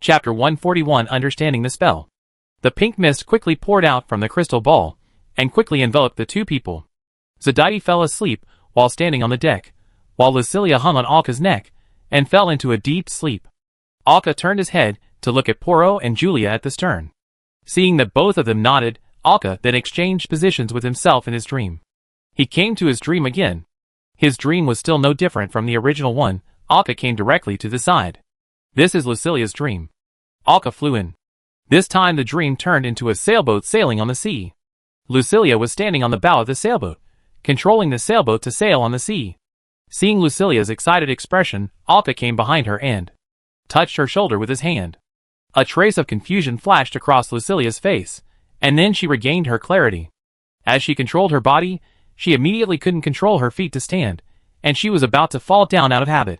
Chapter 141 Understanding the Spell. The pink mist quickly poured out from the crystal ball, and quickly enveloped the two people. Zadite fell asleep while standing on the deck, while Lucilia hung on Alka's neck, and fell into a deep sleep. Alka turned his head to look at Poirot and Julia at the stern. Seeing that both of them nodded, Alka then exchanged positions with himself in his dream. He came to his dream again. His dream was still no different from the original one. Alka came directly to the side. This is Lucilia's dream. Alka flew in. This time the dream turned into a sailboat sailing on the sea. Lucilia was standing on the bow of the sailboat, controlling the sailboat to sail on the sea. Seeing Lucilia's excited expression, Alka came behind her and touched her shoulder with his hand. A trace of confusion flashed across Lucilia's face, and then she regained her clarity. As she controlled her body, she immediately couldn't control her feet to stand, and she was about to fall down out of habit.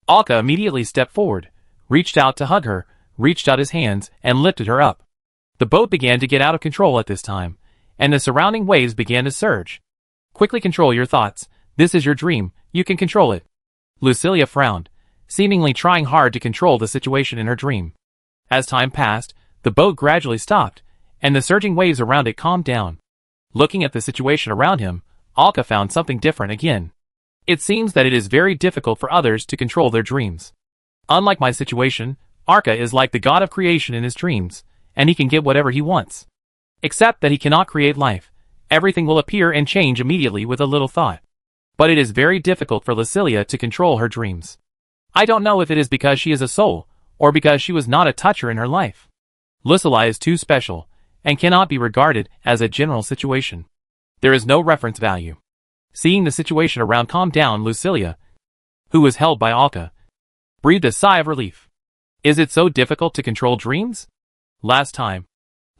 Alka immediately stepped forward, reached out to hug her, reached out his hands, and lifted her up. The boat began to get out of control at this time, and the surrounding waves began to surge. Quickly control your thoughts. This is your dream. You can control it. Lucilia frowned, seemingly trying hard to control the situation in her dream. As time passed, the boat gradually stopped, and the surging waves around it calmed down. Looking at the situation around him, Alka found something different again. It seems that it is very difficult for others to control their dreams. Unlike my situation, Alka is like the god of creation in his dreams, and he can get whatever he wants. Except that he cannot create life. Everything will appear and change immediately with a little thought. But it is very difficult for Lucilia to control her dreams. I don't know if it is because she is a soul, or because she was not a toucher in her life. Lucilia is too special, and cannot be regarded as a general situation. There is no reference value. Seeing the situation around calm down, Lucilia, who was held by Alka, breathed a sigh of relief. Is it so difficult to control dreams? Last time,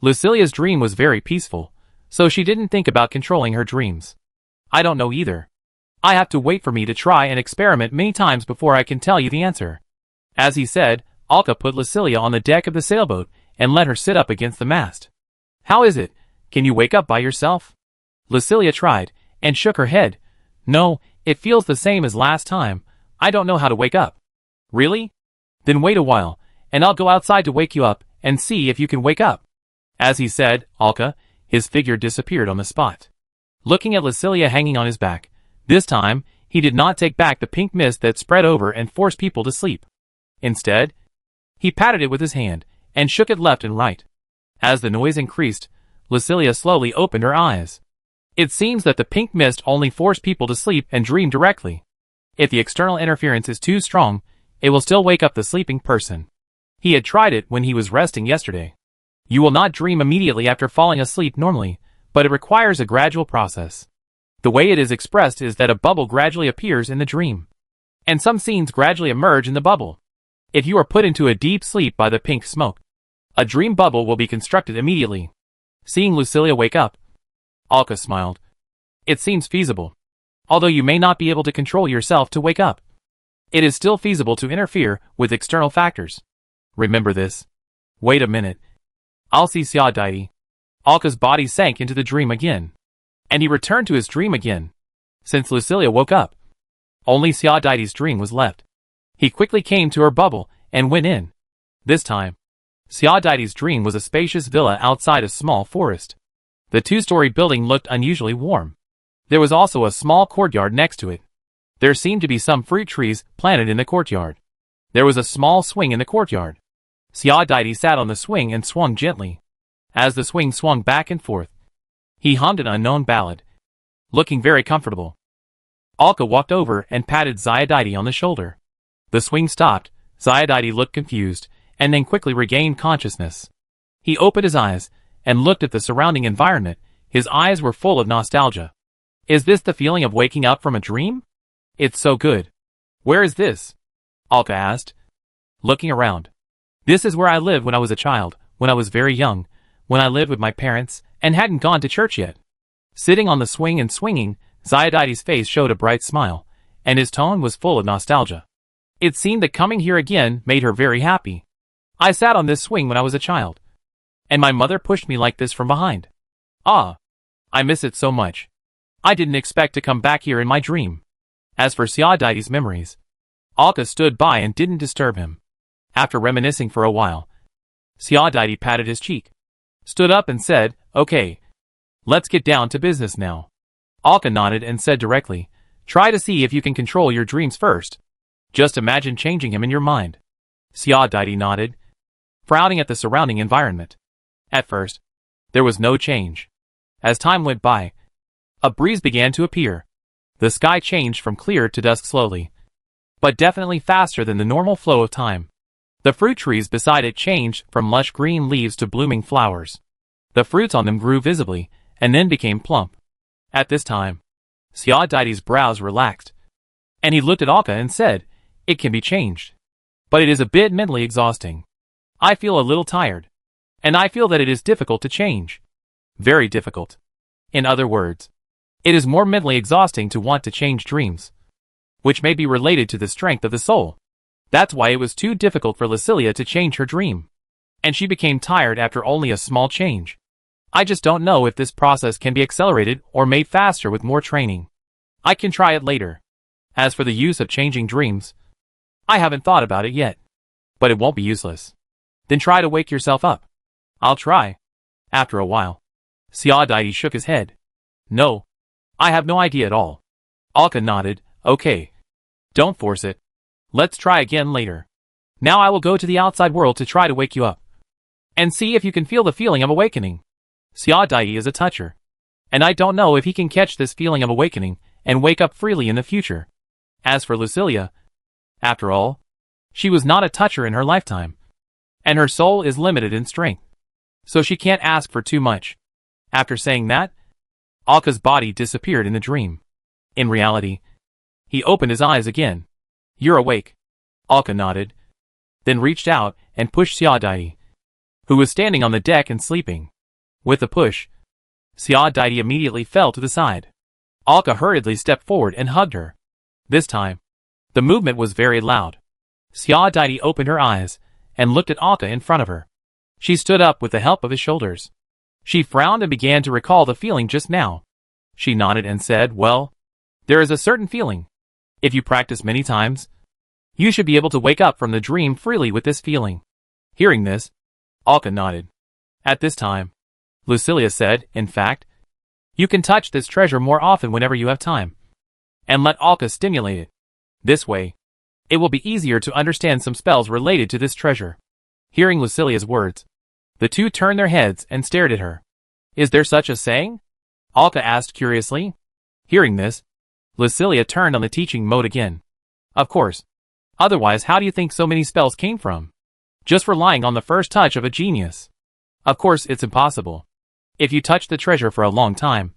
Lucilia's dream was very peaceful, so she didn't think about controlling her dreams. I don't know either. I have to wait for me to try and experiment many times before I can tell you the answer. As he said, Alka put Lucilia on the deck of the sailboat and let her sit up against the mast. How is it? Can you wake up by yourself? Lucilia tried, and shook her head. No, it feels the same as last time. I don't know how to wake up. Really? Then wait a while, and I'll go outside to wake you up, and see if you can wake up. As he said, Alka, his figure disappeared on the spot. Looking at Lucilia hanging on his back, this time, he did not take back the pink mist that spread over and forced people to sleep. Instead, he patted it with his hand, and shook it left and right. As the noise increased, Lucilia slowly opened her eyes. It seems that the pink mist only forced people to sleep and dream directly. If the external interference is too strong, it will still wake up the sleeping person. He had tried it when he was resting yesterday. You will not dream immediately after falling asleep normally, but it requires a gradual process. The way it is expressed is that a bubble gradually appears in the dream, and some scenes gradually emerge in the bubble. If you are put into a deep sleep by the pink smoke, a dream bubble will be constructed immediately. Seeing Lucilia wake up, Alka smiled. It seems feasible. Although you may not be able to control yourself to wake up, it is still feasible to interfere with external factors. Remember this. Wait a minute. I'll see Zadite. Alka's body sank into the dream again, and he returned to his dream again. Since Lucilia woke up, only Zadite's dream was left. He quickly came to her bubble and went in. This time, Zadite's dream was a spacious villa outside a small forest. The two-story building looked unusually warm. There was also a small courtyard next to it. There seemed to be some fruit trees planted in the courtyard. There was a small swing in the courtyard. Zadite sat on the swing and swung gently. As the swing swung back and forth, he hummed an unknown ballad, looking very comfortable. Alka walked over and patted Zadite on the shoulder. The swing stopped. Zadite looked confused, and then quickly regained consciousness. He opened his eyes and looked at the surrounding environment. His eyes were full of nostalgia. Is this the feeling of waking up from a dream? It's so good. Where is this? Alka asked, looking around. This is where I lived when I was a child, when I was very young, when I lived with my parents, and hadn't gone to church yet. Sitting on the swing and swinging, Zadite's face showed a bright smile, and his tone was full of nostalgia. It seemed that coming here again made her very happy. I sat on this swing when I was a child, and my mother pushed me like this from behind. Ah, I miss it so much. I didn't expect to come back here in my dream. As for Zadite's memories, Alka stood by and didn't disturb him. After reminiscing for a while, Xiao patted his cheek, stood up and said, "Okay, let's get down to business now." Alka nodded and said directly, "Try to see if you can control your dreams first. Just imagine changing him in your mind." Xiao nodded, frowning at the surrounding environment. At first, there was no change. As time went by, a breeze began to appear. The sky changed from clear to dusk slowly, but definitely faster than the normal flow of time. The fruit trees beside it changed from lush green leaves to blooming flowers. The fruits on them grew visibly, and then became plump. At this time, Xiao brows relaxed, and he looked at Alka and said, "It can be changed, but it is a bit mentally exhausting. I feel a little tired, and I feel that it is difficult to change. Very difficult. In other words, it is more mentally exhausting to want to change dreams, which may be related to the strength of the soul. That's why it was too difficult for Lucilia to change her dream, and she became tired after only a small change. I just don't know if this process can be accelerated or made faster with more training. I can try it later. As for the use of changing dreams, I haven't thought about it yet, but it won't be useless. Then try to wake yourself up." "I'll try." After a while, Xiao shook his head. "No, I have no idea at all." Alka nodded, "Okay. Don't force it. Let's try again later. Now I will go to the outside world to try to wake you up, and see if you can feel the feeling of awakening. Xiao is a toucher, and I don't know if he can catch this feeling of awakening and wake up freely in the future." As for Lucilia, after all, she was not a toucher in her lifetime, and her soul is limited in strength, so she can't ask for too much. After saying that, Alka's body disappeared in the dream. In reality, he opened his eyes again. "You're awake." Alka nodded, then reached out and pushed Xiao, who was standing on the deck and sleeping. With a push, Xiao immediately fell to the side. Alka hurriedly stepped forward and hugged her. This time, the movement was very loud. Xiao opened her eyes and looked at Alka in front of her. She stood up with the help of his shoulders. She frowned and began to recall the feeling just now. She nodded and said, "Well, there is a certain feeling. If you practice many times, you should be able to wake up from the dream freely with this feeling." Hearing this, Alka nodded. At this time, Lucilia said, "In fact, you can touch this treasure more often whenever you have time, and let Alka stimulate it. This way, it will be easier to understand some spells related to this treasure." Hearing Lucilia's words, the two turned their heads and stared at her. "Is there such a saying?" Alka asked curiously. Hearing this, Lucilia turned on the teaching mode again. "Of course. Otherwise, how do you think so many spells came from? Just relying on the first touch of a genius. Of course, it's impossible. If you touch the treasure for a long time,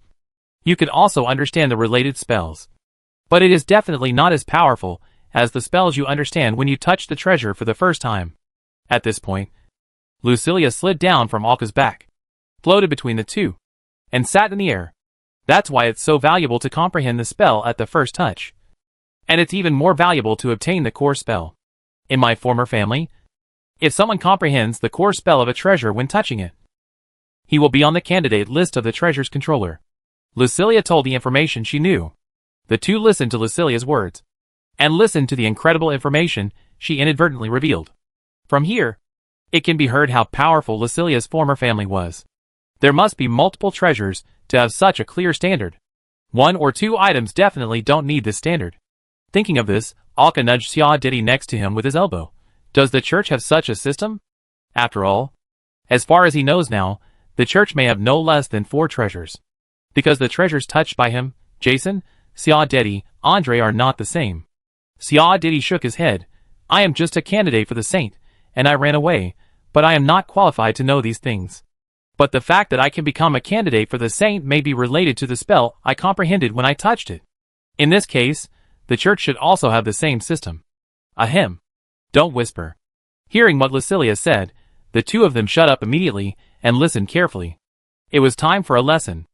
you can also understand the related spells. But it is definitely not as powerful as the spells you understand when you touch the treasure for the first time." At this point, Lucilia slid down from Alka's back, floated between the two, and sat in the air. That's why it's so valuable to comprehend the spell at the first touch. And it's even more valuable to obtain the core spell. In my former family, if someone comprehends the core spell of a treasure when touching it, he will be on the candidate list of the treasure's controller. Lucilia told the information she knew. The two listened to Lucilia's words, and listened to the incredible information she inadvertently revealed. From here, it can be heard how powerful Lucilia's former family was. There must be multiple treasures to have such a clear standard. One or two items definitely don't need this standard. Thinking of this, Alka nudged Xiao next to him with his elbow. Does the church have such a system? After all, as far as he knows now, the church may have no less than 4 treasures. Because the treasures touched by him, Jason, Xiao Andre are not the same. Xiao shook his head. "I am just a candidate for the saint, and I ran away, but I am not qualified to know these things. But the fact that I can become a candidate for the saint may be related to the spell I comprehended when I touched it. In this case, the church should also have the same system." Ahem. Don't whisper. Hearing what Lucilia said, the two of them shut up immediately and listened carefully. It was time for a lesson.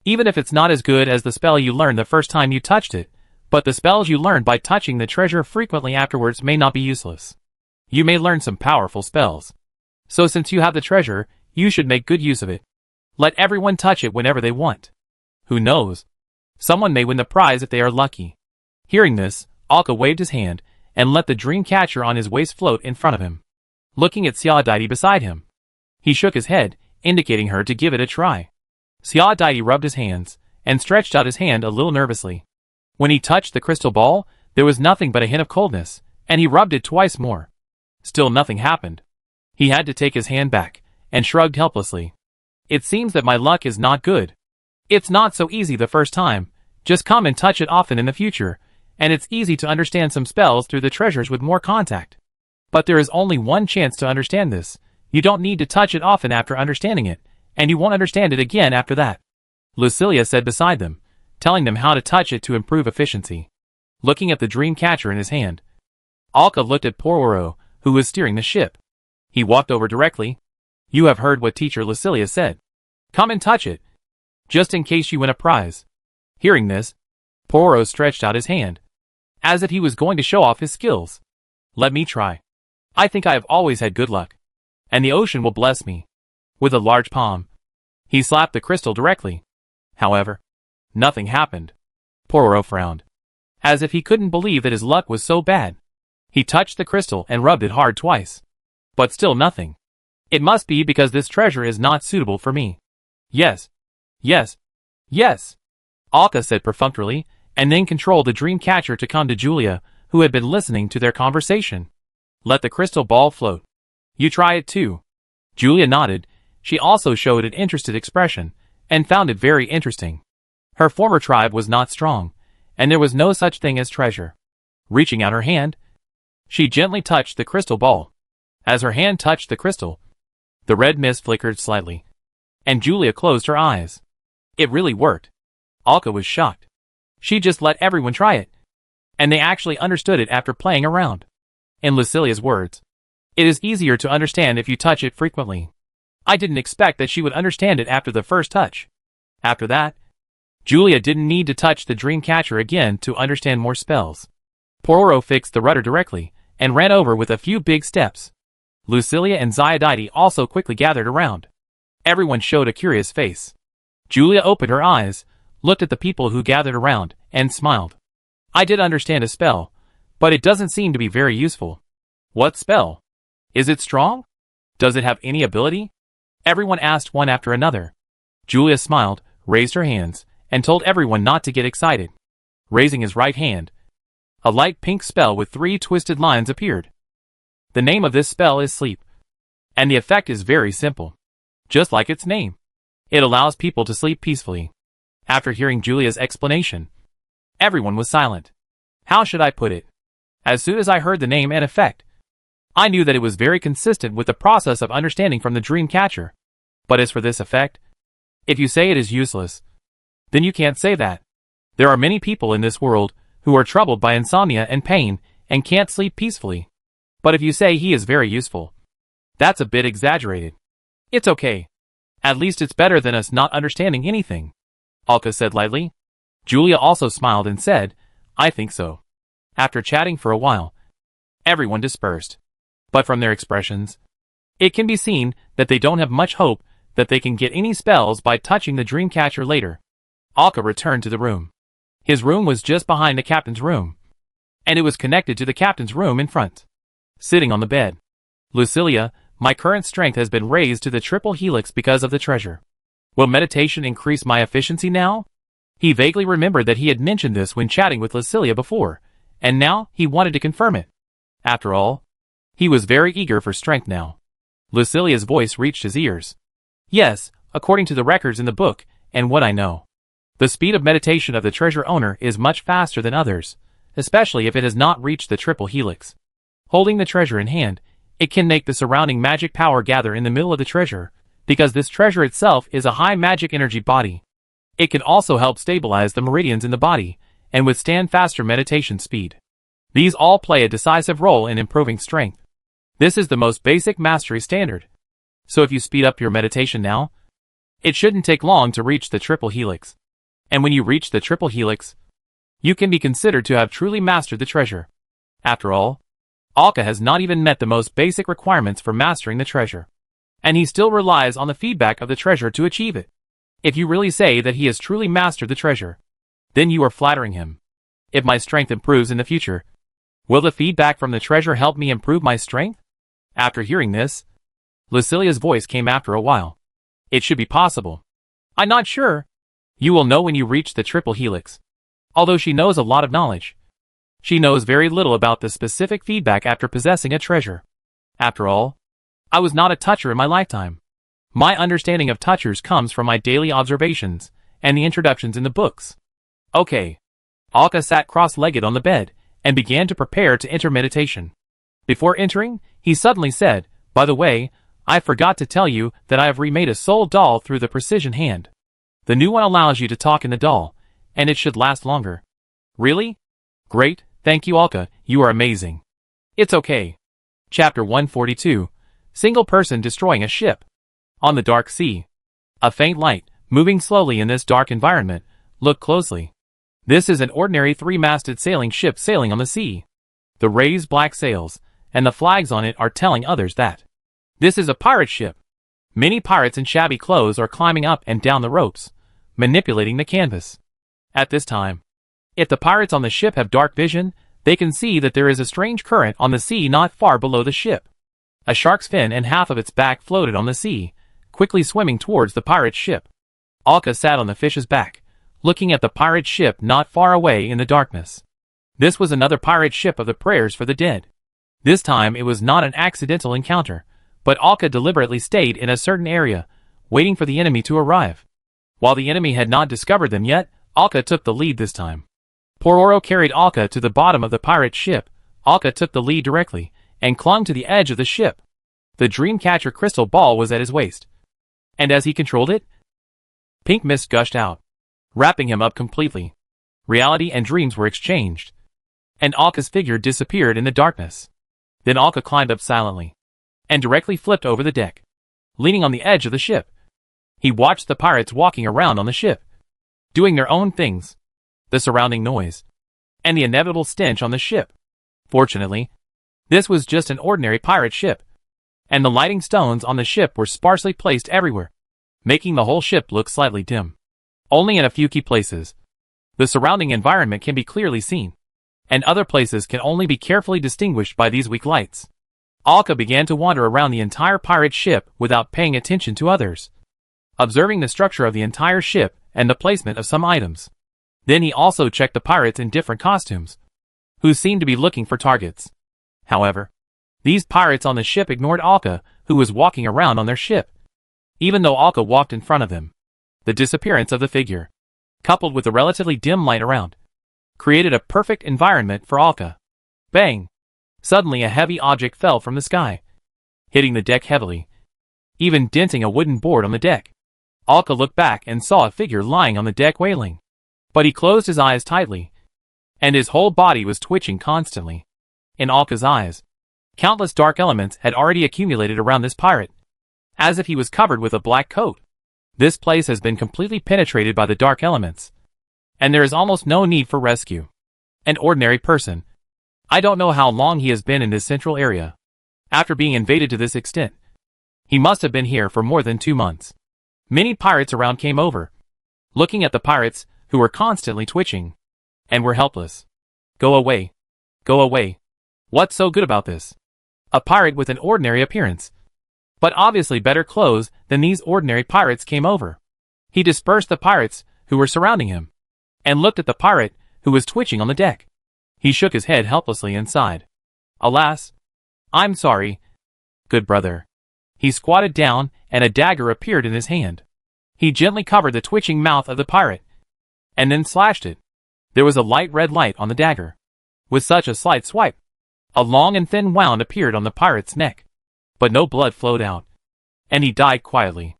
Even if it's not as good as the spell you learned the first time you touched it, but the spells you learned by touching the treasure frequently afterwards may not be useless. You may learn some powerful spells. So since you have the treasure, you should make good use of it. Let everyone touch it whenever they want. Who knows? Someone may win the prize if they are lucky. Hearing this, Alka waved his hand and let the dream catcher on his waist float in front of him. looking at Xiaodaidi beside him. He shook his head, indicating her to give it a try. Xiaodaidi rubbed his hands, and stretched out his hand a little nervously. When he touched the crystal ball, there was nothing but a hint of coldness, and he rubbed it twice more. Still nothing happened. He had to take his hand back, and shrugged helplessly. It seems that my luck is not good. It's not so easy the first time. Just come and touch it often in the future, and it's easy to understand some spells through the treasures with more contact. But there is only one chance to understand this. You don't need to touch it often after understanding it, and you won't understand it again after that. Lucilia said beside them, telling them how to touch it to improve efficiency. Looking at the dream catcher in his hand, Alka looked at Pororo, who was steering the ship. He walked over directly. You have heard what Teacher Lucilia said. Come and touch it, just in case you win a prize. Hearing this, Pororo stretched out his hand, as if he was going to show off his skills. Let me try. I think I have always had good luck, and the ocean will bless me. With a large palm, he slapped the crystal directly. However, nothing happened. Pororo frowned, as if he couldn't believe that his luck was so bad. He touched the crystal and rubbed it hard twice. But still nothing. It must be because this treasure is not suitable for me. Yes. Yes. Yes. Alka said perfunctorily, and then controlled the dream catcher to come to Julia, who had been listening to their conversation. Let the crystal ball float. You try it too. Julia nodded. She also showed an interested expression, and found it very interesting. Her former tribe was not strong, and there was no such thing as treasure. Reaching out her hand, she gently touched the crystal ball. As her hand touched the crystal, the red mist flickered slightly, and Julia closed her eyes. It really worked. Alka was shocked. She just let everyone try it, and they actually understood it after playing around. In Lucilia's words, it is easier to understand if you touch it frequently. I didn't expect that she would understand it after the first touch. After that, Julia didn't need to touch the dream catcher again to understand more spells. Pororo fixed the rudder directly, and ran over with a few big steps. Lucilia and Xiaodaidi also quickly gathered around. Everyone showed a curious face. Julia opened her eyes, looked at the people who gathered around, and smiled. I did understand a spell, but it doesn't seem to be very useful. What spell? Is it strong? Does it have any ability? Everyone asked one after another. Julia smiled, raised her hands, and told everyone not to get excited. Raising his right hand, a light pink spell with 3 twisted lines appeared. The name of this spell is Sleep, and the effect is very simple. Just like its name, it allows people to sleep peacefully. After hearing Julia's explanation, everyone was silent. How should I put it? As soon as I heard the name and effect, I knew that it was very consistent with the process of understanding from the dream catcher. But as for this effect, if you say it is useless, then you can't say that. There are many people in this world who are troubled by insomnia and pain and can't sleep peacefully. But if you say he is very useful, that's a bit exaggerated. It's okay. At least it's better than us not understanding anything, Alka said lightly. Julia also smiled and said, I think so. After chatting for a while, everyone dispersed. But from their expressions, it can be seen that they don't have much hope that they can get any spells by touching the dream catcher later. Alka returned to the room. His room was just behind the captain's room, and it was connected to the captain's room in front. Sitting on the bed, Lucilia, my current strength has been raised to the triple helix because of the treasure. Will meditation increase my efficiency now? He vaguely remembered that he had mentioned this when chatting with Lucilia before, and now he wanted to confirm it. After all, he was very eager for strength now. Lucilia's voice reached his ears. Yes, according to the records in the book, and what I know. The speed of meditation of the treasure owner is much faster than others, especially if it has not reached the triple helix. Holding the treasure in hand, it can make the surrounding magic power gather in the middle of the treasure, because this treasure itself is a high magic energy body. It can also help stabilize the meridians in the body, and withstand faster meditation speed. These all play a decisive role in improving strength. This is the most basic mastery standard. So if you speed up your meditation now, it shouldn't take long to reach the triple helix. And when you reach the triple helix, you can be considered to have truly mastered the treasure. After all, Alka has not even met the most basic requirements for mastering the treasure, and he still relies on the feedback of the treasure to achieve it. If you really say that he has truly mastered the treasure, then you are flattering him. If my strength improves in the future, will the feedback from the treasure help me improve my strength? After hearing this, Lucilia's voice came after a while. It should be possible. I'm not sure. You will know when you reach the triple helix. Although she knows a lot of knowledge, she knows very little about the specific feedback after possessing a treasure. After all, I was not a toucher in my lifetime. My understanding of touchers comes from my daily observations and the introductions in the books. Okay. Alka sat cross-legged on the bed and began to prepare to enter meditation. Before entering, he suddenly said, "By the way, I forgot to tell you that I have remade a soul doll through the precision hand. The new one allows you to talk in the doll, and it should last longer." "Really? Great, thank you Alka, you are amazing." "It's okay." Chapter 142. Single person destroying a ship. On the dark sea. A faint light, moving slowly in this dark environment. Look closely. This is an ordinary three-masted sailing ship sailing on the sea. The raised black sails, and the flags on it are telling others that this is a pirate ship. Many pirates in shabby clothes are climbing up and down the ropes, manipulating the canvas. At this time, if the pirates on the ship have dark vision, they can see that there is a strange current on the sea not far below the ship. A shark's fin and half of its back floated on the sea, quickly swimming towards the pirate ship. Alka sat on the fish's back, looking at the pirate ship not far away in the darkness. This was another pirate ship of the prayers for the dead. This time it was not an accidental encounter, but Alka deliberately stayed in a certain area, waiting for the enemy to arrive. While the enemy had not discovered them yet, Alka took the lead this time. Pororo carried Alka to the bottom of the pirate ship. Alka took the lead directly, and clung to the edge of the ship. The Dreamcatcher crystal ball was at his waist. And as he controlled it, pink mist gushed out, wrapping him up completely. Reality and dreams were exchanged, and Alka's figure disappeared in the darkness. Then Alka climbed up silently, and directly flipped over the deck. Leaning on the edge of the ship, he watched the pirates walking around on the ship, doing their own things, the surrounding noise, and the inevitable stench on the ship. Fortunately, this was just an ordinary pirate ship, and the lighting stones on the ship were sparsely placed everywhere, making the whole ship look slightly dim. Only in a few key places, the surrounding environment can be clearly seen, and other places can only be carefully distinguished by these weak lights. Alka began to wander around the entire pirate ship without paying attention to others, observing the structure of the entire ship and the placement of some items. Then he also checked the pirates in different costumes, who seemed to be looking for targets. However, these pirates on the ship ignored Alka, who was walking around on their ship. Even though Alka walked in front of them, the disappearance of the figure, coupled with the relatively dim light around, created a perfect environment for Alka. Bang! Suddenly a heavy object fell from the sky, hitting the deck heavily, even denting a wooden board on the deck. Alka looked back and saw a figure lying on the deck wailing. But he closed his eyes tightly, and his whole body was twitching constantly. In Alka's eyes, countless dark elements had already accumulated around this pirate, as if he was covered with a black coat. This place has been completely penetrated by the dark elements, and there is almost no need for rescue. An ordinary person. I don't know how long he has been in this central area. After being invaded to this extent, he must have been here for more than 2 months. Many pirates around came over, looking at the pirates, who were constantly twitching, and were helpless. Go away. Go away. What's so good about this? A pirate with an ordinary appearance, but obviously better clothes than these ordinary pirates came over. He dispersed the pirates who were surrounding him, and looked at the pirate who was twitching on the deck. He shook his head helplessly and sighed. Alas, I'm sorry, good brother. He squatted down, and a dagger appeared in his hand. He gently covered the twitching mouth of the pirate, and then slashed it. There was a light red light on the dagger. With such a slight swipe, a long and thin wound appeared on the pirate's neck, but no blood flowed out, and he died quietly.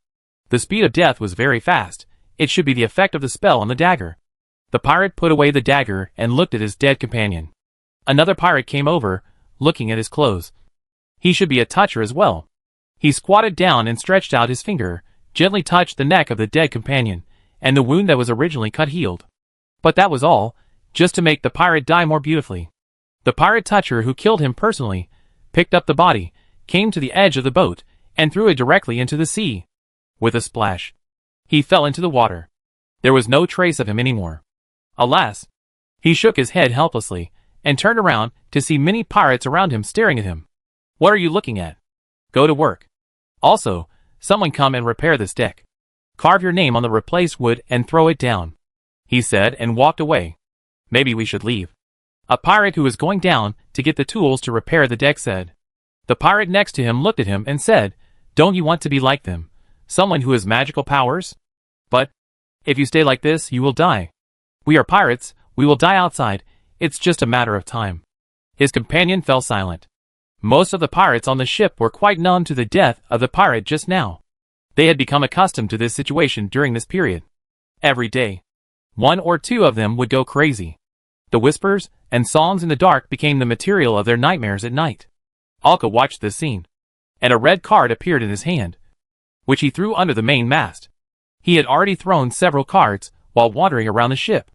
The speed of death was very fast. It should be the effect of the spell on the dagger. The pirate put away the dagger and looked at his dead companion. Another pirate came over, looking at his clothes. He should be a toucher as well. He squatted down and stretched out his finger, gently touched the neck of the dead companion, and the wound that was originally cut healed. But that was all, just to make the pirate die more beautifully. The pirate toucher who killed him personally picked up the body, came to the edge of the boat, and threw it directly into the sea. With a splash, he fell into the water. There was no trace of him anymore. Alas! He shook his head helplessly, and turned around to see many pirates around him staring at him. What are you looking at? Go to work. Also, someone come and repair this deck. Carve your name on the replaced wood and throw it down," he said and walked away. "Maybe we should leave." A pirate who was going down to get the tools to repair the deck said. The pirate next to him looked at him and said, "Don't you want to be like them? Someone who has magical powers? But if you stay like this, you will die. We are pirates, we will die outside, it's just a matter of time." His companion fell silent. Most of the pirates on the ship were quite numb to the death of the pirate just now. They had become accustomed to this situation during this period. Every day, one or two of them would go crazy. The whispers and songs in the dark became the material of their nightmares at night. Alka watched this scene, and a red card appeared in his hand, which he threw under the main mast. He had already thrown several cards while wandering around the ship.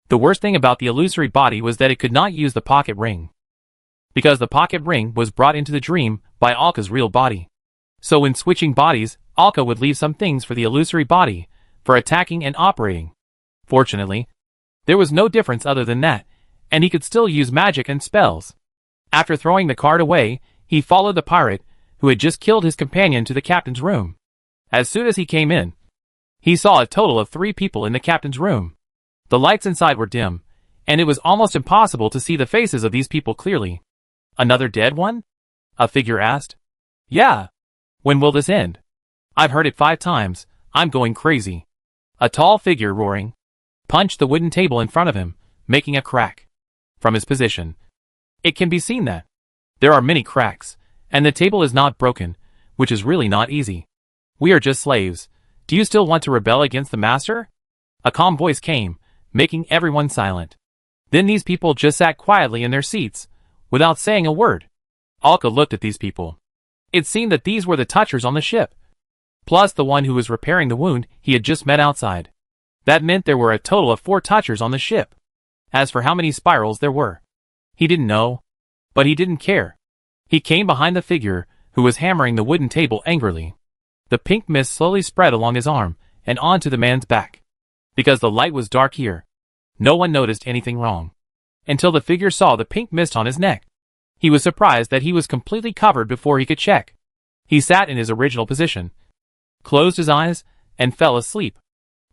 The worst thing about the illusory body was that it could not use the pocket ring, because the pocket ring was brought into the dream by Alka's real body. So when switching bodies, Alka would leave some things for the illusory body, for attacking and operating. Fortunately, there was no difference other than that, and he could still use magic and spells. After throwing the card away, he followed the pirate, who had just killed his companion, to the captain's room. As soon as he came in, he saw a total of 3 people in the captain's room. The lights inside were dim, and it was almost impossible to see the faces of these people clearly. "Another dead one?" a figure asked. "Yeah. When will this end? I've heard it 5 times, I'm going crazy." A tall figure, roaring, punched the wooden table in front of him, making a crack. From his position, it can be seen that there are many cracks, and the table is not broken, which is really not easy. "We are just slaves. Do you still want to rebel against the master?" A calm voice came, making everyone silent. Then these people just sat quietly in their seats, without saying a word. Alka looked at these people. It seemed that these were the touchers on the ship, plus the one who was repairing the wound he had just met outside. That meant there were a total of 4 touchers on the ship. As for how many spirals there were, he didn't know, but he didn't care. He came behind the figure, who was hammering the wooden table angrily. The pink mist slowly spread along his arm and onto the man's back. Because the light was dark here, no one noticed anything wrong, until the figure saw the pink mist on his neck. He was surprised that he was completely covered before he could check. He sat in his original position, closed his eyes, and fell asleep.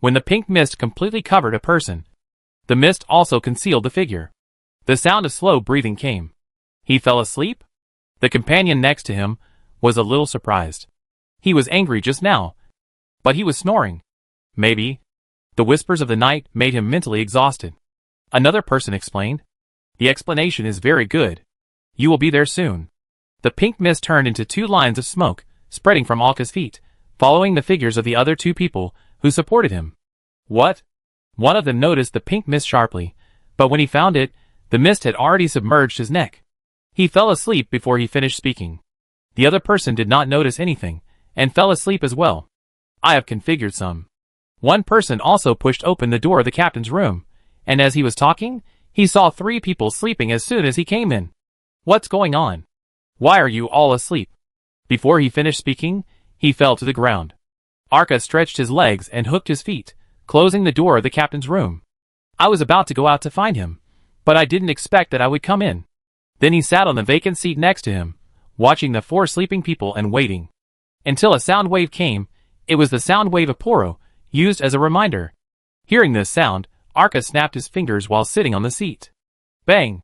When the pink mist completely covered a person, the mist also concealed the figure. The sound of slow breathing came. He fell asleep? The companion next to him was a little surprised. He was angry just now, but he was snoring. Maybe the whispers of the night made him mentally exhausted. Another person explained. "The explanation is very good. You will be there soon." The pink mist turned into 2 lines of smoke, spreading from Alka's feet, following the figures of the other 2 people who supported him. "What?" One of them noticed the pink mist sharply, but when he found it, the mist had already submerged his neck. He fell asleep before he finished speaking. The other person did not notice anything, and fell asleep as well. "I have configured some." One person also pushed open the door of the captain's room, and as he was talking, he saw 3 people sleeping as soon as he came in. "What's going on? Why are you all asleep?" Before he finished speaking, he fell to the ground. Alka stretched his legs and hooked his feet, closing the door of the captain's room. "I was about to go out to find him, but I didn't expect that I would come in." Then he sat on the vacant seat next to him, watching the 4 sleeping people and waiting. Until a sound wave came. It was the sound wave of Poro, used as a reminder. Hearing this sound, Alka snapped his fingers while sitting on the seat. Bang!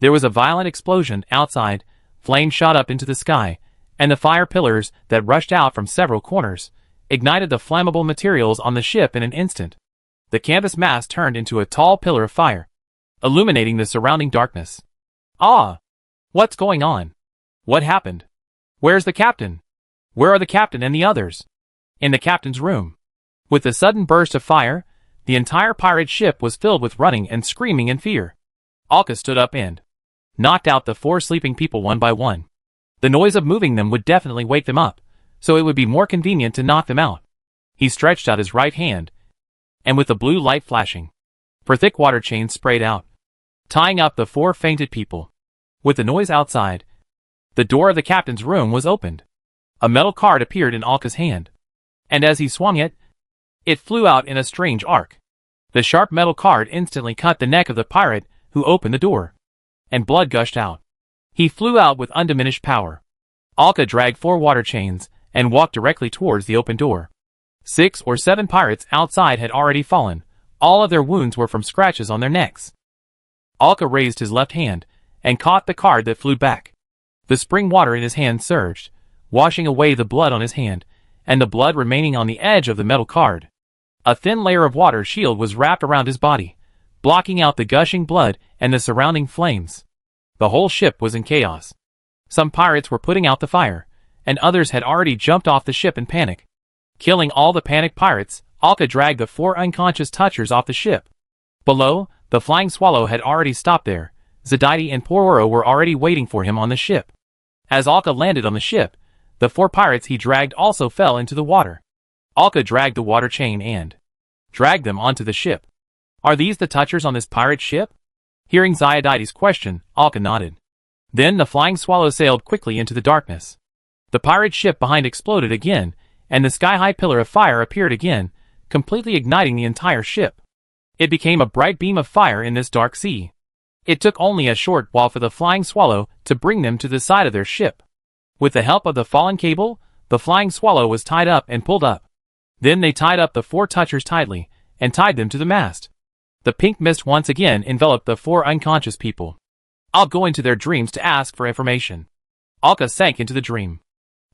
There was a violent explosion outside, flames shot up into the sky, and the fire pillars that rushed out from several corners ignited the flammable materials on the ship in an instant. The canvas mast turned into a tall pillar of fire, illuminating the surrounding darkness. "Ah! What's going on? What happened? Where's the captain? Where are the captain and the others?" In the captain's room. With the sudden burst of fire, the entire pirate ship was filled with running and screaming in fear. Alka stood up and knocked out the 4 sleeping people one by one. The noise of moving them would definitely wake them up, so it would be more convenient to knock them out. He stretched out his right hand, and with the blue light flashing, for thick water chains sprayed out, tying up the 4 fainted people. With the noise outside, the door of the captain's room was opened. A metal card appeared in Alka's hand, and as he swung it, it flew out in a strange arc. The sharp metal card instantly cut the neck of the pirate who opened the door, and blood gushed out. He flew out with undiminished power. Alka dragged 4 water chains and walked directly towards the open door. 6 or 7 pirates outside had already fallen. All of their wounds were from scratches on their necks. Alka raised his left hand and caught the card that flew back. The spring water in his hand surged, washing away the blood on his hand, and the blood remaining on the edge of the metal card. A thin layer of water shield was wrapped around his body, blocking out the gushing blood and the surrounding flames. The whole ship was in chaos. Some pirates were putting out the fire, and others had already jumped off the ship in panic. Killing all the panicked pirates, Alka dragged the 4 unconscious touchers off the ship. Below, the Flying Swallow had already stopped there. Zidide and Pororo were already waiting for him on the ship. As Alka landed on the ship, the 4 pirates he dragged also fell into the water. Alka dragged the water chain and dragged them onto the ship. Are these the touchers on this pirate ship? Hearing Zidide's question, Alka nodded. Then the Flying Swallow sailed quickly into the darkness. The pirate ship behind exploded again, and the sky-high pillar of fire appeared again, completely igniting the entire ship. It became a bright beam of fire in this dark sea. It took only a short while for the Flying Swallow to bring them to the side of their ship. With the help of the fallen cable, the Flying Swallow was tied up and pulled up. Then they tied up the 4 touchers tightly, and tied them to the mast. The pink mist once again enveloped the 4 unconscious people. I'll go into their dreams to ask for information. Alka sank into the dream.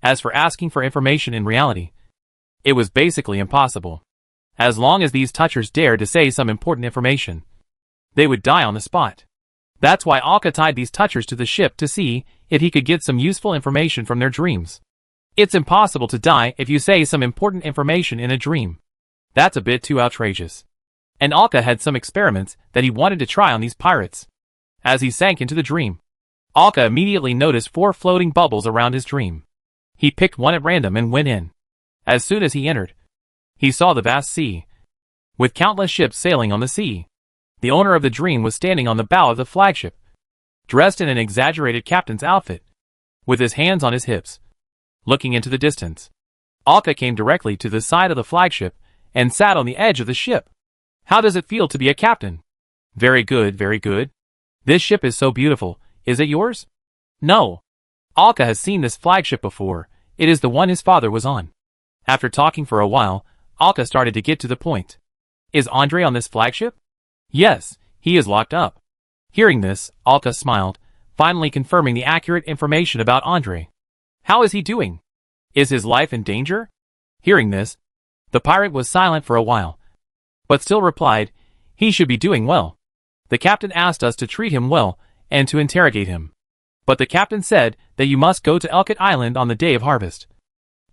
As for asking for information in reality, it was basically impossible. As long as these touchers dared to say some important information, they would die on the spot. That's why Alka tied these touchers to the ship to see if he could get some useful information from their dreams. It's impossible to die if you say some important information in a dream. That's a bit too outrageous. And Alka had some experiments that he wanted to try on these pirates. As he sank into the dream, Alka immediately noticed 4 floating bubbles around his dream. He picked one at random and went in. As soon as he entered, he saw the vast sea, with countless ships sailing on the sea. The owner of the dream was standing on the bow of the flagship, dressed in an exaggerated captain's outfit, with his hands on his hips, looking into the distance. Alka came directly to the side of the flagship and sat on the edge of the ship. How does it feel to be a captain? Very good, very good. This ship is so beautiful. Is it yours? No. Alka has seen this flagship before. It is the one his father was on. After talking for a while, Alka started to get to the point. Is Andre on this flagship? Yes, he is locked up. Hearing this, Alka smiled, finally confirming the accurate information about Andre. How is he doing? Is his life in danger? Hearing this, the pirate was silent for a while, but still replied, he should be doing well. The captain asked us to treat him well and to interrogate him. But the captain said that you must go to Elkut Island on the day of harvest.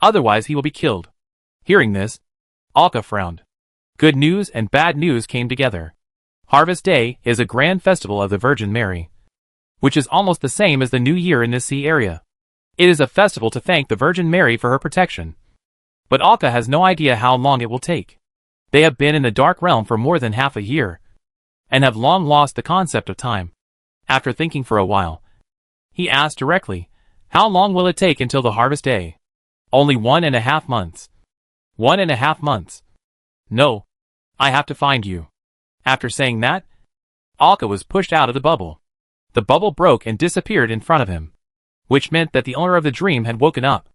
Otherwise he will be killed. Hearing this, Alka frowned. Good news and bad news came together. Harvest Day is a grand festival of the Virgin Mary, which is almost the same as the New Year in this sea area. It is a festival to thank the Virgin Mary for her protection. But Alka has no idea how long it will take. They have been in the Dark Realm for more than half a year, and have long lost the concept of time. After thinking for a while, he asked directly, how long will it take until the harvest day? Only 1.5 months. 1.5 months. No. I have to find you. After saying that, Alka was pushed out of the bubble. The bubble broke and disappeared in front of him, which meant that the owner of the dream had woken up.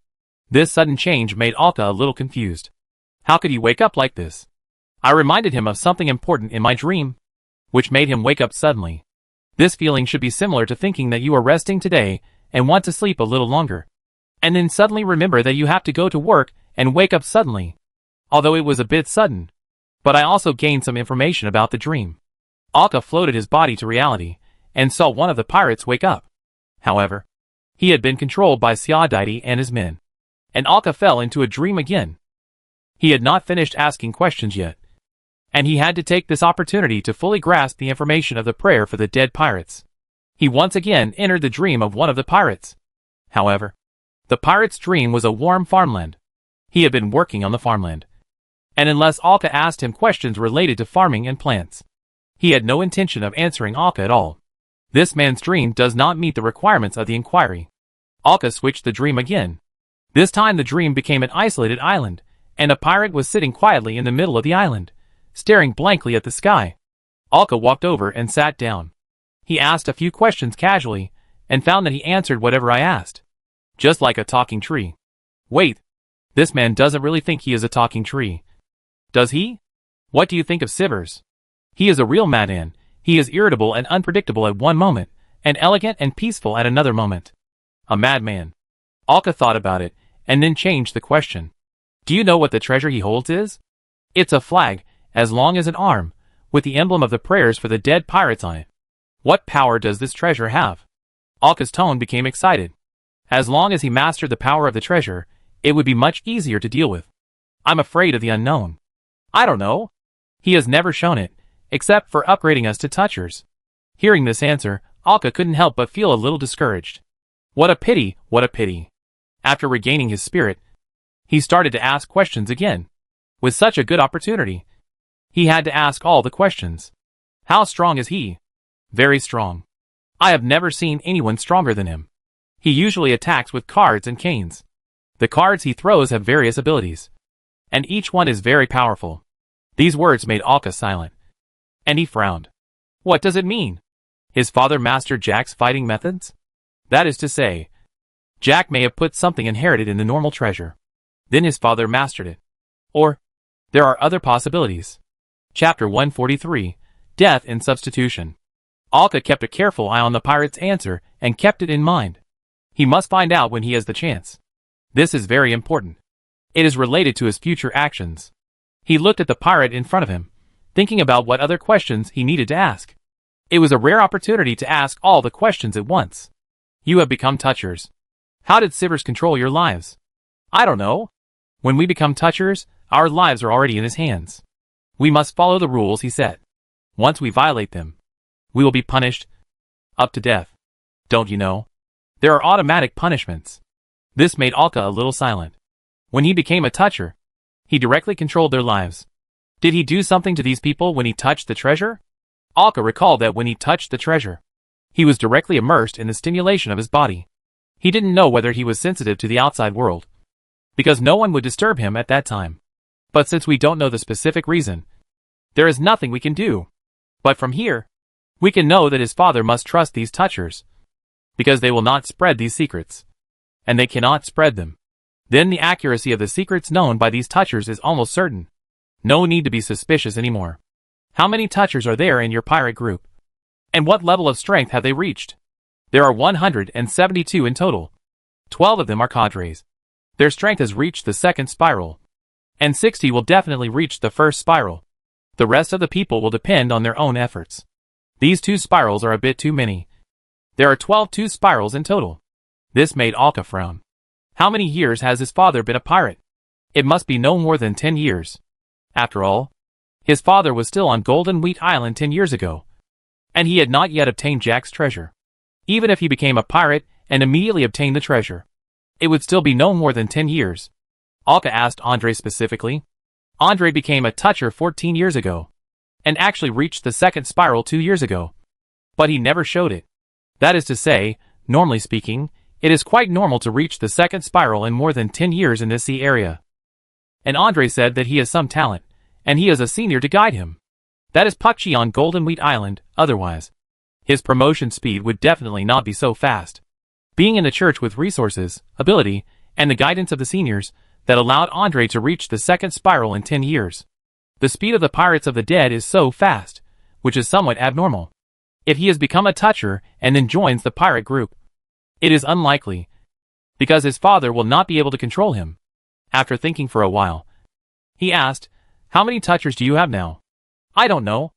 This sudden change made Alka a little confused. How could he wake up like this? I reminded him of something important in my dream, which made him wake up suddenly. This feeling should be similar to thinking that you are resting today and want to sleep a little longer, and then suddenly remember that you have to go to work and wake up suddenly. Although it was a bit sudden, but I also gained some information about the dream. Alka floated his body to reality and saw one of the pirates wake up. However, he had been controlled by Zidide and his men, and Alka fell into a dream again. He had not finished asking questions yet, and he had to take this opportunity to fully grasp the information of the prayer for the dead pirates. He once again entered the dream of one of the pirates. However, the pirate's dream was a warm farmland. He had been working on the farmland, and unless Alka asked him questions related to farming and plants, he had no intention of answering Alka at all. This man's dream does not meet the requirements of the inquiry. Alka switched the dream again. This time the dream became an isolated island, and a pirate was sitting quietly in the middle of the island, staring blankly at the sky. Alka walked over and sat down. He asked a few questions casually, and found that he answered whatever I asked. Just like a talking tree. Wait. This man doesn't really think he is a talking tree. Does he? What do you think of Sivers? He is a real madman. He is irritable and unpredictable at one moment, and elegant and peaceful at another moment. A madman. Alka thought about it, and then changed the question. Do you know what the treasure he holds is? It's a flag, as long as an arm, with the emblem of the prayers for the dead pirates on it. What power does this treasure have? Alka's tone became excited. As long as he mastered the power of the treasure, it would be much easier to deal with. I'm afraid of the unknown. I don't know. He has never shown it, except for upgrading us to touchers. Hearing this answer, Alka couldn't help but feel a little discouraged. What a pity, what a pity. After regaining his spirit, he started to ask questions again. With such a good opportunity, he had to ask all the questions. How strong is he? Very strong. I have never seen anyone stronger than him. He usually attacks with cards and canes. The cards he throws have various abilities, and each one is very powerful. These words made Alka silent, and he frowned. What does it mean? His father mastered Jack's fighting methods? That is to say, Jack may have put something inherited in the normal treasure. Then his father mastered it. Or, there are other possibilities. Chapter 143, Death in Substitution. Alka kept a careful eye on the pirate's answer and kept it in mind. He must find out when he has the chance. This is very important. It is related to his future actions. He looked at the pirate in front of him, thinking about what other questions he needed to ask. It was a rare opportunity to ask all the questions at once. You have become touchers. How did Sivers control your lives? I don't know. When we become touchers, our lives are already in his hands. We must follow the rules he set. Once we violate them, we will be punished up to death. Don't you know? There are automatic punishments. This made Alka a little silent. When he became a toucher, he directly controlled their lives. Did he do something to these people when he touched the treasure? Alka recalled that when he touched the treasure, he was directly immersed in the stimulation of his body. He didn't know whether he was sensitive to the outside world, because no one would disturb him at that time. But since we don't know the specific reason, there is nothing we can do. But from here, we can know that his father must trust these touchers, because they will not spread these secrets, and they cannot spread them. Then the accuracy of the secrets known by these touchers is almost certain. No need to be suspicious anymore. How many touchers are there in your pirate group? And what level of strength have they reached? There are 172 in total. 12 of them are cadres. Their strength has reached the second spiral, and 60 will definitely reach the first spiral. The rest of the people will depend on their own efforts. These 2 spirals are a bit too many. There are 12 2 spirals in total. This made Alka frown. How many years has his father been a pirate? It must be no more than 10 years. After all, his father was still on Golden Wheat Island 10 years ago, and he had not yet obtained Jack's treasure. Even if he became a pirate and immediately obtained the treasure, it would still be no more than 10 years. Alka asked Andre specifically. Andre became a toucher 14 years ago, and actually reached the second spiral 2 years ago. But he never showed it. That is to say, normally speaking, it is quite normal to reach the second spiral in more than 10 years in this sea area. And Andre said that he has some talent, and he has a senior to guide him. That is Puckchi on Golden Wheat Island, otherwise his promotion speed would definitely not be so fast. Being in a church with resources, ability, and the guidance of the seniors, that allowed Andre to reach the second spiral in 10 years. The speed of the Pirates of the Dead is so fast, which is somewhat abnormal. If he has become a toucher and then joins the pirate group, it is unlikely, because his father will not be able to control him. After thinking for a while, he asked, how many touchers do you have now? I don't know,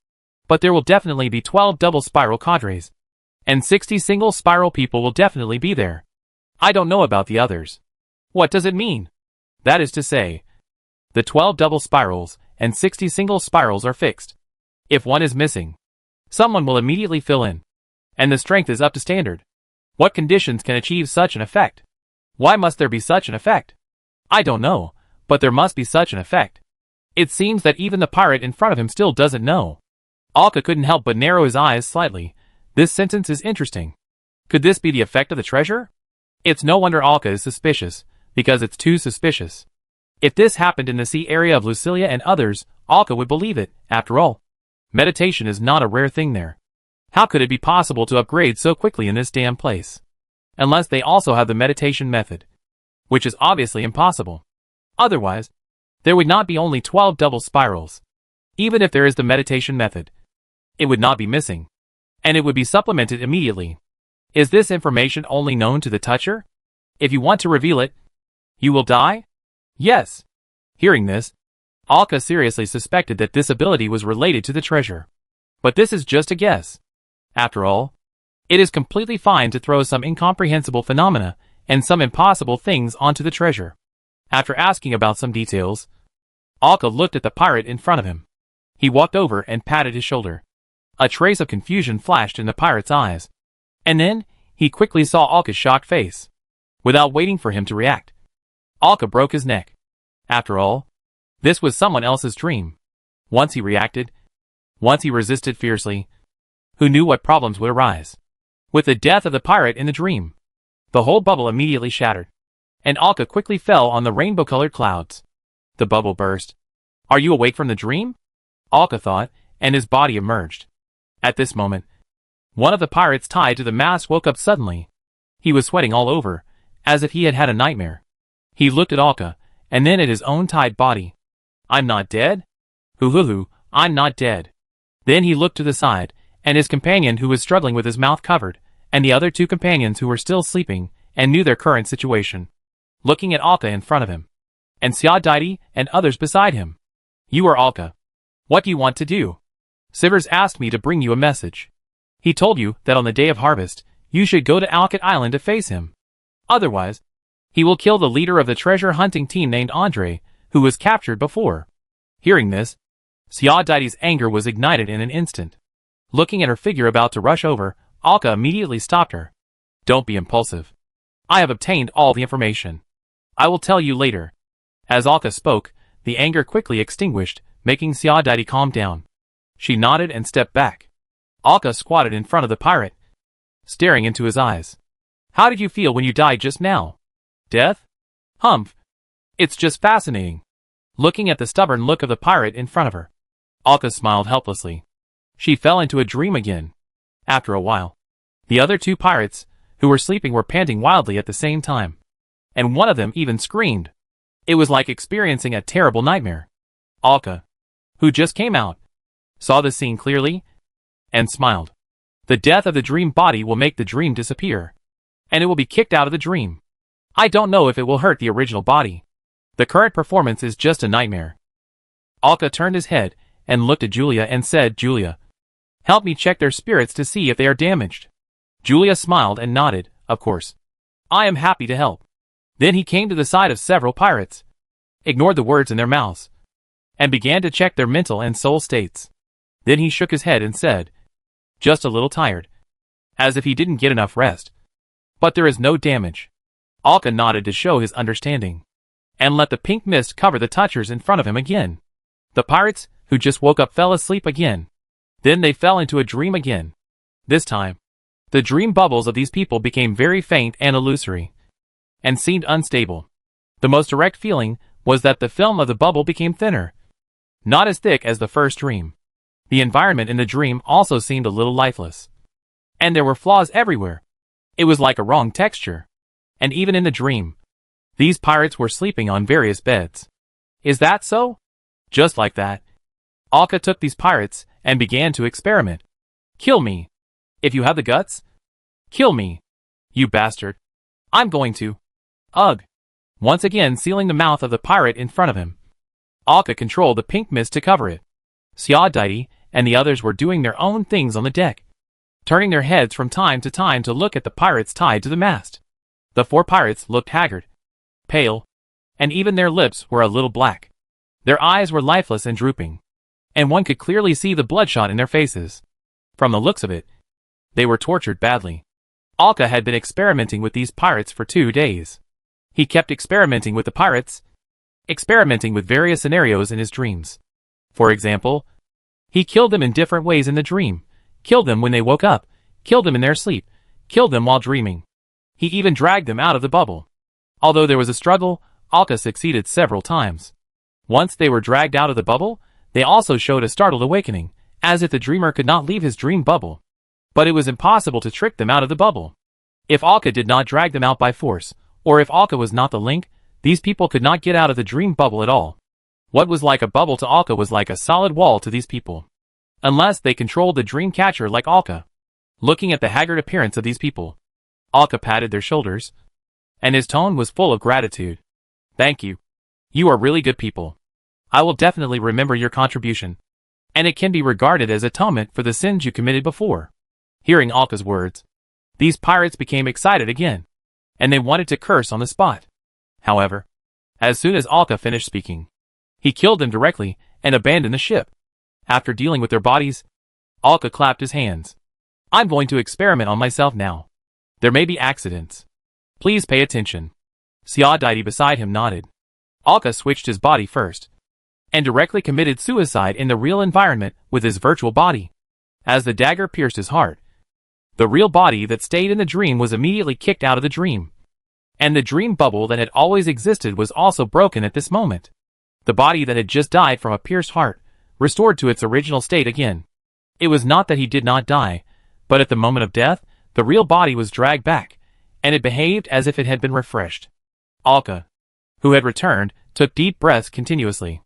but there will definitely be 12 double spiral cadres, and 60 single spiral people will definitely be there. I don't know about the others. What does it mean? That is to say, the 12 double spirals and 60 single spirals are fixed. If one is missing, someone will immediately fill in, and the strength is up to standard. What conditions can achieve such an effect? Why must there be such an effect? I don't know, but there must be such an effect. It seems that even the pirate in front of him still doesn't know. Alka couldn't help but narrow his eyes slightly. This sentence is interesting. Could this be the effect of the treasure? It's no wonder Alka is suspicious, because it's too suspicious. If this happened in the sea area of Lucilia and others, Alka would believe it. After all, meditation is not a rare thing there. How could it be possible to upgrade so quickly in this damn place? unless they also have the meditation method, which is obviously impossible. Otherwise, there would not be only 12 double spirals. Even if there is the meditation method, it would not be missing, and it would be supplemented immediately. Is this information only known to the toucher? If you want to reveal it, you will die? Yes. Hearing this, Alka seriously suspected that this ability was related to the treasure. But this is just a guess. After all, it is completely fine to throw some incomprehensible phenomena and some impossible things onto the treasure. After asking about some details, Alka looked at the pirate in front of him. He walked over and patted his shoulder. A trace of confusion flashed in the pirate's eyes. And then, he quickly saw Alka's shocked face. Without waiting for him to react, Alka broke his neck. After all, this was someone else's dream. Once he reacted, once he resisted fiercely, who knew what problems would arise? With the death of the pirate in the dream, the whole bubble immediately shattered, and Alka quickly fell on the rainbow-colored clouds. The bubble burst. Are you awake from the dream? Alka thought, and his body emerged. At this moment, one of the pirates tied to the mast woke up suddenly. He was sweating all over, as if he had had a nightmare. He looked at Alka, and then at his own tied body. I'm not dead? Hoo, I'm not dead. Then he looked to the side, and his companion who was struggling with his mouth covered, and the other two companions who were still sleeping, and knew their current situation. Looking at Alka in front of him, and Xiao and others beside him. You are Alka. What do you want to do? Sivers asked me to bring you a message. He told you that on the day of harvest, you should go to Alcat Island to face him. Otherwise, he will kill the leader of the treasure hunting team named Andre, who was captured before. Hearing this, Xiao anger was ignited in an instant. Looking at her figure about to rush over, Alka immediately stopped her. Don't be impulsive. I have obtained all the information. I will tell you later. As Alka spoke, the anger quickly extinguished, making Xiao calm down. She nodded and stepped back. Alka squatted in front of the pirate, staring into his eyes. How did you feel when you died just now? Death? Humph. It's just fascinating. Looking at the stubborn look of the pirate in front of her, Alka smiled helplessly. She fell into a dream again. After a while, the other two pirates, who were sleeping, were panting wildly at the same time. And one of them even screamed. It was like experiencing a terrible nightmare. Alka, who just came out, saw the scene clearly, and smiled. The death of the dream body will make the dream disappear, and it will be kicked out of the dream. I don't know if it will hurt the original body. The current performance is just a nightmare. Alka turned his head and looked at Julia and said, Julia, help me check their spirits to see if they are damaged. Julia smiled and nodded, of course. I am happy to help. Then he came to the side of several pirates, ignored the words in their mouths, and began to check their mental and soul states. Then he shook his head and said, just a little tired, as if he didn't get enough rest. But there is no damage. Alka nodded to show his understanding, and let the pink mist cover the touchers in front of him again. The pirates, who just woke up, fell asleep again. Then they fell into a dream again. This time, the dream bubbles of these people became very faint and illusory, and seemed unstable. The most direct feeling was that the film of the bubble became thinner, not as thick as the first dream. The environment in the dream also seemed a little lifeless, and there were flaws everywhere. It was like a wrong texture. And even in the dream, these pirates were sleeping on various beds. Is that so? Just like that, Alka took these pirates and began to experiment. Kill me. If you have the guts, kill me. You bastard. I'm going to. Ugh. Once again sealing the mouth of the pirate in front of him, Alka controlled the pink mist to cover it. Xiao and the others were doing their own things on the deck, turning their heads from time to time to look at the pirates tied to the mast. The four pirates looked haggard, pale, and even their lips were a little black. Their eyes were lifeless and drooping, and one could clearly see the bloodshot in their faces. From the looks of it, they were tortured badly. Alka had been experimenting with these pirates for 2 days. He kept experimenting with the pirates, experimenting with various scenarios in his dreams. For example, he killed them in different ways in the dream, killed them when they woke up, killed them in their sleep, killed them while dreaming. He even dragged them out of the bubble. Although there was a struggle, Alka succeeded several times. Once they were dragged out of the bubble, they also showed a startled awakening, as if the dreamer could not leave his dream bubble. But it was impossible to trick them out of the bubble. If Alka did not drag them out by force, or if Alka was not the link, these people could not get out of the dream bubble at all. What was like a bubble to Alka was like a solid wall to these people. Unless they controlled the dream catcher like Alka. Looking at the haggard appearance of these people, Alka patted their shoulders, and his tone was full of gratitude. Thank you. You are really good people. I will definitely remember your contribution, and it can be regarded as atonement for the sins you committed before. Hearing Alka's words, these pirates became excited again, and they wanted to curse on the spot. However, as soon as Alka finished speaking, he killed them directly and abandoned the ship. After dealing with their bodies, Alka clapped his hands. I'm going to experiment on myself now. There may be accidents. Please pay attention. Siadaiti beside him nodded. Alka switched his body first, and directly committed suicide in the real environment with his virtual body. As the dagger pierced his heart, the real body that stayed in the dream was immediately kicked out of the dream. And the dream bubble that had always existed was also broken at this moment. The body that had just died from a pierced heart, restored to its original state again. It was not that he did not die, but at the moment of death, the real body was dragged back, and it behaved as if it had been refreshed. Alka, who had returned, took deep breaths continuously.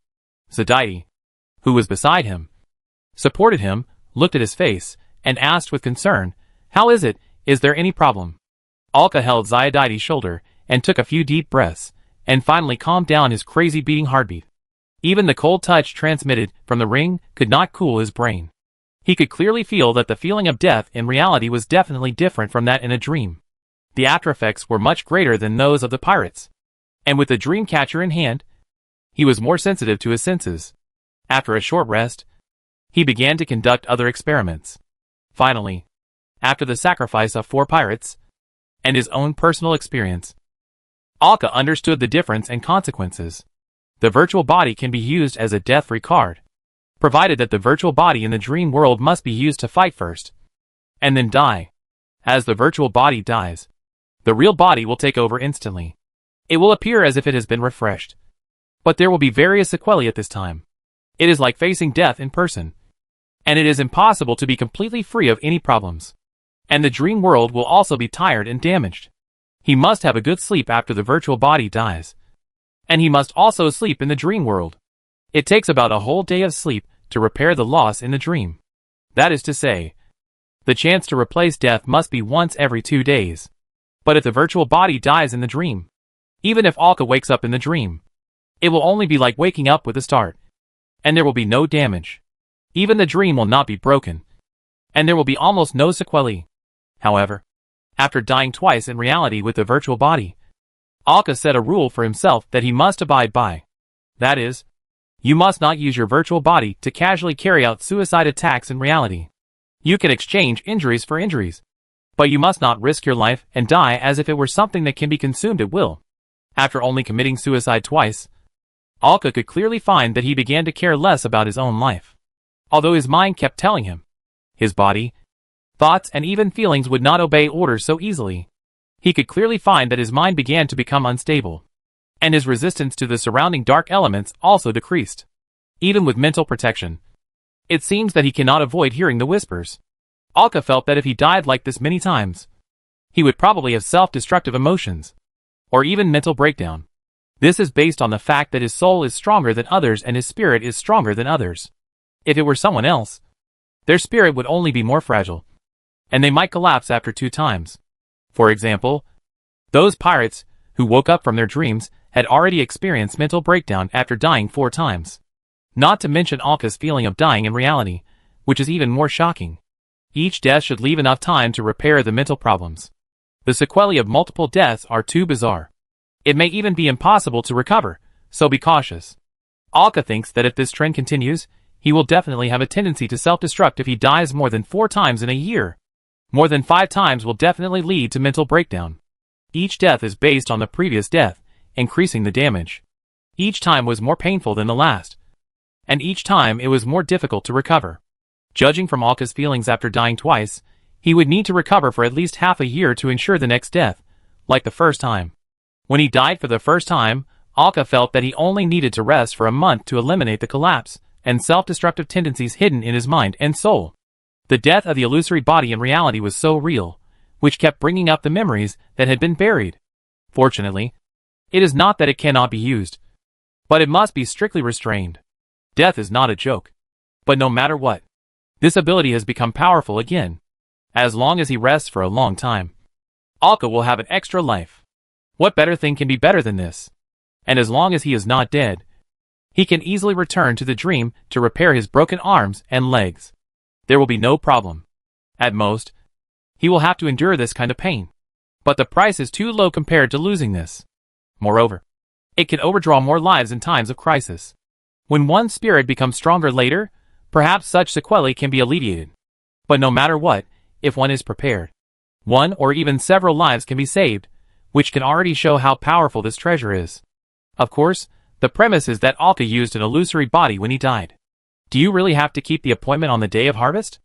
Siadaiti, who was beside him, supported him, looked at his face, and asked with concern, How is it? Is there any problem? Alka held Siadaiti's shoulder, and took a few deep breaths, and finally calmed down his crazy beating heartbeat. Even the cold touch transmitted from the ring could not cool his brain. He could clearly feel that the feeling of death in reality was definitely different from that in a dream. The after effects were much greater than those of the pirates. And with the dream catcher in hand, he was more sensitive to his senses. After a short rest, he began to conduct other experiments. Finally, after the sacrifice of 4 pirates, and his own personal experience, Alka understood the difference and consequences. The virtual body can be used as a death-free card, provided that the virtual body in the dream world must be used to fight first, and then die. As the virtual body dies, the real body will take over instantly. It will appear as if it has been refreshed. But there will be various sequelae at this time. It is like facing death in person. And it is impossible to be completely free of any problems. And the dream world will also be tired and damaged. He must have a good sleep after the virtual body dies. And he must also sleep in the dream world. It takes about a whole day of sleep to repair the loss in the dream. That is to say, the chance to replace death must be once every 2 days. But if the virtual body dies in the dream, even if Alka wakes up in the dream, it will only be like waking up with a start. And there will be no damage. Even the dream will not be broken. And there will be almost no sequelae. However, after dying twice in reality with the virtual body, Alka set a rule for himself that he must abide by. That is, you must not use your virtual body to casually carry out suicide attacks in reality. You can exchange injuries for injuries, but you must not risk your life and die as if it were something that can be consumed at will. After only committing suicide twice, Alka could clearly find that he began to care less about his own life. Although his mind kept telling him, his body, thoughts and even feelings would not obey orders so easily. He could clearly find that his mind began to become unstable, and his resistance to the surrounding dark elements also decreased. Even with mental protection, it seems that he cannot avoid hearing the whispers. Alka felt that if he died like this many times, he would probably have self-destructive emotions, or even mental breakdown. This is based on the fact that his soul is stronger than others and his spirit is stronger than others. If it were someone else, their spirit would only be more fragile, and they might collapse after 2 times. For example, those pirates who woke up from their dreams had already experienced mental breakdown after dying 4 times. Not to mention Alka's feeling of dying in reality, which is even more shocking. Each death should leave enough time to repair the mental problems. The sequelae of multiple deaths are too bizarre. It may even be impossible to recover, so be cautious. Alka thinks that if this trend continues, he will definitely have a tendency to self-destruct if he dies more than 4 times in a year. More than 5 times will definitely lead to mental breakdown. Each death is based on the previous death, increasing the damage. Each time was more painful than the last, and each time it was more difficult to recover. Judging from Alka's feelings after dying twice, he would need to recover for at least half a year to ensure the next death, like the first time. When he died for the first time, Alka felt that he only needed to rest for a month to eliminate the collapse and self-destructive tendencies hidden in his mind and soul. The death of the illusory body in reality was so real, which kept bringing up the memories that had been buried. Fortunately, it is not that it cannot be used, but it must be strictly restrained. Death is not a joke. But no matter what, this ability has become powerful again. As long as he rests for a long time, Alka will have an extra life. What better thing can be better than this? And as long as he is not dead, he can easily return to the dream to repair his broken arms and legs. There will be no problem. At most, he will have to endure this kind of pain. But the price is too low compared to losing this. Moreover, it can overdraw more lives in times of crisis. When one's spirit becomes stronger later, perhaps such sequelae can be alleviated. But no matter what, if one is prepared, one or even several lives can be saved, which can already show how powerful this treasure is. Of course, the premise is that Alka used an illusory body when he died. Do you really have to keep the appointment on the day of harvest?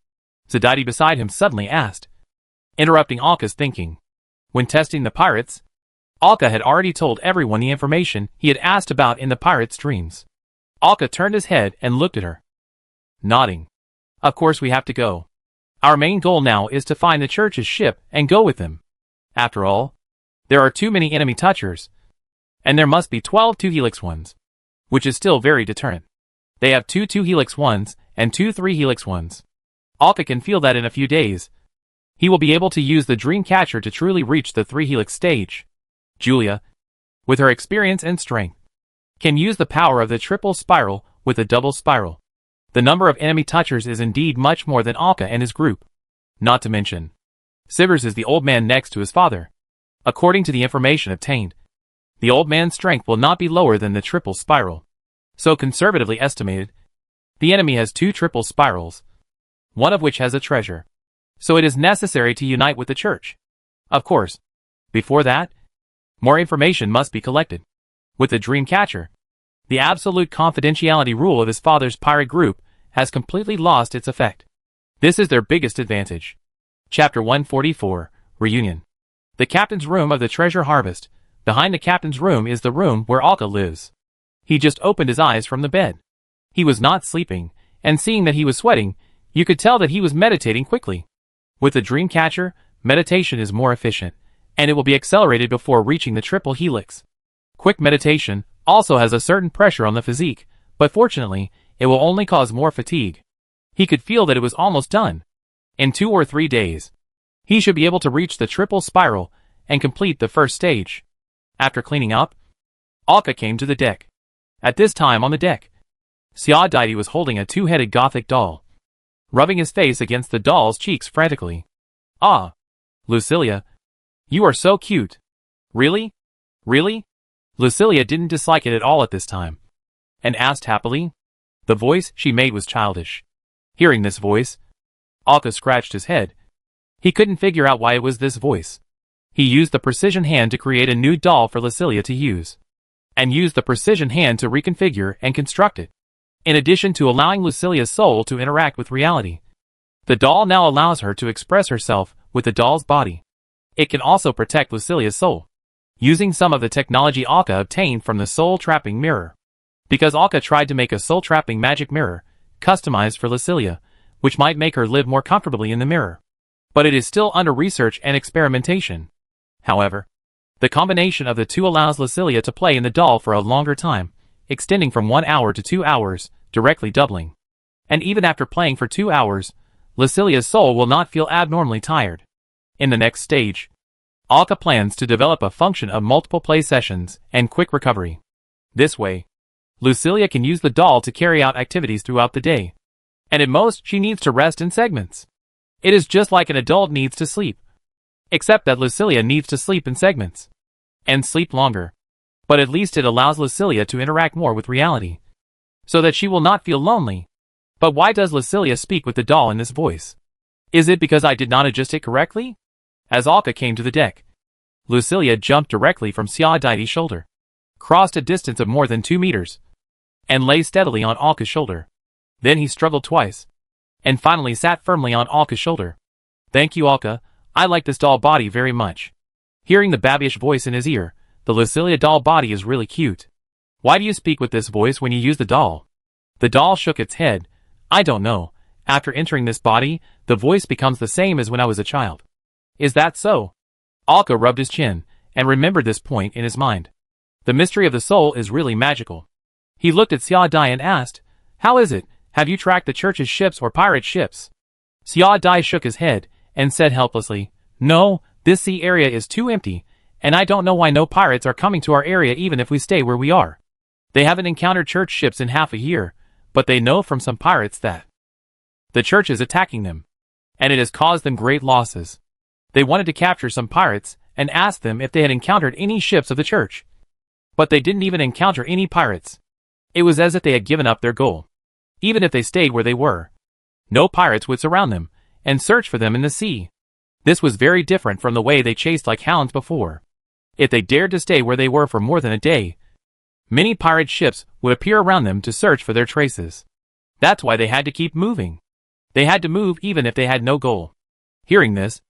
Zadidi beside him suddenly asked, interrupting Alka's thinking. When testing the pirates, Alka had already told everyone the information he had asked about in the pirate's dreams. Alka turned his head and looked at her, nodding. Of course we have to go. Our main goal now is to find the church's ship and go with them. After all, there are too many enemy touchers, and there must be 12 2-helix ones, which is still very deterrent. They have 2 2-helix ones and 2 3-helix ones. Alka can feel that in a few days, he will be able to use the dream catcher to truly reach the 3-helix stage. Julia, with her experience and strength, can use the power of the triple spiral with the double spiral. The number of enemy touchers is indeed much more than Alka and his group. Not to mention, Sivers is the old man next to his father. According to the information obtained, the old man's strength will not be lower than the triple spiral. So conservatively estimated, the enemy has 2 triple spirals, one of which has a treasure. So it is necessary to unite with the church. Of course, before that, more information must be collected. With the dream catcher, the absolute confidentiality rule of his father's pirate group has completely lost its effect. This is their biggest advantage. Chapter 144, Reunion. The captain's room of the treasure harvest. Behind the captain's room is the room where Alka lives. He just opened his eyes from the bed. He was not sleeping, and seeing that he was sweating, you could tell that he was meditating quickly. With the dream catcher, meditation is more efficient, and it will be accelerated before reaching the triple helix. Quick meditation also has a certain pressure on the physique, but fortunately, it will only cause more fatigue. He could feel that it was almost done. In 2 or 3 days, he should be able to reach the triple spiral and complete the first stage. After cleaning up, Alka came to the deck. At this time on the deck, Zadidi was holding a 2-headed gothic doll, rubbing his face against the doll's cheeks frantically. Ah, Lucilia, you are so cute. Really? Really? Lucilia didn't dislike it at all at this time, and asked happily. The voice she made was childish. Hearing this voice, Alka scratched his head. He couldn't figure out why it was this voice. He used the precision hand to create a new doll for Lucilia to use, and used the precision hand to reconfigure and construct it. In addition to allowing Lucilia's soul to interact with reality, the doll now allows her to express herself with the doll's body. It can also protect Lucilia's soul, using some of the technology Alka obtained from the soul-trapping mirror. Because Alka tried to make a soul-trapping magic mirror, customized for Lucilia, which might make her live more comfortably in the mirror. But it is still under research and experimentation. However, the combination of the two allows Lucilia to play in the doll for a longer time, extending from 1 hour to 2 hours, directly doubling. And even after playing for 2 hours, Lucilia's soul will not feel abnormally tired. In the next stage, Alka plans to develop a function of multiple play sessions and quick recovery. This way, Lucilia can use the doll to carry out activities throughout the day, and at most she needs to rest in segments. It is just like an adult needs to sleep, except that Lucilia needs to sleep in segments, and sleep longer. But at least it allows Lucilia to interact more with reality, so that she will not feel lonely. But why does Lucilia speak with the doll in this voice? Is it because I did not adjust it correctly? As Alka came to the deck, Lucilia jumped directly from Zadidi's shoulder, crossed a distance of more than 2 meters, and lay steadily on Alka's shoulder. Then he struggled twice, and finally sat firmly on Alka's shoulder. Thank you, Alka, I like this doll body very much. Hearing the babyish voice in his ear, the Lucilia doll body is really cute. Why do you speak with this voice when you use the doll? The doll shook its head. I don't know. After entering this body, the voice becomes the same as when I was a child. Is that so? Alka rubbed his chin, and remembered this point in his mind. The mystery of the soul is really magical. He looked at Xia Dai and asked, "How is it? Have you tracked the church's ships or pirate ships?" Xia Dai shook his head, and said helplessly, "No, this sea area is too empty, and I don't know why no pirates are coming to our area even if we stay where we are. They haven't encountered church ships in half a year, but they know from some pirates that the church is attacking them, and it has caused them great losses. They wanted to capture some pirates, and asked them if they had encountered any ships of the church. But they didn't even encounter any pirates. It was as if they had given up their goal. Even if they stayed where they were, no pirates would surround them, and search for them in the sea. This was very different from the way they chased like hounds before. If they dared to stay where they were for more than a day, many pirate ships would appear around them to search for their traces. That's why they had to keep moving. They had to move even if they had no goal." Hearing this,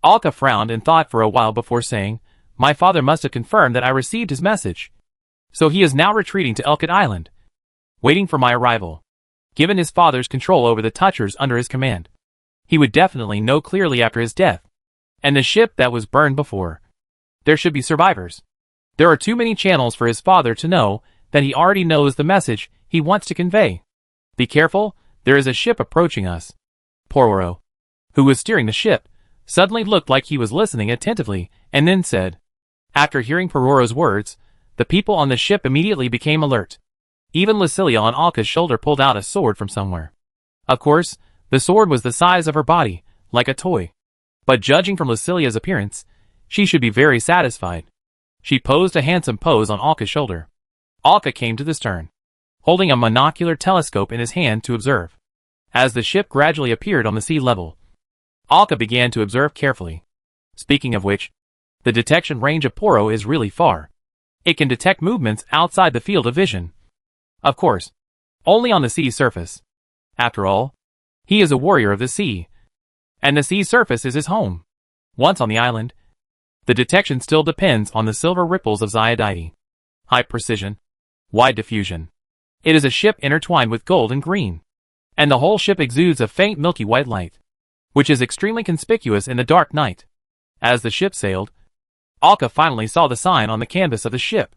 Alka frowned and thought for a while before saying, "My father must have confirmed that I received his message. So he is now retreating to Elkut Island, waiting for my arrival. Given his father's control over the Touchers under his command, he would definitely know clearly after his death. And the ship that was burned before, there should be survivors. There are too many channels for his father to know that he already knows the message he wants to convey. Be careful, there is a ship approaching us." Pororo, who was steering the ship, suddenly looked like he was listening attentively, and then said. After hearing Pororo's words, the people on the ship immediately became alert. Even Lucilia on Alka's shoulder pulled out a sword from somewhere. Of course, the sword was the size of her body, like a toy. But judging from Lucilia's appearance, she should be very satisfied. She posed a handsome pose on Alka's shoulder. Alka came to the stern, holding a monocular telescope in his hand to observe. As the ship gradually appeared on the sea level, Alka began to observe carefully. Speaking of which, the detection range of Poro is really far. It can detect movements outside the field of vision. Of course, only on the sea surface. After all, he is a warrior of the sea, and the sea surface is his home. Once on the island, the detection still depends on the silver ripples of Xiaodai. High precision, wide diffusion. It is a ship intertwined with gold and green, and the whole ship exudes a faint milky white light, which is extremely conspicuous in the dark night. As the ship sailed, Alka finally saw the sign on the canvas of the ship.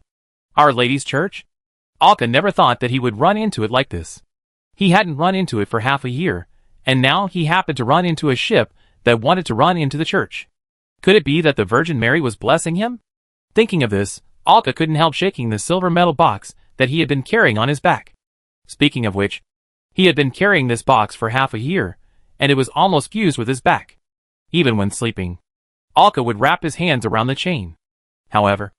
Our Lady's Church? Alka never thought that he would run into it like this. He hadn't run into it for half a year, and now he happened to run into a ship that wanted to run into the church. Could it be that the Virgin Mary was blessing him? Thinking of this, Alka couldn't help shaking the silver metal box that he had been carrying on his back. Speaking of which, he had been carrying this box for half a year, and it was almost fused with his back. Even when sleeping, Alka would wrap his hands around the chain. However,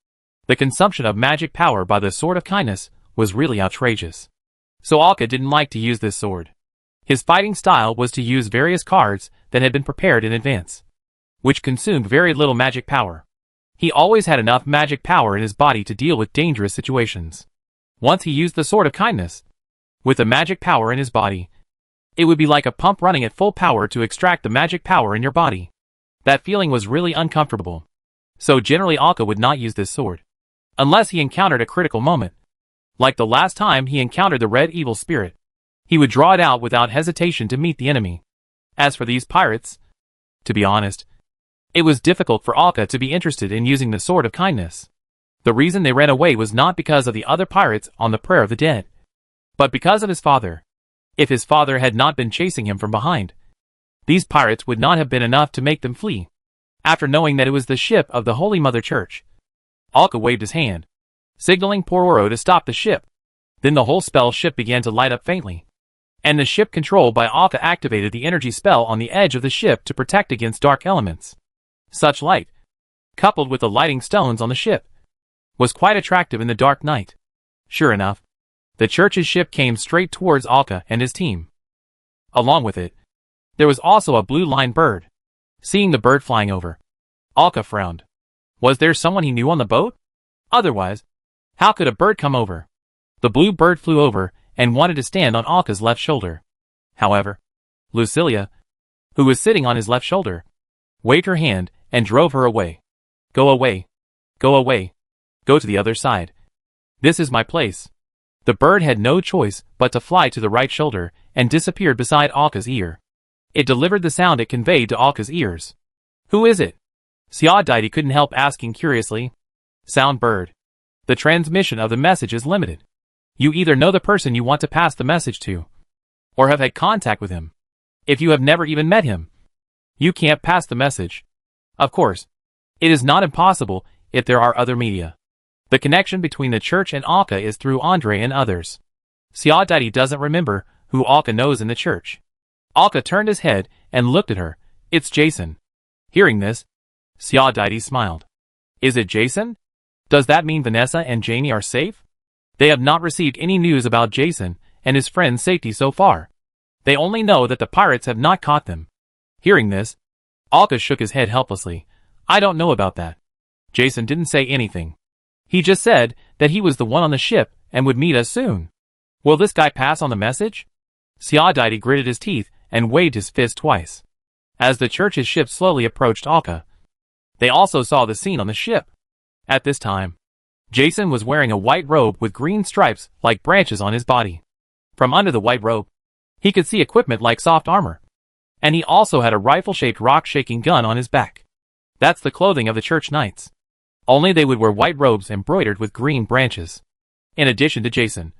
the consumption of magic power by the Sword of Kindness was really outrageous. So Alka didn't like to use this sword. His fighting style was to use various cards that had been prepared in advance, which consumed very little magic power. He always had enough magic power in his body to deal with dangerous situations. Once he used the Sword of Kindness, with the magic power in his body, it would be like a pump running at full power to extract the magic power in your body. That feeling was really uncomfortable. So generally Alka would not use this sword, unless he encountered a critical moment. Like the last time he encountered the red evil spirit, he would draw it out without hesitation to meet the enemy. As for these pirates, to be honest, it was difficult for Alka to be interested in using the Sword of Kindness. The reason they ran away was not because of the other pirates on the Prayer of the Dead, but because of his father. If his father had not been chasing him from behind, these pirates would not have been enough to make them flee. After knowing that it was the ship of the Holy Mother Church, Alka waved his hand, signaling Pororo to stop the ship. Then the whole spell ship began to light up faintly, and the ship controlled by Alka activated the energy spell on the edge of the ship to protect against dark elements. Such light, coupled with the lighting stones on the ship, was quite attractive in the dark night. Sure enough, the church's ship came straight towards Alka and his team. Along with it, there was also a blue-lined bird. Seeing the bird flying over, Alka frowned. Was there someone he knew on the boat? Otherwise, how could a bird come over? The blue bird flew over and wanted to stand on Alka's left shoulder. However, Lucilia, who was sitting on his left shoulder, waved her hand and drove her away. Go away. Go away. Go to the other side. This is my place. The bird had no choice but to fly to the right shoulder and disappeared beside Alka's ear. It delivered the sound it conveyed to Alka's ears. Who is it? Xiao couldn't help asking curiously. Sound bird. The transmission of the message is limited. You either know the person you want to pass the message to, or have had contact with him. If you have never even met him, you can't pass the message. Of course, it is not impossible if there are other media. The connection between the church and Alka is through Andre and others. Xiao doesn't remember who Alka knows in the church. Alka turned his head and looked at her. It's Jason. Hearing this, Xiao smiled. Is it Jason? Does that mean Vanessa and Jamie are safe? They have not received any news about Jason and his friend's safety so far. They only know that the pirates have not caught them. Hearing this, Alka shook his head helplessly. I don't know about that. Jason didn't say anything. He just said that he was the one on the ship and would meet us soon. Will this guy pass on the message? Xiao gritted his teeth and waved his fist twice. As the church's ship slowly approached Alka, they also saw the scene on the ship. At this time, Jason was wearing a white robe with green stripes like branches on his body. From under the white robe, he could see equipment like soft armor. And he also had a rifle-shaped rock-shaking gun on his back. That's the clothing of the church knights. Only they would wear white robes embroidered with green branches. In addition to Jason,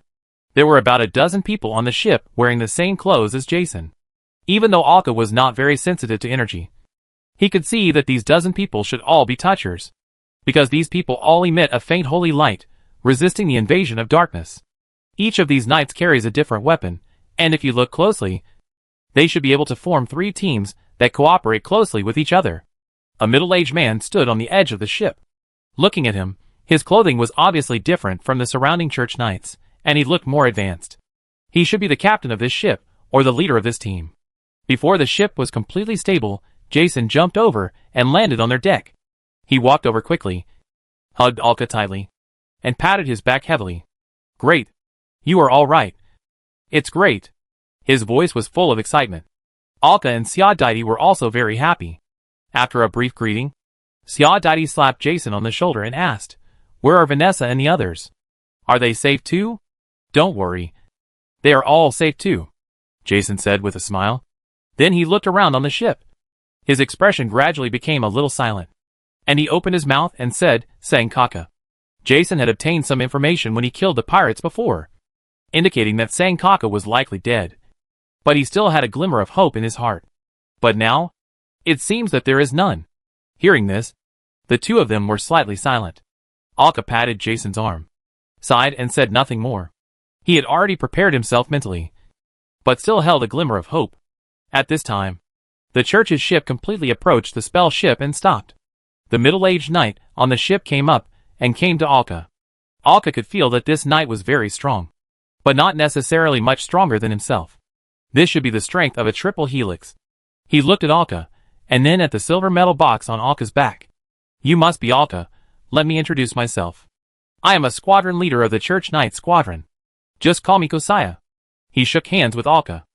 there were about a dozen people on the ship wearing the same clothes as Jason. Even though Alka was not very sensitive to energy, he could see that these dozen people should all be touchers, because these people all emit a faint holy light, resisting the invasion of darkness. Each of these knights carries a different weapon, and if you look closely, they should be able to form 3 teams that cooperate closely with each other. A middle-aged man stood on the edge of the ship. Looking at him, his clothing was obviously different from the surrounding church knights, and he looked more advanced. He should be the captain of this ship, or the leader of this team. Before the ship was completely stable, Jason jumped over and landed on their deck. He walked over quickly, hugged Alka tightly, and patted his back heavily. Great. You are all right. It's great. His voice was full of excitement. Alka and Xiao were also very happy. After a brief greeting, Xiao slapped Jason on the shoulder and asked, Where are Vanessa and the others? Are they safe too? Don't worry. They are all safe too, Jason said with a smile. Then he looked around on the ship. His expression gradually became a little silent, and he opened his mouth and said, Sangkaka. Jason had obtained some information when he killed the pirates before, indicating that Sangkaka was likely dead. But he still had a glimmer of hope in his heart. But now, it seems that there is none. Hearing this, the two of them were slightly silent. Alka patted Jason's arm, sighed and said nothing more. He had already prepared himself mentally, but still held a glimmer of hope. At this time, the church's ship completely approached the spell ship and stopped. The middle-aged knight on the ship came up and came to Alka. Alka could feel that this knight was very strong, but not necessarily much stronger than himself. This should be the strength of a triple helix. He looked at Alka, and then at the silver metal box on Alka's back. You must be Alka. Let me introduce myself. I am a squadron leader of the Church Knight Squadron. Just call me Kosaya. He shook hands with Alka.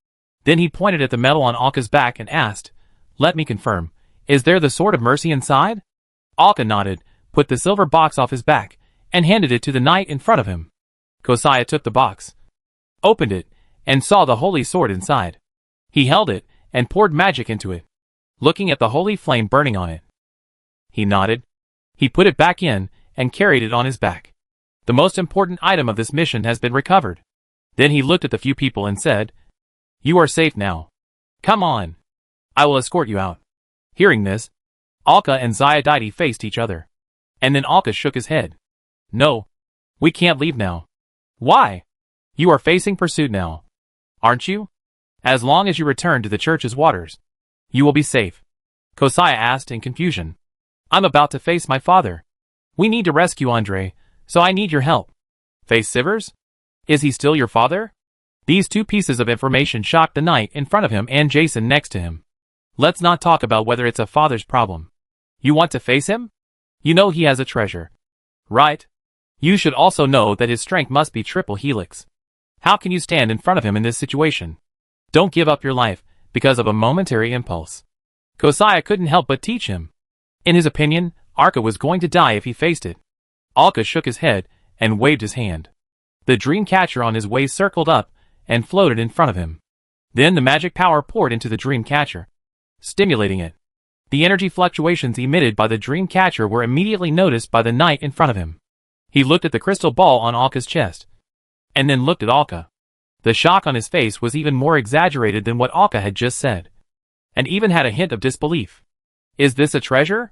Then he pointed at the metal on Alka's back and asked, Let me confirm, is there the Sword of Mercy inside? Alka nodded, put the silver box off his back, and handed it to the knight in front of him. Kosaya took the box, opened it, and saw the holy sword inside. He held it and poured magic into it, looking at the holy flame burning on it. He nodded. He put it back in and carried it on his back. The most important item of this mission has been recovered. Then he looked at the few people and said, You are safe now. Come on. I will escort you out. Hearing this, Alka and Xiao faced each other. And then Alka shook his head. No. We can't leave now. Why? You are facing pursuit now, aren't you? As long as you return to the church's waters, you will be safe. Kosaya asked in confusion. I'm about to face my father. We need to rescue Andre, so I need your help. Face Sivers? Is he still your father? These two pieces of information shocked the knight in front of him and Jason next to him. Let's not talk about whether it's a father's problem. You want to face him? You know he has a treasure, right? You should also know that his strength must be triple helix. How can you stand in front of him in this situation? Don't give up your life because of a momentary impulse. Kosaya couldn't help but teach him. In his opinion, Alka was going to die if he faced it. Alka shook his head and waved his hand. The dream catcher on his waist circled up and floated in front of him. Then the magic power poured into the dream catcher, stimulating it. The energy fluctuations emitted by the dream catcher were immediately noticed by the knight in front of him. He looked at the crystal ball on Alka's chest, and then looked at Alka. The shock on his face was even more exaggerated than what Alka had just said, and even had a hint of disbelief. Is this a treasure?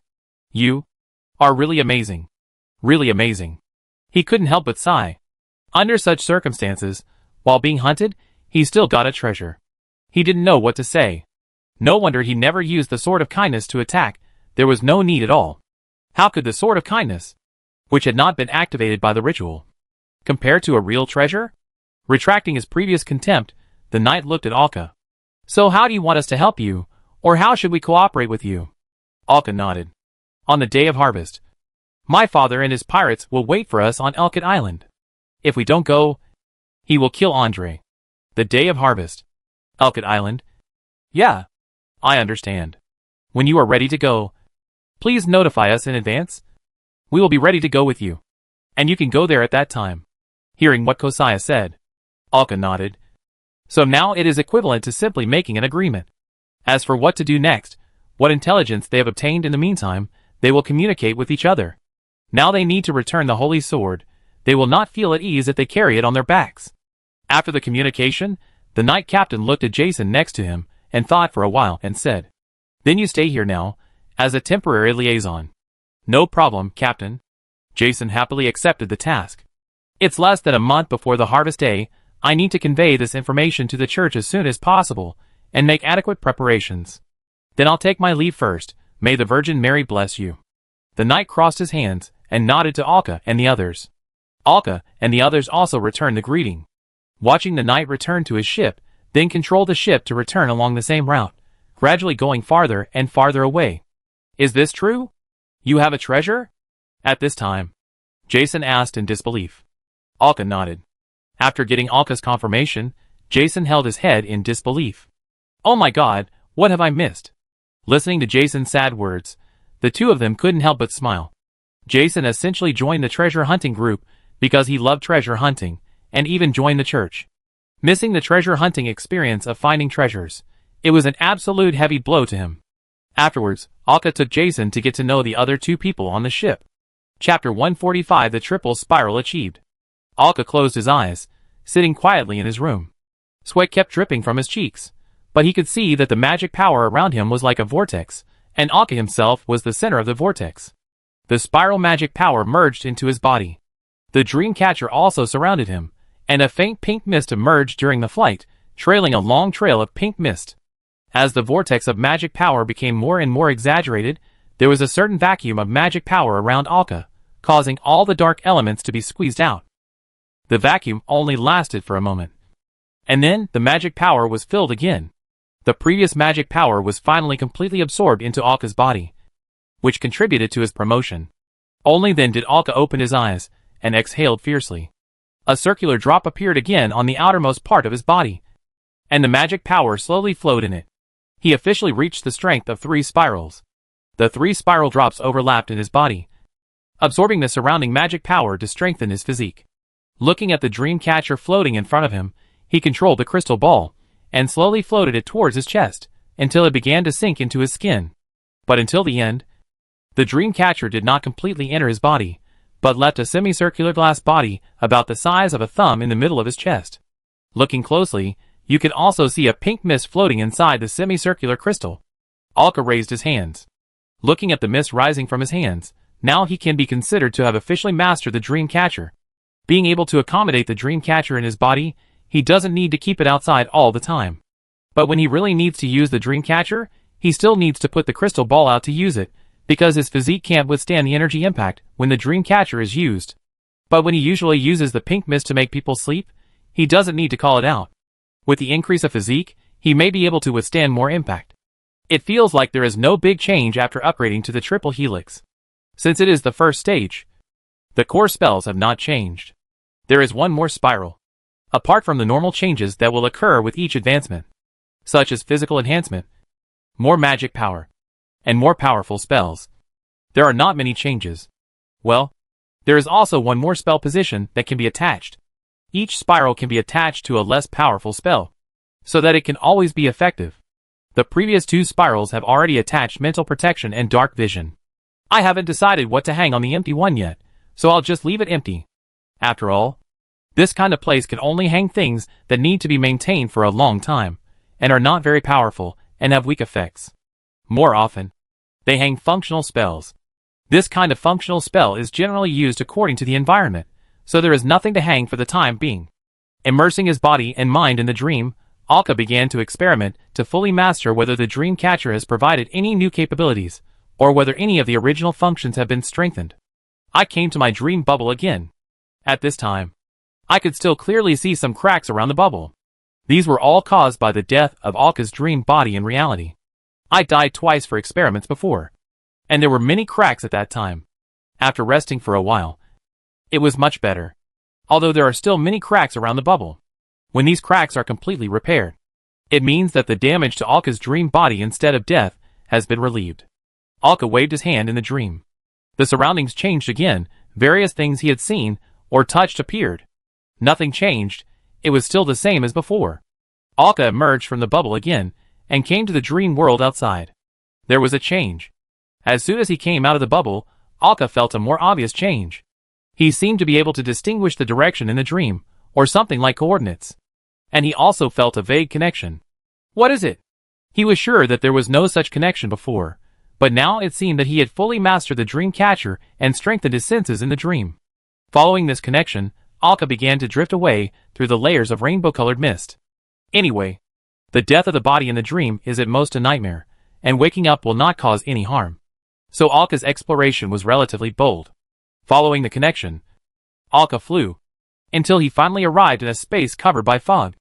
You are really amazing. Really amazing. He couldn't help but sigh. Under such circumstances, while being hunted, he still got a treasure. He didn't know what to say. No wonder he never used the sword of kindness to attack. There was no need at all. How could the sword of kindness, which had not been activated by the ritual, compare to a real treasure? Retracting his previous contempt, the knight looked at Alka. So how do you want us to help you, or how should we cooperate with you? Alka nodded. On the day of harvest, my father and his pirates will wait for us on Elkit Island. If we don't go, he will kill Andre. The day of harvest. Elkit Island? Yeah. I understand. When you are ready to go, please notify us in advance. We will be ready to go with you, and you can go there at that time. Hearing what Kosaya said, Alka nodded. So now it is equivalent to simply making an agreement. As for what to do next, what intelligence they have obtained in the meantime, they will communicate with each other. Now they need to return the holy sword. They will not feel at ease if they carry it on their backs. After the communication, the knight captain looked at Jason next to him and thought for a while and said, Then you stay here now, as a temporary liaison. No problem, Captain. Jason happily accepted the task. It's less than a month before the harvest day. I need to convey this information to the church as soon as possible and make adequate preparations. Then I'll take my leave first. May the Virgin Mary bless you. The knight crossed his hands and nodded to Alka and the others. Alka and the others also returned the greeting. Watching the knight return to his ship, then control the ship to return along the same route, gradually going farther and farther away. Is this true? You have a treasure? At this time, Jason asked in disbelief. Alka nodded. After getting Alka's confirmation, Jason held his head in disbelief. Oh my god, what have I missed? Listening to Jason's sad words, the two of them couldn't help but smile. Jason essentially joined the treasure hunting group because he loved treasure hunting, and even joined the church. Missing the treasure hunting experience of finding treasures, it was an absolute heavy blow to him. Afterwards, Alka took Jason to get to know the other two people on the ship. Chapter 145 The Triple Spiral Achieved. Alka closed his eyes, sitting quietly in his room. Sweat kept dripping from his cheeks, but he could see that the magic power around him was like a vortex, and Alka himself was the center of the vortex. The spiral magic power merged into his body. The dream catcher also surrounded him, and a faint pink mist emerged during the flight, trailing a long trail of pink mist. As the vortex of magic power became more and more exaggerated, there was a certain vacuum of magic power around Alka, causing all the dark elements to be squeezed out. The vacuum only lasted for a moment. And then, the magic power was filled again. The previous magic power was finally completely absorbed into Alka's body, which contributed to his promotion. Only then did Alka open his eyes, and exhaled fiercely. A circular drop appeared again on the outermost part of his body, and the magic power slowly flowed in it. He officially reached the strength of 3 spirals. The 3 spiral drops overlapped in his body, absorbing the surrounding magic power to strengthen his physique. Looking at the dream catcher floating in front of him, he controlled the crystal ball, and slowly floated it towards his chest, until it began to sink into his skin. But until the end, the dream catcher did not completely enter his body, but left a semicircular glass body about the size of a thumb in the middle of his chest. Looking closely, you could also see a pink mist floating inside the semicircular crystal. Alka raised his hands. Looking at the mist rising from his hands, now he can be considered to have officially mastered the dream catcher. Being able to accommodate the dream catcher in his body, he doesn't need to keep it outside all the time. But when he really needs to use the dream catcher, he still needs to put the crystal ball out to use it, because his physique can't withstand the energy impact when the dream catcher is used. But when he usually uses the pink mist to make people sleep, he doesn't need to call it out. With the increase of physique, he may be able to withstand more impact. It feels like there is no big change after upgrading to the triple helix. Since it is the first stage, the core spells have not changed. There is one more spiral. Apart from the normal changes that will occur with each advancement, such as physical enhancement, more magic power, and more powerful spells, there are not many changes. Well, there is also one more spell position that can be attached. Each spiral can be attached to a less powerful spell, so that it can always be effective. The previous two spirals have already attached mental protection and dark vision. I haven't decided what to hang on the empty one yet, so I'll just leave it empty. After all, this kind of place can only hang things that need to be maintained for a long time, and are not very powerful, and have weak effects. More often, they hang functional spells. This kind of functional spell is generally used according to the environment, so there is nothing to hang for the time being. Immersing his body and mind in the dream, Alka began to experiment to fully master whether the dream catcher has provided any new capabilities, or whether any of the original functions have been strengthened. I came to my dream bubble again. At this time, I could still clearly see some cracks around the bubble. These were all caused by the death of Alka's dream body in reality. I died twice for experiments before, and there were many cracks at that time. After resting for a while, it was much better, although there are still many cracks around the bubble. When these cracks are completely repaired, it means that the damage to Alka's dream body instead of death has been relieved. Alka waved his hand in the dream. The surroundings changed again, various things he had seen or touched appeared. Nothing changed, it was still the same as before. Alka emerged from the bubble again, and came to the dream world outside. There was a change. As soon as he came out of the bubble, Alka felt a more obvious change. He seemed to be able to distinguish the direction in the dream, or something like coordinates. And he also felt a vague connection. What is it? He was sure that there was no such connection before, but now it seemed that he had fully mastered the dream catcher and strengthened his senses in the dream. Following this connection, Alka began to drift away through the layers of rainbow-colored mist. Anyway, the death of the body in the dream is at most a nightmare, and waking up will not cause any harm. So Alka's exploration was relatively bold. Following the connection, Alka flew, until he finally arrived in a space covered by fog,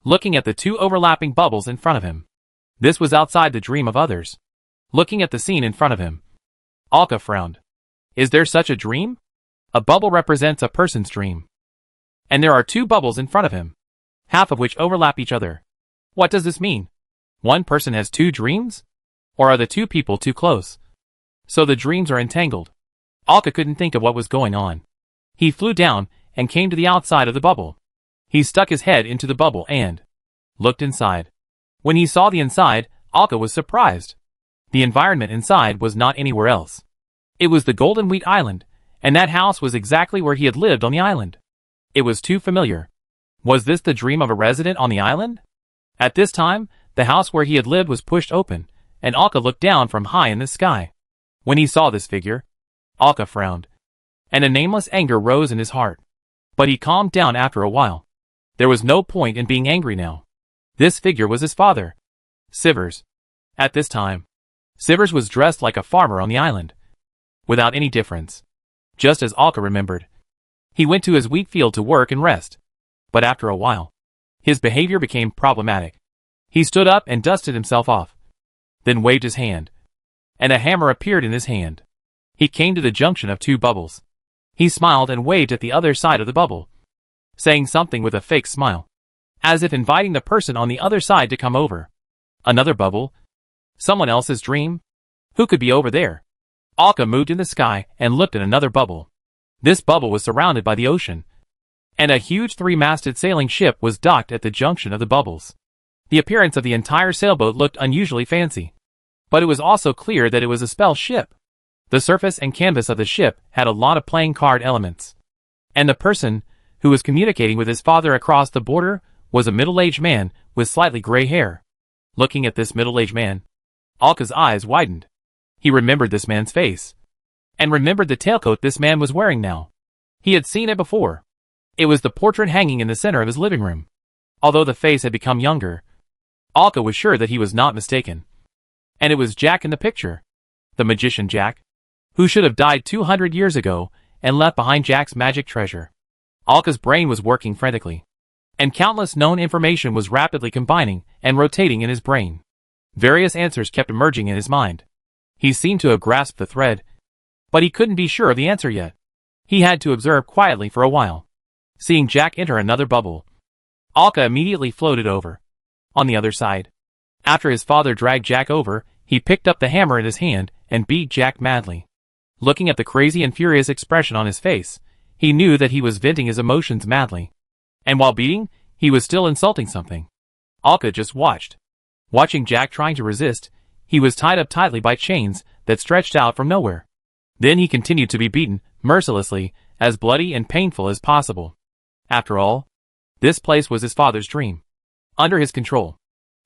looking at the two overlapping bubbles in front of him. This was outside the dream of others. Looking at the scene in front of him, Alka frowned. Is there such a dream? A bubble represents a person's dream. And there are two bubbles in front of him, half of which overlap each other. What does this mean? One person has two dreams? Or are the two people too close? So the dreams are entangled. Alka couldn't think of what was going on. He flew down and came to the outside of the bubble. He stuck his head into the bubble and looked inside. When he saw the inside, Alka was surprised. The environment inside was not anywhere else. It was the Golden Wheat Island, and that house was exactly where he had lived on the island. It was too familiar. Was this the dream of a resident on the island? At this time, the house where he had lived was pushed open, and Alka looked down from high in the sky. When he saw this figure, Alka frowned, and a nameless anger rose in his heart. But he calmed down after a while. There was no point in being angry now. This figure was his father, Sivers. At this time, Sivers was dressed like a farmer on the island, without any difference. Just as Alka remembered, he went to his wheat field to work and rest. But after a while, his behavior became problematic. He stood up and dusted himself off, then waved his hand, and a hammer appeared in his hand. He came to the junction of two bubbles. He smiled and waved at the other side of the bubble, saying something with a fake smile, as if inviting the person on the other side to come over. Another bubble? Someone else's dream? Who could be over there? Alka moved in the sky and looked at another bubble. This bubble was surrounded by the ocean, and a huge three-masted sailing ship was docked at the junction of the bubbles. The appearance of the entire sailboat looked unusually fancy, but it was also clear that it was a spell ship. The surface and canvas of the ship had a lot of playing card elements, and the person who was communicating with his father across the border was a middle-aged man with slightly gray hair. Looking at this middle-aged man, Alka's eyes widened. He remembered this man's face, and remembered the tailcoat this man was wearing now. He had seen it before. It was the portrait hanging in the center of his living room. Although the face had become younger, Alka was sure that he was not mistaken. And it was Jack in the picture. The magician Jack, who should have died 200 years ago and left behind Jack's magic treasure. Alka's brain was working frantically, and countless known information was rapidly combining and rotating in his brain. Various answers kept emerging in his mind. He seemed to have grasped the thread, but he couldn't be sure of the answer yet. He had to observe quietly for a while. Seeing Jack enter another bubble, Alka immediately floated over. On the other side, after his father dragged Jack over, he picked up the hammer in his hand and beat Jack madly. Looking at the crazy and furious expression on his face, he knew that he was venting his emotions madly. And while beating, he was still insulting something. Alka just watched. Watching Jack trying to resist, he was tied up tightly by chains that stretched out from nowhere. Then he continued to be beaten, mercilessly, as bloody and painful as possible. After all, this place was his father's dream. Under his control.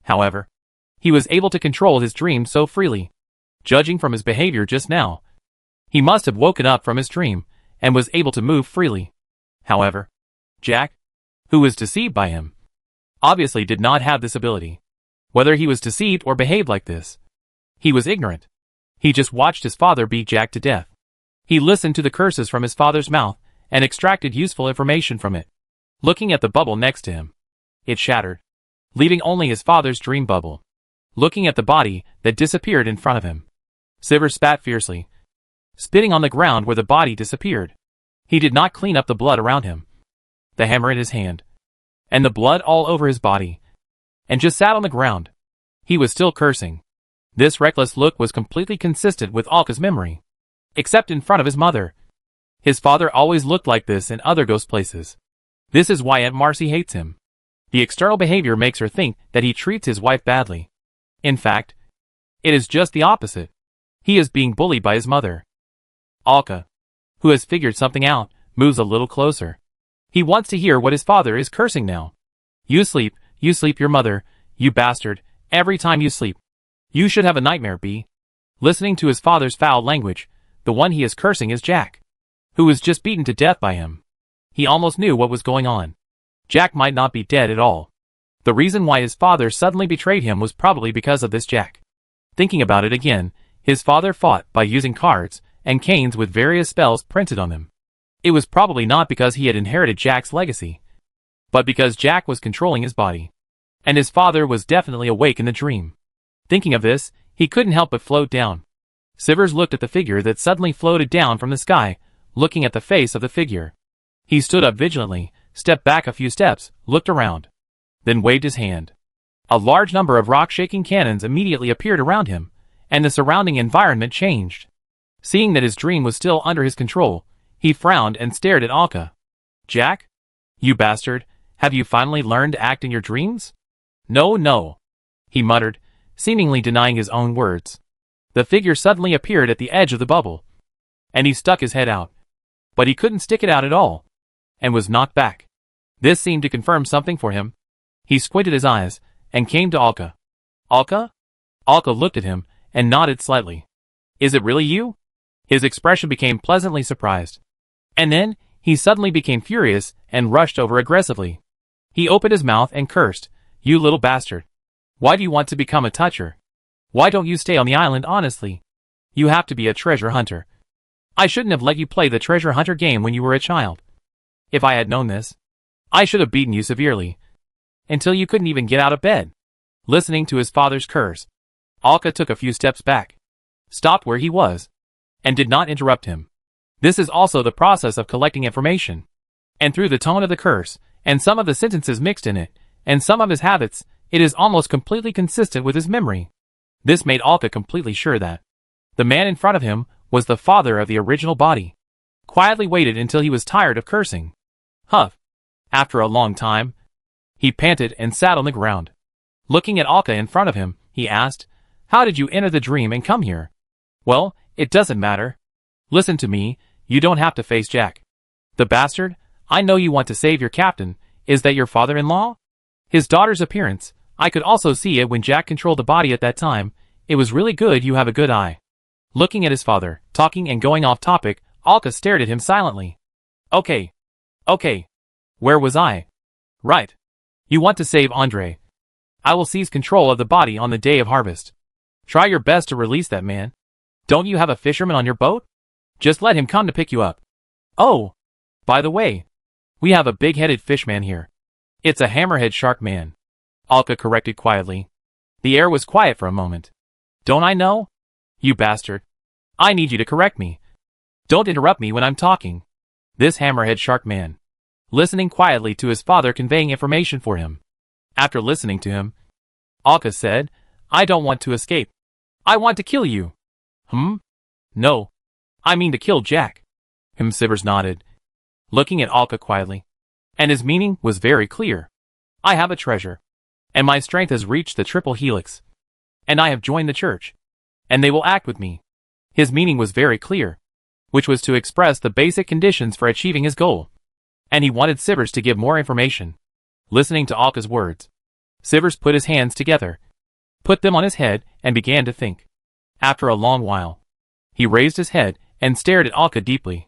However, he was able to control his dream so freely. Judging from his behavior just now, he must have woken up from his dream and was able to move freely. However, Jack, who was deceived by him, obviously did not have this ability. Whether he was deceived or behaved like this, he was ignorant. He just watched his father beat Jack to death. He listened to the curses from his father's mouth and extracted useful information from it. Looking at the bubble next to him, it shattered, leaving only his father's dream bubble. Looking at the body that disappeared in front of him, Sivers spat fiercely, spitting on the ground where the body disappeared. He did not clean up the blood around him, the hammer in his hand, and the blood all over his body, and just sat on the ground. He was still cursing. This reckless look was completely consistent with Alka's memory. Except in front of his mother. His father always looked like this in other ghost places. This is why Aunt Marcy hates him. The external behavior makes her think that he treats his wife badly. In fact, it is just the opposite. He is being bullied by his mother. Alka, who has figured something out, moves a little closer. He wants to hear what his father is cursing now. You sleep your mother, you bastard, every time you sleep. You should have a nightmare, B. Listening to his father's foul language, the one he is cursing is Jack, who was just beaten to death by him. He almost knew what was going on. Jack might not be dead at all. The reason why his father suddenly betrayed him was probably because of this Jack. Thinking about it again, his father fought by using cards and canes with various spells printed on them. It was probably not because he had inherited Jack's legacy, but because Jack was controlling his body. And his father was definitely awake in the dream. Thinking of this, he couldn't help but float down. Sivers looked at the figure that suddenly floated down from the sky, looking at the face of the figure. He stood up vigilantly, stepped back a few steps, looked around, then waved his hand. A large number of rock-shaking cannons immediately appeared around him, and the surrounding environment changed. Seeing that his dream was still under his control, he frowned and stared at Alka. Jack? You bastard, have you finally learned to act in your dreams? No, he muttered, seemingly denying his own words. The figure suddenly appeared at the edge of the bubble, and he stuck his head out. But he couldn't stick it out at all, and was knocked back. This seemed to confirm something for him. He squinted his eyes, and came to Alka. Alka? Alka looked at him, and nodded slightly. Is it really you? His expression became pleasantly surprised. And then, he suddenly became furious, and rushed over aggressively. He opened his mouth and cursed, You little bastard. Why do you want to become a toucher? Why don't you stay on the island honestly? You have to be a treasure hunter. I shouldn't have let you play the treasure hunter game when you were a child. If I had known this, I should have beaten you severely, until you couldn't even get out of bed. Listening to his father's curse, Alka took a few steps back, stopped where he was, and did not interrupt him. This is also the process of collecting information. And through the tone of the curse, and some of the sentences mixed in it, and some of his habits, it is almost completely consistent with his memory. This made Alka completely sure that the man in front of him was the father of the original body. Quietly waited until he was tired of cursing. Huff. After a long time, he panted and sat on the ground. Looking at Alka in front of him, he asked, How did you enter the dream and come here? Well, it doesn't matter. Listen to me, you don't have to face Jack. The bastard, I know you want to save your captain. Is that your father-in-law? His daughter's appearance, I could also see it when Jack controlled the body at that time. It was really good. You have a good eye. Looking at his father, talking and going off topic, Alka stared at him silently. Okay. Where was I? Right. You want to save Andre. I will seize control of the body on the day of harvest. Try your best to release that man. Don't you have a fisherman on your boat? Just let him come to pick you up. Oh, by the way, we have a big-headed fishman here. It's a hammerhead shark man. Alka corrected quietly. The air was quiet for a moment. Don't I know? You bastard. I need you to correct me. Don't interrupt me when I'm talking. This hammerhead shark man. Listening quietly to his father conveying information for him. After listening to him, Alka said, I don't want to escape. I want to kill you. No. I mean to kill Jack. Sivers nodded, looking at Alka quietly. And his meaning was very clear. I have a treasure. And my strength has reached the triple helix. And I have joined the church. And they will act with me. His meaning was very clear, which was to express the basic conditions for achieving his goal. And he wanted Sivers to give more information. Listening to Alka's words, Sivers put his hands together, put them on his head, and began to think. After a long while, he raised his head and stared at Alka deeply.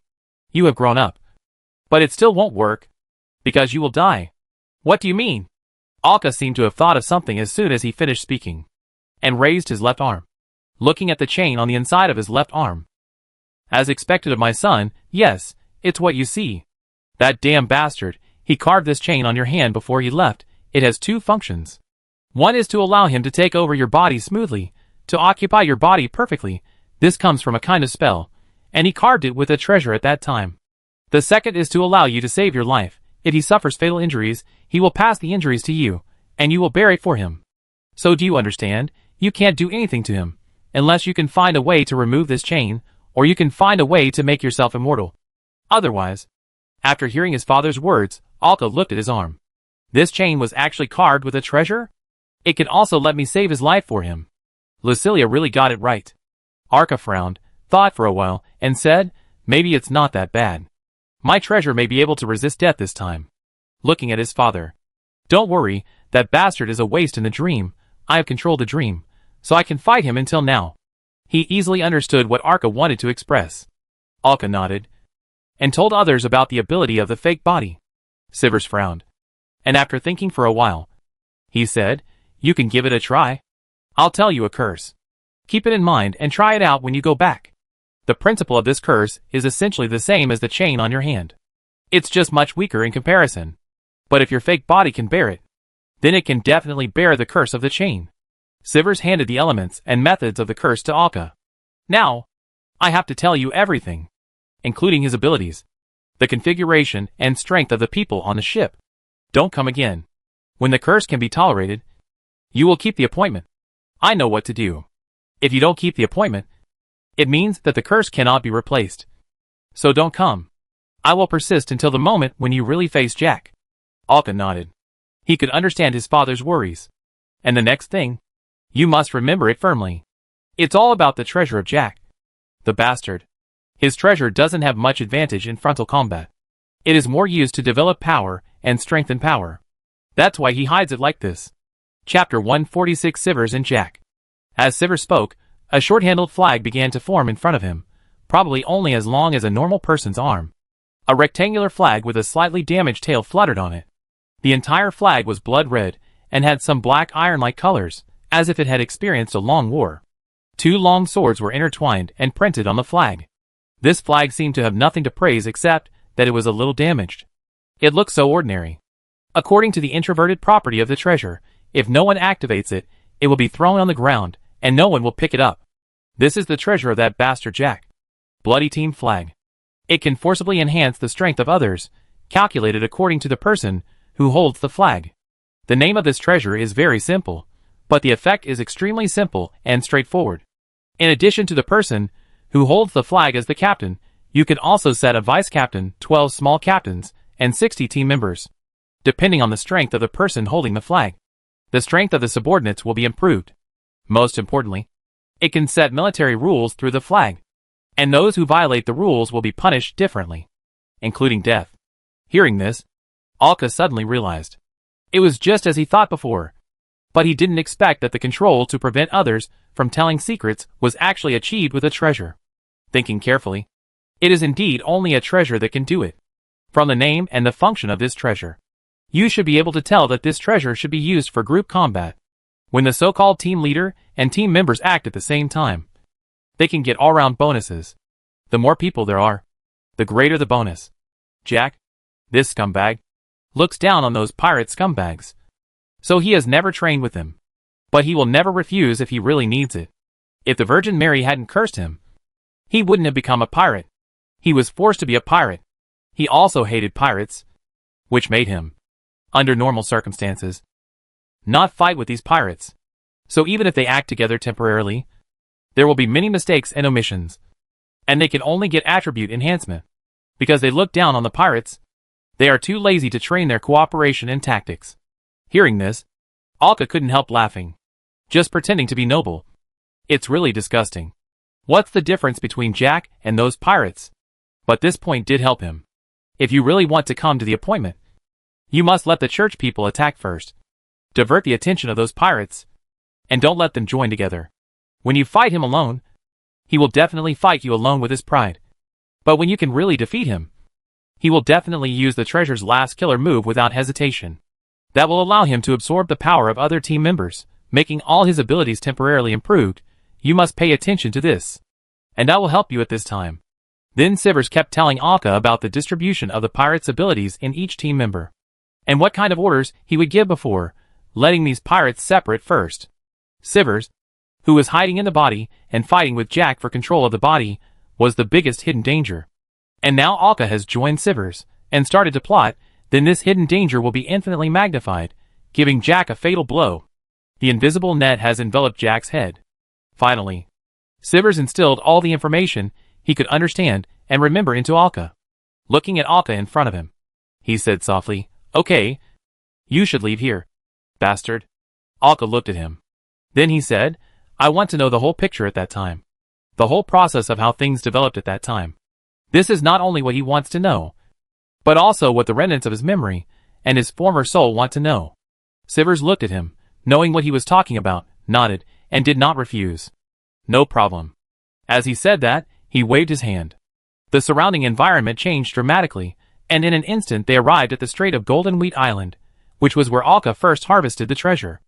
You have grown up. But it still won't work. Because you will die. What do you mean? Alka seemed to have thought of something as soon as he finished speaking, and raised his left arm, looking at the chain on the inside of his left arm. As expected of my son, yes, it's what you see. That damn bastard, he carved this chain on your hand before he left. It has two functions. One is to allow him to take over your body smoothly, to occupy your body perfectly. This comes from a kind of spell, and he carved it with a treasure at that time. The second is to allow you to save your life. If he suffers fatal injuries, he will pass the injuries to you, and you will bear it for him. So do you understand? You can't do anything to him, unless you can find a way to remove this chain, or you can find a way to make yourself immortal. Otherwise, after hearing his father's words, Alka looked at his arm. This chain was actually carved with a treasure? It can also let me save his life for him. Lucilia really got it right. Alka frowned, thought for a while, and said, maybe it's not that bad. My treasure may be able to resist death this time. Looking at his father. Don't worry, that bastard is a waste in the dream. I have controlled the dream, so I can fight him until now. He easily understood what Alka wanted to express. Alka nodded, and told others about the ability of the fake body. Sivers frowned, and after thinking for a while, he said, you can give it a try. I'll tell you a curse. Keep it in mind and try it out when you go back. The principle of this curse is essentially the same as the chain on your hand. It's just much weaker in comparison. But if your fake body can bear it, then it can definitely bear the curse of the chain. Sivers handed the elements and methods of the curse to Alka. Now, I have to tell you everything, including his abilities, the configuration and strength of the people on the ship. Don't come again. When the curse can be tolerated, you will keep the appointment. I know what to do. If you don't keep the appointment, it means that the curse cannot be replaced. So don't come. I will persist until the moment when you really face Jack. Alka nodded. He could understand his father's worries. And the next thing, you must remember it firmly. It's all about the treasure of Jack. The bastard. His treasure doesn't have much advantage in frontal combat. It is more used to develop power and strengthen power. That's why he hides it like this. Chapter 146 Sivers and Jack. As Sivers spoke, a short-handled flag began to form in front of him, probably only as long as a normal person's arm. A rectangular flag with a slightly damaged tail fluttered on it. The entire flag was blood red, and had some black iron-like colors, as if it had experienced a long war. Two long swords were intertwined and printed on the flag. This flag seemed to have nothing to praise except that it was a little damaged. It looked so ordinary. According to the introverted property of the treasure, if no one activates it, it will be thrown on the ground, and no one will pick it up. This is the treasure of that bastard Jack. Bloody Team Flag. It can forcibly enhance the strength of others, calculated according to the person who holds the flag. The name of this treasure is very simple, but the effect is extremely simple and straightforward. In addition to the person who holds the flag as the captain, you can also set a vice captain, 12 small captains, and 60 team members. Depending on the strength of the person holding the flag, the strength of the subordinates will be improved. Most importantly, it can set military rules through the flag, and those who violate the rules will be punished differently, including death. Hearing this, Alka suddenly realized. It was just as he thought before, but he didn't expect that the control to prevent others from telling secrets was actually achieved with a treasure. Thinking carefully, it is indeed only a treasure that can do it. From the name and the function of this treasure, you should be able to tell that this treasure should be used for group combat. When the so-called team leader and team members act at the same time, they can get all-round bonuses. The more people there are, the greater the bonus. Jack, this scumbag, looks down on those pirate scumbags. So he has never trained with them. But he will never refuse if he really needs it. If the Virgin Mary hadn't cursed him, he wouldn't have become a pirate. He was forced to be a pirate. He also hated pirates, which made him, under normal circumstances, not fight with these pirates. So even if they act together temporarily, there will be many mistakes and omissions. And they can only get attribute enhancement, because they look down on the pirates. They are too lazy to train their cooperation and tactics. Hearing this, Alka couldn't help laughing. Just pretending to be noble. It's really disgusting. What's the difference between Jack and those pirates? But this point did help him. If you really want to come to the appointment, you must let the church people attack first. Divert the attention of those pirates, and don't let them join together. When you fight him alone, he will definitely fight you alone with his pride. But when you can really defeat him, he will definitely use the treasure's last killer move without hesitation. That will allow him to absorb the power of other team members, making all his abilities temporarily improved. You must pay attention to this. And I will help you at this time. Then Sivers kept telling Alka about the distribution of the pirates' abilities in each team member, and what kind of orders he would give before letting these pirates separate first. Sivers, who was hiding in the body and fighting with Jack for control of the body, was the biggest hidden danger. And now Alka has joined Sivers and started to plot, then this hidden danger will be infinitely magnified, giving Jack a fatal blow. The invisible net has enveloped Jack's head. Finally, Sivers instilled all the information he could understand and remember into Alka. Looking at Alka in front of him, he said softly, "Okay, you should leave here, bastard." Alka looked at him. Then he said, "I want to know the whole picture at that time. The whole process of how things developed at that time." This is not only what he wants to know, but also what the remnants of his memory and his former soul want to know. Sivers looked at him, knowing what he was talking about, nodded, and did not refuse. "No problem." As he said that, he waved his hand. The surrounding environment changed dramatically, and in an instant they arrived at the Strait of Golden Wheat Island, which was where Alka first harvested the treasure.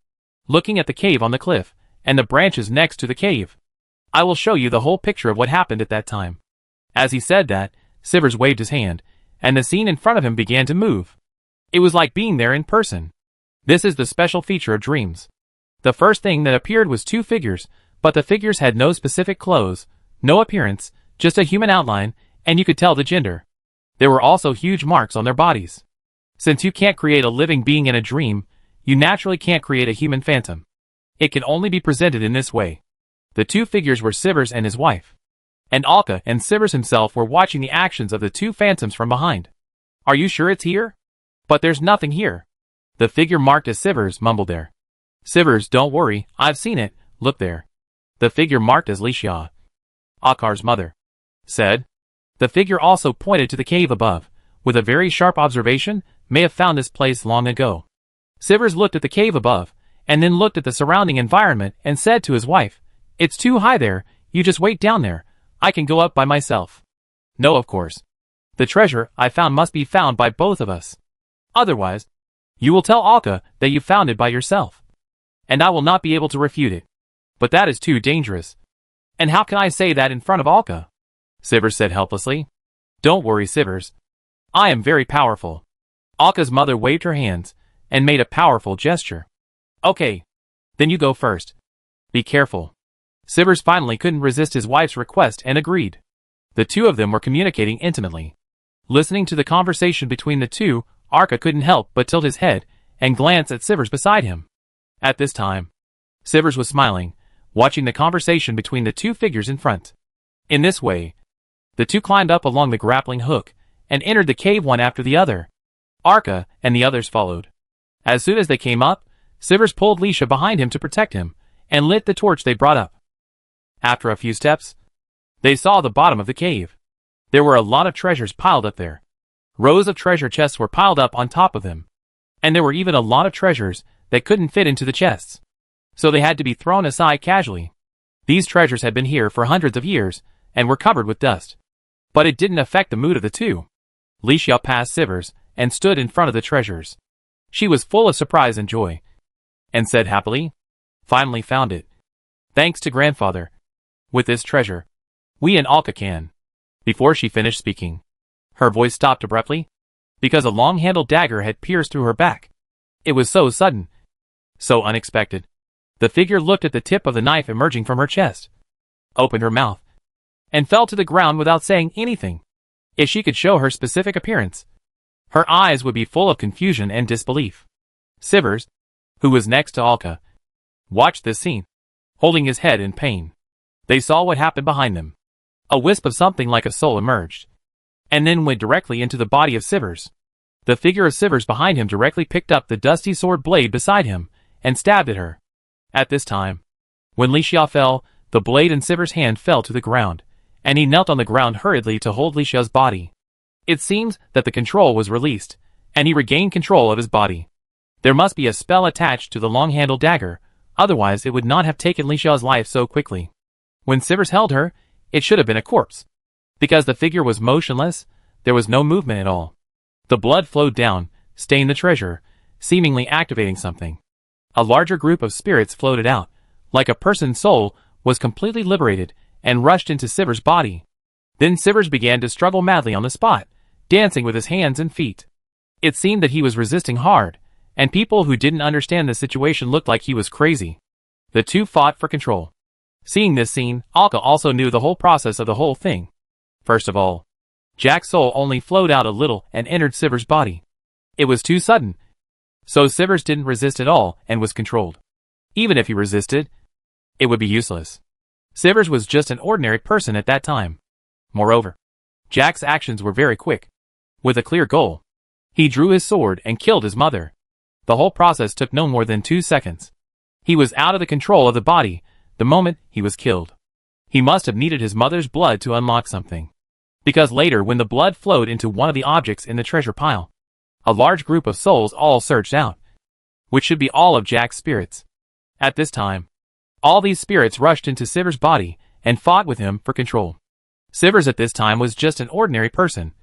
Looking at the cave on the cliff, and the branches next to the cave, I will show you the whole picture of what happened at that time. As he said that, Sivers waved his hand, and the scene in front of him began to move. It was like being there in person. This is the special feature of dreams. The first thing that appeared was two figures, but the figures had no specific clothes, no appearance, just a human outline, and you could tell the gender. There were also huge marks on their bodies. Since you can't create a living being in a dream, you naturally can't create a human phantom. It can only be presented in this way. The two figures were Sivers and his wife. And Alka and Sivers himself were watching the actions of the two phantoms from behind. "Are you sure it's here?" "But there's nothing here." The figure marked as Sivers mumbled there. "Sivers, don't worry, I've seen it, look there." The figure marked as Licia, Akar's mother, said. The figure also pointed to the cave above, with a very sharp observation, "May have found this place long ago." Sivers looked at the cave above, and then looked at the surrounding environment and said to his wife, "It's too high there, you just wait down there, I can go up by myself." "No, of course. The treasure I found must be found by both of us. Otherwise, you will tell Alka that you found it by yourself, and I will not be able to refute it. But that is too dangerous. And how can I say that in front of Alka?" Sivers said helplessly. "Don't worry, Sivers. I am very powerful." Alka's mother waved her hands and made a powerful gesture. "Okay. Then you go first. Be careful." Sivers finally couldn't resist his wife's request and agreed. The two of them were communicating intimately. Listening to the conversation between the two, Alka couldn't help but tilt his head and glance at Sivers beside him. At this time, Sivers was smiling, watching the conversation between the two figures in front. In this way, the two climbed up along the grappling hook and entered the cave one after the other. Alka and the others followed. As soon as they came up, Sivers pulled Licia behind him to protect him and lit the torch they brought up. After a few steps, they saw the bottom of the cave. There were a lot of treasures piled up there. Rows of treasure chests were piled up on top of them. And there were even a lot of treasures that couldn't fit into the chests, so they had to be thrown aside casually. These treasures had been here for hundreds of years and were covered with dust. But it didn't affect the mood of the two. Licia passed Sivers and stood in front of the treasures. She was full of surprise and joy, and said happily, "Finally found it. Thanks to grandfather. With this treasure, we and Alka can." Before she finished speaking, her voice stopped abruptly, because a long-handled dagger had pierced through her back. It was so sudden, so unexpected. The figure looked at the tip of the knife emerging from her chest, opened her mouth, and fell to the ground without saying anything. If she could show her specific appearance, her eyes would be full of confusion and disbelief. Sivers, who was next to Alka, watched this scene, holding his head in pain. They saw what happened behind them. A wisp of something like a soul emerged, and then went directly into the body of Sivers. The figure of Sivers behind him directly picked up the dusty sword blade beside him, and stabbed at her. At this time, when Li Xia fell, the blade in Sivir's hand fell to the ground, and he knelt on the ground hurriedly to hold Li Xia's body. It seems that the control was released, and he regained control of his body. There must be a spell attached to the long-handled dagger, otherwise it would not have taken Li Xia's life so quickly. When Sivers held her, it should have been a corpse. Because the figure was motionless, there was no movement at all. The blood flowed down, stained the treasure, seemingly activating something. A larger group of spirits floated out, like a person's soul was completely liberated, and rushed into Sivers' body. Then Sivers began to struggle madly on the spot, dancing with his hands and feet. It seemed that he was resisting hard, and people who didn't understand the situation looked like he was crazy. The two fought for control. Seeing this scene, Alka also knew the whole process of the whole thing. First of all, Jack's soul only flowed out a little and entered Sivers' body. It was too sudden, so Sivers didn't resist at all and was controlled. Even if he resisted, it would be useless. Sivers was just an ordinary person at that time. Moreover, Jack's actions were very quick. With a clear goal, he drew his sword and killed his mother. The whole process took no more than 2 seconds. He was out of the control of the body the moment he was killed. He must have needed his mother's blood to unlock something. Because later when the blood flowed into one of the objects in the treasure pile, a large group of souls all surged out, which should be all of Jack's spirits. At this time, all these spirits rushed into Sivers' body and fought with him for control. Sivers at this time was just an ordinary person,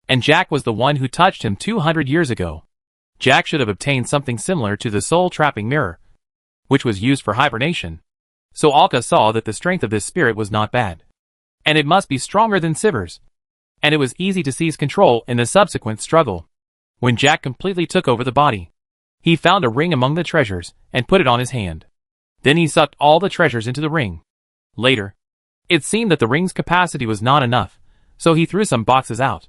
and Jack was the one who touched him 200 years ago. Jack should have obtained something similar to the soul-trapping mirror, which was used for hibernation. So Alka saw that the strength of this spirit was not bad, and it must be stronger than Sivers, and it was easy to seize control in the subsequent struggle. When Jack completely took over the body, he found a ring among the treasures and put it on his hand. Then he sucked all the treasures into the ring. Later, it seemed that the ring's capacity was not enough, so he threw some boxes out.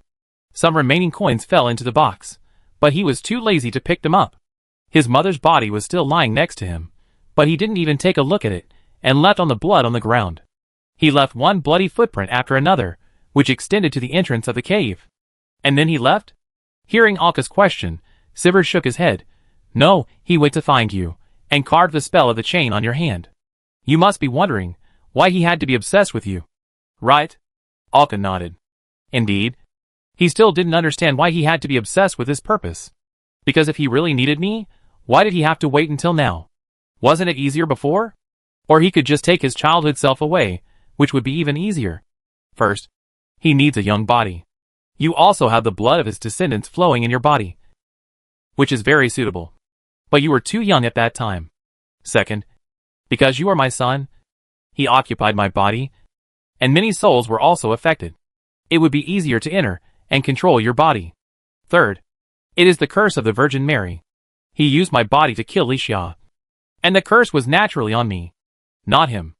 Some remaining coins fell into the box, but he was too lazy to pick them up. His mother's body was still lying next to him, but he didn't even take a look at it, and left on the blood on the ground. He left one bloody footprint after another, which extended to the entrance of the cave. And then he left? Hearing Alka's question, Sivers shook his head. No, he went to find you, and carved the spell of the chain on your hand. You must be wondering why he had to be obsessed with you. Right? Alka nodded. Indeed. He still didn't understand why he had to be obsessed with this purpose. Because if he really needed me, why did he have to wait until now? Wasn't it easier before? Or he could just take his childhood self away, which would be even easier. First, he needs a young body. You also have the blood of his descendants flowing in your body, which is very suitable. But you were too young at that time. Second, because you are my son, he occupied my body, and many souls were also affected. It would be easier to enter and control your body. Third, it is the curse of the Virgin Mary. He used my body to kill Li Xia, and the curse was naturally on me, not him.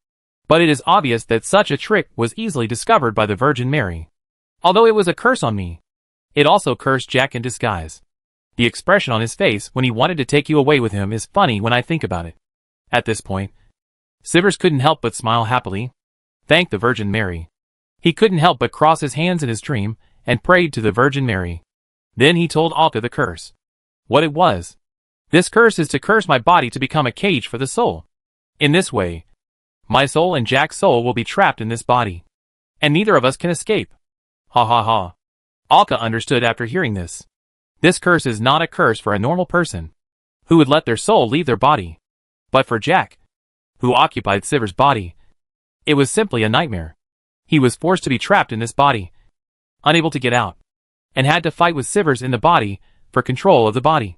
But it is obvious that such a trick was easily discovered by the Virgin Mary. Although it was a curse on me, it also cursed Jack in disguise. The expression on his face when he wanted to take you away with him is funny when I think about it. At this point, Sivers couldn't help but smile happily. Thank the Virgin Mary. He couldn't help but cross his hands in his dream and prayed to the Virgin Mary. Then he told Alka the curse. What it was. This curse is to curse my body to become a cage for the soul. In this way, my soul and Jack's soul will be trapped in this body, and neither of us can escape. Ha ha ha. Alka understood after hearing this. This curse is not a curse for a normal person, who would let their soul leave their body. But for Jack, who occupied Sivers' body, it was simply a nightmare. He was forced to be trapped in this body, unable to get out, and had to fight with Sivers in the body for control of the body.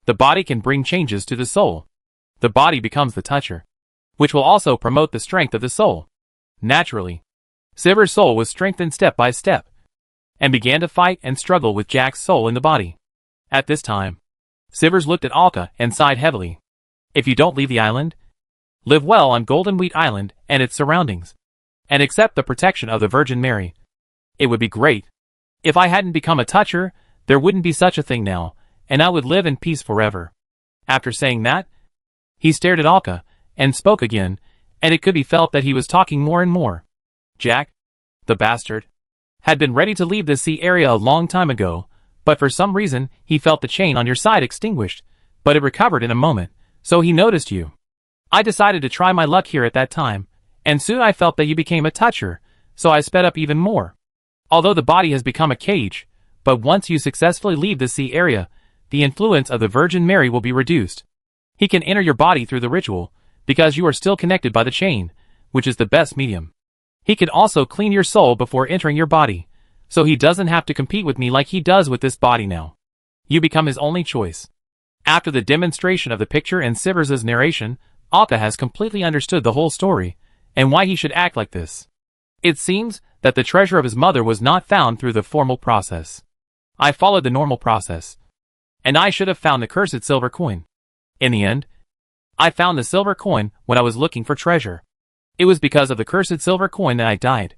The body can bring changes to the soul. The body becomes the toucher, which will also promote the strength of the soul. Naturally, Sivers' soul was strengthened step by step, and began to fight and struggle with Jack's soul in the body. At this time, Sivers looked at Alka and sighed heavily. If you don't leave the island, live well on Golden Wheat Island and its surroundings, and accept the protection of the Virgin Mary, it would be great. If I hadn't become a toucher, there wouldn't be such a thing now, and I would live in peace forever. After saying that, he stared at Alka and spoke again, and it could be felt that he was talking more and more. Jack, the bastard, had been ready to leave the sea area a long time ago, but for some reason he felt the chain on your side extinguished, but it recovered in a moment, So he noticed you. I decided to try my luck here at that time, and soon I felt that you became a toucher, so I sped up even more. Although the body has become a cage, but once you successfully leave the sea area, the influence of the Virgin Mary will be reduced. He can enter your body through the ritual, because you are still connected by the chain, which is the best medium. He can also clean your soul before entering your body, so he doesn't have to compete with me like he does with this body now. You become his only choice. After the demonstration of the picture and Sivers' narration, Alka has completely understood the whole story, and why he should act like this. It seems that the treasure of his mother was not found through the formal process. I followed the normal process, and I should have found the cursed silver coin. In the end, I found the silver coin when I was looking for treasure. It was because of the cursed silver coin that I died.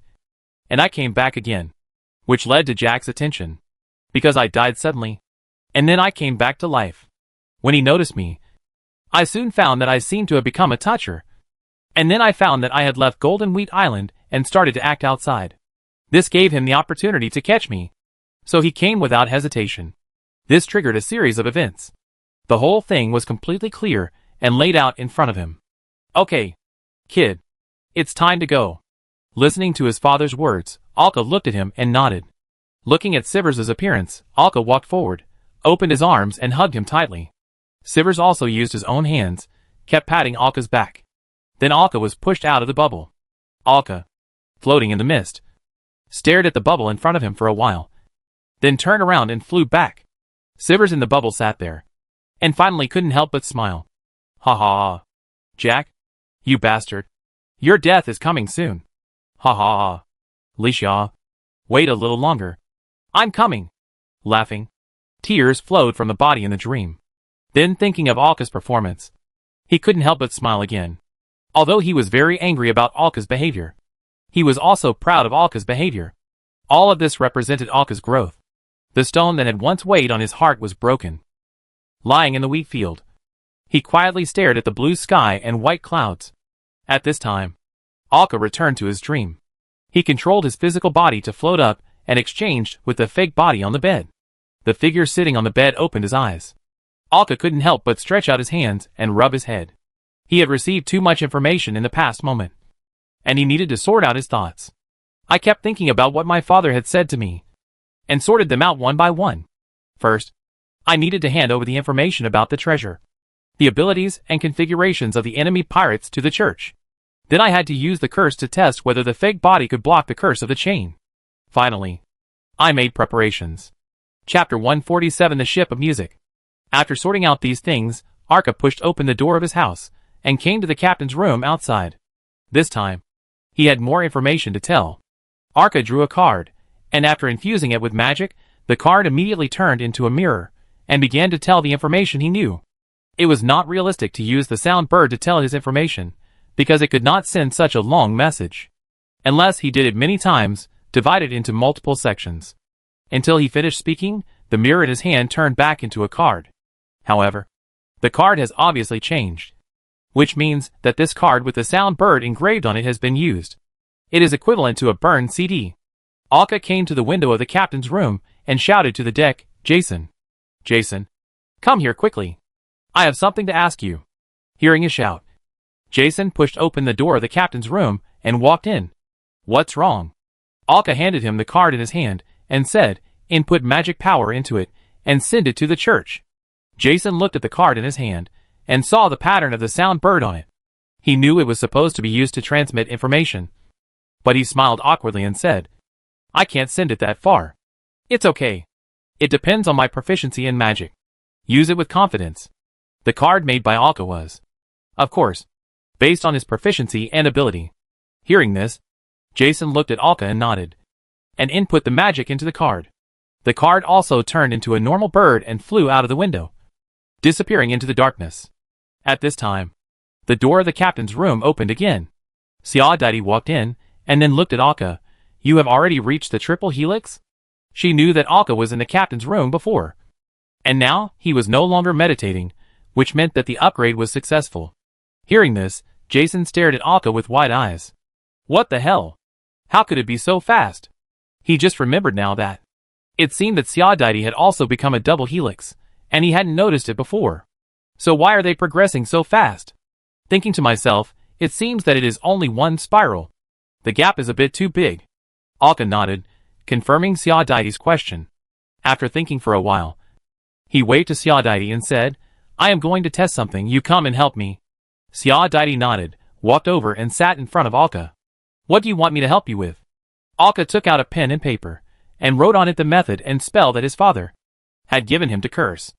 And I came back again, which led to Jack's attention, because I died suddenly, and then I came back to life. When he noticed me, I soon found that I seemed to have become a toucher, and then I found that I had left Golden Wheat Island and started to act outside. This gave him the opportunity to catch me, so he came without hesitation. This triggered a series of events. The whole thing was completely clear and laid out in front of him. Okay, kid. It's time to go. Listening to his father's words, Alka looked at him and nodded. Looking at Sivers' appearance, Alka walked forward, opened his arms and hugged him tightly. Sivers also used his own hands, kept patting Alka's back. Then Alka was pushed out of the bubble. Alka, floating in the mist, stared at the bubble in front of him for a while, then turned around and flew back. Sivers in the bubble sat there, and finally couldn't help but smile. Ha ha ha. Jack? You bastard. Your death is coming soon. Ha ha ha. Lisha. Wait a little longer. I'm coming. Laughing. Tears flowed from the body in the dream. Then thinking of Alka's performance, he couldn't help but smile again. Although he was very angry about Alka's behavior, he was also proud of Alka's behavior. All of this represented Alka's growth. The stone that had once weighed on his heart was broken. Lying in the wheat field, he quietly stared at the blue sky and white clouds. At this time, Alka returned to his dream. He controlled his physical body to float up and exchanged with the fake body on the bed. The figure sitting on the bed opened his eyes. Alka couldn't help but stretch out his hands and rub his head. He had received too much information in the past moment, and he needed to sort out his thoughts. I kept thinking about what my father had said to me, and sorted them out one by one. First, I needed to hand over the information about the treasure, the abilities and configurations of the enemy pirates to the church. Then I had to use the curse to test whether the fake body could block the curse of the chain. Finally, I made preparations. Chapter 147, The Ship of Music. After sorting out these things, Arka pushed open the door of his house and came to the captain's room outside. This time, he had more information to tell. Arka drew a card, and after infusing it with magic, the card immediately turned into a mirror and began to tell the information he knew. It was not realistic to use the sound bird to tell his information, because it could not send such a long message. Unless he did it many times, divided into multiple sections. Until he finished speaking, the mirror in his hand turned back into a card. However, the card has obviously changed, which means that this card with the sound bird engraved on it has been used. It is equivalent to a burned CD. Alka came to the window of the captain's room and shouted to the deck, Jason. Jason, come here quickly. I have something to ask you. Hearing his shout, Jason pushed open the door of the captain's room and walked in. What's wrong? Alka handed him the card in his hand and said, input magic power into it and send it to the church. Jason looked at the card in his hand and saw the pattern of the sound bird on it. He knew it was supposed to be used to transmit information, but he smiled awkwardly and said, I can't send it that far. It's okay. It depends on my proficiency in magic. Use it with confidence. The card made by Alka was, of course, based on his proficiency and ability. Hearing this, Jason looked at Alka and nodded, and input the magic into the card. The card also turned into a normal bird and flew out of the window, disappearing into the darkness. At this time, the door of the captain's room opened again. Siadati walked in, and then looked at Alka. You have already reached the triple helix? She knew that Alka was in the captain's room before, and now he was no longer meditating, which meant that the upgrade was successful. Hearing this, Jason stared at Alka with wide eyes. What the hell? How could it be so fast? He just remembered now that it seemed that Siadati had also become a double helix, and he hadn't noticed it before. So why are they progressing so fast? Thinking to myself, it seems that it is only one spiral. The gap is a bit too big. Alka nodded, confirming Xiaodidi's question. After thinking for a while, he waved to Xiaodidi and said, I am going to test something, you come and help me. Xiaodidi nodded, walked over and sat in front of Alka. What do you want me to help you with? Alka took out a pen and paper, and wrote on it the method and spell that his father had given him to curse.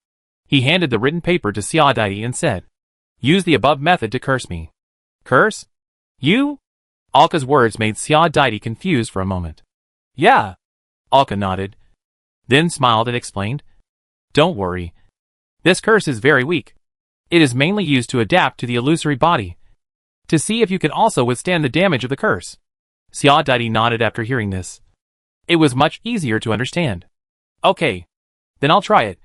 He handed the written paper to Xiaodidi and said, use the above method to curse me. Curse? You? Alka's words made Xiaodidi confused for a moment. Yeah. Alka nodded, then smiled and explained, don't worry. This curse is very weak. It is mainly used to adapt to the illusory body, to see if you can also withstand the damage of the curse. Xiaodidi nodded after hearing this. It was much easier to understand. Okay. Then I'll try it.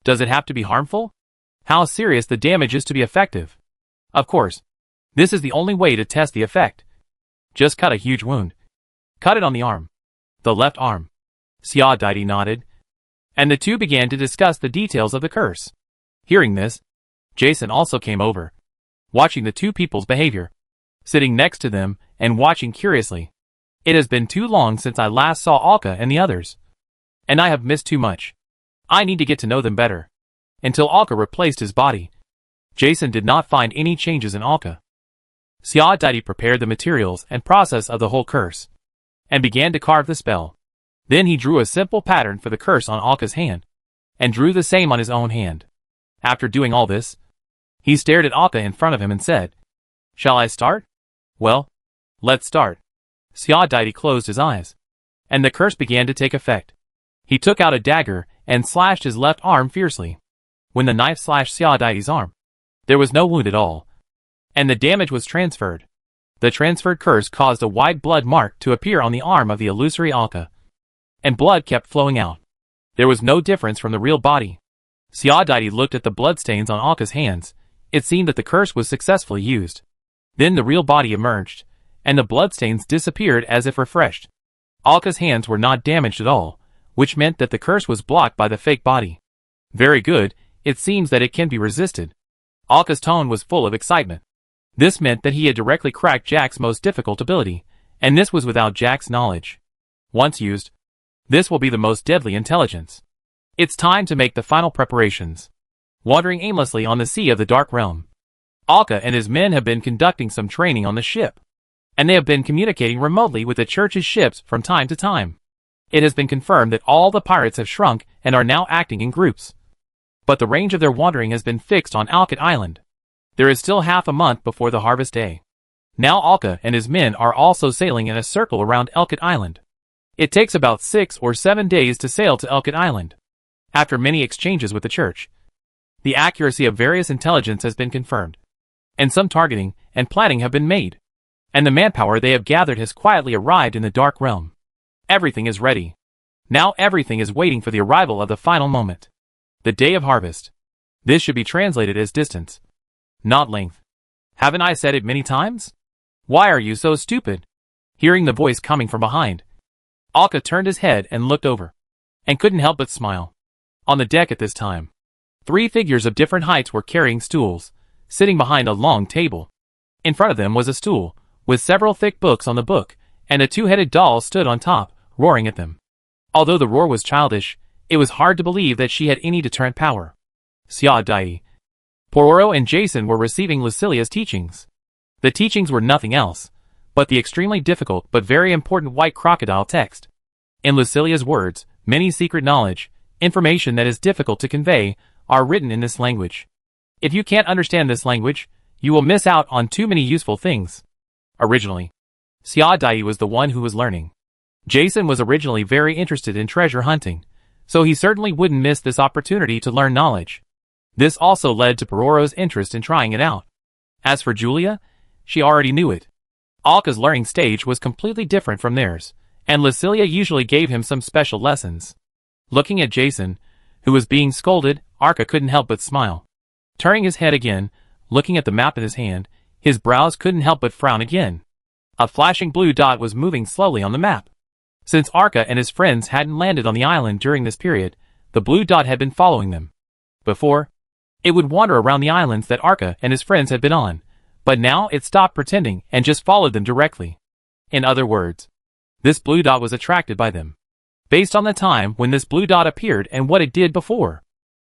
Does it have to be harmful? How serious the damage is to be effective? Of course. This is the only way to test the effect. Just cut a huge wound. Cut it on the arm. The left arm. Xiaodidi nodded, and the two began to discuss the details of the curse. Hearing this, Jason also came over, watching the two people's behavior, sitting next to them and watching curiously. It has been too long since I last saw Alka and the others, and I have missed too much. I need to get to know them better. Until Alka replaced his body, Jason did not find any changes in Alka. Xiaodidi prepared the materials and process of the whole curse, and began to carve the spell. Then he drew a simple pattern for the curse on Alka's hand, and drew the same on his own hand. After doing all this, he stared at Alka in front of him and said, Shall I start? Well, let's start. Xiaodidi closed his eyes, and the curse began to take effect. He took out a dagger and slashed his left arm fiercely. When the knife slashed Xiaodidi's arm, there was no wound at all, and the damage was transferred. The transferred curse caused a wide blood mark to appear on the arm of the illusory Alka, and blood kept flowing out. There was no difference from the real body. Xiaodidi looked at the bloodstains on Alka's hands. It seemed that the curse was successfully used. Then the real body emerged, and the bloodstains disappeared as if refreshed. Alka's hands were not damaged at all, which meant that the curse was blocked by the fake body. Very good, it seems that it can be resisted. Alka's tone was full of excitement. This meant that he had directly cracked Jack's most difficult ability, and this was without Jack's knowledge. Once used, this will be the most deadly intelligence. It's time to make the final preparations. Wandering aimlessly on the sea of the Dark Realm, Alka and his men have been conducting some training on the ship, and they have been communicating remotely with the church's ships from time to time. It has been confirmed that all the pirates have shrunk and are now acting in groups. But the range of their wandering has been fixed on Alkit Island. There is still half a month before the harvest day. Now Alka and his men are also sailing in a circle around Elkit Island. It takes about 6 or 7 days to sail to Elkit Island. After many exchanges with the church, the accuracy of various intelligence has been confirmed, and some targeting and planning have been made, and the manpower they have gathered has quietly arrived in the Dark Realm. Everything is ready. Now everything is waiting for the arrival of the final moment. The day of harvest. This should be translated as distance, not length. Haven't I said it many times? Why are you so stupid? Hearing the voice coming from behind, Alka turned his head and looked over, and couldn't help but smile. On the deck at this time, 3 figures of different heights were carrying stools, sitting behind a long table. In front of them was a stool, with several thick books on the book, and a 2-headed doll stood on top, roaring at them. Although the roar was childish, it was hard to believe that she had any deterrent power. Xiaodidi, Pororo and Jason were receiving Lucilia's teachings. The teachings were nothing else but the extremely difficult but very important white crocodile text. In Lucilia's words, many secret knowledge, information that is difficult to convey, are written in this language. If you can't understand this language, you will miss out on too many useful things. Originally, Xiaodidi was the one who was learning. Jason was originally very interested in treasure hunting, so he certainly wouldn't miss this opportunity to learn knowledge. This also led to Pororo's interest in trying it out. As for Julia, she already knew it. Alka's learning stage was completely different from theirs, and Lucilia usually gave him some special lessons. Looking at Jason, who was being scolded, Arka couldn't help but smile. Turning his head again, looking at the map in his hand, his brows couldn't help but frown again. A flashing blue dot was moving slowly on the map. Since Arka and his friends hadn't landed on the island during this period, the blue dot had been following them. Before, It would wander around the islands that Arka and his friends had been on, but now it stopped pretending and just followed them directly. In other words, this blue dot was attracted by them. Based on the time when this blue dot appeared and what it did before,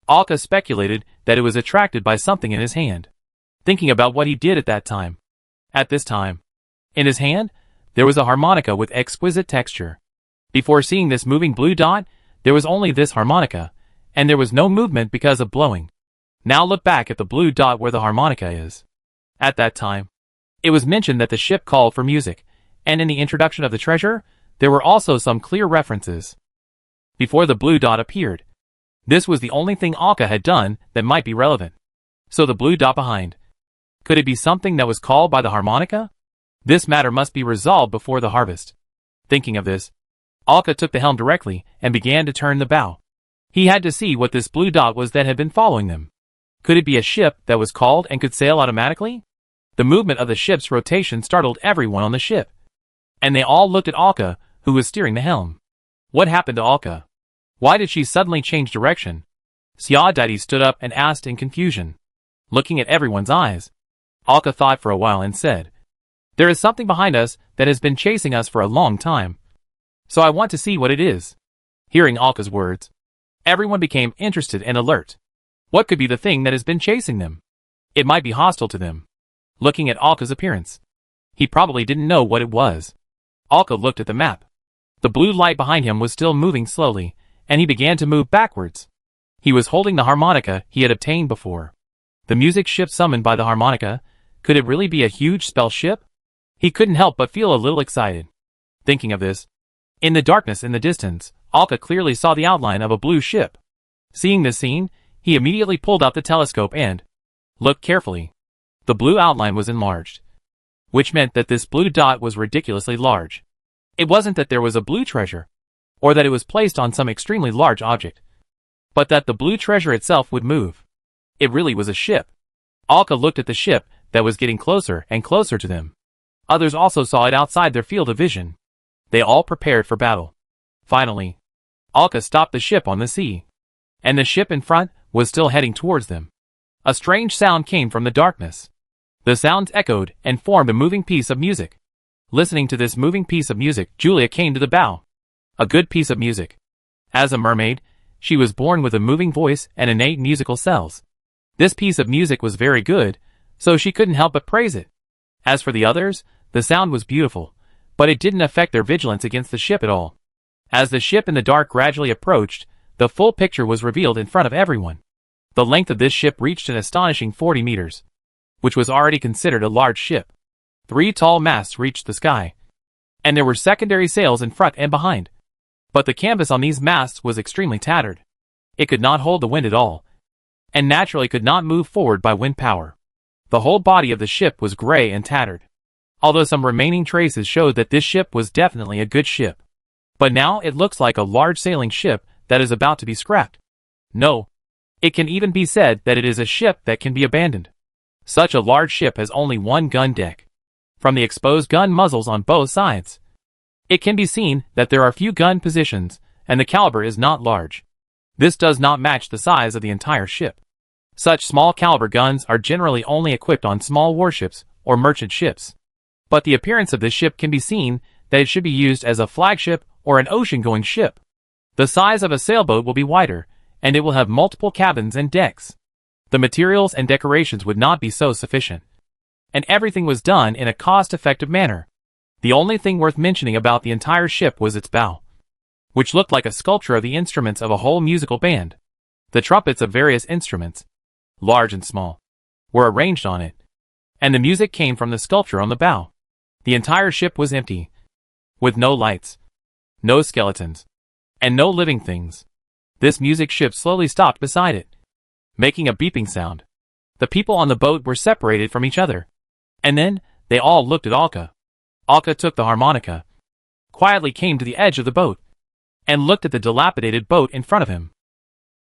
Alka speculated that it was attracted by something in his hand. Thinking about what he did at that time. At this time, in his hand, there was a harmonica with exquisite texture. Before seeing this moving blue dot, there was only this harmonica, and there was no movement because of blowing. Now look back at the blue dot where the harmonica is. At that time, it was mentioned that the ship called for music, and in the introduction of the treasure, there were also some clear references. Before the blue dot appeared, this was the only thing Alka had done that might be relevant. So the blue dot behind. Could it be something that was called by the harmonica? This matter must be resolved before the harvest. Thinking of this, Alka took the helm directly and began to turn the bow. He had to see what this blue dot was that had been following them. Could it be a ship that was called and could sail automatically? The movement of the ship's rotation startled everyone on the ship, and they all looked at Alka, who was steering the helm. What happened to Alka? Why did she suddenly change direction? Siadati stood up and asked in confusion. Looking at everyone's eyes, Alka thought for a while and said, "There is something behind us that has been chasing us for a long time. So I want to see what it is." Hearing Alka's words, everyone became interested and alert. What could be the thing that has been chasing them? It might be hostile to them. Looking at Alka's appearance, he probably didn't know what it was. Alka looked at the map. The blue light behind him was still moving slowly, and he began to move backwards. He was holding the harmonica he had obtained before. The music ship summoned by the harmonica, could it really be a huge spell ship? He couldn't help but feel a little excited. Thinking of this, in the darkness in the distance, Alka clearly saw the outline of a blue ship. Seeing this scene, he immediately pulled out the telescope and looked carefully. The blue outline was enlarged, which meant that this blue dot was ridiculously large. It wasn't that there was a blue treasure, or that it was placed on some extremely large object, but that the blue treasure itself would move. It really was a ship. Alka looked at the ship that was getting closer and closer to them. Others also saw it outside their field of vision. They all prepared for battle. Finally, Alka stopped the ship on the sea, and the ship in front was still heading towards them. A strange sound came from the darkness. The sounds echoed and formed a moving piece of music. Listening to this moving piece of music, Julia came to the bow. A good piece of music. As a mermaid, she was born with a moving voice and innate musical cells. This piece of music was very good, so she couldn't help but praise it. As for the others, the sound was beautiful, but it didn't affect their vigilance against the ship at all. As the ship in the dark gradually approached, the full picture was revealed in front of everyone. The length of this ship reached an astonishing 40 meters, which was already considered a large ship. 3 tall masts reached the sky, and there were secondary sails in front and behind. But the canvas on these masts was extremely tattered. It could not hold the wind at all, and naturally could not move forward by wind power. The whole body of the ship was gray and tattered, although some remaining traces showed that this ship was definitely a good ship. But now it looks like a large sailing ship that is about to be scrapped. No, it can even be said that it is a ship that can be abandoned. Such a large ship has only one gun deck. From the exposed gun muzzles on both sides, it can be seen that there are few gun positions, and the caliber is not large. This does not match the size of the entire ship. Such small caliber guns are generally only equipped on small warships or merchant ships. But the appearance of this ship can be seen that it should be used as a flagship or an ocean-going ship. The size of a sailboat will be wider, and it will have multiple cabins and decks. The materials and decorations would not be so sufficient, and everything was done in a cost-effective manner. The only thing worth mentioning about the entire ship was its bow, which looked like a sculpture of the instruments of a whole musical band. The trumpets of various instruments, large and small, were arranged on it, and the music came from the sculpture on the bow. The entire ship was empty, with no lights, no skeletons, and no living things. This music ship slowly stopped beside it, making a beeping sound. The people on the boat were separated from each other, and then they all looked at Alka. Alka took the harmonica, quietly came to the edge of the boat, and looked at the dilapidated boat in front of him.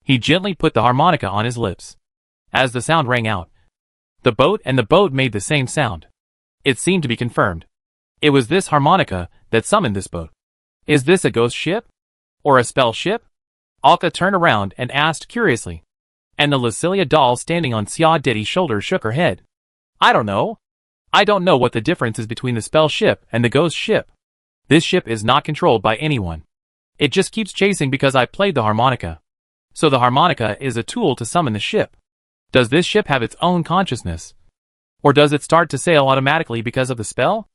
He gently put the harmonica on his lips. As the sound rang out, the boat made the same sound. It seemed to be confirmed. It was this harmonica that summoned this boat. Is this a ghost ship? Or a spell ship? Alka turned around and asked curiously. And the Lucilia doll standing on Xia Didi's shoulder shook her head. I don't know. I don't know what the difference is between the spell ship and the ghost ship. This ship is not controlled by anyone. It just keeps chasing because I played the harmonica. So the harmonica is a tool to summon the ship. Does this ship have its own consciousness? Or does it start to sail automatically because of the spell?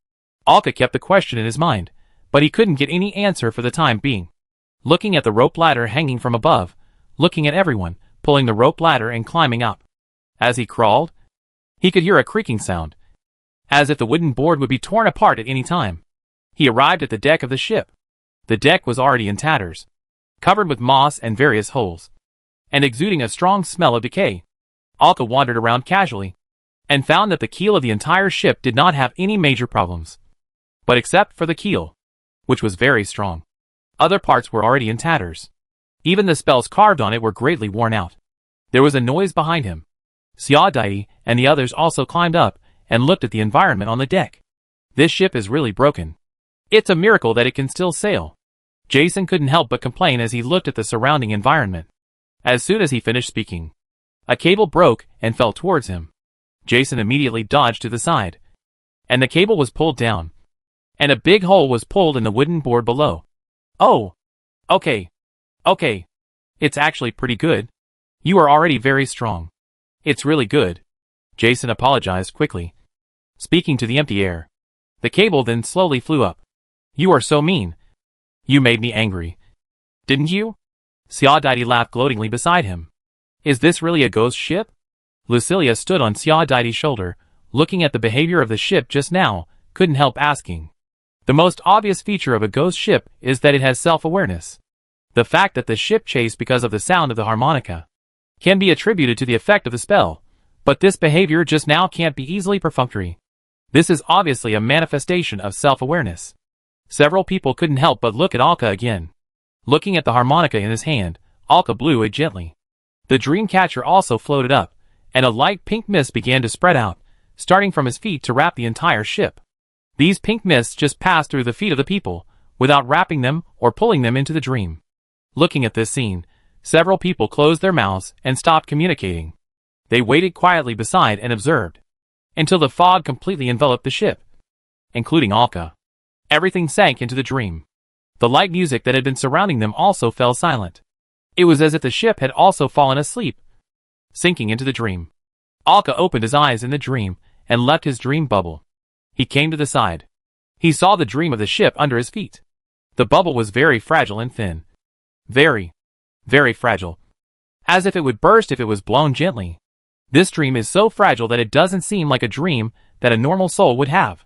Alka kept the question in his mind, but he couldn't get any answer for the time being. Looking at the rope ladder hanging from above, looking at everyone, pulling the rope ladder and climbing up. As he crawled, he could hear a creaking sound, as if the wooden board would be torn apart at any time. He arrived at the deck of the ship. The deck was already in tatters, covered with moss and various holes, and exuding a strong smell of decay. Alka wandered around casually, and found that the keel of the entire ship did not have any major problems. But except for the keel, which was very strong, other parts were already in tatters. Even the spells carved on it were greatly worn out. There was a noise behind him. Xia Didi and the others also climbed up and looked at the environment on the deck. This ship is really broken. It's a miracle that it can still sail. Jason couldn't help but complain as he looked at the surrounding environment. As soon as he finished speaking, a cable broke and fell towards him. Jason immediately dodged to the side, and the cable was pulled down, and a big hole was pulled in the wooden board below. Oh! Okay. It's actually pretty good. You are already very strong. It's really good. Jason apologized quickly, speaking to the empty air. The cable then slowly flew up. You are so mean. You made me angry. Didn't you? Xia Didi laughed gloatingly beside him. Is this really a ghost ship? Lucilia stood on Xia Didi's shoulder, looking at the behavior of the ship just now, couldn't help asking. The most obvious feature of a ghost ship is that it has self-awareness. The fact that the ship chased because of the sound of the harmonica can be attributed to the effect of the spell, but this behavior just now can't be easily perfunctory. This is obviously a manifestation of self-awareness. Several people couldn't help but look at Alka again. Looking at the harmonica in his hand, Alka blew it gently. The dream catcher also floated up, and a light pink mist began to spread out, starting from his feet to wrap the entire ship. These pink mists just passed through the feet of the people, without wrapping them or pulling them into the dream. Looking at this scene, several people closed their mouths and stopped communicating. They waited quietly beside and observed, until the fog completely enveloped the ship, including Alka. Everything sank into the dream. The light music that had been surrounding them also fell silent. It was as if the ship had also fallen asleep, sinking into the dream. Alka opened his eyes in the dream and left his dream bubble. He came to the side. He saw the dream of the ship under his feet. The bubble was very fragile and thin. Very, very fragile. As if it would burst if it was blown gently. This dream is so fragile that it doesn't seem like a dream that a normal soul would have.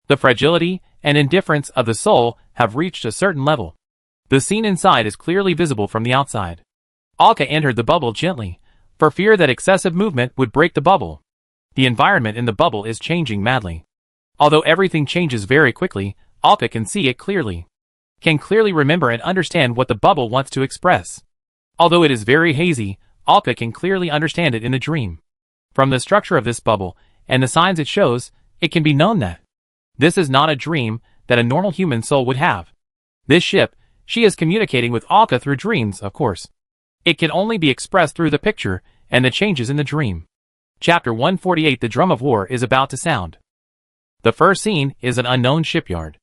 The fragility and indifference of the soul have reached a certain level. The scene inside is clearly visible from the outside. Alka entered the bubble gently, for fear that excessive movement would break the bubble. The environment in the bubble is changing madly. Although everything changes very quickly, Alka can see it clearly. Can clearly remember and understand what the bubble wants to express. Although it is very hazy, Alka can clearly understand it in the dream. From the structure of this bubble, and the signs it shows, it can be known that this is not a dream that a normal human soul would have. This ship, she is communicating with Alka through dreams, of course. It can only be expressed through the picture and the changes in the dream. Chapter 148. The drum of war is about to sound. The first scene is an unknown shipyard.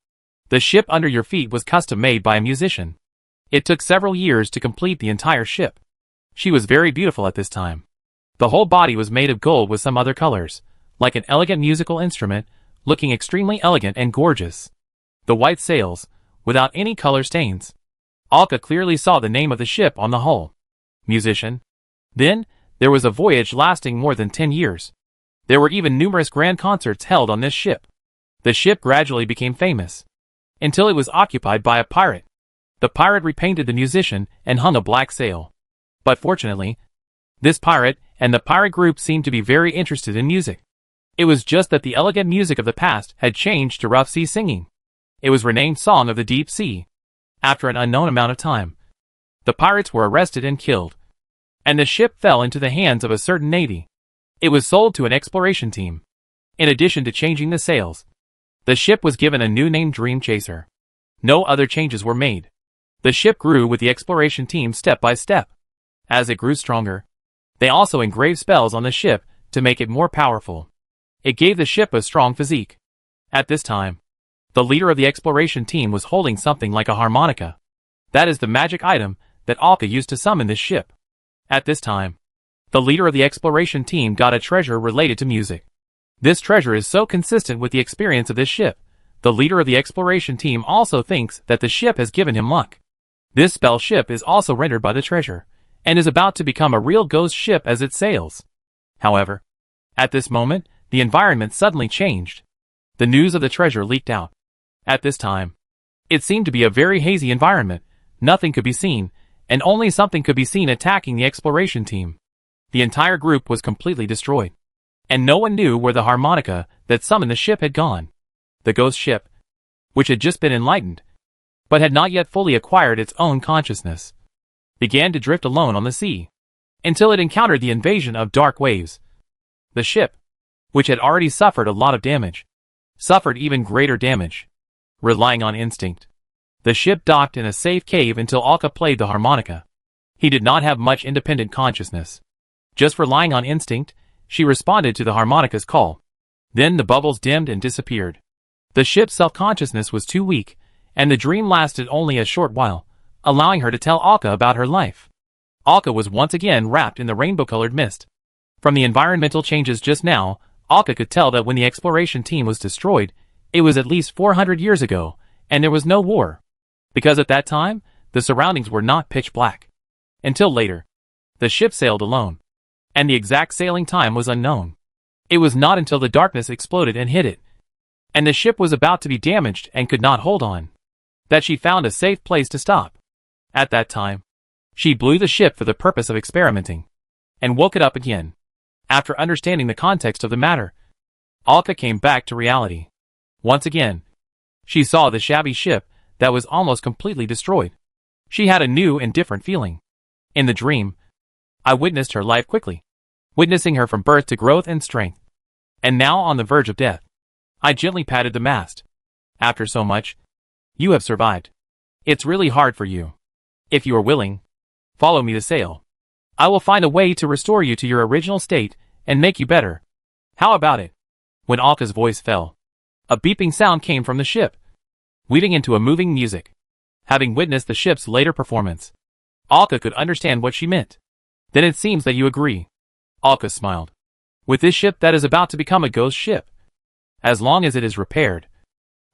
The ship under your feet was custom made by a musician. It took several years to complete the entire ship. She was very beautiful at this time. The whole body was made of gold with some other colors, like an elegant musical instrument, looking extremely elegant and gorgeous. The white sails, without any color stains. Alka clearly saw the name of the ship on the hull. Musician. Then, there was a voyage lasting more than 10 years. There were even numerous grand concerts held on this ship. The ship gradually became famous, until it was occupied by a pirate. The pirate repainted the musician and hung a black sail. But fortunately, this pirate and the pirate group seemed to be very interested in music. It was just that the elegant music of the past had changed to rough sea singing. It was renamed Song of the Deep Sea. After an unknown amount of time, the pirates were arrested and killed, and the ship fell into the hands of a certain navy. It was sold to an exploration team. In addition to changing the sails, the ship was given a new name, Dream Chaser. No other changes were made. The ship grew with the exploration team step by step. As it grew stronger, They also engraved spells on the ship to make it more powerful. It gave the ship a strong physique. At this time, the leader of the exploration team was holding something like a harmonica. That is the magic item that Alka used to summon this ship. At this time, the leader of the exploration team got a treasure related to music. This treasure is so consistent with the experience of this ship. The leader of the exploration team also thinks that the ship has given him luck. This spell ship is also rendered by the treasure, and is about to become a real ghost ship as it sails. However, at this moment, the environment suddenly changed. The news of the treasure leaked out. At this time, it seemed to be a very hazy environment. Nothing could be seen, and only something could be seen attacking the exploration team. The entire group was completely destroyed, and no one knew where the harmonica that summoned the ship had gone. The ghost ship, which had just been enlightened, but had not yet fully acquired its own consciousness, began to drift alone on the sea, until it encountered the invasion of dark waves. The ship, which had already suffered a lot of damage, suffered even greater damage. Relying on instinct, the ship docked in a safe cave until Alka played the harmonica. He did not have much independent consciousness. Just relying on instinct, she responded to the harmonica's call. Then the bubbles dimmed and disappeared. The ship's self-consciousness was too weak, and the dream lasted only a short while, allowing her to tell Alka about her life. Alka was once again wrapped in the rainbow-colored mist. From the environmental changes just now, Alka could tell that when the exploration team was destroyed, it was at least 400 years ago, and there was no war. Because at that time, the surroundings were not pitch black. Until later, the ship sailed alone, and the exact sailing time was unknown. It was not until the darkness exploded and hit it, and the ship was about to be damaged and could not hold on, that she found a safe place to stop. At that time, she blew the ship for the purpose of experimenting, and woke it up again. After understanding the context of the matter, Alka came back to reality. Once again, she saw the shabby ship that was almost completely destroyed. She had a new and different feeling. In the dream, I witnessed her life quickly, witnessing her from birth to growth and strength. And now on the verge of death, I gently patted the mast. After so much, you have survived. It's really hard for you. If you are willing, follow me to sail. I will find a way to restore you to your original state and make you better. How about it? When Alka's voice fell, a beeping sound came from the ship, weaving into a moving music. Having witnessed the ship's later performance, Alka could understand what she meant. Then it seems that you agree. Alka smiled. With this ship that is about to become a ghost ship, as long as it is repaired,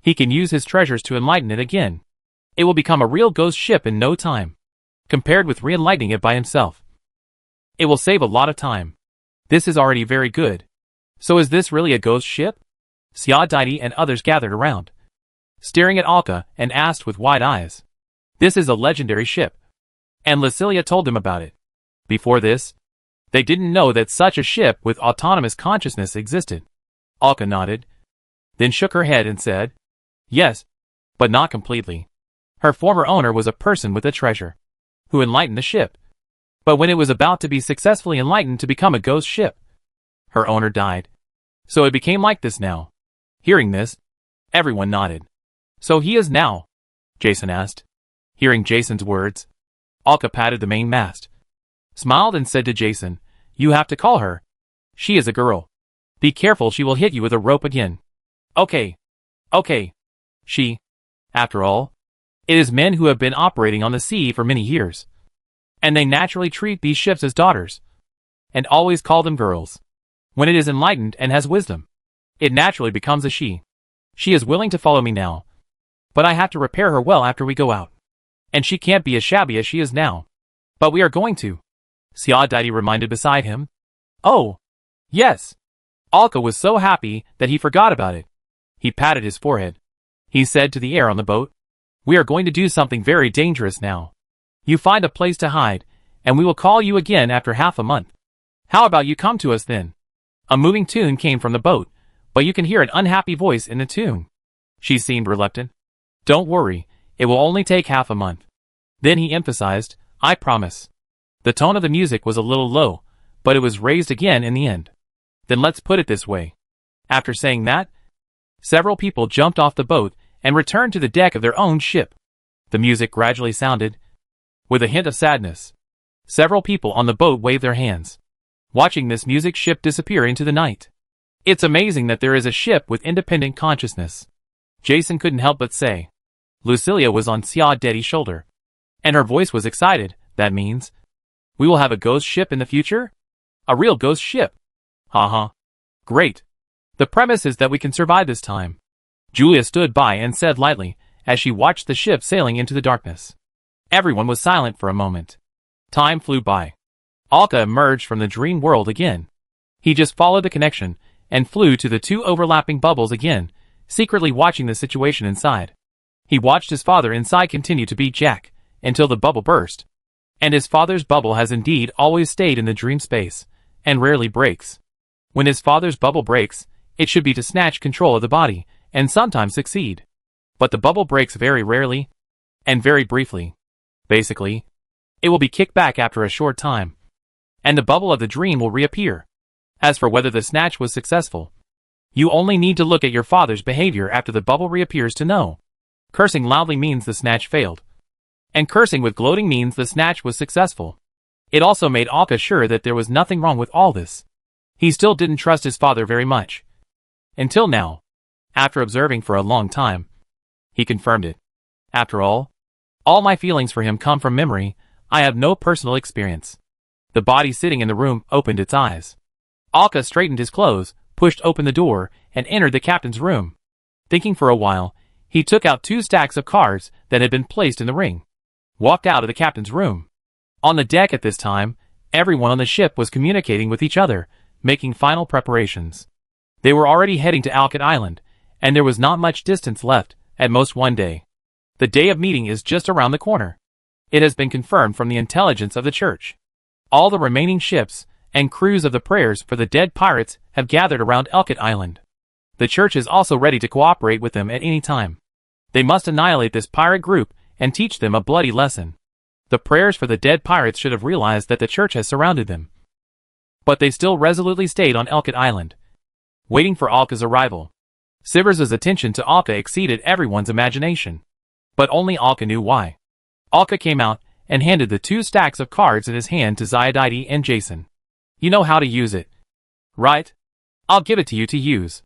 he can use his treasures to enlighten it again. It will become a real ghost ship in no time, compared with re-enlightening it by himself. It will save a lot of time. This is already very good. So is this really a ghost ship? Xiao and others gathered around, staring at Alka, and asked with wide eyes. This is a legendary ship, and Lucilia told them about it. Before this, they didn't know that such a ship with autonomous consciousness existed. Alka nodded, then shook her head and said, yes, but not completely. Her former owner was a person with a treasure, who enlightened the ship. But when it was about to be successfully enlightened to become a ghost ship, her owner died. So it became like this now. Hearing this, everyone nodded. So he is now? Jason asked. Hearing Jason's words, Alka patted the main mast, smiled and said to Jason, you have to call her. She is a girl. Be careful, she will hit you with a rope again. Okay. She. After all, it is men who have been operating on the sea for many years, and they naturally treat these ships as daughters, and always call them girls. When it is enlightened and has wisdom, it naturally becomes a she. She is willing to follow me now, but I have to repair her well after we go out. And she can't be as shabby as she is now. But we are going to. Xiao reminded beside him. Oh, yes. Alka was so happy that he forgot about it. He patted his forehead. He said to the air on the boat, we are going to do something very dangerous now. You find a place to hide, and we will call you again after half a month. How about you come to us then? A moving tune came from the boat, but you can hear an unhappy voice in the tune. She seemed reluctant. Don't worry, it will only take half a month. Then he emphasized, I promise. The tone of the music was a little low, but it was raised again in the end. Then let's put it this way. After saying that, several people jumped off the boat and returned to the deck of their own ship. The music gradually sounded, with a hint of sadness. Several people on the boat waved their hands. watching this music ship disappear into the night. It's amazing that there is a ship with independent consciousness. Jason couldn't help but say. Lucilia was on Sia Daddy's shoulder, and her voice was excited. That means we will have a ghost ship in the future? A real ghost ship? Haha. Great. The premise is that we can survive this time. Julia stood by and said lightly, as she watched the ship sailing into the darkness. Everyone was silent for a moment. Time flew by. Alka emerged from the dream world again. He just followed the connection, and flew to the two overlapping bubbles again, secretly watching the situation inside. He watched his father inside continue to beat Jack, until the bubble burst. And his father's bubble has indeed always stayed in the dream space, and rarely breaks. When his father's bubble breaks, it should be to snatch control of the body, and sometimes succeed. But the bubble breaks very rarely, and very briefly. Basically, it will be kicked back after a short time, and the bubble of the dream will reappear. As for whether the snatch was successful, you only need to look at your father's behavior after the bubble reappears to know. Cursing loudly means the snatch failed, and cursing with gloating means the snatch was successful. It also made Alka sure that there was nothing wrong with all this. He still didn't trust his father very much. Until now. After observing for a long time, he confirmed it. After all my feelings for him come from memory. I have no personal experience. The body sitting in the room opened its eyes. Alka straightened his clothes, pushed open the door, and entered the captain's room. Thinking for a while, he took out 2 stacks of cards that had been placed in the ring. Walked out of the captain's room. On the deck at this time, everyone on the ship was communicating with each other, making final preparations. They were already heading to Alcat Island, and there was not much distance left, at most 1 day. The day of meeting is just around the corner. It has been confirmed from the intelligence of the church. All the remaining ships and crews of the prayers for the dead pirates have gathered around Alcat Island. The church is also ready to cooperate with them at any time. They must annihilate this pirate group and teach them a bloody lesson. The prayers for the dead pirates should have realized that the church has surrounded them. But they still resolutely stayed on Alcat Island, waiting for Alka's arrival. Sivers' attention to Alka exceeded everyone's imagination. But only Alka knew why. Alka came out and handed the 2 stacks of cards in his hand to Zyadidi and Jason. You know how to use it, right? I'll give it to you to use.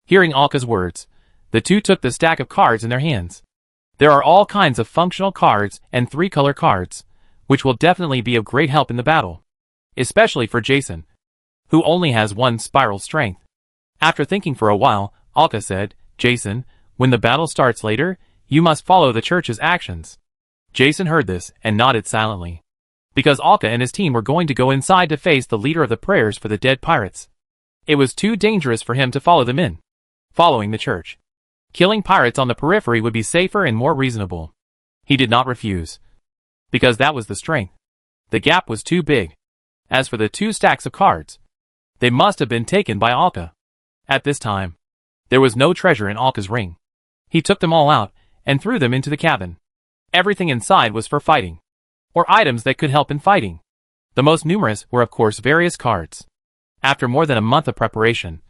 Hearing Alka's words, the 2 took the stack of cards in their hands. There are all kinds of functional cards and 3-color cards, which will definitely be of great help in the battle. Especially for Jason, who only has 1 spiral strength. After thinking for a while, Alka said, Jason, when the battle starts later, you must follow the church's actions. Jason heard this and nodded silently. Because Alka and his team were going to go inside to face the leader of the prayers for the dead pirates. It was too dangerous for him to follow them in. Following the church. Killing pirates on the periphery would be safer and more reasonable. He did not refuse. Because that was the strength. The gap was too big. As for the 2 stacks of cards, they must have been taken by Alka. At this time, there was no treasure in Alka's ring. He took them all out and threw them into the cabin. Everything inside was for fighting, or items that could help in fighting. The most numerous were of course various cards. After more than a month of preparation,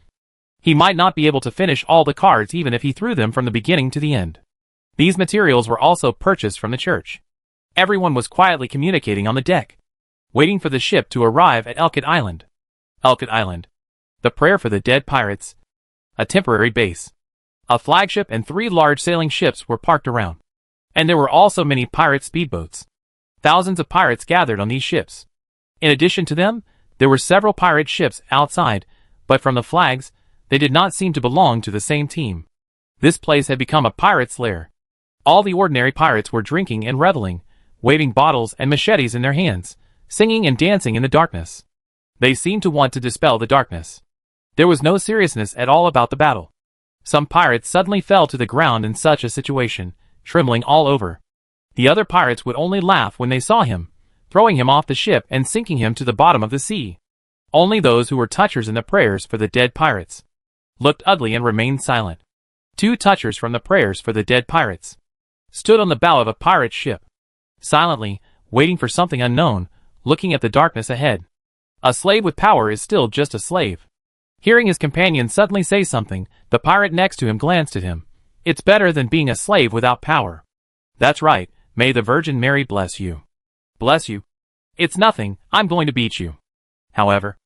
he might not be able to finish all the cards even if he threw them from the beginning to the end. These materials were also purchased from the church. Everyone was quietly communicating on the deck, waiting for the ship to arrive at Alcat Island. Alcat Island. The prayer for the dead pirates. A temporary base. A flagship and 3 large sailing ships were parked around. And there were also many pirate speedboats. Thousands of pirates gathered on these ships. In addition to them, there were several pirate ships outside, but from the flags, they did not seem to belong to the same team. This place had become a pirate's lair. All the ordinary pirates were drinking and reveling, waving bottles and machetes in their hands, singing and dancing in the darkness. They seemed to want to dispel the darkness. There was no seriousness at all about the battle. Some pirates suddenly fell to the ground in such a situation, trembling all over. The other pirates would only laugh when they saw him, throwing him off the ship and sinking him to the bottom of the sea. Only those who were touchers in the prayers for the dead pirates looked ugly and remained silent. 2 touchers from the prayers for the dead pirates stood on the bow of a pirate ship, silently, waiting for something unknown, looking at the darkness ahead. A slave with power is still just a slave. Hearing his companion suddenly say something, the pirate next to him glanced at him. It's better than being a slave without power. That's right, may the Virgin Mary bless you. Bless you? It's nothing, I'm going to beat you. However,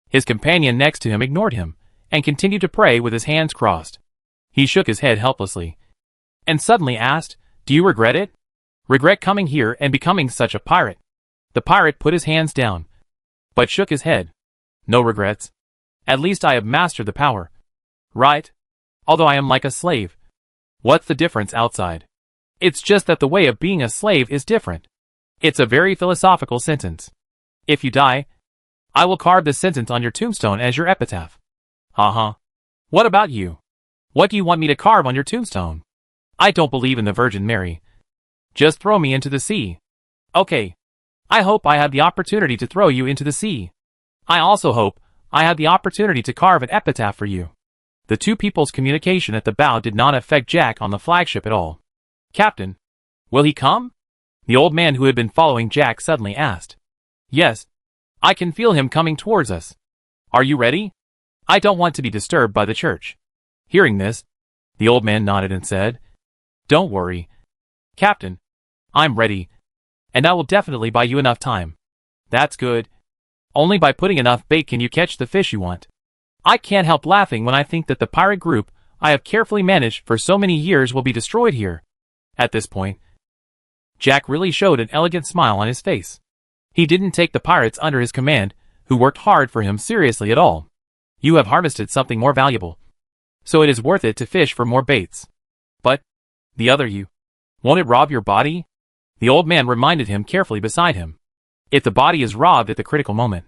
His companion next to him ignored him, and continued to pray with his hands crossed. He shook his head helplessly, and suddenly asked, "Do you regret it? Regret coming here and becoming such a pirate?" The pirate put his hands down, but shook his head. "No regrets. At least I have mastered the power. Right? Although I am like a slave. What's the difference outside? It's just that the way of being a slave is different." It's a very philosophical sentence. If you die, I will carve this sentence on your tombstone as your epitaph. What about you? What do you want me to carve on your tombstone? I don't believe in the Virgin Mary. Just throw me into the sea. Okay. I hope I have the opportunity to throw you into the sea. I also hope I have the opportunity to carve an epitaph for you. The two people's communication at the bow did not affect Jack on the flagship at all. "Captain, will he come?" The old man who had been following Jack suddenly asked. "Yes. I can feel him coming towards us. Are you ready? I don't want to be disturbed by the church." Hearing this, the old man nodded and said, "Don't worry, Captain. I'm ready, and I will definitely buy you enough time." "That's good. Only by putting enough bait can you catch the fish you want." I can't help laughing when I think that the pirate group I have carefully managed for so many years will be destroyed here. At this point, Jack really showed an elegant smile on his face. He didn't take the pirates under his command, who worked hard for him, seriously at all. You have harvested something more valuable, so it is worth it to fish for more baits. But the other you, won't it rob your body? The old man reminded him carefully beside him. If the body is robbed at the critical moment,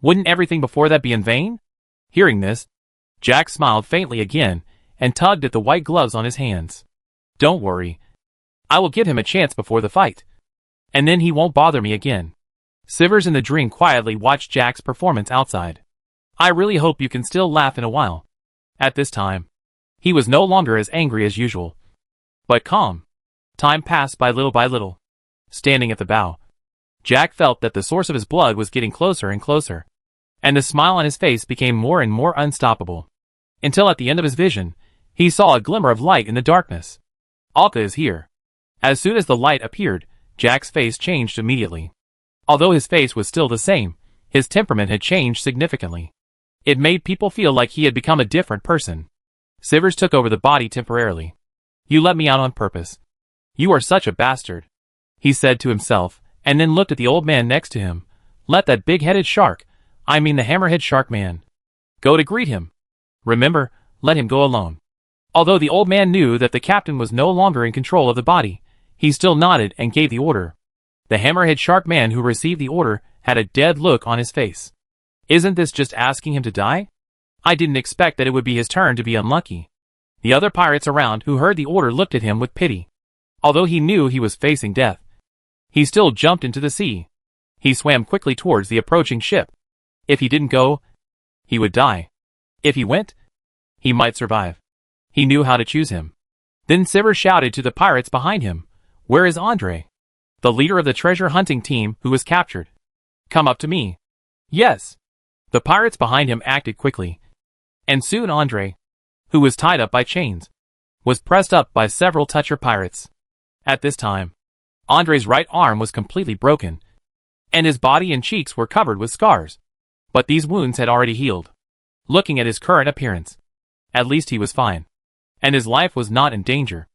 wouldn't everything before that be in vain? Hearing this, Jack smiled faintly again and tugged at the white gloves on his hands. "Don't worry. I will give him a chance before the fight, and then he won't bother me again." Sivers in the dream quietly watched Jack's performance outside. I really hope you can still laugh in a while. At this time, he was no longer as angry as usual, but calm. Time passed by little. Standing at the bow, Jack felt that the source of his blood was getting closer and closer, and the smile on his face became more and more unstoppable. Until at the end of his vision, he saw a glimmer of light in the darkness. Alka is here. As soon as the light appeared, Jack's face changed immediately. Although his face was still the same, his temperament had changed significantly. It made people feel like he had become a different person. Sivers took over the body temporarily. "You let me out on purpose. You are such a bastard," he said to himself, and then looked at the old man next to him. "Let that big-headed shark, I mean the hammerhead shark man, go to greet him. Remember, let him go alone." Although the old man knew that the captain was no longer in control of the body, he still nodded and gave the order. The hammerhead shark man who received the order had a dead look on his face. Isn't this just asking him to die? I didn't expect that it would be his turn to be unlucky. The other pirates around who heard the order looked at him with pity. Although he knew he was facing death, he still jumped into the sea. He swam quickly towards the approaching ship. If he didn't go, he would die. If he went, he might survive. He knew how to choose him. Then Sivers shouted to the pirates behind him, "Where is Andre? The leader of the treasure hunting team who was captured. Come up to me." "Yes." The pirates behind him acted quickly, and soon Andre, who was tied up by chains, was pressed up by several Toucher pirates. At this time, Andre's right arm was completely broken, and his body and cheeks were covered with scars. But these wounds had already healed. Looking at his current appearance, at least he was fine, and his life was not in danger.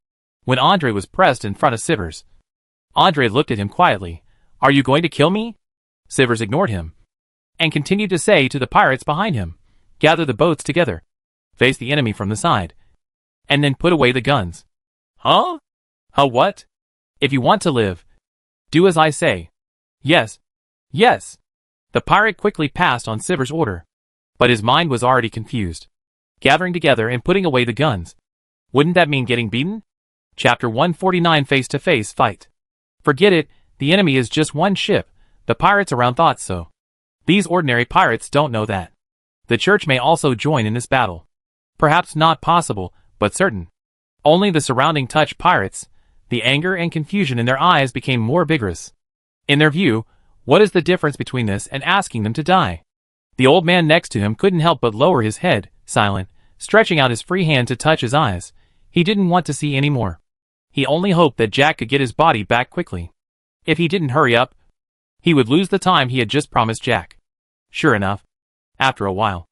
When Andre was pressed in front of Sivers, Andre looked at him quietly. "Are you going to kill me?" Sivers ignored him, and continued to say to the pirates behind him, "Gather the boats together, face the enemy from the side, and then put away the guns." "Huh? What? If you want to live, do as I say." "Yes. Yes." The pirate quickly passed on Sivers' order, but his mind was already confused. Gathering together and putting away the guns. Wouldn't that mean getting beaten? Chapter 149 Face-to-face Fight. Forget it, the enemy is just one ship. The pirates around thought so. These ordinary pirates don't know that. The church may also join in this battle. Perhaps not possible, but certain. Only the surrounding Touch pirates. The anger and confusion in their eyes became more vigorous. In their view, what is the difference between this and asking them to die? The old man next to him couldn't help but lower his head, silent, stretching out his free hand to touch his eyes. He didn't want to see any more. He only hoped that Jack could get his body back quickly. If he didn't hurry up, he would lose the time he had just promised Jack. Sure enough, After a while,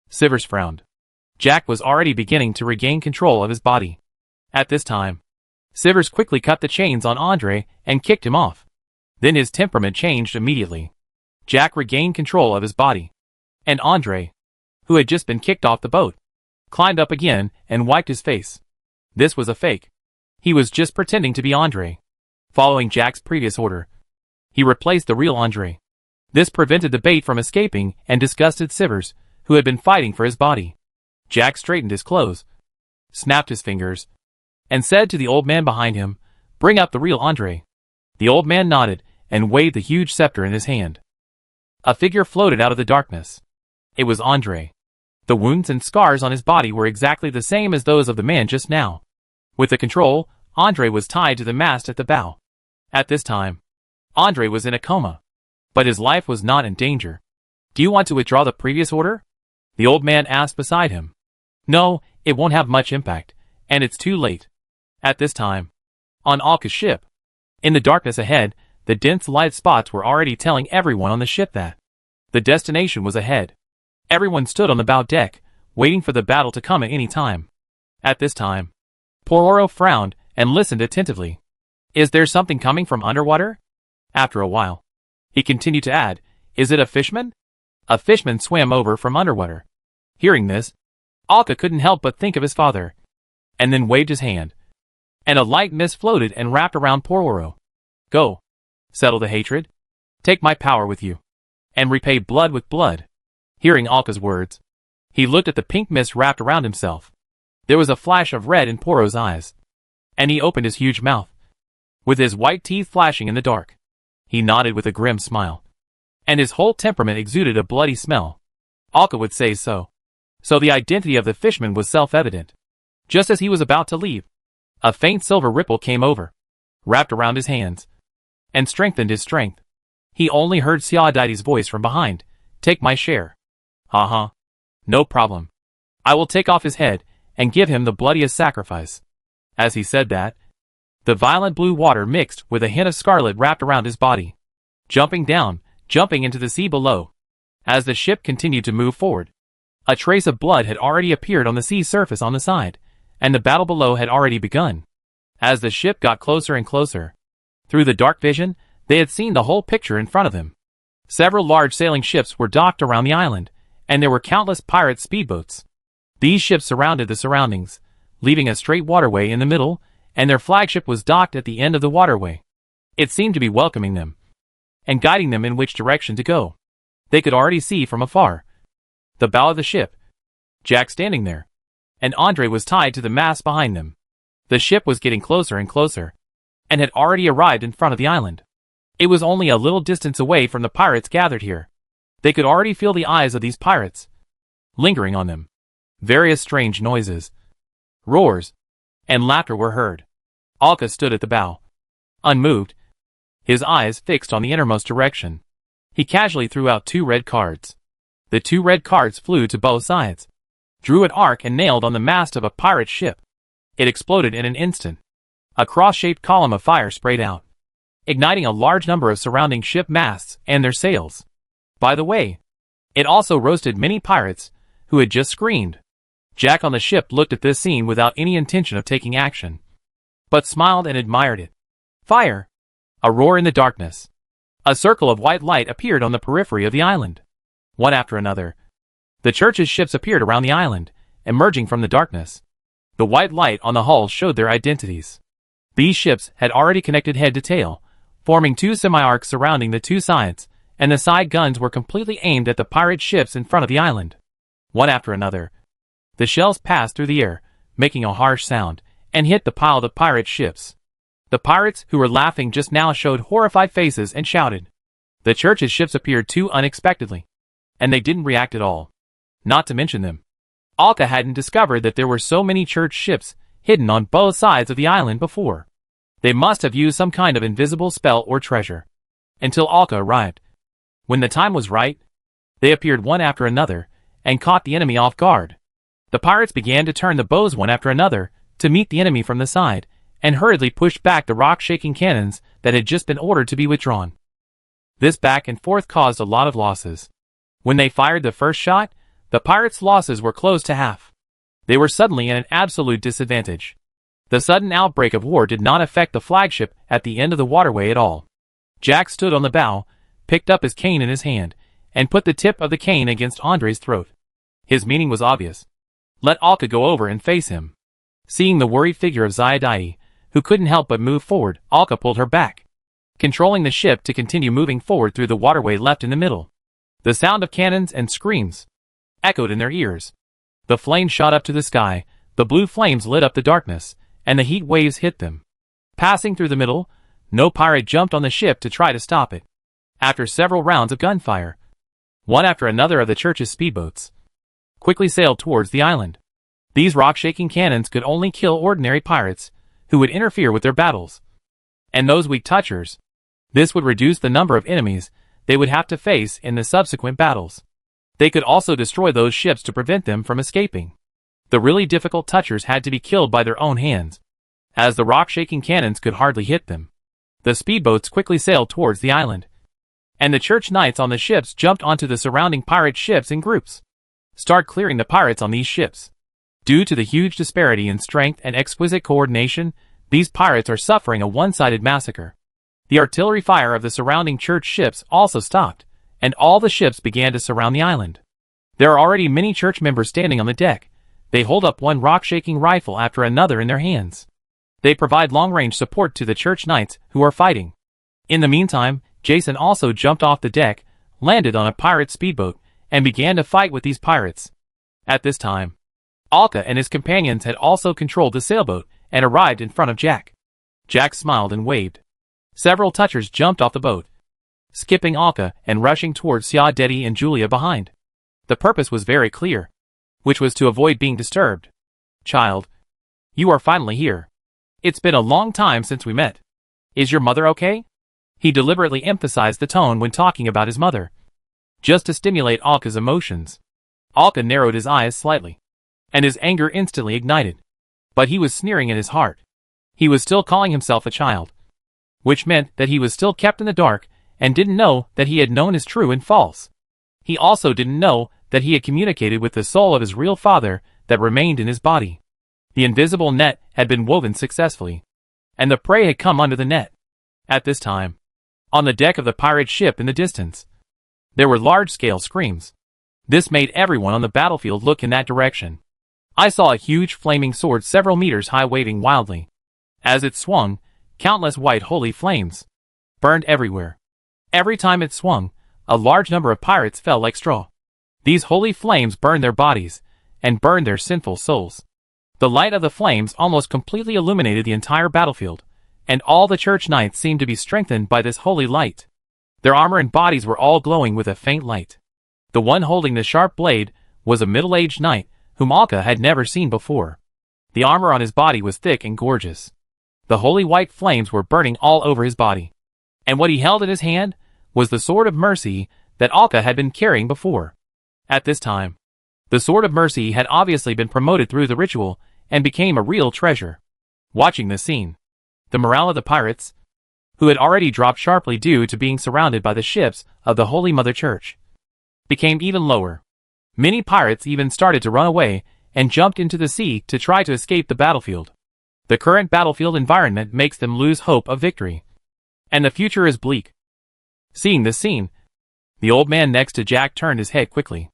Sivers frowned. Jack was already beginning to regain control of his body. At this time, Sivers quickly cut the chains on Andre and kicked him off. Then his temperament changed immediately. Jack regained control of his body. And Andre, who had just been kicked off the boat, climbed up again and wiped his face. This was a fake. He was just pretending to be Andre. Following Jack's previous order, he replaced the real Andre. This prevented the bait from escaping and disgusted Sivers, who had been fighting for his body. Jack straightened his clothes, snapped his fingers, and said to the old man behind him, "Bring up the real Andre." The old man nodded and waved the huge scepter in his hand. A figure floated out of the darkness. It was Andre. The wounds and scars on his body were exactly the same as those of the man just now. With the control, Andre was tied to the mast at the bow. At this time, Andre was in a coma. But his life was not in danger. "Do you want to withdraw the previous order?" the old man asked beside him. "No, it won't have much impact, and it's too late." At this time, on Alka's ship, in the darkness ahead, the dense light spots were already telling everyone on the ship that the destination was ahead. Everyone stood on the bow deck, waiting for the battle to come at any time. At this time, Pororo frowned and listened attentively. "Is there something coming from underwater?" After a while, he continued to add, "Is it a fishman?" A fishman swam over from underwater. Hearing this, Alka couldn't help but think of his father, and then waved his hand. And a light mist floated and wrapped around Pororo. "Go. Settle the hatred. Take my power with you. And repay blood with blood." Hearing Alka's words, he looked at the pink mist wrapped around himself. There was a flash of red in Pororo's eyes, and he opened his huge mouth, with his white teeth flashing in the dark. He nodded with a grim smile, and his whole temperament exuded a bloody smell. Alka would say so. So the identity of the fishman was self-evident. Just as he was about to leave, a faint silver ripple came over, wrapped around his hands, and strengthened his strength. He only heard Siaditi's voice from behind, "Take my share." "Uh-huh. No problem. I will take off his head and give him the bloodiest sacrifice." As he said that, the violent blue water mixed with a hint of scarlet wrapped around his body, jumping down, jumping into the sea below. As the ship continued to move forward, a trace of blood had already appeared on the sea surface on the side, and the battle below had already begun. As the ship got closer and closer, through the dark vision, they had seen the whole picture in front of them. Several large sailing ships were docked around the island, and there were countless pirate speedboats. These ships surrounded the surroundings, leaving a straight waterway in the middle, and their flagship was docked at the end of the waterway. It seemed to be welcoming them, and guiding them in which direction to go. They could already see from afar the bow of the ship, Jack standing there, and Andre was tied to the mast behind them. The ship was getting closer and closer, and had already arrived in front of the island. It was only a little distance away from the pirates gathered here. They could already feel the eyes of these pirates lingering on them. Various strange noises, roars, and laughter were heard. Alka stood at the bow, unmoved, his eyes fixed on the innermost direction. He casually threw out 2 red cards. The 2 red cards flew to both sides, drew an arc and nailed on the mast of a pirate ship. It exploded in an instant. A cross-shaped column of fire sprayed out, igniting a large number of surrounding ship masts and their sails. By the way, it also roasted many pirates who had just screamed. Jack on the ship looked at this scene without any intention of taking action, but smiled and admired it. Fire! A roar in the darkness. A circle of white light appeared on the periphery of the island. One after another, the church's ships appeared around the island, emerging from the darkness. The white light on the hull showed their identities. These ships had already connected head to tail, forming 2 semi-arcs surrounding the 2 sides, and the side guns were completely aimed at the pirate ships in front of the island. One after another, the shells passed through the air, making a harsh sound, and hit the pile of pirate ships. The pirates who were laughing just now showed horrified faces and shouted. The church's ships appeared too unexpectedly, and they didn't react at all. Not to mention them, Alka hadn't discovered that there were so many church ships hidden on both sides of the island before. They must have used some kind of invisible spell or treasure, until Alka arrived. When the time was right, they appeared one after another, and caught the enemy off guard. The pirates began to turn the bows one after another, to meet the enemy from the side, and hurriedly pushed back the rock-shaking cannons that had just been ordered to be withdrawn. This back and forth caused a lot of losses. When they fired the first shot, the pirates' losses were close to half. They were suddenly at an absolute disadvantage. The sudden outbreak of war did not affect the flagship at the end of the waterway at all. Jack stood on the bow, picked up his cane in his hand, and put the tip of the cane against Andre's throat. His meaning was obvious. Let Alka go over and face him. Seeing the worried figure of Ziadai, who couldn't help but move forward, Alka pulled her back, controlling the ship to continue moving forward through the waterway left in the middle. The sound of cannons and screams echoed in their ears. The flames shot up to the sky, the blue flames lit up the darkness, and the heat waves hit them. Passing through the middle, no pirate jumped on the ship to try to stop it. After several rounds of gunfire, one after another of the church's speedboats quickly sailed towards the island. These rock-shaking cannons could only kill ordinary pirates who would interfere with their battles, and those weak touchers. This would reduce the number of enemies they would have to face in the subsequent battles. They could also destroy those ships to prevent them from escaping. The really difficult touchers had to be killed by their own hands, as the rock-shaking cannons could hardly hit them. The speedboats quickly sailed towards the island, and the church knights on the ships jumped onto the surrounding pirate ships in groups. Start clearing the pirates on these ships. Due to the huge disparity in strength and exquisite coordination, these pirates are suffering a one-sided massacre. The artillery fire of the surrounding church ships also stopped, and all the ships began to surround the island. There are already many church members standing on the deck. They hold up one rock-shaking rifle after another in their hands. They provide long-range support to the church knights who are fighting. In the meantime, Jason also jumped off the deck, landed on a pirate speedboat, and began to fight with these pirates. At this time, Alka and his companions had also controlled the sailboat and arrived in front of Jack. Jack smiled and waved. Several touchers jumped off the boat, skipping Alka and rushing towards Siadeti and Julia behind. The purpose was very clear, which was to avoid being disturbed. Child, you are finally here. It's been a long time since we met. Is your mother okay? He deliberately emphasized the tone when talking about his mother, just to stimulate Alka's emotions. Alka narrowed his eyes slightly, and his anger instantly ignited. But he was sneering in his heart. He was still calling himself a child, which meant that he was still kept in the dark and didn't know that he had known his true and false. He also didn't know that he had communicated with the soul of his real father that remained in his body. The invisible net had been woven successfully, and the prey had come under the net. At this time, on the deck of the pirate ship in the distance, there were large-scale screams. This made everyone on the battlefield look in that direction. I saw a huge flaming sword several meters high waving wildly. As it swung, countless white holy flames burned everywhere. Every time it swung, a large number of pirates fell like straw. These holy flames burned their bodies and burned their sinful souls. The light of the flames almost completely illuminated the entire battlefield, and all the church knights seemed to be strengthened by this holy light. Their armor and bodies were all glowing with a faint light. The one holding the sharp blade was a middle-aged knight whom Alka had never seen before. The armor on his body was thick and gorgeous. The holy white flames were burning all over his body, and what he held in his hand was the sword of mercy that Alka had been carrying before. At this time, the sword of mercy had obviously been promoted through the ritual and became a real treasure. Watching this scene, the morale of the pirates, who had already dropped sharply due to being surrounded by the ships of the Holy Mother Church, became even lower. Many pirates even started to run away and jumped into the sea to try to escape the battlefield. The current battlefield environment makes them lose hope of victory, and the future is bleak. Seeing this scene, the old man next to Jack turned his head quickly.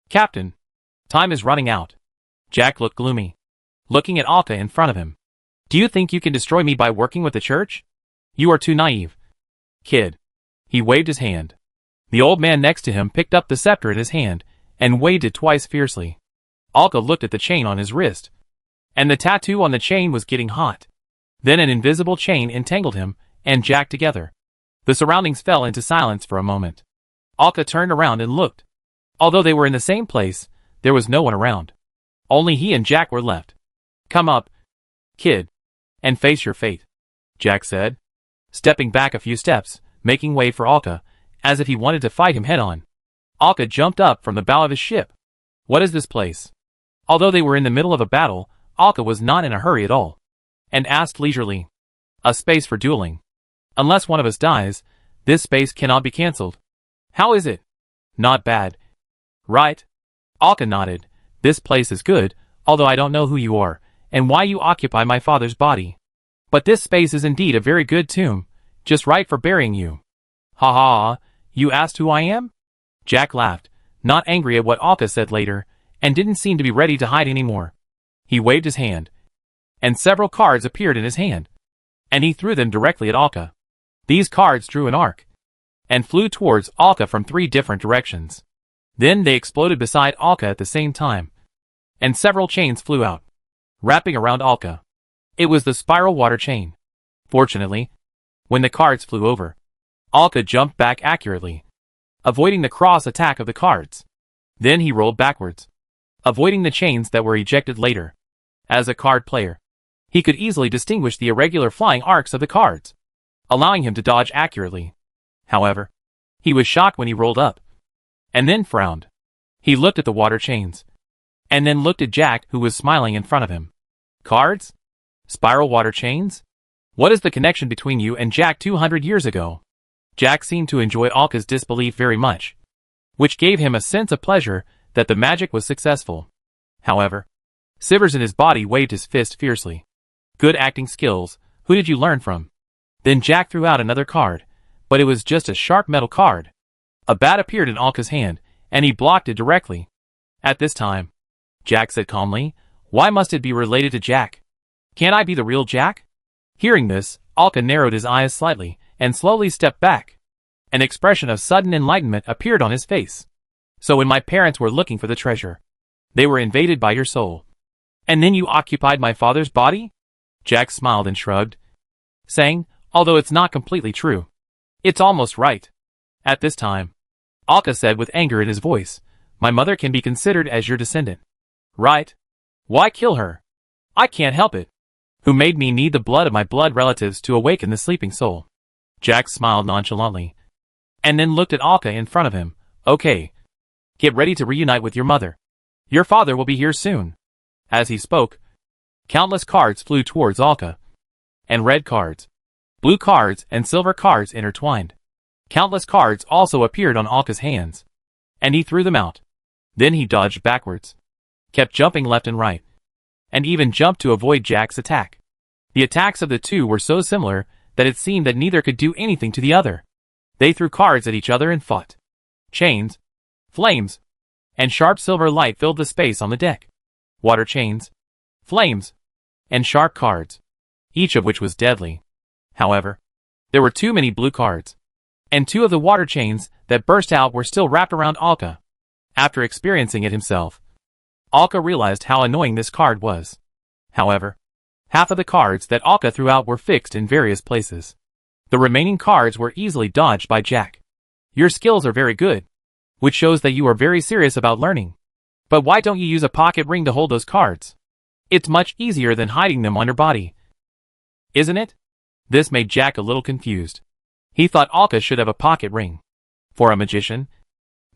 Captain, time is running out. Jack looked gloomy, looking at Alka in front of him. Do you think you can destroy me by working with the church? You are too naive. Kid. He waved his hand. The old man next to him picked up the scepter in his hand and waved it twice fiercely. Alka looked at the chain on his wrist, and the tattoo on the chain was getting hot. Then an invisible chain entangled him and Jack together. The surroundings fell into silence for a moment. Alka turned around and looked. Although they were in the same place, there was no one around. Only he and Jack were left. Come up, kid, and face your fate, Jack said, stepping back a few steps, making way for Alka, as if he wanted to fight him head-on. Alka jumped up from the bow of his ship. What is this place? Although they were in the middle of a battle, Alka was not in a hurry at all, and asked leisurely, a space for dueling. Unless one of us dies, this space cannot be cancelled. How is it? Not bad. Right? Alka nodded. This place is good, although I don't know who you are, and why you occupy my father's body. But this space is indeed a very good tomb, just right for burying you. Ha ha, you asked who I am? Jack laughed, not angry at what Alka said later, and didn't seem to be ready to hide anymore. He waved his hand, and several cards appeared in his hand, and he threw them directly at Alka. These cards drew an arc, and flew towards Alka from 3 different directions. Then they exploded beside Alka at the same time, and several chains flew out, wrapping around Alka. It was the spiral water chain. Fortunately, when the cards flew over, Alka jumped back accurately, avoiding the cross attack of the cards. Then he rolled backwards, avoiding the chains that were ejected later. As a card player, he could easily distinguish the irregular flying arcs of the cards, allowing him to dodge accurately. However, he was shocked when he rolled up, and then frowned. He looked at the water chains, and then looked at Jack, who was smiling in front of him. Cards? Spiral water chains? What is the connection between you and Jack 200 years ago? Jack seemed to enjoy Alka's disbelief very much, which gave him a sense of pleasure that the magic was successful. However, shivers in his body waved his fist fiercely. Good acting skills, who did you learn from? Then Jack threw out another card, but it was just a sharp metal card. A bat appeared in Alka's hand, and he blocked it directly. At this time, Jack said calmly, why must it be related to Jack? Can't I be the real Jack? Hearing this, Alka narrowed his eyes slightly, and slowly stepped back. An expression of sudden enlightenment appeared on his face. So when my parents were looking for the treasure, they were invaded by your soul. And then you occupied my father's body? Jack smiled and shrugged, saying, although it's not completely true, it's almost right. At this time, Alka said with anger in his voice, my mother can be considered as your descendant. Right? Why kill her? I can't help it. Who made me need the blood of my blood relatives to awaken the sleeping soul? Jack smiled nonchalantly, and then looked at Alka in front of him. Okay. Get ready to reunite with your mother. Your father will be here soon. As he spoke, countless cards flew towards Alka, and red cards, blue cards, and silver cards intertwined. Countless cards also appeared on Alka's hands, and he threw them out. Then he dodged backwards, kept jumping left and right, and even jumped to avoid Jack's attack. The attacks of the two were so similar that it seemed that neither could do anything to the other. They threw cards at each other and fought. Chains, flames, and sharp silver light filled the space on the deck. Water chains, flames, and sharp cards, each of which was deadly. However, there were too many blue cards, and 2 of the water chains that burst out were still wrapped around Alka. After experiencing it himself, Alka realized how annoying this card was. However, half of the cards that Alka threw out were fixed in various places. The remaining cards were easily dodged by Jack. Your skills are very good, which shows that you are very serious about learning. But why don't you use a pocket ring to hold those cards? It's much easier than hiding them on your body, isn't it? This made Jack a little confused. He thought Alka should have a pocket ring. For a magician,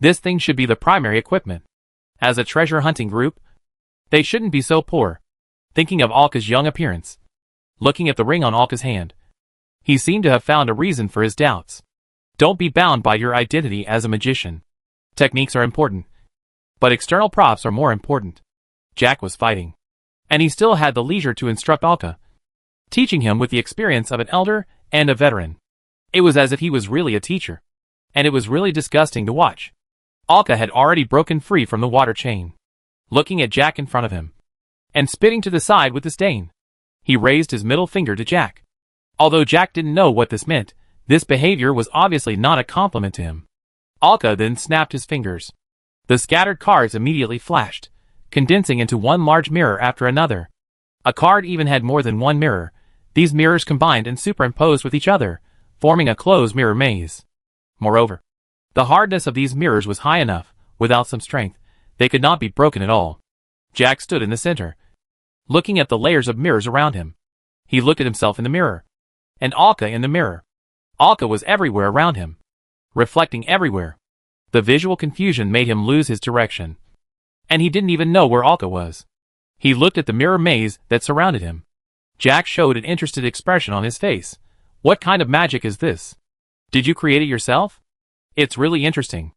this thing should be the primary equipment. As a treasure hunting group, they shouldn't be so poor. Thinking of Alka's young appearance, looking at the ring on Alka's hand, he seemed to have found a reason for his doubts. Don't be bound by your identity as a magician. Techniques are important, but external props are more important. Jack was fighting, and he still had the leisure to instruct Alka, teaching him with the experience of an elder and a veteran. It was as if he was really a teacher, and it was really disgusting to watch. Alka had already broken free from the water chain, looking at Jack in front of him, and spitting to the side with disdain. He raised his middle finger to Jack. Although Jack didn't know what this meant, this behavior was obviously not a compliment to him. Alka then snapped his fingers. The scattered cards immediately flashed, condensing into one large mirror after another. A card even had more than one mirror. These mirrors combined and superimposed with each other, forming a closed mirror maze. Moreover, the hardness of these mirrors was high enough, without some strength, they could not be broken at all. Jack stood in the center, looking at the layers of mirrors around him. He looked at himself in the mirror, and Alka in the mirror. Alka was everywhere around him, reflecting everywhere. The visual confusion made him lose his direction, and he didn't even know where Alka was. He looked at the mirror maze that surrounded him. Jack showed an interested expression on his face. What kind of magic is this? Did you create it yourself? It's really interesting.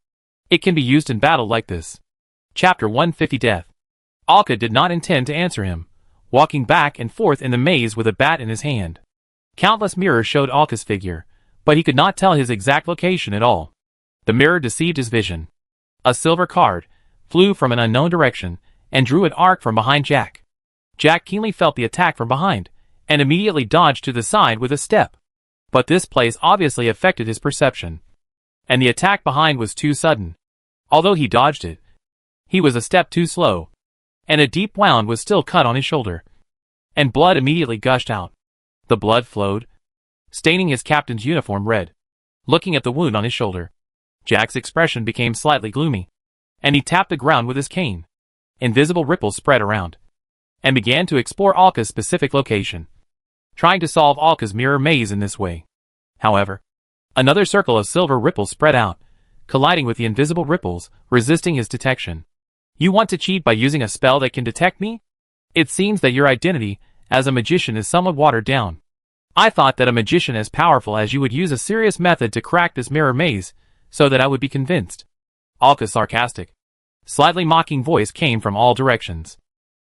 It can be used in battle like this. Chapter 150 Death. Alka did not intend to answer him, walking back and forth in the maze with a bat in his hand. Countless mirrors showed Alka's figure, but he could not tell his exact location at all. The mirror deceived his vision. A silver card flew from an unknown direction and drew an arc from behind Jack. Jack keenly felt the attack from behind, and immediately dodged to the side with a step. But this place obviously affected his perception, and the attack behind was too sudden. Although he dodged it, he was a step too slow, and a deep wound was still cut on his shoulder, and blood immediately gushed out. The blood flowed, staining his captain's uniform red. Looking at the wound on his shoulder, Jack's expression became slightly gloomy, and he tapped the ground with his cane. Invisible ripples spread around, and began to explore Alka's specific location, trying to solve Alka's mirror maze in this way. However, another circle of silver ripples spread out, colliding with the invisible ripples, resisting his detection. You want to cheat by using a spell that can detect me? It seems that your identity as a magician is somewhat watered down. I thought that a magician as powerful as you would use a serious method to crack this mirror maze, so that I would be convinced. Alka's sarcastic, slightly mocking voice came from all directions.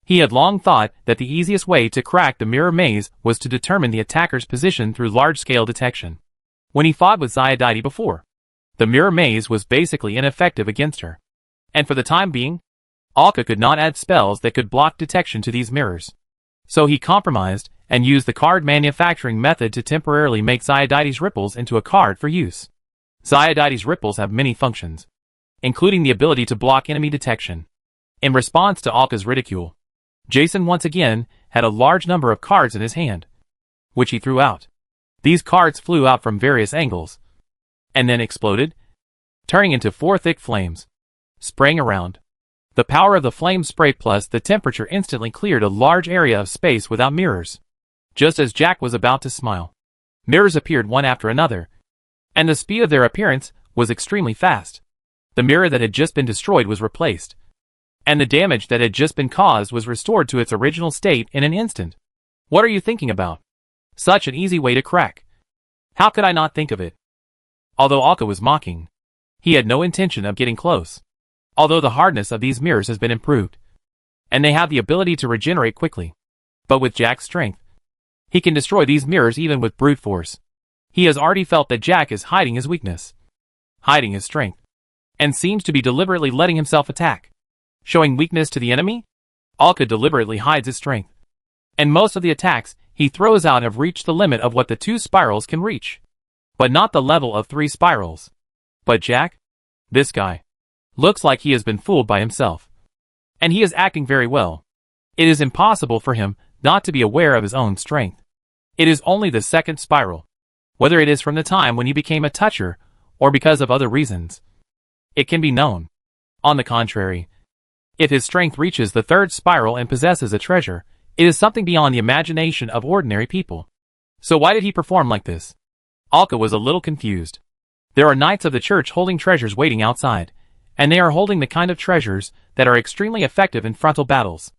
He had long thought that the easiest way to crack the mirror maze was to determine the attacker's position through large-scale detection. When he fought with Zyadite before, the mirror maze was basically ineffective against her. And for the time being, Alka could not add spells that could block detection to these mirrors. So he compromised and used the card manufacturing method to temporarily make Zyadite's ripples into a card for use. Zyadite's ripples have many functions, including the ability to block enemy detection. In response to Alka's ridicule, Jason once again had a large number of cards in his hand, which he threw out. These cards flew out from various angles, and then exploded, turning into 4 thick flames, spraying around. The power of the flame spray plus the temperature instantly cleared a large area of space without mirrors. Just as Jack was about to smile, mirrors appeared one after another, and the speed of their appearance was extremely fast. The mirror that had just been destroyed was replaced, and the damage that had just been caused was restored to its original state in an instant. What are you thinking about? Such an easy way to crack. How could I not think of it? Although Alka was mocking, he had no intention of getting close. Although the hardness of these mirrors has been improved, and they have the ability to regenerate quickly. But with Jack's strength, he can destroy these mirrors even with brute force. He has already felt that Jack is hiding his weakness, hiding his strength, and seems to be deliberately letting himself attack. Showing weakness to the enemy, Alka deliberately hides his strength, and most of the attacks he throws out have reached the limit of what the 2 spirals can reach, but not the level of 3 spirals. But Jack? This guy looks like he has been fooled by himself, and he is acting very well. It is impossible for him not to be aware of his own strength. It is only the 2nd spiral, whether it is from the time when he became a toucher or because of other reasons. It can be known. On the contrary, if his strength reaches the 3rd spiral and possesses a treasure, it is something beyond the imagination of ordinary people. So why did he perform like this? Alka was a little confused. There are knights of the church holding treasures waiting outside, and they are holding the kind of treasures that are extremely effective in frontal battles.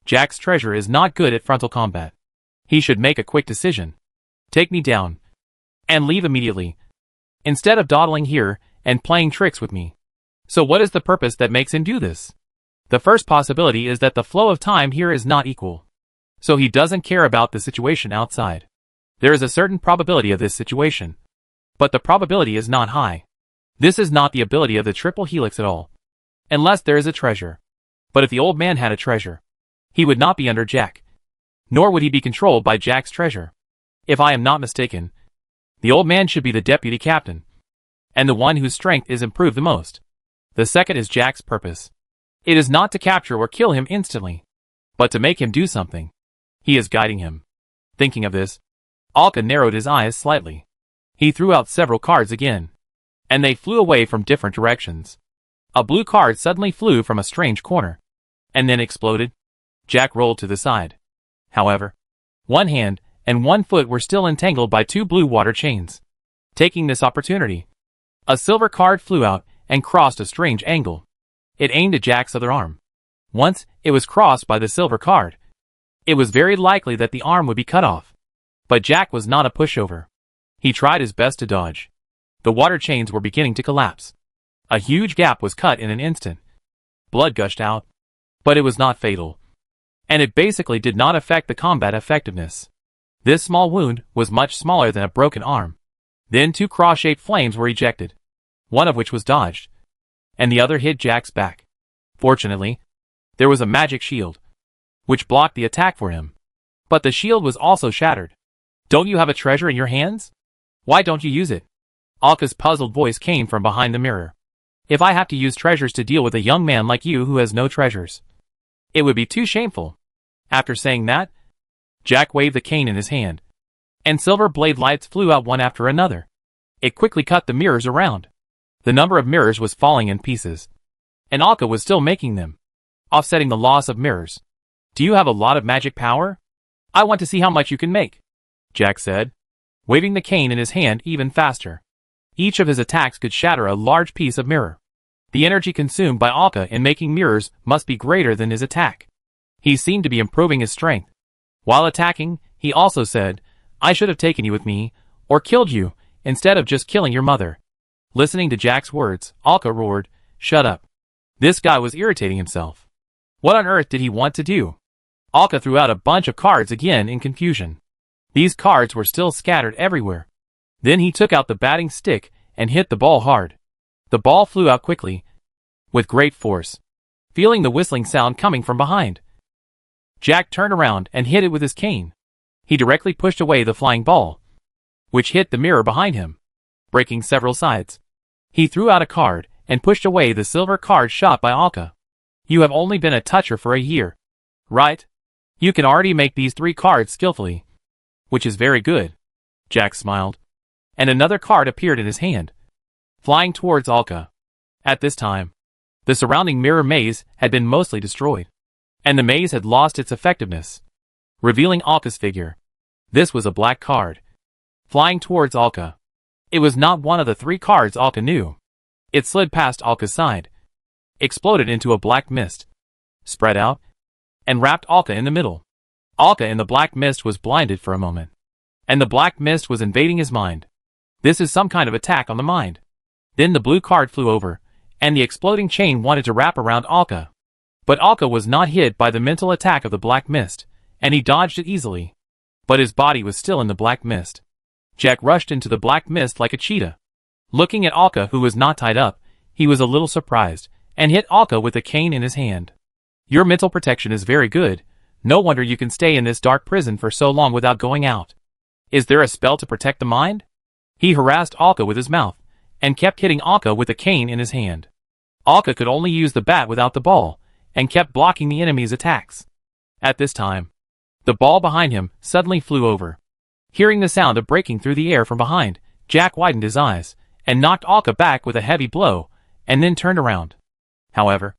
Jack's treasure is not good at frontal combat. He should make a quick decision. Take me down, and leave immediately, instead of dawdling here and playing tricks with me. So what is the purpose that makes him do this? The first possibility is that the flow of time here is not equal, so he doesn't care about the situation outside. There is a certain probability of this situation, but the probability is not high. This is not the ability of the triple helix at all, unless there is a treasure. But if the old man had a treasure, he would not be under Jack, nor would he be controlled by Jack's treasure. If I am not mistaken, the old man should be the deputy captain, and the one whose strength is improved the most. The second is Jack's purpose. It is not to capture or kill him instantly, but to make him do something. He is guiding him. Thinking of this, Alka narrowed his eyes slightly. He threw out several cards again, and they flew away from different directions. A blue card suddenly flew from a strange corner, and then exploded. Jack rolled to the side. However, one hand and one foot were still entangled by 2 blue water chains. Taking this opportunity, a silver card flew out and crossed a strange angle. It aimed at Jack's other arm. Once it was crossed by the silver card, it was very likely that the arm would be cut off. But Jack was not a pushover. He tried his best to dodge. The water chains were beginning to collapse. A huge gap was cut in an instant, Blood gushed out. But it was not fatal. And it basically did not affect the combat effectiveness. This small wound was much smaller than a broken arm. Then 2 cross-shaped flames were ejected, one of which was dodged, and the other hit Jack's back. Fortunately, there was a magic shield, which blocked the attack for him. But the shield was also shattered. Don't you have a treasure in your hands? Why don't you use it? Alka's puzzled voice came from behind the mirror. If I have to use treasures to deal with a young man like you who has no treasures, it would be too shameful. After saying that, Jack waved the cane in his hand, and silver blade lights flew out one after another. It quickly cut the mirrors around. The number of mirrors was falling in pieces, and Alka was still making them, offsetting the loss of mirrors. Do you have a lot of magic power? I want to see how much you can make, Jack said, waving the cane in his hand even faster. Each of his attacks could shatter a large piece of mirror. The energy consumed by Alka in making mirrors must be greater than his attack. He seemed to be improving his strength. While attacking, he also said, I should have taken you with me, or killed you, instead of just killing your mother. Listening to Jack's words, Alka roared, Shut up. This guy was irritating himself. What on earth did he want to do? Alka threw out a bunch of cards again in confusion. These cards were still scattered everywhere. Then he took out the batting stick and hit the ball hard. The ball flew out quickly, with great force, feeling the whistling sound coming from behind. Jack turned around and hit it with his cane. He directly pushed away the flying ball, which hit the mirror behind him, breaking several sides. He threw out a card and pushed away the silver card shot by Alka. You have only been a toucher for a year, right? You can already make these 3 cards skillfully, which is very good. Jack smiled, and another card appeared in his hand, flying towards Alka. At this time, the surrounding mirror maze had been mostly destroyed, and the maze had lost its effectiveness, revealing Alka's figure. This was a black card, flying towards Alka. It was not one of the 3 cards Alka knew. It slid past Alka's side, exploded into a black mist, spread out, and wrapped Alka in the middle. Alka in the black mist was blinded for a moment, and the black mist was invading his mind. This is some kind of attack on the mind. Then the blue card flew over, and the exploding chain wanted to wrap around Alka. But Alka was not hit by the mental attack of the black mist, and he dodged it easily. But his body was still in the black mist. Jack rushed into the black mist like a cheetah. Looking at Alka, who was not tied up, he was a little surprised, and hit Alka with a cane in his hand. Your mental protection is very good. No wonder you can stay in this dark prison for so long without going out. Is there a spell to protect the mind? He harassed Alka with his mouth, and kept hitting Alka with a cane in his hand. Alka could only use the bat without the ball, and kept blocking the enemy's attacks. At this time, the ball behind him suddenly flew over. Hearing the sound of breaking through the air from behind, Jack widened his eyes, and knocked Alka back with a heavy blow, and then turned around. However,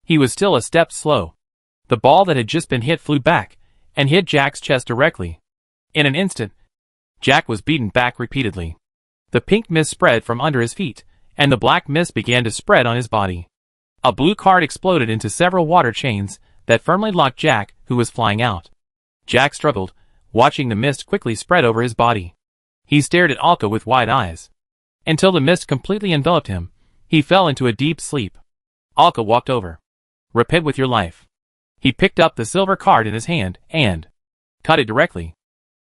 he was still a step slow. The ball that had just been hit flew back, and hit Jack's chest directly. In an instant, Jack was beaten back repeatedly. The pink mist spread from under his feet, and the black mist began to spread on his body. A blue card exploded into several water chains that firmly locked Jack, who was flying out. Jack struggled, watching the mist quickly spread over his body. He stared at Alka with wide eyes. Until the mist completely enveloped him, he fell into a deep sleep. Alka walked over. Repent with your life. He picked up the silver card in his hand, and cut it directly.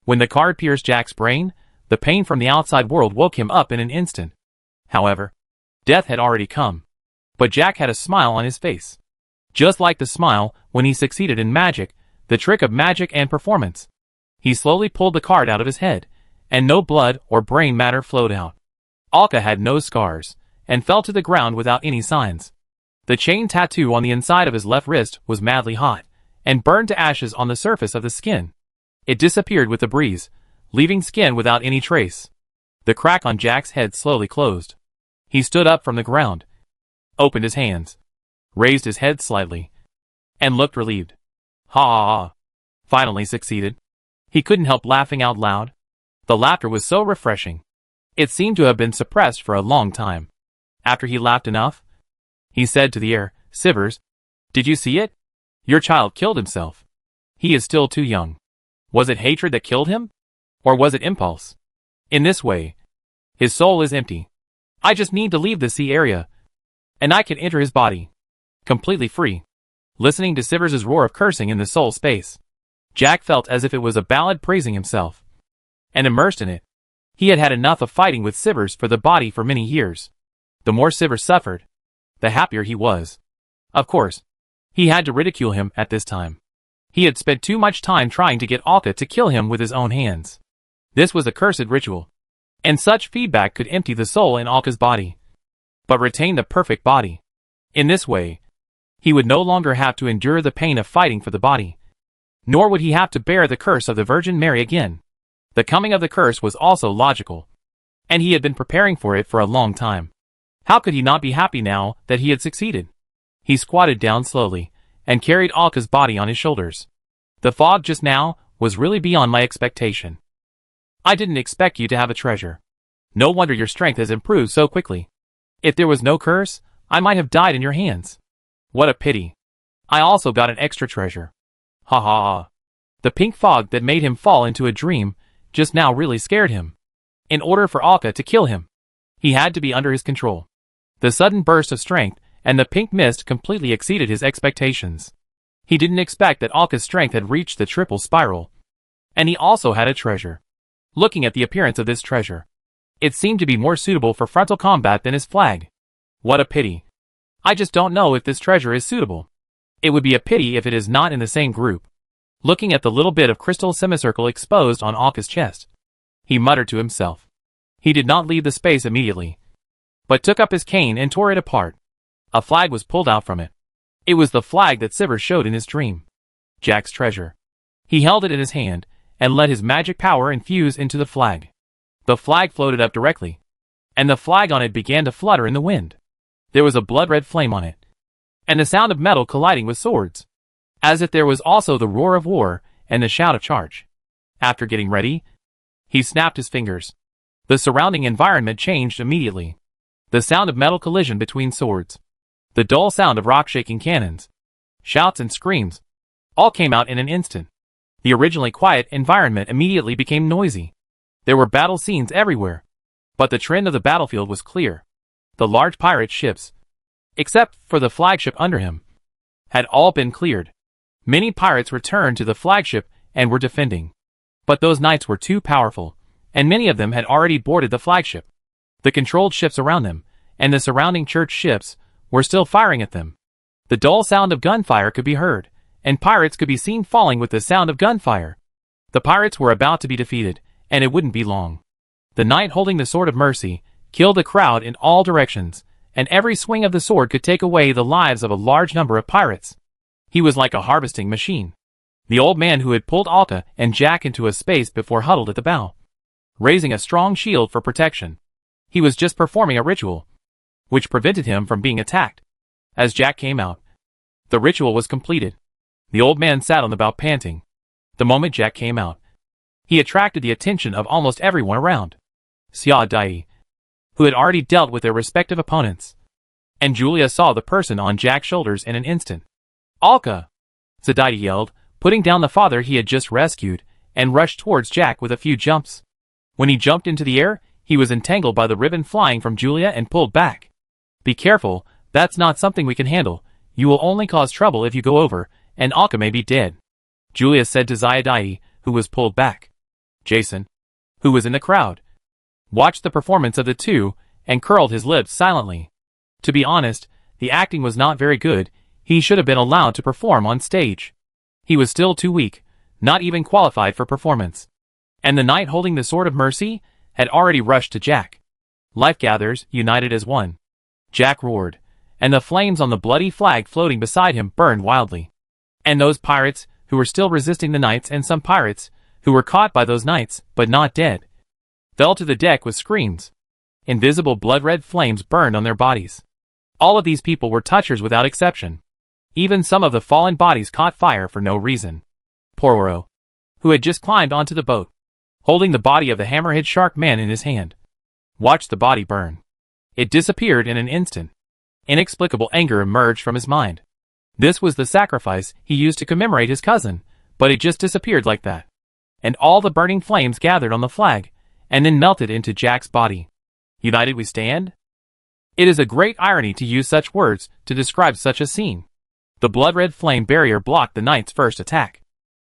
When the card pierced Jack's brain, the pain from the outside world woke him up in an instant. However, death had already come. But Jack had a smile on his face. Just like the smile when he succeeded in magic, the trick of magic and performance. He slowly pulled the card out of his head, and no blood or brain matter flowed out. Alka had no scars, and fell to the ground without any signs. The chain tattoo on the inside of his left wrist was madly hot, and burned to ashes on the surface of the skin. It disappeared with the breeze, leaving skin without any trace. The crack on Jack's head slowly closed. He stood up from the ground, opened his hands, raised his head slightly, and looked relieved. Ha ha ha! Finally succeeded. He couldn't help laughing out loud. The laughter was so refreshing. It seemed to have been suppressed for a long time. After he laughed enough, he said to the air, Sivers, did you see it? Your child killed himself. He is still too young. Was it hatred that killed him? Or was it impulse? In this way, his soul is empty. I just need to leave the sea area, and I can enter his body. completely free. Listening to Sivers' roar of cursing in the soul space, Jack felt as if it was a ballad praising himself. And immersed in it, he had had enough of fighting with Sivers for the body for many years. The more Sivers suffered, the happier he was. Of course, he had to ridicule him at this time. He had spent too much time trying to get Alka to kill him with his own hands. This was a cursed ritual, and such feedback could empty the soul in Alka's body, but retain the perfect body. In this way, he would no longer have to endure the pain of fighting for the body, nor would he have to bear the curse of the Virgin Mary again. The coming of the curse was also logical, and he had been preparing for it for a long time. How could he not be happy now that he had succeeded? He squatted down slowly, and carried Alka's body on his shoulders. The fog just now was really beyond my expectation. I didn't expect you to have a treasure. No wonder your strength has improved so quickly. If there was no curse, I might have died in your hands. What a pity. I also got an extra treasure. Ha ha ha. The pink fog that made him fall into a dream just now really scared him. In order for Alka to kill him, he had to be under his control. The sudden burst of strength and the pink mist completely exceeded his expectations. He didn't expect that Alka's strength had reached the triple spiral. And he also had a treasure. Looking at the appearance of this treasure, it seemed to be more suitable for frontal combat than his flag. What a pity. I just don't know if this treasure is suitable. It would be a pity if it is not in the same group. Looking at the little bit of crystal semicircle exposed on Alka's chest, he muttered to himself. He did not leave the space immediately, but took up his cane and tore it apart. A flag was pulled out from it. It was the flag that Sivers showed in his dream. Jack's treasure. He held it in his hand, and let his magic power infuse into the flag. The flag floated up directly, and the flag on it began to flutter in the wind. There was a blood-red flame on it, and the sound of metal colliding with swords, as if there was also the roar of war and the shout of charge. After getting ready, he snapped his fingers. The surrounding environment changed immediately. The sound of metal collision between swords, the dull sound of rock-shaking cannons, shouts and screams, all came out in an instant. The originally quiet environment immediately became noisy. There were battle scenes everywhere, but the trend of the battlefield was clear. The large pirate ships, except for the flagship under him, had all been cleared. Many pirates returned to the flagship and were defending. But those knights were too powerful, and many of them had already boarded the flagship. The controlled ships around them, and the surrounding church ships, were still firing at them. The dull sound of gunfire could be heard, and pirates could be seen falling with the sound of gunfire. The pirates were about to be defeated, and it wouldn't be long. The knight holding the sword of mercy killed the crowd in all directions, and every swing of the sword could take away the lives of a large number of pirates. He was like a harvesting machine. The old man who had pulled Alka and Jack into a space before huddled at the bow, raising a strong shield for protection. He was just performing a ritual, which prevented him from being attacked. As Jack came out, the ritual was completed. The old man sat on the bow panting. The moment Jack came out, he attracted the attention of almost everyone around. Xia Dai, who had already dealt with their respective opponents, and Julia saw the person on Jack's shoulders in an instant. Alka! Zadai yelled, putting down the father he had just rescued, and rushed towards Jack with a few jumps. When he jumped into the air, he was entangled by the ribbon flying from Julia and pulled back. Be careful, that's not something we can handle. You will only cause trouble if you go over, and Alka may be dead, Julia said to Zayadai, who was pulled back. Jason, who was in the crowd, watched the performance of the two, and curled his lips silently. To be honest, the acting was not very good. He should have been allowed to perform on stage. He was still too weak, not even qualified for performance. And the knight holding the sword of mercy had already rushed to Jack. Life gathers, united as one, Jack roared, and the flames on the bloody flag floating beside him burned wildly. And those pirates, who were still resisting the knights, and some pirates, who were caught by those knights, but not dead, fell to the deck with screams. Invisible blood-red flames burned on their bodies. All of these people were touchers without exception. Even some of the fallen bodies caught fire for no reason. Pororo, who had just climbed onto the boat, holding the body of the hammerhead shark man in his hand, watched the body burn. It disappeared in an instant. Inexplicable anger emerged from his mind. This was the sacrifice he used to commemorate his cousin, but it just disappeared like that. And all the burning flames gathered on the flag, and then melted into Jack's body. United we stand? It is a great irony to use such words to describe such a scene. The blood-red flame barrier blocked the knight's first attack.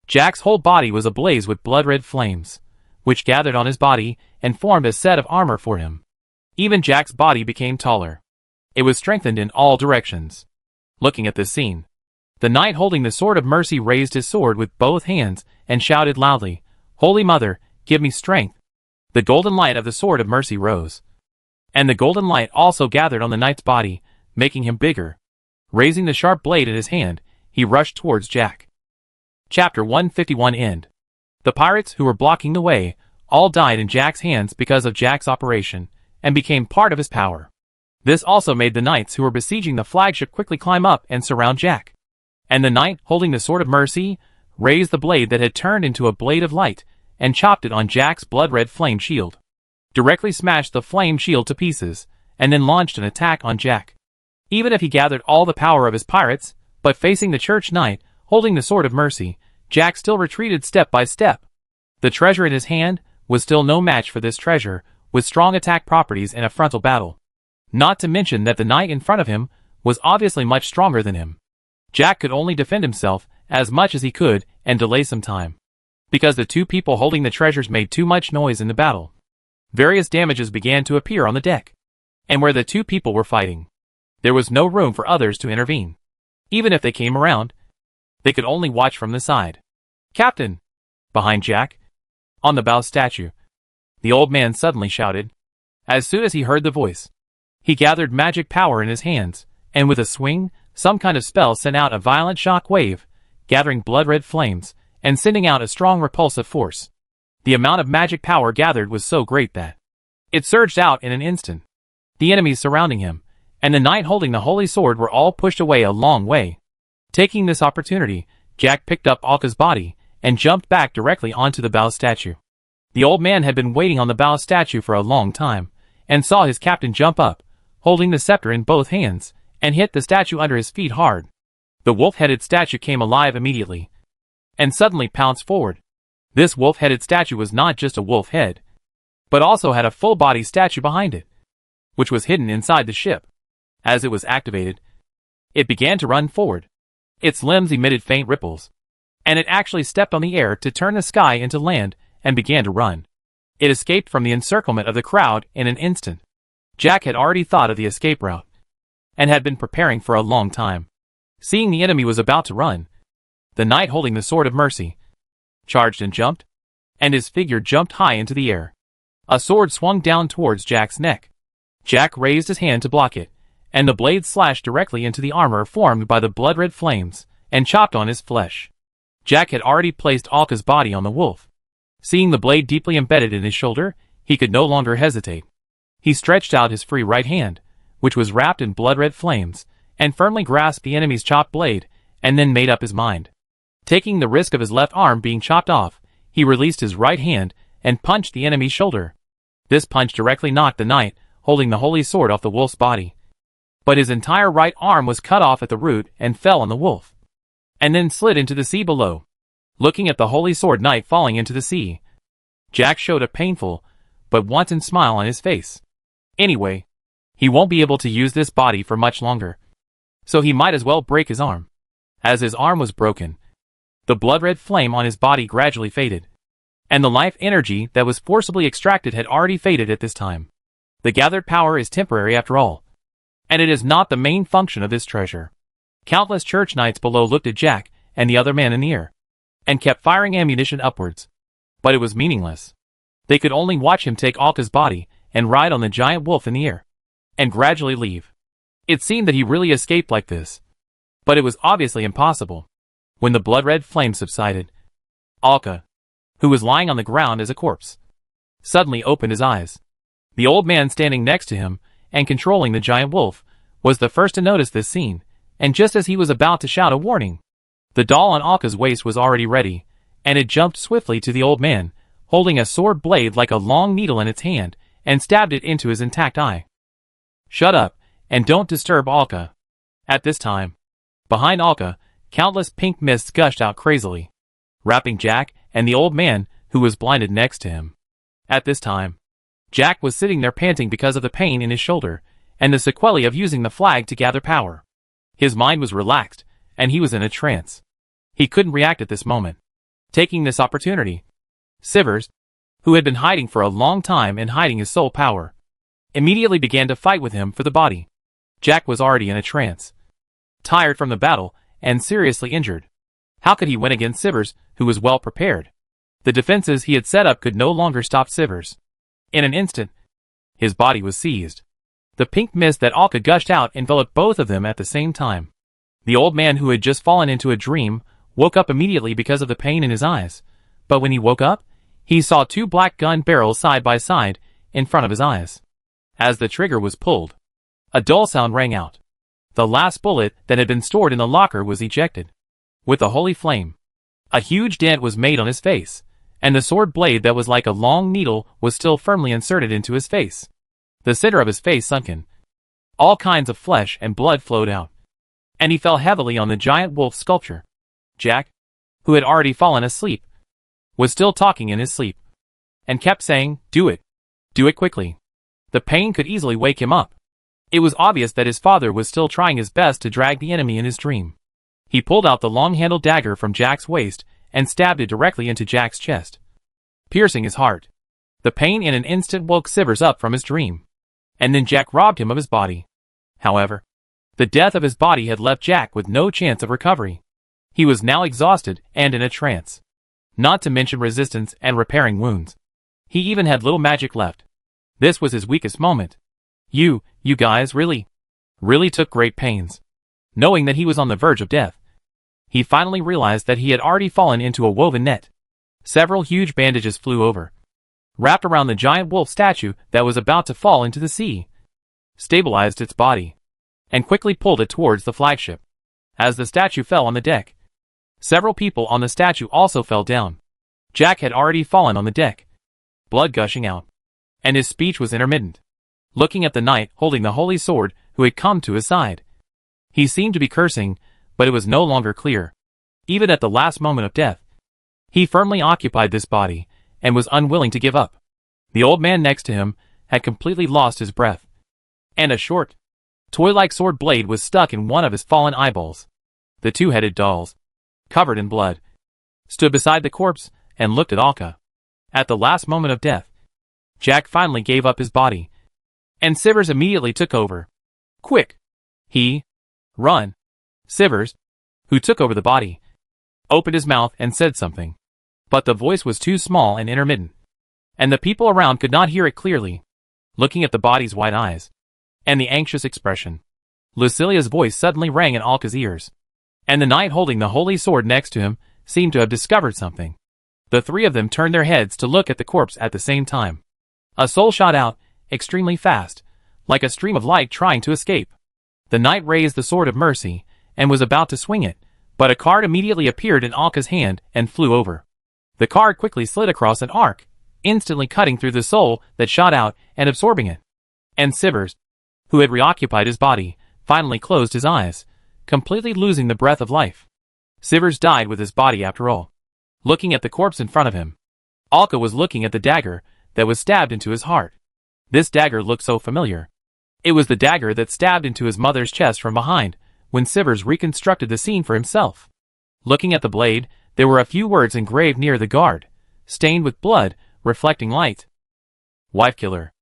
Jack's whole body was ablaze with blood-red flames, which gathered on his body and formed a set of armor for him. Even Jack's body became taller. It was strengthened in all directions. Looking at this scene, the knight holding the sword of mercy raised his sword with both hands and shouted loudly, "Holy Mother, give me strength." The golden light of the sword of mercy rose, and the golden light also gathered on the knight's body, making him bigger. Raising the sharp blade in his hand, he rushed towards Jack. Chapter 151 End. The pirates who were blocking the way all died in Jack's hands because of Jack's operation, and became part of his power. This also made the knights who were besieging the flagship quickly climb up and surround Jack. And the knight, holding the sword of mercy, raised the blade that had turned into a blade of light, and chopped it on Jack's blood-red flame shield. Directly smashed the flame shield to pieces, and then launched an attack on Jack. Even if he gathered all the power of his pirates, but facing the church knight, holding the sword of mercy, Jack still retreated step by step. The treasure in his hand was still no match for this treasure, with strong attack properties in a frontal battle. Not to mention that the knight in front of him was obviously much stronger than him. Jack could only defend himself as much as he could and delay some time, because the two people holding the treasures made too much noise in the battle. Various damages began to appear on the deck, and where the two people were fighting, there was no room for others to intervene. Even if they came around, they could only watch from the side. "Captain!" Behind Jack, on the bow statue, the old man suddenly shouted. As soon as he heard the voice, he gathered magic power in his hands, and with a swing, some kind of spell sent out a violent shock wave, gathering blood-red flames, and sending out a strong repulsive force. The amount of magic power gathered was so great that it surged out in an instant. The enemies surrounding him, and the knight holding the holy sword were all pushed away a long way. Taking this opportunity, Jack picked up Alka's body, and jumped back directly onto the bow statue. The old man had been waiting on the bow statue for a long time, and saw his captain jump up, holding the scepter in both hands, and hit the statue under his feet hard. The wolf-headed statue came alive immediately, and suddenly pounced forward. This wolf-headed statue was not just a wolf head, but also had a full-body statue behind it, which was hidden inside the ship. As it was activated, it began to run forward. Its limbs emitted faint ripples, and it actually stepped on the air to turn the sky into land and began to run. It escaped from the encirclement of the crowd in an instant. Jack had already thought of the escape route, and had been preparing for a long time. Seeing the enemy was about to run, the knight holding the sword of mercy charged and jumped, and his figure jumped high into the air. A sword swung down towards Jack's neck. Jack raised his hand to block it, and the blade slashed directly into the armor formed by the blood-red flames, and chopped on his flesh. Jack had already placed Alka's body on the wolf. Seeing the blade deeply embedded in his shoulder, he could no longer hesitate. He stretched out his free right hand, which was wrapped in blood-red flames, and firmly grasped the enemy's chopped blade, and then made up his mind. Taking the risk of his left arm being chopped off, he released his right hand and punched the enemy's shoulder. This punch directly knocked the knight, holding the holy sword, off the wolf's body. But his entire right arm was cut off at the root and fell on the wolf, and then slid into the sea below. Looking at the holy sword knight falling into the sea, Jack showed a painful but wanton smile on his face. Anyway, he won't be able to use this body for much longer, so he might as well break his arm. As his arm was broken, the blood-red flame on his body gradually faded, and the life energy that was forcibly extracted had already faded at this time. The gathered power is temporary after all, and it is not the main function of this treasure. Countless church knights below looked at Jack and the other man in the air, and kept firing ammunition upwards. But it was meaningless. They could only watch him take Alka's body and ride on the giant wolf in the air, and gradually leave. It seemed that he really escaped like this, but it was obviously impossible. When the blood-red flame subsided, Alka, who was lying on the ground as a corpse, suddenly opened his eyes. The old man standing next to him and controlling the giant wolf was the first to notice this scene, and just as he was about to shout a warning, the doll on Alka's waist was already ready, and it jumped swiftly to the old man, holding a sword blade like a long needle in its hand, and stabbed it into his intact eye. "Shut up, and don't disturb Alka." At this time, behind Alka, countless pink mists gushed out crazily, wrapping Jack and the old man who was blinded next to him. At this time, Jack was sitting there panting because of the pain in his shoulder, and the sequelae of using the flag to gather power. His mind was relaxed, and he was in a trance. He couldn't react at this moment. Taking this opportunity, Sivers, who had been hiding for a long time and hiding his soul power, immediately began to fight with him for the body. Jack was already in a trance, tired from the battle, and seriously injured. How could he win against Sivers, who was well prepared? The defenses he had set up could no longer stop Sivers. In an instant, his body was seized. The pink mist that Alka gushed out enveloped both of them at the same time. The old man, who had just fallen into a dream, woke up immediately because of the pain in his eyes. But when he woke up, he saw two black gun barrels side by side in front of his eyes. As the trigger was pulled, a dull sound rang out. The last bullet that had been stored in the locker was ejected. With the holy flame, a huge dent was made on his face, and the sword blade that was like a long needle was still firmly inserted into his face. The center of his face sunken. All kinds of flesh and blood flowed out, and he fell heavily on the giant wolf sculpture. Jack, who had already fallen asleep, was still talking in his sleep, and kept saying, "Do it. Do it quickly." The pain could easily wake him up. It was obvious that his father was still trying his best to drag the enemy in his dream. He pulled out the long-handled dagger from Jack's waist and stabbed it directly into Jack's chest, piercing his heart. The pain in an instant woke Sivers up from his dream, and then Jack robbed him of his body. However, the death of his body had left Jack with no chance of recovery. He was now exhausted and in a trance, not to mention resistance and repairing wounds. He even had little magic left. This was his weakest moment. You guys really took great pains. Knowing that he was on the verge of death, he finally realized that he had already fallen into a woven net. Several huge bandages flew over, wrapped around the giant wolf statue that was about to fall into the sea, stabilized its body, and quickly pulled it towards the flagship. As the statue fell on the deck, several people on the statue also fell down. Jack had already fallen on the deck, blood gushing out, and his speech was intermittent. Looking at the knight holding the holy sword who had come to his side, he seemed to be cursing, but it was no longer clear. Even at the last moment of death, he firmly occupied this body and was unwilling to give up. The old man next to him had completely lost his breath, and a short, toy-like sword blade was stuck in one of his fallen eyeballs. The two-headed dolls, covered in blood, stood beside the corpse and looked at Alka. At the last moment of death, Jack finally gave up his body, and Sivers immediately took over. Quick! Run! Sivers, who took over the body, opened his mouth and said something, but the voice was too small and intermittent, and the people around could not hear it clearly. Looking at the body's wide eyes, and the anxious expression, Lucilia's voice suddenly rang in Alka's ears, and the knight holding the holy sword next to him seemed to have discovered something. The three of them turned their heads to look at the corpse at the same time. A soul shot out, extremely fast, like a stream of light trying to escape. The knight raised the sword of mercy, and was about to swing it, but a card immediately appeared in Alka's hand and flew over. The card quickly slid across an arc, instantly cutting through the soul that shot out and absorbing it. And Sivers, who had reoccupied his body, finally closed his eyes, completely losing the breath of life. Sivers died with his body after all. Looking at the corpse in front of him, Alka was looking at the dagger that was stabbed into his heart. This dagger looked so familiar. It was the dagger that stabbed into his mother's chest from behind, when Sivers reconstructed the scene for himself. Looking at the blade, there were a few words engraved near the guard, stained with blood, reflecting light. Wife killer.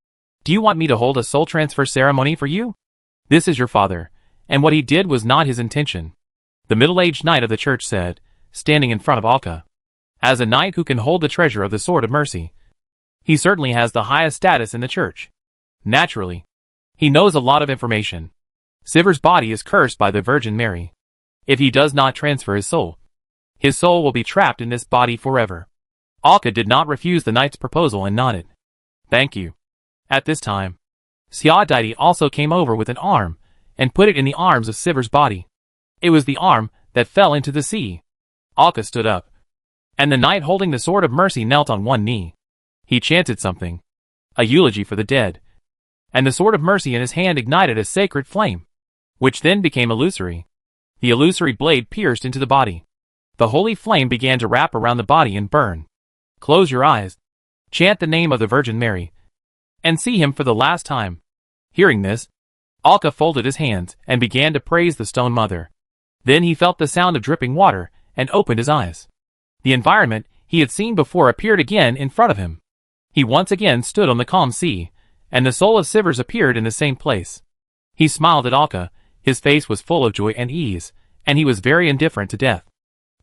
Do you want me to hold a soul transfer ceremony for you? This is your father, and what he did was not his intention, the middle-aged knight of the church said, standing in front of Alka. As a knight who can hold the treasure of the Sword of Mercy, he certainly has the highest status in the church. Naturally, he knows a lot of information. Sivers' body is cursed by the Virgin Mary. If he does not transfer his soul will be trapped in this body forever. Alka did not refuse the knight's proposal and nodded. Thank you. At this time, Xiaodai also came over with an arm and put it in the arms of Sivers' body. It was the arm that fell into the sea. Alka stood up, and the knight holding the Sword of Mercy knelt on one knee. He chanted something, a eulogy for the dead, and the Sword of Mercy in his hand ignited a sacred flame, which then became illusory. The illusory blade pierced into the body. The holy flame began to wrap around the body and burn. Close your eyes, chant the name of the Virgin Mary, and see him for the last time. Hearing this, Alka folded his hands and began to praise the stone mother. Then he felt the sound of dripping water and opened his eyes. The environment he had seen before appeared again in front of him. He once again stood on the calm sea, and the soul of Sivers appeared in the same place. He smiled at Alka, his face was full of joy and ease, and he was very indifferent to death.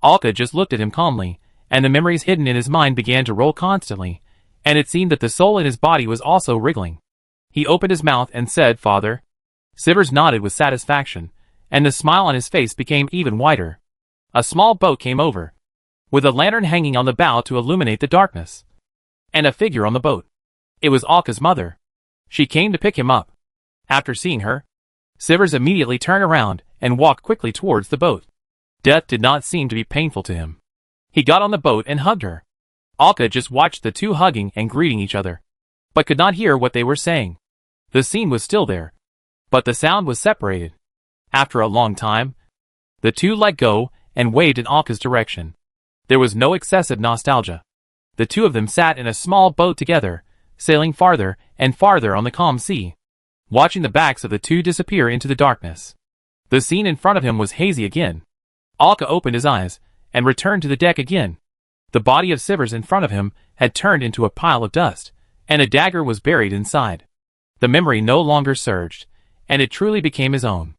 Alka just looked at him calmly, and the memories hidden in his mind began to roll constantly, and it seemed that the soul in his body was also wriggling. He opened his mouth and said, "Father." Sivers nodded with satisfaction, and the smile on his face became even wider. A small boat came over, with a lantern hanging on the bow to illuminate the darkness, and a figure on the boat. It was Alka's mother. She came to pick him up. After seeing her, Sivers immediately turned around and walked quickly towards the boat. Death did not seem to be painful to him. He got on the boat and hugged her. Alka just watched the two hugging and greeting each other, but could not hear what they were saying. The scene was still there, but the sound was separated. After a long time, the two let go and waved in Alka's direction. There was no excessive nostalgia. The two of them sat in a small boat together, sailing farther and farther on the calm sea, watching the backs of the two disappear into the darkness. The scene in front of him was hazy again. Alka opened his eyes and returned to the deck again. The body of Sivers in front of him had turned into a pile of dust, and a dagger was buried inside. The memory no longer surged, and it truly became his own.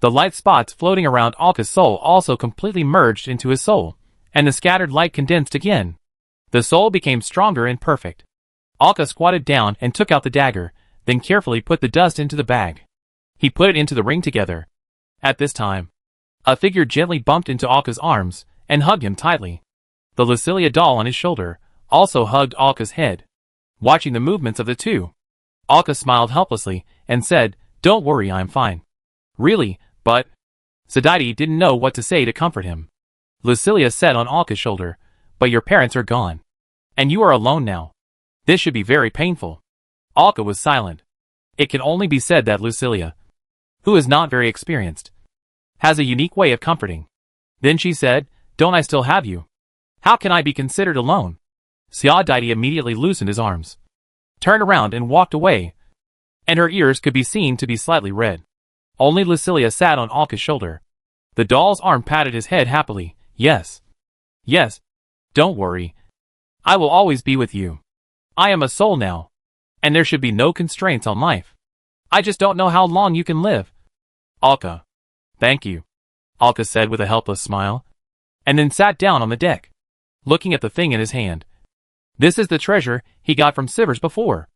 The light spots floating around Alka's soul also completely merged into his soul, and the scattered light condensed again. The soul became stronger and perfect. Alka squatted down and took out the dagger, then carefully put the dust into the bag. He put it into the ring together. At this time, a figure gently bumped into Alka's arms and hugged him tightly. The Lucilia doll on his shoulder also hugged Alka's head. Watching the movements of the two, Alka smiled helplessly and said, "Don't worry, I'm fine." "Really, but..." Sadidi didn't know what to say to comfort him. Lucilia said on Alka's shoulder, "But your parents are gone, and you are alone now. This should be very painful." Alka was silent. It can only be said that Lucilia, who is not very experienced, has a unique way of comforting. Then she said, "Don't I still have you? How can I be considered alone?" Sadidi immediately loosened his arms, turned around and walked away, and her ears could be seen to be slightly red. Only Lucilia sat on Alka's shoulder. The doll's arm patted his head happily. "Yes. Yes. Don't worry. I will always be with you. I am a soul now, and there should be no constraints on life. I just don't know how long you can live." "Alka. Thank you," Alka said with a helpless smile, and then sat down on the deck, looking at the thing in his hand. This is the treasure he got from Sivers before.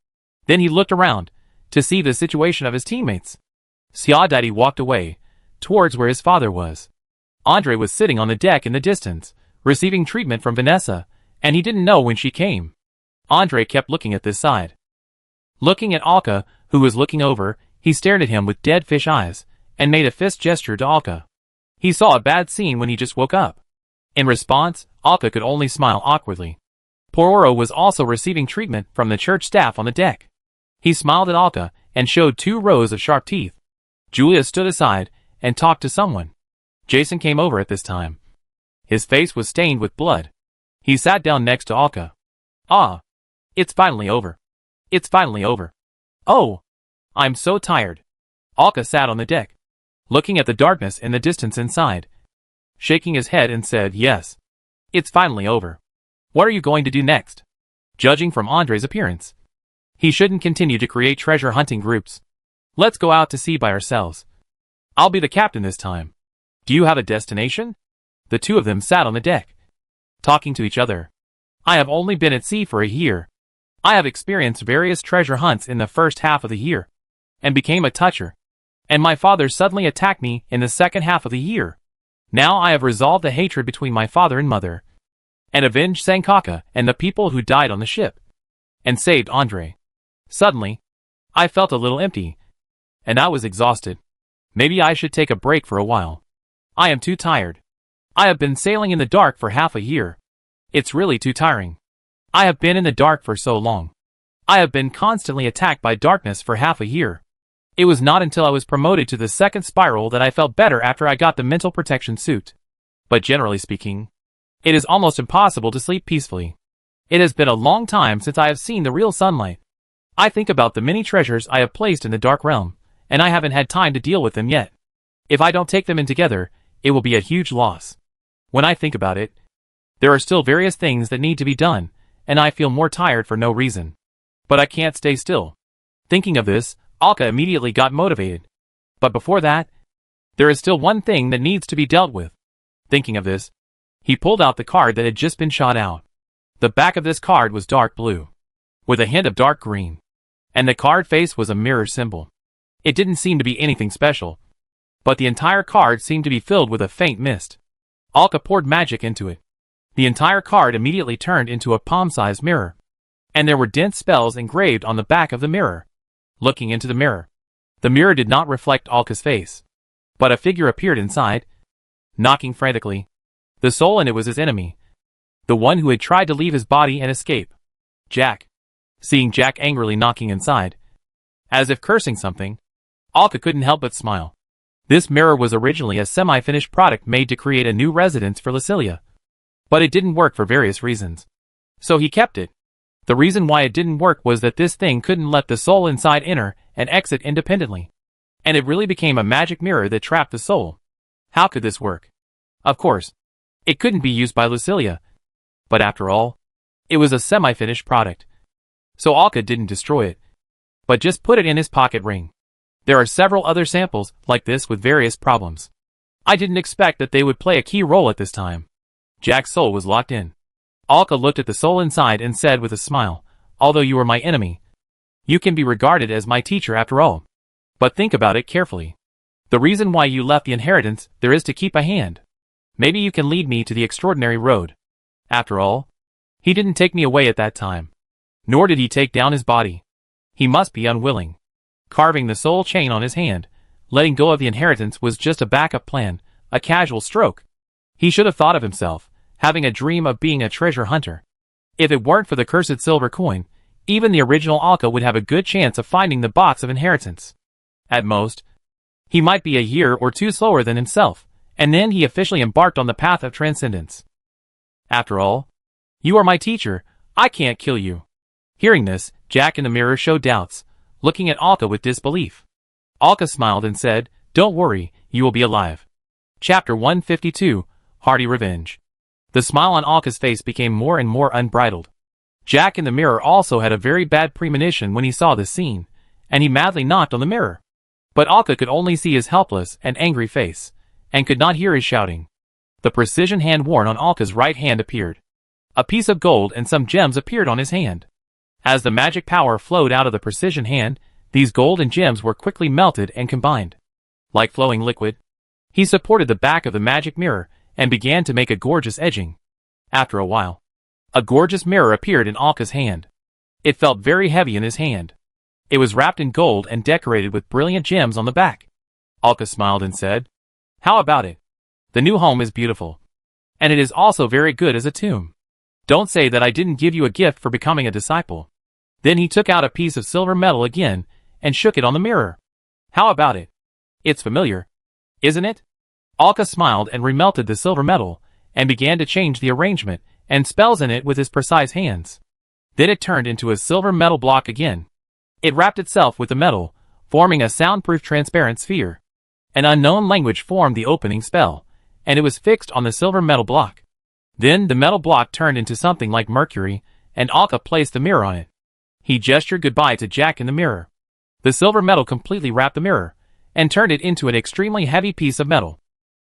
Then he looked around to see the situation of his teammates. Sadidi walked away, towards where his father was. Andre was sitting on the deck in the distance, receiving treatment from Vanessa, and he didn't know when she came. Andre kept looking at this side. Looking at Alka, who was looking over, he stared at him with dead fish eyes, and made a fist gesture to Alka. He saw a bad scene when he just woke up. In response, Alka could only smile awkwardly. Pororo was also receiving treatment from the church staff on the deck. He smiled at Alka and showed 2 rows of sharp teeth. Julia stood aside and talked to someone. Jason came over at this time. His face was stained with blood. He sat down next to Alka. "Ah, it's finally over. It's finally over. Oh, I'm so tired." Alka sat on the deck, looking at the darkness in the distance inside, shaking his head and said, "Yes, it's finally over. What are you going to do next?" Judging from Andre's appearance, he shouldn't continue to create treasure hunting groups. "Let's go out to sea by ourselves. I'll be the captain this time. Do you have a destination?" The two of them sat on the deck, talking to each other. "I have only been at sea for a year. I have experienced various treasure hunts in the first half of the year, and became a toucher. And my father suddenly attacked me in the second half of the year. Now I have resolved the hatred between my father and mother, and avenged Sankaka and the people who died on the ship, and saved Andre. Suddenly, I felt a little empty, and I was exhausted. Maybe I should take a break for a while. I am too tired. I have been sailing in the dark for half a year. It's really too tiring. I have been in the dark for so long. I have been constantly attacked by darkness for half a year. It was not until I was promoted to the second spiral that I felt better after I got the mental protection suit. But generally speaking, it is almost impossible to sleep peacefully. It has been a long time since I have seen the real sunlight. I think about the many treasures I have placed in the dark realm, and I haven't had time to deal with them yet. If I don't take them in together, it will be a huge loss. When I think about it, there are still various things that need to be done, and I feel more tired for no reason. But I can't stay still. Thinking of this, Alka immediately got motivated. But before that, there is still one thing that needs to be dealt with. Thinking of this, he pulled out the card that had just been shot out. The back of this card was dark blue, with a hint of dark green, and the card face was a mirror symbol. It didn't seem to be anything special, but the entire card seemed to be filled with a faint mist. Alka poured magic into it. The entire card immediately turned into a palm-sized mirror, and there were dense spells engraved on the back of the mirror. Looking into the mirror did not reflect Alka's face, but a figure appeared inside, knocking frantically. The soul in it was his enemy, the one who had tried to leave his body and escape. Jack. Seeing Jack angrily knocking inside, as if cursing something, Alka couldn't help but smile. This mirror was originally a semi-finished product made to create a new residence for Lucilia, but it didn't work for various reasons. So he kept it. The reason why it didn't work was that this thing couldn't let the soul inside enter and exit independently, and it really became a magic mirror that trapped the soul. How could this work? Of course, it couldn't be used by Lucilia, but after all, it was a semi-finished product. So Alka didn't destroy it, but just put it in his pocket ring. There are several other samples like this with various problems. I didn't expect that they would play a key role at this time. Jack's soul was locked in. Alka looked at the soul inside and said with a smile, "Although you are my enemy, you can be regarded as my teacher after all. But think about it carefully. The reason why you left the inheritance there is to keep a hand. Maybe you can lead me to the extraordinary road. After all, he didn't take me away at that time. Nor did he take down his body. He must be unwilling. Carving the soul chain on his hand, letting go of the inheritance was just a backup plan, a casual stroke. He should have thought of himself, having a dream of being a treasure hunter. If it weren't for the cursed silver coin, even the original Alka would have a good chance of finding the box of inheritance. At most, he might be a year or two slower than himself, and then he officially embarked on the path of transcendence. After all, you are my teacher, I can't kill you. Hearing this, Jack in the mirror showed doubts, looking at Alka with disbelief. Alka smiled and said, "Don't worry, you will be alive." Chapter 152, Hearty Revenge. The smile on Alka's face became more and more unbridled. Jack in the mirror also had a very bad premonition when he saw this scene, and he madly knocked on the mirror. But Alka could only see his helpless and angry face, and could not hear his shouting. The precision hand worn on Alka's right hand appeared. A piece of gold and some gems appeared on his hand. As the magic power flowed out of the precision hand, these gold and gems were quickly melted and combined. Like flowing liquid, he supported the back of the magic mirror and began to make a gorgeous edging. After a while, a gorgeous mirror appeared in Alka's hand. It felt very heavy in his hand. It was wrapped in gold and decorated with brilliant gems on the back. Alka smiled and said, "How about it? The new home is beautiful. And it is also very good as a tomb. Don't say that I didn't give you a gift for becoming a disciple." Then he took out a piece of silver metal again and shook it on the mirror. "How about it? It's familiar, isn't it?" Alka smiled and remelted the silver metal and began to change the arrangement and spells in it with his precise hands. Then it turned into a silver metal block again. It wrapped itself with the metal, forming a soundproof transparent sphere. An unknown language formed the opening spell, and it was fixed on the silver metal block. Then the metal block turned into something like mercury, and Alka placed the mirror on it. He gestured goodbye to Jack in the mirror. The silver metal completely wrapped the mirror, and turned it into an extremely heavy piece of metal.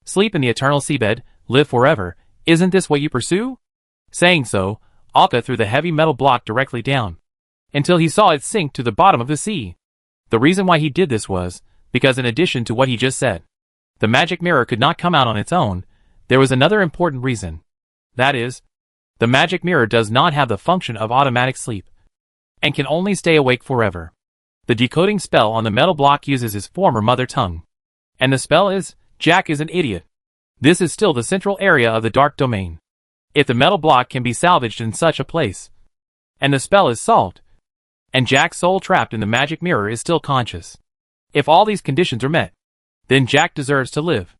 "Sleep in the eternal seabed, live forever, isn't this what you pursue?" Saying so, Alka threw the heavy metal block directly down, until he saw it sink to the bottom of the sea. The reason why he did this was, because in addition to what he just said, the magic mirror could not come out on its own, there was another important reason. That is, the magic mirror does not have the function of automatic sleep, and can only stay awake forever. The decoding spell on the metal block uses his former mother tongue. And the spell is, "Jack is an idiot." This is still the central area of the dark domain. If the metal block can be salvaged in such a place, and the spell is solved, and Jack's soul trapped in the magic mirror is still conscious. If all these conditions are met, then Jack deserves to live.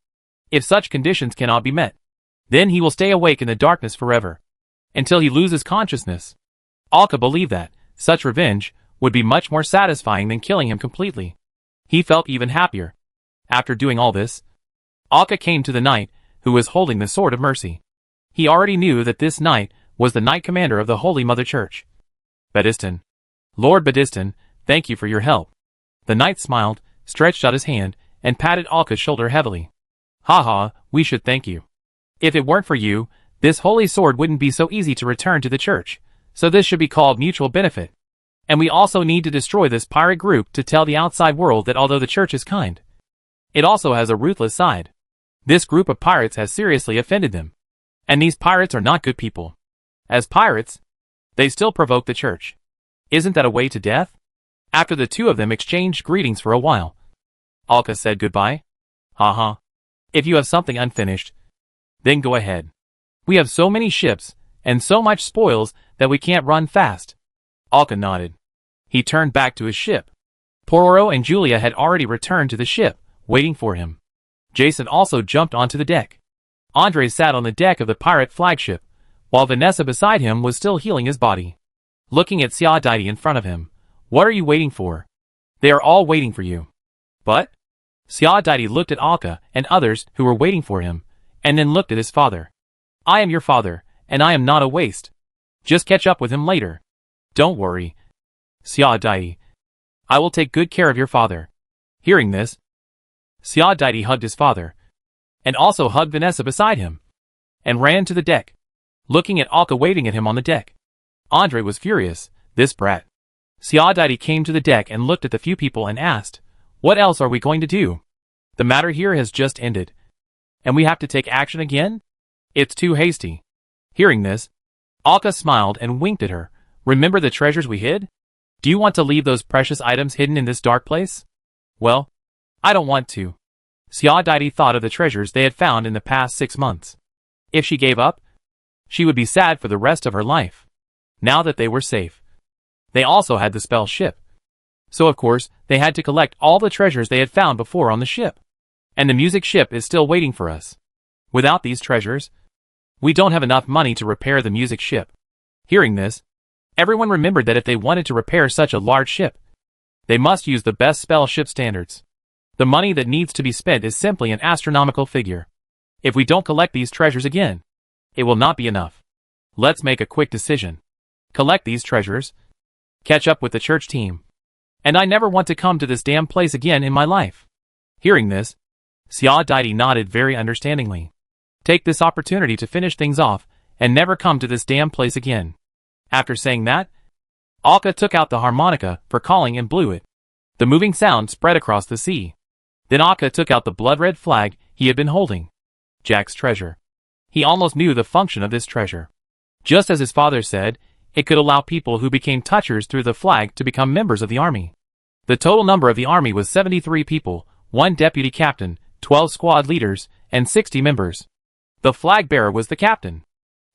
If such conditions cannot be met, then he will stay awake in the darkness forever, until he loses consciousness. Alka believed that such revenge would be much more satisfying than killing him completely. He felt even happier. After doing all this, Alka came to the knight, who was holding the Sword of Mercy. He already knew that this knight was the Knight Commander of the Holy Mother Church. Badistan. Lord Badistan, thank you for your help. The knight smiled, stretched out his hand, and patted Alka's shoulder heavily. Haha, we should thank you. If it weren't for you, this holy sword wouldn't be so easy to return to the church, so this should be called mutual benefit. And we also need to destroy this pirate group to tell the outside world that although the church is kind, it also has a ruthless side. This group of pirates has seriously offended them. And these pirates are not good people. As pirates, they still provoke the church. Isn't that a way to death? After the two of them exchanged greetings for a while, Alka said goodbye. Haha. If you have something unfinished, then go ahead. We have so many ships, and so much spoils, that we can't run fast. Alka nodded. He turned back to his ship. Pororo and Julia had already returned to the ship, waiting for him. Jason also jumped onto the deck. Andre sat on the deck of the pirate flagship, while Vanessa beside him was still healing his body. Looking at Xiaodaidi in front of him. What are you waiting for? They are all waiting for you. But? Xiaodaidi looked at Alka and others who were waiting for him, and then looked at his father. I am your father, and I am not a waste. Just catch up with him later. Don't worry. Xiaodaidi. I will take good care of your father. Hearing this, Xiaodaidi hugged his father, and also hugged Vanessa beside him, and ran to the deck, looking at Alka waiting at him on the deck. Andre was furious, this brat. Xiaodaidi came to the deck and looked at the few people and asked, what else are we going to do? The matter here has just ended. And we have to take action again? It's too hasty. Hearing this, Alka smiled and winked at her. Remember the treasures we hid? Do you want to leave those precious items hidden in this dark place? Well, I don't want to. Xiaodaidi thought of the treasures they had found in the past 6 months. If she gave up, she would be sad for the rest of her life. Now that they were safe, they also had the spell ship. So of course, they had to collect all the treasures they had found before on the ship. And the music ship is still waiting for us. Without these treasures, we don't have enough money to repair the music ship. Hearing this, everyone remembered that if they wanted to repair such a large ship, they must use the best spell ship standards. The money that needs to be spent is simply an astronomical figure. If we don't collect these treasures again, it will not be enough. Let's make a quick decision. Collect these treasures, catch up with the church team, and I never want to come to this damn place again in my life. Hearing this, Xiaodaidi nodded very understandingly. Take this opportunity to finish things off, and never come to this damn place again. After saying that, Alka took out the harmonica for calling and blew it. The moving sound spread across the sea. Then Alka took out the blood-red flag he had been holding. Jack's treasure. He almost knew the function of this treasure. Just as his father said, it could allow people who became touchers through the flag to become members of the army. The total number of the army was 73 people, 1 deputy captain, 12 squad leaders, and 60 members. The flag bearer was the captain.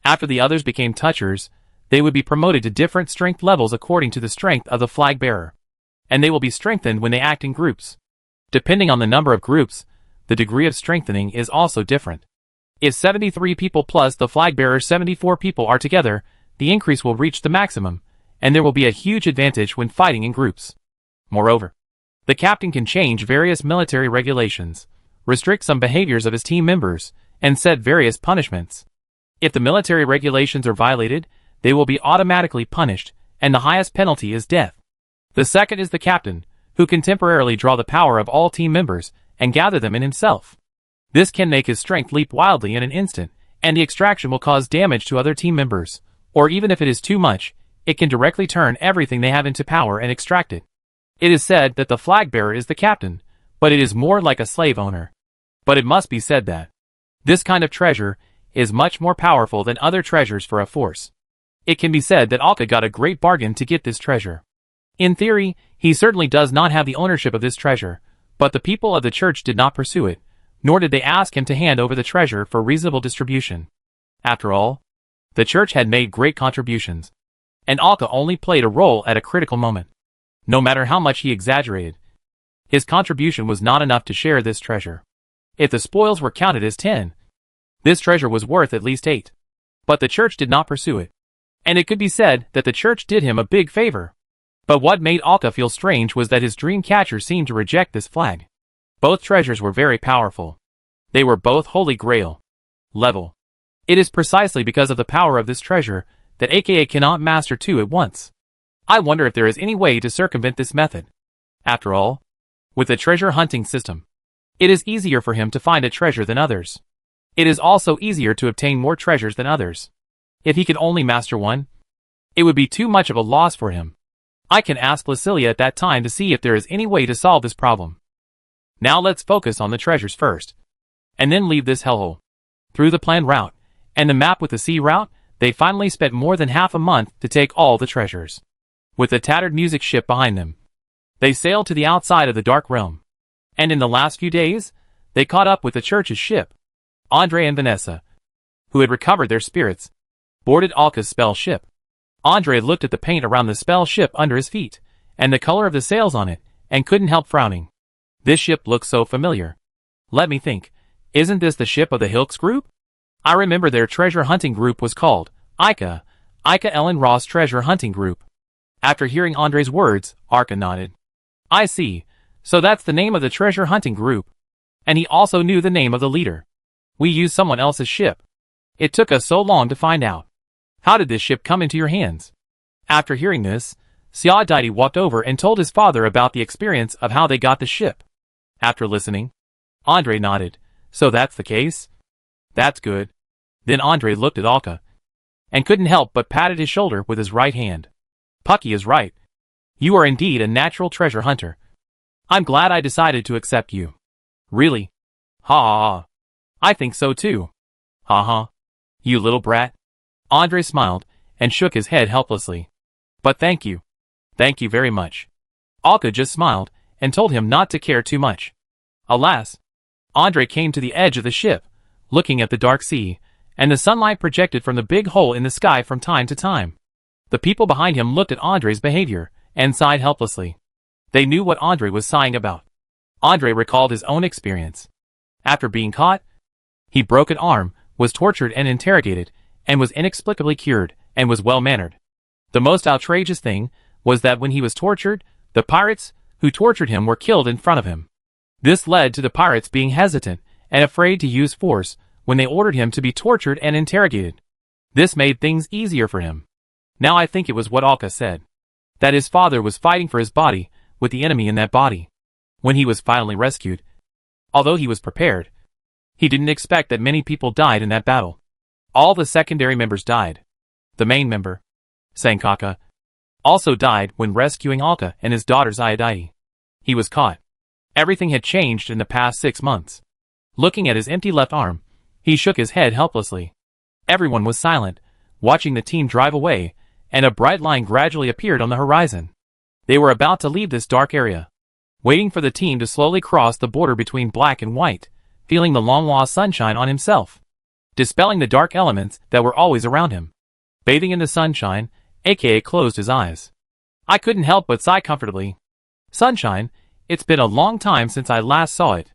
After the others became touchers, they would be promoted to different strength levels according to the strength of the flag bearer. And they will be strengthened when they act in groups. Depending on the number of groups, the degree of strengthening is also different. If 73 people plus the flag bearer 74 people are together, the increase will reach the maximum, and there will be a huge advantage when fighting in groups. Moreover, the captain can change various military regulations, restrict some behaviors of his team members, and set various punishments. If the military regulations are violated, they will be automatically punished, and the highest penalty is death. The second is the captain, who can temporarily draw the power of all team members and gather them in himself. This can make his strength leap wildly in an instant, and the extraction will cause damage to other team members, or even if it is too much, it can directly turn everything they have into power and extract it. It is said that the flag bearer is the captain, but it is more like a slave owner. But it must be said that this kind of treasure is much more powerful than other treasures for a force. It can be said that Alka got a great bargain to get this treasure. In theory, he certainly does not have the ownership of this treasure, but the people of the church did not pursue it, nor did they ask him to hand over the treasure for reasonable distribution. After all, the church had made great contributions, and Alka only played a role at a critical moment. No matter how much he exaggerated, his contribution was not enough to share this treasure. If the spoils were counted as 10, this treasure was worth at least 8. But the church did not pursue it, and it could be said that the church did him a big favor. But what made Alka feel strange was that his dream catcher seemed to reject this flag. Both treasures were very powerful. They were both Holy Grail level. It is precisely because of the power of this treasure that AKA cannot master two at once. I wonder if there is any way to circumvent this method. After all, with the treasure hunting system, it is easier for him to find a treasure than others. It is also easier to obtain more treasures than others. If he could only master one, it would be too much of a loss for him. I can ask Lucilia at that time to see if there is any way to solve this problem. Now let's focus on the treasures first, and then leave this hellhole. Through the planned route, and the map with the sea route, they finally spent more than half a month to take all the treasures. With the tattered music ship behind them, they sailed to the outside of the Dark Realm. And in the last few days, they caught up with the church's ship. Andre and Vanessa, who had recovered their spirits, boarded Alka's spell ship. Andre looked at the paint around the spell ship under his feet, and the color of the sails on it, and couldn't help frowning. This ship looks so familiar. Let me think, isn't this the ship of the Hilks group? I remember their treasure hunting group was called Ika Ellen Ross Treasure Hunting Group. After hearing Andre's words, Arka nodded. I see, so that's the name of the treasure hunting group. And he also knew the name of the leader. We used someone else's ship. It took us so long to find out. How did this ship come into your hands? After hearing this, Sia Daidi walked over and told his father about the experience of how they got the ship. After listening, Andre nodded. So that's the case? That's good. Then Andre looked at Alka, and couldn't help but patted his shoulder with his right hand. Pucky is right. You are indeed a natural treasure hunter. I'm glad I decided to accept you. Really? Ha ha ha. I think so too. Ha ha. You little brat. Andre smiled, and shook his head helplessly. But thank you. Thank you very much. Alka just smiled, and told him not to care too much. Alas, Andre came to the edge of the ship, looking at the dark sea, and the sunlight projected from the big hole in the sky from time to time. The people behind him looked at Andre's behavior, and sighed helplessly. They knew what Andre was sighing about. Andre recalled his own experience. After being caught, he broke an arm, was tortured and interrogated, and was inexplicably cured, and was well-mannered. The most outrageous thing was that when he was tortured, the pirates who tortured him were killed in front of him. This led to the pirates being hesitant and afraid to use force when they ordered him to be tortured and interrogated. This made things easier for him. Now I think it was what Alka said, that his father was fighting for his body with the enemy in that body. When he was finally rescued, although he was prepared, he didn't expect that many people died in that battle. All the secondary members died. The main member, Sankaka, also died when rescuing Alka and his daughter Zayadai. He was caught. Everything had changed in the past 6 months. Looking at his empty left arm, he shook his head helplessly. Everyone was silent, watching the team drive away, and a bright line gradually appeared on the horizon. They were about to leave this dark area, waiting for the team to slowly cross the border between black and white, feeling the long-lost sunshine on himself, dispelling the dark elements that were always around him. Bathing in the sunshine, AKA closed his eyes. I couldn't help but sigh comfortably. Sunshine, it's been a long time since I last saw it.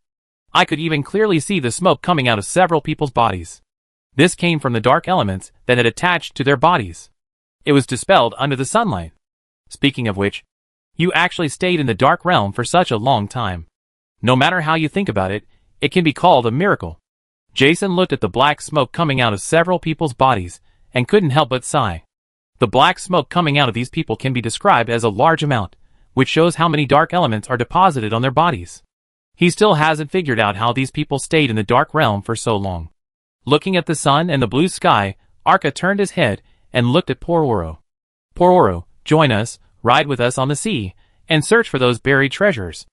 I could even clearly see the smoke coming out of several people's bodies. This came from the dark elements that had attached to their bodies. It was dispelled under the sunlight. Speaking of which, you actually stayed in the dark realm for such a long time. No matter how you think about it, it can be called a miracle. Jason looked at the black smoke coming out of several people's bodies, and couldn't help but sigh. The black smoke coming out of these people can be described as a large amount, which shows how many dark elements are deposited on their bodies. He still hasn't figured out how these people stayed in the dark realm for so long. Looking at the sun and the blue sky, Arka turned his head and looked at Pororo. Pororo, join us, ride with us on the sea, and search for those buried treasures.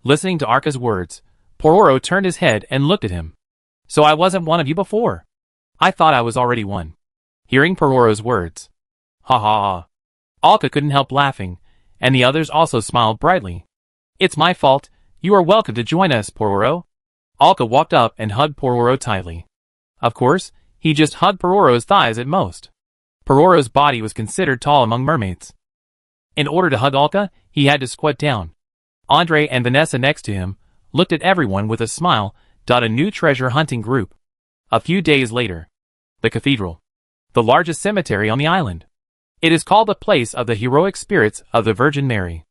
Listening to Arka's words, Pororo turned his head and looked at him. So I wasn't one of you before. I thought I was already one. Hearing Pororo's words. Ha ha ha. Alka couldn't help laughing, and the others also smiled brightly. It's my fault. You are welcome to join us, Pororo. Alka walked up and hugged Pororo tightly. Of course, he just hugged Pororo's thighs at most. Pororo's body was considered tall among mermaids. In order to hug Alka, he had to squat down. Andre and Vanessa next to him looked at everyone with a smile. A new treasure hunting group. A few days later. The cathedral. The largest cemetery on the island. It is called the place of the heroic spirits of the Virgin Mary.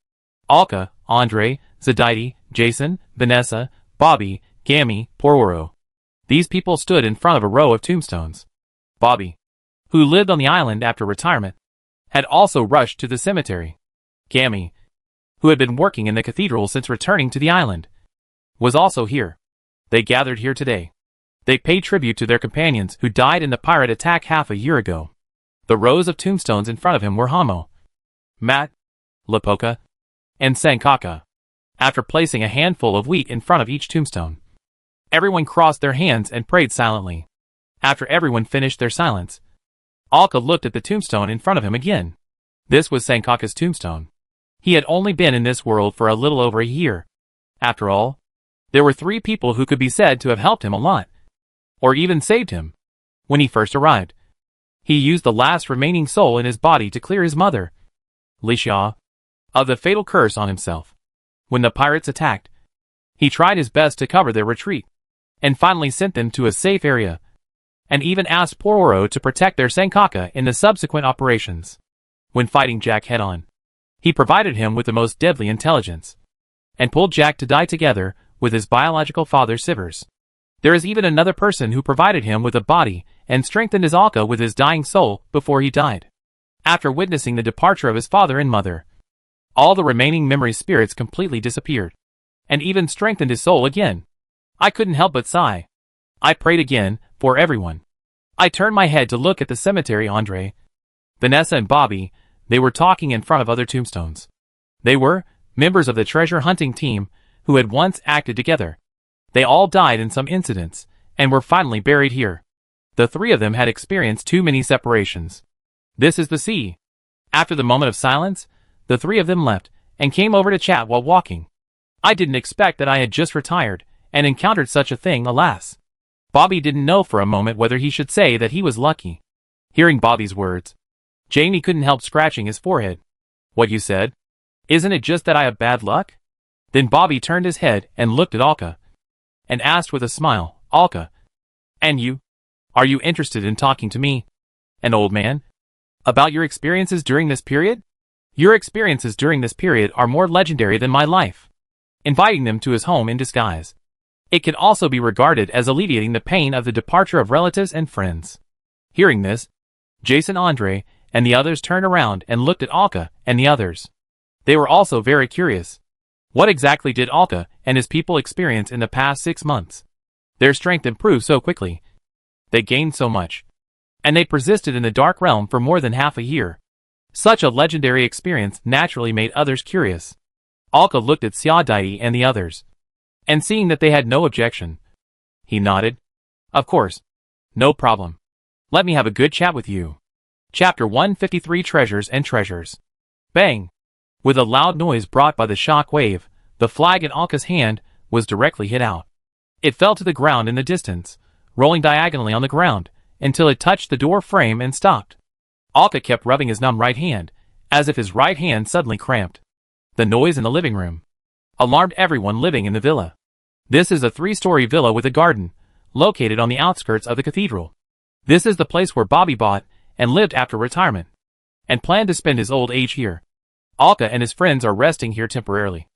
Alka, Andre, Zadite, Jason, Vanessa, Bobby, Gammy, Porwaro. These people stood in front of a row of tombstones. Bobby, who lived on the island after retirement, had also rushed to the cemetery. Gammy, who had been working in the cathedral since returning to the island, was also here. They gathered here today. They paid tribute to their companions who died in the pirate attack half a year ago. The rows of tombstones in front of him were Hamo, Matt, Lapoka, and Sankaka. After placing a handful of wheat in front of each tombstone, everyone crossed their hands and prayed silently. After everyone finished their silence, Alka looked at the tombstone in front of him again. This was Sankaka's tombstone. He had only been in this world for a little over a year. After all, there were 3 people who could be said to have helped him a lot, or even saved him. When he first arrived, he used the last remaining soul in his body to clear his mother, Lisha, of the fatal curse on himself. When the pirates attacked, he tried his best to cover their retreat, and finally sent them to a safe area, and even asked Porwaro to protect their Sankaka in the subsequent operations. When fighting Jack head-on, he provided him with the most deadly intelligence, and pulled Jack to die together with his biological father Sivers. There is even another person who provided him with a body and strengthened his Alka with his dying soul before he died. After witnessing the departure of his father and mother, all the remaining memory spirits completely disappeared, and even strengthened his soul again. I couldn't help but sigh. I prayed again, for everyone. I turned my head to look at the cemetery. Andre, Vanessa and Bobby, they were talking in front of other tombstones. They were members of the treasure hunting team who had once acted together. They all died in some incidents, and were finally buried here. The 3 of them had experienced too many separations. This is the sea. After the moment of silence, the 3 of them left, and came over to chat while walking. I didn't expect that I had just retired, and encountered such a thing, alas. Bobby didn't know for a moment whether he should say that he was lucky. Hearing Bobby's words, Jamie couldn't help scratching his forehead. What you said? Isn't it just that I have bad luck? Then Bobby turned his head and looked at Alka, and asked with a smile, Alka, and you? Are you interested in talking to me, an old man, about your experiences during this period? Your experiences during this period are more legendary than my life. Inviting them to his home in disguise. It can also be regarded as alleviating the pain of the departure of relatives and friends. Hearing this, Jason, Andre, and the others turned around and looked at Alka and the others. They were also very curious. What exactly did Alka and his people experience in the past 6 months? Their strength improved so quickly. They gained so much. And they persisted in the Dark Realm for more than half a year. Such a legendary experience naturally made others curious. Alka looked at Zadite and the others, and seeing that they had no objection, he nodded. Of course. No problem. Let me have a good chat with you. Chapter 153 Treasures and Treasures. Bang! With a loud noise brought by the shock wave, the flag in Alka's hand was directly hit out. It fell to the ground in the distance, rolling diagonally on the ground, until it touched the door frame and stopped. Alka kept rubbing his numb right hand, as if his right hand suddenly cramped. The noise in the living room alarmed everyone living in the villa. This is a 3-story villa with a garden, located on the outskirts of the cathedral. This is the place where Bobby bought and lived after retirement, and planned to spend his old age here. Alka and his friends are resting here temporarily,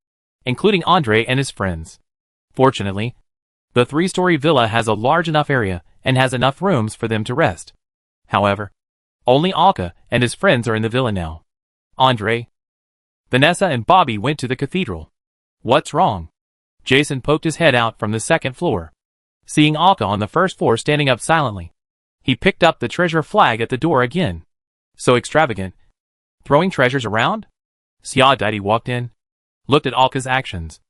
including Andre and his friends. Fortunately, the 3-story villa has a large enough area and has enough rooms for them to rest. However, only Alka and his friends are in the villa now. Andre, Vanessa and Bobby went to the cathedral. What's wrong? Jason poked his head out from the 2nd floor. Seeing Alka on the 1st floor standing up silently, he picked up the treasure flag at the door again. So extravagant. Throwing treasures around? Zadite walked in, looked at Alka's actions,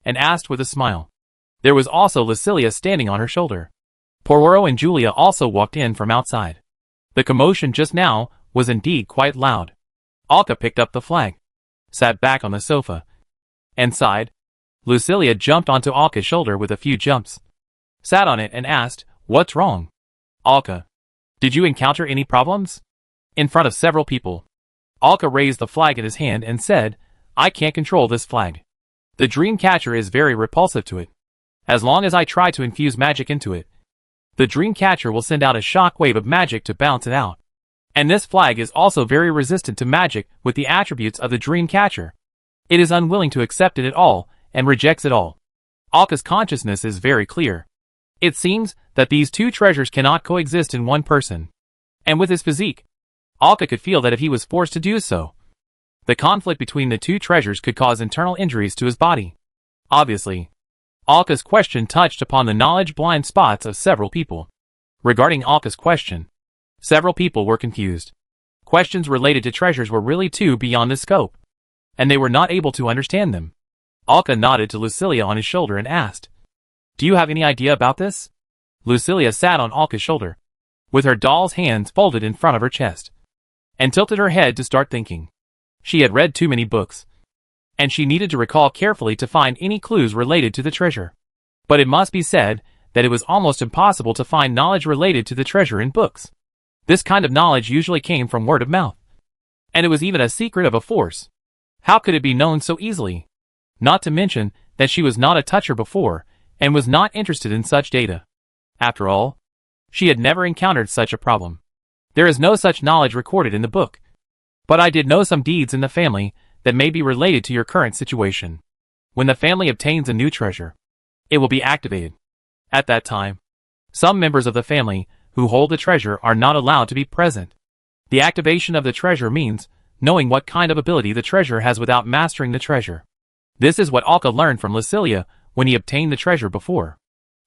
and asked with a smile. There was also Lucilia standing on her shoulder. Porwaro and Julia also walked in from outside. The commotion just now was indeed quite loud. Alka picked up the flag, sat back on the sofa, and sighed. Lucilia jumped onto Alka's shoulder with a few jumps, sat on it and asked, "What's wrong? Alka, did you encounter any problems?" In front of several people, Alka raised the flag in his hand and said, "I can't control this flag. The dream catcher is very repulsive to it. As long as I try to infuse magic into it, the dream catcher will send out a shock wave of magic to bounce it out. And this flag is also very resistant to magic with the attributes of the dream catcher. It is unwilling to accept it at all and rejects it all. Alka's consciousness is very clear. It seems that these two treasures cannot coexist in one person. And with his physique, Alka could feel that if he was forced to do so, the conflict between the two treasures could cause internal injuries to his body. Obviously, Alka's question touched upon the knowledge-blind spots of several people. Regarding Alka's question, several people were confused. Questions related to treasures were really too beyond the scope, and they were not able to understand them. Alka nodded to Lucilia on his shoulder and asked, "Do you have any idea about this?" Lucilia sat on Alka's shoulder, with her doll's hands folded in front of her chest, and tilted her head to start thinking. She had read too many books, and she needed to recall carefully to find any clues related to the treasure. But it must be said that it was almost impossible to find knowledge related to the treasure in books. This kind of knowledge usually came from word of mouth, and it was even a secret of a force. How could it be known so easily? Not to mention that she was not a toucher before, and was not interested in such data. After all, she had never encountered such a problem. There is no such knowledge recorded in the book. But I did know some deeds in the family that may be related to your current situation. When the family obtains a new treasure, it will be activated. At that time, some members of the family who hold the treasure are not allowed to be present. The activation of the treasure means knowing what kind of ability the treasure has without mastering the treasure. This is what Alka learned from Lucilia when he obtained the treasure before.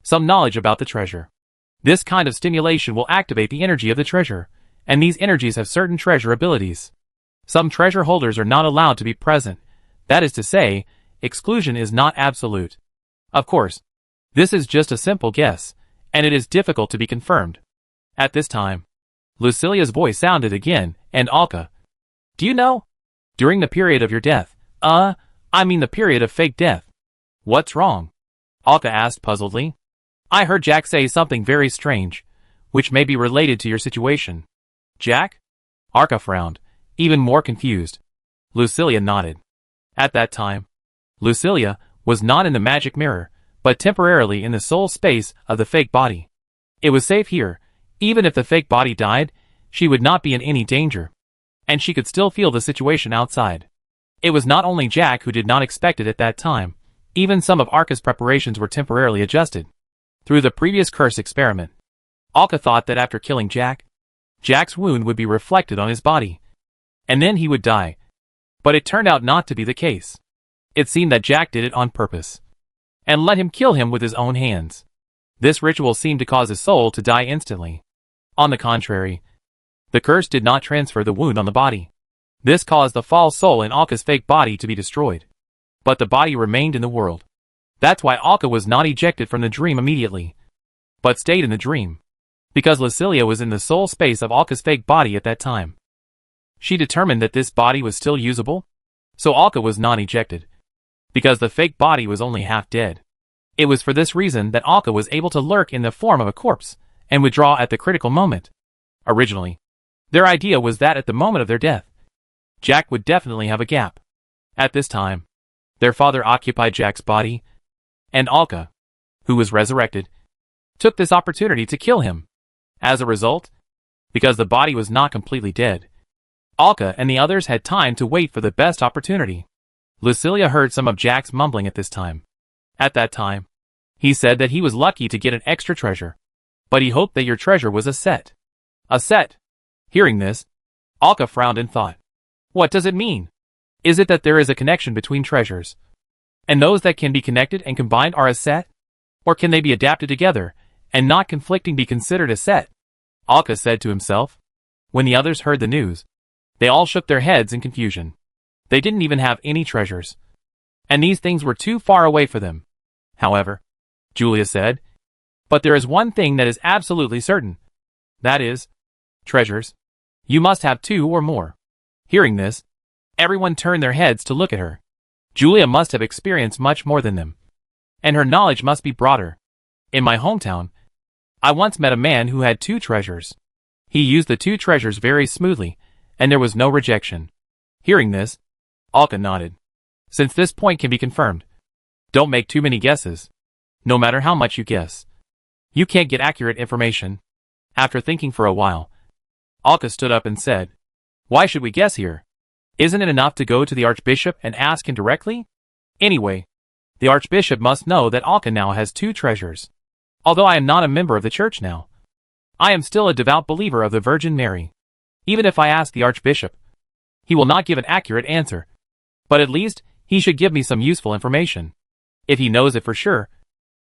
Some knowledge about the treasure. This kind of stimulation will activate the energy of the treasure, and these energies have certain treasure abilities. Some treasure holders are not allowed to be present. That is to say, exclusion is not absolute. Of course, this is just a simple guess, and it is difficult to be confirmed. At this time, Lucilia's voice sounded again, and Alka, "Do you know? During the period of your death, I mean the period of fake death. What's wrong?" Alka asked puzzledly. "I heard Jack say something very strange, which may be related to your situation." "Jack?" Alka frowned, even more confused. Lucilia nodded. At that time, Lucilia was not in the magic mirror, but temporarily in the soul space of the fake body. It was safe here. Even if the fake body died, she would not be in any danger, and she could still feel the situation outside. It was not only Jack who did not expect it at that time. Even some of Alka's preparations were temporarily adjusted. Through the previous curse experiment, Alka thought that after killing Jack, Jack's wound would be reflected on his body, and then he would die. But it turned out not to be the case. It seemed that Jack did it on purpose, and let him kill him with his own hands. This ritual seemed to cause his soul to die instantly. On the contrary, the curse did not transfer the wound on the body. This caused the false soul in Alka's fake body to be destroyed. But the body remained in the world. That's why Alka was not ejected from the dream immediately, but stayed in the dream. Because Lucilia was in the soul space of Alka's fake body at that time, she determined that this body was still usable, so Alka was not ejected. Because the fake body was only half dead. It was for this reason that Alka was able to lurk in the form of a corpse, and withdraw at the critical moment. Originally, their idea was that at the moment of their death, Jack would definitely have a gap. At this time, their father occupied Jack's body, and Alka, who was resurrected, took this opportunity to kill him. As a result, because the body was not completely dead, Alka and the others had time to wait for the best opportunity. Lucilia heard some of Jack's mumbling at this time. At that time, he said that he was lucky to get an extra treasure, but he hoped that your treasure was a set. A set? Hearing this, Alka frowned and thought, what does it mean? Is it that there is a connection between treasures, and those that can be connected and combined are a set? Or can they be adapted together, and not conflicting be considered a set? Alka said to himself. When the others heard the news, they all shook their heads in confusion. They didn't even have any treasures, and these things were too far away for them. However, Julia said, but there is one thing that is absolutely certain. That is, treasures. You must have 2 or more. Hearing this, everyone turned their heads to look at her. Julia must have experienced much more than them, and her knowledge must be broader. In my hometown, I once met a man who had 2 treasures. He used the 2 treasures very smoothly, and there was no rejection. Hearing this, Alka nodded. Since this point can be confirmed, don't make too many guesses. No matter how much you guess, you can't get accurate information. After thinking for a while, Alka stood up and said, "Why should we guess here? Isn't it enough to go to the Archbishop and ask him directly? Anyway, the Archbishop must know that Alka now has 2 treasures. Although I am not a member of the church now, I am still a devout believer of the Virgin Mary. Even if I ask the Archbishop, he will not give an accurate answer. But at least, he should give me some useful information. If he knows it for sure,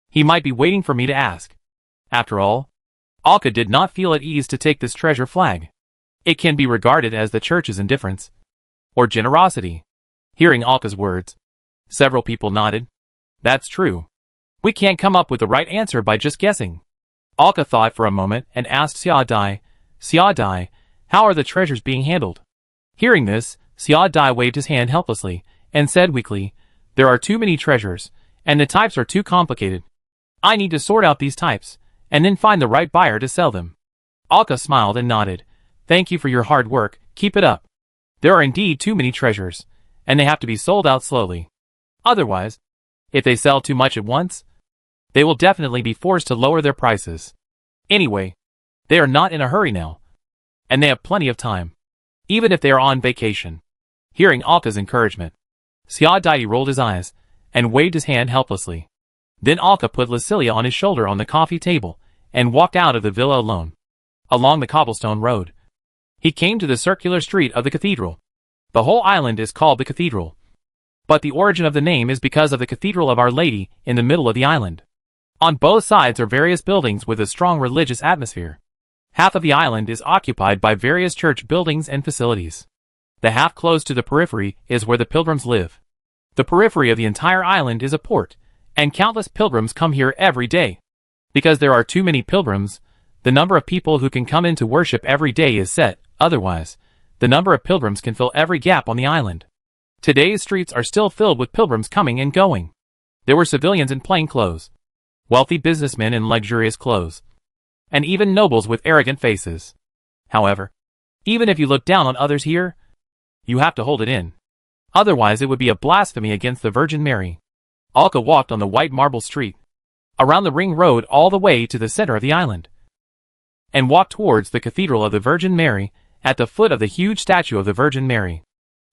he might be waiting for me to ask." After all, Alka did not feel at ease to take this treasure flag. It can be regarded as the church's indifference or generosity. Hearing Alka's words, several people nodded. That's true. We can't come up with the right answer by just guessing. Alka thought for a moment and asked Xia Dai, how are the treasures being handled? Hearing this, Xia Dai waved his hand helplessly and said weakly, "There are too many treasures, and the types are too complicated. I need to sort out these types, and then find the right buyer to sell them." Alka smiled and nodded. "Thank you for your hard work, keep it up. There are indeed too many treasures, and they have to be sold out slowly. Otherwise, if they sell too much at once, they will definitely be forced to lower their prices. Anyway, they are not in a hurry now, and they have plenty of time, even if they are on vacation." Hearing Alka's encouragement, Xia Dai rolled his eyes and waved his hand helplessly. Then Alka put Lucilia on his shoulder on the coffee table and walked out of the villa alone. Along the cobblestone road, he came to the circular street of the cathedral. The whole island is called the cathedral, but the origin of the name is because of the Cathedral of Our Lady in the middle of the island. On both sides are various buildings with a strong religious atmosphere. Half of the island is occupied by various church buildings and facilities. The half close to the periphery is where the pilgrims live. The periphery of the entire island is a port, and countless pilgrims come here every day. Because there are too many pilgrims, the number of people who can come in to worship every day is set, otherwise, the number of pilgrims can fill every gap on the island. Today's streets are still filled with pilgrims coming and going. There were civilians in plain clothes, wealthy businessmen in luxurious clothes, and even nobles with arrogant faces. However, even if you look down on others here, you have to hold it in. Otherwise it would be a blasphemy against the Virgin Mary. Alka walked on the white marble street, around the ring road all the way to the center of the island, and walked towards the Cathedral of the Virgin Mary at the foot of the huge statue of the Virgin Mary.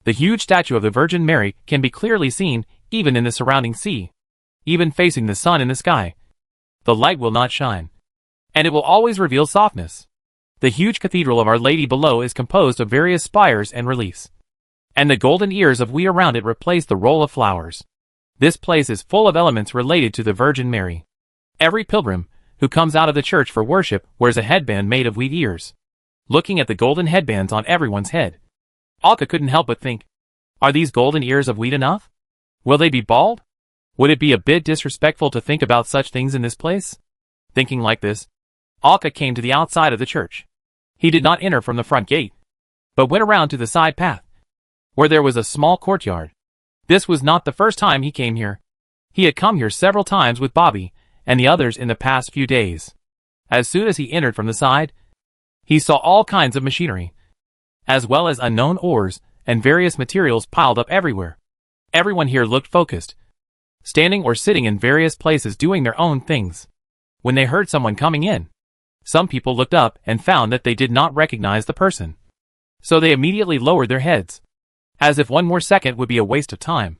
The huge statue of the Virgin Mary can be clearly seen even in the surrounding sea. Even facing the sun in the sky, the light will not shine, and it will always reveal softness. The huge Cathedral of Our Lady below is composed of various spires and reliefs, and the golden ears of wheat around it replace the roll of flowers. This place is full of elements related to the Virgin Mary. Every pilgrim who comes out of the church for worship wears a headband made of wheat ears. Looking at the golden headbands on everyone's head, Alka couldn't help but think, are these golden ears of wheat enough? Will they be bald? Would it be a bit disrespectful to think about such things in this place? Thinking like this, Alka came to the outside of the church. He did not enter from the front gate, but went around to the side path, where there was a small courtyard. This was not the first time he came here. He had come here several times with Bobby and the others in the past few days. As soon as he entered from the side, he saw all kinds of machinery, as well as unknown ores and various materials piled up everywhere. Everyone here looked focused, standing or sitting in various places doing their own things. When they heard someone coming in, some people looked up and found that they did not recognize the person. So they immediately lowered their heads, as if one more second would be a waste of time.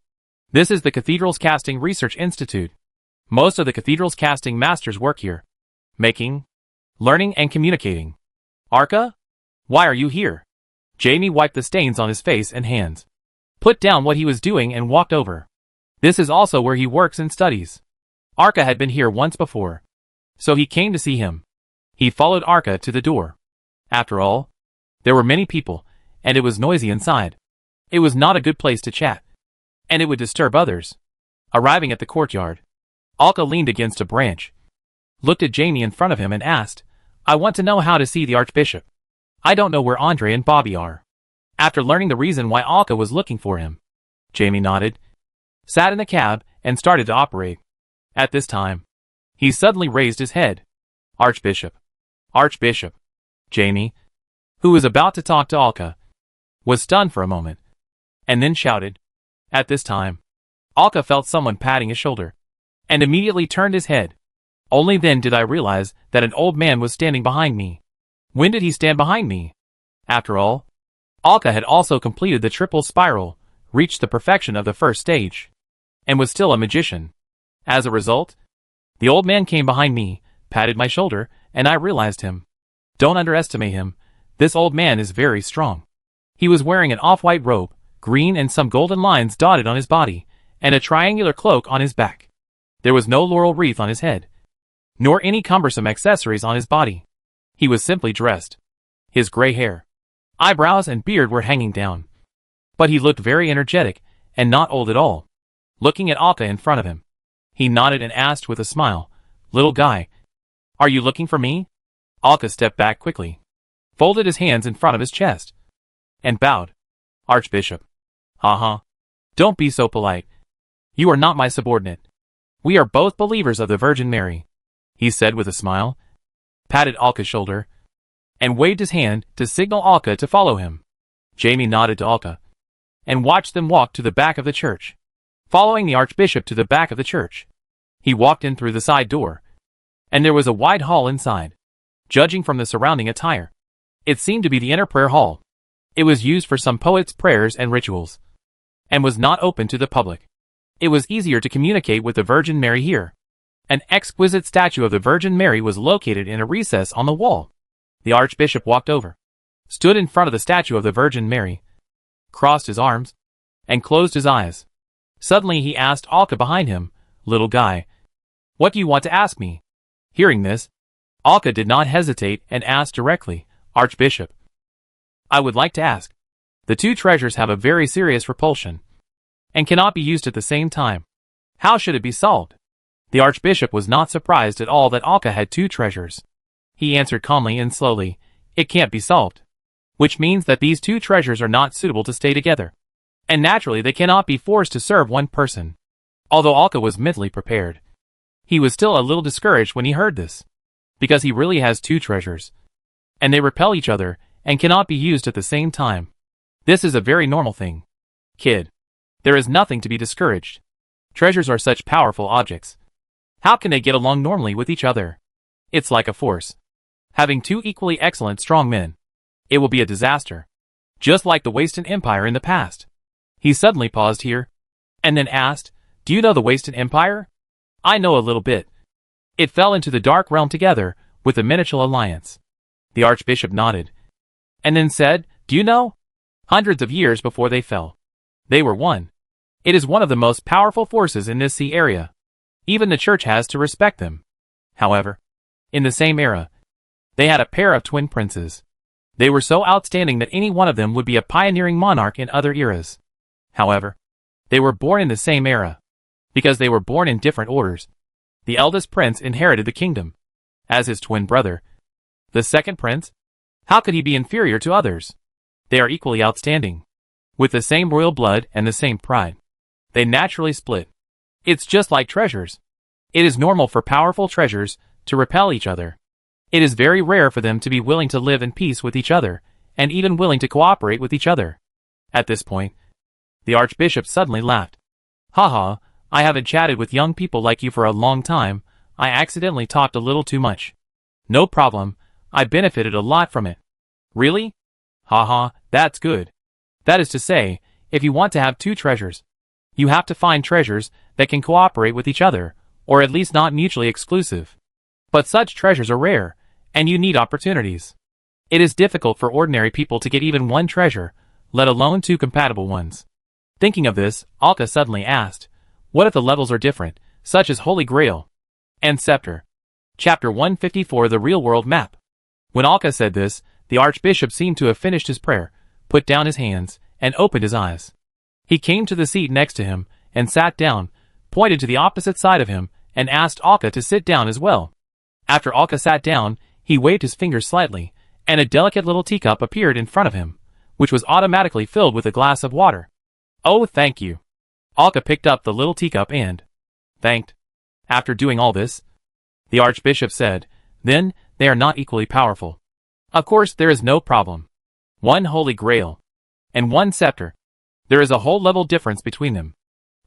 This is the Cathedral's Casting Research Institute. Most of the Cathedral's casting masters work here, making, learning and communicating. Arka? Why are you here? Jamie wiped the stains on his face and hands, put down what he was doing and walked over. This is also where he works and studies. Arka had been here once before, so he came to see him. He followed Arka to the door. After all, there were many people, and it was noisy inside. It was not a good place to chat, and it would disturb others. Arriving at the courtyard, Alka leaned against a branch, looked at Jamie in front of him and asked, I want to know how to see the Archbishop. I don't know where Andre and Bobby are. After learning the reason why Alka was looking for him, Jamie nodded, sat in the cab, and started to operate. At this time, he suddenly raised his head. Archbishop. Archbishop. Jamie, who was about to talk to Alka, was stunned for a moment, and then shouted. At this time, Alka felt someone patting his shoulder, and immediately turned his head. Only then did I realize that an old man was standing behind me. When did he stand behind me? After all, Alka had also completed the triple spiral, reached the perfection of the first stage, and was still a magician. As a result, the old man came behind me, patted my shoulder, and I realized him. Don't underestimate him. This old man is very strong. He was wearing an off-white robe, green and some golden lines dotted on his body, and a triangular cloak on his back. There was no laurel wreath on his head, nor any cumbersome accessories on his body. He was simply dressed. His gray hair, eyebrows and beard were hanging down. But he looked very energetic, and not old at all. Looking at Alka in front of him, he nodded and asked with a smile, "Little guy, are you looking for me?" Alka stepped back quickly, folded his hands in front of his chest, and bowed. "Archbishop." Don't be so polite. You are not my subordinate. We are both believers of the Virgin Mary," he said with a smile, patted Alka's shoulder, and waved his hand to signal Alka to follow him. Jamie nodded to Alka, and watched them walk to the back of the church. Following the Archbishop to the back of the church, he walked in through the side door, and there was a wide hall inside. Judging from the surrounding attire, it seemed to be the inner prayer hall. It was used for some poets' prayers and rituals, and was not open to the public. It was easier to communicate with the Virgin Mary here. An exquisite statue of the Virgin Mary was located in a recess on the wall. The Archbishop walked over, stood in front of the statue of the Virgin Mary, crossed his arms, and closed his eyes. Suddenly he asked Alka behind him, "Little guy, what do you want to ask me?" Hearing this, Alka did not hesitate and asked directly, "Archbishop, I would like to ask. The two treasures have a very serious repulsion, and cannot be used at the same time. How should it be solved?" The Archbishop was not surprised at all that Alka had two treasures. He answered calmly and slowly, "It can't be solved." Which means that these two treasures are not suitable to stay together. And naturally they cannot be forced to serve one person. Although Alka was mentally prepared, he was still a little discouraged when he heard this, because he really has two treasures, and they repel each other and cannot be used at the same time. This is a very normal thing. Kid, there is nothing to be discouraged. Treasures are such powerful objects. How can they get along normally with each other? It's like a force. Having two equally excellent strong men, it will be a disaster. Just like the Waston Empire in the past. He suddenly paused here, and then asked, "Do you know the Waston Empire?" "I know a little bit. It fell into the Dark Realm together with the Miniature Alliance." The Archbishop nodded, and then said, "Do you know? Hundreds of years before they fell, they were one. It is one of the most powerful forces in this sea area. Even the church has to respect them." However, in the same era, they had a pair of twin princes. They were so outstanding that any one of them would be a pioneering monarch in other eras. However, they were born in the same era. Because they were born in different orders, the eldest prince inherited the kingdom, as his twin brother. The second prince? How could he be inferior to others? They are equally outstanding, with the same royal blood and the same pride. They naturally split. It's just like treasures. It is normal for powerful treasures to repel each other. It is very rare for them to be willing to live in peace with each other, and even willing to cooperate with each other. At this point, the Archbishop suddenly laughed. "Haha, I haven't chatted with young people like you for a long time. I accidentally talked a little too much. No problem, I benefited a lot from it." "Really? Haha, that's good. That is to say, if you want to have two treasures, you have to find treasures that can cooperate with each other, or at least not mutually exclusive. But such treasures are rare, and you need opportunities. It is difficult for ordinary people to get even one treasure, let alone two compatible ones." Thinking of this, Alka suddenly asked, "What if the levels are different, such as Holy Grail and Scepter?" Chapter 154, The Real World Map. When Alka said this, the Archbishop seemed to have finished his prayer, put down his hands, and opened his eyes. He came to the seat next to him, and sat down, pointed to the opposite side of him, and asked Alka to sit down as well. After Alka sat down, he waved his fingers slightly, and a delicate little teacup appeared in front of him, which was automatically filled with a glass of water. "Oh, thank you." Alka picked up the little teacup and thanked. After doing all this, the Archbishop said, "Then, they are not equally powerful. Of course, there is no problem. One Holy Grail and one Scepter. There is a whole level difference between them.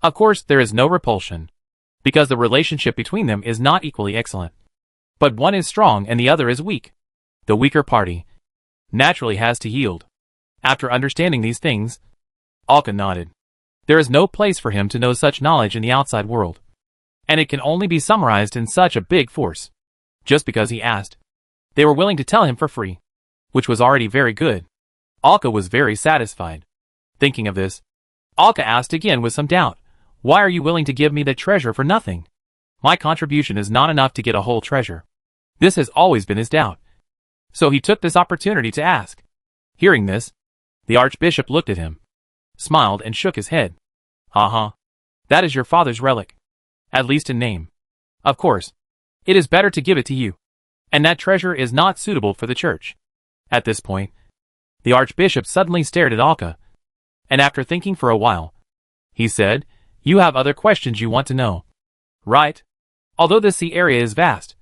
Of course, there is no repulsion, because the relationship between them is not equally excellent. But one is strong and the other is weak. The weaker party naturally has to yield. After understanding these things, Alka nodded. There is no place for him to know such knowledge in the outside world, and it can only be summarized in such a big force. Just because he asked, they were willing to tell him for free, which was already very good. Alka was very satisfied. Thinking of this, Alka asked again with some doubt, why are you willing to give me the treasure for nothing? My contribution is not enough to get a whole treasure. This has always been his doubt. So he took this opportunity to ask. Hearing this, the archbishop looked at him, smiled and shook his head. That is your father's relic. At least in name. Of course, it is better to give it to you. And that treasure is not suitable for the church. At this point, the archbishop suddenly stared at Alka, and after thinking for a while, he said, you have other questions you want to know. Right? Although this sea area is vast,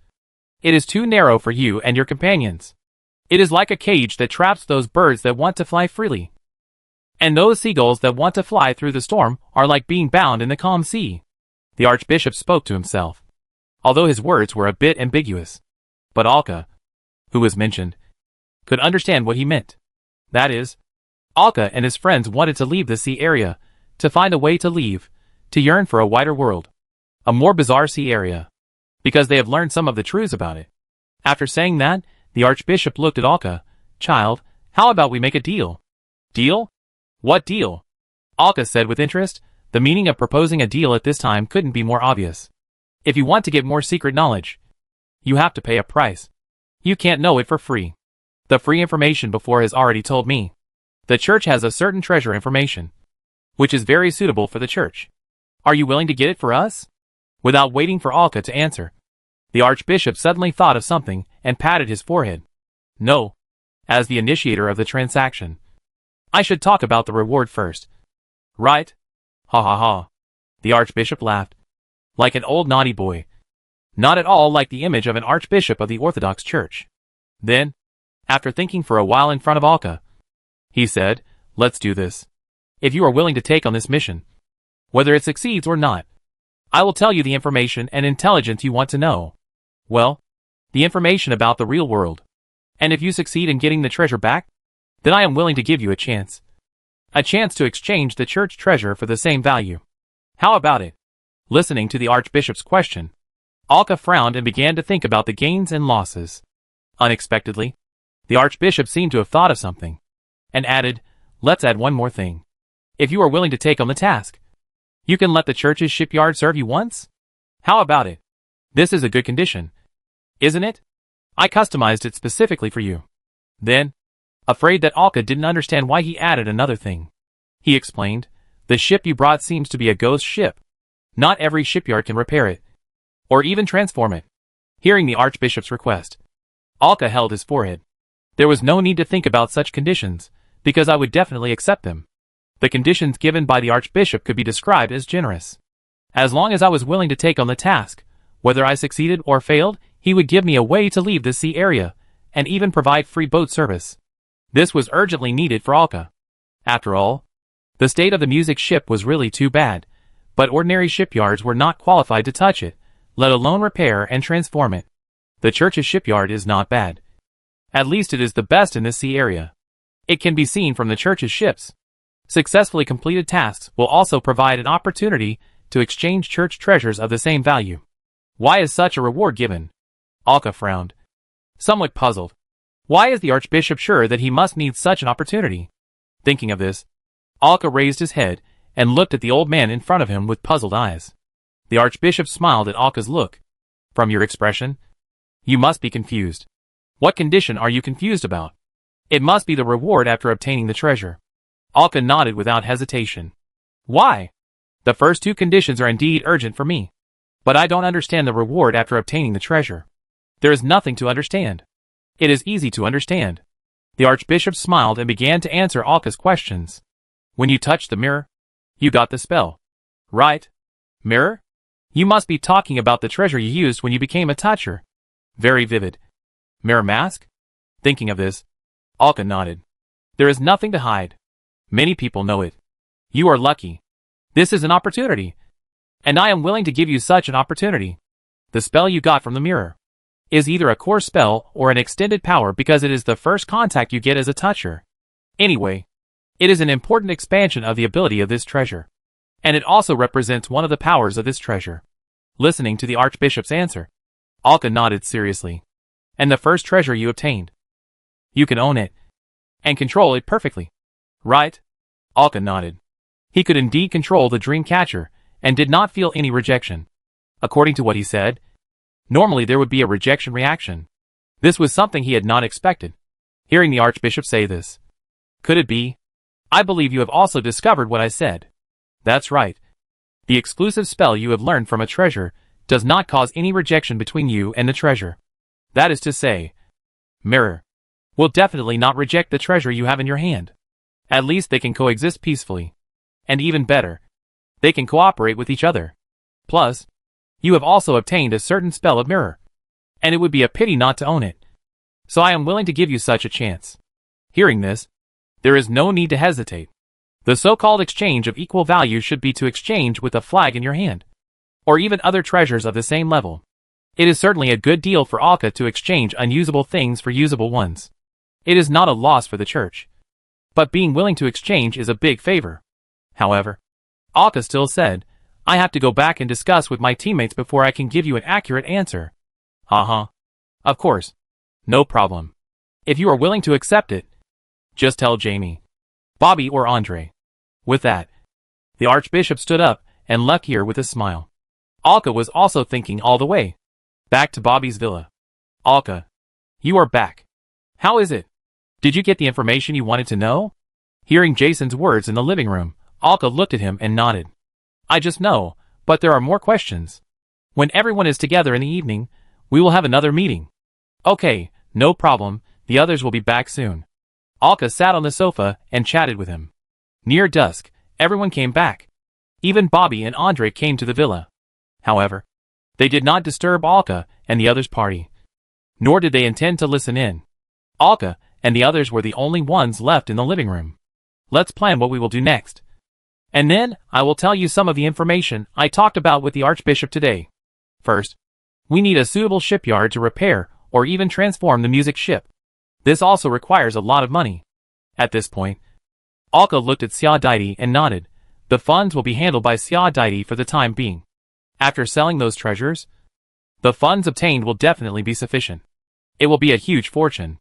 it is too narrow for you and your companions. It is like a cage that traps those birds that want to fly freely. And those seagulls that want to fly through the storm are like being bound in the calm sea. The archbishop spoke to himself, although his words were a bit ambiguous. But Alka, who was mentioned, could understand what he meant. That is, Alka and his friends wanted to leave the sea area, to find a way to leave, to yearn for a wider world, a more bizarre sea area, because they have learned some of the truths about it. After saying that, the archbishop looked at Alka. Child, how about we make a deal? Deal? What deal? Alka said with interest. The meaning of proposing a deal at this time couldn't be more obvious. If you want to get more secret knowledge, you have to pay a price. You can't know it for free. The free information before has already told me. The church has a certain treasure information, which is very suitable for the church. Are you willing to get it for us? Without waiting for Alka to answer, the archbishop suddenly thought of something and patted his forehead. No. As the initiator of the transaction, I should talk about the reward first. Right? Ha. The archbishop laughed. Like an old naughty boy. Not at all like the image of an archbishop of the Orthodox Church. Then, after thinking for a while in front of Alka, he said, let's do this. If you are willing to take on this mission, whether it succeeds or not, I will tell you the information and intelligence you want to know. Well, the information about the real world. And if you succeed in getting the treasure back, then I am willing to give you a chance. A chance to exchange the church treasure for the same value. How about it? Listening to the archbishop's question, Alka frowned and began to think about the gains and losses. Unexpectedly, the archbishop seemed to have thought of something, and added, let's add one more thing. If you are willing to take on the task, you can let the church's shipyard serve you once? How about it? This is a good condition, isn't it? I customized it specifically for you. Then, afraid that Alka didn't understand why he added another thing, he explained, the ship you brought seems to be a ghost ship. Not every shipyard can repair it, or even transform it. Hearing the archbishop's request, Alka held his forehead. There was no need to think about such conditions, because I would definitely accept them. The conditions given by the archbishop could be described as generous. As long as I was willing to take on the task, whether I succeeded or failed, he would give me a way to leave the sea area, and even provide free boat service. This was urgently needed for Alka. After all, the state of the music ship was really too bad, but ordinary shipyards were not qualified to touch it, let alone repair and transform it. The church's shipyard is not bad. At least it is the best in this sea area. It can be seen from the church's ships. Successfully completed tasks will also provide an opportunity to exchange church treasures of the same value. Why is such a reward given? Alka frowned, somewhat puzzled. Why is the archbishop sure that he must need such an opportunity? Thinking of this, Alka raised his head and looked at the old man in front of him with puzzled eyes. The archbishop smiled at Alka's look. From your expression, you must be confused. What condition are you confused about? It must be the reward after obtaining the treasure. Alka nodded without hesitation. Why? The first two conditions are indeed urgent for me. But I don't understand the reward after obtaining the treasure. There is nothing to understand. It is easy to understand. The archbishop smiled and began to answer Alka's questions. When you touched the mirror, you got the spell. Right? Mirror? You must be talking about the treasure you used when you became a toucher. Very vivid. Mirror mask? Thinking of this, Alka nodded. There is nothing to hide. Many people know it. You are lucky. This is an opportunity. And I am willing to give you such an opportunity. The spell you got from the mirror. is either a core spell or an extended power because it is the first contact you get as a toucher. Anyway, it is an important expansion of the ability of this treasure. And it also represents one of the powers of this treasure. Listening to the Archbishop's answer, Alka nodded seriously. And the first treasure you obtained. You can own it. And control it perfectly. Right? Alka nodded. He could indeed control the dream catcher, and did not feel any rejection. According to what he said, normally there would be a rejection reaction. This was something he had not expected. Hearing the Archbishop say this. Could it be? I believe you have also discovered what I said. That's right. The exclusive spell you have learned from a treasure does not cause any rejection between you and the treasure. That is to say, Mirror will definitely not reject the treasure you have in your hand. At least they can coexist peacefully. And even better, they can cooperate with each other. Plus, you have also obtained a certain spell of Mirror. And it would be a pity not to own it. So I am willing to give you such a chance. Hearing this, there is no need to hesitate. The so-called exchange of equal value should be to exchange with a flag in your hand. Or even other treasures of the same level. It is certainly a good deal for Alka to exchange unusable things for usable ones. It is not a loss for the church. But being willing to exchange is a big favor. However, Alka still said, I have to go back and discuss with my teammates before I can give you an accurate answer. Of course. No problem. If you are willing to accept it, just tell Jamie, Bobby or Andre. With that, the Archbishop stood up and left here with a smile. Alka was also thinking all the way back to Bobby's villa. Alka, you are back. How is it? Did you get the information you wanted to know? Hearing Jason's words in the living room, Alka looked at him and nodded. I just know, but there are more questions. When everyone is together in the evening, we will have another meeting. Okay, no problem, the others will be back soon. Alka sat on the sofa and chatted with him. Near dusk, everyone came back. Even Bobby and Andre came to the villa. However, they did not disturb Alka and the others' party. Nor did they intend to listen in. Alka and the others were the only ones left in the living room. Let's plan what we will do next. And then, I will tell you some of the information I talked about with the Archbishop today. First, we need a suitable shipyard to repair or even transform the music ship. This also requires a lot of money. At this point, Alka looked at Xia Daidi and nodded. The funds will be handled by Xia Daidi for the time being. After selling those treasures, the funds obtained will definitely be sufficient. It will be a huge fortune.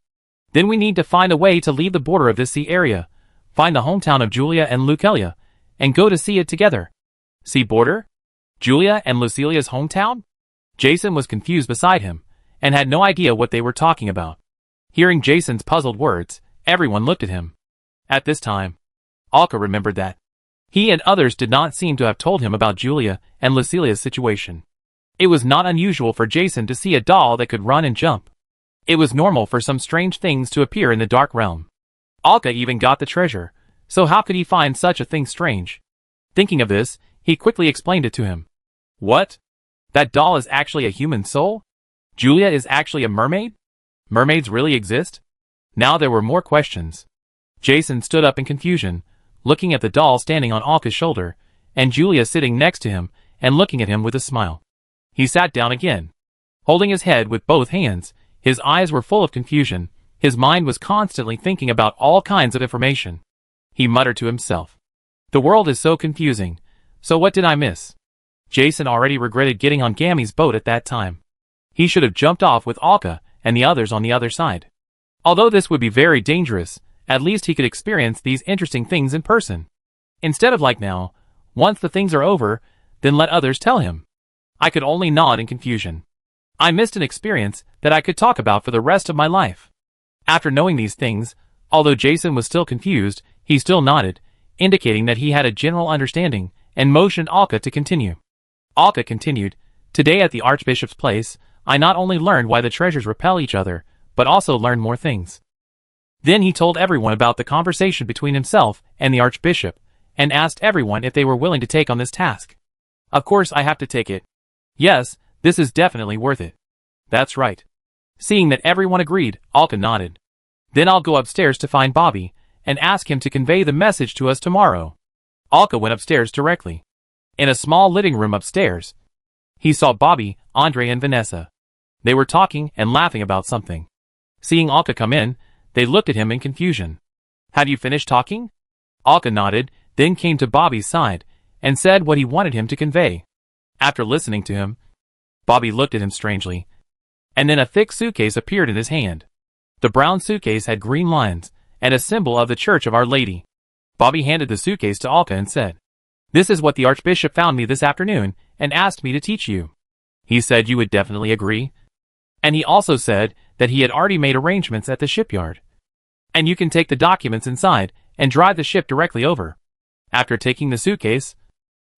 Then we need to find a way to leave the border of this sea area, find the hometown of Julia and Lucelia, and go to see it together. Sea border? Julia and Lucilia's hometown? Jason was confused beside him, and had no idea what they were talking about. Hearing Jason's puzzled words, everyone looked at him. At this time, Alka remembered that he and others did not seem to have told him about Julia and Lucilia's situation. It was not unusual for Jason to see a doll that could run and jump. It was normal for some strange things to appear in the dark realm. Alka even got the treasure, so how could he find such a thing strange? Thinking of this, he quickly explained it to him. What? That doll is actually a human soul? Julia is actually a mermaid? Mermaids really exist? Now there were more questions. Jason stood up in confusion, looking at the doll standing on Alka's shoulder, and Julia sitting next to him and looking at him with a smile. He sat down again. Holding his head with both hands, his eyes were full of confusion, his mind was constantly thinking about all kinds of information. He muttered to himself. The world is so confusing, so what did I miss? Jason already regretted getting on Gammy's boat at that time. He should have jumped off with Alka and the others on the other side. Although this would be very dangerous, at least he could experience these interesting things in person. Instead of like now, once the things are over, then let others tell him. I could only nod in confusion. I missed an experience that I could talk about for the rest of my life. After knowing these things, although Jason was still confused, he still nodded, indicating that he had a general understanding, and motioned Alka to continue. Alka continued, Today at the Archbishop's place, I not only learned why the treasures repel each other, but also learned more things. Then he told everyone about the conversation between himself and the Archbishop, and asked everyone if they were willing to take on this task. Of course I have to take it. Yes, this is definitely worth it. That's right. Seeing that everyone agreed, Alka nodded. Then I'll go upstairs to find Bobby, and ask him to convey the message to us tomorrow. Alka went upstairs directly. In a small living room upstairs, he saw Bobby, Andre and Vanessa. They were talking and laughing about something. Seeing Alka come in, they looked at him in confusion. "Have you finished talking?" Alka nodded, then came to Bobby's side, and said what he wanted him to convey. After listening to him, Bobby looked at him strangely. And then a thick suitcase appeared in his hand. The brown suitcase had green lines, and a symbol of the Church of Our Lady. Bobby handed the suitcase to Alka and said, "This is what the Archbishop found me this afternoon, and asked me to teach you. He said you would definitely agree. And he also said that he had already made arrangements at the shipyard. And you can take the documents inside, and drive the ship directly over." After taking the suitcase,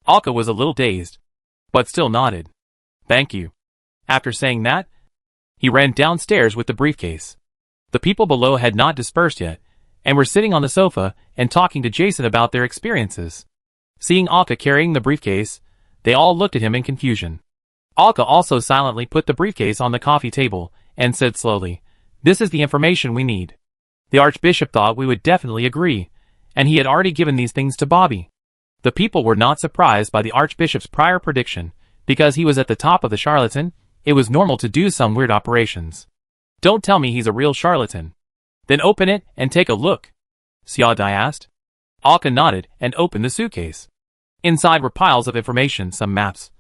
Alka was a little dazed, but still nodded. "Thank you." After saying that, he ran downstairs with the briefcase. The people below had not dispersed yet, and were sitting on the sofa and talking to Jason about their experiences. Seeing Alka carrying the briefcase, they all looked at him in confusion. Alka also silently put the briefcase on the coffee table, and said slowly, "This is the information we need. The Archbishop thought we would definitely agree, and he had already given these things to Bobby." The people were not surprised by the Archbishop's prior prediction, because he was at the top of the charlatan. It was normal to do some weird operations. "Don't tell me he's a real charlatan." "Then open it and take a look," Xiaodai asked. Alka nodded and opened the suitcase. Inside were piles of information, some maps,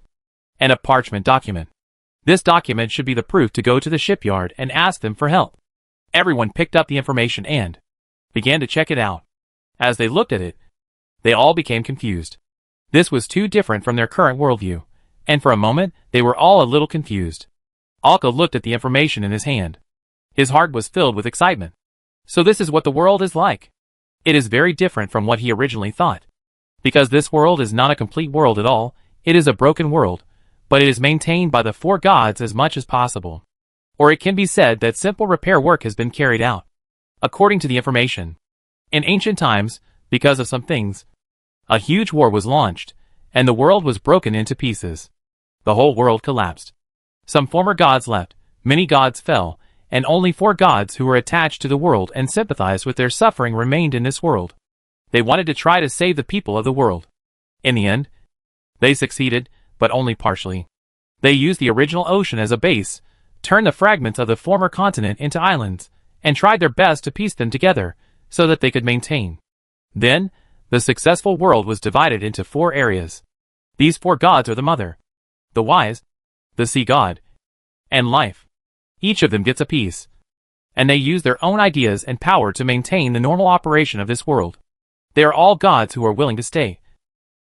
and a parchment document. This document should be the proof to go to the shipyard and ask them for help. Everyone picked up the information and began to check it out. As they looked at it, they all became confused. This was too different from their current worldview, and for a moment they were all a little confused. Alka looked at the information in his hand. His heart was filled with excitement. So this is what the world is like. It is very different from what he originally thought. Because this world is not a complete world at all, it is a broken world, but it is maintained by the four gods as much as possible. Or it can be said that simple repair work has been carried out. According to the information, in ancient times, because of some things, a huge war was launched, and the world was broken into pieces. The whole world collapsed. Some former gods left, many gods fell, and only four gods who were attached to the world and sympathized with their suffering remained in this world. They wanted to try to save the people of the world. In the end, they succeeded, but only partially. They used the original ocean as a base, turned the fragments of the former continent into islands, and tried their best to piece them together, so that they could maintain. Then, the successful world was divided into four areas. These four gods are the mother, the wise, the sea god, and life. Each of them gets a piece, and they use their own ideas and power to maintain the normal operation of this world. They are all gods who are willing to stay,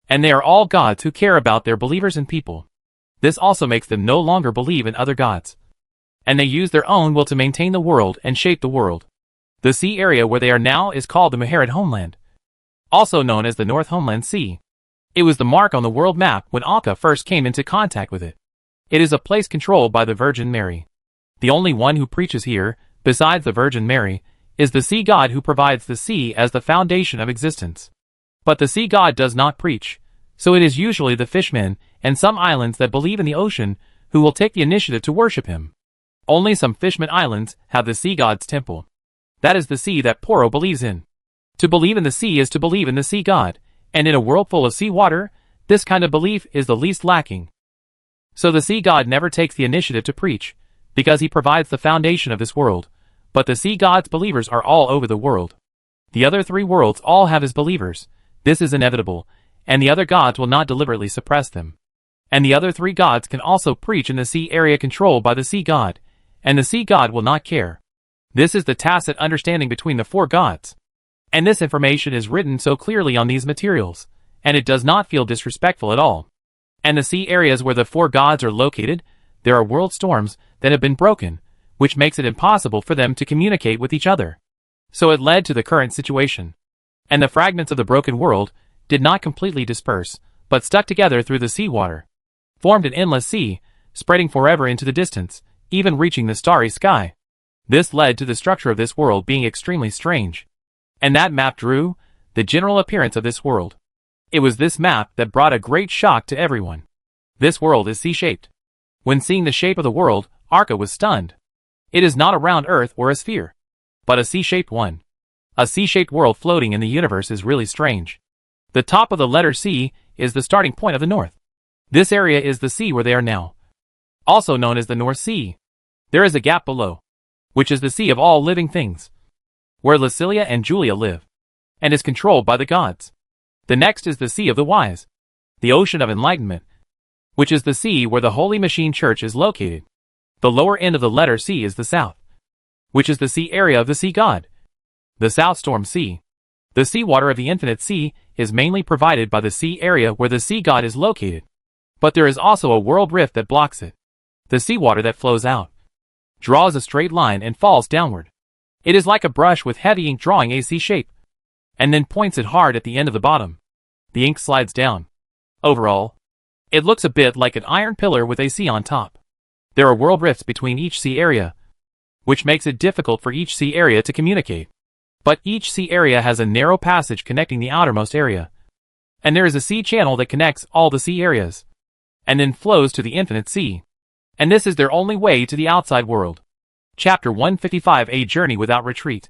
and they are all gods who care about their believers and people. This also makes them no longer believe in other gods, and they use their own will to maintain the world and shape the world. The sea area where they are now is called the Maharid Homeland, also known as the North Homeland Sea. It was the mark on the world map when Alka first came into contact with it. It is a place controlled by the Virgin Mary. The only one who preaches here, besides the Virgin Mary, is the sea god who provides the sea as the foundation of existence. But the sea god does not preach, so it is usually the fishmen and some islands that believe in the ocean who will take the initiative to worship him. Only some fishmen islands have the sea god's temple. That is the sea that Poro believes in. To believe in the sea is to believe in the sea god, and in a world full of sea water, this kind of belief is the least lacking. So the sea god never takes the initiative to preach, because he provides the foundation of this world, but the sea god's believers are all over the world. The other three worlds all have his believers. This is inevitable, and the other gods will not deliberately suppress them. And the other three gods can also preach in the sea area controlled by the sea god, and the sea god will not care. This is the tacit understanding between the four gods. And this information is written so clearly on these materials, and it does not feel disrespectful at all. And the sea areas where the four gods are located, there are world storms that have been broken, which makes it impossible for them to communicate with each other. So it led to the current situation. And the fragments of the broken world did not completely disperse, but stuck together through the seawater, formed an endless sea, spreading forever into the distance, even reaching the starry sky. This led to the structure of this world being extremely strange. And that map drew the general appearance of this world. It was this map that brought a great shock to everyone. This world is sea-shaped. When seeing the shape of the world, Arka was stunned. It is not a round earth or a sphere, but a sea-shaped one. A sea-shaped world floating in the universe is really strange. The top of the letter C is the starting point of the north. This area is the sea where they are now, also known as the North Sea. There is a gap below, which is the sea of all living things, where Lucilia and Julia live, and is controlled by the gods. The next is the Sea of the Wise, the Ocean of Enlightenment, which is the sea where the Holy Machine Church is located. The lower end of the letter C is the South, which is the sea area of the sea god, the South Storm Sea. The seawater of the Infinite Sea is mainly provided by the sea area where the sea god is located, but there is also a world rift that blocks it. The seawater that flows out draws a straight line and falls downward. It is like a brush with heavy ink drawing a C shape, and then points it hard at the end of the bottom. The ink slides down. Overall, it looks a bit like an iron pillar with a C on top. There are world rifts between each sea area, which makes it difficult for each sea area to communicate. But each sea area has a narrow passage connecting the outermost area, and there is a sea channel that connects all the sea areas, and then flows to the Infinite Sea. And this is their only way to the outside world. Chapter 155: A Journey Without Retreat.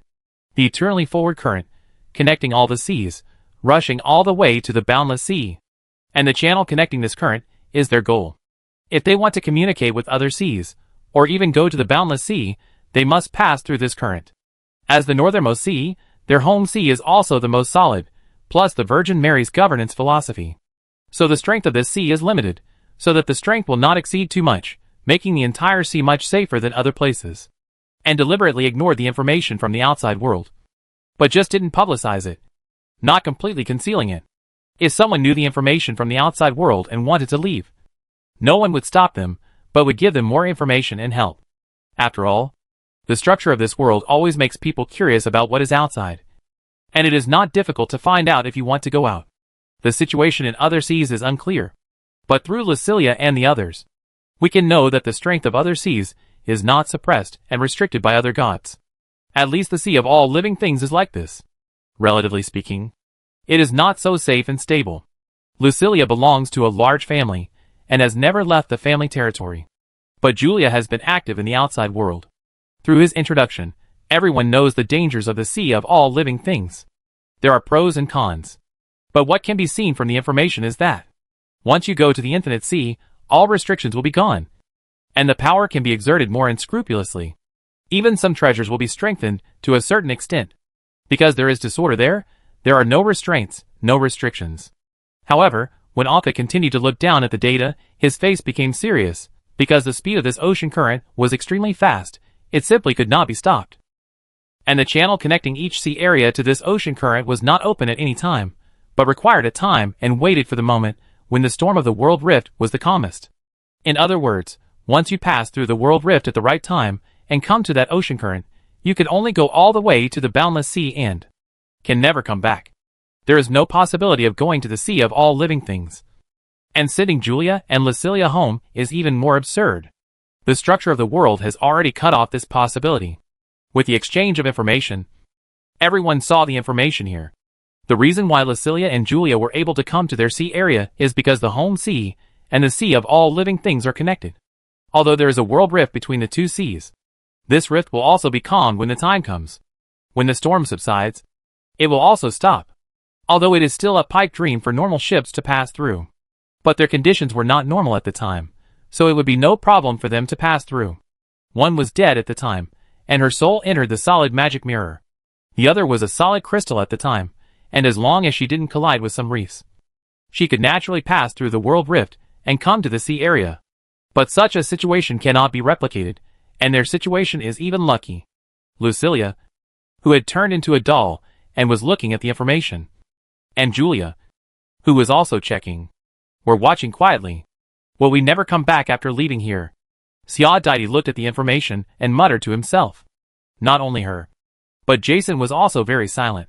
The eternally forward current, connecting all the seas, rushing all the way to the boundless sea. And the channel connecting this current is their goal. If they want to communicate with other seas, or even go to the boundless sea, they must pass through this current. As the northernmost sea, their home sea is also the most solid, plus the Virgin Mary's governance philosophy. So the strength of this sea is limited, so that the strength will not exceed too much, making the entire sea much safer than other places. And deliberately ignored the information from the outside world, but just didn't publicize it, not completely concealing it. If someone knew the information from the outside world and wanted to leave, no one would stop them, but would give them more information and help. After all, the structure of this world always makes people curious about what is outside, and it is not difficult to find out if you want to go out. The situation in other seas is unclear, but through Lucilia and the others, we can know that the strength of other seas is not suppressed and restricted by other gods. At least the sea of all living things is like this. Relatively speaking, it is not so safe and stable. Lucilia belongs to a large family, and has never left the family territory. But Julia has been active in the outside world. Through his introduction, everyone knows the dangers of the sea of all living things. There are pros and cons. But what can be seen from the information is that once you go to the Infinite Sea, all restrictions will be gone, and the power can be exerted more unscrupulously. Even some treasures will be strengthened to a certain extent. Because there is disorder there are no restraints, no restrictions. However, when Alka continued to look down at the data, his face became serious, because the speed of this ocean current was extremely fast. It simply could not be stopped. And the channel connecting each sea area to this ocean current was not open at any time, but required a time and waited for the moment when the storm of the world rift was the calmest. In other words, once you pass through the world rift at the right time and come to that ocean current, you can only go all the way to the boundless sea and can never come back. There is no possibility of going to the sea of all living things. And sending Julia and Lucilia home is even more absurd. The structure of the world has already cut off this possibility. With the exchange of information, everyone saw the information here. The reason why Lucilia and Julia were able to come to their sea area is because the home sea and the sea of all living things are connected. Although there is a world rift between the two seas, this rift will also be calmed when the time comes. When the storm subsides, it will also stop. Although it is still a pipe dream for normal ships to pass through. But their conditions were not normal at the time, so it would be no problem for them to pass through. One was dead at the time, and her soul entered the solid magic mirror. The other was a solid crystal at the time, and as long as she didn't collide with some reefs, she could naturally pass through the world rift and come to the sea area. But such a situation cannot be replicated, and their situation is even lucky. Lucilia, who had turned into a doll and was looking at the information, and Julia, who was also checking, were watching quietly. Will we never come back after leaving here? Sia Daidi looked at the information and muttered to himself. Not only her, but Jason was also very silent.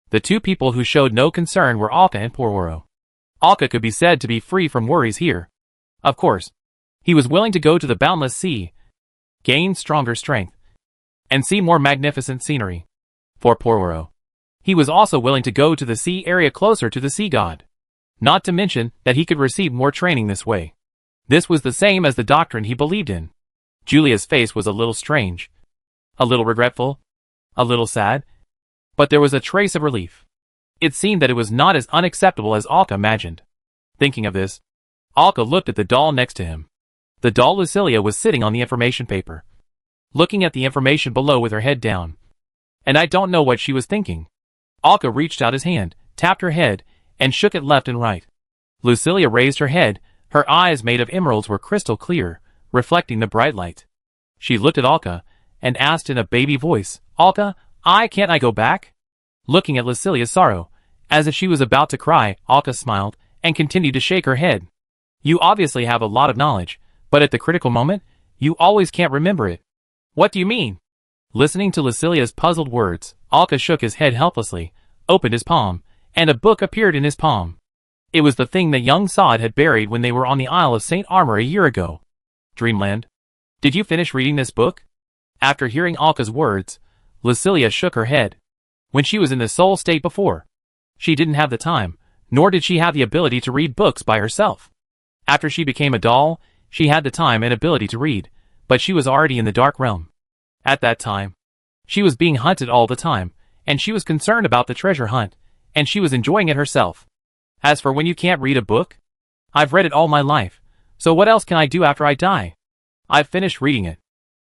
The two people who showed no concern were Alka and Porwaro. Alka could be said to be free from worries here. Of course, he was willing to go to the boundless sea, gain stronger strength, and see more magnificent scenery. For Porwaro, he was also willing to go to the sea area closer to the sea god. Not to mention that he could receive more training this way. This was the same as the doctrine he believed in. Julia's face was a little strange, a little regretful, a little sad, but there was a trace of relief. It seemed that it was not as unacceptable as Alka imagined. Thinking of this, Alka looked at the doll next to him. The doll Lucilia was sitting on the information paper. looking at the information below with her head down. And I don't know what she was thinking. Alka reached out his hand, tapped her head, and shook it left and right. Lucilia raised her head, her eyes made of emeralds were crystal clear, reflecting the bright light. She looked at Alka, and asked in a baby voice, "Alka, can't I go back?" Looking at Lucilia's sorrow, as if she was about to cry, Alka smiled, and continued to shake her head. "You obviously have a lot of knowledge, but at the critical moment, you always can't remember it." "What do you mean?" Listening to Lucilia's puzzled words, Alka shook his head helplessly, opened his palm, and a book appeared in his palm. It was the thing that young Sod had buried when they were on the Isle of St. Armor a year ago. Dreamland. "Did you finish reading this book?" After hearing Alka's words, Lucilia shook her head. When she was in the soul state before, she didn't have the time, nor did she have the ability to read books by herself. After she became a doll, she had the time and ability to read, but she was already in the dark realm. At that time, she was being hunted all the time, and she was concerned about the treasure hunt, and she was enjoying it herself. As for when you can't read a book, I've read it all my life, so what else can I do after I die? I've finished reading it.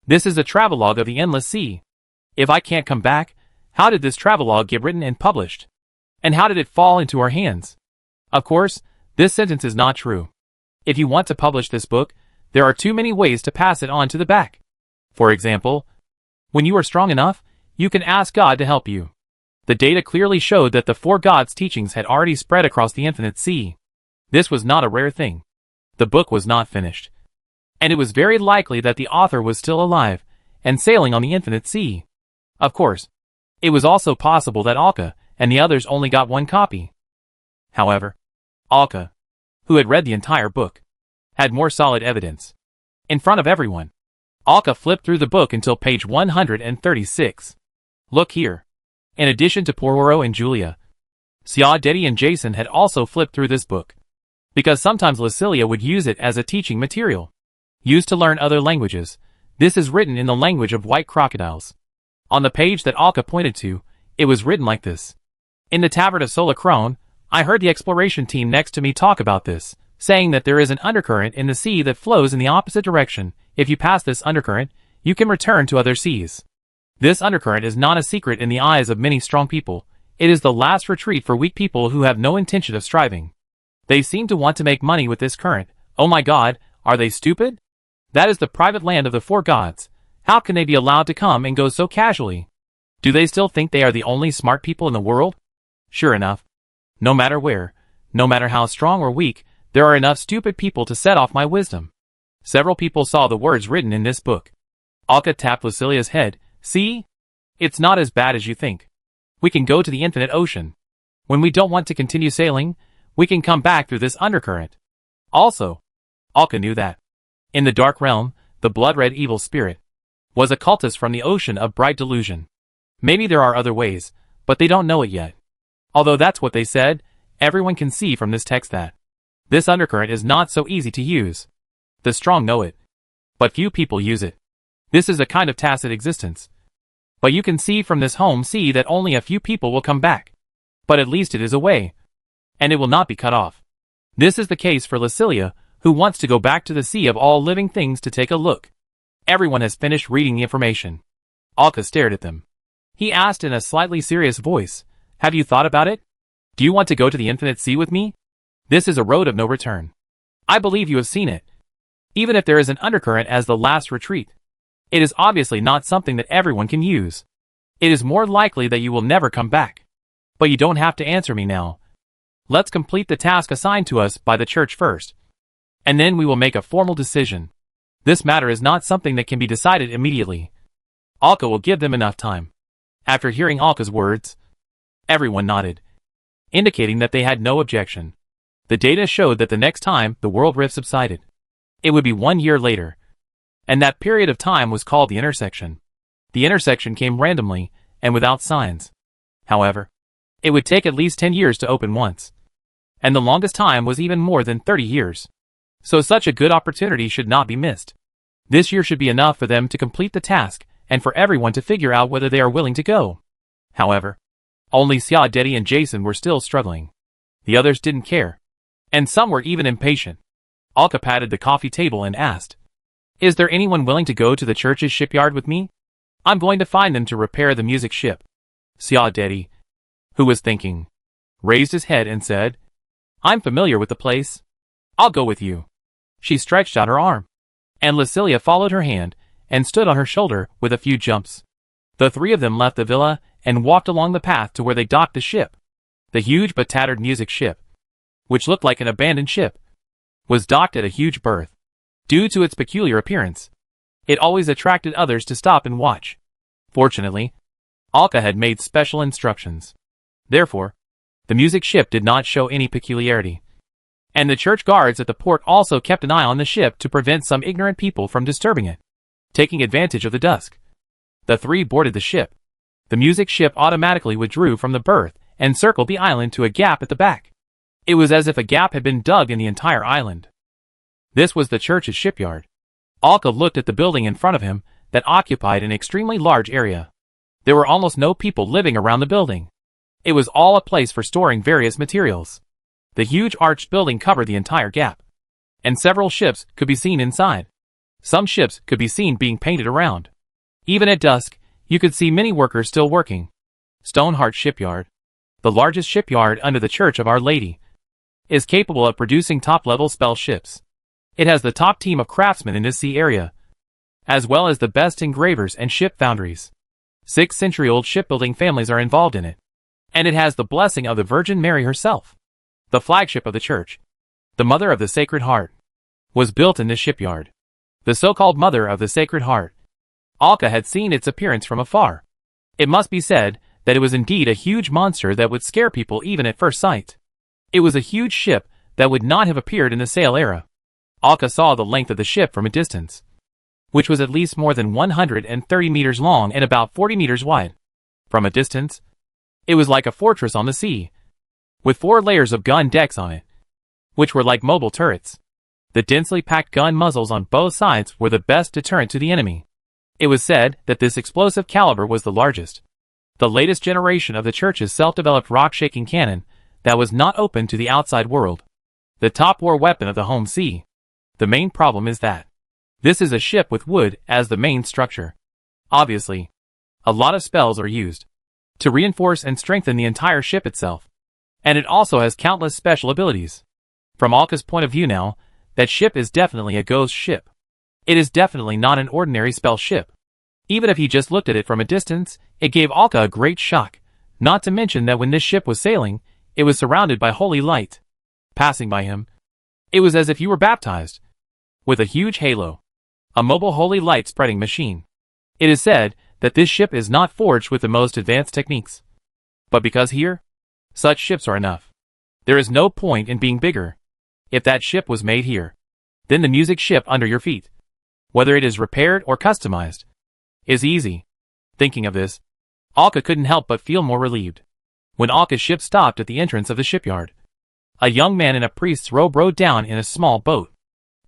This is a travelogue of the Endless Sea. If I can't come back, how did this travelogue get written and published? And how did it fall into our hands? Of course, this sentence is not true. If you want to publish this book, there are too many ways to pass it on to the back. For example, when you are strong enough, you can ask God to help you. The data clearly showed that the four gods' teachings had already spread across the infinite sea. This was not a rare thing. The book was not finished. And it was very likely that the author was still alive, and sailing on the infinite sea. Of course, it was also possible that Alka and the others only got one copy. However, Alka, who had read the entire book, had more solid evidence. In front of everyone, Alka flipped through the book until page 136. Look here. In addition to Pororo and Julia, Siadetti and Jason had also flipped through this book, because sometimes Lucilia would use it as a teaching material. Used to learn other languages, this is written in the language of white crocodiles. On the page that Alka pointed to, it was written like this. In the Tavern of Solacrone, I heard the exploration team next to me talk about this, saying that there is an undercurrent in the sea that flows in the opposite direction. If you pass this undercurrent, you can return to other seas. This undercurrent is not a secret in the eyes of many strong people. It is the last retreat for weak people who have no intention of striving. They seem to want to make money with this current. Oh my God, are they stupid? That is the private land of the four gods. How can they be allowed to come and go so casually? Do they still think they are the only smart people in the world? Sure enough. No matter where, no matter how strong or weak, there are enough stupid people to set off my wisdom. Several people saw the words written in this book. Alka tapped Lucilia's head. See? It's not as bad as you think. We can go to the infinite ocean. When we don't want to continue sailing, we can come back through this undercurrent. Also, Alka knew that in the dark realm, the blood-red evil spirit was a cultist from the ocean of bright delusion. Maybe there are other ways, but they don't know it yet. Although that's what they said, everyone can see from this text that this undercurrent is not so easy to use. The strong know it, but few people use it. This is a kind of tacit existence. But you can see from this home sea that only a few people will come back. But at least it is a way, and it will not be cut off. This is the case for Lucilia, who wants to go back to the sea of all living things to take a look. Everyone has finished reading the information. Alka stared at them. He asked in a slightly serious voice, "Have you thought about it? Do you want to go to the infinite sea with me? This is a road of no return. I believe you have seen it. Even if there is an undercurrent as the last retreat, it is obviously not something that everyone can use. It is more likely that you will never come back. But you don't have to answer me now. Let's complete the task assigned to us by the church first, and then we will make a formal decision. This matter is not something that can be decided immediately. Alka will give them enough time." After hearing Alka's words, everyone nodded, indicating that they had no objection. The data showed that the next time the world rift subsided, it would be 1 year later, and that period of time was called the intersection. The intersection came randomly and without signs. However, it would take at least 10 years to open once, and the longest time was even more than 30 years. So such a good opportunity should not be missed. This year should be enough for them to complete the task and for everyone to figure out whether they are willing to go. However, only Siadetti and Jason were still struggling. The others didn't care, and some were even impatient. Alka patted the coffee table and asked, Is there anyone willing to go to the church's shipyard with me? I'm going to find them to repair the music ship. Sia Dedi, who was thinking, raised his head and said, I'm familiar with the place. I'll go with you. She stretched out her arm, and Lucilia followed her hand and stood on her shoulder with a few jumps. The three of them left the villa and walked along the path to where they docked the ship. The huge but tattered music ship, which looked like an abandoned ship, was docked at a huge berth. Due to its peculiar appearance, it always attracted others to stop and watch. Fortunately, Alka had made special instructions. Therefore, the music ship did not show any peculiarity. And the church guards at the port also kept an eye on the ship to prevent some ignorant people from disturbing it. Taking advantage of the dusk, the three boarded the ship. The music ship automatically withdrew from the berth and circled the island to a gap at the back. It was as if a gap had been dug in the entire island. This was the church's shipyard. Alka looked at the building in front of him that occupied an extremely large area. There were almost no people living around the building. It was all a place for storing various materials. The huge arched building covered the entire gap, and several ships could be seen inside. Some ships could be seen being painted around. Even at dusk, you could see many workers still working. Stoneheart Shipyard, the largest shipyard under the Church of Our Lady, is capable of producing top-level spell ships. It has the top team of craftsmen in this sea area, as well as the best engravers and ship foundries. 6-century-old shipbuilding families are involved in it, and it has the blessing of the Virgin Mary herself. The flagship of the church, the Mother of the Sacred Heart, was built in this shipyard. The so-called Mother of the Sacred Heart. Alka had seen its appearance from afar. It must be said that it was indeed a huge monster that would scare people even at first sight. It was a huge ship that would not have appeared in the sail era. Alka saw the length of the ship from a distance, which was at least more than 130 meters long and about 40 meters wide. From a distance, it was like a fortress on the sea, with 4 layers of gun decks on it, which were like mobile turrets. The densely packed gun muzzles on both sides were the best deterrent to the enemy. It was said that this explosive caliber was the largest, the latest generation of the church's self-developed rock-shaking cannon that was not open to the outside world. The top war weapon of the home sea. The main problem is that this is a ship with wood as the main structure. Obviously, a lot of spells are used to reinforce and strengthen the entire ship itself. And it also has countless special abilities. From Alka's point of view now, that ship is definitely a ghost ship. It is definitely not an ordinary spell ship. Even if he just looked at it from a distance, it gave Alka a great shock, not to mention that when this ship was sailing, it was surrounded by holy light. Passing by him, it was as if you were baptized, with a huge halo, a mobile holy light spreading machine. It is said that this ship is not forged with the most advanced techniques. But because here, such ships are enough. There is no point in being bigger. If that ship was made here, then the music ship under your feet, whether it is repaired or customized, is easy. Thinking of this, Alka couldn't help but feel more relieved. When Alka's ship stopped at the entrance of the shipyard, a young man in a priest's robe rowed down in a small boat.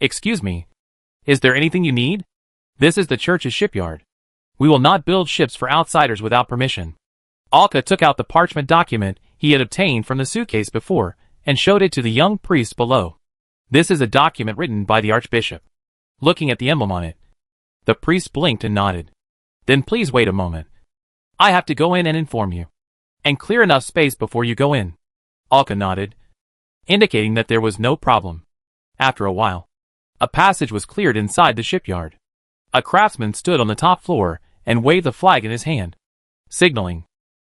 Excuse me, is there anything you need? This is the church's shipyard. We will not build ships for outsiders without permission. Alka took out the parchment document he had obtained from the suitcase before and showed it to the young priest below. This is a document written by the archbishop. Looking at the emblem on it, the priest blinked and nodded. Then please wait a moment. I have to go in and inform you. And clear enough space before you go in. Alka nodded, indicating that there was no problem. After a while, a passage was cleared inside the shipyard. A craftsman stood on the top floor and waved the flag in his hand, signaling,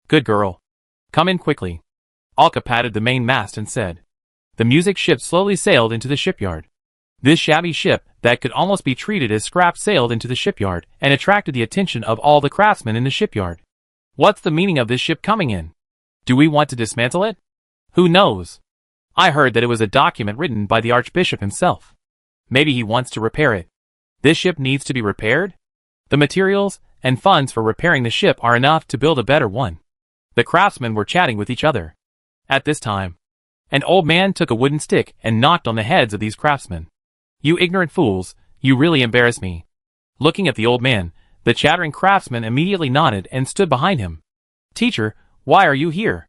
"Good girl. Come in quickly." Alka patted the main mast and said. The music ship slowly sailed into the shipyard. This shabby ship that could almost be treated as scrap sailed into the shipyard and attracted the attention of all the craftsmen in the shipyard. What's the meaning of this ship coming in? Do we want to dismantle it? Who knows? I heard that it was a document written by the archbishop himself. Maybe he wants to repair it. This ship needs to be repaired? The materials and funds for repairing the ship are enough to build a better one. The craftsmen were chatting with each other. At this time, an old man took a wooden stick and knocked on the heads of these craftsmen. You ignorant fools, you really embarrass me. Looking at the old man, the chattering craftsman immediately nodded and stood behind him. Teacher, why are you here?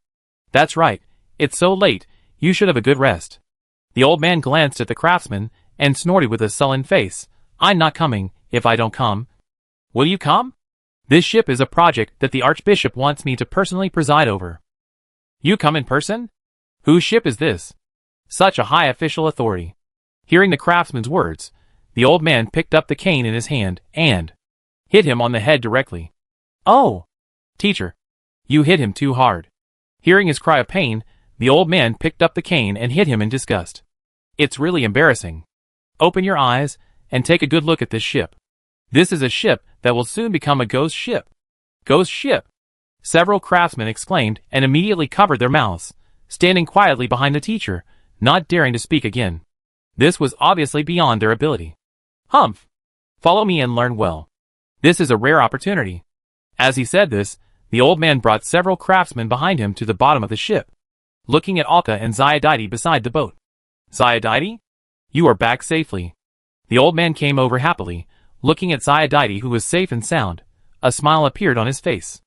That's right, it's so late, you should have a good rest. The old man glanced at the craftsman and snorted with a sullen face, I'm not coming, if I don't come. Will you come? This ship is a project that the Archbishop wants me to personally preside over. You come in person? Whose ship is this? Such a high official authority. Hearing the craftsman's words, the old man picked up the cane in his hand and hit him on the head directly. Oh! Teacher, you hit him too hard. Hearing his cry of pain, the old man picked up the cane and hit him in disgust. It's really embarrassing. Open your eyes and take a good look at this ship. This is a ship that will soon become a ghost ship. Ghost ship! Several craftsmen exclaimed and immediately covered their mouths, standing quietly behind the teacher, not daring to speak again. This was obviously beyond their ability. Humph! Follow me and learn well. This is a rare opportunity. As he said this, the old man brought several craftsmen behind him to the bottom of the ship, looking at Alka and Ziadite beside the boat. Ziadite? You are back safely. The old man came over happily, looking at Ziadite, who was safe and sound. A smile appeared on his face.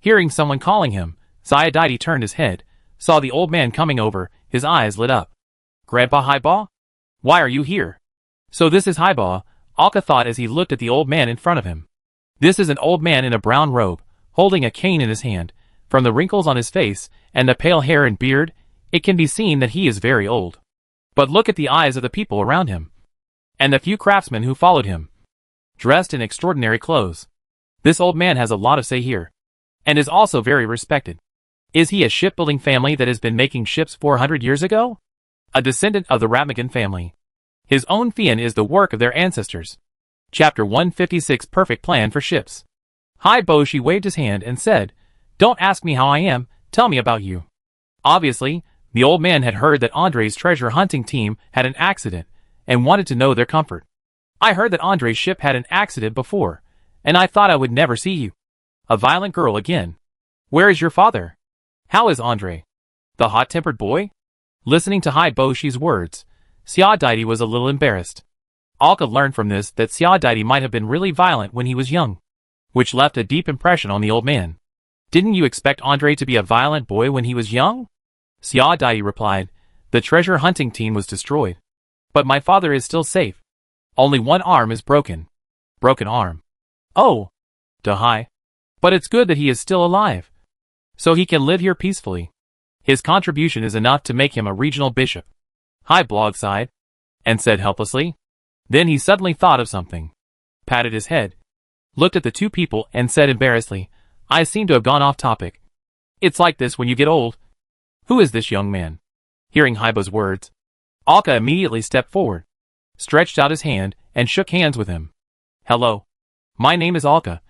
Hearing someone calling him, Ziadite turned his head, saw the old man coming over, his eyes lit up. Grandpa Highball? Why are you here? So this is Highball, Alka thought as he looked at the old man in front of him. This is an old man in a brown robe, holding a cane in his hand. From the wrinkles on his face and the pale hair and beard, it can be seen that he is very old. But look at the eyes of the people around him, and the few craftsmen who followed him, dressed in extraordinary clothes. This old man has a lot of say here, and is also very respected. Is he a shipbuilding family that has been making ships 400 years ago? A descendant of the Ramagan family. His own Fian is the work of their ancestors. Chapter 156 Perfect Plan for Ships. Hai Boshi waved his hand and said, Don't ask me how I am, tell me about you. Obviously, the old man had heard that Andre's treasure hunting team had an accident, and wanted to know their comfort. I heard that Andre's ship had an accident before, and I thought I would never see you. A violent girl again. Where is your father? How is Andre? The hot-tempered boy? Listening to Hai Boshi's words, Ziadite was a little embarrassed. Alka learned from this that Ziadite might have been really violent when he was young, which left a deep impression on the old man. Didn't you expect Andre to be a violent boy when he was young? Ziadite replied, The treasure hunting team was destroyed. But my father is still safe. Only one arm is broken. Broken arm. Oh! Dahai. But it's good that he is still alive, so he can live here peacefully. His contribution is enough to make him a regional bishop. Hai Blog sighed, and said helplessly. Then he suddenly thought of something, patted his head, looked at the two people and said embarrassedly, I seem to have gone off topic. It's like this when you get old. Who is this young man? Hearing Haiba's words, Alka immediately stepped forward, stretched out his hand, and shook hands with him. Hello. My name is Alka.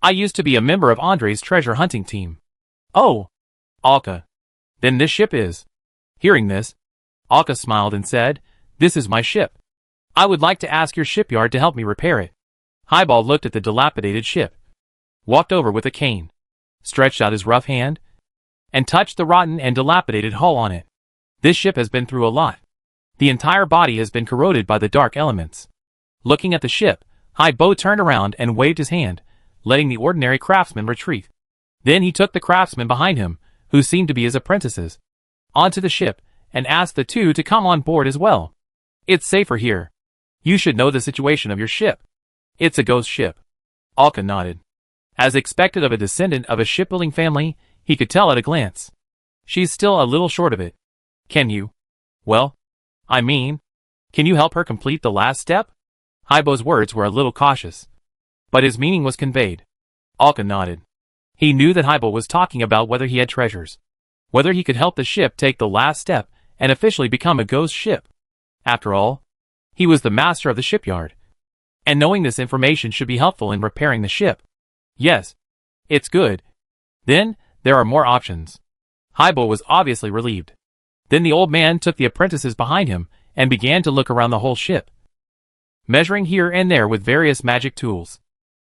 I used to be a member of Andre's treasure hunting team. Oh, Alka. Then this ship is. Hearing this, Alka smiled and said, This is my ship. I would like to ask your shipyard to help me repair it. Highball looked at the dilapidated ship, walked over with a cane, stretched out his rough hand, and touched the rotten and dilapidated hull on it. This ship has been through a lot. The entire body has been corroded by the dark elements. Looking at the ship, Highbow turned around and waved his hand, letting the ordinary craftsman retreat. Then he took the craftsmen behind him, who seemed to be his apprentices, onto the ship, and asked the two to come on board as well. It's safer here. You should know the situation of your ship. It's a ghost ship. Alka nodded. As expected of a descendant of a shipbuilding family, he could tell at a glance. She's still a little short of it. Can you? Well, I mean, can you help her complete the last step? Highbow's words were a little cautious, but his meaning was conveyed. Alka nodded. He knew that Highbow was talking about whether he had treasures, whether he could help the ship take the last step and officially become a ghost ship. After all, he was the master of the shipyard, and knowing this information should be helpful in repairing the ship. Yes, it's good. Then, there are more options. Highbow was obviously relieved. Then the old man took the apprentices behind him and began to look around the whole ship, measuring here and there with various magic tools.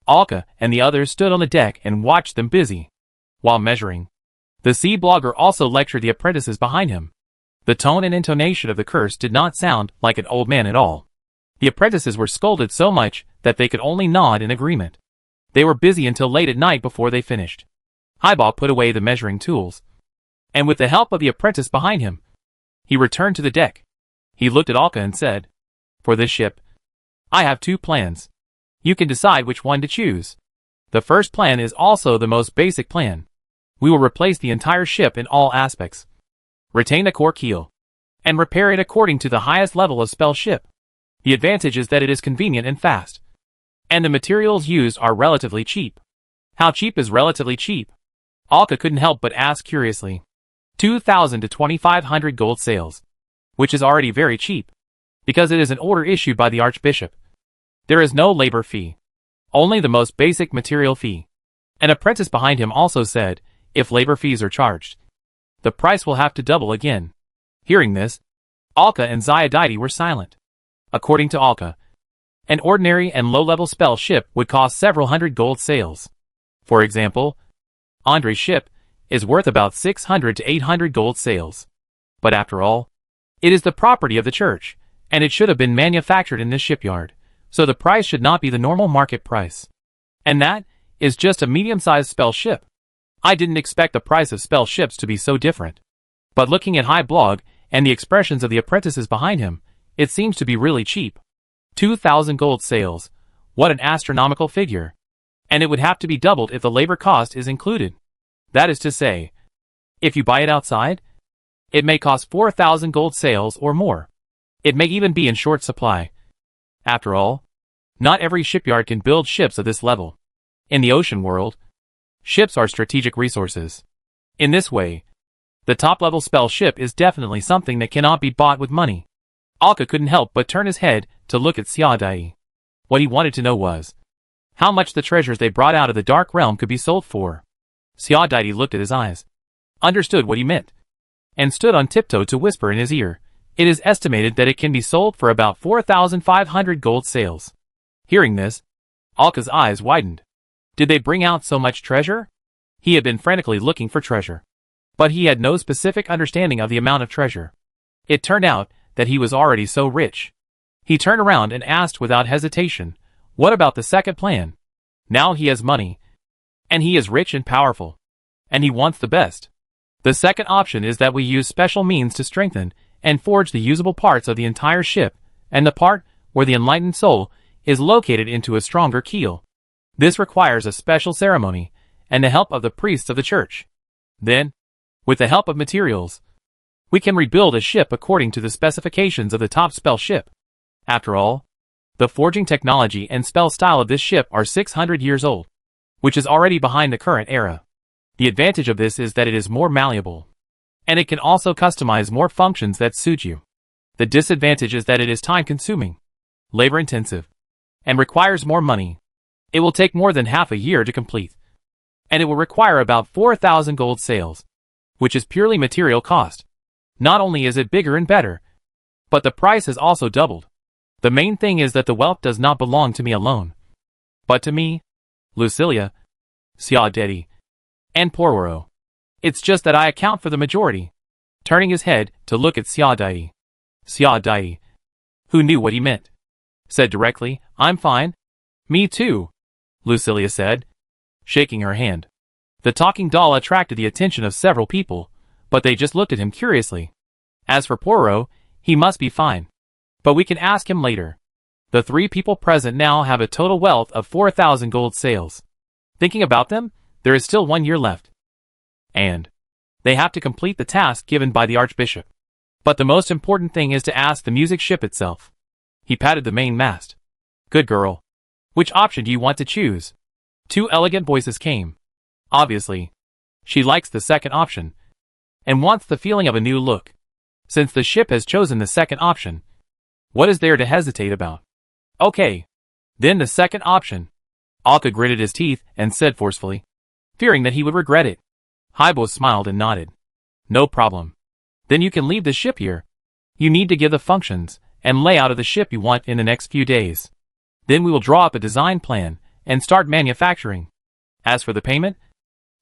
Alka and the others stood on the deck and watched them busy while measuring. The sea blogger also lectured the apprentices behind him. The tone and intonation of the curse did not sound like an old man at all. The apprentices were scolded so much that they could only nod in agreement. They were busy until late at night before they finished. Highball put away the measuring tools, and with the help of the apprentice behind him, he returned to the deck. He looked at Alka and said, For this ship, I have two plans. You can decide which one to choose. The first plan is also the most basic plan. We will replace the entire ship in all aspects, retain the core keel, and repair it according to the highest level of spell ship. The advantage is that it is convenient and fast, and the materials used are relatively cheap. How cheap is relatively cheap? Alka couldn't help but ask curiously. 2,000 to 2,500 gold sales, which is already very cheap, because it is an order issued by the Archbishop. There is no labor fee, only the most basic material fee. An apprentice behind him also said, if labor fees are charged, the price will have to double again. Hearing this, Alka and Xiaodaidi were silent. According to Alka, an ordinary and low-level spell ship would cost several hundred gold sales. For example, Andre's ship is worth about 600 to 800 gold sales. But after all, it is the property of the church, and it should have been manufactured in this shipyard, so the price should not be the normal market price. And that is just a medium-sized spell ship. I didn't expect the price of spell ships to be so different. But looking at High Blog and the expressions of the apprentices behind him, it seems to be really cheap. 2,000 gold sales. What an astronomical figure. And it would have to be doubled if the labor cost is included. That is to say, if you buy it outside, it may cost 4,000 gold sales or more. It may even be in short supply. After all, not every shipyard can build ships of this level. In the ocean world, ships are strategic resources. In this way, the top-level spell ship is definitely something that cannot be bought with money. Alka couldn't help but turn his head to look at Xiaodaidi. What he wanted to know was how much the treasures they brought out of the Dark Realm could be sold for. Xiaodaidi looked at his eyes, understood what he meant, and stood on tiptoe to whisper in his ear. It is estimated that it can be sold for about 4,500 gold sales. Hearing this, Alka's eyes widened. Did they bring out so much treasure? He had been frantically looking for treasure, but he had no specific understanding of the amount of treasure. It turned out that he was already so rich. He turned around and asked without hesitation, what about the second plan? Now he has money, and he is rich and powerful, and he wants the best. The second option is that we use special means to strengthen and forge the usable parts of the entire ship, and the part where the enlightened soul is located into a stronger keel. This requires a special ceremony and the help of the priests of the church. Then, with the help of materials, we can rebuild a ship according to the specifications of the top spell ship. After all, the forging technology and spell style of this ship are 600 years old, which is already behind the current era. The advantage of this is that it is more malleable, and it can also customize more functions that suit you. The disadvantage is that it is time-consuming, labor-intensive, and requires more money. It will take more than half a year to complete, and it will require about 4,000 gold sales, which is purely material cost. Not only is it bigger and better, but the price has also doubled. The main thing is that the wealth does not belong to me alone, but to me, Lucilia, Xiaodaidi, and Pororo. It's just that I account for the majority. Turning his head to look at Xiaodaidi. Xiaodaidi, who knew what he meant, said directly, I'm fine. Me too, Lucilia said, shaking her hand. The talking doll attracted the attention of several people, but they just looked at him curiously. As for Pororo, he must be fine, but we can ask him later. The three people present now have a total wealth of 4,000 gold sales. Thinking about them, there is still 1 year left, and they have to complete the task given by the Archbishop. But the most important thing is to ask the music ship itself. He patted the main mast. Good girl. Which option do you want to choose? Two elegant voices came. Obviously, she likes the second option, and wants the feeling of a new look. Since the ship has chosen the second option, what is there to hesitate about? Okay, then the second option. Alka gritted his teeth and said forcefully, fearing that he would regret it. Haibo smiled and nodded. No problem. Then you can leave the ship here. You need to give the functions and layout of the ship you want in the next few days. Then we will draw up a design plan and start manufacturing. As for the payment,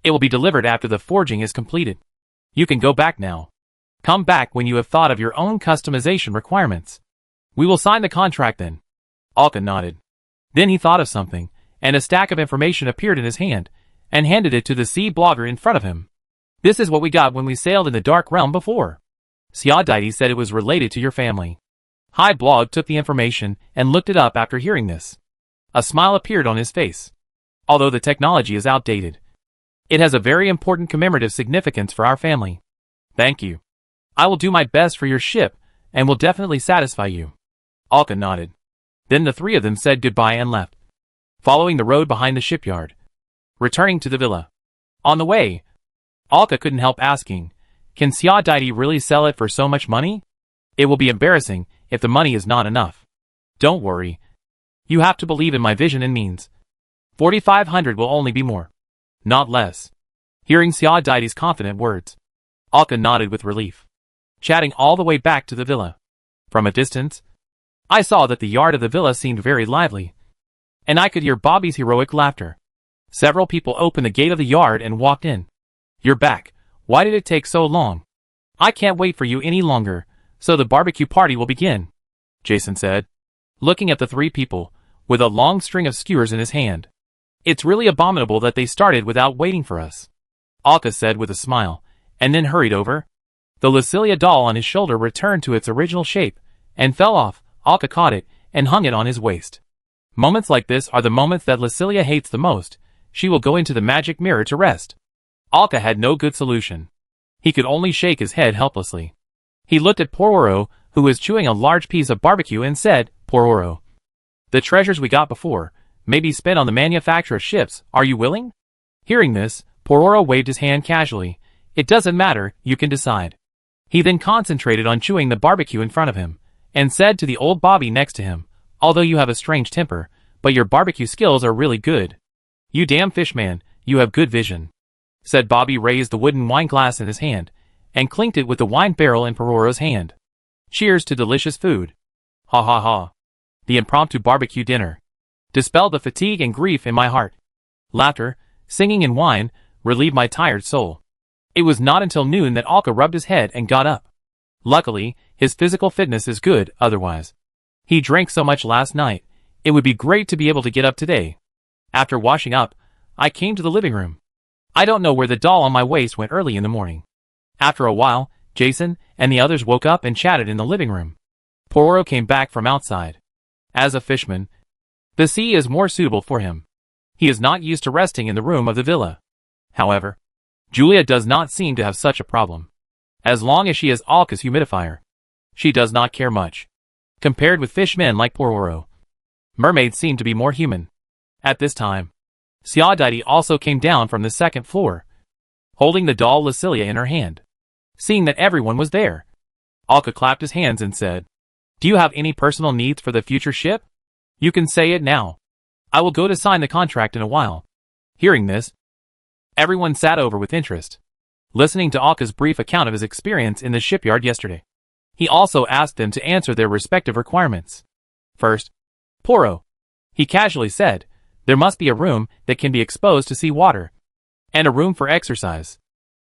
it will be delivered after the forging is completed. You can go back now. Come back when you have thought of your own customization requirements. We will sign the contract then. Alka nodded. Then he thought of something, and a stack of information appeared in his hand, and handed it to the sea blogger in front of him. This is what we got when we sailed in the Dark Realm before. Xiaodaidi said it was related to your family. Hi Blog took the information and looked it up after hearing this. A smile appeared on his face. Although the technology is outdated, it has a very important commemorative significance for our family. Thank you. I will do my best for your ship, and will definitely satisfy you. Alka nodded. Then the three of them said goodbye and left, following the road behind the shipyard, returning to the villa. On the way, Alka couldn't help asking, can Xia Daidi really sell it for so much money? It will be embarrassing if the money is not enough. Don't worry. You have to believe in my vision and means. 4,500 will only be more, not less. Hearing Xia Daidi's confident words, Alka nodded with relief, chatting all the way back to the villa. From a distance, I saw that the yard of the villa seemed very lively, and I could hear Bobby's heroic laughter. Several people opened the gate of the yard and walked in. You're back. Why did it take so long? I can't wait for you any longer, so the barbecue party will begin, Jason said, looking at the three people, with a long string of skewers in his hand. It's really abominable that they started without waiting for us, Alka said with a smile, and then hurried over. The Lucilia doll on his shoulder returned to its original shape, and fell off. Alka caught it, and hung it on his waist. Moments like this are the moments that Lucilia hates the most. She will go into the magic mirror to rest. Alka had no good solution. He could only shake his head helplessly. He looked at Pororo, who was chewing a large piece of barbecue, and said, Pororo, the treasures we got before may be spent on the manufacture of ships. Are you willing? Hearing this, Pororo waved his hand casually. It doesn't matter, you can decide. He then concentrated on chewing the barbecue in front of him, and said to the old Bobby next to him, although you have a strange temper, but your barbecue skills are really good. You damn fishman, you have good vision, said Bobby. Raised the wooden wine glass in his hand, and clinked it with the wine barrel in Pororo's hand. Cheers to delicious food. Ha ha ha. The impromptu barbecue dinner dispelled the fatigue and grief in my heart. Laughter, singing and wine relieved my tired soul. It was not until noon that Alka rubbed his head and got up. Luckily, his physical fitness is good, otherwise. He drank so much last night, it would be great to be able to get up today. After washing up, I came to the living room. I don't know where the doll on my waist went early in the morning. After a while, Jason and the others woke up and chatted in the living room. Pororo came back from outside. As a fishman, the sea is more suitable for him. He is not used to resting in the room of the villa. However, Julia does not seem to have such a problem. As long as she has Alka's humidifier, she does not care much. Compared with fishmen like Pororo, mermaids seem to be more human. At this time, Xia Daidi also came down from the second floor, holding the doll Lucilia in her hand. Seeing that everyone was there, Alka clapped his hands and said, Do you have any personal needs for the future ship? You can say it now. I will go to sign the contract in a while. Hearing this, everyone sat over with interest, listening to Alka's brief account of his experience in the shipyard yesterday. He also asked them to answer their respective requirements. First, Poro. He casually said, there must be a room that can be exposed to sea water, and a room for exercise.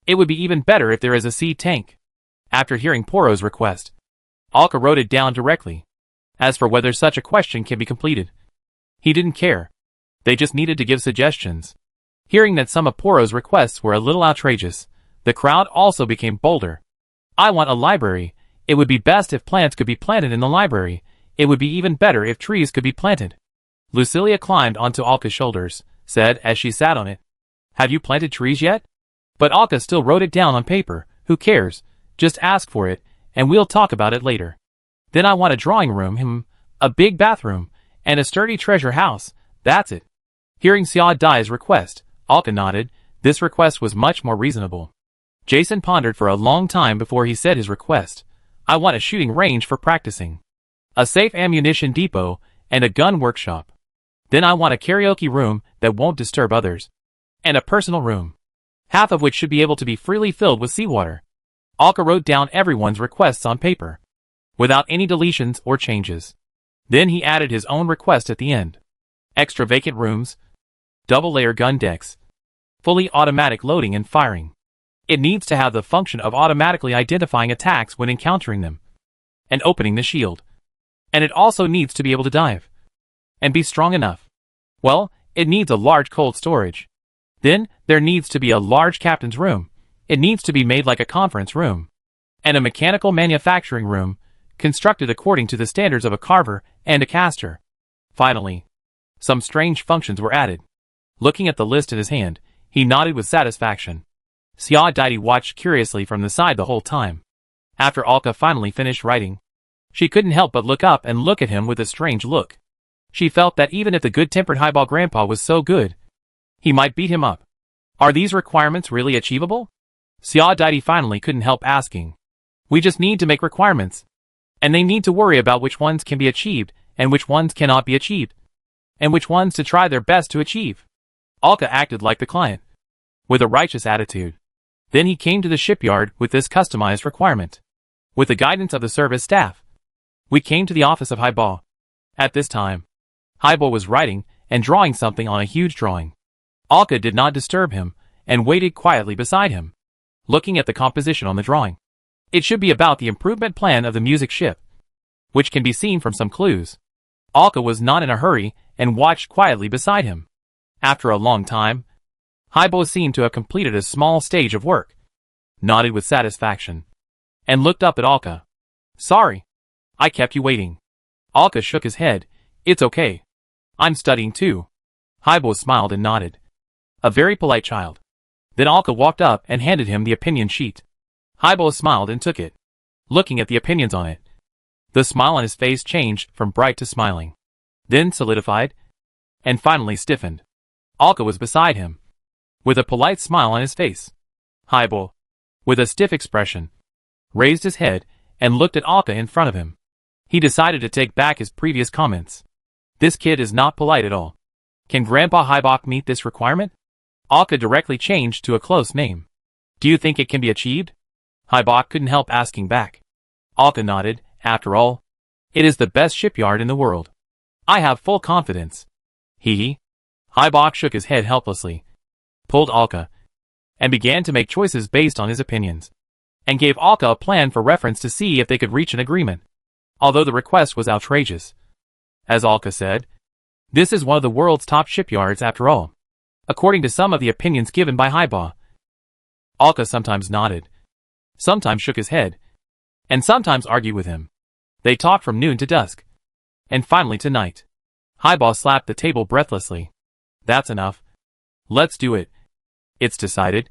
It would be even better if there is a sea tank. After hearing Poro's request, Alka wrote it down directly. As for whether such a question can be completed, he didn't care. They just needed to give suggestions. Hearing that some of Poro's requests were a little outrageous, the crowd also became bolder. I want a library. It would be best if plants could be planted in the library. It would be even better if trees could be planted. Lucilia climbed onto Alka's shoulders, said as she sat on it, Have you planted trees yet? But Alka still wrote it down on paper. Who cares? Just ask for it, and we'll talk about it later. Then I want a drawing room, a big bathroom, and a sturdy treasure house. That's it. Hearing Xia Dai's request, Alka nodded. This request was much more reasonable. Jason pondered for a long time before he said his request. I want a shooting range for practicing, a safe ammunition depot, and a gun workshop. Then I want a karaoke room that won't disturb others, and a personal room, half of which should be able to be freely filled with seawater. Alka wrote down everyone's requests on paper, without any deletions or changes. Then he added his own request at the end. Extra vacant rooms, double-layer gun decks, fully automatic loading and firing. It needs to have the function of automatically identifying attacks when encountering them, and opening the shield. And it also needs to be able to dive, and be strong enough. Well, it needs a large cold storage. Then, there needs to be a large captain's room. It needs to be made like a conference room, and a mechanical manufacturing room, constructed according to the standards of a carver and a caster. Finally, some strange functions were added. Looking at the list in his hand, he nodded with satisfaction. Sia Daidi watched curiously from the side the whole time. After Alka finally finished writing, she couldn't help but look up and look at him with a strange look. She felt that even if the good-tempered highball grandpa was so good, he might beat him up. Are these requirements really achievable? Sia Daidi finally couldn't help asking. We just need to make requirements. And they need to worry about which ones can be achieved, and which ones cannot be achieved. And which ones to try their best to achieve. Alka acted like the client, with a righteous attitude. Then he came to the shipyard with this customized requirement. With the guidance of the service staff, we came to the office of Highball. At this time, Highball was writing and drawing something on a huge drawing. Alka did not disturb him, and waited quietly beside him, looking at the composition on the drawing. It should be about the improvement plan of the music ship, which can be seen from some clues. Alka was not in a hurry, and watched quietly beside him. After a long time, Highball seemed to have completed a small stage of work, nodded with satisfaction, and looked up at Alka. Sorry, I kept you waiting. Alka shook his head. It's okay. I'm studying too. Highball smiled and nodded. A very polite child. Then Alka walked up and handed him the opinion sheet. Highball smiled and took it, looking at the opinions on it. The smile on his face changed from bright to smiling, then solidified, and finally stiffened. Alka was beside him, with a polite smile on his face. Highball, with a stiff expression, raised his head and looked at Alka in front of him. He decided to take back his previous comments. This kid is not polite at all. Can Grandpa Highbach meet this requirement? Alka directly changed to a close name. Do you think it can be achieved? Highbach couldn't help asking back. Alka nodded. After all, it is the best shipyard in the world. I have full confidence. Hee. Highbach shook his head helplessly, pulled Alka, and began to make choices based on his opinions, and gave Alka a plan for reference to see if they could reach an agreement. Although the request was outrageous, as Alka said, this is one of the world's top shipyards after all, according to some of the opinions given by Highball. Alka sometimes nodded, sometimes shook his head, and sometimes argued with him. They talked from noon to dusk, and finally to night. Highball slapped the table breathlessly. That's enough. Let's do it. It's decided.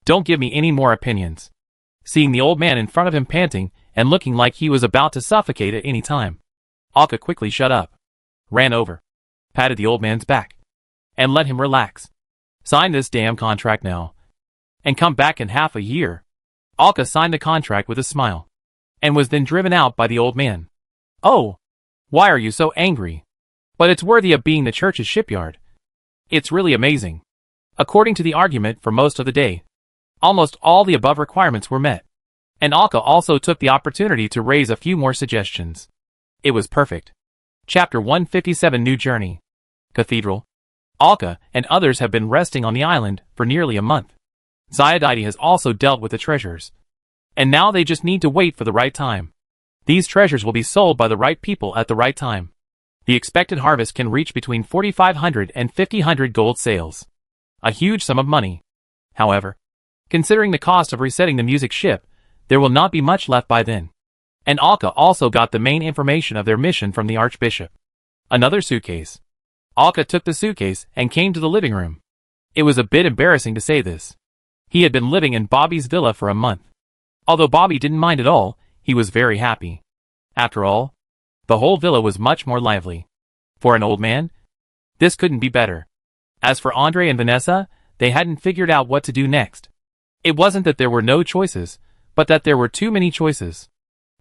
Don't give me any more opinions. Seeing the old man in front of him panting and looking like he was about to suffocate at any time, Alka quickly shut up, ran over, patted the old man's back, and let him relax. Sign this damn contract now, and come back in half a year. Alka signed the contract with a smile, and was then driven out by the old man. Oh, why are you so angry? But it's worthy of being the church's shipyard. It's really amazing. According to the argument for most of the day, almost all the above requirements were met, and Alka also took the opportunity to raise a few more suggestions. It was perfect. Chapter 157 New Journey. Cathedral. Alka and others have been resting on the island for nearly a month. Sia Daidi has also dealt with the treasures, and now they just need to wait for the right time. These treasures will be sold by the right people at the right time. The expected harvest can reach between 4,500 and 5,000 gold sales. A huge sum of money. However, considering the cost of resetting the music ship, there will not be much left by then. And Alka also got the main information of their mission from the Archbishop. Another suitcase. Alka took the suitcase and came to the living room. It was a bit embarrassing to say this. He had been living in Bobby's villa for a month. Although Bobby didn't mind at all, he was very happy. After all, the whole villa was much more lively. For an old man, this couldn't be better. As for Andre and Vanessa, they hadn't figured out what to do next. It wasn't that there were no choices, but that there were too many choices.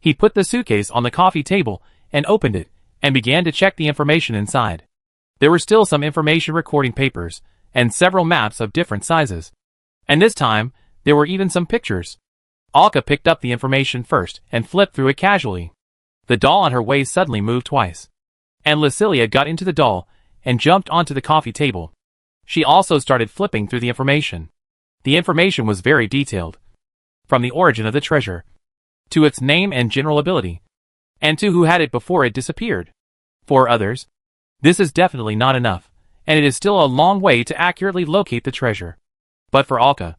He put the suitcase on the coffee table and opened it, and began to check the information inside. There were still some information recording papers, and several maps of different sizes. And this time, there were even some pictures. Alka picked up the information first and flipped through it casually. The doll on her waist suddenly moved twice, and Lucilia got into the doll and jumped onto the coffee table. She also started flipping through the information. The information was very detailed, from the origin of the treasure, to its name and general ability, and to who had it before it disappeared. For others, this is definitely not enough, and it is still a long way to accurately locate the treasure. But for Alka,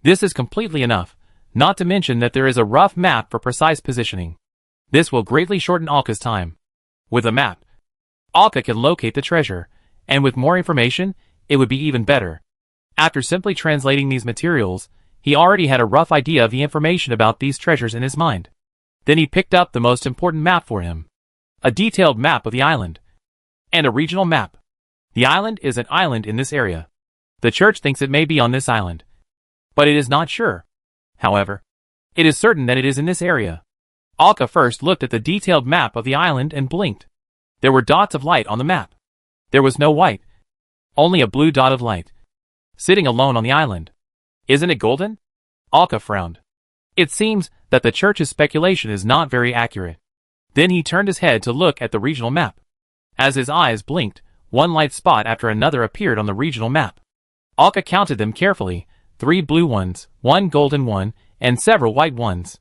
this is completely enough, not to mention that there is a rough map for precise positioning. This will greatly shorten Alka's time. With a map, Alka can locate the treasure, and with more information, it would be even better. After simply translating these materials, he already had a rough idea of the information about these treasures in his mind. Then he picked up the most important map for him. A detailed map of the island. And a regional map. The island is an island in this area. The church thinks it may be on this island. But it is not sure. However, it is certain that it is in this area. Alka first looked at the detailed map of the island and blinked. There were dots of light on the map. There was no white. Only a blue dot of light. Sitting alone on the island. Isn't it golden? Alka frowned. It seems that the church's speculation is not very accurate. Then he turned his head to look at the regional map. As his eyes blinked, one light spot after another appeared on the regional map. Alka counted them carefully, 3 blue ones, 1 golden one, and several white ones.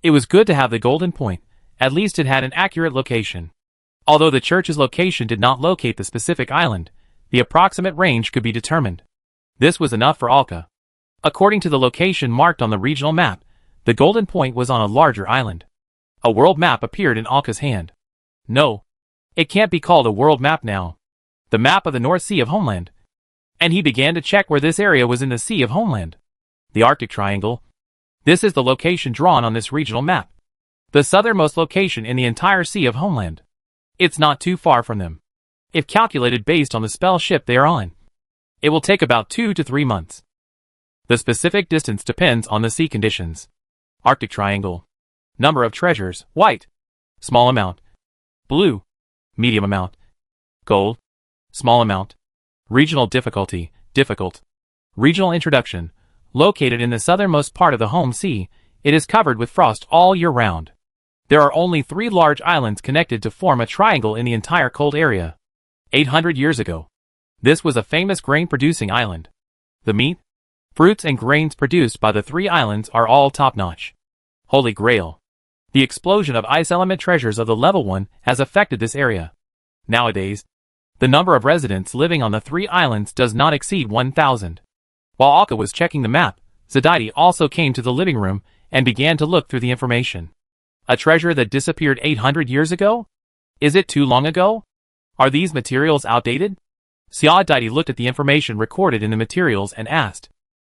It was good to have the golden point, at least it had an accurate location. Although the church's location did not locate the specific island, the approximate range could be determined. This was enough for Alka. According to the location marked on the regional map, the golden point was on a larger island. A world map appeared in Alka's hand. No. It can't be called a world map now. The map of the North Sea of Homeland. And he began to check where this area was in the Sea of Homeland. The Arctic Triangle. This is the location drawn on this regional map. The southernmost location in the entire Sea of Homeland. It's not too far from them. If calculated based on the spell ship they are on, it will take about 2 to 3 months. The specific distance depends on the sea conditions. Arctic Triangle. Number of treasures, white. Small amount. Blue. Medium amount. Gold. Small amount. Regional difficulty, difficult. Regional introduction. Located in the southernmost part of the home sea, it is covered with frost all year round. There are only 3 large islands connected to form a triangle in the entire cold area. 800 years ago. This was a famous grain-producing island. The meat, fruits and grains produced by the 3 islands are all top-notch. Holy Grail. The explosion of ice element treasures of the level 1 has affected this area. Nowadays, the number of residents living on the 3 islands does not exceed 1,000. While Alka was checking the map, Zadaidi also came to the living room and began to look through the information. A treasure that disappeared 800 years ago? Is it too long ago? Are these materials outdated? Zadaidi looked at the information recorded in the materials and asked.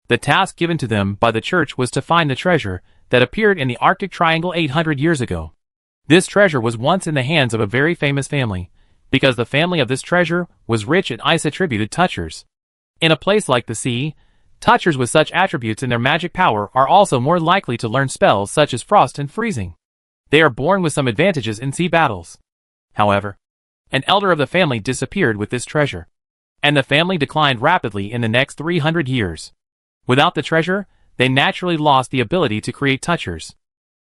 The task given to them by the church was to find the treasure that appeared in the Arctic Triangle 800 years ago. This treasure was once in the hands of a very famous family, because the family of this treasure was rich in ice-attributed touchers. In a place like the sea, touchers with such attributes in their magic power are also more likely to learn spells such as frost and freezing. They are born with some advantages in sea battles. However, an elder of the family disappeared with this treasure, and the family declined rapidly in the next 300 years. Without the treasure, they naturally lost the ability to create touchers.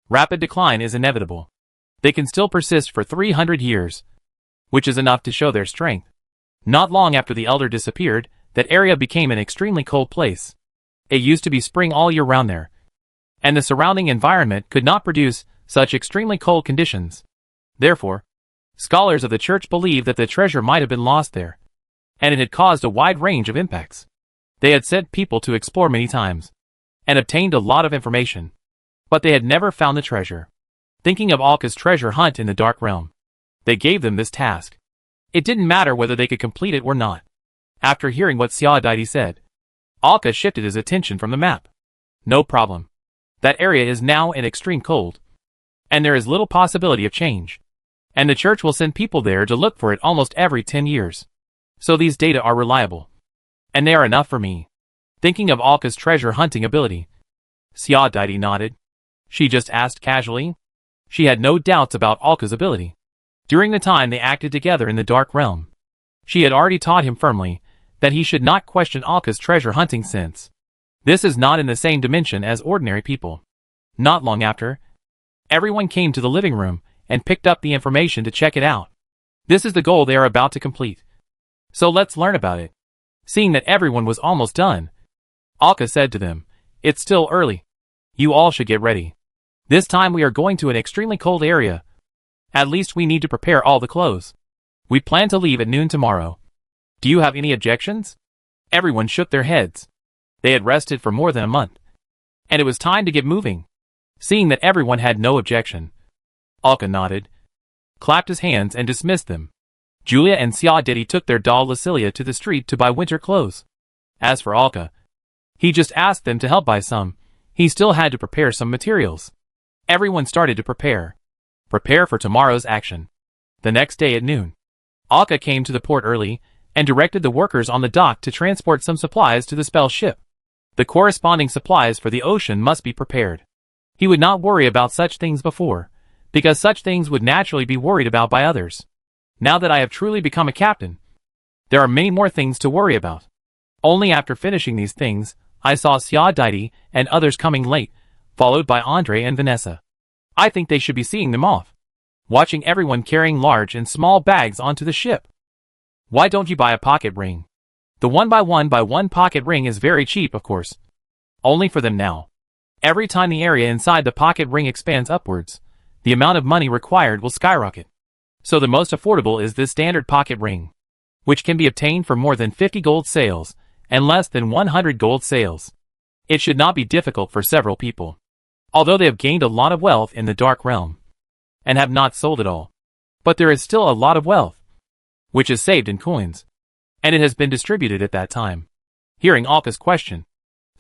Rapid decline is inevitable. They can still persist for 300 years, which is enough to show their strength. Not long after the elder disappeared, that area became an extremely cold place. It used to be spring all year round there, and the surrounding environment could not produce such extremely cold conditions. Therefore, scholars of the church believe that the treasure might have been lost there, and it had caused a wide range of impacts. They had sent people to explore many times, and obtained a lot of information, but they had never found the treasure. Thinking of Alka's treasure hunt in the Dark Realm, they gave them this task. It didn't matter whether they could complete it or not. After hearing what Zadaidi said, Alka shifted his attention from the map. No problem. That area is now in extreme cold, and there is little possibility of change. And the church will send people there to look for it almost every 10 years. So these data are reliable. And they are enough for me. Thinking of Alka's treasure hunting ability, Zadaidi nodded. She just asked casually. She had no doubts about Alka's ability. During the time they acted together in the Dark Realm, she had already taught him firmly that he should not question Alka's treasure hunting sense. This is not in the same dimension as ordinary people. Not long after, everyone came to the living room and picked up the information to check it out. This is the goal they are about to complete. So let's learn about it. Seeing that everyone was almost done, Alka said to them, "It's still early. You all should get ready. This time we are going to an extremely cold area. At least we need to prepare all the clothes. We plan to leave at noon tomorrow. Do you have any objections?" Everyone shook their heads. They had rested for more than a month, and it was time to get moving. Seeing that everyone had no objection, Alka nodded, clapped his hands and dismissed them. Julia and Xiaodidi took their doll Lucilia to the street to buy winter clothes. As for Alka, he just asked them to help buy some. He still had to prepare some materials. Everyone started to prepare. Prepare for tomorrow's action. The next day at noon, Alka came to the port early and directed the workers on the dock to transport some supplies to the spell ship. The corresponding supplies for the ocean must be prepared. He would not worry about such things before, because such things would naturally be worried about by others. Now that I have truly become a captain, there are many more things to worry about. Only after finishing these things, I saw Xiaodidi and others coming late, followed by Andre and Vanessa. I think they should be seeing them off, watching everyone carrying large and small bags onto the ship. Why don't you buy a pocket ring? The 1x1 pocket ring is very cheap, of course. Only for them now. Every time the area inside the pocket ring expands upwards, the amount of money required will skyrocket. So the most affordable is this standard pocket ring, which can be obtained for more than 50 gold sales and less than 100 gold sales. It should not be difficult for several people, although they have gained a lot of wealth in the dark realm and have not sold it all. But there is still a lot of wealth, which is saved in coins, and it has been distributed at that time. Hearing Alka's question,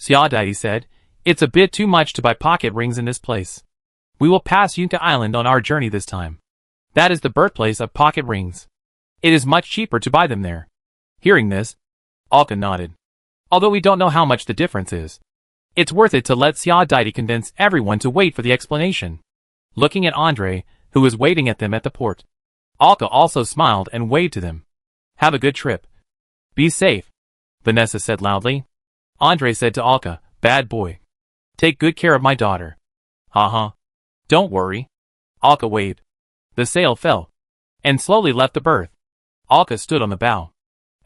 Xiaodidi said, "It's a bit too much to buy pocket rings in this place. We will pass Yunka Island on our journey this time. That is the birthplace of pocket rings. It is much cheaper to buy them there." Hearing this, Alka nodded. Although we don't know how much the difference is, it's worth it to let Xiaodidi convince everyone to wait for the explanation. Looking at Andre, who was waiting at them at the port, Alka also smiled and waved to them. "Have a good trip. Be safe," Vanessa said loudly. Andre said to Alka, "Bad boy. Take good care of my daughter." "Uh-huh. Don't worry." Alka waved. The sail fell and slowly left the berth. Alka stood on the bow.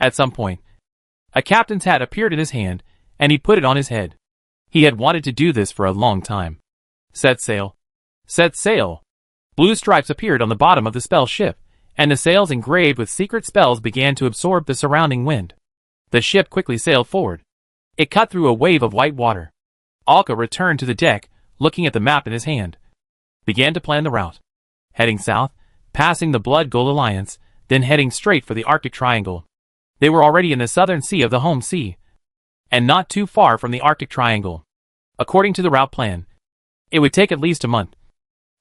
At some point, a captain's hat appeared in his hand, and he put it on his head. He had wanted to do this for a long time. Set sail. Set sail. Blue stripes appeared on the bottom of the spell ship, and the sails engraved with secret spells began to absorb the surrounding wind. The ship quickly sailed forward. It cut through a wave of white water. Alka returned to the deck, looking at the map in his hand. Began to plan the route. Heading south, passing the Blood Gold Alliance, then heading straight for the Arctic Triangle. They were already in the southern sea of the home sea, and not too far from the Arctic Triangle. According to the route plan, it would take at least a month,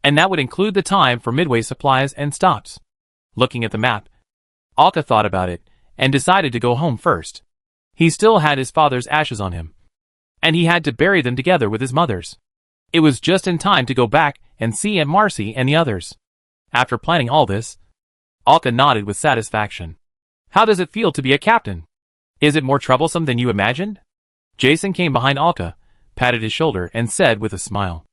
and that would include the time for midway supplies and stops. Looking at the map, Alka thought about it, and decided to go home first. He still had his father's ashes on him, and he had to bury them together with his mother's. It was just in time to go back and see Aunt Marcy and the others. After planning all this, Alka nodded with satisfaction. How does it feel to be a captain? Is it more troublesome than you imagined? Jason came behind Alka, patted his shoulder, and said with a smile.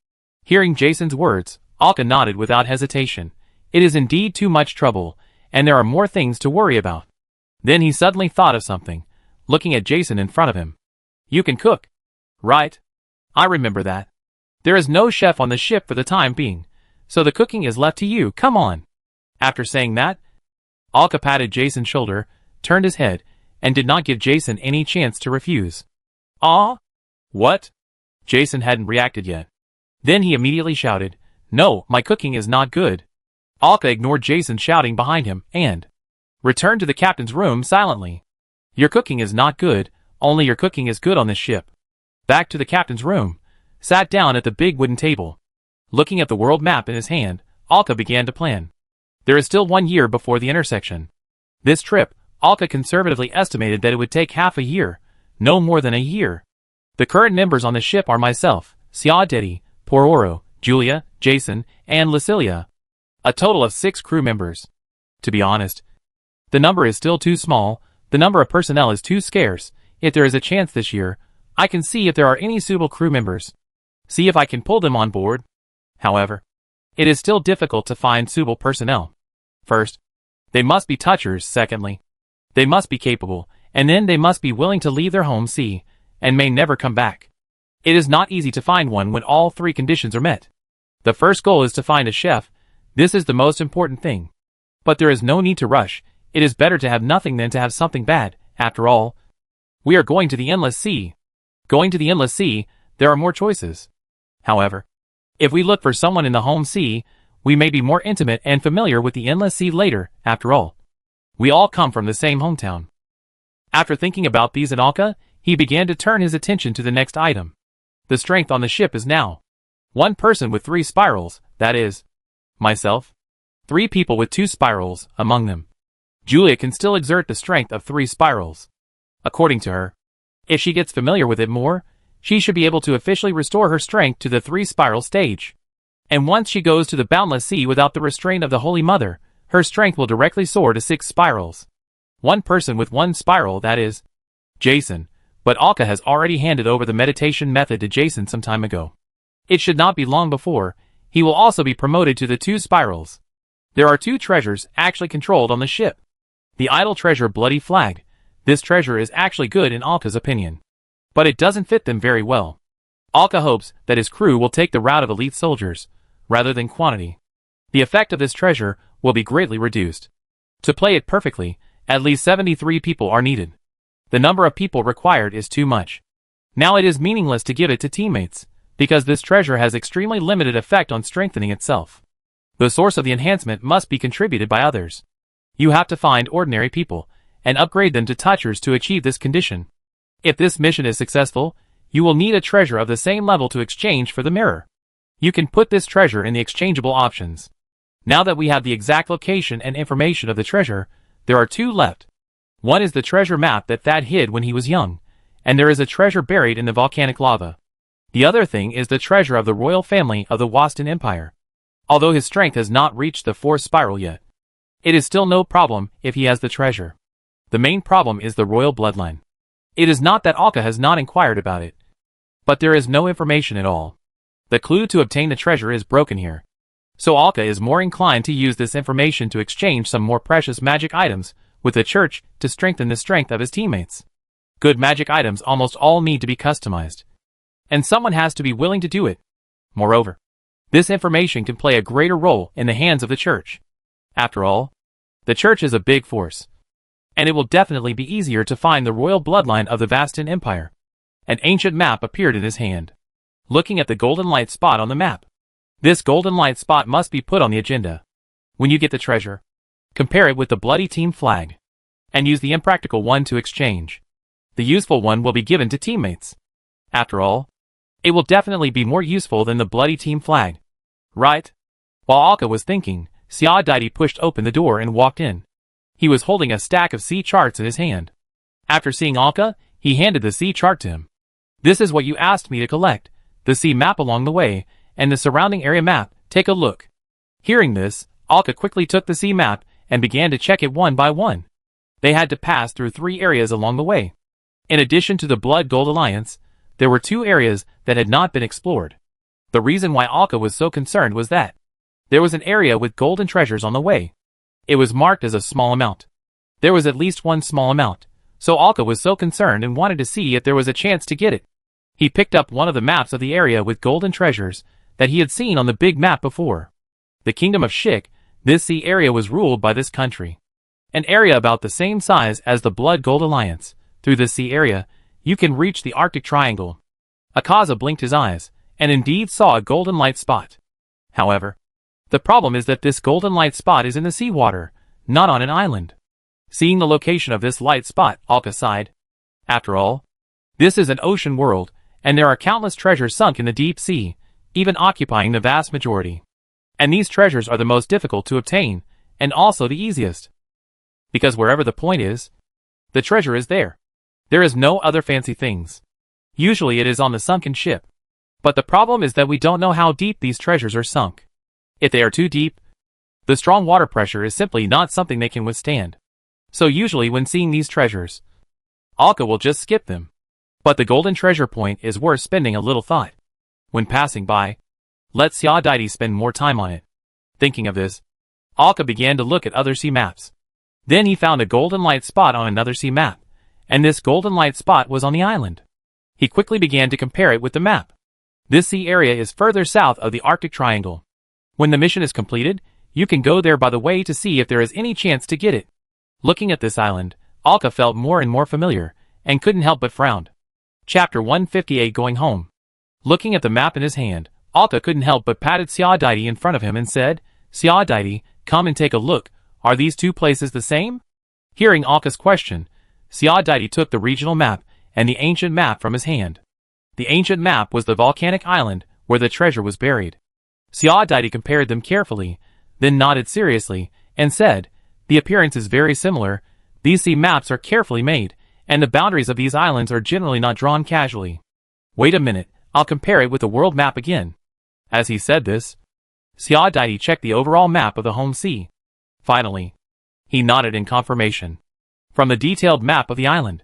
Hearing Jason's words, Alka nodded without hesitation. It is indeed too much trouble, and there are more things to worry about. Then he suddenly thought of something, looking at Jason in front of him. You can cook, right? I remember that. There is no chef on the ship for the time being, so the cooking is left to you. Come on. After saying that, Alka patted Jason's shoulder, turned his head, and did not give Jason any chance to refuse. Ah? What? Jason hadn't reacted yet. Then he immediately shouted, "No, my cooking is not good." Alka ignored Jason shouting behind him and returned to the captain's room silently. Your cooking is not good, only your cooking is good on this ship. Back to the captain's room, sat down at the big wooden table. Looking at the world map in his hand, Alka began to plan. There is still 1 year before the intersection. This trip, Alka conservatively estimated that it would take half a year, no more than a year. The current members on the ship are myself, Xiaodidi, Pororo, Julia, Jason, and Lucilia. A total of 6 crew members. To be honest, the number is still too small, the number of personnel is too scarce. If there is a chance this year, I can see if there are any suitable crew members. See if I can pull them on board. However, it is still difficult to find suitable personnel. First, they must be touchers. Secondly, they must be capable, and then they must be willing to leave their home sea, and may never come back. It is not easy to find one when all 3 conditions are met. The first goal is to find a chef. This is the most important thing. But there is no need to rush. It is better to have nothing than to have something bad. After all, we are going to the Endless Sea. Going to the Endless Sea, there are more choices. However, if we look for someone in the home sea, we may be more intimate and familiar with the endless sea later, after all. We all come from the same hometown. After thinking about these in Alka, he began to turn his attention to the next item. The strength on the ship is now 1 person with 3 spirals, that is, myself. 3 people with 2 spirals, among them. Julia can still exert the strength of 3 spirals. According to her, if she gets familiar with it more, she should be able to officially restore her strength to the 3-spiral stage. And once she goes to the boundless sea without the restraint of the Holy Mother, her strength will directly soar to 6 spirals. 1 person with 1 spiral, that is, Jason, but Alka has already handed over the meditation method to Jason some time ago. It should not be long before he will also be promoted to the 2 spirals. There are 2 treasures actually controlled on the ship. The idol treasure Bloody Flag. This treasure is actually good in Alka's opinion, but it doesn't fit them very well. Alka hopes that his crew will take the route of elite soldiers, rather than quantity. The effect of this treasure will be greatly reduced. To play it perfectly, at least 73 people are needed. The number of people required is too much. Now it is meaningless to give it to teammates, because this treasure has extremely limited effect on strengthening itself. The source of the enhancement must be contributed by others. You have to find ordinary people, and upgrade them to touchers to achieve this condition. If this mission is successful, you will need a treasure of the same level to exchange for the mirror. You can put this treasure in the exchangeable options. Now that we have the exact location and information of the treasure, there are 2 left. One is the treasure map that Thad hid when he was young, and there is a treasure buried in the volcanic lava. The other thing is the treasure of the royal family of the Waston Empire. Although his strength has not reached the 4th spiral yet, it is still no problem if he has the treasure. The main problem is the royal bloodline. It is not that Alka has not inquired about it, but there is no information at all. The clue to obtain the treasure is broken here. So Alka is more inclined to use this information to exchange some more precious magic items with the church to strengthen the strength of his teammates. Good magic items almost all need to be customized, and someone has to be willing to do it. Moreover, this information can play a greater role in the hands of the church. After all, the church is a big force, and it will definitely be easier to find the royal bloodline of the Vastan Empire. An ancient map appeared in his hand. Looking at the golden light spot on the map. This golden light spot must be put on the agenda. When you get the treasure, compare it with the bloody team flag, and use the impractical one to exchange. The useful one will be given to teammates. After all, it will definitely be more useful than the bloody team flag. Right? While Alka was thinking, Sia Daidi pushed open the door and walked in. He was holding a stack of sea charts in his hand. After seeing Alka, he handed the sea chart to him. This is what you asked me to collect, the sea map along the way, and the surrounding area map. Take a look. Hearing this, Alka quickly took the sea map and began to check it one by one. They had to pass through 3 areas along the way. In addition to the Blood Gold Alliance, there were 2 areas that had not been explored. The reason why Alka was so concerned was that there was an area with golden treasures on the way. It was marked as a small amount. There was at least 1 small amount, so Alka was so concerned and wanted to see if there was a chance to get it. He picked up one of the maps of the area with golden treasures that he had seen on the big map before. The Kingdom of Shik, this sea area was ruled by this country. An area about the same size as the Blood Gold Alliance. Through this sea area, you can reach the Arctic Triangle. Akaza blinked his eyes, and indeed saw a golden light spot. However, the problem is that this golden light spot is in the seawater, not on an island. Seeing the location of this light spot, Alka sighed. After all, this is an ocean world, and there are countless treasures sunk in the deep sea, even occupying the vast majority. And these treasures are the most difficult to obtain, and also the easiest. Because wherever the point is, the treasure is there. There is no other fancy things. Usually it is on the sunken ship. But the problem is that we don't know how deep these treasures are sunk. If they are too deep, the strong water pressure is simply not something they can withstand. So usually when seeing these treasures, Alka will just skip them. But the golden treasure point is worth spending a little thought. When passing by, let Sia Daidi spend more time on it. Thinking of this, Alka began to look at other sea maps. Then he found a golden light spot on another sea map, and this golden light spot was on the island. He quickly began to compare it with the map. This sea area is further south of the Arctic Triangle. When the mission is completed, you can go there by the way to see if there is any chance to get it. Looking at this island, Alka felt more and more familiar, and couldn't help but frown. Chapter 158 Going Home. Looking at the map in his hand, Alka couldn't help but patted Sia Daidi in front of him and said, Xiaodaidi, come and take a look, are these two places the same? Hearing Alka's question, Xiaodaidi took the regional map and the ancient map from his hand. The ancient map was the volcanic island where the treasure was buried. Xiaodaidi compared them carefully, then nodded seriously, and said, the appearance is very similar, these sea maps are carefully made, and the boundaries of these islands are generally not drawn casually. Wait a minute, I'll compare it with the world map again. As he said this, Xiaodaidi checked the overall map of the home sea. Finally, he nodded in confirmation. From the detailed map of the island,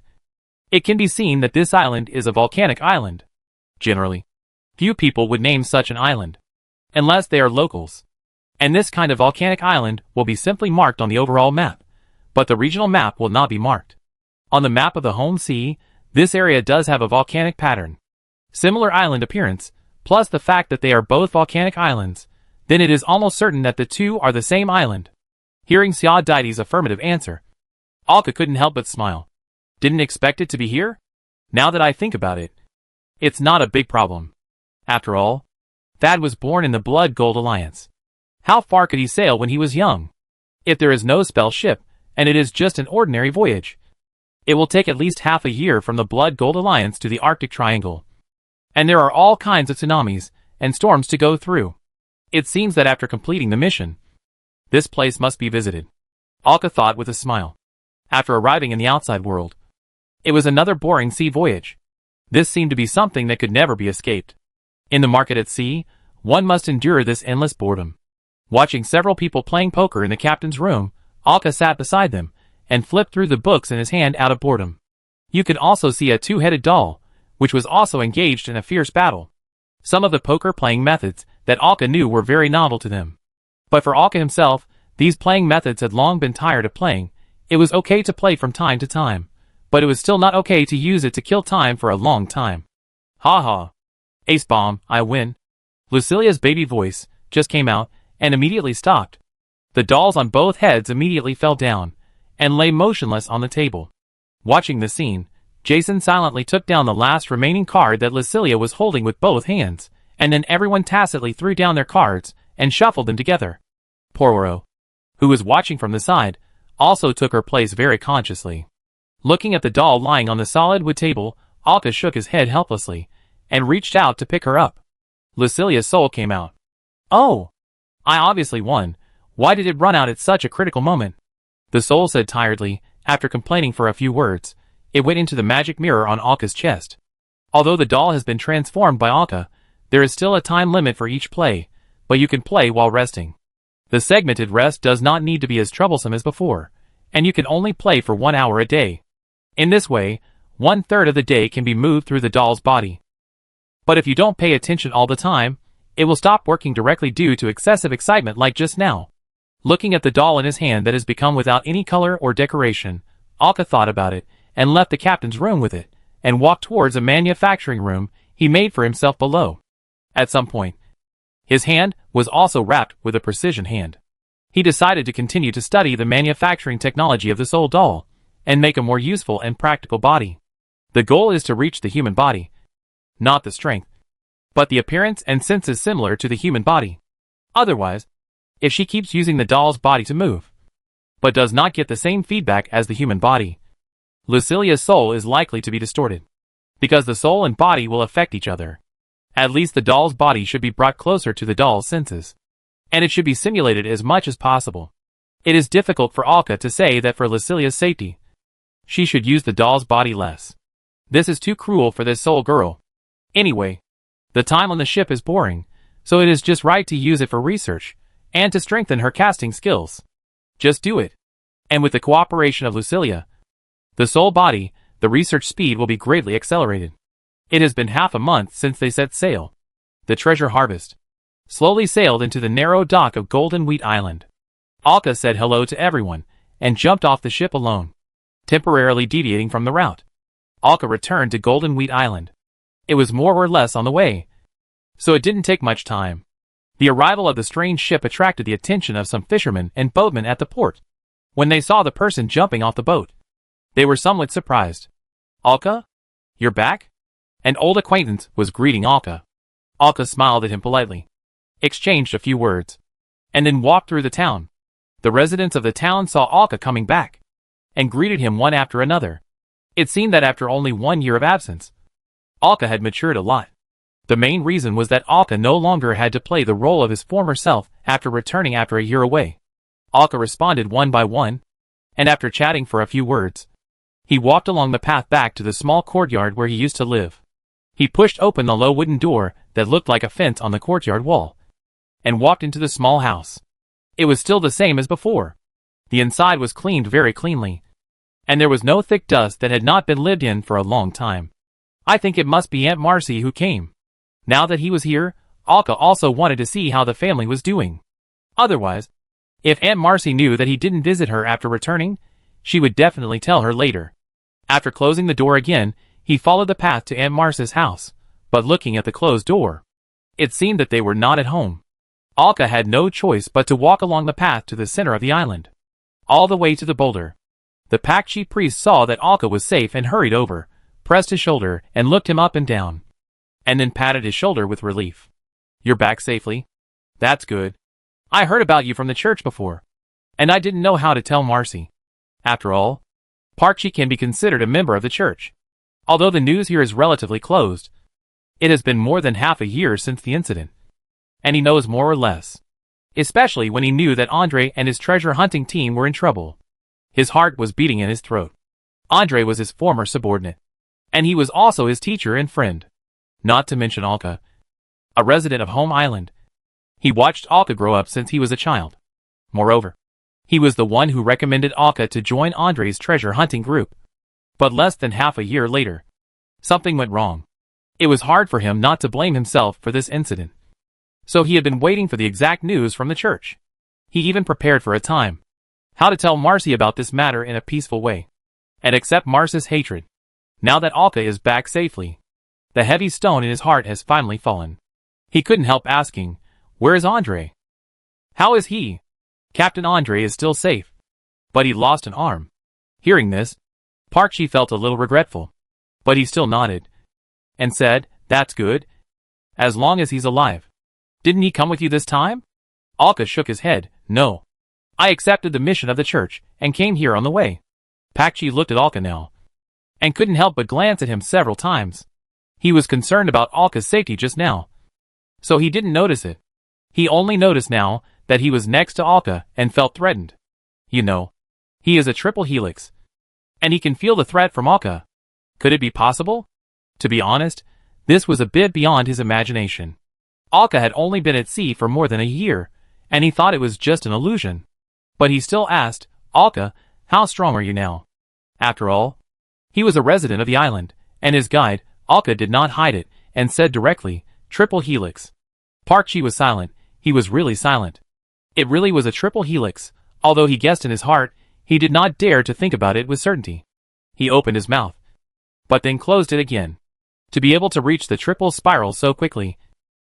it can be seen that this island is a volcanic island. Generally, few people would name such an island, unless they are locals. And this kind of volcanic island will be simply marked on the overall map, but the regional map will not be marked. On the map of the home sea, this area does have a volcanic pattern. Similar island appearance, plus the fact that they are both volcanic islands, then it is almost certain that the two are the same island. Hearing Xiaodaidi's affirmative answer, Alka couldn't help but smile. Didn't expect it to be here? Now that I think about it, it's not a big problem. After all, Thad was born in the Blood Gold Alliance. How far could he sail when he was young? If there is no spell ship, and it is just an ordinary voyage, it will take at least half a year from the Blood Gold Alliance to the Arctic Triangle. And there are all kinds of tsunamis and storms to go through. It seems that after completing the mission, this place must be visited, Alka thought with a smile. After arriving in the outside world, it was another boring sea voyage. This seemed to be something that could never be escaped. In the market at sea, one must endure this endless boredom. Watching several people playing poker in the captain's room, Alka sat beside them and flipped through the books in his hand out of boredom. You could also see a two-headed doll, which was also engaged in a fierce battle. Some of the poker playing methods that Alka knew were very novel to them. But for Alka himself, these playing methods had long been tired of playing. It was okay to play from time to time, but it was still not okay to use it to kill time for a long time. Ha ha. Ace bomb, I win. Lucilia's baby voice just came out and immediately stopped. The dolls on both heads immediately fell down and lay motionless on the table. Watching the scene, Jason silently took down the last remaining card that Lucilia was holding with both hands, and then everyone tacitly threw down their cards and shuffled them together. Pororo, who was watching from the side, also took her place very consciously. Looking at the doll lying on the solid wood table, Alka shook his head helplessly and reached out to pick her up. Lucilia's soul came out. Oh! I obviously won. Why did it run out at such a critical moment? The soul said tiredly, after complaining for a few words. It went into the magic mirror on Alka's chest. Although the doll has been transformed by Alka, there is still a time limit for each play, but you can play while resting. The segmented rest does not need to be as troublesome as before, and you can only play for 1 hour a day. In this way, 1/3 of the day can be moved through the doll's body. But if you don't pay attention all the time, it will stop working directly due to excessive excitement like just now. Looking at the doll in his hand that has become without any color or decoration, Alka thought about it, and left the captain's room with it, and walked towards a manufacturing room he made for himself below. At some point, his hand was also wrapped with a precision hand. He decided to continue to study the manufacturing technology of the soul doll, and make a more useful and practical body. The goal is to reach the human body, not the strength, but the appearance and senses similar to the human body. Otherwise, if she keeps using the doll's body to move, but does not get the same feedback as the human body, Lucilia's soul is likely to be distorted, because the soul and body will affect each other. At least the doll's body should be brought closer to the doll's senses, and it should be simulated as much as possible. It is difficult for Alka to say that for Lucilia's safety, she should use the doll's body less. This is too cruel for this soul girl. Anyway, the time on the ship is boring, so it is just right to use it for research, and to strengthen her casting skills. Just do it. And with the cooperation of Lucilia, the soul body, the research speed will be greatly accelerated. It has been half a month since they set sail. The treasure harvest slowly sailed into the narrow dock of Golden Wheat Island. Alka said hello to everyone, and jumped off the ship alone. Temporarily deviating from the route, Alka returned to Golden Wheat Island. It was more or less on the way, so it didn't take much time. The arrival of the strange ship attracted the attention of some fishermen and boatmen at the port. When they saw the person jumping off the boat, they were somewhat surprised. Alka? You're back? An old acquaintance was greeting Alka. Alka smiled at him politely, exchanged a few words. and then walked through the town. The residents of the town saw Alka coming back, and greeted him one after another. It seemed that after only 1 year of absence, Alka had matured a lot. The main reason was that Alka no longer had to play the role of his former self after returning after a year away. Alka responded one by one, and after chatting for a few words, he walked along the path back to the small courtyard where he used to live. He pushed open the low wooden door that looked like a fence on the courtyard wall, and walked into the small house. It was still the same as before. The inside was cleaned very cleanly, and there was no thick dust that had not been lived in for a long time. I think it must be Aunt Marcy who came. Now that he was here, Alka also wanted to see how the family was doing. Otherwise, if Aunt Marcy knew that he didn't visit her after returning, she would definitely tell her later. After closing the door again, he followed the path to Aunt Marcy's house, but looking at the closed door, it seemed that they were not at home. Alka had no choice but to walk along the path to the center of the island, all the way to the boulder. The Pakchi priest saw that Alka was safe and hurried over, pressed his shoulder, and looked him up and down, and then patted his shoulder with relief. "You're back safely? That's good. I heard about you from the church before, and I didn't know how to tell Marcy. After all, Pakchi can be considered a member of the church. Although the news here is relatively closed, it has been more than half a year since the incident, and he knows more or less, especially when he knew that Andre and his treasure hunting team were in trouble." His heart was beating in his throat. Andre was his former subordinate, and he was also his teacher and friend. Not to mention Alka, a resident of Home Island. He watched Alka grow up since he was a child. Moreover, he was the one who recommended Alka to join Andre's treasure hunting group. But less than half a year later, something went wrong. It was hard for him not to blame himself for this incident. So he had been waiting for the exact news from the church. He even prepared for a time how to tell Marcy about this matter in a peaceful way, and accept Marcy's hatred. Now that Alka is back safely, the heavy stone in his heart has finally fallen. He couldn't help asking, "Where is Andre? How is he?" Captain Andre is still safe, but he lost an arm. Hearing this, Pakchi felt a little regretful, but he still nodded, and said, "That's good, as long as he's alive." "Didn't he come with you this time?" Alka shook his head. "No. I accepted the mission of the church, and came here on the way." Pakchi looked at Alka now, and couldn't help but glance at him several times. He was concerned about Alka's safety just now, so he didn't notice it. He only noticed now that he was next to Alka and felt threatened. You know, he is a triple helix, and he can feel the threat from Alka. Could it be possible? To be honest, this was a bit beyond his imagination. Alka had only been at sea for more than a year, and he thought it was just an illusion. But he still asked, "Alka, how strong are you now?" After all, he was a resident of the island, and his guide, Alka, did not hide it, and said directly, "Triple helix." Pakchi was silent. He was really silent. It really was a triple helix, although he guessed in his heart, he did not dare to think about it with certainty. He opened his mouth, but then closed it again. To be able to reach the triple spiral so quickly,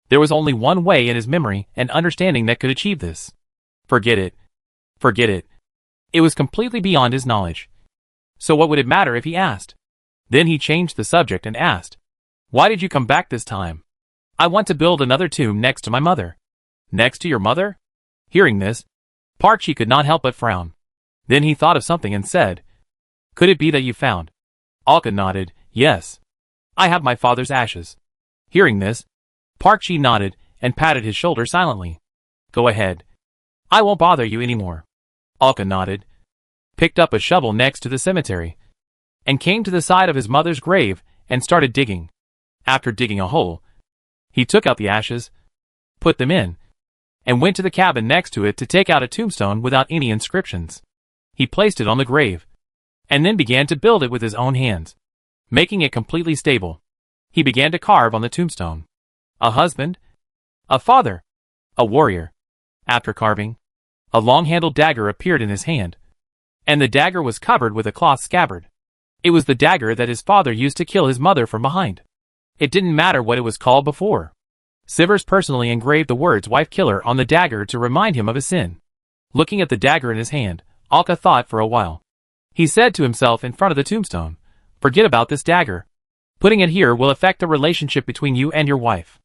there was only one way in his memory and understanding that could achieve this. Forget it. Forget it. It was completely beyond his knowledge. So what would it matter if he asked? Then he changed the subject and asked, "Why did you come back this time?" "I want to build another tomb next to my mother." "Next to your mother?" Hearing this, Pakchi could not help but frown. Then he thought of something and said, "Could it be that you found?" Alka nodded, "Yes. I have my father's ashes." Hearing this, Pakchi nodded and patted his shoulder silently. "Go ahead. I won't bother you anymore." Alka nodded, picked up a shovel next to the cemetery, and came to the side of his mother's grave and started digging. After digging a hole, he took out the ashes, put them in, and went to the cabin next to it to take out a tombstone without any inscriptions. He placed it on the grave, and then began to build it with his own hands, making it completely stable. He began to carve on the tombstone. A husband, a father, a warrior. After carving, a long-handled dagger appeared in his hand, and the dagger was covered with a cloth scabbard. It was the dagger that his father used to kill his mother from behind. It didn't matter what it was called before. Sivers personally engraved the words "wife killer" on the dagger to remind him of his sin. Looking at the dagger in his hand, Alka thought for a while. He said to himself in front of the tombstone, "Forget about this dagger. Putting it here will affect the relationship between you and your wife."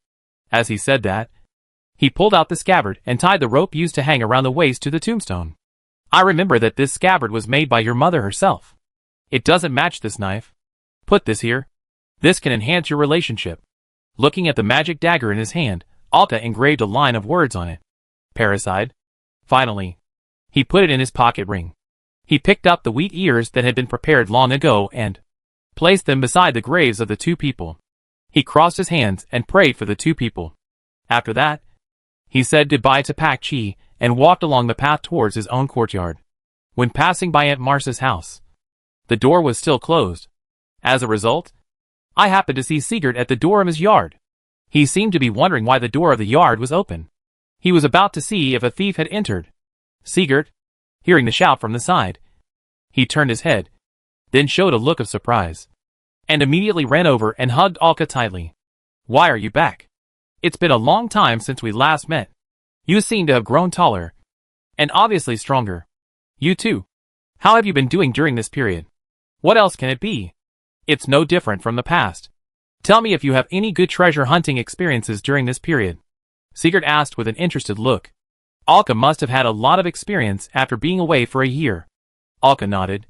As he said that, He pulled out the scabbard and tied the rope used to hang around the waist to the tombstone. I remember that this scabbard was made by your mother herself. It doesn't match this knife. Put this here. This can enhance your relationship. Looking at the magic dagger in his hand, Alka engraved a line of words on it. Parricide. Finally, he put it in his pocket ring. He picked up the wheat ears that had been prepared long ago and placed them beside the graves of the two people. He crossed his hands and prayed for the two people. After that, he said goodbye to Pak Chi and walked along the path towards his own courtyard. When passing by Aunt Marcia's house, the door was still closed. As a result, I happened to see Sigurd at the door of his yard. He seemed to be wondering why the door of the yard was open. He was about to see if a thief had entered. Sigurd, hearing the shout from the side, he turned his head, then showed a look of surprise, and immediately ran over and hugged Alka tightly. Why are you back? It's been a long time since we last met. You seem to have grown taller, and obviously stronger. You too. How have you been doing during this period? What else can it be? It's no different from the past. Tell me if you have any good treasure hunting experiences during this period. Sigurd asked with an interested look. Alka must have had a lot of experience after being away for a year. Alka nodded,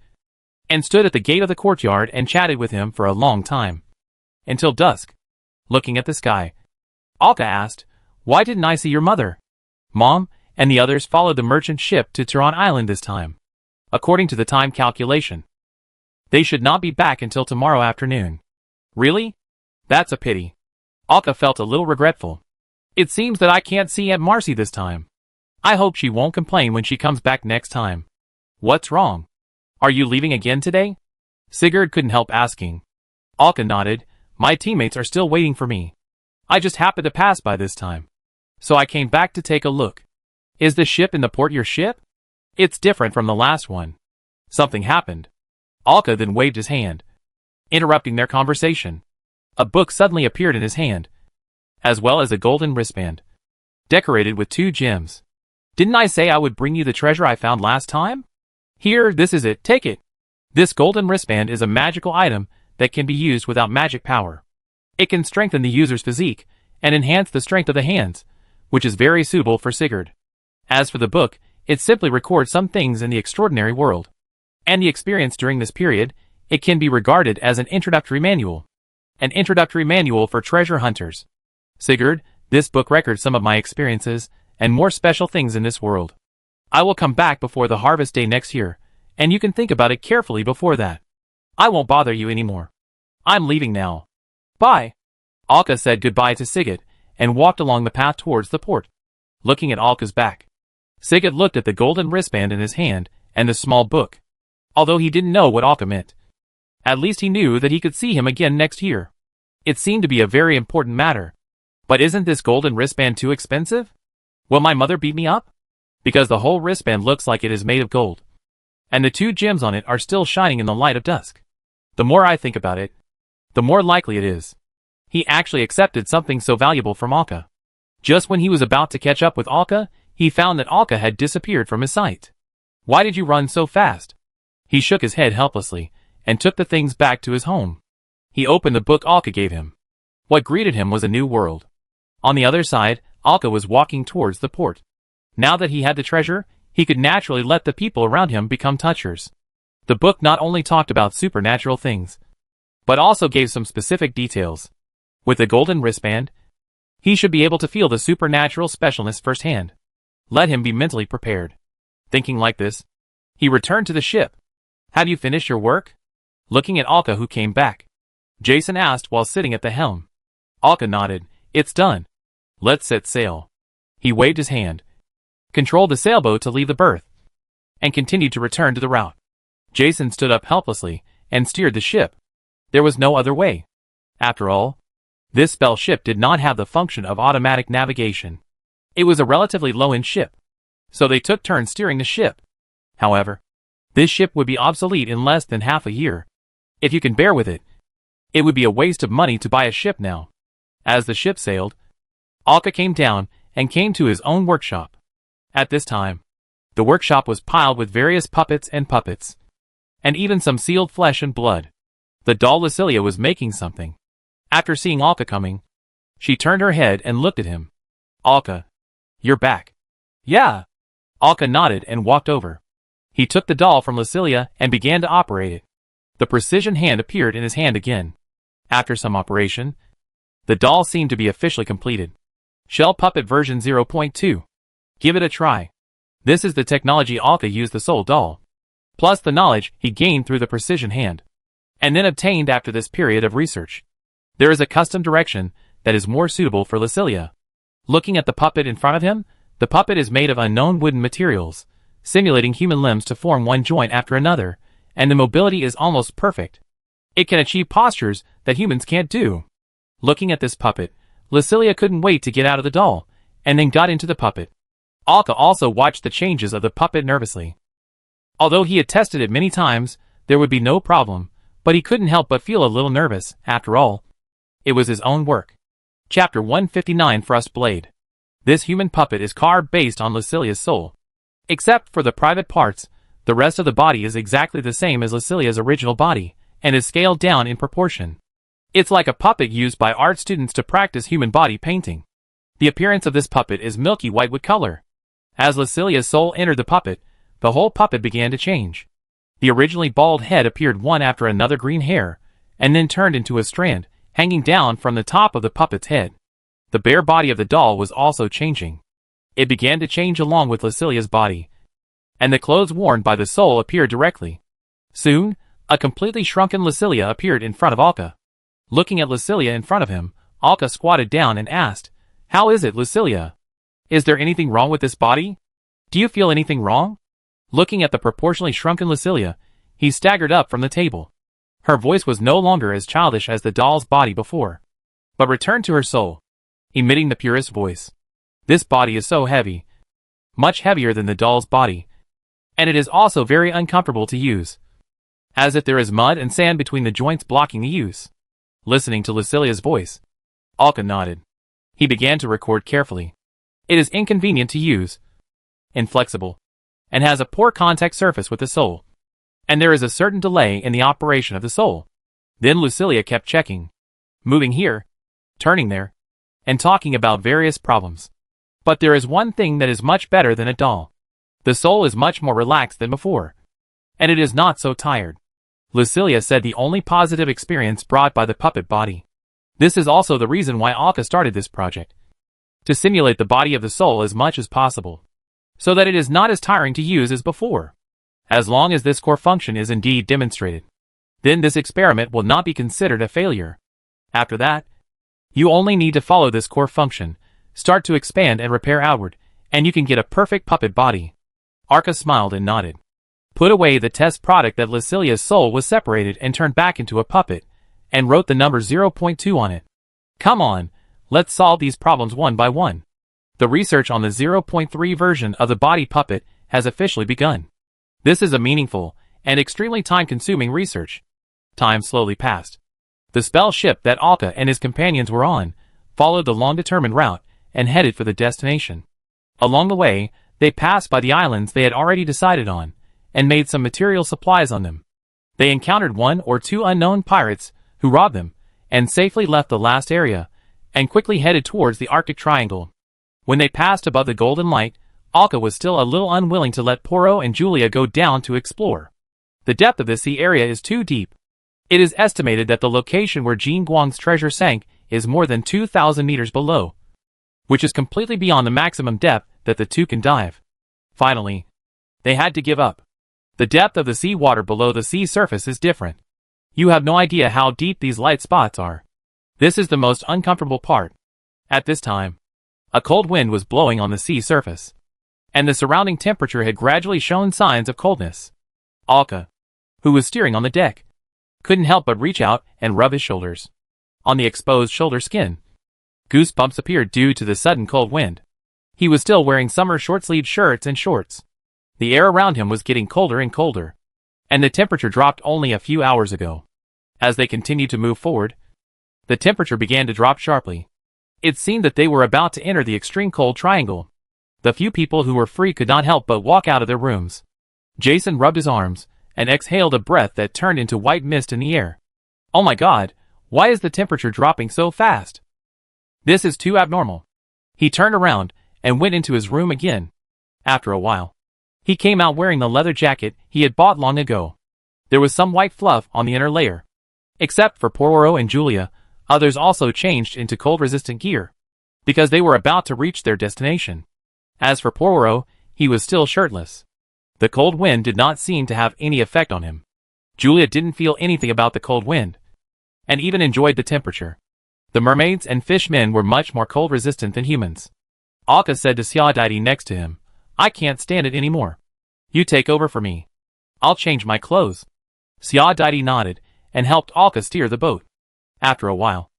and stood at the gate of the courtyard and chatted with him for a long time. Until dusk. Looking at the sky, Alka asked, why didn't I see your mother? Mom and the others followed the merchant ship to Turan Island this time. According to the time calculation, they should not be back until tomorrow afternoon. Really? That's a pity. Alka felt a little regretful. It seems that I can't see Aunt Marcy this time. I hope she won't complain when she comes back next time. What's wrong? Are you leaving again today? Sigurd couldn't help asking. Alka nodded. My teammates are still waiting for me. I just happened to pass by this time, so I came back to take a look. Is the ship in the port your ship? It's different from the last one. Something happened. Alka then waved his hand, interrupting their conversation. A book suddenly appeared in his hand, as well as a golden wristband, decorated with 2 gems. Didn't I say I would bring you the treasure I found last time? Here, this is it, take it. This golden wristband is a magical item that can be used without magic power. It can strengthen the user's physique and enhance the strength of the hands, which is very suitable for Sigurd. As for the book, it simply records some things in the extraordinary world and the experience during this period. It can be regarded as an introductory manual. An introductory manual for treasure hunters. Sigurd, this book records some of my experiences and more special things in this world. I will come back before the harvest day next year, and you can think about it carefully before that. I won't bother you anymore. I'm leaving now. Bye. Alka said goodbye to Sigurd and walked along the path towards the port. Looking at Alka's back, Sigurd looked at the golden wristband in his hand and the small book. Although he didn't know what Alka meant, at least he knew that he could see him again next year. It seemed to be a very important matter. But isn't this golden wristband too expensive? Will my mother beat me up? Because the whole wristband looks like it is made of gold, and the 2 gems on it are still shining in the light of dusk. The more I think about it, the more likely it is. He actually accepted something so valuable from Alka. Just when he was about to catch up with Alka, he found that Alka had disappeared from his sight. Why did you run so fast? He shook his head helplessly and took the things back to his home. He opened the book Alka gave him. What greeted him was a new world. On the other side, Alka was walking towards the port. Now that he had the treasure, he could naturally let the people around him become touchers. The book not only talked about supernatural things, but also gave some specific details. With the golden wristband, he should be able to feel the supernatural specialness firsthand. Let him be mentally prepared. Thinking like this, he returned to the ship. Have you finished your work? Looking at Alka, who came back, Jason asked while sitting at the helm. Alka nodded. It's done. Let's set sail. He waved his hand, controlled the sailboat to leave the berth, and continued to return to the route. Jason stood up helplessly and steered the ship. There was no other way. After all, this spell ship did not have the function of automatic navigation. It was a relatively low-end ship, so they took turns steering the ship. However, this ship would be obsolete in less than half a year. If you can bear with it, it would be a waste of money to buy a ship now. As the ship sailed, Alka came down and came to his own workshop. At this time, the workshop was piled with various puppets, and even some sealed flesh and blood. The doll Lucilia was making something. After seeing Alka coming, she turned her head and looked at him. Alka, You're back. Yeah. Alka nodded and walked over. He took the doll from Lucilia and began to operate it. The precision hand appeared in his hand again. After some operation, the doll seemed to be officially completed. Shell Puppet version 0.2. Give it a try. This is the technology Alka used the soul doll, plus the knowledge he gained through the precision hand, and then obtained after this period of research. There is a custom direction that is more suitable for Lucilia. Looking at the puppet in front of him, the puppet is made of unknown wooden materials, simulating human limbs to form one joint after another, and the mobility is almost perfect. It can achieve postures that humans can't do. Looking at this puppet, Lucilia couldn't wait to get out of the doll, and then got into the puppet. Alka also watched the changes of the puppet nervously. Although he had tested it many times, there would be no problem, but he couldn't help but feel a little nervous, after all. It was his own work. Chapter 159 Thrust Blade. This human puppet is carved based on Lucilia's soul. Except for the private parts, the rest of the body is exactly the same as Lucilia's original body, and is scaled down in proportion. It's like a puppet used by art students to practice human body painting. The appearance of this puppet is milky white with color. As Lucilia's soul entered the puppet, the whole puppet began to change. The originally bald head appeared one after another green hair, and then turned into a strand, hanging down from the top of the puppet's head. The bare body of the doll was also changing. It began to change along with Lucilia's body, and the clothes worn by the soul appeared directly. Soon, a completely shrunken Lucilia appeared in front of Alka. Looking at Lucilia in front of him, Alka squatted down and asked, "How is it, Lucilia? Is there anything wrong with this body? Do you feel anything wrong?" Looking at the proportionally shrunken Lucilia, he staggered up from the table. Her voice was no longer as childish as the doll's body before, but returned to her soul, emitting the purest voice. "This body is so heavy, much heavier than the doll's body, and it is also very uncomfortable to use, as if there is mud and sand between the joints blocking the use." Listening to Lucilia's voice, Alka nodded. He began to record carefully. It is inconvenient to use, inflexible, and has a poor contact surface with the soul, and there is a certain delay in the operation of the soul. Then Lucilia kept checking, moving here, turning there, and talking about various problems. But there is one thing that is much better than a doll. The soul is much more relaxed than before, and it is not so tired. Lucilia said the only positive experience brought by the puppet body. This is also the reason why Alka started this project, to simulate the body of the soul as much as possible, so that it is not as tiring to use as before. As long as this core function is indeed demonstrated, then this experiment will not be considered a failure. After that, you only need to follow this core function, start to expand and repair outward, and you can get a perfect puppet body. Alka smiled and nodded. Put away the test product that Lucilia's soul was separated and turned back into a puppet, and wrote the number 0.2 on it. Come on, let's solve these problems one by one. The research on the 0.3 version of the body puppet has officially begun. This is a meaningful and extremely time-consuming research. Time slowly passed. The spell ship that Alka and his companions were on followed the long-determined route and headed for the destination. Along the way, they passed by the islands they had already decided on, and made some material supplies on them. They encountered one or two unknown pirates who robbed them, and safely left the last area, and quickly headed towards the Arctic Triangle. When they passed above the Golden Light, Alka was still a little unwilling to let Poro and Julia go down to explore. The depth of the sea area is too deep. It is estimated that the location where Jean Guang's treasure sank is more than 2,000 meters below, which is completely beyond the maximum depth that the two can dive. Finally, they had to give up. The depth of the sea water below the sea surface is different. You have no idea how deep these light spots are. This is the most uncomfortable part. At this time, a cold wind was blowing on the sea surface, and the surrounding temperature had gradually shown signs of coldness. Alka, who was steering on the deck, couldn't help but reach out and rub his shoulders. On the exposed shoulder skin, goosebumps appeared due to the sudden cold wind. He was still wearing summer short-sleeved shirts and shorts. The air around him was getting colder and colder, and the temperature dropped only a few hours ago. As they continued to move forward, the temperature began to drop sharply. It seemed that they were about to enter the extreme cold triangle. The few people who were free could not help but walk out of their rooms. Jason rubbed his arms and exhaled a breath that turned into white mist in the air. Oh my God, why is the temperature dropping so fast? This is too abnormal. He turned around and went into his room again. After a while, he came out wearing the leather jacket he had bought long ago. There was some white fluff on the inner layer. Except for Pororo and Julia, others also changed into cold-resistant gear, because they were about to reach their destination. As for Pororo, he was still shirtless. The cold wind did not seem to have any effect on him. Julia didn't feel anything about the cold wind, and even enjoyed the temperature. The mermaids and fishmen were much more cold-resistant than humans. Alka said to Xiaodaidi next to him, "I can't stand it anymore. You take over for me. I'll change my clothes." Xiaodaidi nodded, and helped Alka steer the boat. After a while,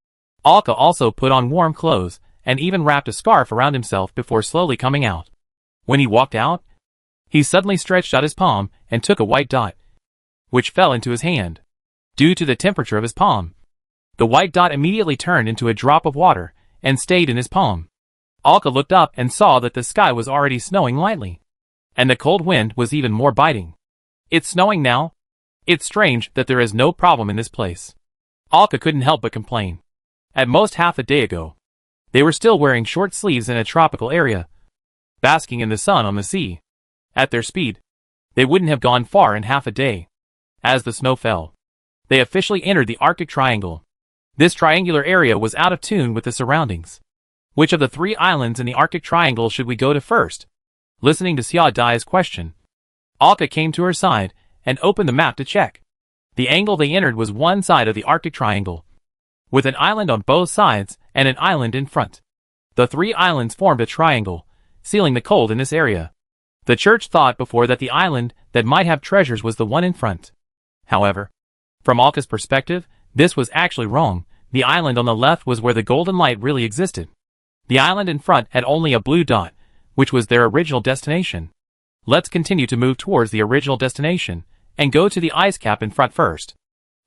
Alka also put on warm clothes, and even wrapped a scarf around himself before slowly coming out. When he walked out, he suddenly stretched out his palm and took a white dot, which fell into his hand. Due to the temperature of his palm, the white dot immediately turned into a drop of water and stayed in his palm. Alka looked up and saw that the sky was already snowing lightly, and the cold wind was even more biting. "It's snowing now? It's strange that there is no problem in this place." Alka couldn't help but complain. At most half a day ago, they were still wearing short sleeves in a tropical area, basking in the sun on the sea. At their speed, they wouldn't have gone far in half a day. As the snow fell, they officially entered the Arctic Triangle. This triangular area was out of tune with the surroundings. Which of the 3 islands in the Arctic Triangle should we go to first? Listening to Xiaodai's question, Alka came to her side and opened the map to check. The angle they entered was one side of the Arctic Triangle, with an island on both sides and an island in front. The 3 islands formed a triangle, sealing the cold in this area. The church thought before that the island that might have treasures was the one in front. However, from Alka's perspective, this was actually wrong. The island on the left was where the golden light really existed. The island in front had only a blue dot, which was their original destination. Let's continue to move towards the original destination, and go to the ice cap in front first.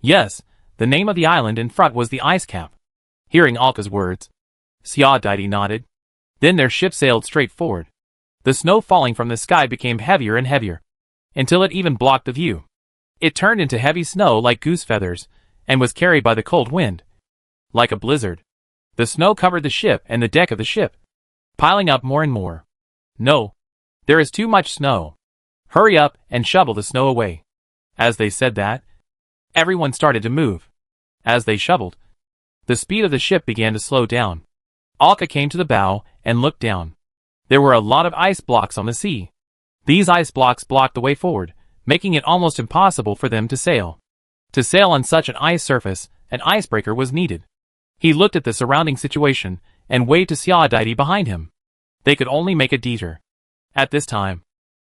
Yes, the name of the island in front was the ice cap. Hearing Alka's words, Xiaodaidi nodded. Then their ship sailed straight forward. The snow falling from the sky became heavier and heavier, until it even blocked the view. It turned into heavy snow like goose feathers, and was carried by the cold wind. Like a blizzard, the snow covered the ship and the deck of the ship, piling up more and more. "No, there is too much snow. Hurry up and shovel the snow away." As they said that, everyone started to move. As they shoveled, the speed of the ship began to slow down. Alka came to the bow and looked down. There were a lot of ice blocks on the sea. These ice blocks blocked the way forward, making it almost impossible for them to sail. To sail on such an ice surface, an icebreaker was needed. He looked at the surrounding situation and waved to Xiaodaidi behind him. They could only make a detour. At this time,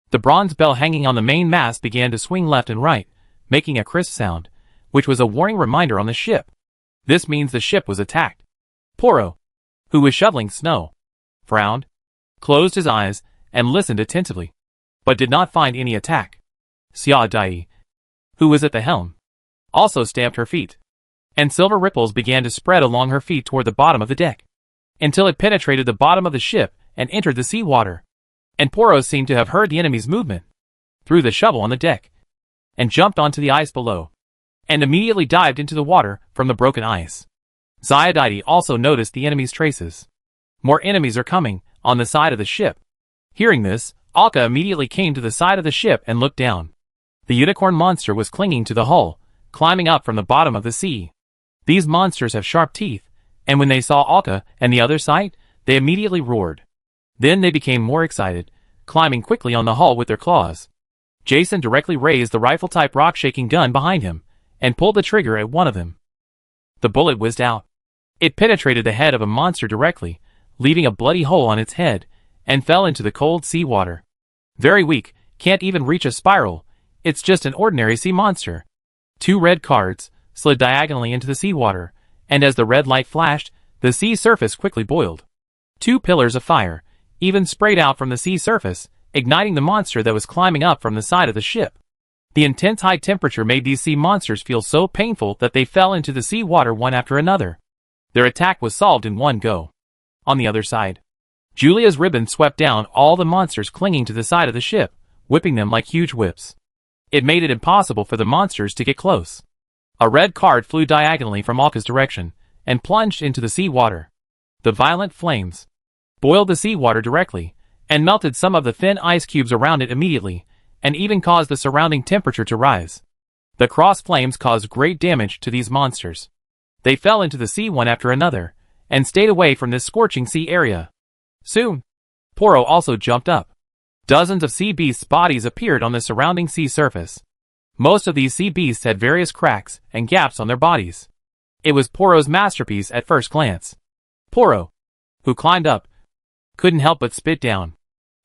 the bronze bell hanging on the main mast began to swing left and right, making a crisp sound, which was a warning reminder on the ship. This means the ship was attacked. Poro, who was shoveling snow, frowned, closed his eyes, and listened attentively, but did not find any attack. Xiaodai, who was at the helm, also stamped her feet, and silver ripples began to spread along her feet toward the bottom of the deck, until it penetrated the bottom of the ship and entered the sea water. And Poro seemed to have heard the enemy's movement, threw the shovel on the deck, and jumped onto the ice below, and immediately dived into the water from the broken ice. Xiaodaidi also noticed the enemy's traces. More enemies are coming, on the side of the ship. Hearing this, Alka immediately came to the side of the ship and looked down. The unicorn monster was clinging to the hull, climbing up from the bottom of the sea. These monsters have sharp teeth, and when they saw Alka and the other side, they immediately roared. Then they became more excited, climbing quickly on the hull with their claws. Jason directly raised the rifle-type rock-shaking gun behind him, and pulled the trigger at one of them. The bullet whizzed out. It penetrated the head of a monster directly, leaving a bloody hole on its head, and fell into the cold sea water. Very weak, can't even reach a spiral, it's just an ordinary sea monster. 2 red cards slid diagonally into the seawater, and as the red light flashed, the sea surface quickly boiled. 2 pillars of fire even sprayed out from the sea surface, igniting the monster that was climbing up from the side of the ship. The intense high temperature made these sea monsters feel so painful that they fell into the sea water one after another. Their attack was solved in one go. On the other side, Julia's ribbon swept down all the monsters clinging to the side of the ship, whipping them like huge whips. It made it impossible for the monsters to get close. A red card flew diagonally from Alka's direction, and plunged into the sea water. The violent flames boiled the seawater directly, and melted some of the thin ice cubes around it immediately, and even caused the surrounding temperature to rise. The cross flames caused great damage to these monsters. They fell into the sea one after another, and stayed away from this scorching sea area. Soon, Poro also jumped up. Dozens of sea beasts' bodies appeared on the surrounding sea surface. Most of these sea beasts had various cracks and gaps on their bodies. It was Poro's masterpiece at first glance. Poro, who climbed up, couldn't help but spit down.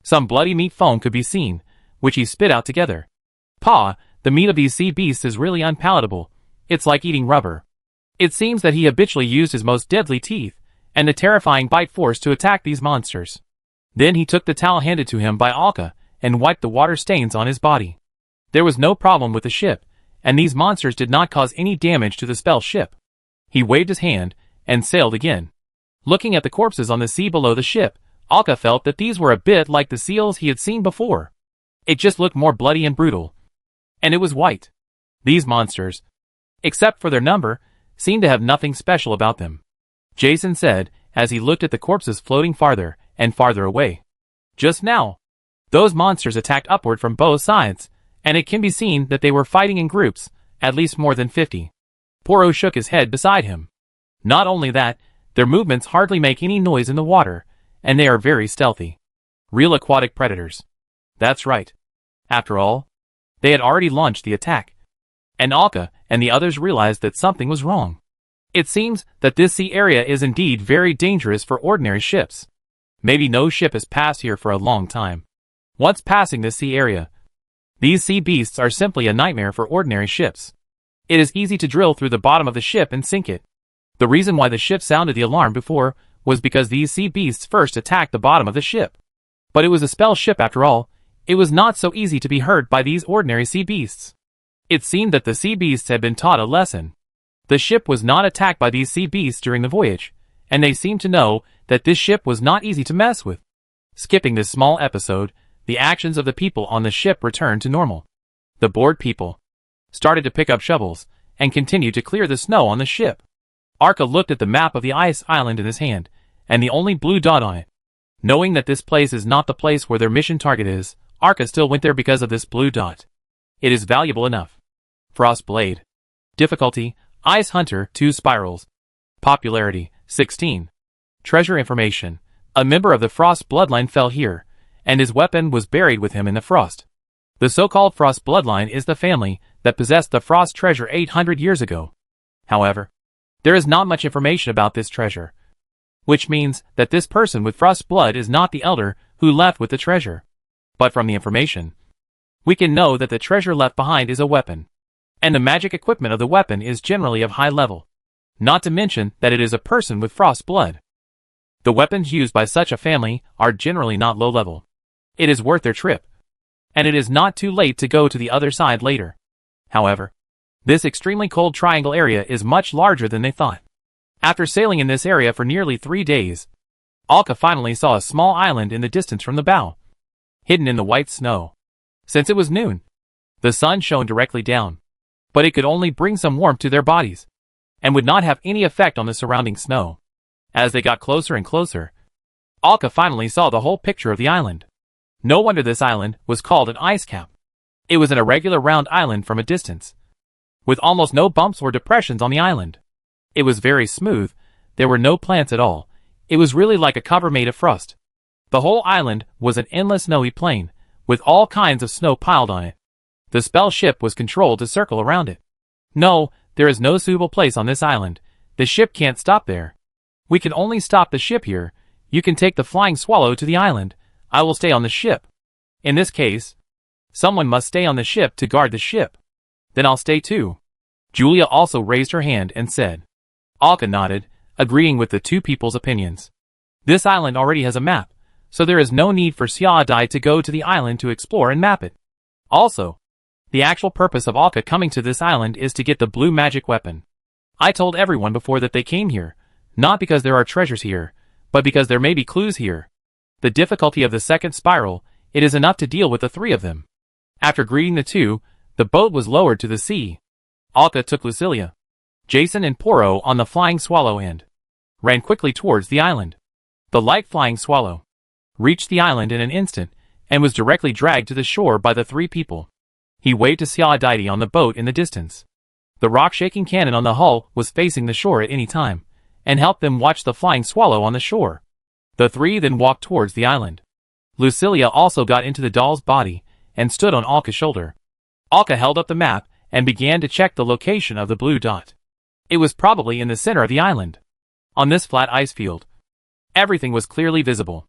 Some bloody meat foam could be seen, which he spit out together. "Pa, the meat of these sea beasts is really unpalatable. It's like eating rubber." It seems that he habitually used his most deadly teeth and the terrifying bite force to attack these monsters. Then he took the towel handed to him by Alka and wiped the water stains on his body. There was no problem with the ship, and these monsters did not cause any damage to the spell ship. He waved his hand and sailed again. Looking at the corpses on the sea below the ship, Alka felt that these were a bit like the seals he had seen before. It just looked more bloody and brutal. And it was white. These monsters, except for their number, seemed to have nothing special about them. Jason said, as he looked at the corpses floating farther and farther away. Just now, those monsters attacked upward from both sides, and it can be seen that they were fighting in groups, at least more than 50. Poro shook his head beside him. Not only that, their movements hardly make any noise in the water, and they are very stealthy. Real aquatic predators. That's right. After all, they had already launched the attack. And Alka and the others realized that something was wrong. It seems that this sea area is indeed very dangerous for ordinary ships. Maybe no ship has passed here for a long time. Once passing this sea area, these sea beasts are simply a nightmare for ordinary ships. It is easy to drill through the bottom of the ship and sink it. The reason why the ship sounded the alarm before was because these sea beasts first attacked the bottom of the ship. But it was a spell ship after all. It was not so easy to be hurt by these ordinary sea beasts. It seemed that the sea beasts had been taught a lesson. The ship was not attacked by these sea beasts during the voyage, and they seemed to know that this ship was not easy to mess with. Skipping this small episode, the actions of the people on the ship returned to normal. The bored people started to pick up shovels and continued to clear the snow on the ship. Arka looked at the map of the ice island in his hand, and the only blue dot on it. Knowing that this place is not the place where their mission target is, Arka still went there because of this blue dot. It is valuable enough. Frost Blade. Difficulty, Ice Hunter, 2 spirals. Popularity, 16. Treasure information. A member of the Frost bloodline fell here, and his weapon was buried with him in the frost. The so-called Frost bloodline is the family that possessed the Frost treasure 800 years ago. However, there is not much information about this treasure, which means that this person with Frost blood is not the elder who left with the treasure. But from the information, we can know that the treasure left behind is a weapon, and the magic equipment of the weapon is generally of high level. Not to mention that it is a person with Frost blood. The weapons used by such a family are generally not low level. It is worth their trip, and it is not too late to go to the other side later. However, this extremely cold triangle area is much larger than they thought. After sailing in this area for nearly 3 days, Alka finally saw a small island in the distance from the bow, hidden in the white snow. Since it was noon, the sun shone directly down, but it could only bring some warmth to their bodies, and would not have any effect on the surrounding snow. As they got closer and closer, Alka finally saw the whole picture of the island. No wonder this island was called an ice cap. It was an irregular round island from a distance, with almost no bumps or depressions on the island. It was very smooth, there were no plants at all. It was really like a cover made of frost. The whole island was an endless snowy plain, with all kinds of snow piled on it. The spell ship was controlled to circle around it. No, there is no suitable place on this island. The ship can't stop there. We can only stop the ship here. You can take the flying swallow to the island. I will stay on the ship. In this case, someone must stay on the ship to guard the ship. Then I'll stay too. Julia also raised her hand and said. Alka nodded, agreeing with the two people's opinions. This island already has a map, so there is no need for Xiaodai to go to the island to explore and map it. Also, the actual purpose of Alka coming to this island is to get the blue magic weapon. I told everyone before that they came here, not because there are treasures here, but because there may be clues here. The difficulty of the second spiral, it is enough to deal with the 3 of them. After greeting the 2, the boat was lowered to the sea. Alka took Lucilia, Jason and Poro on the flying swallow and ran quickly towards the island. The light flying swallow reached the island in an instant and was directly dragged to the shore by the three people. He waved to Saladite on the boat in the distance. The rock-shaking cannon on the hull was facing the shore at any time, and helped them watch the flying swallow on the shore. The three then walked towards the island. Lucilia also got into the doll's body and stood on Alka's shoulder. Alka held up the map and began to check the location of the blue dot. It was probably in the center of the island. On this flat ice field, everything was clearly visible.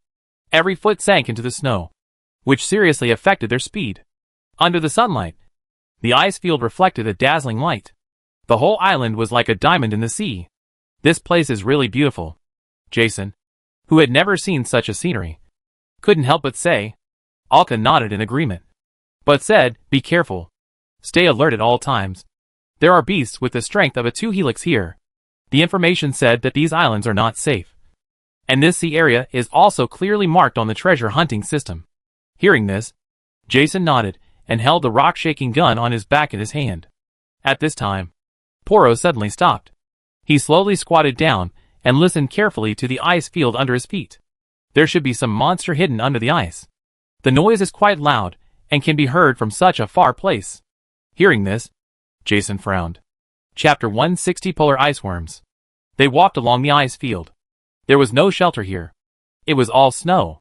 Every foot sank into the snow, which seriously affected their speed. Under the sunlight, the ice field reflected a dazzling light. The whole island was like a diamond in the sea. This place is really beautiful. Jason, who had never seen such a scenery, couldn't help but say. Alka nodded in agreement, but said, "Be careful. Stay alert at all times. There are beasts with the strength of a 2-helix here." The information said that these islands are not safe. And this sea area is also clearly marked on the treasure hunting system. Hearing this, Jason nodded and held the rock-shaking gun on his back in his hand. At this time, Poro suddenly stopped. He slowly squatted down and listened carefully to the ice field under his feet. There should be some monster hidden under the ice. The noise is quite loud and can be heard from such a far place. Hearing this, Jason frowned. Chapter 160 Polar Iceworms. They walked along the ice field. There was no shelter here. It was all snow.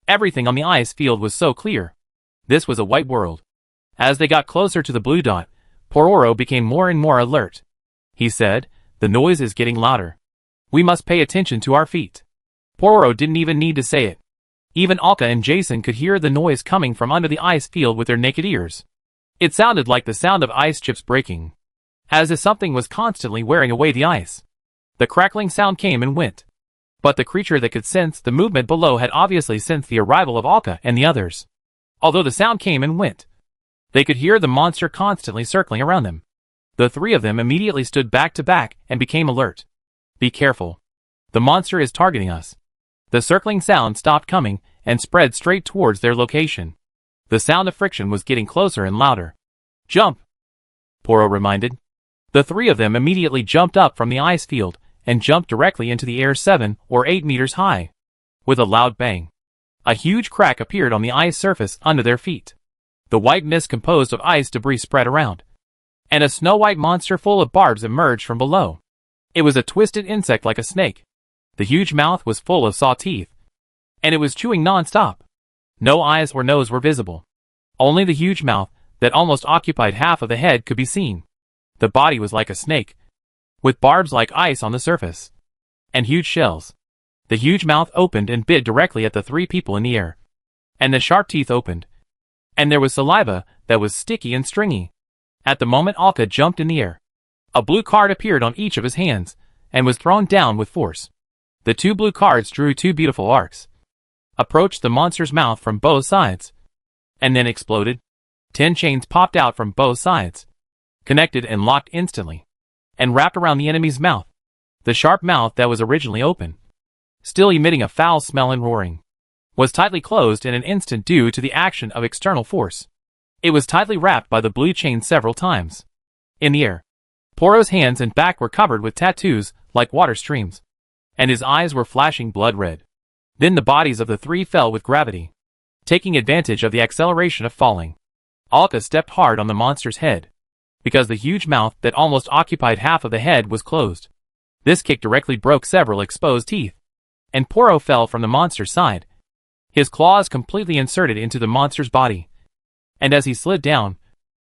Everything on the ice field was so clear. This was a white world. As they got closer to the blue dot, Pororo became more and more alert. He said, "The noise is getting louder. We must pay attention to our feet." Pororo didn't even need to say it. Even Alka and Jason could hear the noise coming from under the ice field with their naked ears. It sounded like the sound of ice chips breaking, as if something was constantly wearing away the ice. The crackling sound came and went, but the creature that could sense the movement below had obviously sensed the arrival of Alka and the others. Although the sound came and went, they could hear the monster constantly circling around them. The three of them immediately stood back to back and became alert. "Be careful. The monster is targeting us." The circling sound stopped coming and spread straight towards their location. The sound of friction was getting closer and louder. "Jump!" Poro reminded. The three of them immediately jumped up from the ice field and jumped directly into the air 7 or 8 meters high. With a loud bang, a huge crack appeared on the ice surface under their feet. The white mist composed of ice debris spread around, and a snow-white monster full of barbs emerged from below. It was a twisted insect like a snake. The huge mouth was full of saw teeth, and it was chewing non-stop. No eyes or nose were visible. Only the huge mouth that almost occupied half of the head could be seen. The body was like a snake, with barbs like ice on the surface, and huge shells. The huge mouth opened and bit directly at the three people in the air, and the sharp teeth opened, and there was saliva that was sticky and stringy. At the moment Alka jumped in the air, a blue card appeared on each of his hands, and was thrown down with force. The two blue cards drew two beautiful arcs, approached the monster's mouth from both sides, and then exploded. 10 chains popped out from both sides, connected and locked instantly, and wrapped around the enemy's mouth. The sharp mouth that was originally open, still emitting a foul smell and roaring, was tightly closed in an instant due to the action of external force. It was tightly wrapped by the blue chain several times. In the air, Poro's hands and back were covered with tattoos like water streams, and his eyes were flashing blood red. Then the bodies of the three fell with gravity, taking advantage of the acceleration of falling. Alka stepped hard on the monster's head, because the huge mouth that almost occupied half of the head was closed. This kick directly broke several exposed teeth, and Poro fell from the monster's side. His claws completely inserted into the monster's body, and as he slid down,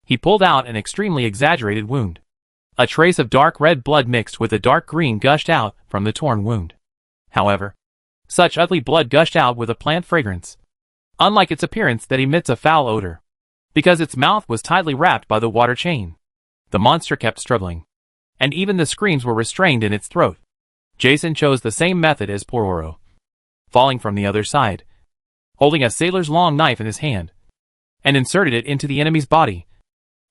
he pulled out an extremely exaggerated wound. A trace of dark red blood mixed with the dark green gushed out from the torn wound. However, such ugly blood gushed out with a plant fragrance, unlike its appearance that emits a foul odor, because its mouth was tightly wrapped by the water chain. The monster kept struggling, and even the screams were restrained in its throat. Jason chose the same method as Pororo, falling from the other side, holding a sailor's long knife in his hand, and inserted it into the enemy's body,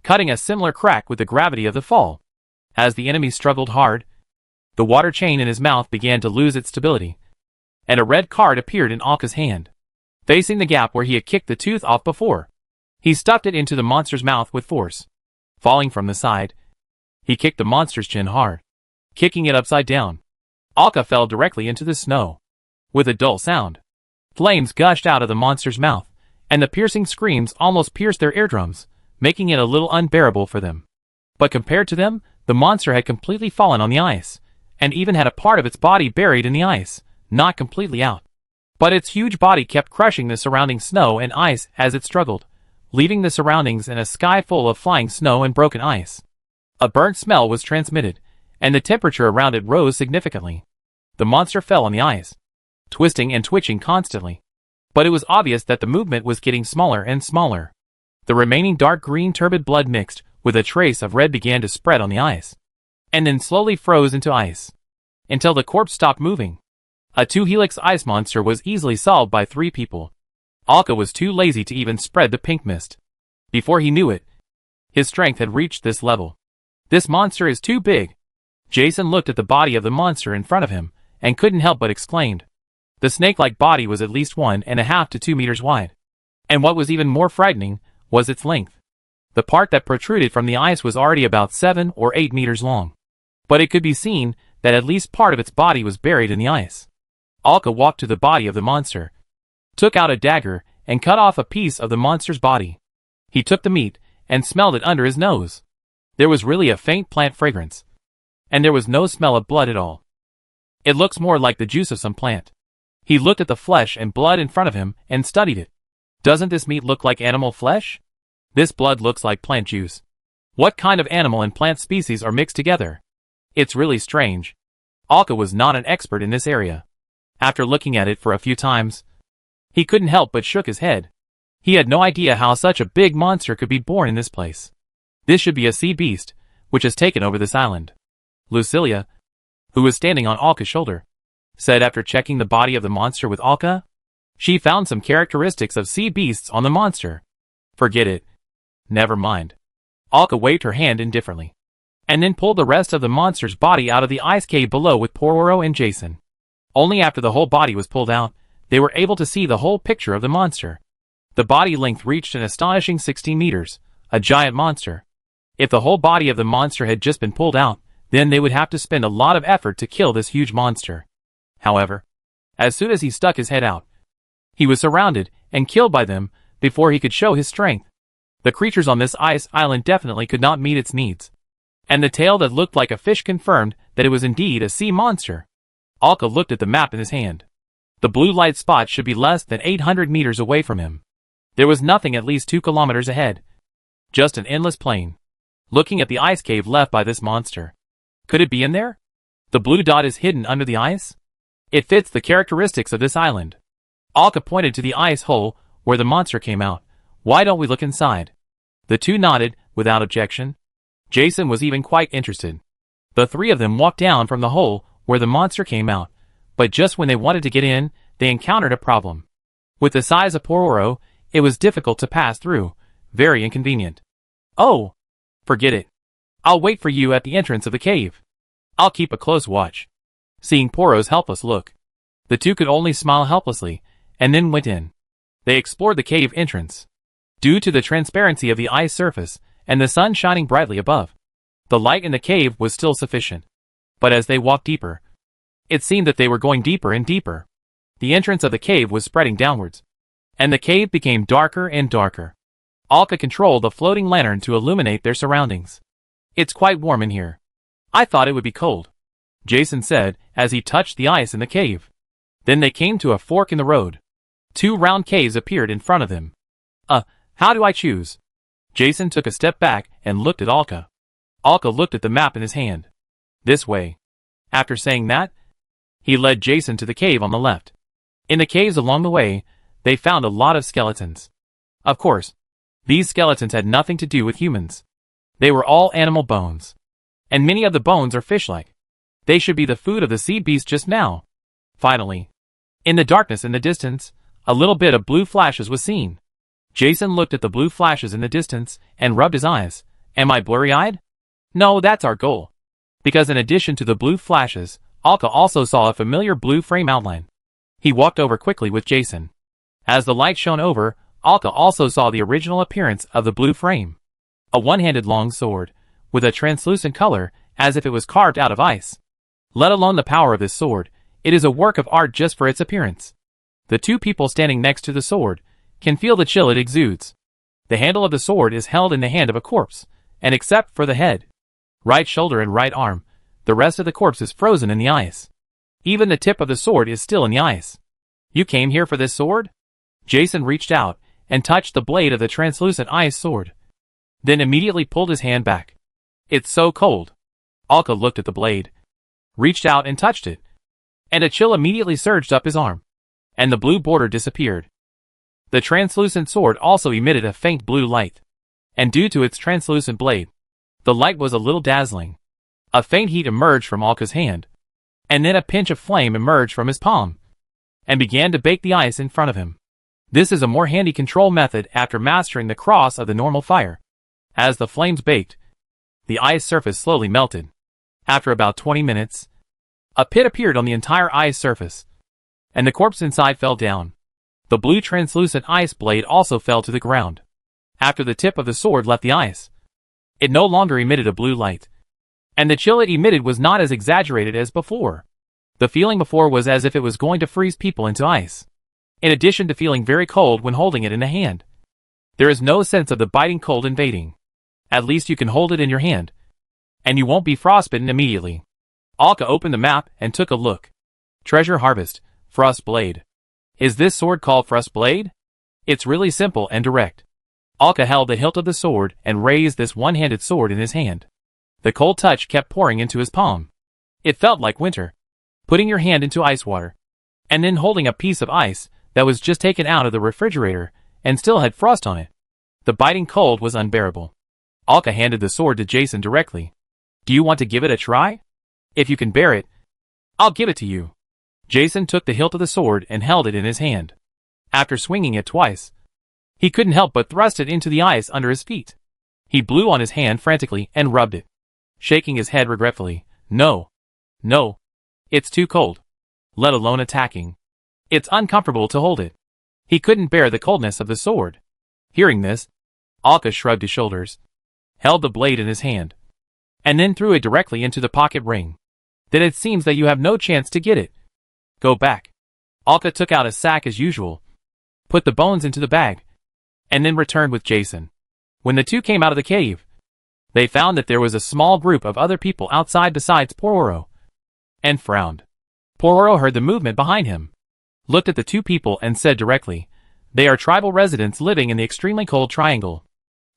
cutting a similar crack with the gravity of the fall. As the enemy struggled hard, the water chain in his mouth began to lose its stability, and a red card appeared in Alka's hand, facing the gap where he had kicked the tooth off before. He stuffed it into the monster's mouth with force. Falling from the side, he kicked the monster's chin hard, kicking it upside down. Alka fell directly into the snow. With a dull sound, flames gushed out of the monster's mouth, and the piercing screams almost pierced their eardrums, making it a little unbearable for them. But compared to them, the monster had completely fallen on the ice, and even had a part of its body buried in the ice, not completely out. But its huge body kept crushing the surrounding snow and ice as it struggled, leaving the surroundings in a sky full of flying snow and broken ice. A burnt smell was transmitted, and the temperature around it rose significantly. The monster fell on the ice, twisting and twitching constantly. But it was obvious that the movement was getting smaller and smaller. The remaining dark green turbid blood mixed with a trace of red began to spread on the ice, and then slowly froze into ice, until the corpse stopped moving. A 2-helix ice monster was easily solved by 3 people. Alka was too lazy to even spread the pink mist. Before he knew it, his strength had reached this level. This monster is too big. Jason looked at the body of the monster in front of him, and couldn't help but exclaimed. The snake-like body was at least 1.5 to 2 meters wide. And what was even more frightening was its length. The part that protruded from the ice was already about 7 or 8 meters long. But it could be seen that at least part of its body was buried in the ice. Alka walked to the body of the monster, took out a dagger, and cut off a piece of the monster's body. He took the meat, and smelled it under his nose. There was really a faint plant fragrance, and there was no smell of blood at all. It looks more like the juice of some plant. He looked at the flesh and blood in front of him, and studied it. Doesn't this meat look like animal flesh? This blood looks like plant juice. What kind of animal and plant species are mixed together? It's really strange. Alka was not an expert in this area. After looking at it for a few times, he couldn't help but shook his head. He had no idea how such a big monster could be born in this place. This should be a sea beast, which has taken over this island. Lucilia, who was standing on Alka's shoulder, said after checking the body of the monster with Alka. She found some characteristics of sea beasts on the monster. Forget it. Never mind. Alka waved her hand indifferently, and then pulled the rest of the monster's body out of the ice cave below with Pororo and Jason. Only after the whole body was pulled out, they were able to see the whole picture of the monster. The body length reached an astonishing 16 meters, a giant monster. If the whole body of the monster had just been pulled out, then they would have to spend a lot of effort to kill this huge monster. However, as soon as he stuck his head out, he was surrounded and killed by them before he could show his strength. The creatures on this ice island definitely could not meet its needs. And the tail that looked like a fish confirmed that it was indeed a sea monster. Alka looked at the map in his hand. The blue light spot should be less than 800 meters away from him. There was nothing at least 2 kilometers ahead. Just an endless plain. Looking at the ice cave left by this monster. Could it be in there? The blue dot is hidden under the ice? It fits the characteristics of this island. Alka pointed to the ice hole where the monster came out. Why don't we look inside? The 2 nodded, without objection. Jason was even quite interested. The 3 of them walked down from the hole where the monster came out, but just when they wanted to get in, they encountered a problem. With the size of Pororo, it was difficult to pass through, very inconvenient. Oh! Forget it. I'll wait for you at the entrance of the cave. I'll keep a close watch. Seeing Pororo's helpless look, the 2 could only smile helplessly, and then went in. They explored the cave entrance. Due to the transparency of the ice surface, and the sun shining brightly above, the light in the cave was still sufficient. But as they walked deeper, it seemed that they were going deeper and deeper. The entrance of the cave was spreading downwards, and the cave became darker and darker. Alka controlled a floating lantern to illuminate their surroundings. It's quite warm in here. I thought it would be cold, Jason said as he touched the ice in the cave. Then they came to a fork in the road. 2 round caves appeared in front of them. How do I choose? Jason took a step back and looked at Alka. Alka looked at the map in his hand. This way. After saying that, he led Jason to the cave on the left. In the caves along the way, they found a lot of skeletons. Of course, these skeletons had nothing to do with humans. They were all animal bones. And many of the bones are fish-like. They should be the food of the sea beast just now. Finally, in the darkness in the distance, a little bit of blue flashes was seen. Jason looked at the blue flashes in the distance and rubbed his eyes. Am I blurry-eyed? No, that's our goal. Because in addition to the blue flashes, Alka also saw a familiar blue frame outline. He walked over quickly with Jason. As the light shone over, Alka also saw the original appearance of the blue frame. A one-handed long sword, with a translucent color, as if it was carved out of ice. Let alone the power of this sword, It is a work of art just for its appearance. The two people standing next to the sword can feel the chill it exudes. The handle of the sword is held in the hand of a corpse, and except for the head, right shoulder and right arm, the rest of the corpse is frozen in the ice. Even the tip of the sword is still in the ice. You came here for this sword? Jason reached out and touched the blade of the translucent ice sword, then immediately pulled his hand back. It's so cold. Alka looked at the blade, reached out and touched it, and a chill immediately surged up his arm, and the blue border disappeared. The translucent sword also emitted a faint blue light, and due to its translucent blade, the light was a little dazzling. A faint heat emerged from Alka's hand, and then a pinch of flame emerged from his palm, and began to bake the ice in front of him. This is a more handy control method after mastering the cross of the normal fire. As the flames baked, the ice surface slowly melted. After about 20 minutes, a pit appeared on the entire ice surface, and the corpse inside fell down. The blue translucent ice blade also fell to the ground. After the tip of the sword left the ice, it no longer emitted a blue light, and the chill it emitted was not as exaggerated as before. The feeling before was as if it was going to freeze people into ice, in addition to feeling very cold when holding it in the hand. There is no sense of the biting cold invading. At least you can hold it in your hand, and you won't be frostbitten immediately. Alka opened the map and took a look. Treasure Harvest, Frost Blade. Is this sword called Frost Blade? It's really simple and direct. Alka held the hilt of the sword and raised this one-handed sword in his hand. The cold touch kept pouring into his palm. It felt like winter. Putting your hand into ice water, and then holding a piece of ice that was just taken out of the refrigerator and still had frost on it. The biting cold was unbearable. Alka handed the sword to Jason directly. Do you want to give it a try? If you can bear it, I'll give it to you. Jason took the hilt of the sword and held it in his hand. After swinging it twice, he couldn't help but thrust it into the ice under his feet. He blew on his hand frantically and rubbed it, shaking his head regretfully. No. No. It's too cold. Let alone attacking. It's uncomfortable to hold it. He couldn't bear the coldness of the sword. Hearing this, Alka shrugged his shoulders, held the blade in his hand, and then threw it directly into the pocket ring. Then it seems that you have no chance to get it. Go back. Alka took out a sack as usual, put the bones into the bag, and then returned with Jason. When the two came out of the cave, they found that there was a small group of other people outside besides Pororo, and frowned. Pororo heard the movement behind him, looked at the two people and said directly, they are tribal residents living in the extremely cold triangle.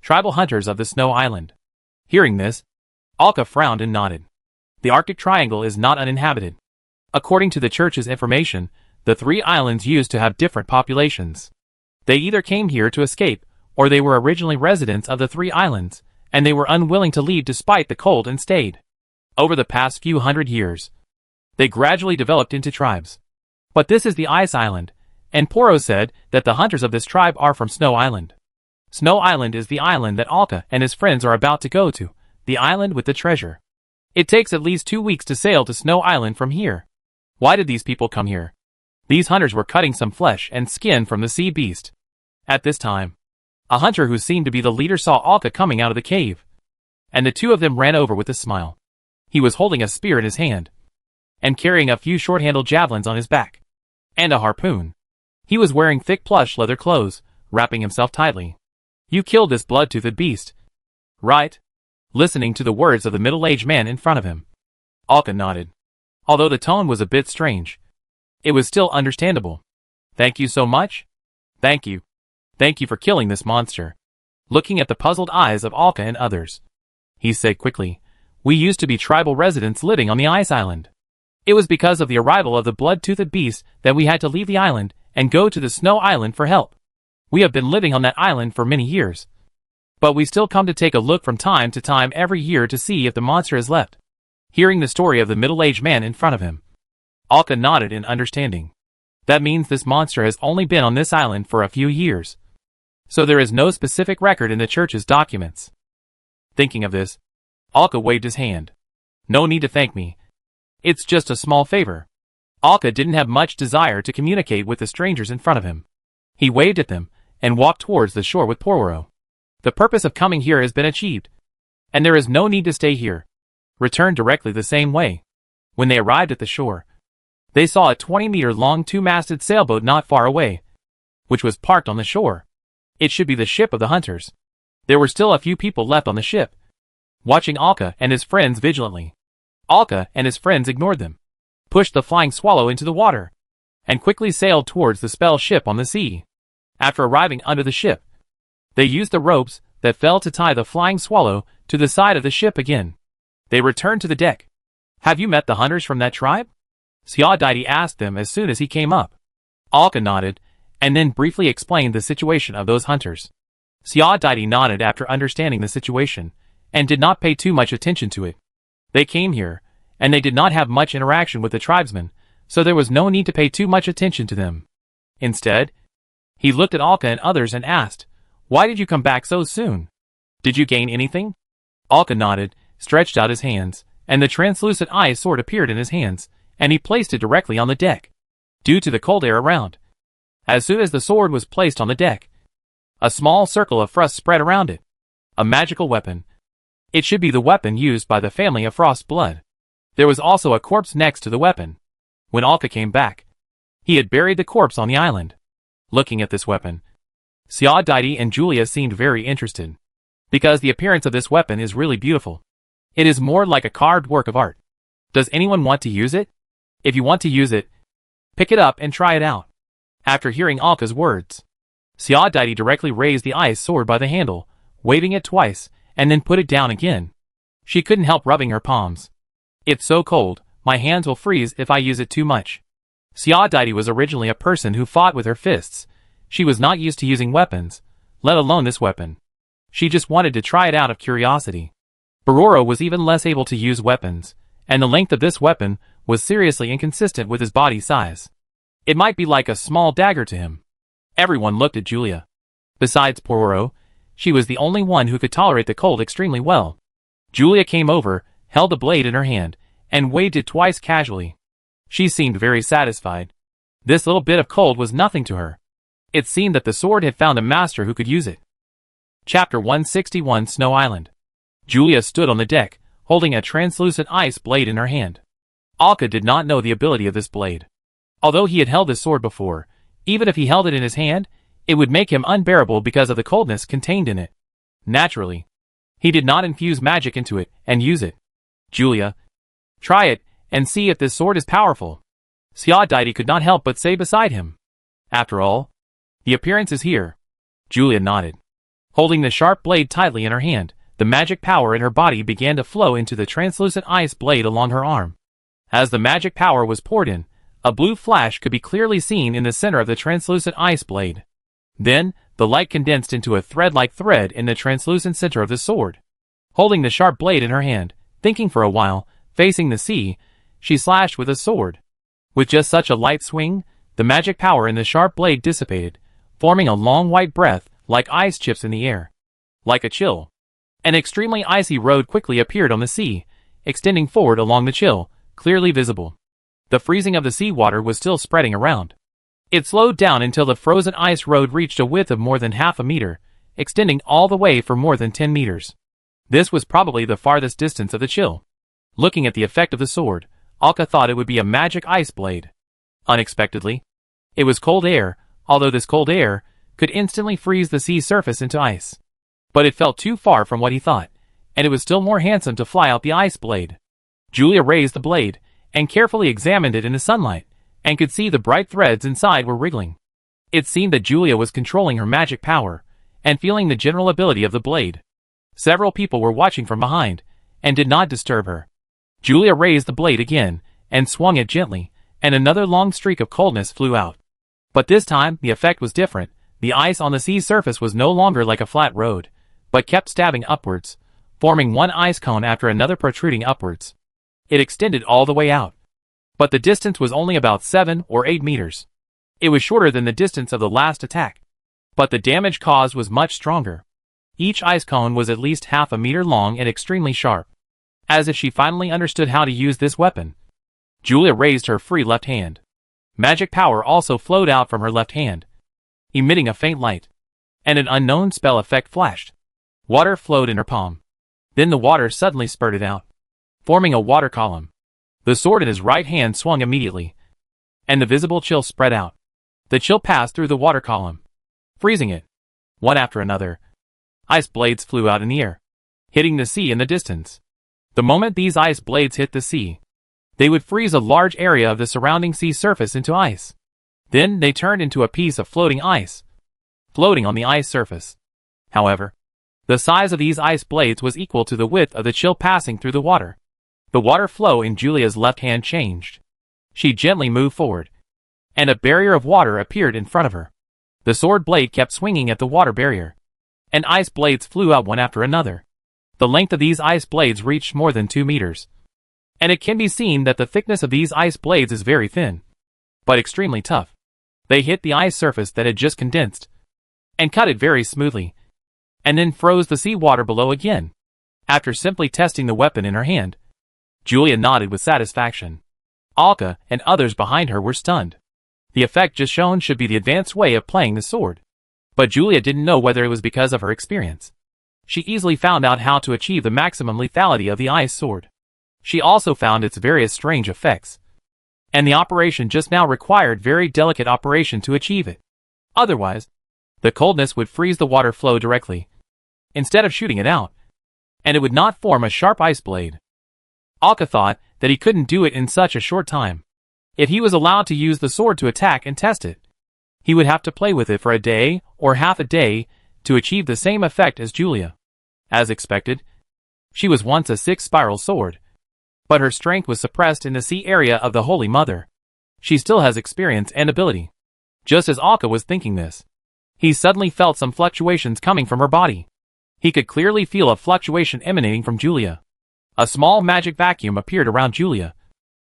Tribal hunters of the Snow Island. Hearing this, Alka frowned and nodded. The Arctic Triangle is not uninhabited. According to the church's information, the three islands used to have different populations. They either came here to escape, or they were originally residents of the three islands, and they were unwilling to leave despite the cold and stayed. Over the past few hundred years, they gradually developed into tribes. But this is the Ice Island, and Poro said that the hunters of this tribe are from Snow Island. Snow Island is the island that Alka and his friends are about to go to, the island with the treasure. It takes at least 2 weeks to sail to Snow Island from here. Why did these people come here? These hunters were cutting some flesh and skin from the sea beast. At this time, a hunter who seemed to be the leader saw Alka coming out of the cave, and the two of them ran over with a smile. He was holding a spear in his hand, and carrying a few short-handled javelins on his back, and a harpoon. He was wearing thick plush leather clothes, wrapping himself tightly. You killed this blood-toothed beast, right? Listening to the words of the middle-aged man in front of him, Alka nodded. Although the tone was a bit strange, it was still understandable. Thank you so much? Thank you. Thank you for killing this monster. Looking at the puzzled eyes of Alka and others, he said quickly, we used to be tribal residents living on the Ice Island. It was because of the arrival of the blood-toothed beast that we had to leave the island and go to the Snow Island for help. We have been living on that island for many years, but we still come to take a look from time to time every year to see if the monster has left. Hearing the story of the middle-aged man in front of him, Alka nodded in understanding. That means this monster has only been on this island for a few years, so there is no specific record in the church's documents. Thinking of this, Alka waved his hand. No need to thank me. It's just a small favor. Alka didn't have much desire to communicate with the strangers in front of him. He waved at them and walked towards the shore with Pororo. The purpose of coming here has been achieved, and there is no need to stay here. Return directly the same way. When they arrived at the shore, They saw a 20-meter-long two-masted sailboat not far away, which was parked on the shore. It should be the ship of the hunters. There were still a few people left on the ship, watching Alka and his friends vigilantly. Alka and his friends ignored them, pushed the flying swallow into the water, and quickly sailed towards the spell ship on the sea. After arriving under the ship, they used the ropes that fell to tie the flying swallow to the side of the ship again. They returned to the deck. "Have you met the hunters from that tribe?" Xiaodai asked them as soon as he came up. Alka nodded, and then briefly explained the situation of those hunters. Xiaodai nodded after understanding the situation, and did not pay too much attention to it. They came here, and they did not have much interaction with the tribesmen, so there was no need to pay too much attention to them. Instead, he looked at Alka and others and asked, "Why did you come back so soon? Did you gain anything?" Alka nodded, stretched out his hands, and the translucent ice sword appeared in his hands, and he placed it directly on the deck, due to the cold air around. As soon as the sword was placed on the deck, a small circle of frost spread around it. A magical weapon. It should be the weapon used by the family of Frost Blood. There was also a corpse next to the weapon. When Alka came back, he had buried the corpse on the island. Looking at this weapon, Xiaodai and Julia seemed very interested, because the appearance of this weapon is really beautiful. It is more like a carved work of art. Does anyone want to use it? If you want to use it, pick it up and try it out. After hearing Alka's words, Xiaodai directly raised the ice sword by the handle, waving it twice, and then put it down again. She couldn't help rubbing her palms. "It's so cold, my hands will freeze if I use it too much." Xiaodai was originally a person who fought with her fists. She was not used to using weapons, let alone this weapon. She just wanted to try it out of curiosity. Bororo was even less able to use weapons, and the length of this weapon was seriously inconsistent with his body size. It might be like a small dagger to him. Everyone looked at Julia. Besides Bororo, she was the only one who could tolerate the cold extremely well. Julia came over, held the blade in her hand, and waved it twice casually. She seemed very satisfied. This little bit of cold was nothing to her. It seemed that the sword had found a master who could use it. Chapter 161 Snow Island. Julia stood on the deck, holding a translucent ice blade in her hand. Alka did not know the ability of this blade. Although he had held this sword before, even if he held it in his hand, it would make him unbearable because of the coldness contained in it. Naturally, he did not infuse magic into it and use it. "Julia, try it and see if this sword is powerful," Xiaodai could not help but say beside him. "After all, the appearance is here." Julia nodded. Holding the sharp blade tightly in her hand, the magic power in her body began to flow into the translucent ice blade along her arm. As the magic power was poured in, a blue flash could be clearly seen in the center of the translucent ice blade. Then, the light condensed into a thread-like thread in the translucent center of the sword. Holding the sharp blade in her hand, thinking for a while, facing the sea, she slashed with a sword. With just such a light swing, the magic power in the sharp blade dissipated, forming a long white breath like ice chips in the air. Like a chill, an extremely icy road quickly appeared on the sea, extending forward along the chill, clearly visible. The freezing of the seawater was still spreading around. It slowed down until the frozen ice road reached a width of more than half a meter, extending all the way for more than 10 meters. This was probably the farthest distance of the chill. Looking at the effect of the sword, Alka thought it would be a magic ice blade. Unexpectedly, it was cold air, although this cold air could instantly freeze the sea surface into ice. But it felt too far from what he thought, and it was still more handsome to fly out the ice blade. Julia raised the blade, and carefully examined it in the sunlight, and could see the bright threads inside were wriggling. It seemed that Julia was controlling her magic power, and feeling the general ability of the blade. Several people were watching from behind, and did not disturb her. Julia raised the blade again, and swung it gently, and another long streak of coldness flew out. But this time, the effect was different. The ice on the sea surface was no longer like a flat road, but kept stabbing upwards, forming one ice cone after another protruding upwards. It extended all the way out. But the distance was only about 7 or 8 meters. It was shorter than the distance of the last attack. But the damage caused was much stronger. Each ice cone was at least half a meter long and extremely sharp. As if she finally understood how to use this weapon, Julia raised her free left hand. Magic power also flowed out from her left hand, emitting a faint light. And an unknown spell effect flashed. Water flowed in her palm. Then the water suddenly spurted out, forming a water column. The sword in his right hand swung immediately, and the visible chill spread out. The chill passed through the water column, freezing it. One after another, ice blades flew out in the air, hitting the sea in the distance. The moment these ice blades hit the sea, they would freeze a large area of the surrounding sea surface into ice. Then they turned into a piece of floating ice, floating on the ice surface. However, the size of these ice blades was equal to the width of the chill passing through the water. The water flow in Julia's left hand changed. She gently moved forward, and a barrier of water appeared in front of her. The sword blade kept swinging at the water barrier, and ice blades flew out one after another. The length of these ice blades reached more than 2 meters, and it can be seen that the thickness of these ice blades is very thin, but extremely tough. They hit the ice surface that had just condensed, and cut it very smoothly, and then froze the sea water below again. After simply testing the weapon in her hand, Julia nodded with satisfaction. Alka and others behind her were stunned. The effect just shown should be the advanced way of playing the sword. But Julia didn't know whether it was because of her experience. She easily found out how to achieve the maximum lethality of the ice sword. She also found its various strange effects, and the operation just now required very delicate operation to achieve it. Otherwise, the coldness would freeze the water flow directly, instead of shooting it out, and it would not form a sharp ice blade. Alka thought that he couldn't do it in such a short time. If he was allowed to use the sword to attack and test it, he would have to play with it for a day or half a day to achieve the same effect as Julia. As expected, she was once a 6-spiral sword, but her strength was suppressed in the sea area of the Holy Mother. She still has experience and ability. Just as Alka was thinking this, he suddenly felt some fluctuations coming from her body. He could clearly feel a fluctuation emanating from Julia. A small magic vacuum appeared around Julia,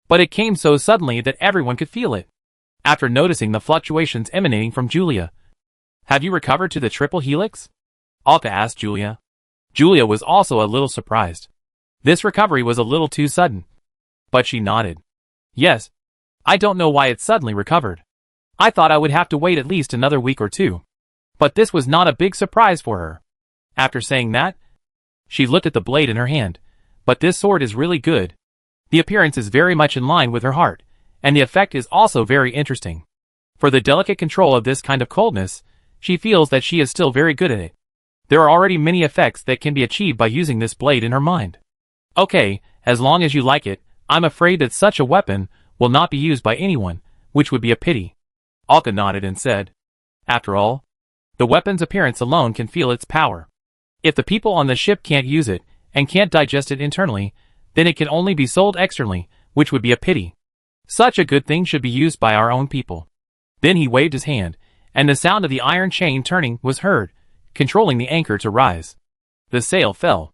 but it came so suddenly that everyone could feel it. After noticing the fluctuations emanating from Julia, "Have you recovered to the triple helix?" Alka asked Julia. Julia was also a little surprised. This recovery was a little too sudden, but she nodded. "Yes. I don't know why it suddenly recovered. I thought I would have to wait at least another week or two." But this was not a big surprise for her. After saying that, she looked at the blade in her hand. "But this sword is really good. The appearance is very much in line with her heart, and the effect is also very interesting. For the delicate control of this kind of coldness, she feels that she is still very good at it. There are already many effects that can be achieved by using this blade in her mind." "Okay, as long as you like it. I'm afraid that such a weapon will not be used by anyone, which would be a pity." Alka nodded and said, "After all, the weapon's appearance alone can feel its power. If the people on the ship can't use it, and can't digest it internally, then it can only be sold externally, which would be a pity. Such a good thing should be used by our own people." Then he waved his hand, and the sound of the iron chain turning was heard, controlling the anchor to rise. The sail fell.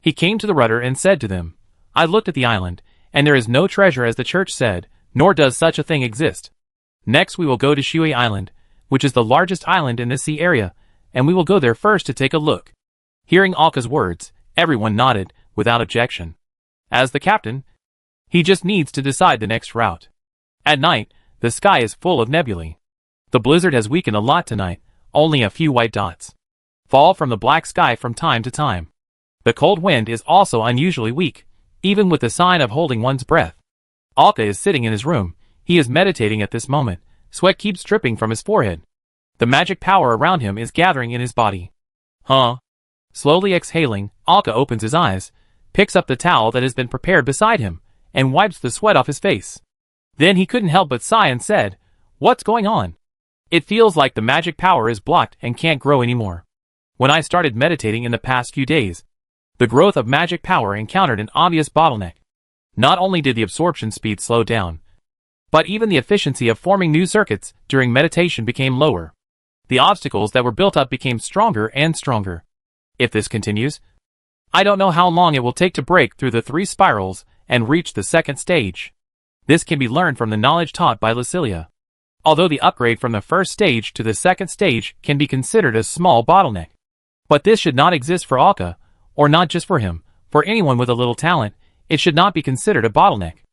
He came to the rudder and said to them, "I looked at the island, and there is no treasure as the church said, nor does such a thing exist. Next we will go to Shui Island, which is the largest island in this sea area, and we will go there first to take a look." Hearing Alka's words, everyone nodded, without objection. As the captain, he just needs to decide the next route. At night, the sky is full of nebulae. The blizzard has weakened a lot tonight, only a few white dots fall from the black sky from time to time. The cold wind is also unusually weak, even with the sign of holding one's breath. Alka is sitting in his room. He is meditating at this moment. Sweat keeps dripping from his forehead. The magic power around him is gathering in his body. Slowly exhaling, Alka opens his eyes, picks up the towel that has been prepared beside him, and wipes the sweat off his face. Then he couldn't help but sigh and said, "What's going on? It feels like the magic power is blocked and can't grow anymore. When I started meditating in the past few days, the growth of magic power encountered an obvious bottleneck. Not only did the absorption speed slow down, but even the efficiency of forming new circuits during meditation became lower. The obstacles that were built up became stronger and stronger. If this continues, I don't know how long it will take to break through the 3 spirals and reach the second stage." This can be learned from the knowledge taught by Lucilia. Although the upgrade from the first stage to the second stage can be considered a small bottleneck. But this should not exist for Alka, or not just for him, for anyone with a little talent, it should not be considered a bottleneck.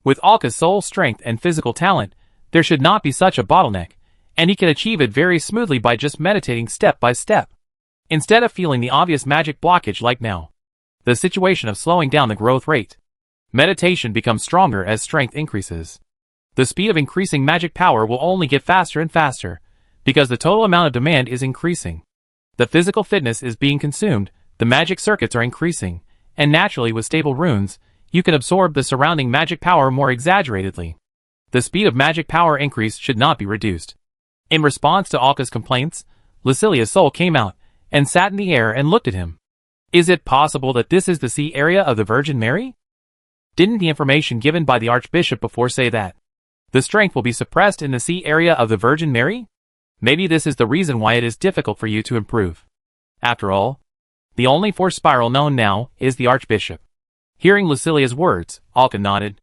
With Alka's soul strength and physical talent, there should not be such a bottleneck, and he can achieve it very smoothly by just meditating step by step, instead of feeling the obvious magic blockage like now. The situation of slowing down the growth rate. Meditation becomes stronger as strength increases. The speed of increasing magic power will only get faster and faster, because the total amount of demand is increasing. The physical fitness is being consumed, the magic circuits are increasing, and naturally with stable runes, you can absorb the surrounding magic power more exaggeratedly. The speed of magic power increase should not be reduced. In response to Alka's complaints, Lucilia's soul came out, and sat in the air and looked at him. Is it possible that this is the sea area of the Virgin Mary? Didn't the information given by the Archbishop before say that the strength will be suppressed in the sea area of the Virgin Mary? Maybe this is the reason why it is difficult for you to improve. After all, the only force spiral known now is the Archbishop. Hearing Lucilia's words, Alka nodded.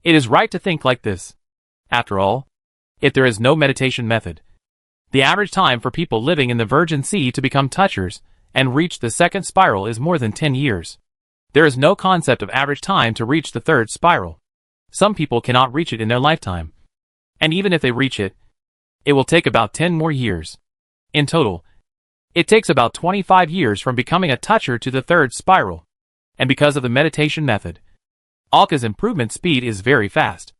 It is right to think like this. After all, if there is no meditation method, the average time for people living in the Virgin Sea to become touchers and reach the second spiral is more than 10 years. There is no concept of average time to reach the third spiral. Some people cannot reach it in their lifetime. And even if they reach it, it will take about 10 more years. In total, it takes about 25 years from becoming a toucher to the third spiral. And because of the meditation method, Alka's improvement speed is very fast.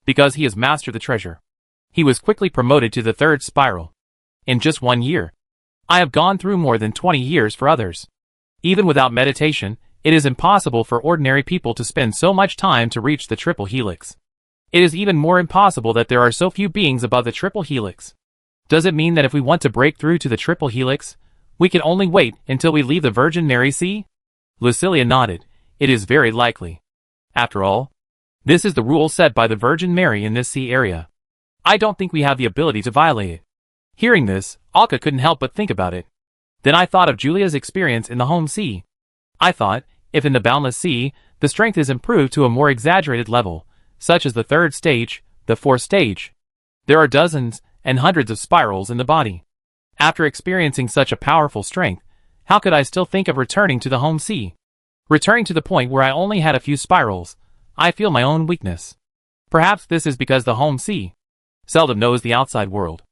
Because he has mastered the treasure, he was quickly promoted to the third spiral. In just 1 year, I have gone through more than 20 years for others. Even without meditation, it is impossible for ordinary people to spend so much time to reach the triple helix. It is even more impossible that there are so few beings above the triple helix. Does it mean that if we want to break through to the triple helix, we can only wait until we leave the Virgin Mary Sea? Lucilia nodded. It is very likely. After all, this is the rule set by the Virgin Mary in this sea area. I don't think we have the ability to violate it. Hearing this, Alka couldn't help but think about it. Then I thought of Julia's experience in the home sea. I thought, if in the boundless sea, the strength is improved to a more exaggerated level, such as the third stage, the fourth stage, there are dozens and hundreds of spirals in the body. After experiencing such a powerful strength, how could I still think of returning to the home sea? Returning to the point where I only had a few spirals, I feel my own weakness. Perhaps this is because the home sea seldom knows the outside world.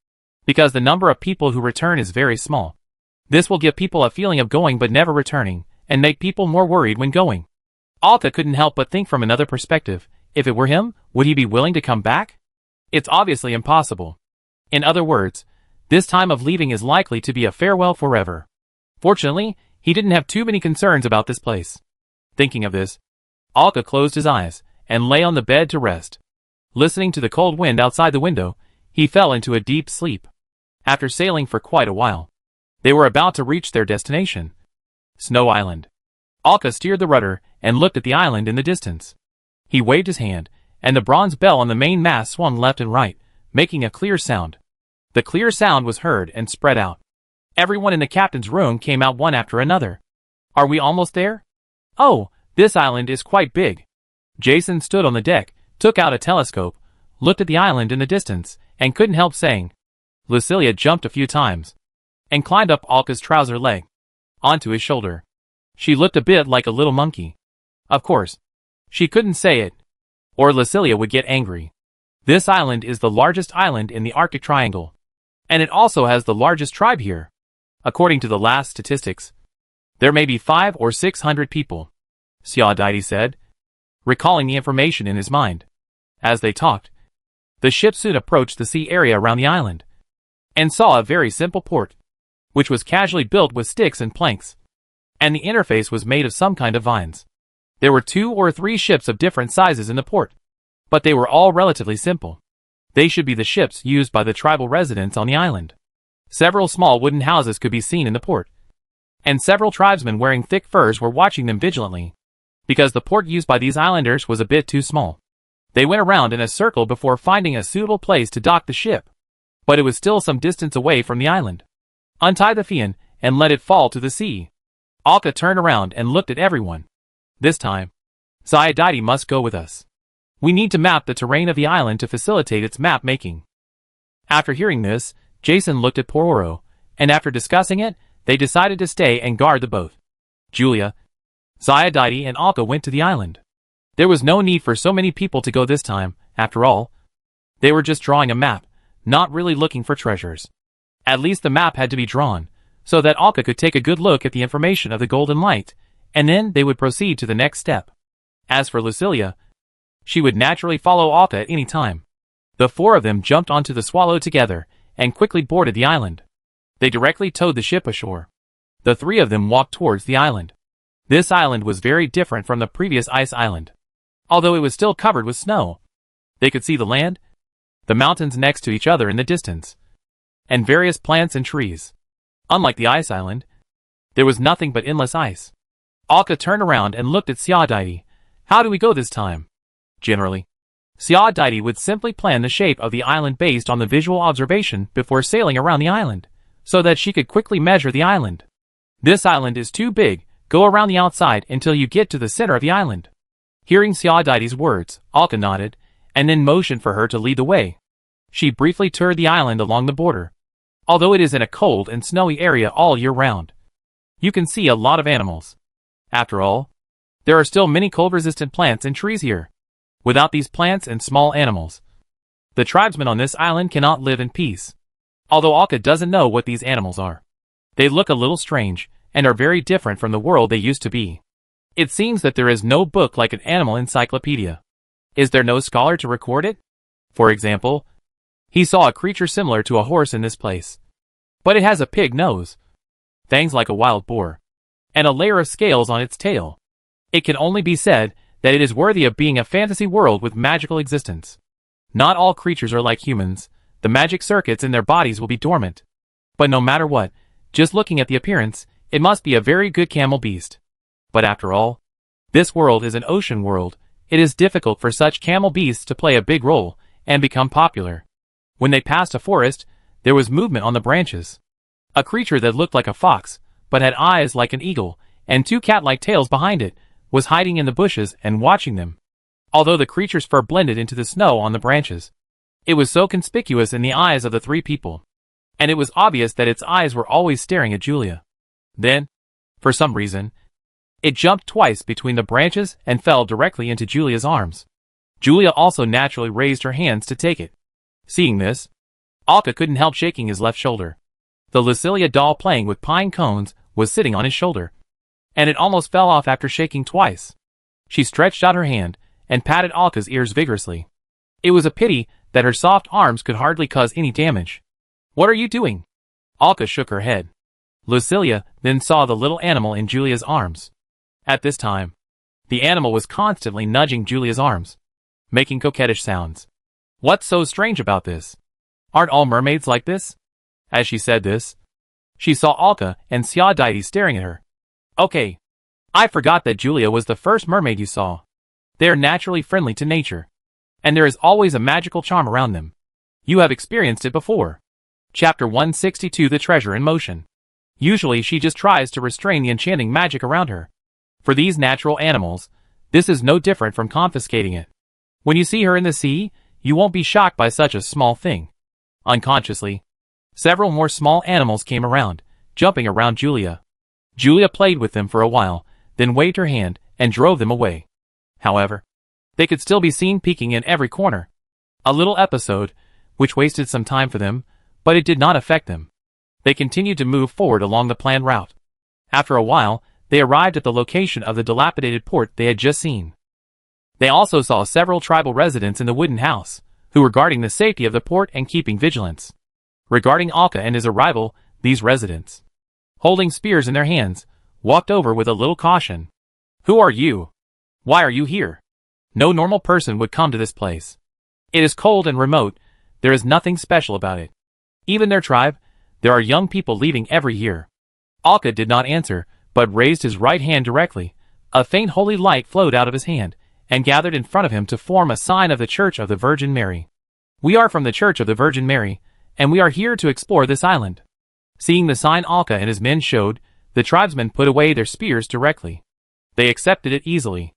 Because the number of people who return is very small. This will give people a feeling of going but never returning, and make people more worried when going. Alka couldn't help but think from another perspective. If it were him, would he be willing to come back? It's obviously impossible. In other words, this time of leaving is likely to be a farewell forever. Fortunately, he didn't have too many concerns about this place. Thinking of this, Alka closed his eyes and lay on the bed to rest. Listening to the cold wind outside the window, he fell into a deep sleep. After sailing for quite a while, they were about to reach their destination, Snow Island. Alka steered the rudder and looked at the island in the distance. He waved his hand, and the bronze bell on the main mast swung left and right, making a clear sound. The clear sound was heard and spread out. Everyone in the captain's room came out one after another. Are we almost there? Oh, this island is quite big. Jason stood on the deck, took out a telescope, looked at the island in the distance, and couldn't help saying. Lucilia jumped a few times and climbed up Alka's trouser leg onto his shoulder. She looked a bit like a little monkey. Of course, she couldn't say it, or Lucilia would get angry. This island is the largest island in the Arctic Triangle, and it also has the largest tribe here. According to the last statistics, there may be 500 or 600 people, Xiao said, recalling the information in his mind. As they talked, the ship soon approached the sea area around the island, and saw a very simple port, which was casually built with sticks and planks, and the interface was made of some kind of vines. There were 2 or 3 ships of different sizes in the port, but they were all relatively simple. They should be the ships used by the tribal residents on the island. Several small wooden houses could be seen in the port, and several tribesmen wearing thick furs were watching them vigilantly, because the port used by these islanders was a bit too small. They went around in a circle before finding a suitable place to dock the ship, but it was still some distance away from the island. Untie the Fian and let it fall to the sea. Alka turned around and looked at everyone. This time, Xiao must go with us. We need to map the terrain of the island to facilitate its map making. After hearing this, Jason looked at Pororo, and after discussing it, they decided to stay and guard the boat. Julia, Xiao and Alka went to the island. There was no need for so many people to go this time, after all. They were just drawing a map, not really looking for treasures. At least the map had to be drawn, so that Alka could take a good look at the information of the golden light, and then they would proceed to the next step. As for Lucilia, she would naturally follow Alka at any time. The four of them jumped onto the Swallow together and quickly boarded the island. They directly towed the ship ashore. The three of them walked towards the island. This island was very different from the previous ice island. Although it was still covered with snow, they could see the land, the mountains next to each other in the distance, and various plants and trees. Unlike the ice island, there was nothing but endless ice. Alka turned around and looked at Xiaodaidi. How do we go this time? Generally, Xiaodaidi would simply plan the shape of the island based on the visual observation before sailing around the island, so that she could quickly measure the island. This island is too big, go around the outside until you get to the center of the island. Hearing Xiaodaidi's words, Alka nodded, and then motioned for her to lead the way. She briefly toured the island along the border. Although it is in a cold and snowy area all year round, you can see a lot of animals. After all, there are still many cold-resistant plants and trees here. Without these plants and small animals, the tribesmen on this island cannot live in peace. Although Alka doesn't know what these animals are, they look a little strange and are very different from the world they used to be. It seems that there is no book like an animal encyclopedia. Is there no scholar to record it? For example, he saw a creature similar to a horse in this place, but it has a pig nose, fangs like a wild boar, and a layer of scales on its tail. It can only be said that it is worthy of being a fantasy world with magical existence. Not all creatures are like humans. The magic circuits in their bodies will be dormant. But no matter what, just looking at the appearance, it must be a very good camel beast. But after all, this world is an ocean world. It is difficult for such camel beasts to play a big role and become popular. When they passed a forest, there was movement on the branches. A creature that looked like a fox, but had eyes like an eagle, and two cat-like tails behind it, was hiding in the bushes and watching them. Although the creature's fur blended into the snow on the branches, it was so conspicuous in the eyes of the three people, and it was obvious that its eyes were always staring at Julia. Then, for some reason, it jumped twice between the branches and fell directly into Julia's arms. Julia also naturally raised her hands to take it. Seeing this, Alka couldn't help shaking his left shoulder. The Lucilia doll playing with pine cones was sitting on his shoulder, and it almost fell off after shaking twice. She stretched out her hand and patted Alka's ears vigorously. It was a pity that her soft arms could hardly cause any damage. What are you doing? Alka shook her head. Lucilia then saw the little animal in Julia's arms. At this time, the animal was constantly nudging Julia's arms, making coquettish sounds. What's so strange about this? Aren't all mermaids like this? As she said this, she saw Alka and Xiaodaidi staring at her. Okay, I forgot that Julia was the first mermaid you saw. They are naturally friendly to nature, and there is always a magical charm around them. You have experienced it before. Chapter 162 The Treasure in Motion. Usually she just tries to restrain the enchanting magic around her. For these natural animals, this is no different from confiscating it. When you see her in the sea, you won't be shocked by such a small thing. Unconsciously, several more small animals came around, jumping around Julia. Julia played with them for a while, then waved her hand and drove them away. However, they could still be seen peeking in every corner. A little episode, which wasted some time for them, but it did not affect them. They continued to move forward along the planned route. After a while, they arrived at the location of the dilapidated port they had just seen. They also saw several tribal residents in the wooden house, who were guarding the safety of the port and keeping vigilance. Regarding Alka and his arrival, these residents, holding spears in their hands, walked over with a little caution. Who are you? Why are you here? No normal person would come to this place. It is cold and remote. There is nothing special about it. Even their tribe, there are young people leaving every year. Alka did not answer, but raised his right hand directly. A faint holy light flowed out of his hand, and gathered in front of him to form a sign of the Church of the Virgin Mary. We are from the Church of the Virgin Mary, and we are here to explore this island. Seeing the sign Alka and his men showed, the tribesmen put away their spears directly. They accepted it easily.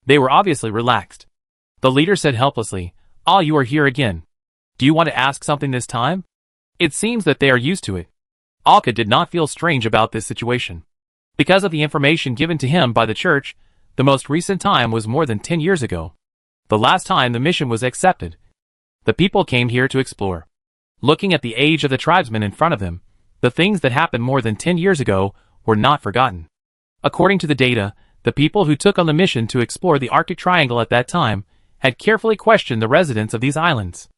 They were obviously relaxed. The leader said helplessly, "Ah, you are here again. Do you want to ask something this time?" It seems that they are used to it. Alka did not feel strange about this situation. Because of the information given to him by the church, the most recent time was more than 10 years ago. The last time the mission was accepted. The people came here to explore. Looking at the age of the tribesmen in front of them, the things that happened more than 10 years ago were not forgotten. According to the data, the people who took on the mission to explore the Arctic Triangle at that time had carefully questioned the residents of these islands.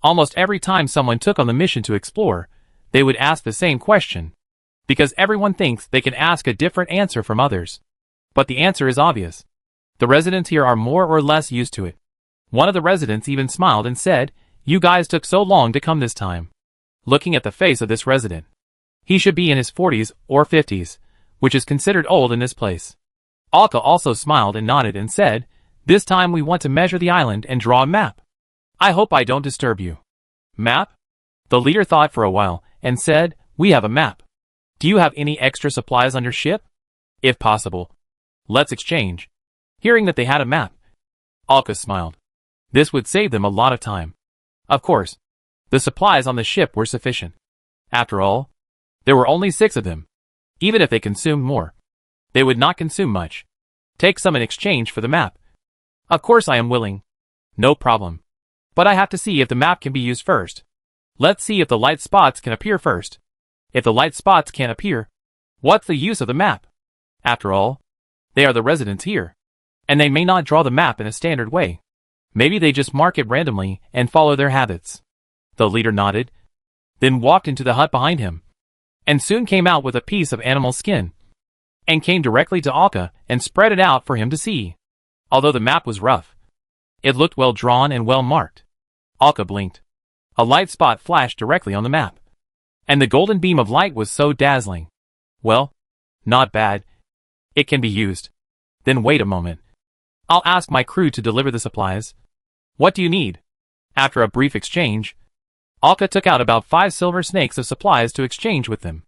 Almost every time someone took on the mission to explore, they would ask the same question. Because everyone thinks they can ask a different answer from others. But the answer is obvious. The residents here are more or less used to it. One of the residents even smiled and said, "You guys took so long to come this time." Looking at the face of this resident. He should be in his 40s or 50s, which is considered old in this place. Alka also smiled and nodded and said, "This time we want to measure the island and draw a map. I hope I don't disturb you." Map? The leader thought for a while and said, "We have a map. Do you have any extra supplies on your ship? If possible, let's exchange." Hearing that they had a map, Alka smiled. This would save them a lot of time. Of course, the supplies on the ship were sufficient. After all, there were only 6 of them. Even if they consumed more, they would not consume much. Take some in exchange for the map. Of course I am willing. No problem. But I have to see if the map can be used first. Let's see if the light spots can appear first. If the light spots can't appear, what's the use of the map? After all, they are the residents here, and they may not draw the map in a standard way. Maybe they just mark it randomly and follow their habits. The leader nodded, then walked into the hut behind him, and soon came out with a piece of animal skin, and came directly to Alka and spread it out for him to see. Although the map was rough, it looked well drawn and well marked. Alka blinked. A light spot flashed directly on the map, and the golden beam of light was so dazzling. Well, not bad. It can be used. Then wait a moment. I'll ask my crew to deliver the supplies. What do you need? After a brief exchange, Alka took out about 5 silver snakes of supplies to exchange with them.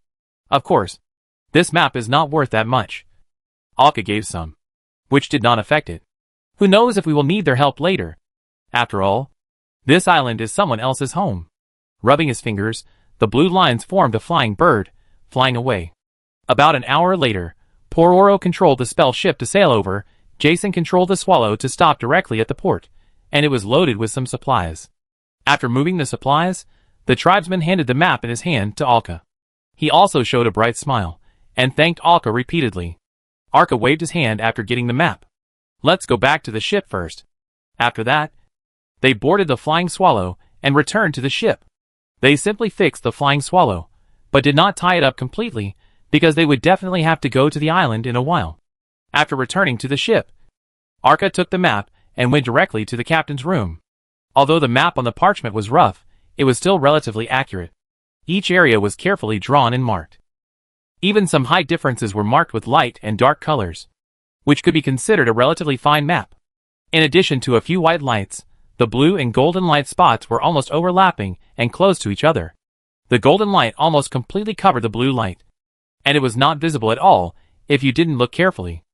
Of course, this map is not worth that much. Alka gave some, which did not affect it. Who knows if we will need their help later? After all, this island is someone else's home. Rubbing his fingers, the blue lines formed a flying bird, flying away. About an hour later, Pororo controlled the spell ship to sail over, Jason controlled the Swallow to stop directly at the port, and it was loaded with some supplies. After moving the supplies, the tribesman handed the map in his hand to Alka. He also showed a bright smile, and thanked Alka repeatedly. Alka waved his hand after getting the map. Let's go back to the ship first. After that, they boarded the Flying Swallow and returned to the ship. They simply fixed the Flying Swallow, but did not tie it up completely, because they would definitely have to go to the island in a while. After returning to the ship, Alka took the map and went directly to the captain's room. Although the map on the parchment was rough, it was still relatively accurate. Each area was carefully drawn and marked. Even some height differences were marked with light and dark colors, which could be considered a relatively fine map. In addition to a few white lights, the blue and golden light spots were almost overlapping and close to each other. The golden light almost completely covered the blue light, and it was not visible at all if you didn't look carefully.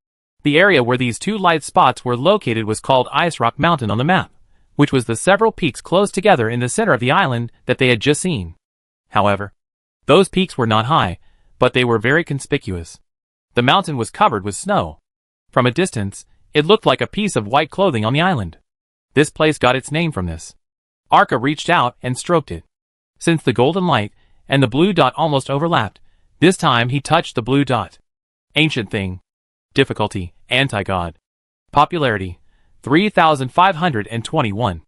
The area where these 2 light spots were located was called Ice Rock Mountain on the map, which was the several peaks close together in the center of the island that they had just seen. However, those peaks were not high, but they were very conspicuous. The mountain was covered with snow. From a distance, it looked like a piece of white clothing on the island. This place got its name from this. Alka reached out and stroked it. Since the golden light and the blue dot almost overlapped, this time he touched the blue dot. Ancient thing. Difficulty, anti-god. Popularity, 3521.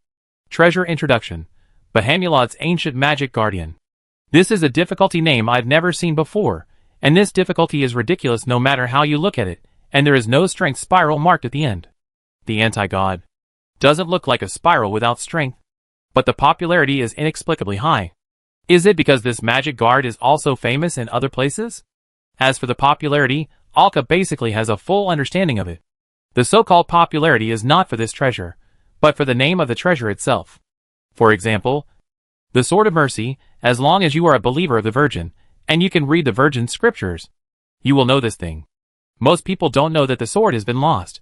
Treasure introduction, Bahamulot's ancient magic guardian. This is a difficulty name I've never seen before, and this difficulty is ridiculous no matter how you look at it, and there is no strength spiral marked at the end. The anti-god doesn't look like a spiral without strength, but the popularity is inexplicably high. Is it because this magic guard is also famous in other places? As for the popularity, Alka basically has a full understanding of it. The so-called popularity is not for this treasure, but for the name of the treasure itself. For example, the Sword of Mercy, as long as you are a believer of the Virgin, and you can read the Virgin's scriptures, you will know this thing. Most people don't know that the sword has been lost,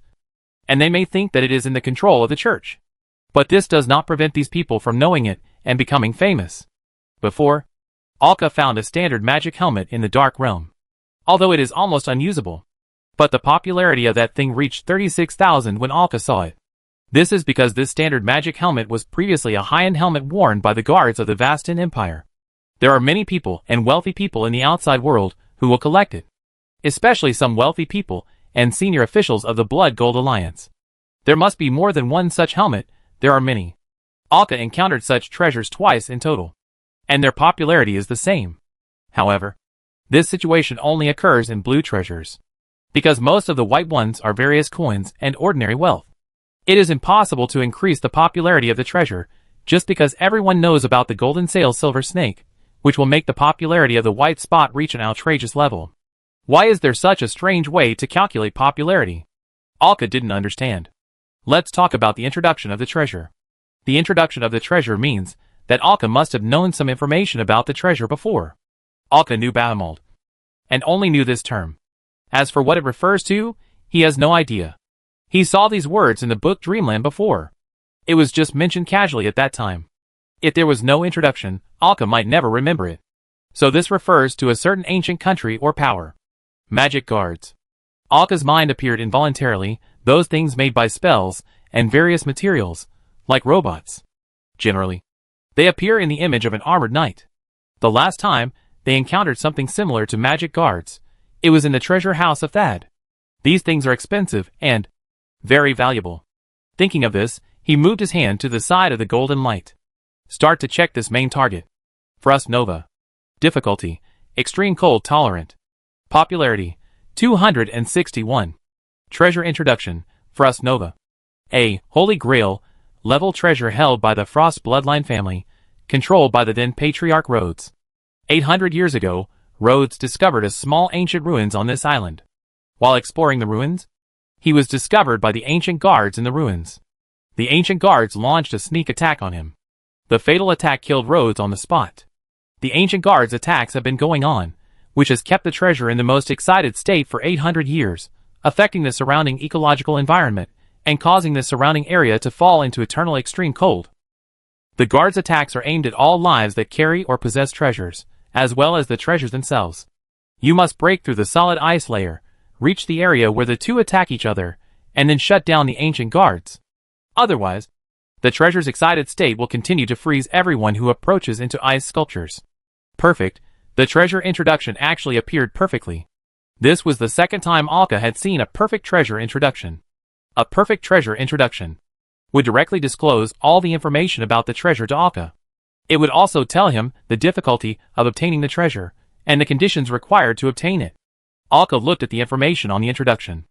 and they may think that it is in the control of the church. But this does not prevent these people from knowing it and becoming famous. Before, Alka found a standard magic helmet in the Dark Realm, although it is almost unusable. But the popularity of that thing reached 36,000 when Alka saw it. This is because this standard magic helmet was previously a high-end helmet worn by the guards of the Vastan Empire. There are many people and wealthy people in the outside world who will collect it, especially some wealthy people and senior officials of the Blood Gold Alliance. There must be more than one such helmet. There are many. Alka encountered such treasures twice in total, and their popularity is the same. However, this situation only occurs in blue treasures, because most of the white ones are various coins and ordinary wealth. It is impossible to increase the popularity of the treasure just because everyone knows about the golden sail silver snake, which will make the popularity of the white spot reach an outrageous level. Why is there such a strange way to calculate popularity? Alka didn't understand. Let's talk about the introduction of the treasure. The introduction of the treasure means that Alka must have known some information about the treasure before. Alka knew Bahamald, and only knew this term. As for what it refers to, he has no idea. He saw these words in the book Dreamland before. It was just mentioned casually at that time. If there was no introduction, Alka might never remember it. So this refers to a certain ancient country or power. Magic guards. Alka's mind appeared involuntarily, those things made by spells and various materials, like robots. Generally, they appear in the image of an armored knight. The last time they encountered something similar to magic guards, it was in the treasure house of Thad. These things are expensive and very valuable. Thinking of this, he moved his hand to the side of the golden light. Start to check this main target. Frost Nova. Difficulty: extreme cold tolerant. Popularity: 261. Treasure introduction: Frost Nova. A Holy Grail level treasure held by the Frost bloodline family, controlled by the then patriarch Rhodes. 800 years ago, Rhodes discovered a small ancient ruins on this island. While exploring the ruins, he was discovered by the ancient guards in the ruins. The ancient guards launched a sneak attack on him. The fatal attack killed Rhodes on the spot. The ancient guards' attacks have been going on, which has kept the treasure in the most excited state for 800 years, affecting the surrounding ecological environment, and causing the surrounding area to fall into eternal extreme cold. The guards' attacks are aimed at all lives that carry or possess treasures, as well as the treasures themselves. You must break through the solid ice layer, reach the area where the two attack each other, and then shut down the ancient guards. Otherwise, the treasure's excited state will continue to freeze everyone who approaches into ice sculptures. Perfect. The treasure introduction actually appeared perfectly. This was the second time Alka had seen a perfect treasure introduction. A perfect treasure introduction would directly disclose all the information about the treasure to Alka. It would also tell him the difficulty of obtaining the treasure, and the conditions required to obtain it. Alka looked at the information on the introduction.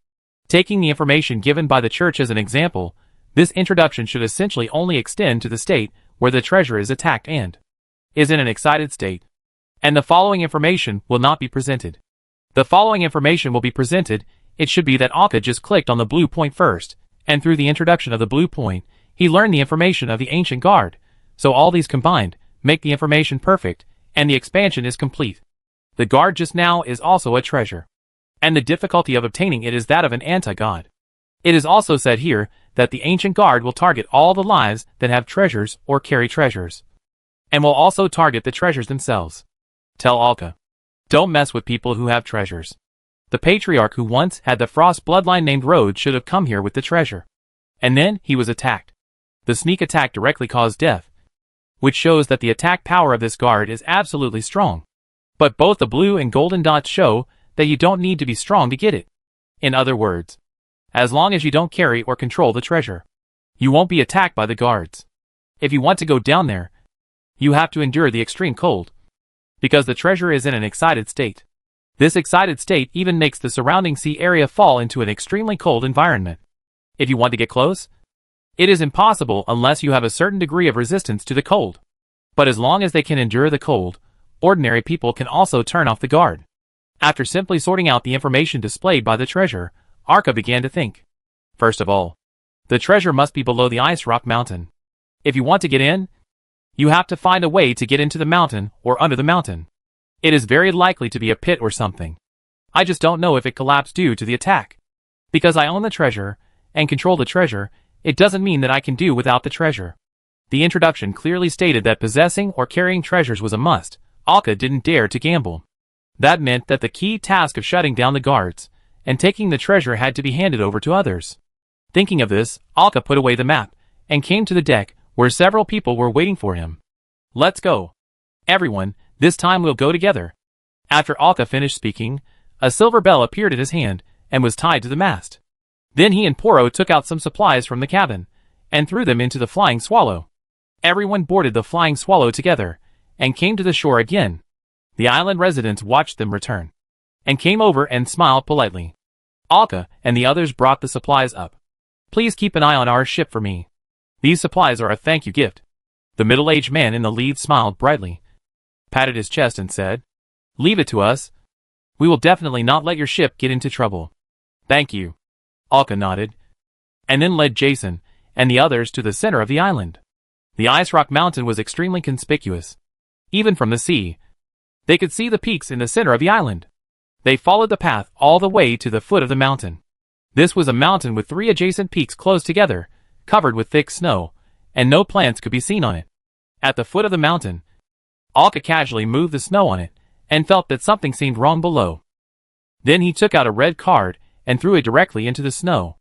Taking the information given by the church as an example, this introduction should essentially only extend to the state where the treasure is attacked and is in an excited state. And the following information will not be presented. The following information will be presented. It should be that Alka just clicked on the blue point first, and through the introduction of the blue point, he learned the information of the ancient guard. So all these combined make the information perfect, and the expansion is complete. The guard just now is also a treasure, and the difficulty of obtaining it is that of an anti-god. It is also said here that the ancient guard will target all the lives that have treasures or carry treasures, and will also target the treasures themselves. Tell Alka, don't mess with people who have treasures. The patriarch who once had the Frost bloodline named Rhodes should have come here with the treasure. And then he was attacked. The sneak attack directly caused death, which shows that the attack power of this guard is absolutely strong. But both the blue and golden dots show that you don't need to be strong to get it. In other words, as long as you don't carry or control the treasure, you won't be attacked by the guards. If you want to go down there, you have to endure the extreme cold, because the treasure is in an excited state. This excited state even makes the surrounding sea area fall into an extremely cold environment. If you want to get close, it is impossible unless you have a certain degree of resistance to the cold. But as long as they can endure the cold, ordinary people can also turn off the guard. After simply sorting out the information displayed by the treasure, Alka began to think. First of all, the treasure must be below the ice rock mountain. If you want to get in, you have to find a way to get into the mountain or under the mountain. It is very likely to be a pit or something. I just don't know if it collapsed due to the attack. Because I own the treasure and control the treasure, it doesn't mean that I can do without the treasure. The introduction clearly stated that possessing or carrying treasures was a must. Alka didn't dare to gamble. That meant that the key task of shutting down the guards and taking the treasure had to be handed over to others. Thinking of this, Alka put away the map and came to the deck where several people were waiting for him. Let's go. Everyone, this time we'll go together. After Alka finished speaking, a silver bell appeared in his hand and was tied to the mast. Then he and Poro took out some supplies from the cabin and threw them into the flying swallow. Everyone boarded the Flying Swallow together, and came to the shore again. The island residents watched them return, and came over and smiled politely. Alka and the others brought the supplies up. Please keep an eye on our ship for me. These supplies are a thank you gift. The middle-aged man in the lead smiled brightly, patted his chest and said, Leave it to us. We will definitely not let your ship get into trouble. Thank you. Alka nodded, and then led Jason and the others to the center of the island. The ice rock mountain was extremely conspicuous. Even from the sea, they could see the peaks in the center of the island. They followed the path all the way to the foot of the mountain. This was a mountain with 3 adjacent peaks close together, covered with thick snow, and no plants could be seen on it. At the foot of the mountain, Alka casually moved the snow on it, and felt that something seemed wrong below. Then he took out a red card and threw it directly into the snow.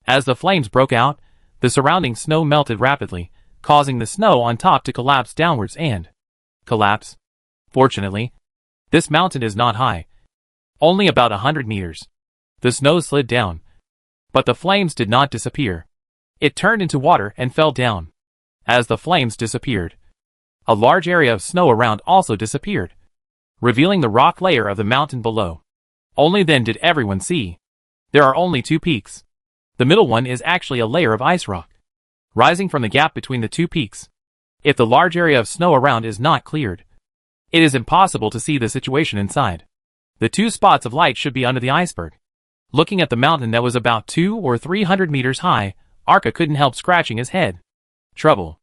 As the flames broke out, the surrounding snow melted rapidly, causing the snow on top to collapse downwards and collapse. Fortunately, this mountain is not high, only about 100 meters. The snow slid down, but the flames did not disappear. It turned into water and fell down. As the flames disappeared, a large area of snow around also disappeared, revealing the rock layer of the mountain below. Only then did everyone see. There are only 2 peaks. The middle one is actually a layer of ice rock, rising from the gap between the 2 peaks. If the large area of snow around is not cleared, it is impossible to see the situation inside. The 2 spots of light should be under the iceberg. Looking at the mountain that was about 200 or 300 meters high, Alka couldn't help scratching his head. Trouble.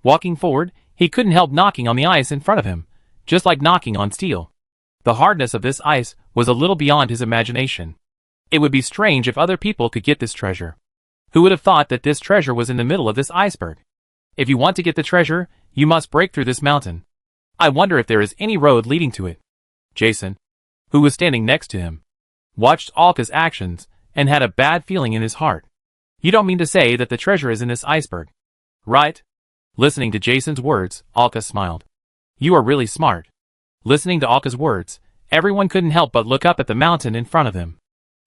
Walking forward, he couldn't help knocking on the ice in front of him, just like knocking on steel. The hardness of this ice was a little beyond his imagination. It would be strange if other people could get this treasure. Who would have thought that this treasure was in the middle of this iceberg? If you want to get the treasure, you must break through this mountain. I wonder if there is any road leading to it. Jason, who was standing next to him, watched Alka's actions and had a bad feeling in his heart. You don't mean to say that the treasure is in this iceberg, right? Listening to Jason's words, Alka smiled. You are really smart. Listening to Alka's words, everyone couldn't help but look up at the mountain in front of them.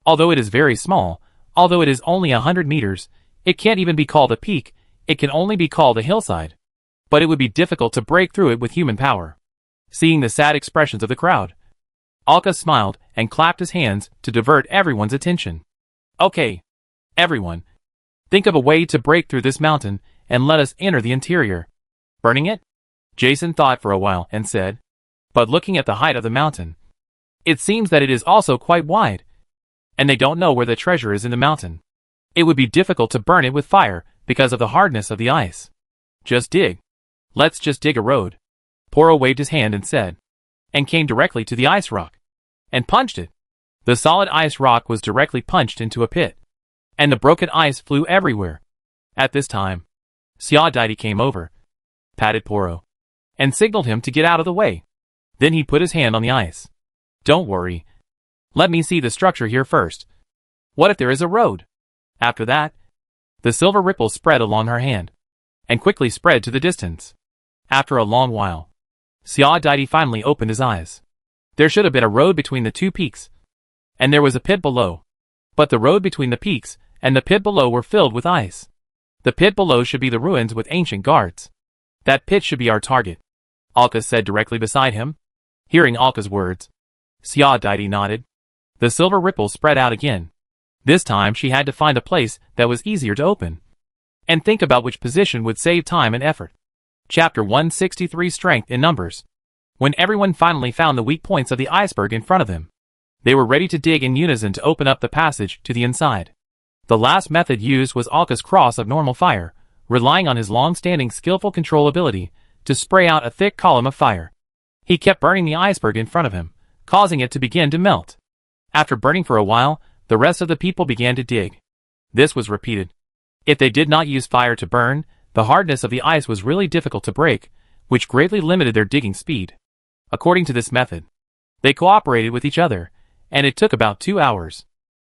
Although it is very small, although it is only 100 meters, it can't even be called a peak, it can only be called a hillside. But it would be difficult to break through it with human power. Seeing the sad expressions of the crowd, Alka smiled and clapped his hands to divert everyone's attention. Okay, everyone, think of a way to break through this mountain and let us enter the interior. Burning it? Jason thought for a while and said, but looking at the height of the mountain, it seems that it is also quite wide, and they don't know where the treasure is in the mountain. It would be difficult to burn it with fire because of the hardness of the ice. Just dig. Let's just dig a road. Poro waved his hand and said, and came directly to the ice rock, and punched it. The solid ice rock was directly punched into a pit, and the broken ice flew everywhere. At this time, Siadaiti came over, patted Poro, and signaled him to get out of the way. Then he put his hand on the ice. Don't worry. Let me see the structure here first. What if there is a road? After that, the silver ripple spread along her hand, and quickly spread to the distance. After a long while, Siadaiti finally opened his eyes. There should have been a road between the 2 peaks, and there was a pit below. But the road between the peaks and the pit below were filled with ice. The pit below should be the ruins with ancient guards. That pit should be our target, Alka said directly beside him. Hearing Alka's words, Siadaiti nodded. The silver ripple spread out again. This time she had to find a place that was easier to open, and think about which position would save time and effort. Chapter 163 Strength in Numbers. When everyone finally found the weak points of the iceberg in front of them, they were ready to dig in unison to open up the passage to the inside. The last method used was Alka's cross of normal fire, relying on his long-standing skillful control ability to spray out a thick column of fire. He kept burning the iceberg in front of him, causing it to begin to melt. After burning for a while, the rest of the people began to dig. This was repeated. If they did not use fire to burn, the hardness of the ice was really difficult to break, which greatly limited their digging speed. According to this method, they cooperated with each other, and it took about 2 hours.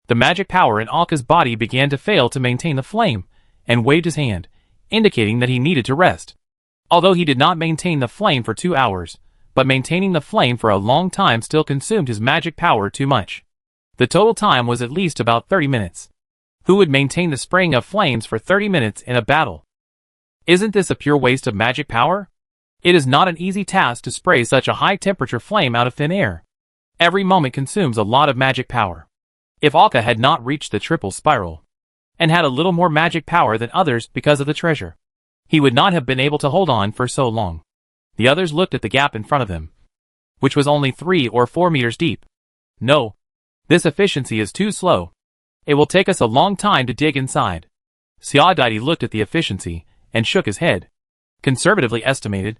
The magic power in Alka's body began to fail to maintain the flame, and waved his hand, indicating that he needed to rest. Although he did not maintain the flame for 2 hours, but maintaining the flame for a long time still consumed his magic power too much. The total time was at least about 30 minutes. Who would maintain the spraying of flames for 30 minutes in a battle? Isn't this a pure waste of magic power? It is not an easy task to spray such a high-temperature flame out of thin air. Every moment consumes a lot of magic power. If Alka had not reached the triple spiral, and had a little more magic power than others because of the treasure, he would not have been able to hold on for so long. The others looked at the gap in front of them, which was only 3 or 4 meters deep. No. This efficiency is too slow. It will take us a long time to dig inside. Xiaodaidi looked at the efficiency and shook his head. Conservatively estimated,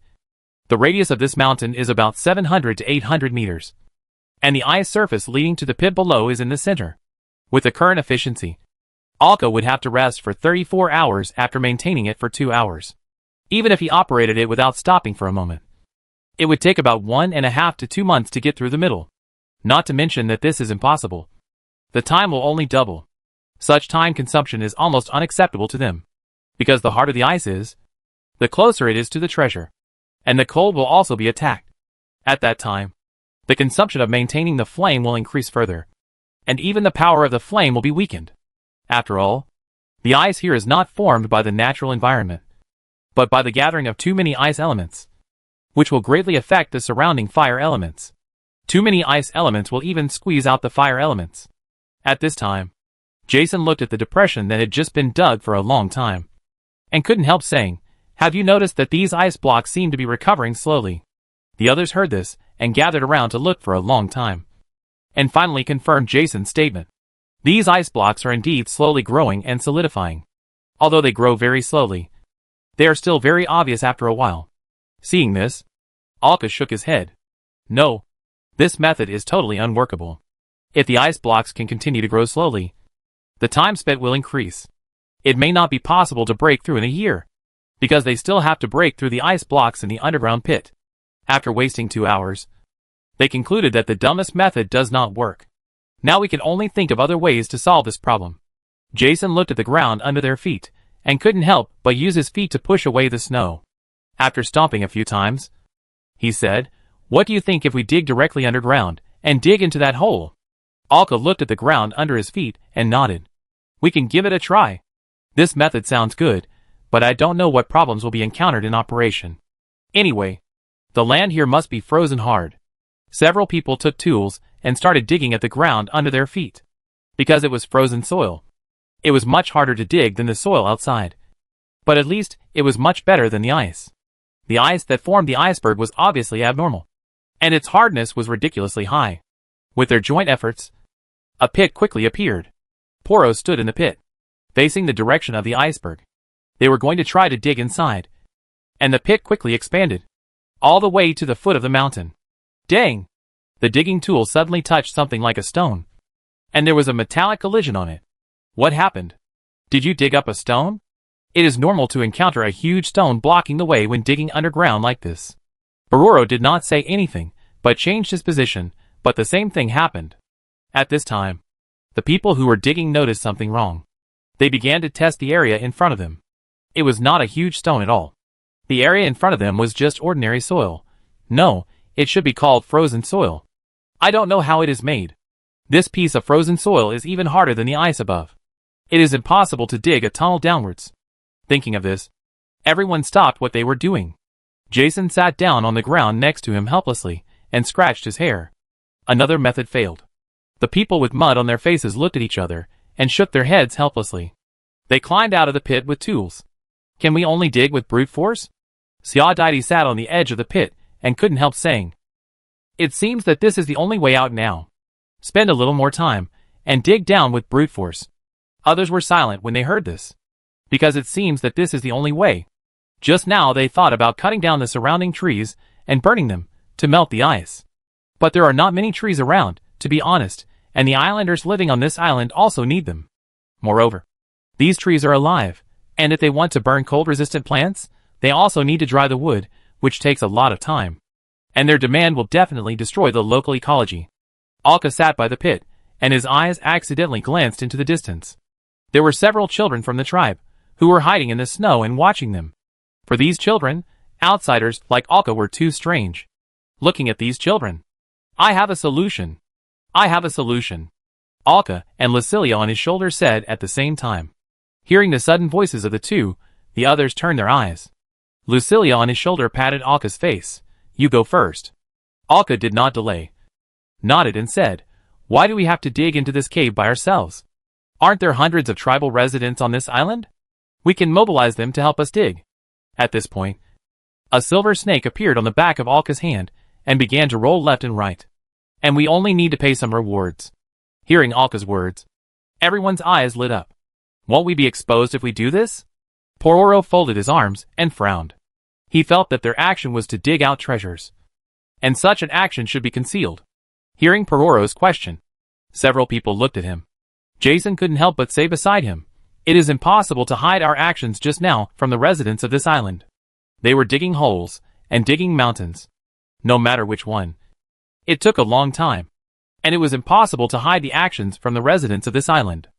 the radius of this mountain is about 700 to 800 meters. And the ice surface leading to the pit below is in the center. With the current efficiency, Alka would have to rest for 34 hours after maintaining it for 2 hours. Even if he operated it without stopping for a moment, it would take about 1.5 to 2 months to get through the middle. Not to mention that this is impossible. The time will only double. Such time consumption is almost unacceptable to them. Because the harder the ice is, the closer it is to the treasure. And the cold will also be attacked. At that time, the consumption of maintaining the flame will increase further. And even the power of the flame will be weakened. After all, the ice here is not formed by the natural environment, but by the gathering of too many ice elements, which will greatly affect the surrounding fire elements. Too many ice elements will even squeeze out the fire elements. At this time, Jason looked at the depression that had just been dug for a long time, and couldn't help saying, "Have you noticed that these ice blocks seem to be recovering slowly?" The others heard this, and gathered around to look for a long time, and finally confirmed Jason's statement. These ice blocks are indeed slowly growing and solidifying. Although they grow very slowly, they are still very obvious after a while. Seeing this, Alka shook his head. No, this method is totally unworkable. If the ice blocks can continue to grow slowly, the time spent will increase. It may not be possible to break through in a year, because they still have to break through the ice blocks in the underground pit. After wasting 2 hours, they concluded that the dumbest method does not work. Now we can only think of other ways to solve this problem. Jason looked at the ground under their feet, and couldn't help but use his feet to push away the snow. After stomping a few times, he said, "What do you think if we dig directly underground, and dig into that hole?" Alka looked at the ground under his feet, and nodded. "We can give it a try. This method sounds good, but I don't know what problems will be encountered in operation. Anyway, the land here must be frozen hard." Several people took tools and started digging at the ground under their feet. Because it was frozen soil, it was much harder to dig than the soil outside. But at least, it was much better than the ice. The ice that formed the iceberg was obviously abnormal, and its hardness was ridiculously high. With their joint efforts, a pit quickly appeared. Poros stood in the pit, facing the direction of the iceberg. They were going to try to dig inside, and the pit quickly expanded, all the way to the foot of the mountain. Dang! The digging tool suddenly touched something like a stone, and there was a metallic collision on it. What happened? Did you dig up a stone? It is normal to encounter a huge stone blocking the way when digging underground like this. Baroro did not say anything, but changed his position, but the same thing happened. At this time, the people who were digging noticed something wrong. They began to test the area in front of them. It was not a huge stone at all. The area in front of them was just ordinary soil. No, it should be called frozen soil. I don't know how it is made. This piece of frozen soil is even harder than the ice above. It is impossible to dig a tunnel downwards. Thinking of this, everyone stopped what they were doing. Jason sat down on the ground next to him helplessly, and scratched his hair. Another method failed. The people with mud on their faces looked at each other, and shook their heads helplessly. They climbed out of the pit with tools. Can we only dig with brute force? Xiaodaidi sat on the edge of the pit, and couldn't help saying, "It seems that this is the only way out now. Spend a little more time, and dig down with brute force." Others were silent when they heard this, because it seems that this is the only way. Just now they thought about cutting down the surrounding trees, and burning them, to melt the ice. But there are not many trees around, to be honest, and the islanders living on this island also need them. Moreover, these trees are alive, and if they want to burn cold-resistant plants, they also need to dry the wood, which takes a lot of time. And their demand will definitely destroy the local ecology. Alka sat by the pit, and his eyes accidentally glanced into the distance. There were several children from the tribe, who were hiding in the snow and watching them. For these children, outsiders like Alka were too strange. Looking at these children, "I have a solution. I have a solution," Alka and Lucilia on his shoulder said at the same time. Hearing the sudden voices of the two, The others turned their eyes. Lucilia on his shoulder patted Alka's face. You go first. Alka did not delay. Nodded and said, why do we have to dig into this cave by ourselves? Aren't there hundreds of tribal residents on this island? We can mobilize them to help us dig. At this point, a silver snake appeared on the back of Alka's hand and began to roll left and right. And we only need to pay some rewards. Hearing Alka's words, everyone's eyes lit up. Won't we be exposed if we do this? Pororo folded his arms and frowned. He felt that their action was to dig out treasures, and such an action should be concealed. Hearing Pororo's question, several people looked at him. Jason couldn't help but say beside him, it is impossible to hide our actions just now from the residents of this island. They were digging holes and digging mountains. No matter which one. It took a long time. And it was impossible to hide the actions from the residents of this island.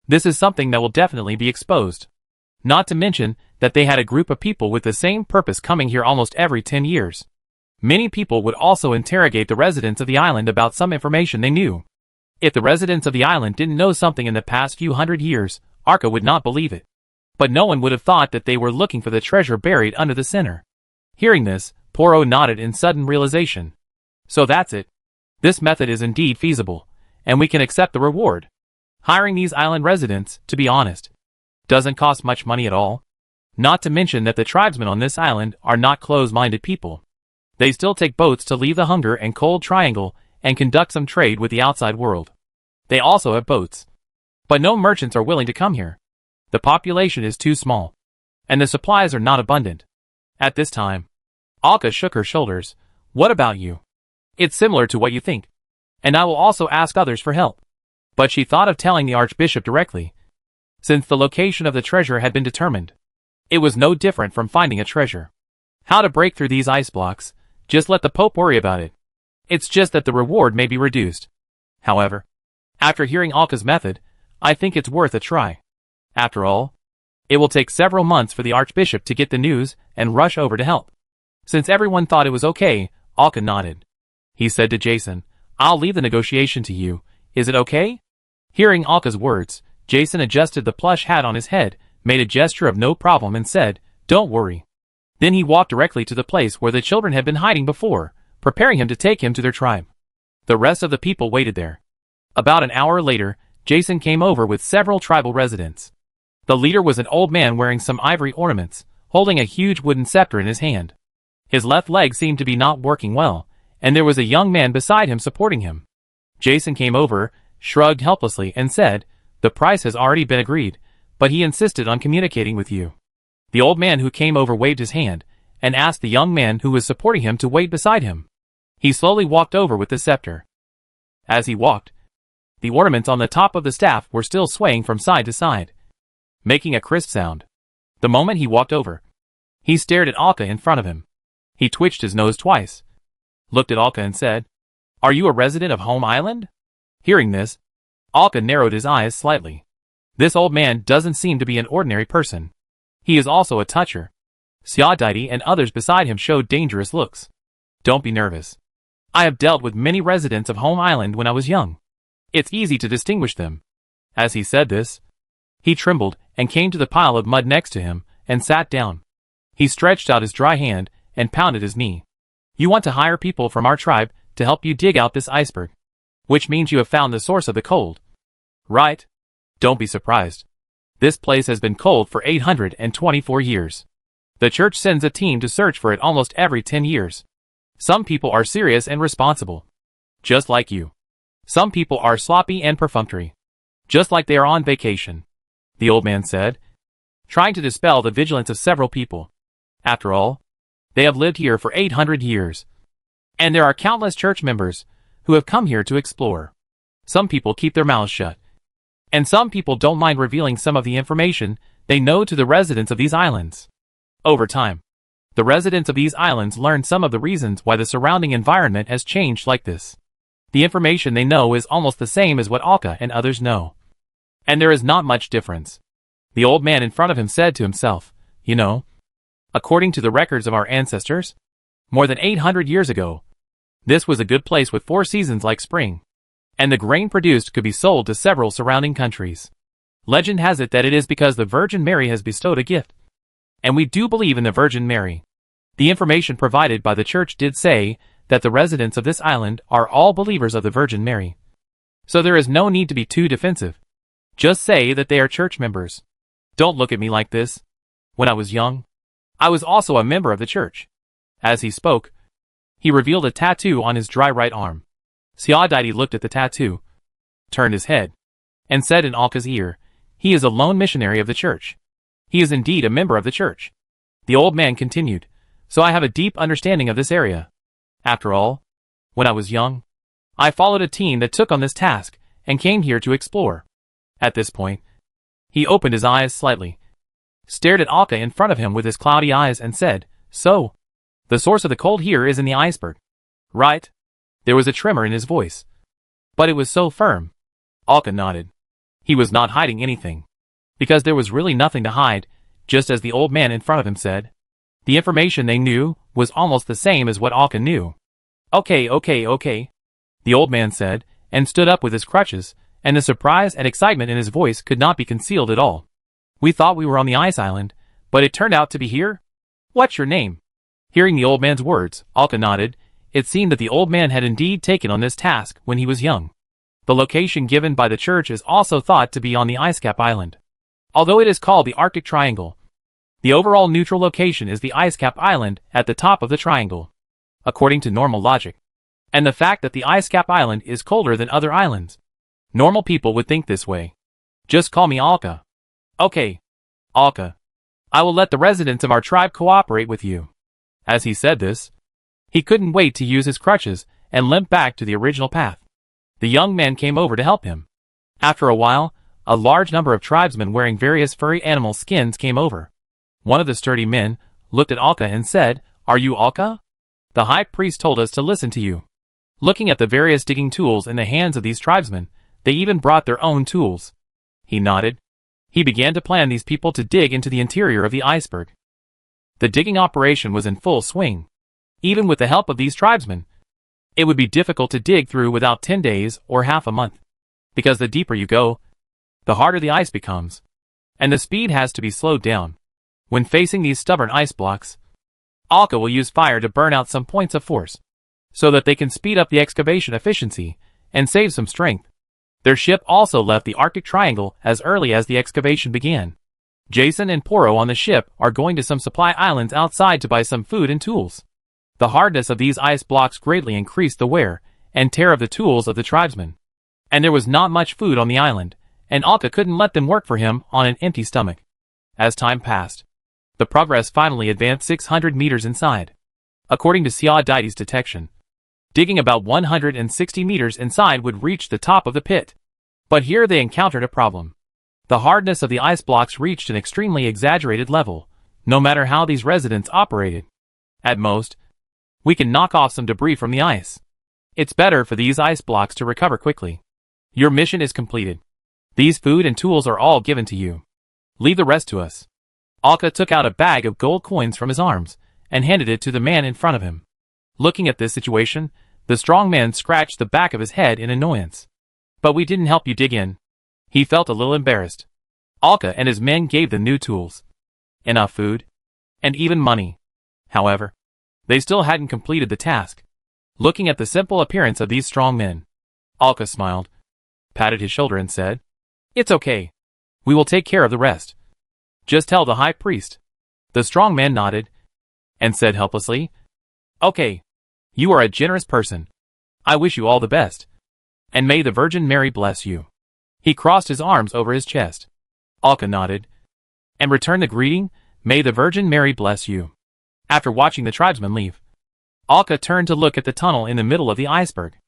This is something that will definitely be exposed. Not to mention that they had a group of people with the same purpose coming here almost every 10 years. Many people would also interrogate the residents of the island about some information they knew. If the residents of the island didn't know something in the past few hundred years, Arka would not believe it. But no one would have thought that they were looking for the treasure buried under the center. Hearing this, Poro nodded in sudden realization. So that's it. This method is indeed feasible, and we can accept the reward. Hiring these island residents, to be honest, doesn't cost much money at all. Not to mention that the tribesmen on this island are not closed-minded people. They still take boats to leave the hunger and cold triangle and conduct some trade with the outside world. They also have boats. But no merchants are willing to come here. The population is too small, and the supplies are not abundant. At this time, Alka shook her shoulders. What about you? It's similar to what you think, and I will also ask others for help. But she thought of telling the Archbishop directly, since the location of the treasure had been determined. It was no different from finding a treasure. How to break through these ice blocks, just let the Pope worry about it. It's just that the reward may be reduced. However, after hearing Alka's method, I think it's worth a try. After all, it will take several months for the Archbishop to get the news and rush over to help. Since everyone thought it was okay, Alka nodded. He said to Jason, I'll leave the negotiation to you. Is it okay? Hearing Alka's words, Jason adjusted the plush hat on his head, made a gesture of no problem and said, don't worry. Then he walked directly to the place where the children had been hiding before, preparing him to take him to their tribe. The rest of the people waited there. About an hour later, Jason came over with several tribal residents. The leader was an old man wearing some ivory ornaments, holding a huge wooden scepter in his hand. His left leg seemed to be not working well, and there was a young man beside him supporting him. Jason came over, shrugged helplessly and said, the price has already been agreed, but he insisted on communicating with you. The old man who came over waved his hand, and asked the young man who was supporting him to wait beside him. He slowly walked over with the scepter. As he walked, the ornaments on the top of the staff were still swaying from side to side, making a crisp sound. The moment he walked over, he stared at Alka in front of him. He twitched his nose twice, looked at Alka and said, Are you a resident of Home Island? Hearing this, Alka narrowed his eyes slightly. This old man doesn't seem to be an ordinary person. He is also a toucher. Xiaodaidi and others beside him showed dangerous looks. Don't be nervous. I have dealt with many residents of Home Island when I was young. It's easy to distinguish them. As he said this, he trembled and came to the pile of mud next to him and sat down. He stretched out his dry hand and pounded his knee. You want to hire people from our tribe to help you dig out this iceberg, which means you have found the source of the cold. Right? Don't be surprised. This place has been cold for 824 years. The church sends a team to search for it almost every 10 years. Some people are serious and responsible, just like you. Some people are sloppy and perfunctory, just like they are on vacation, the old man said, trying to dispel the vigilance of several people. After all, they have lived here for 800 years. And there are countless church members who have come here to explore. Some people keep their mouths shut, and some people don't mind revealing some of the information they know to the residents of these islands. Over time, the residents of these islands learn some of the reasons why the surrounding environment has changed like this. The information they know is almost the same as what Alka and others know. And there is not much difference. The old man in front of him said to himself, You know, according to the records of our ancestors, more than 800 years ago, this was a good place with 4 seasons like spring, and the grain produced could be sold to several surrounding countries. Legend has it that it is because the Virgin Mary has bestowed a gift And we do believe in the Virgin Mary. The information provided by the church did say that the residents of this island are all believers of the Virgin Mary. So there is no need to be too defensive. Just say that they are church members. Don't look at me like this. When I was young, I was also a member of the church. As he spoke, he revealed a tattoo on his dry right arm. Siadaiti looked at the tattoo, turned his head, and said in Alka's ear, "He is a lone missionary of the church. He is indeed a member of the church." The old man continued, "So I have a deep understanding of this area. After all, when I was young, I followed a team that took on this task and came here to explore." At this point, he opened his eyes slightly, stared at Alka in front of him with his cloudy eyes and said, "So, the source of the cold here is in the iceberg, right?" There was a tremor in his voice, but it was so firm. Alka nodded. He was not hiding anything, because there was really nothing to hide, just as the old man in front of him said. The information they knew was almost the same as what Alka knew. Okay, the old man said, and stood up with his crutches, and the surprise and excitement in his voice could not be concealed at all. "We thought we were on the ice island, but it turned out to be here? What's your name?" Hearing the old man's words, Alka nodded. It seemed that the old man had indeed taken on this task when he was young. The location given by the church is also thought to be on the Icecap Island. Although it is called the Arctic Triangle, the overall neutral location is the Icecap Island at the top of the triangle, according to normal logic. And the fact that the Icecap Island is colder than other islands. Normal people would think this way. Just call me Alka. Okay, Alka. I will let the residents of our tribe cooperate with you. As he said this, he couldn't wait to use his crutches and limp back to the original path. The young man came over to help him. After a while, a large number of tribesmen wearing various furry animal skins came over. One of the sturdy men looked at Alka and said, "Are you Alka? The high priest told us to listen to you." Looking at the various digging tools in the hands of these tribesmen, they even brought their own tools. He nodded. He began to plan these people to dig into the interior of the iceberg. The digging operation was in full swing. Even with the help of these tribesmen, it would be difficult to dig through without 10 days or half a month. Because the deeper you go, the harder the ice becomes, and the speed has to be slowed down. When facing these stubborn ice blocks, Alka will use fire to burn out some points of force, so that they can speed up the excavation efficiency and save some strength. Their ship also left the Arctic Triangle as early as the excavation began. Jason and Poro on the ship are going to some supply islands outside to buy some food and tools. The hardness of these ice blocks greatly increased the wear and tear of the tools of the tribesmen. And there was not much food on the island, and Alka couldn't let them work for him on an empty stomach. As time passed, the progress finally advanced 600 meters inside. According to Siadaiti's detection, digging about 160 meters inside would reach the top of the pit. But here they encountered a problem. The hardness of the ice blocks reached an extremely exaggerated level, no matter how these residents operated. At most, we can knock off some debris from the ice. It's better for these ice blocks to recover quickly. Your mission is completed. These food and tools are all given to you. Leave the rest to us. Alka took out a bag of gold coins from his arms and handed it to the man in front of him. Looking at this situation, the strong man scratched the back of his head in annoyance. "But we didn't help you dig in." He felt a little embarrassed. Alka and his men gave them new tools, enough food, and even money. However, they still hadn't completed the task. Looking at the simple appearance of these strong men, Alka smiled, patted his shoulder and said, "It's okay. We will take care of the rest. Just tell the high priest." The strong man nodded and said helplessly, "Okay. You are a generous person. I wish you all the best. And may the Virgin Mary bless you." He crossed his arms over his chest. Alka nodded and returned the greeting, "May the Virgin Mary bless you." After watching the tribesmen leave, Alka turned to look at the tunnel in the middle of the iceberg.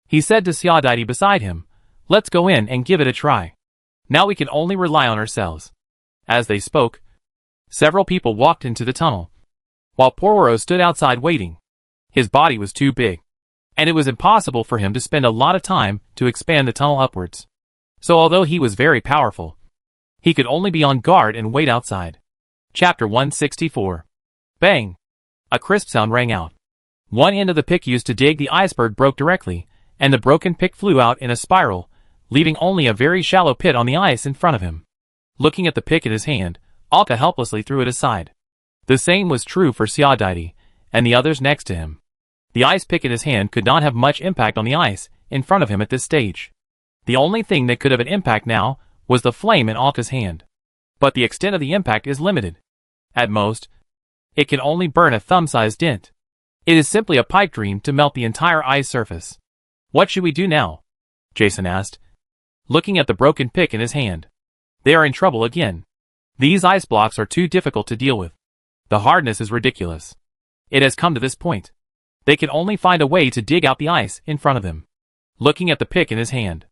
He said to Siadaiti beside him, "Let's go in and give it a try. Now we can only rely on ourselves." As they spoke, several people walked into the tunnel, while Poro stood outside waiting. His body was too big, and it was impossible for him to spend a lot of time to expand the tunnel upwards. So although he was very powerful, he could only be on guard and wait outside. Chapter 164. Bang! A crisp sound rang out. One end of the pick used to dig the iceberg broke directly, and the broken pick flew out in a spiral, leaving only a very shallow pit on the ice in front of him. Looking at the pick in his hand, Alka helplessly threw it aside. The same was true for Xiaodai and the others next to him. The ice pick in his hand could not have much impact on the ice in front of him at this stage. The only thing that could have an impact now was the flame in Alka's hand. But the extent of the impact is limited. At most, it can only burn a thumb-sized dent. It is simply a pipe dream to melt the entire ice surface. What should we do now? Jason asked, looking at the broken pick in his hand. They are in trouble again. These ice blocks are too difficult to deal with. The hardness is ridiculous. It has come to this point. They can only find a way to dig out the ice in front of them. Looking at the pick in his hand.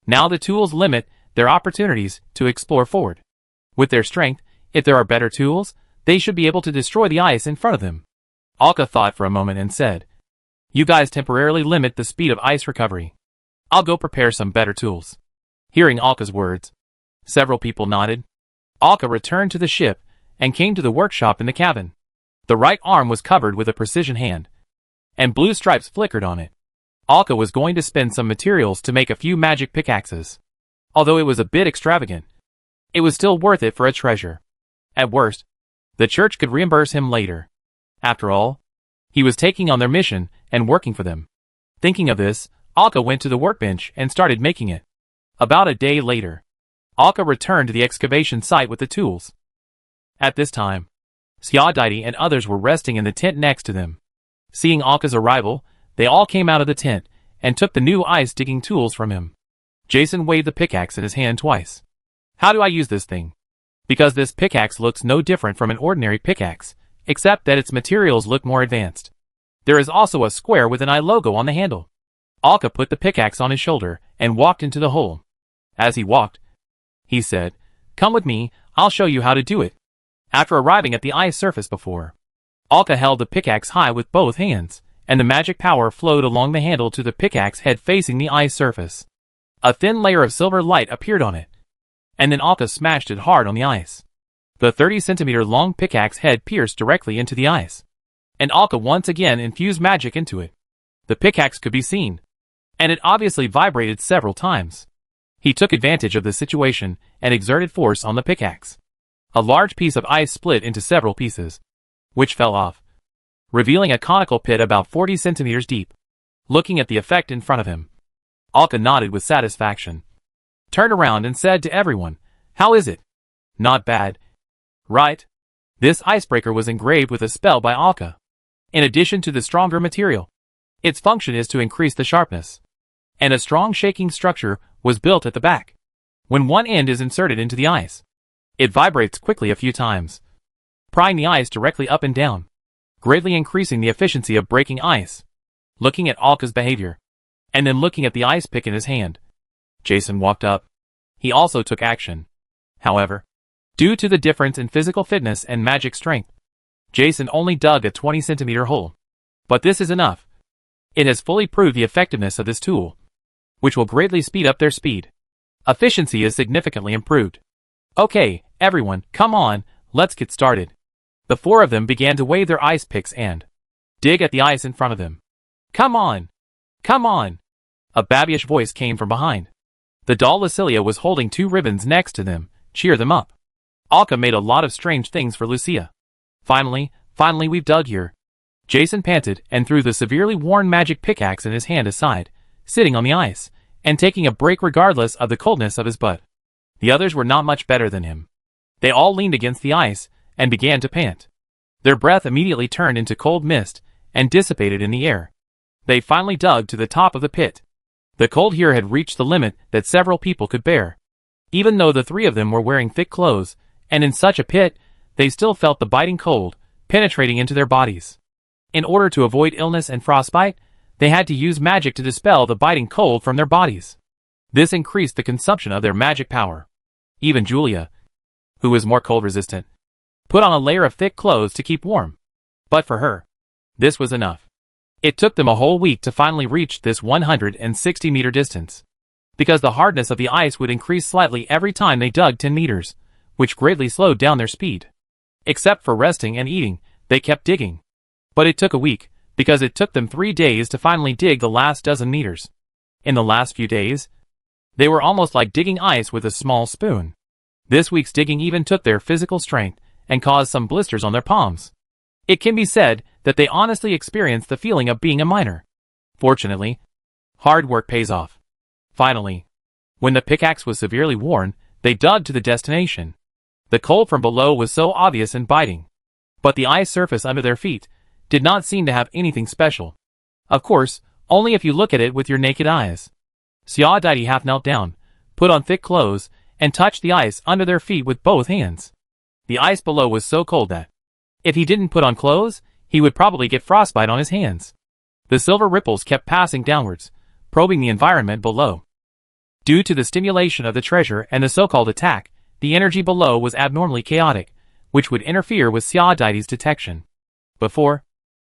Now the tools limit their opportunities to explore forward. With their strength, if there are better tools, they should be able to destroy the ice in front of them. Alka thought for a moment and said, "You guys temporarily limit the speed of ice recovery. I'll go prepare some better tools." Hearing Alka's words, several people nodded. Alka returned to the ship and came to the workshop in the cabin. The right arm was covered with a precision hand, and blue stripes flickered on it. Alka was going to spend some materials to make a few magic pickaxes. Although it was a bit extravagant, it was still worth it for a treasure. At worst, the church could reimburse him later. After all, he was taking on their mission and working for them. Thinking of this, Alka went to the workbench and started making it. About a day later, Alka returned to the excavation site with the tools. At this time, Xiaodai and others were resting in the tent next to them. Seeing Alka's arrival, they all came out of the tent and took the new ice-digging tools from him. Jason waved the pickaxe in his hand twice. "How do I use this thing?" Because this pickaxe looks no different from an ordinary pickaxe, except that its materials look more advanced. There is also a square with an eye logo on the handle. Alka put the pickaxe on his shoulder and walked into the hole. As he walked, he said, "Come with me, I'll show you how to do it." After arriving at the ice surface before, Alka held the pickaxe high with both hands, and the magic power flowed along the handle to the pickaxe head facing the ice surface. A thin layer of silver light appeared on it, and then Alka smashed it hard on the ice. The 30-centimeter long pickaxe head pierced directly into the ice, and Alka once again infused magic into it. The pickaxe could be seen, and it obviously vibrated several times. He took advantage of the situation and exerted force on the pickaxe. A large piece of ice split into several pieces, which fell off, revealing a conical pit about 40 centimeters deep. Looking at the effect in front of him, Alka nodded with satisfaction, turned around and said to everyone, "How is it? Not bad, right?" This icebreaker was engraved with a spell by Alka. In addition to the stronger material, its function is to increase the sharpness, and a strong shaking structure was built at the back. When one end is inserted into the ice, it vibrates quickly a few times, prying the ice directly up and down, greatly increasing the efficiency of breaking ice. Looking at Alka's behavior, and then looking at the ice pick in his hand, Jason walked up. He also took action. However, due to the difference in physical fitness and magic strength, Jason only dug a 20-centimeter hole. But this is enough. It has fully proved the effectiveness of this tool, which will greatly speed up their speed. Efficiency is significantly improved. "Okay, everyone, come on, let's get started." The four of them began to wave their ice picks and dig at the ice in front of them. "Come on! Come on!" A babyish voice came from behind. The doll Lucilia was holding two ribbons next to them. "Cheer them up." Alka made a lot of strange things for Lucia. Finally we've dug here." Jason panted and threw the severely worn magic pickaxe in his hand aside, sitting on the ice, and taking a break regardless of the coldness of his butt. The others were not much better than him. They all leaned against the ice and began to pant. Their breath immediately turned into cold mist and dissipated in the air. They finally dug to the top of the pit. The cold here had reached the limit that several people could bear. Even though the three of them were wearing thick clothes, and in such a pit, they still felt the biting cold penetrating into their bodies. In order to avoid illness and frostbite, they had to use magic to dispel the biting cold from their bodies. This increased the consumption of their magic power. Even Julia, who was more cold resistant, put on a layer of thick clothes to keep warm. But for her, this was enough. It took them a whole week to finally reach this 160-meter distance, because the hardness of the ice would increase slightly every time they dug 10 meters, which greatly slowed down their speed. Except for resting and eating, they kept digging. But it took a week, because it took them 3 days to finally dig the last dozen meters. In the last few days, they were almost like digging ice with a small spoon. This week's digging even took their physical strength and caused some blisters on their palms. It can be said that they honestly experienced the feeling of being a miner. Fortunately, hard work pays off. Finally, when the pickaxe was severely worn, they dug to the destination. The cold from below was so obvious and biting. But the ice surface under their feet did not seem to have anything special. Of course, only if you look at it with your naked eyes. Xiao Daidi half knelt down, put on thick clothes, and touched the ice under their feet with both hands. The ice below was so cold that, if he didn't put on clothes, he would probably get frostbite on his hands. The silver ripples kept passing downwards, probing the environment below. Due to the stimulation of the treasure and the so-called attack, the energy below was abnormally chaotic, which would interfere with Xiao Daidi's detection. Before,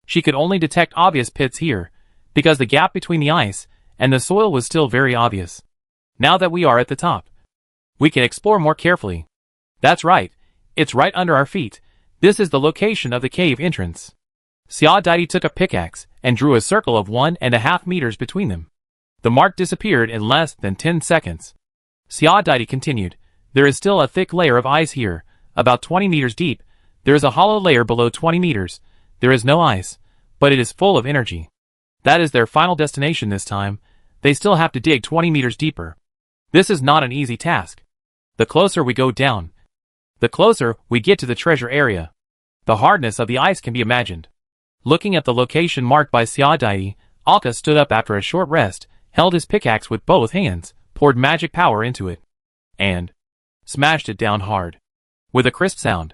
she could only detect obvious pits here, because the gap between the ice and the soil was still very obvious. Now that we are at the top, we can explore more carefully. That's right, it's right under our feet. This is the location of the cave entrance. Xiao Daidi took a pickaxe and drew a circle of 1.5 meters between them. The mark disappeared in less than 10 seconds. Xiao Daidi continued, there is still a thick layer of ice here, about 20 meters deep. There is a hollow layer below 20 meters. There is no ice, but it is full of energy. That is their final destination this time. They still have to dig 20 meters deeper. This is not an easy task. The closer we go down, the closer we get to the treasure area. The hardness of the ice can be imagined. Looking at the location marked by Xiao Daidi, Alka stood up after a short rest, held his pickaxe with both hands, poured magic power into it, and smashed it down hard. With a crisp sound.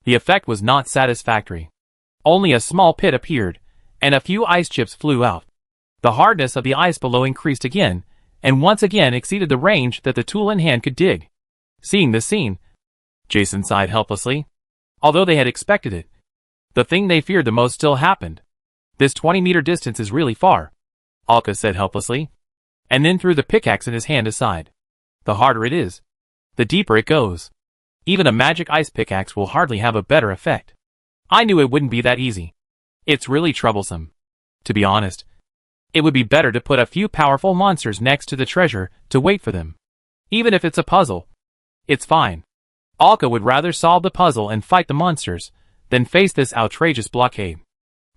The effect was not satisfactory. Only a small pit appeared, and a few ice chips flew out. The hardness of the ice below increased again, and once again exceeded the range that the tool in hand could dig. Seeing this scene, Jason sighed helplessly. Although they had expected it, the thing they feared the most still happened. This 20-meter distance is really far, Alka said helplessly, and then threw the pickaxe in his hand aside. The harder it is, the deeper it goes. Even a magic ice pickaxe will hardly have a better effect. I knew it wouldn't be that easy. It's really troublesome. To be honest, it would be better to put a few powerful monsters next to the treasure to wait for them. Even if it's a puzzle, it's fine. Alka would rather solve the puzzle and fight the monsters than face this outrageous blockade.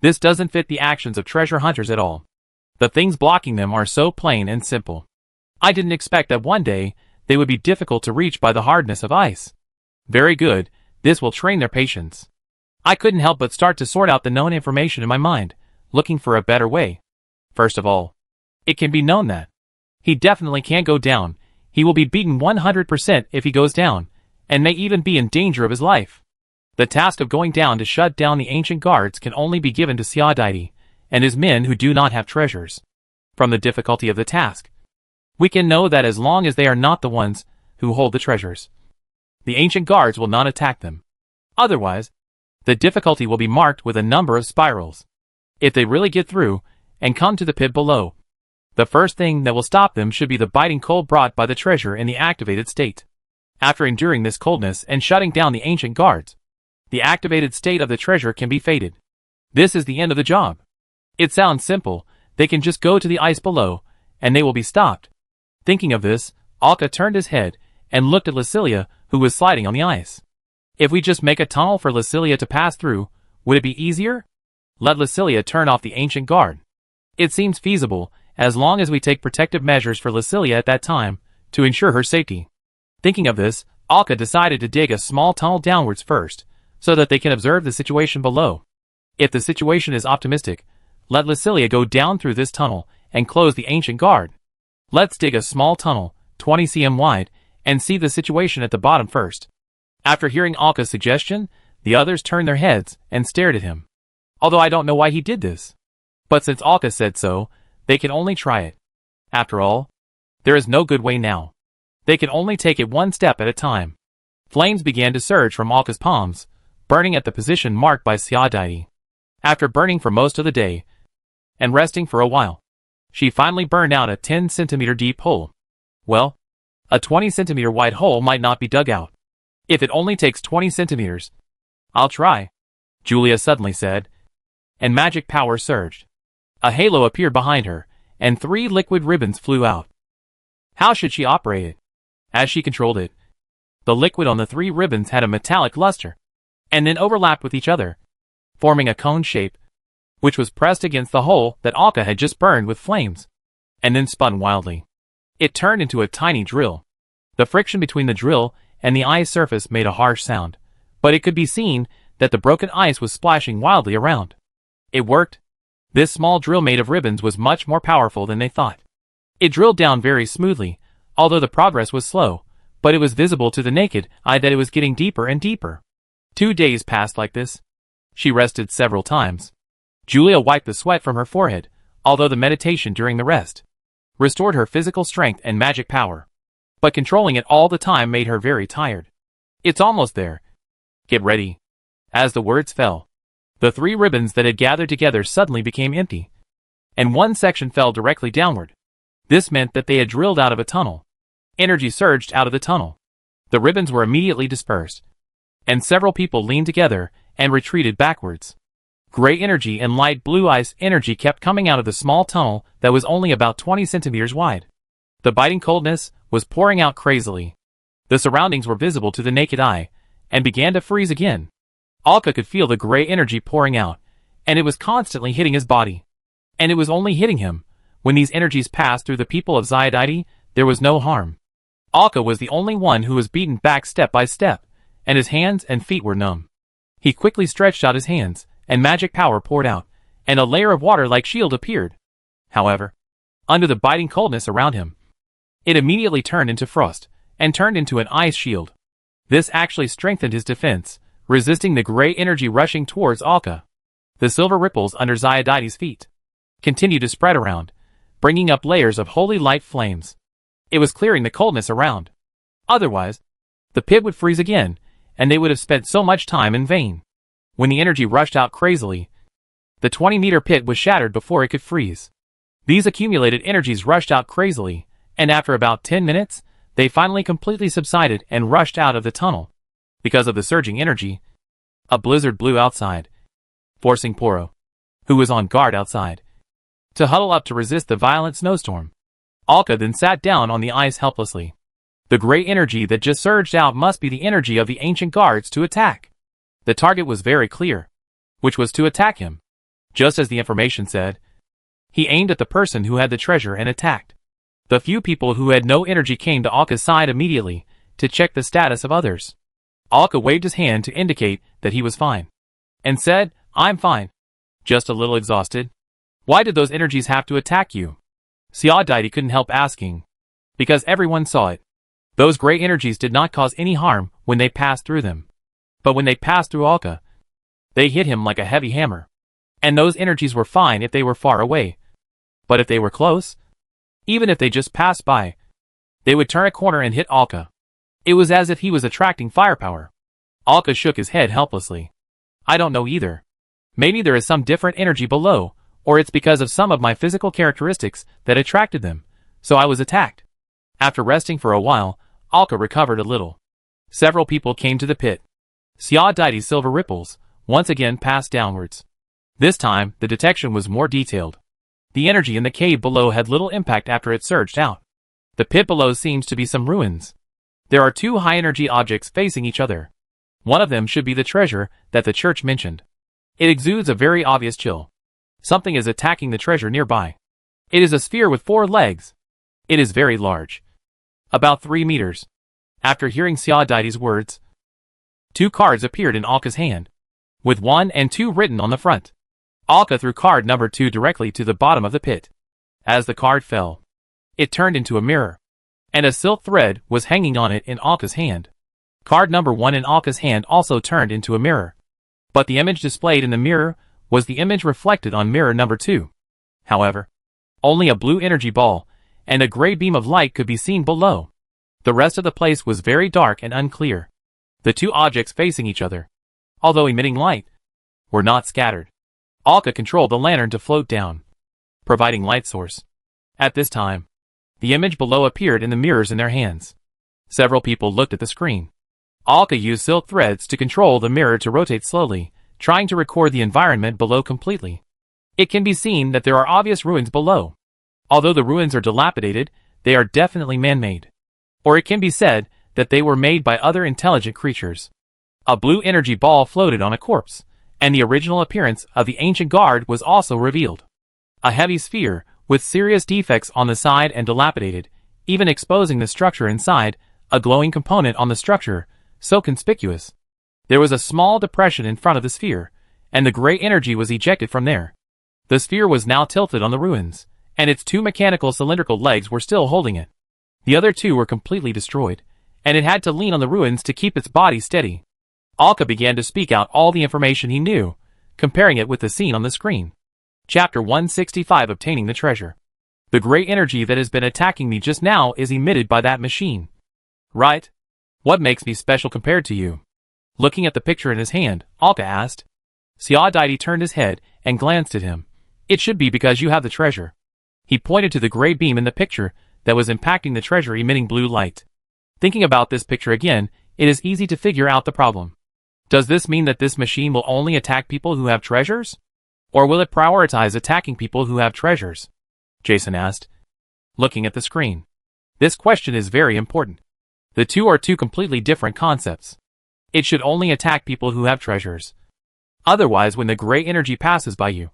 This doesn't fit the actions of treasure hunters at all. The things blocking them are so plain and simple. I didn't expect that one day they would be difficult to reach by the hardness of ice. Very good, this will train their patience. I couldn't help but start to sort out the known information in my mind, looking for a better way. First of all, it can be known that he definitely can't go down. He will be beaten 100% if he goes down, and may even be in danger of his life. The task of going down to shut down the ancient guards can only be given to Xiao Daidi and his men who do not have treasures. From the difficulty of the task, we can know that as long as they are not the ones who hold the treasures, the ancient guards will not attack them. Otherwise, the difficulty will be marked with a number of spirals. If they really get through and come to the pit below, the first thing that will stop them should be the biting cold brought by the treasure in the activated state. After enduring this coldness and shutting down the ancient guards, the activated state of the treasure can be faded. This is the end of the job. It sounds simple. They can just go to the ice below, and they will be stopped. Thinking of this, Alka turned his head and looked at Lucilia, who was sliding on the ice. If we just make a tunnel for Lucilia to pass through, would it be easier? Let Lucilia turn off the ancient guard. It seems feasible, as long as we take protective measures for Lucilia at that time, to ensure her safety. Thinking of this, Alka decided to dig a small tunnel downwards first, so that they can observe the situation below. If the situation is optimistic, let Lucilia go down through this tunnel and close the ancient guard. Let's dig a small tunnel, 20 cm wide, and see the situation at the bottom first. After hearing Alka's suggestion, the others turned their heads and stared at him. Although I don't know why he did this. But since Alka said so, they can only try it. After all, there is no good way now. They can only take it one step at a time. Flames began to surge from Alka's palms, burning at the position marked by Xiao Daidi. After burning for most of the day, and resting for a while, she finally burned out a 10 centimeter deep hole. Well, a 20 centimeter wide hole might not be dug out. If it only takes 20 centimeters, I'll try, Julia suddenly said, and magic power surged. A halo appeared behind her, and 3 liquid ribbons flew out. How should she operate it? As she controlled it, the liquid on the 3 ribbons had a metallic luster, and then overlapped with each other, forming a cone shape, which was pressed against the hole that Alka had just burned with flames, and then spun wildly. It turned into a tiny drill. The friction between the drill and the ice surface made a harsh sound, but it could be seen that the broken ice was splashing wildly around. It worked. This small drill made of ribbons was much more powerful than they thought. It drilled down very smoothly, although the progress was slow, but it was visible to the naked eye that it was getting deeper and deeper. 2 days passed like this. She rested several times. Julia wiped the sweat from her forehead, although the meditation during the rest restored her physical strength and magic power. But controlling it all the time made her very tired. It's almost there. Get ready. As the words fell, the 3 ribbons that had gathered together suddenly became empty, and one section fell directly downward. This meant that they had drilled out of a tunnel. Energy surged out of the tunnel. The ribbons were immediately dispersed, and several people leaned together and retreated backwards. Gray energy and light blue ice energy kept coming out of the small tunnel that was only about 20 centimeters wide. The biting coldness was pouring out crazily. The surroundings were visible to the naked eye, and began to freeze again. Alka could feel the gray energy pouring out, and it was constantly hitting his body. And it was only hitting him. When these energies passed through the people of Xiodide, there was no harm. Alka was the only one who was beaten back step by step, and his hands and feet were numb. He quickly stretched out his hands, and magic power poured out, and a layer of water-like shield appeared. However, under the biting coldness around him, it immediately turned into frost, and turned into an ice shield. This actually strengthened his defense, resisting the gray energy rushing towards Alka. The silver ripples under Xiodide's feet continued to spread around, bringing up layers of holy light flames. It was clearing the coldness around. Otherwise, the pit would freeze again, and they would have spent so much time in vain. When the energy rushed out crazily, the 20-meter pit was shattered before it could freeze. These accumulated energies rushed out crazily, and after about 10 minutes, they finally completely subsided and rushed out of the tunnel. Because of the surging energy, a blizzard blew outside, forcing Poro, who was on guard outside, to huddle up to resist the violent snowstorm. Alka then sat down on the ice helplessly. The gray energy that just surged out must be the energy of the ancient guards to attack. The target was very clear, which was to attack him. Just as the information said, he aimed at the person who had the treasure and attacked. The few people who had no energy came to Alka's side immediately to check the status of others. Alka waved his hand to indicate that he was fine, and said, "I'm fine. Just a little exhausted." "Why did those energies have to attack you?" Xiodide couldn't help asking. Because everyone saw it. Those gray energies did not cause any harm when they passed through them. But when they passed through Alka, they hit him like a heavy hammer. And those energies were fine if they were far away. But if they were close, even if they just passed by, they would turn a corner and hit Alka. It was as if he was attracting firepower. Alka shook his head helplessly. "I don't know either. Maybe there is some different energy below, or it's because of some of my physical characteristics that attracted them, so I was attacked." After resting for a while, Alka recovered a little. Several people came to the pit. Xiodide's silver ripples once again passed downwards. This time, the detection was more detailed. The energy in the cave below had little impact after it surged out. The pit below seems to be some ruins. There are 2 high-energy objects facing each other. One of them should be the treasure that the church mentioned. It exudes a very obvious chill. Something is attacking the treasure nearby. It is a sphere with 4 legs. It is very large. About 3 meters. After hearing Xiodide's words, 2 cards appeared in Alka's hand, with 1 and 2 written on the front. Alka threw card number 2 directly to the bottom of the pit. As the card fell, it turned into a mirror, and a silk thread was hanging on it in Alka's hand. Card number 1 in Alka's hand also turned into a mirror. But the image displayed in the mirror was the image reflected on mirror number 2. However, only a blue energy ball and a gray beam of light could be seen below. The rest of the place was very dark and unclear. The 2 objects facing each other, although emitting light, were not scattered. Alka controlled the lantern to float down, providing light source. At this time, the image below appeared in the mirrors in their hands. Several people looked at the screen. Alka used silk threads to control the mirror to rotate slowly, trying to record the environment below completely. It can be seen that there are obvious ruins below. Although the ruins are dilapidated, they are definitely man-made. Or it can be said that they were made by other intelligent creatures. A blue energy ball floated on a corpse, and the original appearance of the ancient guard was also revealed. A heavy sphere, with serious defects on the side and dilapidated, even exposing the structure inside, a glowing component on the structure, so conspicuous. There was a small depression in front of the sphere, and the gray energy was ejected from there. The sphere was now tilted on the ruins, and its two mechanical cylindrical legs were still holding it. The other two were completely destroyed, and it had to lean on the ruins to keep its body steady. Alka began to speak out all the information he knew, comparing it with the scene on the screen. Chapter 165, Obtaining the Treasure. The gray energy that has been attacking me just now is emitted by that machine. Right? What makes me special compared to you? Looking at the picture in his hand, Alka asked. Xiao turned his head and glanced at him. It should be because you have the treasure. He pointed to the gray beam in the picture that was impacting the treasure, emitting blue light. Thinking about this picture again, it is easy to figure out the problem. Does this mean that this machine will only attack people who have treasures? Or will it prioritize attacking people who have treasures? Jason asked, looking at the screen. This question is very important. The two are two completely different concepts. It should only attack people who have treasures. Otherwise, when the gray energy passes by you,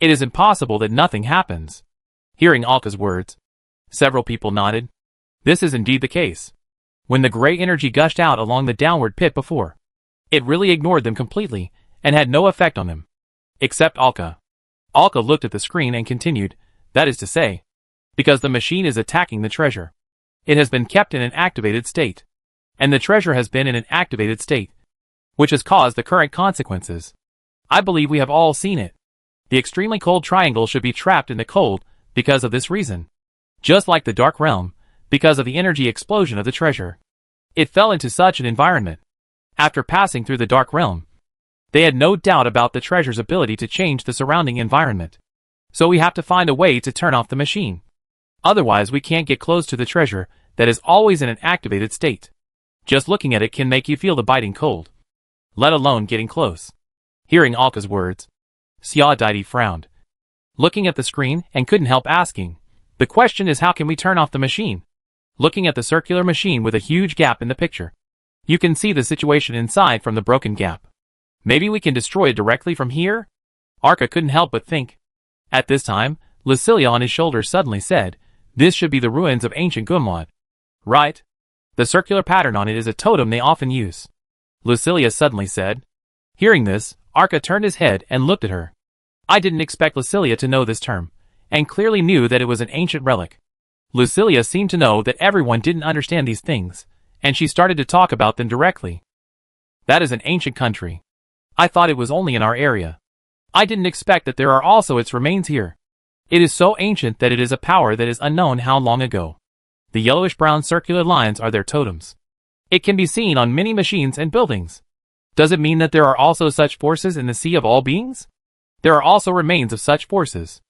it is impossible that nothing happens. Hearing Alka's words, several people nodded. This is indeed the case. When the gray energy gushed out along the downward pit before, it really ignored them completely and had no effect on them. Except Alka. Alka looked at the screen and continued, that is to say, because the machine is attacking the treasure. It has been kept in an activated state, and the treasure has been in an activated state, which has caused the current consequences. I believe we have all seen it. The extremely cold triangle should be trapped in the cold because of this reason. Just like the Dark Realm, because of the energy explosion of the treasure. It fell into such an environment. After passing through the Dark Realm, they had no doubt about the treasure's ability to change the surrounding environment. So we have to find a way to turn off the machine. Otherwise we can't get close to the treasure that is always in an activated state. Just looking at it can make you feel the biting cold, let alone getting close. Hearing Alka's words, Xiao frowned, looking at the screen and couldn't help asking, the question is, how can we turn off the machine? Looking at the circular machine with a huge gap in the picture, you can see the situation inside from the broken gap. Maybe we can destroy it directly from here? Arka couldn't help but think. At this time, Lucilia on his shoulder suddenly said, this should be the ruins of ancient Gumlad. Right? The circular pattern on it is a totem they often use. Lucilia suddenly said. Hearing this, Arka turned his head and looked at her. I didn't expect Lucilia to know this term, and clearly knew that it was an ancient relic. Lucilia seemed to know that everyone didn't understand these things, and she started to talk about them directly. That is an ancient country. I thought it was only in our area. I didn't expect that there are also its remains here. It is so ancient that it is a power that is unknown how long ago. The yellowish-brown circular lines are their totems. It can be seen on many machines and buildings. Does it mean that there are also such forces in the sea of all beings? There are also remains of such forces.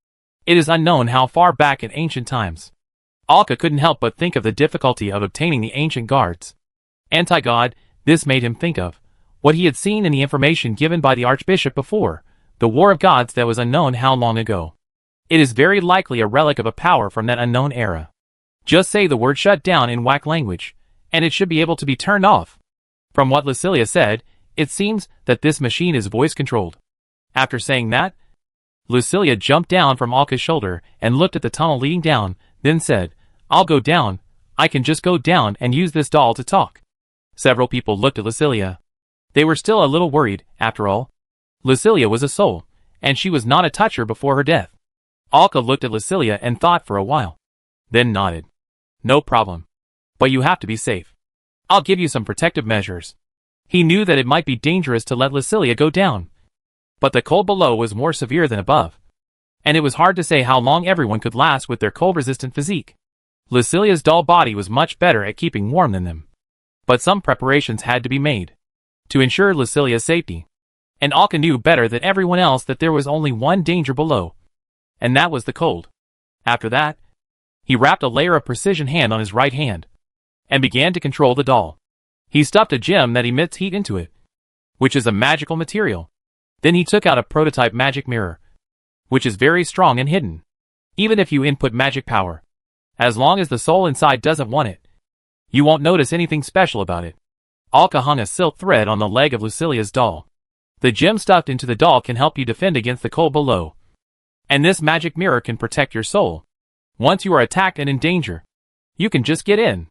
It is unknown how far back in ancient times. Alka couldn't help but think of the difficulty of obtaining the ancient guards. Anti-God, this made him think of what he had seen in the information given by the Archbishop before, the War of Gods that was unknown how long ago. It is very likely a relic of a power from that unknown era. Just say the word shut down in whack language, and it should be able to be turned off. From what Lucilia said, it seems that this machine is voice-controlled. After saying that, Lucilia jumped down from Alka's shoulder and looked at the tunnel leading down, then said, I'll go down. I can just go down and use this doll to talk. Several people looked at Lucilia. They were still a little worried, after all. Lucilia was a soul, and she was not a toucher before her death. Alka looked at Lucilia and thought for a while, then nodded. No problem. But you have to be safe. I'll give you some protective measures. He knew that it might be dangerous to let Lucilia go down. But the cold below was more severe than above, and it was hard to say how long everyone could last with their cold-resistant physique. Lucilia's dull body was much better at keeping warm than them. But some preparations had to be made to ensure Lucilia's safety. And Alka knew better than everyone else that there was only one danger below, and that was the cold. After that, he wrapped a layer of precision hand on his right hand, and began to control the doll. He stuffed a gem that emits heat into it, which is a magical material. Then he took out a prototype magic mirror, which is very strong and hidden. Even if you input magic power, as long as the soul inside doesn't want it, you won't notice anything special about it. Alka hung a silk thread on the leg of Lucilia's doll. The gem stuffed into the doll can help you defend against the cold below. And this magic mirror can protect your soul. Once you are attacked and in danger, you can just get in.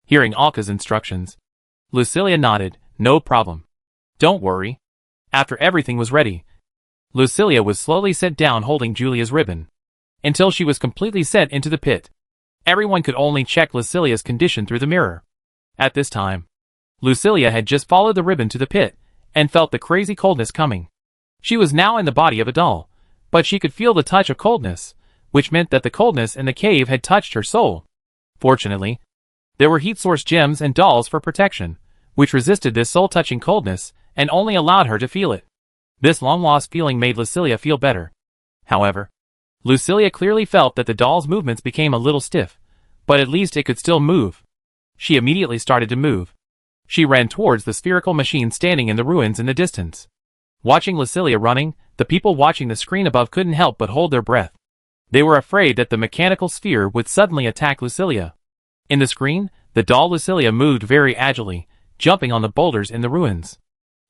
Hearing Alka's instructions, Lucilia nodded. No problem. Don't worry. After everything was ready, Lucilia was slowly sent down holding Julia's ribbon, until she was completely sent into the pit. Everyone could only check Lucilia's condition through the mirror. At this time, Lucilia had just followed the ribbon to the pit, and felt the crazy coldness coming. She was now in the body of a doll, but she could feel the touch of coldness, which meant that the coldness in the cave had touched her soul. Fortunately, there were heat source gems and dolls for protection, which resisted this soul-touching coldness and only allowed her to feel it. This long-lost feeling made Lucilia feel better. However, Lucilia clearly felt that the doll's movements became a little stiff, but at least it could still move. She immediately started to move. She ran towards the spherical machine standing in the ruins in the distance. Watching Lucilia running, the people watching the screen above couldn't help but hold their breath. They were afraid that the mechanical sphere would suddenly attack Lucilia. In the screen, the doll Lucilia moved very agilely, jumping on the boulders in the ruins,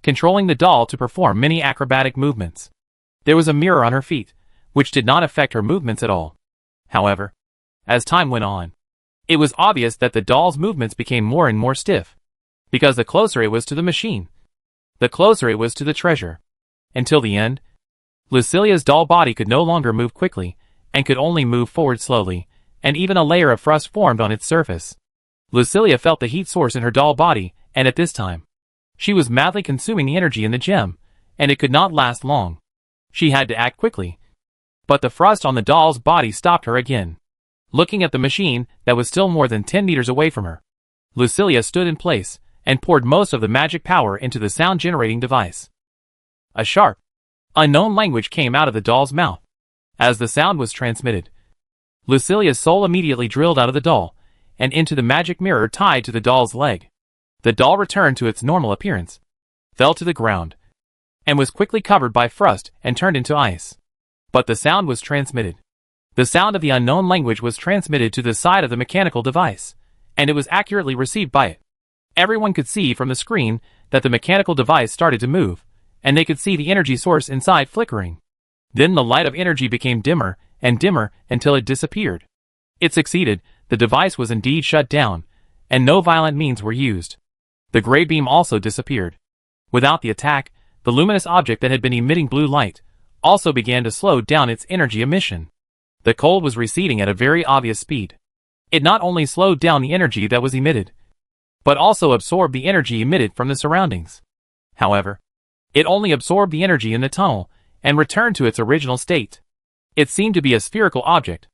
controlling the doll to perform many acrobatic movements. There was a mirror on her feet, which did not affect her movements at all. However, as time went on, it was obvious that the doll's movements became more and more stiff, because the closer it was to the machine, the closer it was to the treasure. Until the end, Lucilia's doll body could no longer move quickly, and could only move forward slowly, and even a layer of frost formed on its surface. Lucilia felt the heat source in her doll body, and at this time, she was madly consuming the energy in the gem, and it could not last long. She had to act quickly. But the frost on the doll's body stopped her again. Looking at the machine that was still more than 10 meters away from her, Lucilia stood in place, and poured most of the magic power into the sound-generating device. A sharp, unknown language came out of the doll's mouth. As the sound was transmitted, Lucilia's soul immediately drilled out of the doll, and into the magic mirror tied to the doll's leg. The doll returned to its normal appearance, fell to the ground, and was quickly covered by frost and turned into ice. But the sound was transmitted. The sound of the unknown language was transmitted to the side of the mechanical device, and it was accurately received by it. Everyone could see from the screen that the mechanical device started to move, and they could see the energy source inside flickering. Then the light of energy became dimmer and dimmer until it disappeared. It succeeded, the device was indeed shut down, and no violent means were used. The gray beam also disappeared. Without the attack, the luminous object that had been emitting blue light also began to slow down its energy emission. The cold was receding at a very obvious speed. It not only slowed down the energy that was emitted, but also absorbed the energy emitted from the surroundings. However, it only absorbed the energy in the tunnel and returned to its original state. It seemed to be a spherical object.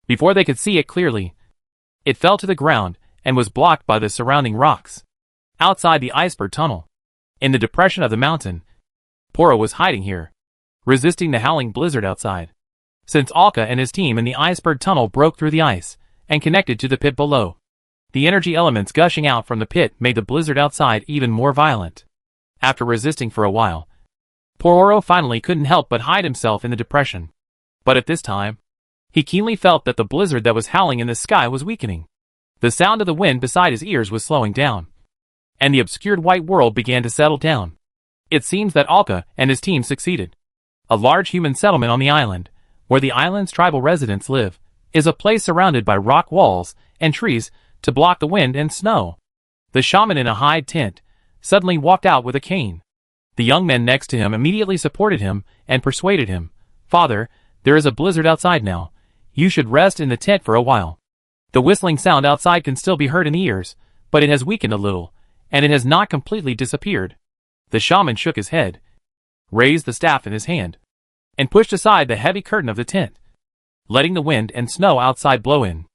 Before they could see it clearly, it fell to the ground and was blocked by the surrounding rocks. Outside the iceberg tunnel, in the depression of the mountain, Poro was hiding here, resisting the howling blizzard outside. Since Alka and his team in the iceberg tunnel broke through the ice and connected to the pit below, the energy elements gushing out from the pit made the blizzard outside even more violent. After resisting for a while, Poro finally couldn't help but hide himself in the depression. But at this time, he keenly felt that the blizzard that was howling in the sky was weakening. The sound of the wind beside his ears was slowing down, and the obscured white world began to settle down. It seems that Alka and his team succeeded. A large human settlement on the island, where the island's tribal residents live, is a place surrounded by rock walls and trees to block the wind and snow. The shaman in a hide tent suddenly walked out with a cane. The young men next to him immediately supported him and persuaded him, "Father, there is a blizzard outside now. You should rest in the tent for a while. The whistling sound outside can still be heard in the ears, but it has weakened a little, and it has not completely disappeared." The shaman shook his head, raised the staff in his hand, and pushed aside the heavy curtain of the tent, letting the wind and snow outside blow in.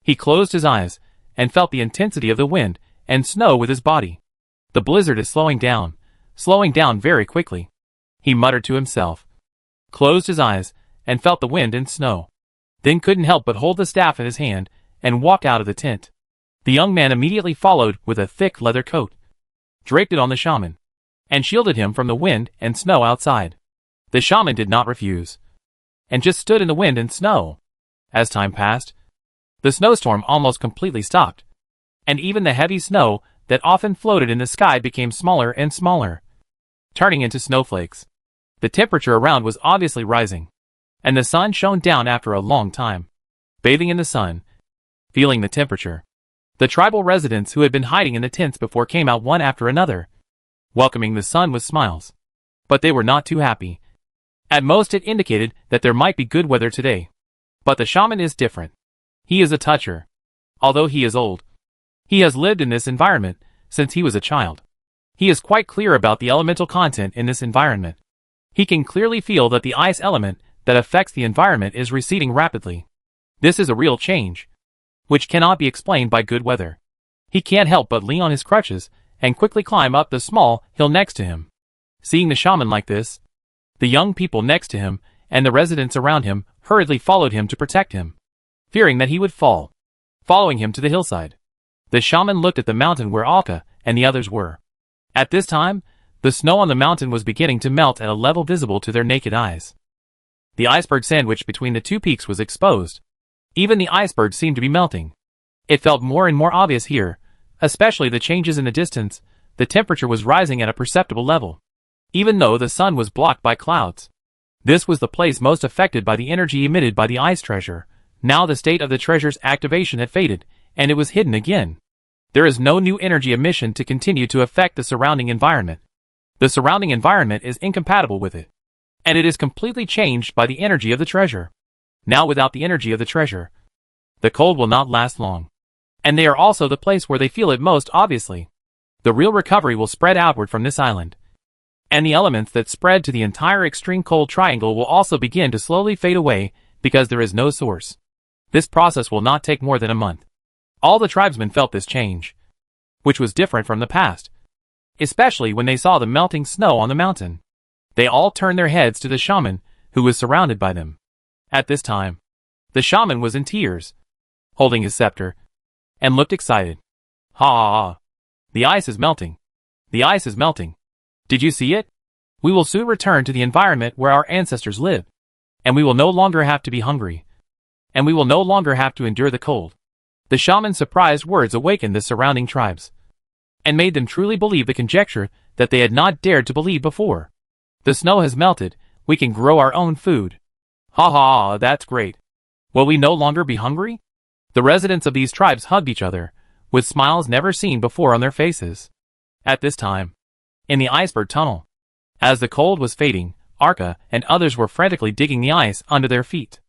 He closed his eyes and felt the intensity of the wind and snow with his body. The blizzard is slowing down very quickly, he muttered to himself, closed his eyes, and felt the wind and snow, then couldn't help but hold the staff in his hand and walk out of the tent. The young man immediately followed with a thick leather coat, draped it on the shaman, and shielded him from the wind and snow outside. The shaman did not refuse, and just stood in the wind and snow. As time passed, the snowstorm almost completely stopped, and even the heavy snow that often floated in the sky became smaller and smaller, turning into snowflakes. The temperature around was obviously rising, and the sun shone down after a long time. Bathing in the sun, feeling the temperature, the tribal residents who had been hiding in the tents before came out one after another, welcoming the sun with smiles. But they were not too happy. At most it indicated that there might be good weather today. But the shaman is different. He is a toucher. Although he is old, he has lived in this environment since he was a child. He is quite clear about the elemental content in this environment. He can clearly feel that the ice element that affects the environment is receding rapidly. This is a real change, which cannot be explained by good weather. He can't help but lean on his crutches and quickly climb up the small hill next to him. Seeing the shaman like this, the young people next to him and the residents around him hurriedly followed him to protect him, fearing that he would fall, following him to the hillside. The shaman looked at the mountain where Alka and the others were. At this time, the snow on the mountain was beginning to melt at a level visible to their naked eyes. The iceberg sandwich between the two peaks was exposed. Even the iceberg seemed to be melting. It felt more and more obvious here, especially the changes in the distance. The temperature was rising at a perceptible level, even though the sun was blocked by clouds. This was the place most affected by the energy emitted by the ice treasure. Now the state of the treasure's activation had faded, and it was hidden again. There is no new energy emission to continue to affect the surrounding environment. The surrounding environment is incompatible with it, and it is completely changed by the energy of the treasure. Now without the energy of the treasure, the cold will not last long. And they are also the place where they feel it most obviously. The real recovery will spread outward from this island, and the elements that spread to the entire extreme cold triangle will also begin to slowly fade away because there is no source. This process will not take more than a month. All the tribesmen felt this change, which was different from the past, especially when they saw the melting snow on the mountain. They all turned their heads to the shaman, who was surrounded by them. At this time, the shaman was in tears, holding his scepter, and looked excited. Ha ha ha! The ice is melting. The ice is melting. Did you see it? We will soon return to the environment where our ancestors lived, and we will no longer have to be hungry, and we will no longer have to endure the cold. The shaman's surprised words awakened the surrounding tribes, and made them truly believe the conjecture that they had not dared to believe before. The snow has melted, we can grow our own food. Ha ha ha, that's great. Will we no longer be hungry? The residents of these tribes hugged each other, with smiles never seen before on their faces. At this time, in the iceberg tunnel, as the cold was fading, Arka and others were frantically digging the ice under their feet.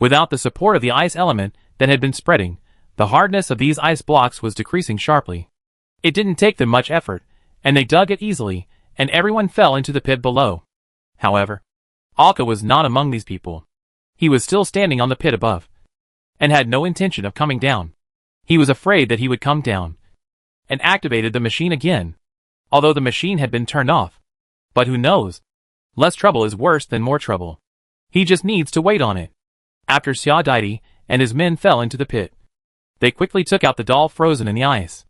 Without the support of the ice element that had been spreading, the hardness of these ice blocks was decreasing sharply. It didn't take them much effort, and they dug it easily, and everyone fell into the pit below. However, Alka was not among these people. He was still standing on the pit above, and had no intention of coming down. He was afraid that he would come down, and activated the machine again, although the machine had been turned off. But who knows? Less trouble is worse than more trouble. He just needs to wait on it. After Xiao and his men fell into the pit, they quickly took out the doll frozen in the ice.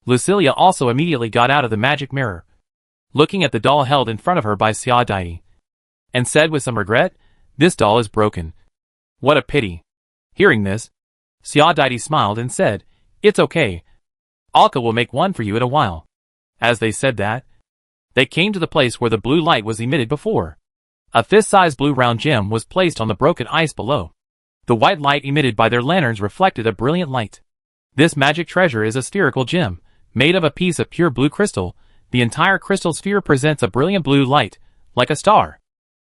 Lucilia also immediately got out of the magic mirror, looking at the doll held in front of her by Xiao, and said with some regret, "This doll is broken. What a pity." Hearing this, Xiao smiled and said, "It's okay. Alka will make one for you in a while." As they said that, they came to the place where the blue light was emitted before. A fist-sized blue round gem was placed on the broken ice below. The white light emitted by their lanterns reflected a brilliant light. This magic treasure is a spherical gem, made of a piece of pure blue crystal. The entire crystal sphere presents a brilliant blue light, like a star.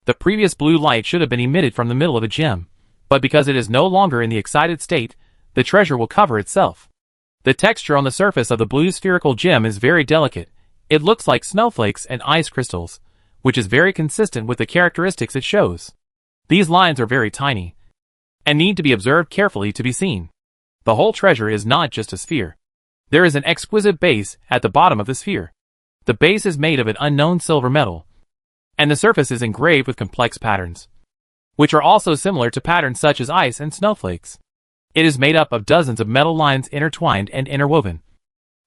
The previous blue light should have been emitted from the middle of a gem, but because it is no longer in the excited state, the treasure will cover itself. The texture on the surface of the blue spherical gem is very delicate. It looks like snowflakes and ice crystals, which is very consistent with the characteristics it shows. These lines are very tiny, and need to be observed carefully to be seen. The whole treasure is not just a sphere. There is an exquisite base at the bottom of the sphere. The base is made of an unknown silver metal, and the surface is engraved with complex patterns, which are also similar to patterns such as ice and snowflakes. It is made up of dozens of metal lines intertwined and interwoven,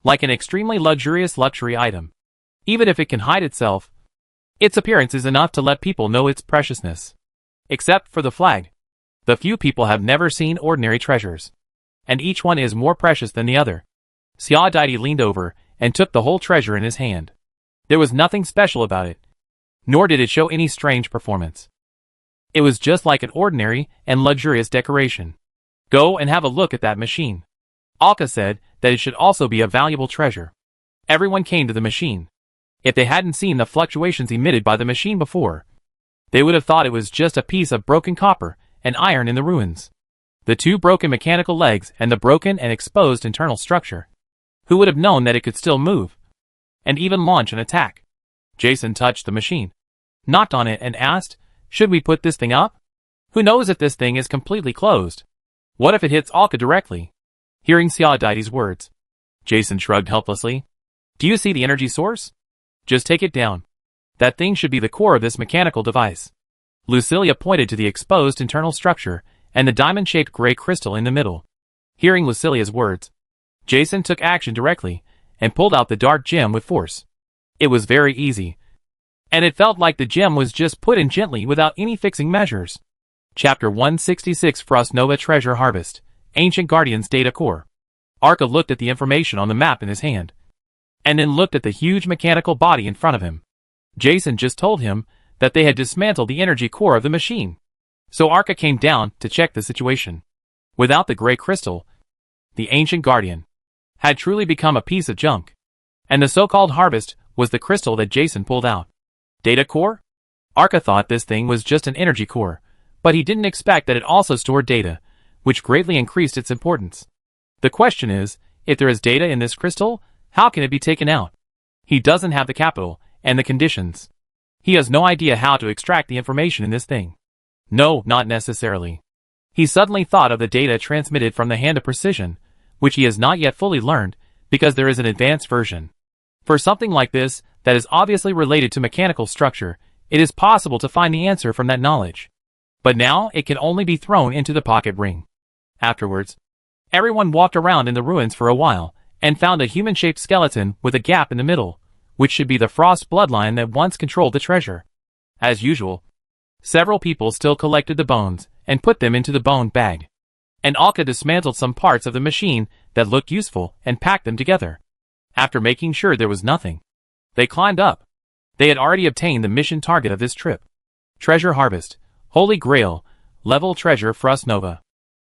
like an extremely luxurious luxury item. Even if it can hide itself, its appearance is enough to let people know its preciousness. Except for the flag. The few people have never seen ordinary treasures, and each one is more precious than the other. Xiao leaned over and took the whole treasure in his hand. There was nothing special about it, nor did it show any strange performance. It was just like an ordinary and luxurious decoration. Go and have a look at that machine. Alka said that it should also be a valuable treasure. Everyone came to the machine. If they hadn't seen the fluctuations emitted by the machine before, they would have thought it was just a piece of broken copper and iron in the ruins. The two broken mechanical legs and the broken and exposed internal structure. Who would have known that it could still move and even launch an attack? Jason touched the machine, knocked on it and asked, "Should we put this thing up? Who knows if this thing is completely closed? What if it hits Alka directly?" Hearing Xiaodai's words, Jason shrugged helplessly. "Do you see the energy source? Just take it down. That thing should be the core of this mechanical device." Lucilia pointed to the exposed internal structure and the diamond-shaped gray crystal in the middle. Hearing Lucilia's words, Jason took action directly and pulled out the dark gem with force. It was very easy, and it felt like the gem was just put in gently without any fixing measures. Chapter 166 Frost Nova Treasure Harvest, Ancient Guardians Data Core. Arca looked at the information on the map in his hand, and then looked at the huge mechanical body in front of him. Jason just told him that they had dismantled the energy core of the machine. So Arca came down to check the situation. Without the gray crystal, the Ancient Guardian had truly become a piece of junk. And the so-called harvest was the crystal that Jason pulled out. Data core? Arca thought this thing was just an energy core, but he didn't expect that it also stored data, which greatly increased its importance. The question is, if there is data in this crystal, how can it be taken out? He doesn't have the capital and the conditions. He has no idea how to extract the information in this thing. No, not necessarily. He suddenly thought of the data transmitted from the Hand of Precision, which he has not yet fully learned, because there is an advanced version. For something like this, that is obviously related to mechanical structure, it is possible to find the answer from that knowledge. But now, it can only be thrown into the pocket ring. Afterwards, everyone walked around in the ruins for a while, and found a human-shaped skeleton with a gap in the middle, which should be the Frost bloodline that once controlled the treasure. As usual, several people still collected the bones and put them into the bone bag. And Alka dismantled some parts of the machine that looked useful and packed them together. After making sure there was nothing, they climbed up. They had already obtained the mission target of this trip. Treasure Harvest, Holy Grail, Level Treasure Frost Nova.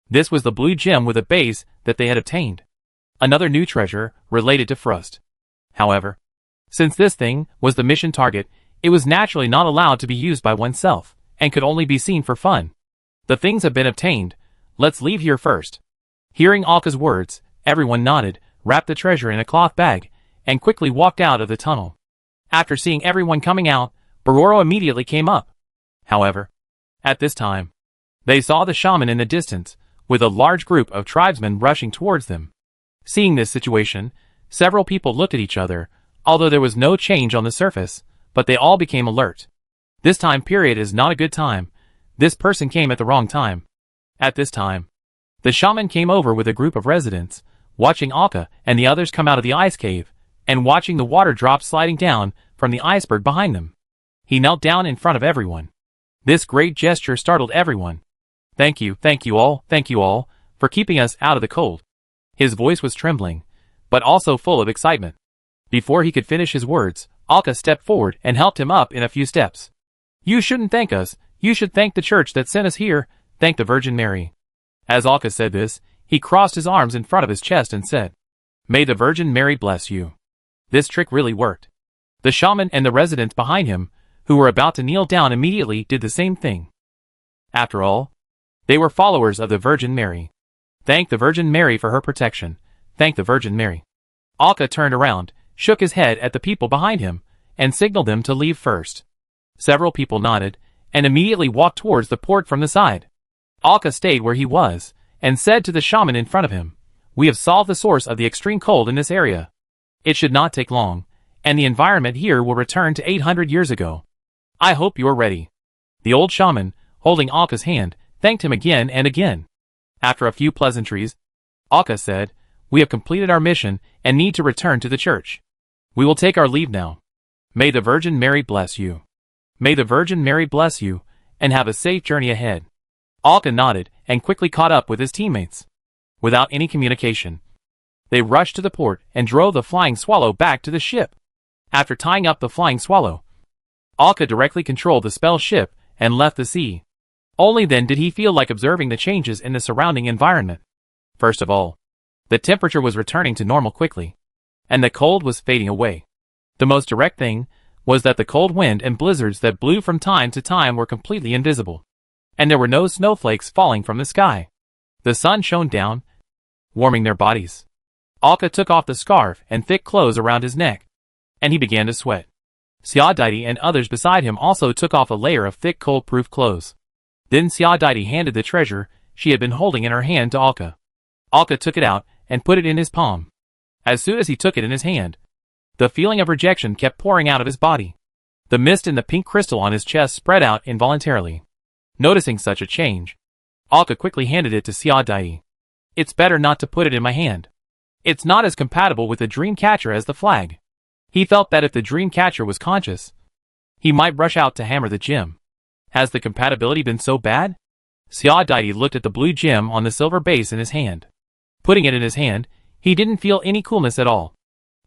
This was the blue gem with a base that they had obtained. Another new treasure related to Frost. However, since this thing was the mission target, it was naturally not allowed to be used by oneself, and could only be seen for fun. The things have been obtained. Let's leave here first. Hearing Alka's words, everyone nodded, wrapped the treasure in a cloth bag, and quickly walked out of the tunnel. After seeing everyone coming out, Bororo immediately came up. However, at this time, they saw the shaman in the distance, with a large group of tribesmen rushing towards them. Seeing this situation, several people looked at each other, although there was no change on the surface, but they all became alert. This time period is not a good time. This person came at the wrong time. At this time, the shaman came over with a group of residents, watching Alka and the others come out of the ice cave, and watching the water drops sliding down from the iceberg behind them. He knelt down in front of everyone. This great gesture startled everyone. Thank you all, for keeping us out of the cold." His voice was trembling, but also full of excitement. Before he could finish his words, Alka stepped forward and helped him up in a few steps. "You shouldn't thank us, you should thank the church that sent us here, thank the Virgin Mary." As Alka said this, he crossed his arms in front of his chest and said, "May the Virgin Mary bless you." This trick really worked. The shaman and the residents behind him, who were about to kneel down immediately, did the same thing. After all, they were followers of the Virgin Mary. Thank the Virgin Mary for her protection. Thank the Virgin Mary. Alka turned around, shook his head at the people behind him, and signaled them to leave first. Several people nodded, and immediately walked towards the port from the side. Alka stayed where he was, and said to the shaman in front of him, "We have solved the source of the extreme cold in this area. It should not take long, and the environment here will return to 800 years ago. I hope you are ready." The old shaman, holding Alka's hand, thanked him again and again. After a few pleasantries, Alka said, "We have completed our mission and need to return to the church. We will take our leave now. May the Virgin Mary bless you. May the Virgin Mary bless you, and have a safe journey ahead." Alka nodded and quickly caught up with his teammates. Without any communication, They rushed to the port and drove the flying swallow back to the ship. After tying up the flying swallow, Alka directly controlled the spell ship and left the sea. Only then did he feel like observing the changes in the surrounding environment. First of all, the temperature was returning to normal quickly, and the cold was fading away. The most direct thing was that the cold wind and blizzards that blew from time to time were completely invisible, and there were no snowflakes falling from the sky. The sun shone down, warming their bodies. Alka took off the scarf and thick clothes around his neck, and he began to sweat. Xiaodaidi and others beside him also took off a layer of thick cold-proof clothes. Then Xiaodaidi handed the treasure she had been holding in her hand to Alka. Alka took it out and put it in his palm. As soon as he took it in his hand, the feeling of rejection kept pouring out of his body. The mist in the pink crystal on his chest spread out involuntarily. Noticing such a change, Alka quickly handed it to Xiaodaidi. It's better not to put it in my hand. It's not as compatible with the dream catcher as the flag. He felt that if the dream catcher was conscious, he might rush out to hammer the gem. Has the compatibility been so bad? Xiaodaidi looked at the blue gem on the silver base in his hand. Putting it in his hand, he didn't feel any coolness at all.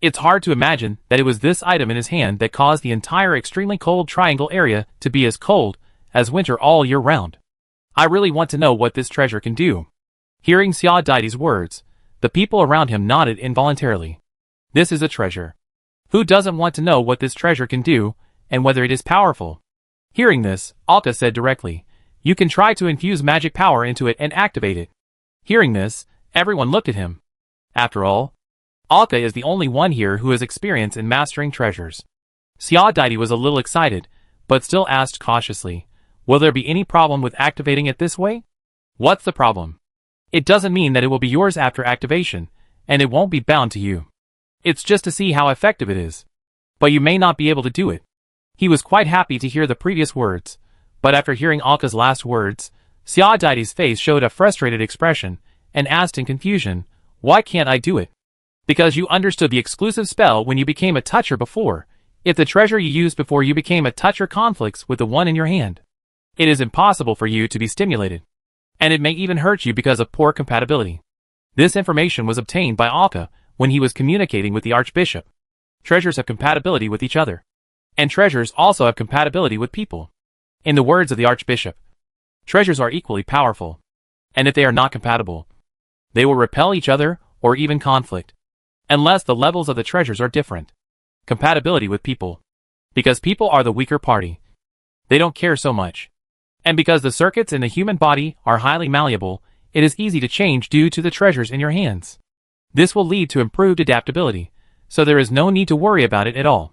It's hard to imagine that it was this item in his hand that caused the entire extremely cold triangle area to be as cold as winter all year round. I really want to know what this treasure can do. Hearing Xiaodaidi's words, the people around him nodded involuntarily. This is a treasure. Who doesn't want to know what this treasure can do, and whether it is powerful? Hearing this, Alka said directly, you can try to infuse magic power into it and activate it. Hearing this, everyone looked at him. After all, Alka is the only one here who has experience in mastering treasures. Xiaodaidi was a little excited, but still asked cautiously, will there be any problem with activating it this way? What's the problem? It doesn't mean that it will be yours after activation, and it won't be bound to you. It's just to see how effective it is. But you may not be able to do it. He was quite happy to hear the previous words, but after hearing Alka's last words, Xiaodaidi's face showed a frustrated expression, and asked in confusion, why can't I do it? Because you understood the exclusive spell when you became a toucher before. If the treasure you used before you became a toucher conflicts with the one in your hand, it is impossible for you to be stimulated. And it may even hurt you because of poor compatibility. This information was obtained by Alka when he was communicating with the Archbishop. Treasures have compatibility with each other. And treasures also have compatibility with people. In the words of the Archbishop, treasures are equally powerful. And if they are not compatible, they will repel each other or even conflict. Unless the levels of the treasures are different. Compatibility with people. Because people are the weaker party. They don't care so much. And because the circuits in the human body are highly malleable, it is easy to change due to the treasures in your hands. This will lead to improved adaptability, so there is no need to worry about it at all.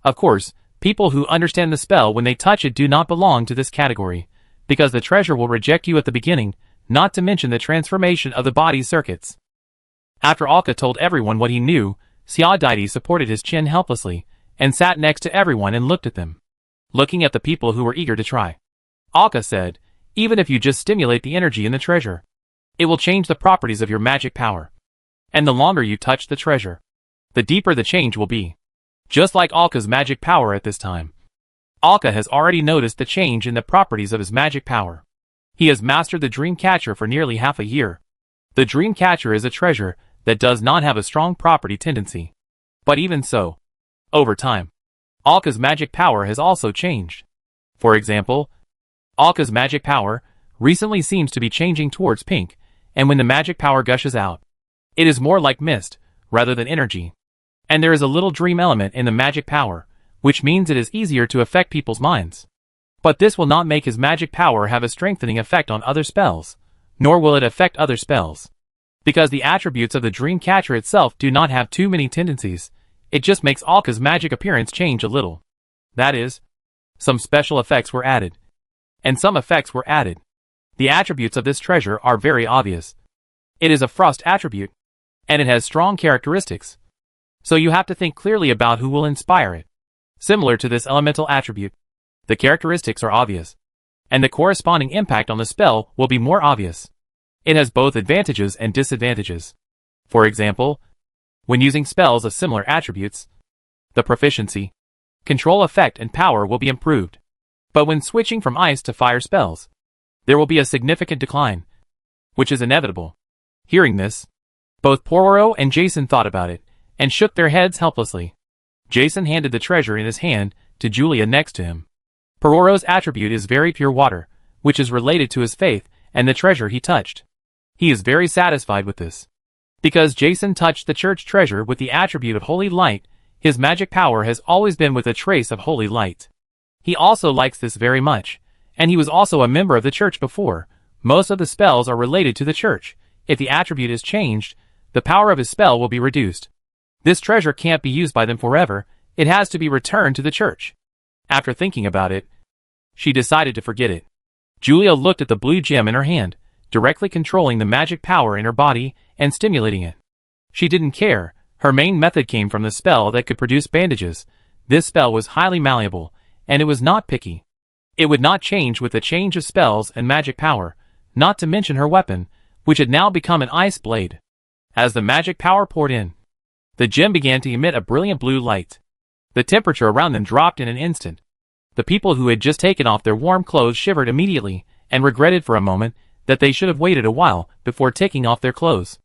Of course, people who understand the spell when they touch it do not belong to this category, because the treasure will reject you at the beginning, not to mention the transformation of the body's circuits. After Alka told everyone what he knew, Xiaodaidi supported his chin helplessly, and sat next to everyone and looked at them. Looking at the people who were eager to try, Alka said, even if you just stimulate the energy in the treasure, it will change the properties of your magic power. And the longer you touch the treasure, the deeper the change will be. Just like Alka's magic power at this time. Alka has already noticed the change in the properties of his magic power. He has mastered the dream catcher for nearly half a year. The dream catcher is a treasure that does not have a strong property tendency. But even so, over time, Alka's magic power has also changed. For example, Alka's magic power recently seems to be changing towards pink, and when the magic power gushes out, it is more like mist, rather than energy. And there is a little dream element in the magic power, which means it is easier to affect people's minds. But this will not make his magic power have a strengthening effect on other spells, nor will it affect other spells. Because the attributes of the dream catcher itself do not have too many tendencies, it just makes Alka's magic appearance change a little. That is, some special effects were added. And some effects were added. The attributes of this treasure are very obvious. It is a frost attribute, and it has strong characteristics. So you have to think clearly about who will inspire it. Similar to this elemental attribute, the characteristics are obvious, and the corresponding impact on the spell will be more obvious. It has both advantages and disadvantages. For example, when using spells of similar attributes, the proficiency, control effect and power will be improved. But when switching from ice to fire spells, there will be a significant decline, which is inevitable. Hearing this, Both Pororo and Jason thought about it, and shook their heads helplessly. Jason handed the treasure in his hand to Julia next to him. Pororo's attribute is very pure water, which is related to his faith and the treasure he touched. He is very satisfied with this. Because Jason touched the church treasure with the attribute of holy light, his magic power has always been with a trace of holy light. He also likes this very much, and he was also a member of the church before. Most of the spells are related to the church. If the attribute is changed, the power of his spell will be reduced. This treasure can't be used by them forever, it has to be returned to the church. After thinking about it, she decided to forget it. Julia looked at the blue gem in her hand, directly controlling the magic power in her body and stimulating it. She didn't care. Her main method came from the spell that could produce bandages. This spell was highly malleable, and it was not picky. It would not change with the change of spells and magic power, not to mention her weapon, which had now become an ice blade. As the magic power poured in, the gem began to emit a brilliant blue light. The temperature around them dropped in an instant. The people who had just taken off their warm clothes shivered immediately, and regretted for a moment that they should have waited a while before taking off their clothes.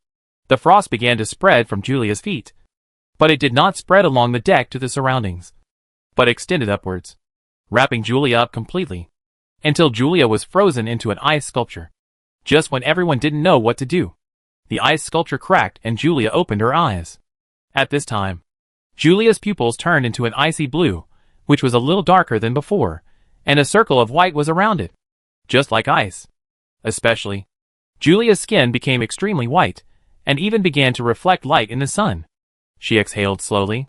The frost began to spread from Julia's feet. But it did not spread along the deck to the surroundings, but extended upwards, wrapping Julia up completely, until Julia was frozen into an ice sculpture. Just when everyone didn't know what to do, the ice sculpture cracked and Julia opened her eyes. At this time, Julia's pupils turned into an icy blue, which was a little darker than before, and a circle of white was around it, just like ice. Especially, Julia's skin became extremely white, and even began to reflect light in the sun. She exhaled slowly.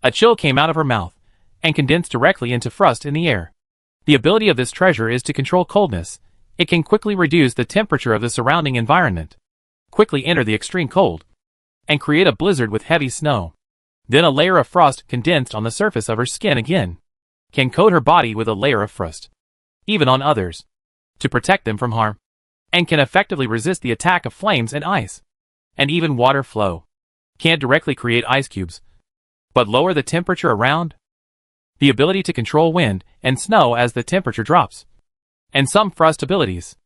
A chill came out of her mouth, and condensed directly into frost in the air. The ability of this treasure is to control coldness. It can quickly reduce the temperature of the surrounding environment, quickly enter the extreme cold, and create a blizzard with heavy snow. Then a layer of frost condensed on the surface of her skin again, can coat her body with a layer of frost, even on others, to protect them from harm, and can effectively resist the attack of flames and ice, and even water flow. Can't directly create ice cubes, but lower the temperature around. The ability to control wind and snow as the temperature drops. And some frost abilities.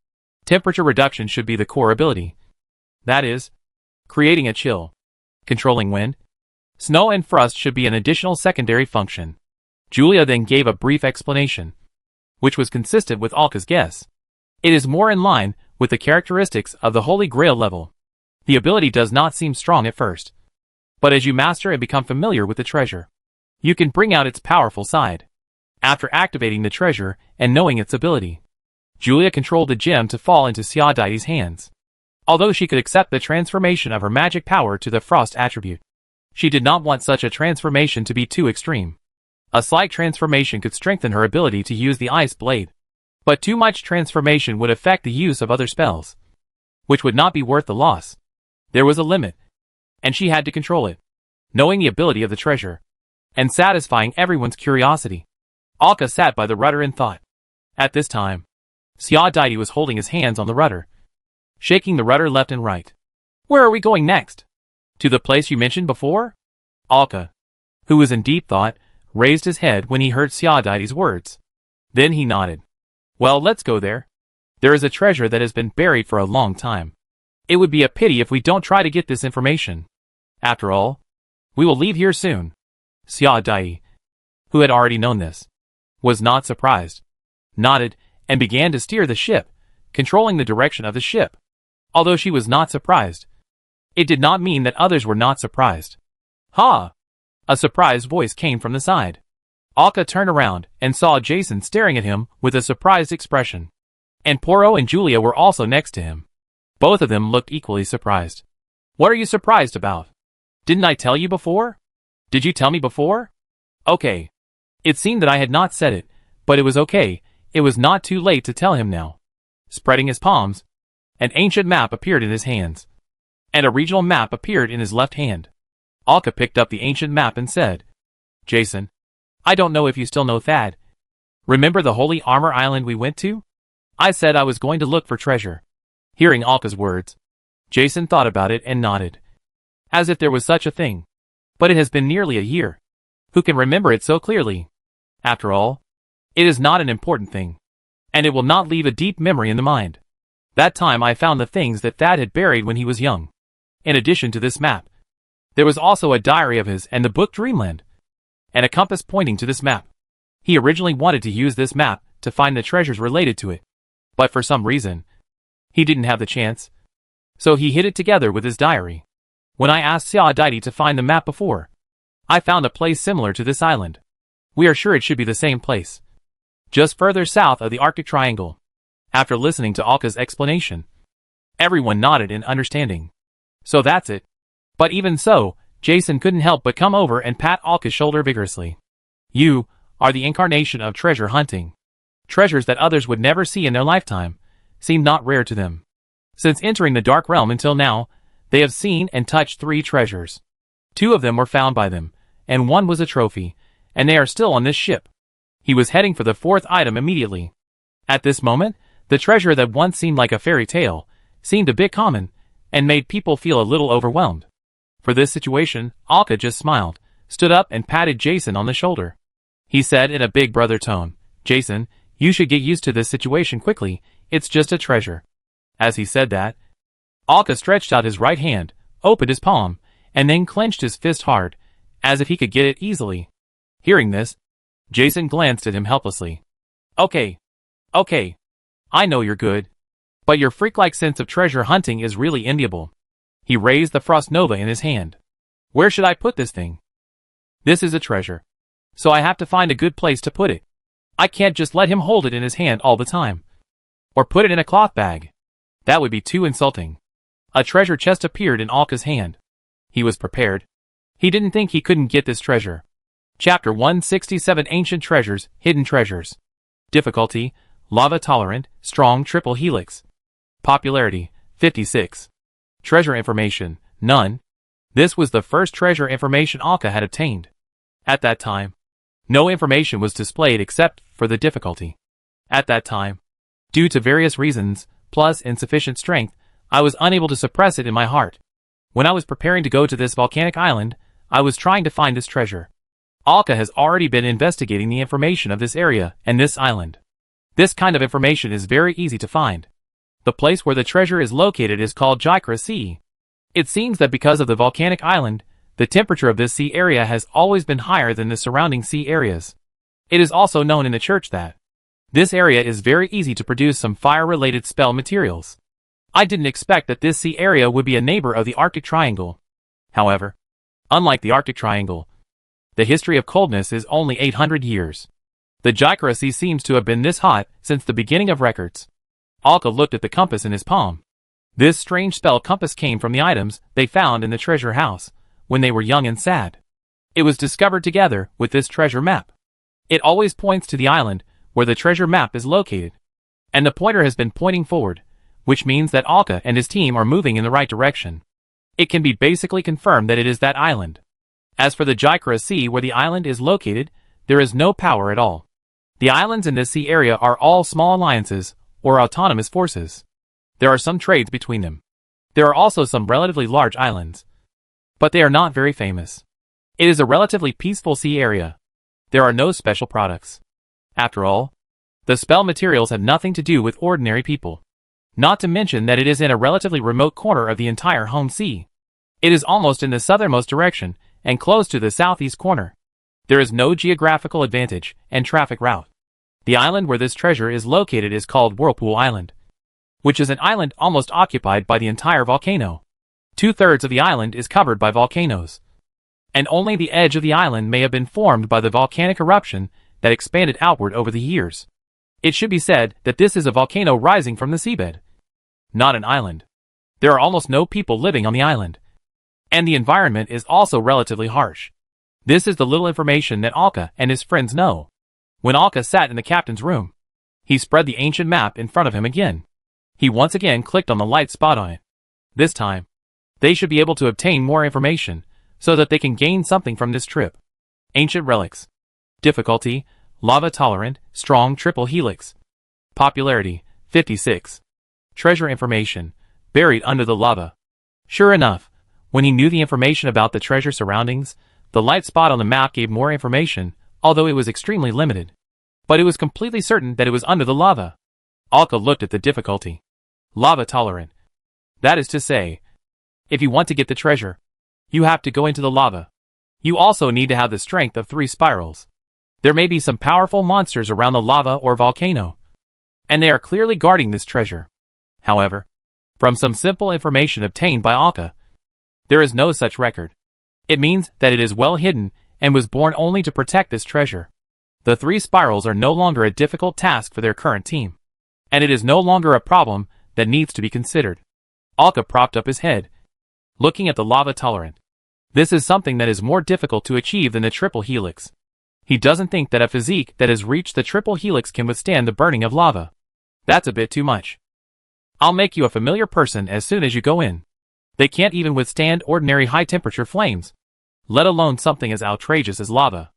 Temperature reduction should be the core ability. That is, creating a chill. Controlling wind, snow and frost should be an additional secondary function. Julia then gave a brief explanation, which was consistent with Alka's guess. It is more in line with the characteristics of the Holy Grail level. The ability does not seem strong at first, but as you master and become familiar with the treasure, you can bring out its powerful side. After activating the treasure and knowing its ability, Julia controlled the gem to fall into Xiaodai's hands. Although she could accept the transformation of her magic power to the frost attribute, she did not want such a transformation to be too extreme. A slight transformation could strengthen her ability to use the ice blade, but too much transformation would affect the use of other spells, which would not be worth the loss. There was a limit, and she had to control it, knowing the ability of the treasure, and satisfying everyone's curiosity. Alka sat by the rudder and thought. At this time, Xiaodai was holding his hands on the rudder, shaking the rudder left and right. Where are we going next? To the place you mentioned before? Alka, who was in deep thought, raised his head when he heard Xiaodai's words. Then he nodded. Well, let's go there. There is a treasure that has been buried for a long time. It would be a pity if we don't try to get this information. After all, we will leave here soon. Xiaodai, who had already known this, was not surprised, nodded, and began to steer the ship, controlling the direction of the ship. Although she was not surprised, it did not mean that others were not surprised. Ha! A surprised voice came from the side. Alka turned around and saw Jason staring at him with a surprised expression. And Poro and Julia were also next to him. Both of them looked equally surprised. What are you surprised about? Didn't I tell you before? Did you tell me before? Okay. It seemed that I had not said it, but it was okay. It was not too late to tell him now. Spreading his palms, an ancient map appeared in his hands, and a regional map appeared in his left hand. Alka picked up the ancient map and said, Jason, I don't know if you still know Thad. Remember the Holy Armor Island we went to? I said I was going to look for treasure. Hearing Alka's words, Jason thought about it and nodded, as if there was such a thing. But it has been nearly a year. Who can remember it so clearly? After all, it is not an important thing, and it will not leave a deep memory in the mind. That time I found the things that Thad had buried when he was young. In addition to this map, there was also a diary of his and the book Dreamland, and a compass pointing to this map. He originally wanted to use this map to find the treasures related to it, but for some reason, he didn't have the chance. So he hid it together with his diary. When I asked Xiao to find the map before, I found a place similar to this island. We are sure it should be the same place, just further south of the Arctic Triangle. After listening to Alka's explanation, everyone nodded in understanding. So that's it. But even so, Jason couldn't help but come over and pat Alka's shoulder vigorously. You are the incarnation of treasure hunting. Treasures that others would never see in their lifetime seem not rare to them. Since entering the Dark Realm until now, they have seen and touched 3 treasures. 2 of them were found by them, and 1 was a trophy, and they are still on this ship. He was heading for the 4th item immediately. At this moment, the treasure that once seemed like a fairy tale seemed a bit common, and made people feel a little overwhelmed. For this situation, Alka just smiled, stood up and patted Jason on the shoulder. He said in a big brother tone, "Jason, you should get used to this situation quickly, it's just a treasure." As he said that, Alka stretched out his right hand, opened his palm, and then clenched his fist hard, as if he could get it easily. Hearing this, Jason glanced at him helplessly. Okay. I know you're good. But your freak-like sense of treasure hunting is really enviable." He raised the Frost Nova in his hand. "Where should I put this thing? This is a treasure, so I have to find a good place to put it. I can't just let him hold it in his hand all the time. Or put it in a cloth bag. That would be too insulting." A treasure chest appeared in Alka's hand. He was prepared. He didn't think he couldn't get this treasure. Chapter 167 Ancient Treasures, Hidden Treasures. Difficulty, Lava Tolerant, Strong Triple Helix. Popularity, 56. Treasure information, none. This was the first treasure information Alka had obtained. At that time, no information was displayed except for the difficulty. At that time, due to various reasons, plus insufficient strength, I was unable to suppress it in my heart. When I was preparing to go to this volcanic island, I was trying to find this treasure. Alka has already been investigating the information of this area and this island. This kind of information is very easy to find. The place where the treasure is located is called Jikra Sea. It seems that because of the volcanic island, the temperature of this sea area has always been higher than the surrounding sea areas. It is also known in the church that this area is very easy to produce some fire-related spell materials. I didn't expect that this sea area would be a neighbor of the Arctic Triangle. However, unlike the Arctic Triangle, the history of coldness is only 800 years. The Jikra Sea seems to have been this hot since the beginning of records. Alka looked at the compass in his palm. This strange spell compass came from the items they found in the treasure house when they were young and sad. It was discovered together with this treasure map. It always points to the island where the treasure map is located. And the pointer has been pointing forward, which means that Alka and his team are moving in the right direction. It can be basically confirmed that it is that island. As for the Jikra Sea where the island is located, there is no power at all. The islands in this sea area are all small alliances or autonomous forces. There are some trades between them. There are also some relatively large islands, but they are not very famous. It is a relatively peaceful sea area. There are no special products. After all, the spell materials have nothing to do with ordinary people. Not to mention that it is in a relatively remote corner of the entire home sea. It is almost in the southernmost direction and close to the southeast corner. There is no geographical advantage and traffic route. The island where this treasure is located is called Whirlpool Island, which is an island almost occupied by the entire volcano. 2/3 of the island is covered by volcanoes, and only the edge of the island may have been formed by the volcanic eruption that expanded outward over the years. It should be said that this is a volcano rising from the seabed, not an island. There are almost no people living on the island, and the environment is also relatively harsh. This is the little information that Alka and his friends know. When Alka sat in the captain's room, he spread the ancient map in front of him again. He once again clicked on the light spot on it. This time, they should be able to obtain more information, so that they can gain something from this trip. Ancient Relics. Difficulty, Lava Tolerant, Strong Triple Helix. Popularity, 56. Treasure information, buried under the lava. Sure enough, when he knew the information about the treasure surroundings, the light spot on the map gave more information, although it was extremely limited. But it was completely certain that it was under the lava. Alka looked at the difficulty. Lava Tolerant. That is to say, If you want to get the treasure, you have to go into the lava. You also need to have the strength of 3 spirals. There may be some powerful monsters around the lava or volcano, and they are clearly guarding this treasure. However, from some simple information obtained by Alka, there is no such record. It means that it is well hidden and was born only to protect this treasure. The 3 spirals are no longer a difficult task for their current team, and it is no longer a problem that needs to be considered. Alka propped up his head, looking at the lava tolerant. This is something that is more difficult to achieve than the triple helix. He doesn't think that a physique that has reached the triple helix can withstand the burning of lava. That's a bit too much. I'll make you a familiar person as soon as you go in. They can't even withstand ordinary high-temperature flames, let alone something as outrageous as lava.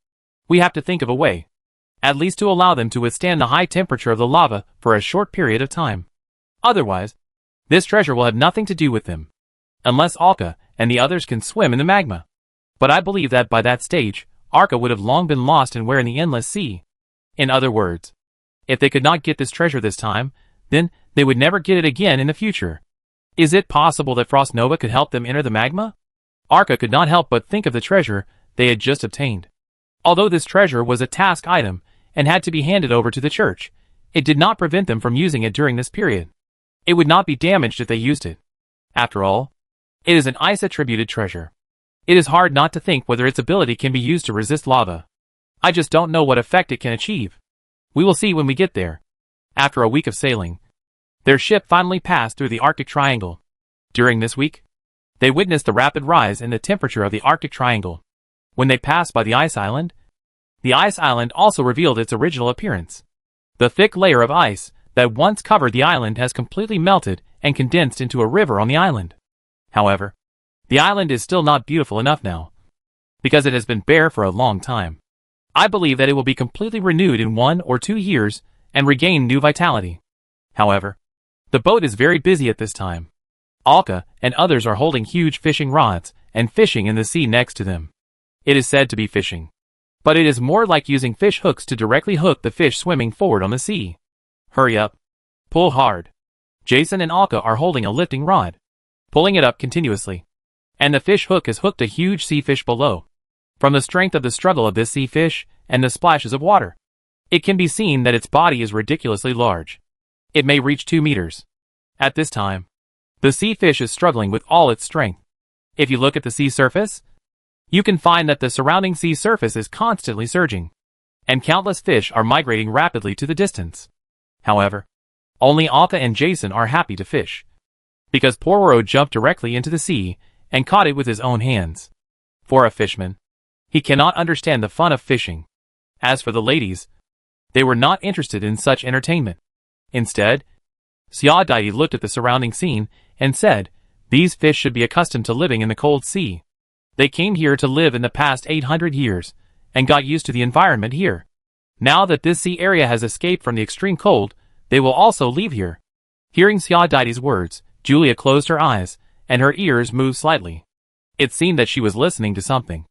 We have to think of a way, at least to allow them to withstand the high temperature of the lava for a short period of time. Otherwise, this treasure will have nothing to do with them, unless Alka and the others can swim in the magma. But I believe that by that stage, Alka would have long been lost and in the endless sea. In other words, if they could not get this treasure this time, then they would never get it again in the future. Is it possible that Frost Nova could help them enter the magma? Alka could not help but think of the treasure they had just obtained. Although this treasure was a task item and had to be handed over to the church, it did not prevent them from using it during this period. It would not be damaged if they used it. After all, it is an ice-attributed treasure. It is hard not to think whether its ability can be used to resist lava. I just don't know what effect it can achieve. We will see when we get there. After a week of sailing, their ship finally passed through the Arctic Triangle. During this week, they witnessed the rapid rise in the temperature of the Arctic Triangle. When they passed by the ice island also revealed its original appearance. The thick layer of ice that once covered the island has completely melted and condensed into a river on the island. However, the island is still not beautiful enough now, because it has been bare for a long time. I believe that it will be completely renewed in 1 or 2 years and regain new vitality. However, the boat is very busy at this time. Alka and others are holding huge fishing rods and fishing in the sea next to them. It is said to be fishing, but it is more like using fish hooks to directly hook the fish swimming forward on the sea. Hurry up. Pull hard. Jason and Alka are holding a lifting rod, pulling it up continuously, and the fish hook has hooked a huge sea fish below. From the strength of the struggle of this sea fish and the splashes of water, it can be seen that its body is ridiculously large. It may reach 2 meters. At this time, the sea fish is struggling with all its strength. If you look at the sea surface, you can find that the surrounding sea surface is constantly surging, and countless fish are migrating rapidly to the distance. However, only Alka and Jason are happy to fish, because Pororo jumped directly into the sea and caught it with his own hands. For a fishman, he cannot understand the fun of fishing. As for the ladies, they were not interested in such entertainment. Instead, Xiaodai looked at the surrounding scene and said, "These fish should be accustomed to living in the cold sea. They came here to live in the past 800 years and got used to the environment here. Now that this sea area has escaped from the extreme cold, they will also leave here." Hearing Xiaodai's words, Julia closed her eyes and her ears moved slightly. It seemed that she was listening to something.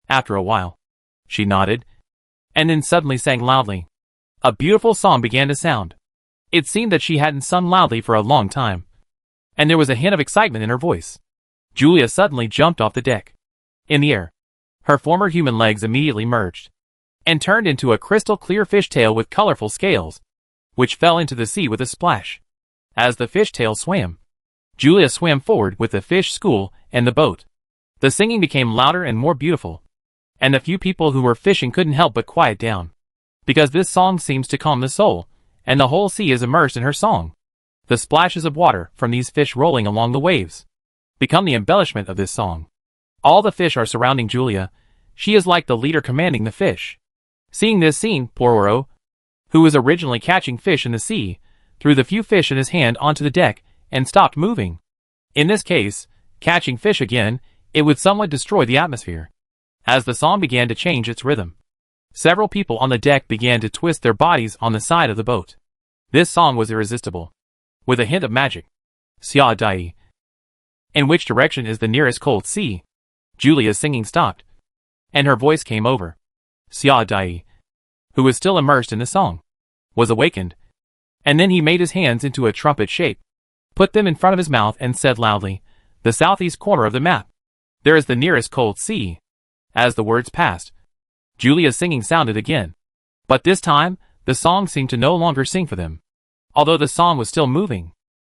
After a while, she nodded and then suddenly sang loudly. A beautiful song began to sound. It seemed that she hadn't sung loudly for a long time, and there was a hint of excitement in her voice. Julia suddenly jumped off the deck. In the air, her former human legs immediately merged and turned into a crystal-clear fishtail with colorful scales, which fell into the sea with a splash. As the fishtail swam, Julia swam forward with the fish school and the boat. The singing became louder and more beautiful, and the few people who were fishing couldn't help but quiet down, because this song seems to calm the soul, and the whole sea is immersed in her song. The splashes of water from these fish rolling along the waves become the embellishment of this song. All the fish are surrounding Julia. She is like the leader commanding the fish. Seeing this scene, Pororo, who was originally catching fish in the sea, threw the few fish in his hand onto the deck and stopped moving. In this case, catching fish again, it would somewhat destroy the atmosphere. As the song began to change its rhythm, several people on the deck began to twist their bodies on the side of the boat. This song was irresistible, with a hint of magic. Xiaodai. In which direction is the nearest cold sea? Julia's singing stopped, and her voice came over. Xiaodai, who was still immersed in the song, was awakened, and then he made his hands into a trumpet shape, put them in front of his mouth and said loudly, the southeast corner of the map. There is the nearest cold sea. As the words passed, Julia's singing sounded again. But this time, the song seemed to no longer sing for them. Although the song was still moving,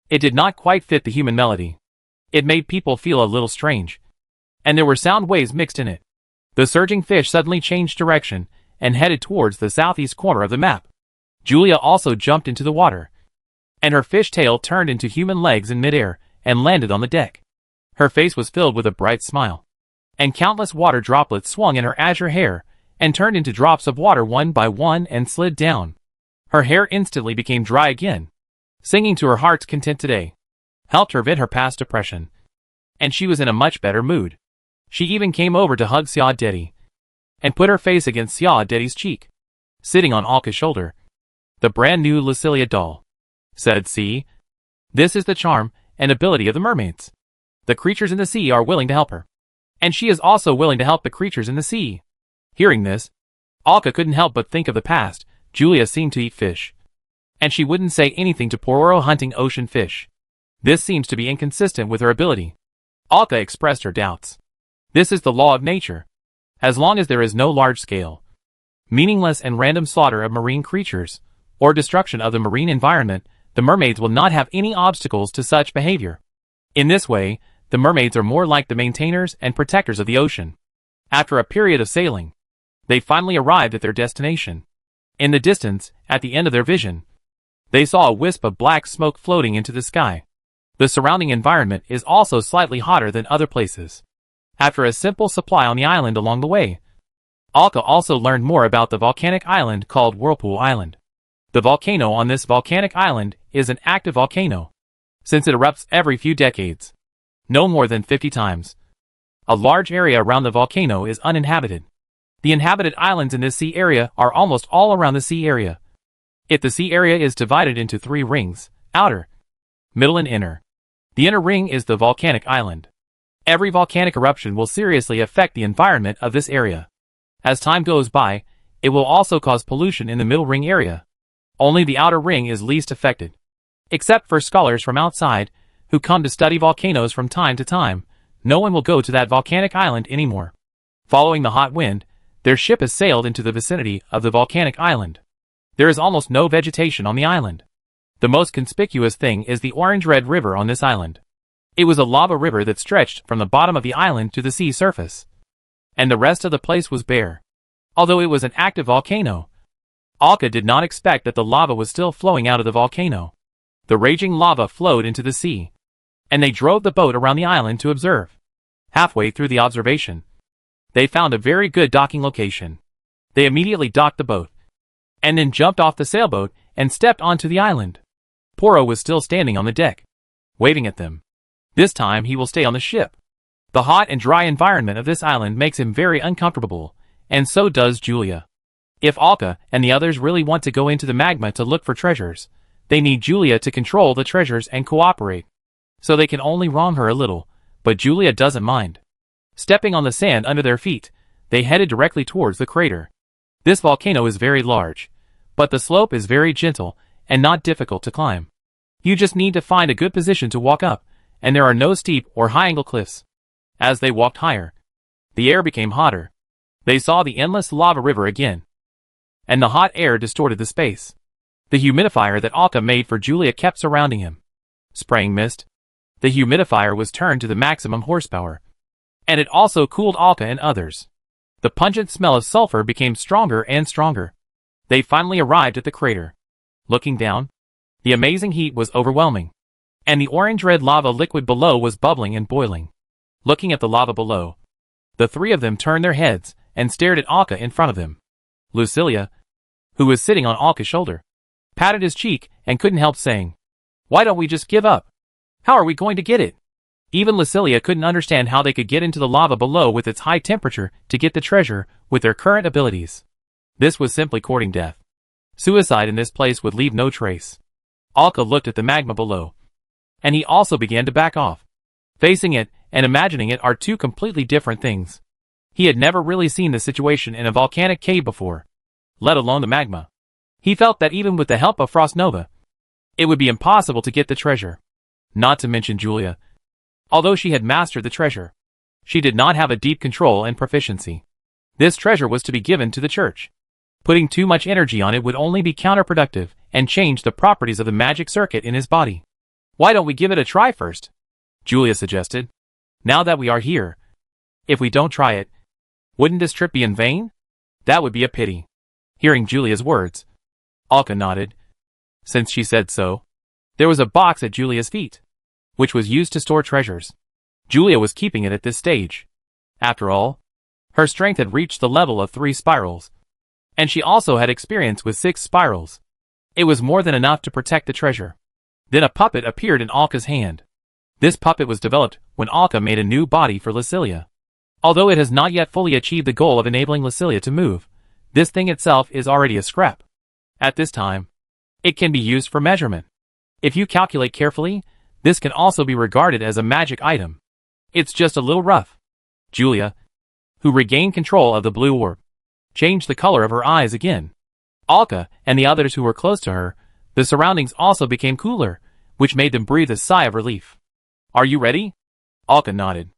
it did not quite fit the human melody. It made people feel a little strange. And there were sound waves mixed in it. The surging fish suddenly changed direction and headed towards the southeast corner of the map. Julia also jumped into the water, and her fish tail turned into human legs in midair and landed on the deck. Her face was filled with a bright smile, and countless water droplets swung in her azure hair and turned into drops of water one by one and slid down. Her hair instantly became dry again. Singing to her heart's content today helped her vent her past depression, and she was in a much better mood. She even came over to hug Sia Dedi and put her face against Sia Dedi's cheek, sitting on Alka's shoulder. "The brand new Lucilia doll," said C. "This is the charm and ability of the mermaids. The creatures in the sea are willing to help her, and she is also willing to help the creatures in the sea." Hearing this, Alka couldn't help but think of the past. Julia seemed to eat fish, and she wouldn't say anything to Pororo hunting ocean fish. This seems to be inconsistent with her ability. Alka expressed her doubts. This is the law of nature. As long as there is no large-scale, meaningless and random slaughter of marine creatures, or destruction of the marine environment, the mermaids will not have any obstacles to such behavior. In this way, the mermaids are more like the maintainers and protectors of the ocean. After a period of sailing, they finally arrived at their destination. In the distance, at the end of their vision, they saw a wisp of black smoke floating into the sky. The surrounding environment is also slightly hotter than other places. After a simple supply on the island along the way, Alka also learned more about the volcanic island called Whirlpool Island. The volcano on this volcanic island is an active volcano, since it erupts every few decades, no more than 50 times. A large area around the volcano is uninhabited. The inhabited islands in this sea area are almost all around the sea area. If the sea area is divided into 3 rings, outer, middle and inner. The inner ring is the volcanic island. Every volcanic eruption will seriously affect the environment of this area. As time goes by, it will also cause pollution in the middle ring area. Only the outer ring is least affected. Except for scholars from outside, who come to study volcanoes from time to time, no one will go to that volcanic island anymore. Following the hot wind, their ship has sailed into the vicinity of the volcanic island. There is almost no vegetation on the island. The most conspicuous thing is the orange-red river on this island. It was a lava river that stretched from the bottom of the island to the sea surface, and the rest of the place was bare. Although it was an active volcano, Alka did not expect that the lava was still flowing out of the volcano. The raging lava flowed into the sea, and they drove the boat around the island to observe. Halfway through the observation, they found a very good docking location. They immediately docked the boat, and then jumped off the sailboat and stepped onto the island. Poro was still standing on the deck, waving at them. This time he will stay on the ship. The hot and dry environment of this island makes him very uncomfortable, and so does Julia. If Alka and the others really want to go into the magma to look for treasures, they need Julia to control the treasures and cooperate. So they can only wrong her a little, but Julia doesn't mind. Stepping on the sand under their feet, they headed directly towards the crater. This volcano is very large, but the slope is very gentle and not difficult to climb. You just need to find a good position to walk up, and there are no steep or high-angle cliffs. As they walked higher, the air became hotter. They saw the endless lava river again, and the hot air distorted the space. The humidifier that Alka made for Julia kept surrounding him, spraying mist. The humidifier was turned to the maximum horsepower, and it also cooled Alka and others. The pungent smell of sulfur became stronger and stronger. They finally arrived at the crater. Looking down, the amazing heat was overwhelming, and the orange-red lava liquid below was bubbling and boiling. Looking at the lava below, the 3 of them turned their heads and stared at Alka in front of them. Lucilia, who was sitting on Alka's shoulder, patted his cheek and couldn't help saying, "Why don't we just give up? How are we going to get it?" Even Lucilia couldn't understand how they could get into the lava below with its high temperature to get the treasure with their current abilities. This was simply courting death. Suicide in this place would leave no trace. Alka looked at the magma below, and he also began to back off. Facing it and imagining it are 2 completely different things. He had never really seen the situation in a volcanic cave before, let alone the magma. He felt that even with the help of Frost Nova, it would be impossible to get the treasure. Not to mention Julia, Although she had mastered the treasure, she did not have a deep control and proficiency. This treasure was to be given to the church. Putting too much energy on it would only be counterproductive and change the properties of the magic circuit in his body. Why don't we give it a try first? Julia suggested. Now that we are here, if we don't try it, wouldn't this trip be in vain? That would be a pity. Hearing Julia's words, Alka nodded. Since she said so, there was a box at Julia's feet, which was used to store treasures. Julia was keeping it at this stage. After all, her strength had reached the level of 3 spirals, and she also had experience with 6 spirals. It was more than enough to protect the treasure. Then a puppet appeared in Alka's hand. This puppet was developed when Alka made a new body for Lucilia. Although it has not yet fully achieved the goal of enabling Lucilia to move, this thing itself is already a scrap. At this time, it can be used for measurement. If you calculate carefully, this can also be regarded as a magic item. It's just a little rough. Julia, who regained control of the blue orb, changed the color of her eyes again. Alka and the others who were close to her, the surroundings also became cooler, which made them breathe a sigh of relief. Are you ready? Alka nodded.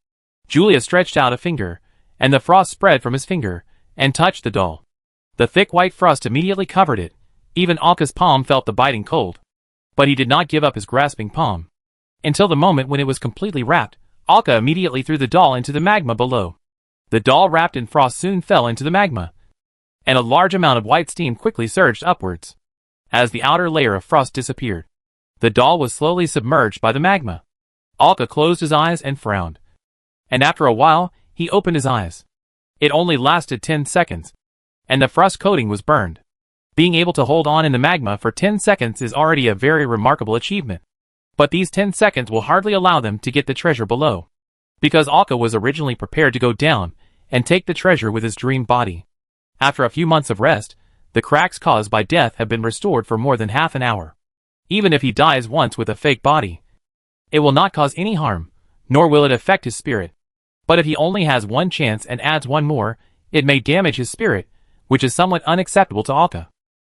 Julia stretched out a finger, and the frost spread from his finger, and touched the doll. The thick white frost immediately covered it. Even Alka's palm felt the biting cold. But he did not give up his grasping palm. Until the moment when it was completely wrapped, Alka immediately threw the doll into the magma below. The doll wrapped in frost soon fell into the magma, and a large amount of white steam quickly surged upwards. As the outer layer of frost disappeared, the doll was slowly submerged by the magma. Alka closed his eyes and frowned. And after a while, he opened his eyes. It only lasted 10 seconds, and the frost coating was burned. Being able to hold on in the magma for 10 seconds is already a very remarkable achievement. But these 10 seconds will hardly allow them to get the treasure below, because Alka was originally prepared to go down and take the treasure with his dream body. After a few months of rest, the cracks caused by death have been restored for more than half an hour. Even if he dies once with a fake body, it will not cause any harm, nor will it affect his spirit. But if he only has one chance and adds one more, it may damage his spirit, which is somewhat unacceptable to Alka.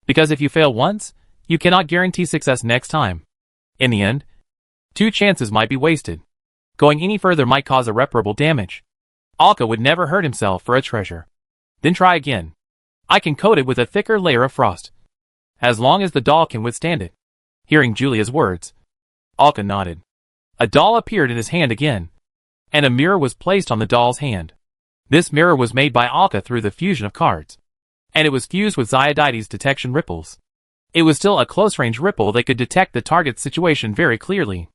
Because if you fail once, you cannot guarantee success next time. In the end, 2 chances might be wasted. Going any further might cause irreparable damage. Alka would never hurt himself for a treasure. Then try again. I can coat it with a thicker layer of frost, as long as the doll can withstand it. Hearing Julia's words, Alka nodded. A doll appeared in his hand again, and a mirror was placed on the doll's hand. This mirror was made by Alka through the fusion of cards, and it was fused with Ziodides detection ripples. It was still a close-range ripple that could detect the target's situation very clearly.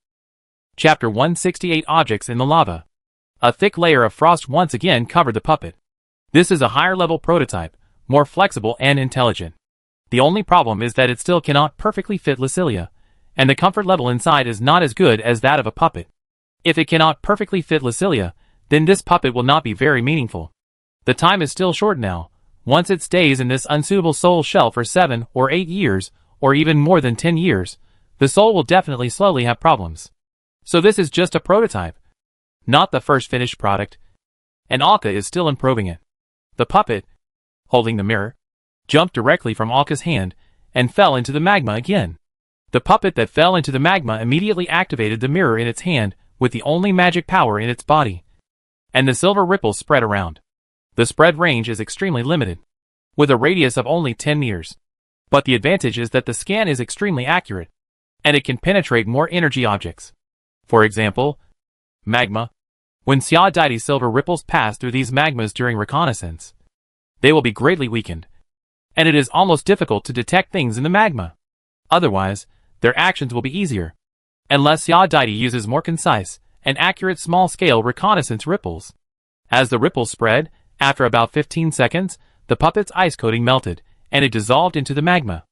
Chapter 168 Objects in the Lava. A thick layer of frost once again covered the puppet. This is a higher-level prototype, more flexible and intelligent. The only problem is that it still cannot perfectly fit Lucilia, and the comfort level inside is not as good as that of a puppet. If it cannot perfectly fit Lucilia, then this puppet will not be very meaningful. The time is still short now. Once it stays in this unsuitable soul shell for 7 or 8 years, or even more than 10 years, the soul will definitely slowly have problems. So this is just a prototype, not the first finished product, and Alka is still improving it. The puppet, holding the mirror, jumped directly from Alka's hand and fell into the magma again. The puppet that fell into the magma immediately activated the mirror in its hand with the only magic power in its body, and the silver ripples spread around. The spread range is extremely limited, with a radius of only 10 meters. But the advantage is that the scan is extremely accurate, and it can penetrate more energy objects. For example, magma. When Ziodides silver ripples pass through these magmas during reconnaissance, they will be greatly weakened, and it is almost difficult to detect things in the magma. Otherwise, their actions will be easier, unless Ziodides uses more concise and accurate small-scale reconnaissance ripples. As the ripples spread, after about 15 seconds, the puppet's ice coating melted, and it dissolved into the magma.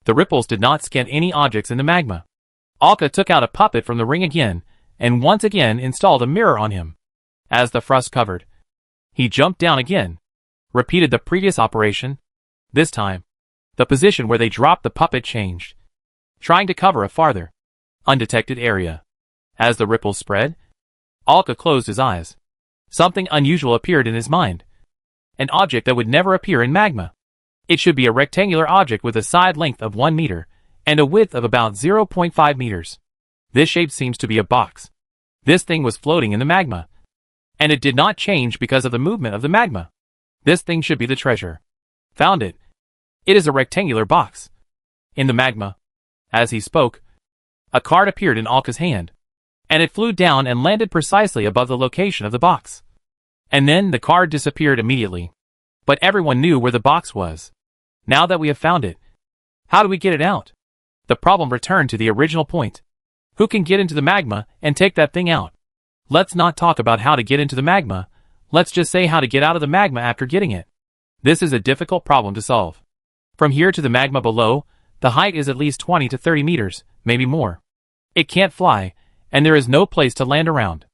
The ripples did not scan any objects in the magma. Alka took out a puppet from the ring again, and once again installed a mirror on him. As the frost covered, he jumped down again, repeated the previous operation. This time, the position where they dropped the puppet changed, trying to cover a farther, undetected area. As the ripples spread, Alka closed his eyes. Something unusual appeared in his mind. An object that would never appear in magma. It should be a rectangular object with a side length of 1 meter and a width of about 0.5 meters. This shape seems to be a box. This thing was floating in the magma. And it did not change because of the movement of the magma. This thing should be the treasure. Found it. It is a rectangular box. In the magma. As he spoke, a card appeared in Alka's hand. And it flew down and landed precisely above the location of the box. And then the card disappeared immediately. But everyone knew where the box was. Now that we have found it, how do we get it out? The problem returned to the original point. Who can get into the magma and take that thing out? Let's not talk about how to get into the magma. Let's just say how to get out of the magma after getting it. This is a difficult problem to solve. From here to the magma below, the height is at least 20 to 30 meters, maybe more. It can't fly, and there is no place to land around.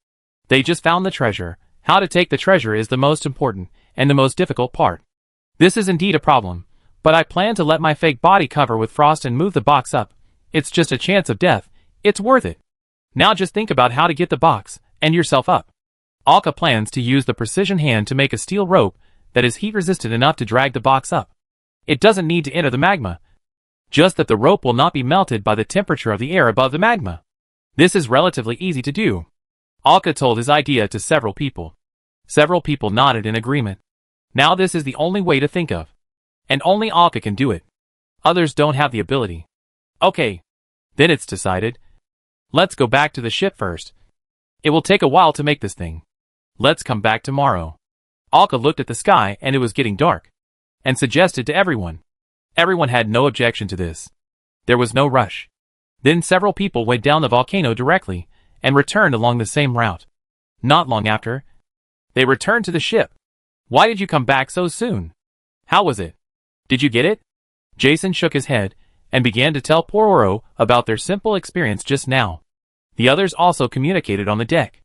They just found the treasure. How to take the treasure is the most important, and the most difficult part. This is indeed a problem, but I plan to let my fake body cover with frost and move the box up. It's just a chance of death. It's worth it. Now just think about how to get the box, and yourself up. Alka plans to use the precision hand to make a steel rope that is heat-resistant enough to drag the box up. It doesn't need to enter the magma. Just that the rope will not be melted by the temperature of the air above the magma. This is relatively easy to do. Alka told his idea to several people. Several people nodded in agreement. Now this is the only way to think of. And only Alka can do it. Others don't have the ability. Okay. Then it's decided. Let's go back to the ship first. It will take a while to make this thing. Let's come back tomorrow. Alka looked at the sky and it was getting dark. And suggested to everyone. Everyone had no objection to this. There was no rush. Then several people went down the volcano directly, and returned along the same route. Not long after, they returned to the ship. Why did you come back so soon? How was it? Did you get it? Jason shook his head, and began to tell Pororo about their simple experience just now. The others also communicated on the deck.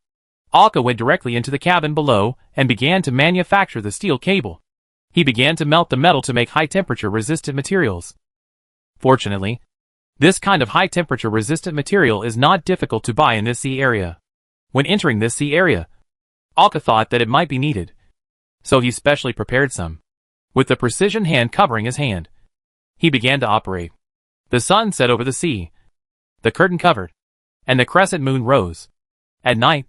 Alka went directly into the cabin below, and began to manufacture the steel cable. He began to melt the metal to make high-temperature resistant materials. Fortunately, this kind of high-temperature resistant material is not difficult to buy in this sea area. When entering this sea area, Alka thought that it might be needed. So he specially prepared some. With the precision hand covering his hand, he began to operate. The sun set over the sea. The curtain covered. And the crescent moon rose. At night,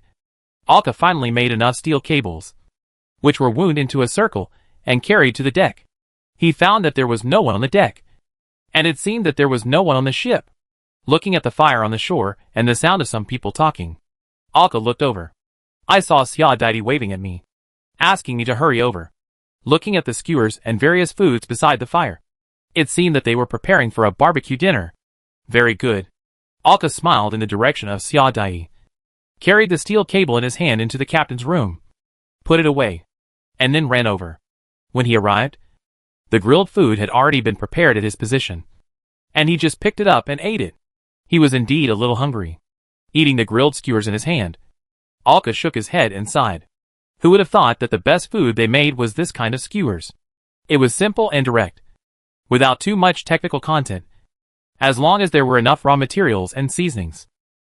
Alka finally made enough steel cables, which were wound into a circle, and carried to the deck. He found that there was no one on the deck. And it seemed that there was no one on the ship. Looking at the fire on the shore, and the sound of some people talking, Alka looked over. I saw Xiao waving at me, asking me to hurry over. Looking at the skewers and various foods beside the fire, it seemed that they were preparing for a barbecue dinner. Very good. Alka smiled in the direction of Xiao, carried the steel cable in his hand into the captain's room, put it away, and then ran over. When he arrived, the grilled food had already been prepared at his position, and he just picked it up and ate it. He was indeed a little hungry. Eating the grilled skewers in his hand, Alka shook his head and sighed. Who would have thought that the best food they made was this kind of skewers? It was simple and direct, without too much technical content, as long as there were enough raw materials and seasonings.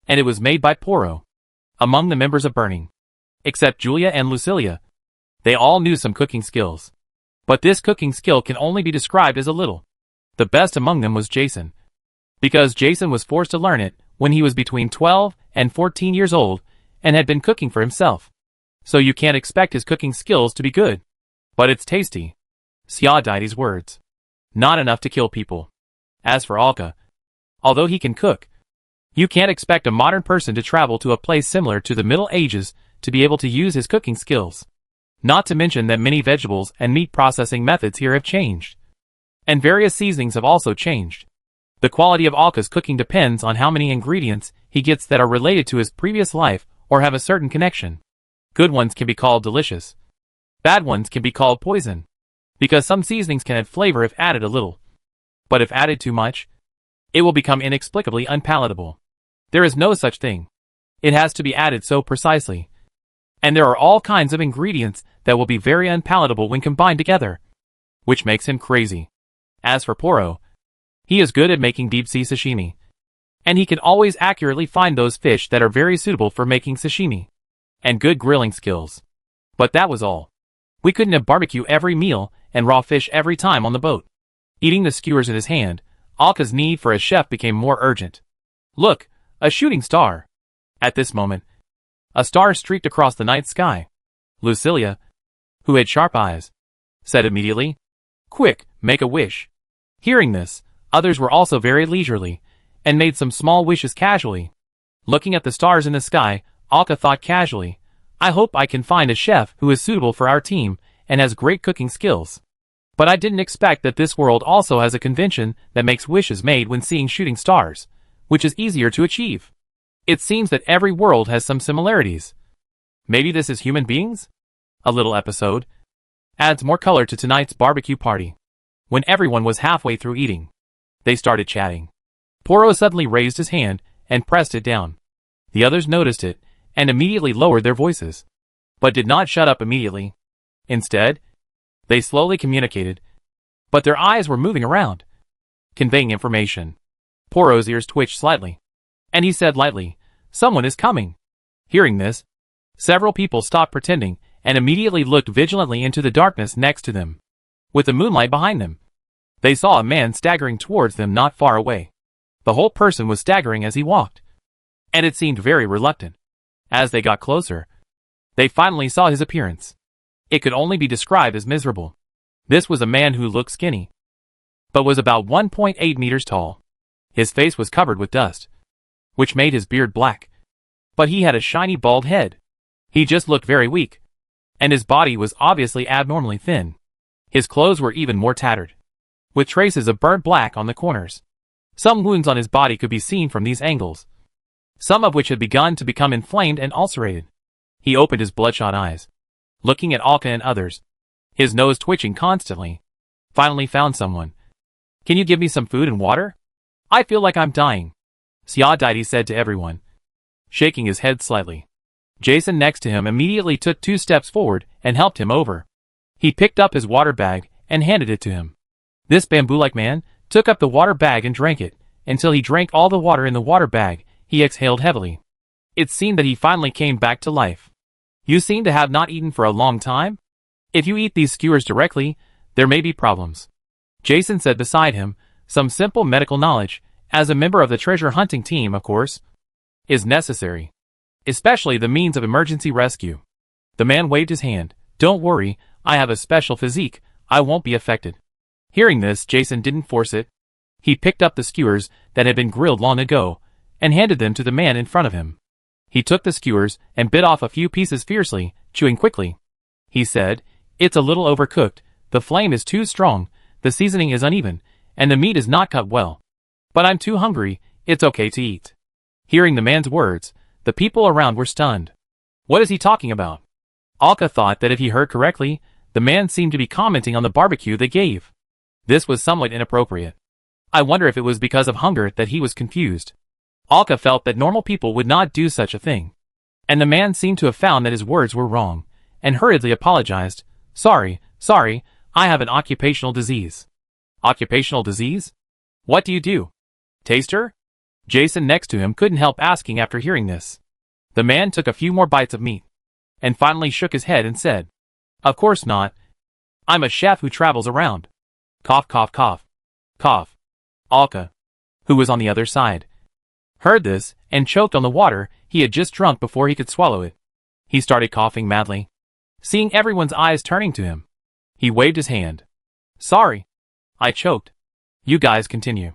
And it was made by Poro. Among the members of Burning, except Julia and Lucilia, they all knew some cooking skills. But this cooking skill can only be described as a little. The best among them was Jason. Because Jason was forced to learn it when he was between 12 and 14 years old and had been cooking for himself. So you can't expect his cooking skills to be good. But it's tasty. Xiao words. Not enough to kill people. As for Alka, although he can cook, you can't expect a modern person to travel to a place similar to the Middle Ages to be able to use his cooking skills. Not to mention that many vegetables and meat processing methods here have changed. And various seasonings have also changed. The quality of Alka's cooking depends on how many ingredients he gets that are related to his previous life or have a certain connection. Good ones can be called delicious. Bad ones can be called poison. Because some seasonings can add flavor if added a little. But if added too much, it will become inexplicably unpalatable. There is no such thing. It has to be added so precisely. And there are all kinds of ingredients that will be very unpalatable when combined together, which makes him crazy. As for Poro, he is good at making deep-sea sashimi, and he can always accurately find those fish that are very suitable for making sashimi, and good grilling skills. But that was all. We couldn't have barbecue every meal and raw fish every time on the boat. Eating the skewers in his hand, Alka's need for a chef became more urgent. Look, a shooting star. At this moment, A star streaked across the night sky. Lucilia, who had sharp eyes, said immediately, "Quick, make a wish." Hearing this, others were also very leisurely, and made some small wishes casually. Looking at the stars in the sky, Alka thought casually, "I hope I can find a chef who is suitable for our team and has great cooking skills." But I didn't expect that this world also has a convention that makes wishes made when seeing shooting stars, which is easier to achieve. It seems that every world has some similarities. Maybe this is human beings? A little episode adds more color to tonight's barbecue party. When everyone was halfway through eating, they started chatting. Poro suddenly raised his hand and pressed it down. The others noticed it and immediately lowered their voices, but did not shut up immediately. Instead, they slowly communicated, but their eyes were moving around, conveying information. Poro's ears twitched slightly, and he said lightly, "Someone is coming." Hearing this, several people stopped pretending and immediately looked vigilantly into the darkness next to them. With the moonlight behind them, they saw a man staggering towards them not far away. The whole person was staggering as he walked, and it seemed very reluctant. As they got closer, they finally saw his appearance. It could only be described as miserable. This was a man who looked skinny, but was about 1.8 meters tall. His face was covered with dust, which made his beard black, but he had a shiny bald head. He just looked very weak, and his body was obviously abnormally thin. His clothes were even more tattered, with traces of burnt black on the corners. Some wounds on his body could be seen from these angles, some of which had begun to become inflamed and ulcerated. He opened his bloodshot eyes, looking at Alka and others, his nose twitching constantly. Finally found someone. "Can you give me some food and water? I feel like I'm dying," Siadaiti said to everyone, shaking his head slightly. Jason next to him immediately took 2 steps forward and helped him over. He picked up his water bag and handed it to him. This bamboo-like man took up the water bag and drank it. Until he drank all the water in the water bag, he exhaled heavily. It seemed that he finally came back to life. "You seem to have not eaten for a long time? If you eat these skewers directly, there may be problems," Jason said beside him. "Some simple medical knowledge, as a member of the treasure hunting team of course, is necessary. Especially the means of emergency rescue." The man waved his hand. "Don't worry, I have a special physique, I won't be affected." Hearing this, Jason didn't force it. He picked up the skewers that had been grilled long ago, and handed them to the man in front of him. He took the skewers and bit off a few pieces fiercely, chewing quickly. He said, "It's a little overcooked, the flame is too strong, the seasoning is uneven, and the meat is not cut well. But I'm too hungry, it's okay to eat." Hearing the man's words, the people around were stunned. What is he talking about? Alka thought that if he heard correctly, the man seemed to be commenting on the barbecue they gave. This was somewhat inappropriate. I wonder if it was because of hunger that he was confused. Alka felt that normal people would not do such a thing. And the man seemed to have found that his words were wrong, and hurriedly apologized. Sorry, I have an occupational disease." "Occupational disease? What do you do? Taster?" Jason next to him couldn't help asking after hearing this. The man took a few more bites of meat, and finally shook his head and said, "Of course not. I'm a chef who travels around." Cough, cough, cough. Cough. Alka, who was on the other side, heard this and choked on the water he had just drunk before he could swallow it. He started coughing madly. Seeing everyone's eyes turning to him, he waved his hand. "Sorry. I choked. You guys continue.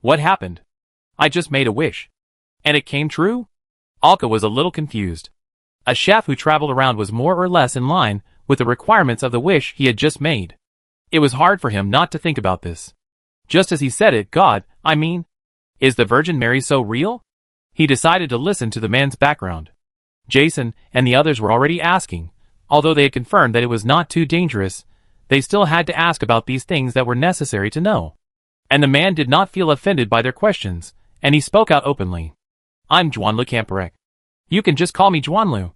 What happened?" "I just made a wish. And it came true?" Alka was a little confused. A chef who traveled around was more or less in line with the requirements of the wish he had just made. It was hard for him not to think about this. Just as he said it, God, I mean, is the Virgin Mary so real? He decided to listen to the man's background. Jason and the others were already asking. Although they had confirmed that it was not too dangerous, they still had to ask about these things that were necessary to know. And the man did not feel offended by their questions, and he spoke out openly. "I'm Juanlu Camperek. You can just call me Juanlu.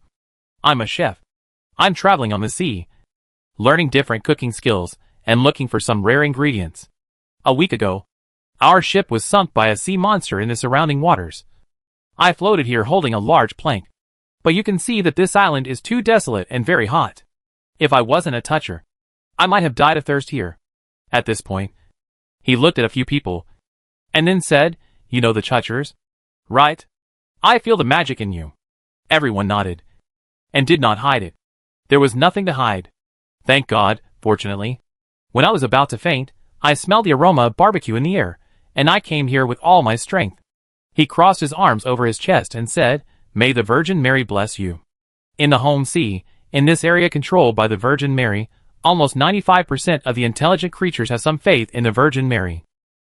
I'm a chef. I'm traveling on the sea, learning different cooking skills and looking for some rare ingredients. A week ago, our ship was sunk by a sea monster in the surrounding waters. I floated here holding a large plank. But you can see that this island is too desolate and very hot. If I wasn't a toucher, I might have died of thirst here." At this point, he looked at a few people, and then said, "You know the touchers, right? I feel the magic in you. Everyone nodded. And did not hide it. There was nothing to hide. Thank God, fortunately. When I was about to faint, I smelled the aroma of barbecue in the air, and I came here with all my strength. He crossed his arms over his chest and said, May the Virgin Mary bless you. In the home sea, in this area controlled by the Virgin Mary, almost 95% of the intelligent creatures have some faith in the Virgin Mary.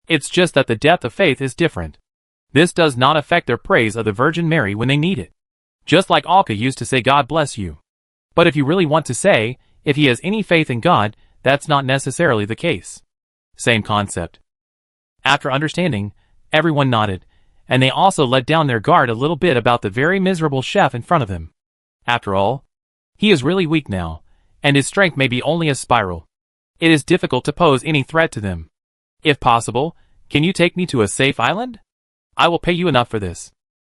It's just that the depth of faith is different. This does not affect their praise of the Virgin Mary when they need it. Just like Alka used to say God bless you. But if you really want to say, if he has any faith in God, that's not necessarily the case. Same concept. After understanding, everyone nodded, and they also let down their guard a little bit about the very miserable chef in front of them. After all, he is really weak now, and his strength may be only a spiral. It is difficult to pose any threat to them. If possible, can you take me to a safe island? I will pay you enough for this.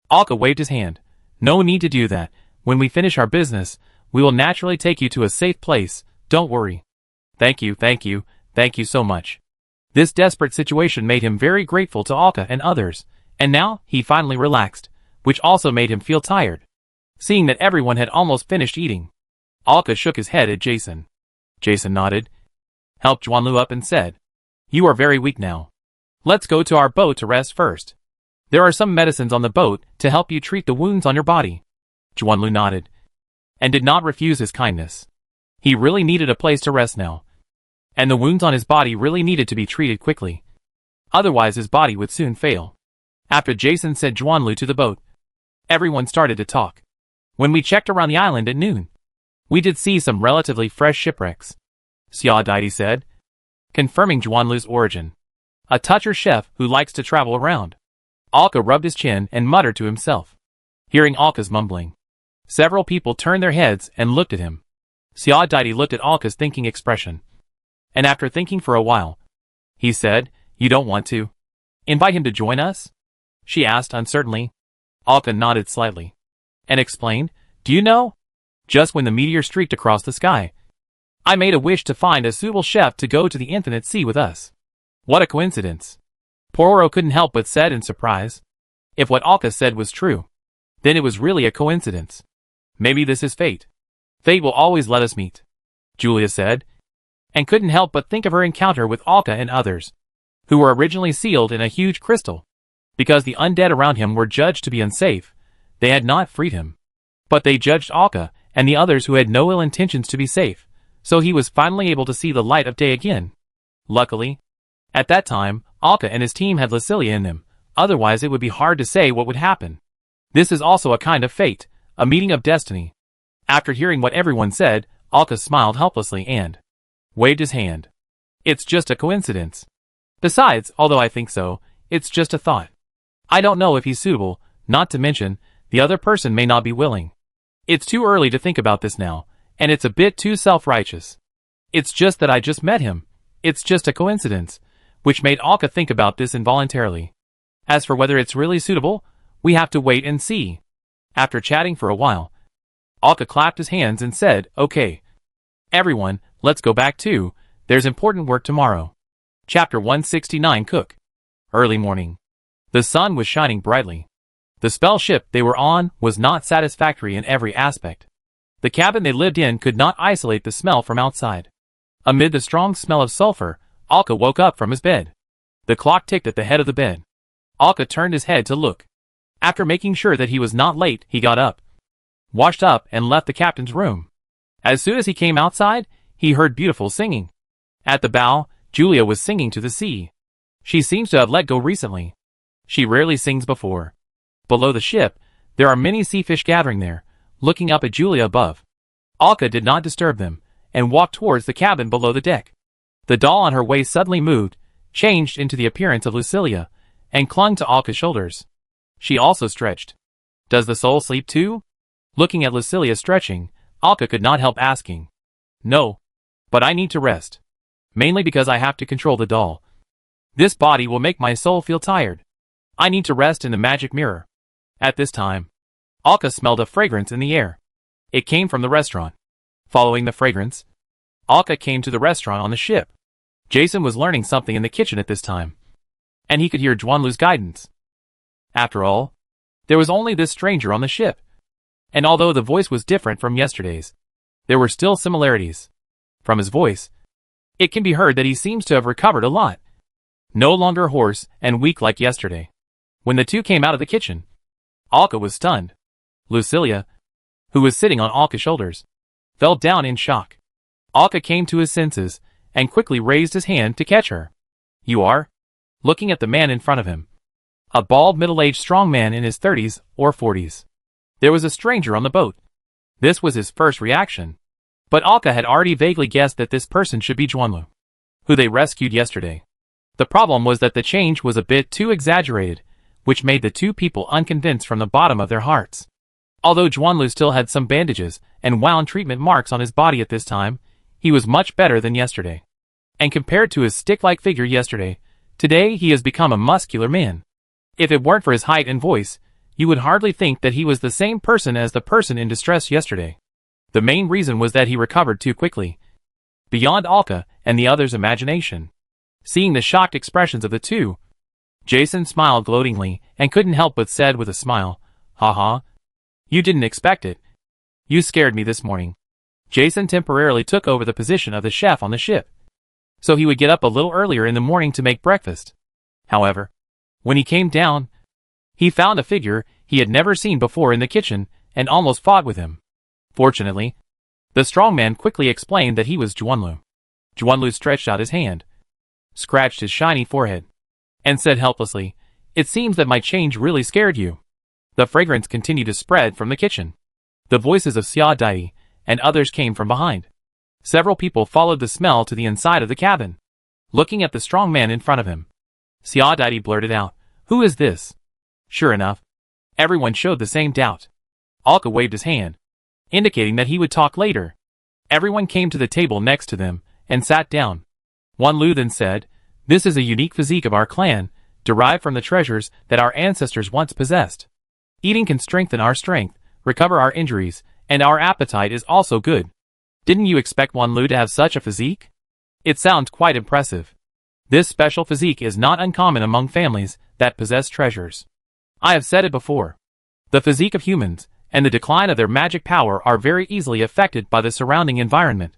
Alka waved his hand. No need to do that. When we finish our business, we will naturally take you to a safe place, don't worry. Thank you so much. This desperate situation made him very grateful to Alka and others, and now he finally relaxed, which also made him feel tired. Seeing that everyone had almost finished eating, Alka shook his head at Jason. Jason nodded, helped Juanlu up and said, You are very weak now. Let's go to our boat to rest first. There are some medicines on the boat to help you treat the wounds on your body. Juanlu nodded, and did not refuse his kindness. He really needed a place to rest now. And the wounds on his body really needed to be treated quickly. Otherwise his body would soon fail. After Jason sent Juanlu to the boat, everyone started to talk. When we checked around the island at noon, we did see some relatively fresh shipwrecks. Xia Daidi said, confirming Juanlu's origin. A toucher chef who likes to travel around. Alka rubbed his chin and muttered to himself. Hearing Alka's mumbling, several people turned their heads and looked at him. Xia Daidi looked at Alka's thinking expression. And after thinking for a while, he said, You don't want to invite him to join us? She asked uncertainly. Alka nodded slightly and explained, Do you know? Just when the meteor streaked across the sky, I made a wish to find a suitable chef to go to the infinite sea with us. What a coincidence. Pororo couldn't help but said in surprise. If what Alka said was true, then it was really a coincidence. Maybe this is fate. Fate will always let us meet, Julia said, and couldn't help but think of her encounter with Alka and others, who were originally sealed in a huge crystal. Because the undead around him were judged to be unsafe, they had not freed him. But they judged Alka and the others who had no ill intentions to be safe, so he was finally able to see the light of day again. Luckily, at that time, Alka and his team had Lucilia in them, otherwise it would be hard to say what would happen. This is also a kind of fate, a meeting of destiny. After hearing what everyone said, Alka smiled helplessly and waved his hand. It's just a coincidence. Besides, although I think so, it's just a thought. I don't know if he's suitable, not to mention, the other person may not be willing. It's too early to think about this now, and it's a bit too self-righteous. It's just that I just met him. It's just a coincidence, which made Alka think about this involuntarily. As for whether it's really suitable, we have to wait and see. After chatting for a while, Alka clapped his hands and said, Okay. Everyone, let's go back too, there's important work tomorrow. Chapter 169 Cook. Early morning. The sun was shining brightly. The spell ship they were on was not satisfactory in every aspect. The cabin they lived in could not isolate the smell from outside. Amid the strong smell of sulfur, Alka woke up from his bed. The clock ticked at the head of the bed. Alka turned his head to look. After making sure that he was not late, he got up, washed up, and left the captain's room. As soon as he came outside, he heard beautiful singing. At the bow, Julia was singing to the sea. She seems to have let go recently. She rarely sings before. Below the ship, there are many sea fish gathering there, looking up at Julia above. Alka did not disturb them, and walked towards the cabin below the deck. The doll on her waist suddenly moved, changed into the appearance of Lucilia, and clung to Alka's shoulders. She also stretched. Does the soul sleep too? Looking at Lucilia stretching, Alka could not help asking. No. But I need to rest. Mainly because I have to control the doll. This body will make my soul feel tired. I need to rest in the magic mirror. At this time, Alka smelled a fragrance in the air. It came from the restaurant. Following the fragrance, Alka came to the restaurant on the ship. Jason was learning something in the kitchen at this time, and he could hear Juanlu's guidance. After all, there was only this stranger on the ship. And although the voice was different from yesterday's, there were still similarities. From his voice, it can be heard that he seems to have recovered a lot. No longer hoarse and weak like yesterday. When the two came out of the kitchen, Alka was stunned. Lucilia, who was sitting on Alka's shoulders, fell down in shock. Alka came to his senses and quickly raised his hand to catch her. "You are?" Looking at the man in front of him. A bald, middle-aged strong man in his 30s or 40s. There was a stranger on the boat. This was his first reaction. But Alka had already vaguely guessed that this person should be Juanlu, who they rescued yesterday. The problem was that the change was a bit too exaggerated, which made the two people unconvinced from the bottom of their hearts. Although Juanlu still had some bandages and wound treatment marks on his body at this time, he was much better than yesterday. And compared to his stick-like figure yesterday, today he has become a muscular man. If it weren't for his height and voice, you would hardly think that he was the same person as the person in distress yesterday. The main reason was that he recovered too quickly, beyond Alka and the other's imagination. Seeing the shocked expressions of the two, Jason smiled gloatingly and couldn't help but said with a smile, "Haha. You didn't expect it. You scared me this morning." Jason temporarily took over the position of the chef on the ship, so he would get up a little earlier in the morning to make breakfast. However, when he came down, he found a figure he had never seen before in the kitchen and almost fought with him. Fortunately, the strong man quickly explained that he was Juanlu. Juanlu stretched out his hand, scratched his shiny forehead, and said helplessly, "It seems that my change really scared you." The fragrance continued to spread from the kitchen. The voices of Xia Dai and others came from behind. Several people followed the smell to the inside of the cabin. Looking at the strong man in front of him, Xia Dai blurted out, "Who is this?" Sure enough, everyone showed the same doubt. Alka waved his hand, indicating that he would talk later. Everyone came to the table next to them and sat down. Juanlu then said, "This is a unique physique of our clan, derived from the treasures that our ancestors once possessed. Eating can strengthen our strength, recover our injuries, and our appetite is also good. Didn't you expect Juanlu to have such a physique? It sounds quite impressive. This special physique is not uncommon among families that possess treasures. I have said it before. The physique of humans and the decline of their magic power are very easily affected by the surrounding environment.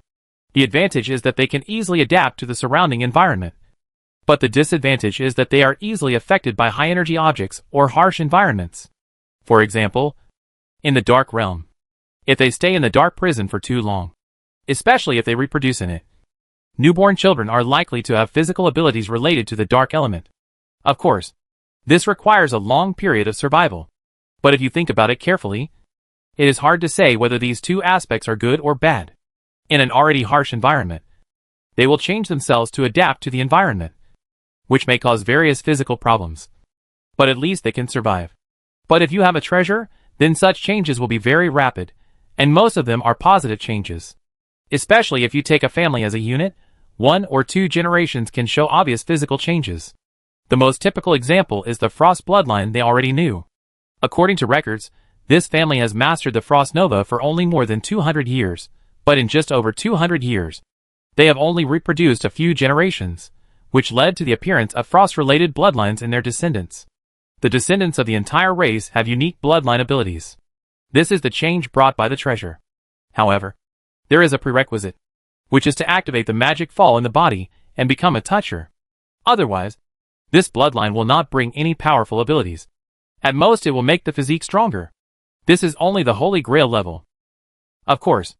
The advantage is that they can easily adapt to the surrounding environment. But the disadvantage is that they are easily affected by high-energy objects or harsh environments. For example, in the dark realm. If they stay in the dark prison for too long, especially if they reproduce in it, newborn children are likely to have physical abilities related to the dark element. Of course, this requires a long period of survival. But if you think about it carefully, it is hard to say whether these two aspects are good or bad. In an already harsh environment, they will change themselves to adapt to the environment, which may cause various physical problems. But at least they can survive. But if you have a treasure, then such changes will be very rapid, and most of them are positive changes. Especially if you take a family as a unit, 1 or 2 generations can show obvious physical changes. The most typical example is the Frost bloodline they already knew. According to records, this family has mastered the Frost Nova for only more than 200 years, but in just over 200 years, they have only reproduced a few generations, which led to the appearance of Frost-related bloodlines in their descendants. The descendants of the entire race have unique bloodline abilities. This is the change brought by the treasure. However, there is a prerequisite, which is to activate the magic fall in the body and become a toucher. Otherwise, this bloodline will not bring any powerful abilities. At most it will make the physique stronger. This is only the Holy Grail level. Of course,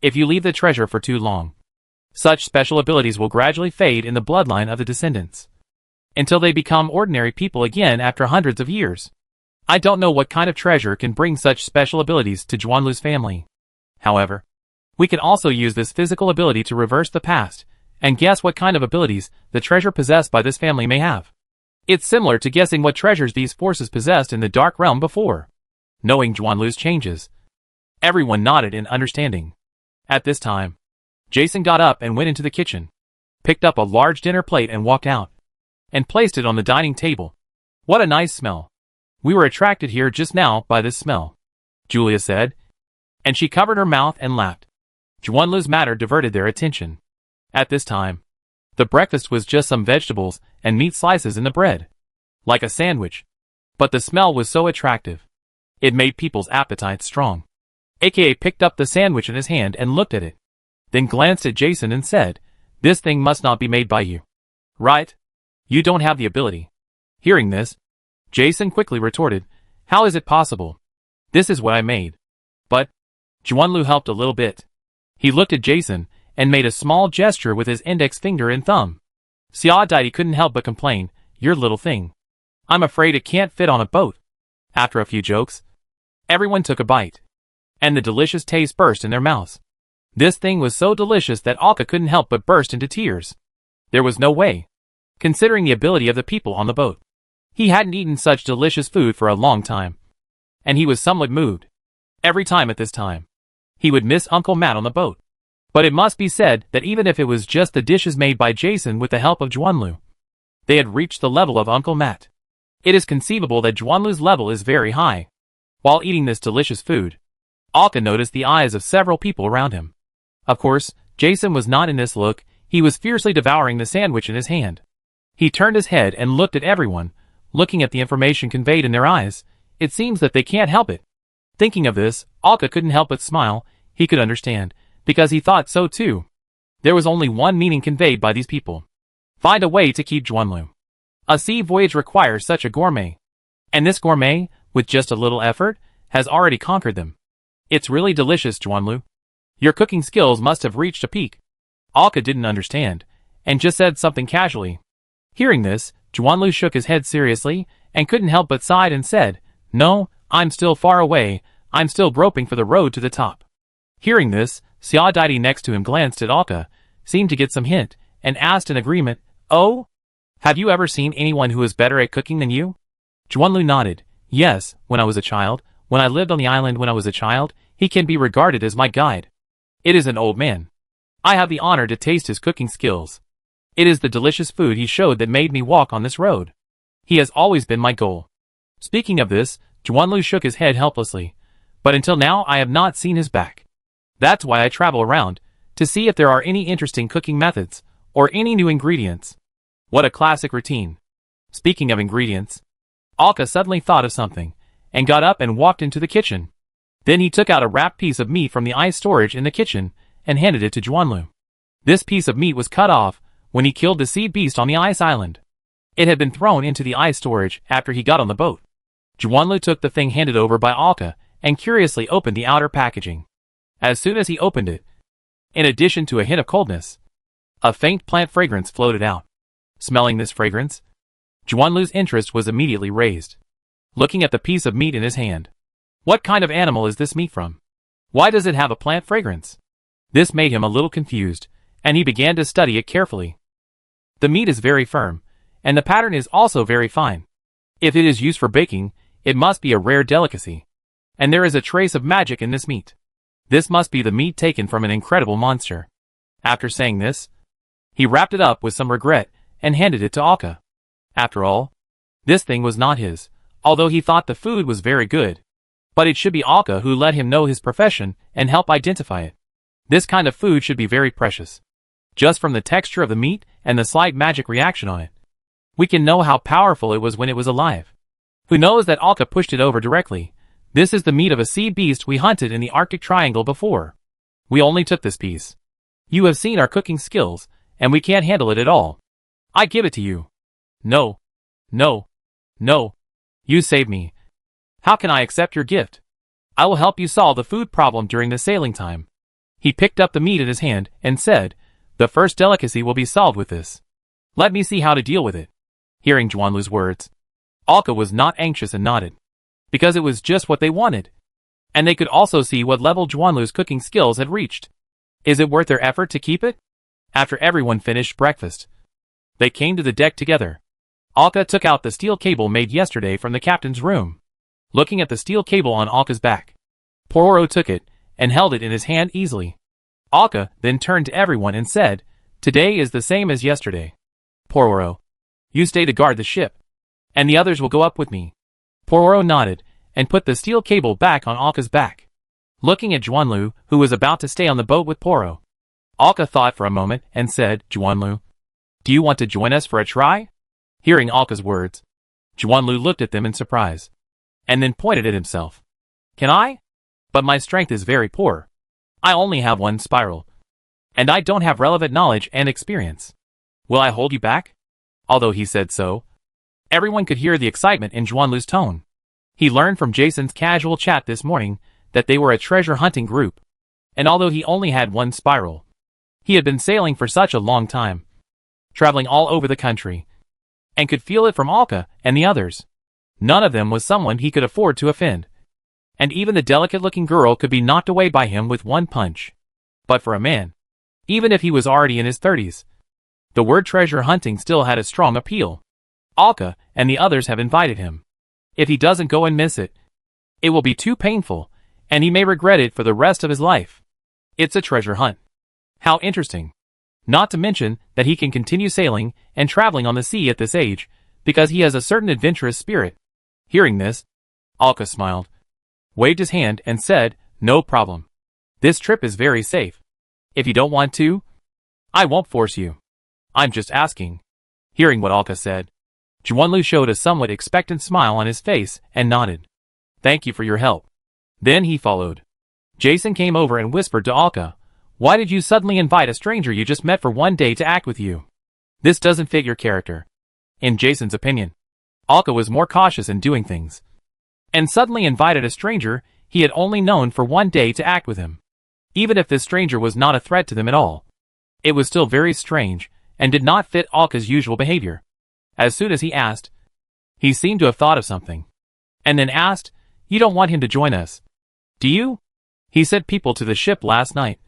if you leave the treasure for too long, such special abilities will gradually fade in the bloodline of the descendants, until they become ordinary people again after hundreds of years. I don't know what kind of treasure can bring such special abilities to Juanlu's family. However, we can also use this physical ability to reverse the past, and guess what kind of abilities the treasure possessed by this family may have. It's similar to guessing what treasures these forces possessed in the Dark Realm before. Knowing Juanlu's changes, everyone nodded in understanding. At this time, Jason got up and went into the kitchen, picked up a large dinner plate and walked out, and placed it on the dining table. What a nice smell. We were attracted here just now by this smell, Julia said, and she covered her mouth and laughed. Juanlu's matter diverted their attention. At this time, the breakfast was just some vegetables and meat slices in the bread, like a sandwich. But the smell was so attractive. It made people's appetites strong. aka picked up the sandwich in his hand and looked at it. Then glanced at Jason and said, "This thing must not be made by you. Right? You don't have the ability." Hearing this, Jason quickly retorted, "How is it possible? This is what I made." But Juanlu helped a little bit. He looked at Jason and made a small gesture with his index finger and thumb. Xiaodai couldn't help but complain, "Your little thing. I'm afraid it can't fit on a boat." After a few jokes, everyone took a bite, and the delicious taste burst in their mouths. This thing was so delicious that Alka couldn't help but burst into tears. There was no way, considering the ability of the people on the boat. He hadn't eaten such delicious food for a long time, and he was somewhat moved. Every time at this time, he would miss Uncle Matt on the boat. But it must be said that even if it was just the dishes made by Jason with the help of Juanlu, they had reached the level of Uncle Matt. It is conceivable that Juanlu's level is very high. While eating this delicious food, Alka noticed the eyes of several people around him. Of course, Jason was not in this look. He was fiercely devouring the sandwich in his hand. He turned his head and looked at everyone, looking at the information conveyed in their eyes. It seems that they can't help it. Thinking of this, Alka couldn't help but smile. He could understand, because he thought so too. There was only one meaning conveyed by these people. Find a way to keep Juanlu. A sea voyage requires such a gourmet. And this gourmet, with just a little effort, has already conquered them. It's really delicious, Juanlu. Your cooking skills must have reached a peak. Alka didn't understand, and just said something casually. Hearing this, Juanlu shook his head seriously, and couldn't help but sighed and said, "No, I'm still far away. I'm still groping for the road to the top." Hearing this, Xiaodai next to him glanced at Alka, seemed to get some hint, and asked in agreement, "Oh? Have you ever seen anyone who is better at cooking than you?" Juanlu nodded. "Yes, when I was a child, when I lived on the island when I was a child, he can be regarded as my guide. It is an old man. I have the honor to taste his cooking skills. It is the delicious food he showed that made me walk on this road. He has always been my goal." Speaking of this, Juanlu shook his head helplessly. "But until now I have not seen his back. That's why I travel around, to see if there are any interesting cooking methods, or any new ingredients." What a classic routine. Speaking of ingredients, Alka suddenly thought of something, and got up and walked into the kitchen. Then he took out a wrapped piece of meat from the ice storage in the kitchen, and handed it to Juanlu. This piece of meat was cut off when he killed the sea beast on the ice island. It had been thrown into the ice storage after he got on the boat. Juanlu took the thing handed over by Alka, and curiously opened the outer packaging. As soon as he opened it, in addition to a hint of coldness, a faint plant fragrance floated out. Smelling this fragrance, Juanlu's interest was immediately raised. Looking at the piece of meat in his hand, what kind of animal is this meat from? Why does it have a plant fragrance? This made him a little confused, and he began to study it carefully. The meat is very firm, and the pattern is also very fine. If it is used for baking, it must be a rare delicacy. And there is a trace of magic in this meat. This must be the meat taken from an incredible monster. After saying this, he wrapped it up with some regret, and handed it to Alka. After all, this thing was not his, although he thought the food was very good. But it should be Alka who let him know his profession and help identify it. This kind of food should be very precious. Just from the texture of the meat and the slight magic reaction on it, we can know how powerful it was when it was alive. Who knows that Alka pushed it over directly? This is the meat of a sea beast we hunted in the Arctic Triangle before. We only took this piece. You have seen our cooking skills, and we can't handle it at all. I give it to you. No. No. No. You saved me. How can I accept your gift? I will help you solve the food problem during the sailing time. He picked up the meat in his hand and said, "The first delicacy will be solved with this. Let me see how to deal with it." Hearing Juanlu's words, Alka was not anxious and nodded, because it was just what they wanted. And they could also see what level Juanlu's cooking skills had reached. Is it worth their effort to keep it? After everyone finished breakfast, they came to the deck together. Alka took out the steel cable made yesterday from the captain's room. Looking at the steel cable on Alka's back, Pororo took it and held it in his hand easily. Alka then turned to everyone and said, "Today is the same as yesterday. Pororo, you stay to guard the ship, and the others will go up with me." Pororo nodded and put the steel cable back on Alka's back. Looking at Juanlu, who was about to stay on the boat with Pororo, Alka thought for a moment and said, "Juanlu, do you want to join us for a try?" Hearing Alka's words, Juanlu looked at them in surprise, and then pointed at himself. "Can I?" But my strength is very poor. I only have one spiral. And I don't have relevant knowledge and experience. Will I hold you back? Although he said so, everyone could hear the excitement in Juanlu's tone. He learned from Jason's casual chat this morning that they were a treasure hunting group. And although he only had one spiral, he had been sailing for such a long time, traveling all over the country, and could feel it from Alka and the others. None of them was someone he could afford to offend. And even the delicate-looking girl could be knocked away by him with one punch. But for a man, even if he was already in his 30s, the word treasure hunting still had a strong appeal. Alka and the others have invited him. If he doesn't go and miss it, it will be too painful, and he may regret it for the rest of his life. It's a treasure hunt. How interesting. Not to mention that he can continue sailing and traveling on the sea at this age, because he has a certain adventurous spirit. Hearing this, Alka smiled, waved his hand and said, "No problem. This trip is very safe. If you don't want to, I won't force you. I'm just asking." Hearing what Alka said, Juanlu showed a somewhat expectant smile on his face and nodded. "Thank you for your help." Then he followed. Jason came over and whispered to Alka, "Why did you suddenly invite a stranger you just met for one day to act with you? This doesn't fit your character." In Jason's opinion, Alka was more cautious in doing things, and suddenly invited a stranger he had only known for one day to act with him. Even if this stranger was not a threat to them at all, it was still very strange and did not fit Alka's usual behavior. As soon as he asked, he seemed to have thought of something, and then asked, "You don't want him to join us, do you? He sent people to the ship last night,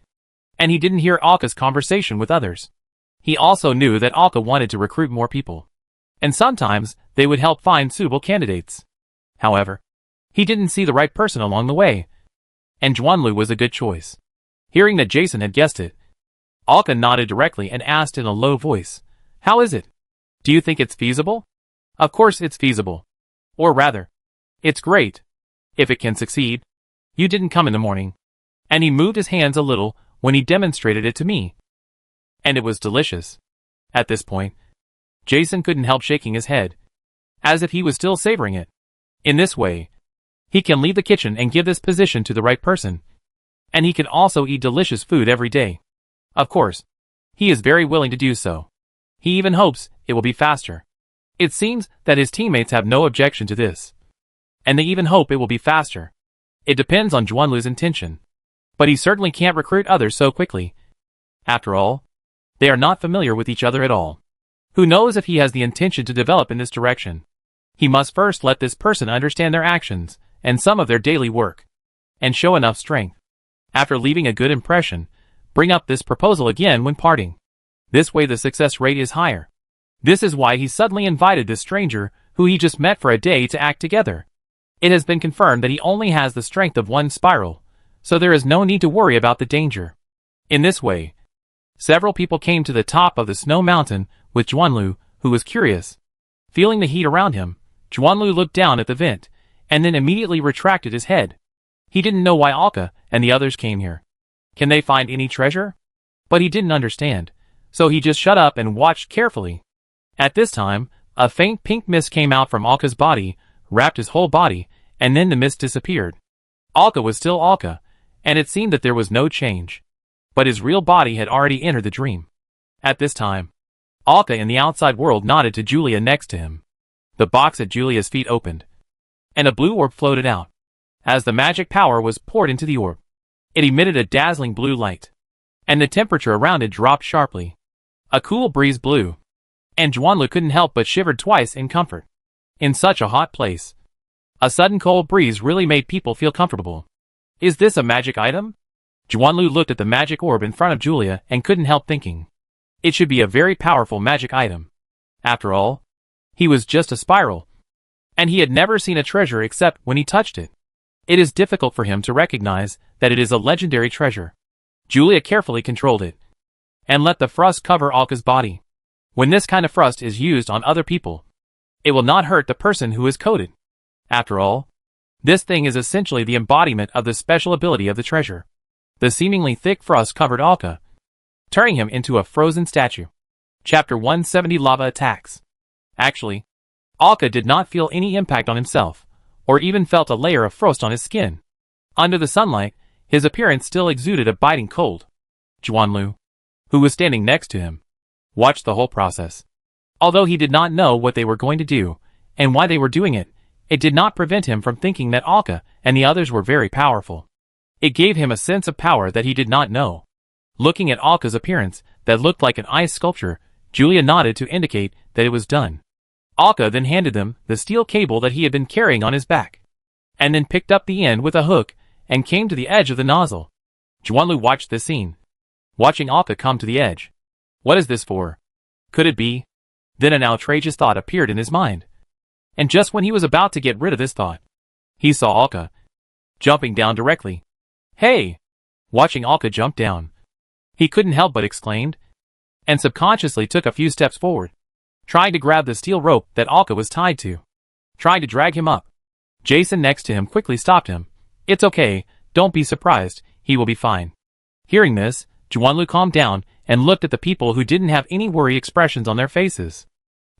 and he didn't hear Alka's conversation with others. He also knew that Alka wanted to recruit more people, and sometimes they would help find suitable candidates. However, he didn't see the right person along the way, and Juanlu was a good choice." Hearing that Jason had guessed it, Alka nodded directly and asked in a low voice, "How is it? Do you think it's feasible?" "Of course it's feasible. Or rather, it's great. If it can succeed. You didn't come in the morning." And he moved his hands a little when he demonstrated it to me. And it was delicious. At this point, Jason couldn't help shaking his head, as if he was still savoring it. In this way, he can leave the kitchen and give this position to the right person. And he can also eat delicious food every day. Of course, he is very willing to do so. He even hopes it will be faster. It seems that his teammates have no objection to this, and they even hope it will be faster. It depends on Juanlu's intention. But he certainly can't recruit others so quickly. After all, they are not familiar with each other at all. Who knows if he has the intention to develop in this direction? He must first let this person understand their actions and some of their daily work, and show enough strength. After leaving a good impression, bring up this proposal again when parting. This way the success rate is higher. This is why he suddenly invited this stranger, who he just met for a day, to act together. It has been confirmed that he only has the strength of one spiral, so there is no need to worry about the danger. In this way, several people came to the top of the snow mountain with Juanlu, who was curious. Feeling the heat around him, Juanlu looked down at the vent, and then immediately retracted his head. He didn't know why Alka and the others came here. Can they find any treasure? But he didn't understand, so he just shut up and watched carefully. At this time, a faint pink mist came out from Alka's body, wrapped his whole body, and then the mist disappeared. Alka was still Alka, and it seemed that there was no change. But his real body had already entered the dream. At this time, Alka in the outside world nodded to Julia next to him. The box at Julia's feet opened, and a blue orb floated out. As the magic power was poured into the orb, it emitted a dazzling blue light, and the temperature around it dropped sharply. A cool breeze blew, and Juanlu couldn't help but shivered twice in comfort. In such a hot place, a sudden cold breeze really made people feel comfortable. Is this a magic item? Juanlu looked at the magic orb in front of Julia and couldn't help thinking. It should be a very powerful magic item. After all, he was just a spiral, and he had never seen a treasure except when he touched it. It is difficult for him to recognize that it is a legendary treasure. Julia carefully controlled it, and let the frost cover Alka's body. When this kind of frost is used on other people, it will not hurt the person who is coated. After all, this thing is essentially the embodiment of the special ability of the treasure. The seemingly thick frost covered Alka, turning him into a frozen statue. Chapter 170 Lava Attacks. Actually, Alka did not feel any impact on himself, or even felt a layer of frost on his skin. Under the sunlight, his appearance still exuded a biting cold. Juanlu, who was standing next to him, watched the whole process. Although he did not know what they were going to do, and why they were doing it, it did not prevent him from thinking that Alka and the others were very powerful. It gave him a sense of power that he did not know. Looking at Alka's appearance, that looked like an ice sculpture, Julia nodded to indicate that it was done. Alka then handed them the steel cable that he had been carrying on his back, and then picked up the end with a hook and came to the edge of the nozzle. Juanlu watched this scene, watching Alka come to the edge. What is this for? Could it be? Then an outrageous thought appeared in his mind. And just when he was about to get rid of this thought, he saw Alka jumping down directly. Hey! Watching Alka jump down, he couldn't help but exclaimed, and subconsciously took a few steps forward, trying to grab the steel rope that Alka was tied to, trying to drag him up. Jason next to him quickly stopped him. It's okay, don't be surprised, he will be fine. Hearing this, Juanlu calmed down and looked at the people who didn't have any worried expressions on their faces.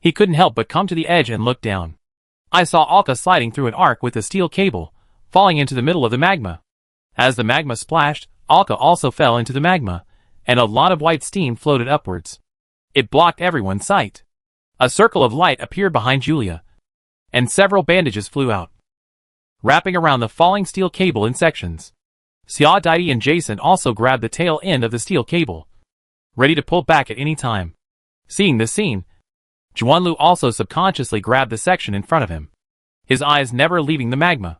He couldn't help but come to the edge and look down. I saw Alka sliding through an arc with a steel cable, falling into the middle of the magma. As the magma splashed, Alka also fell into the magma, and a lot of white steam floated upwards. It blocked everyone's sight. A circle of light appeared behind Julia, and several bandages flew out, wrapping around the falling steel cable in sections. Xia Daidi and Jason also grabbed the tail end of the steel cable, ready to pull back at any time. Seeing this scene, Juanlu also subconsciously grabbed the section in front of him, his eyes never leaving the magma.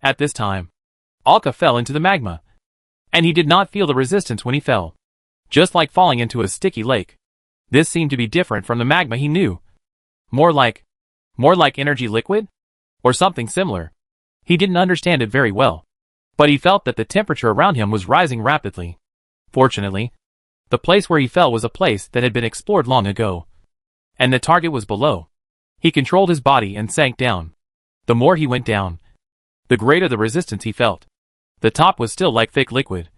At this time, Alka fell into the magma, and he did not feel the resistance when he fell, just like falling into a sticky lake. This seemed to be different from the magma he knew. More like energy liquid? Or something similar. He didn't understand it very well, but he felt that the temperature around him was rising rapidly. Fortunately, the place where he fell was a place that had been explored long ago, and the target was below. He controlled his body and sank down. The more he went down, the greater the resistance he felt. The top was still like thick liquid,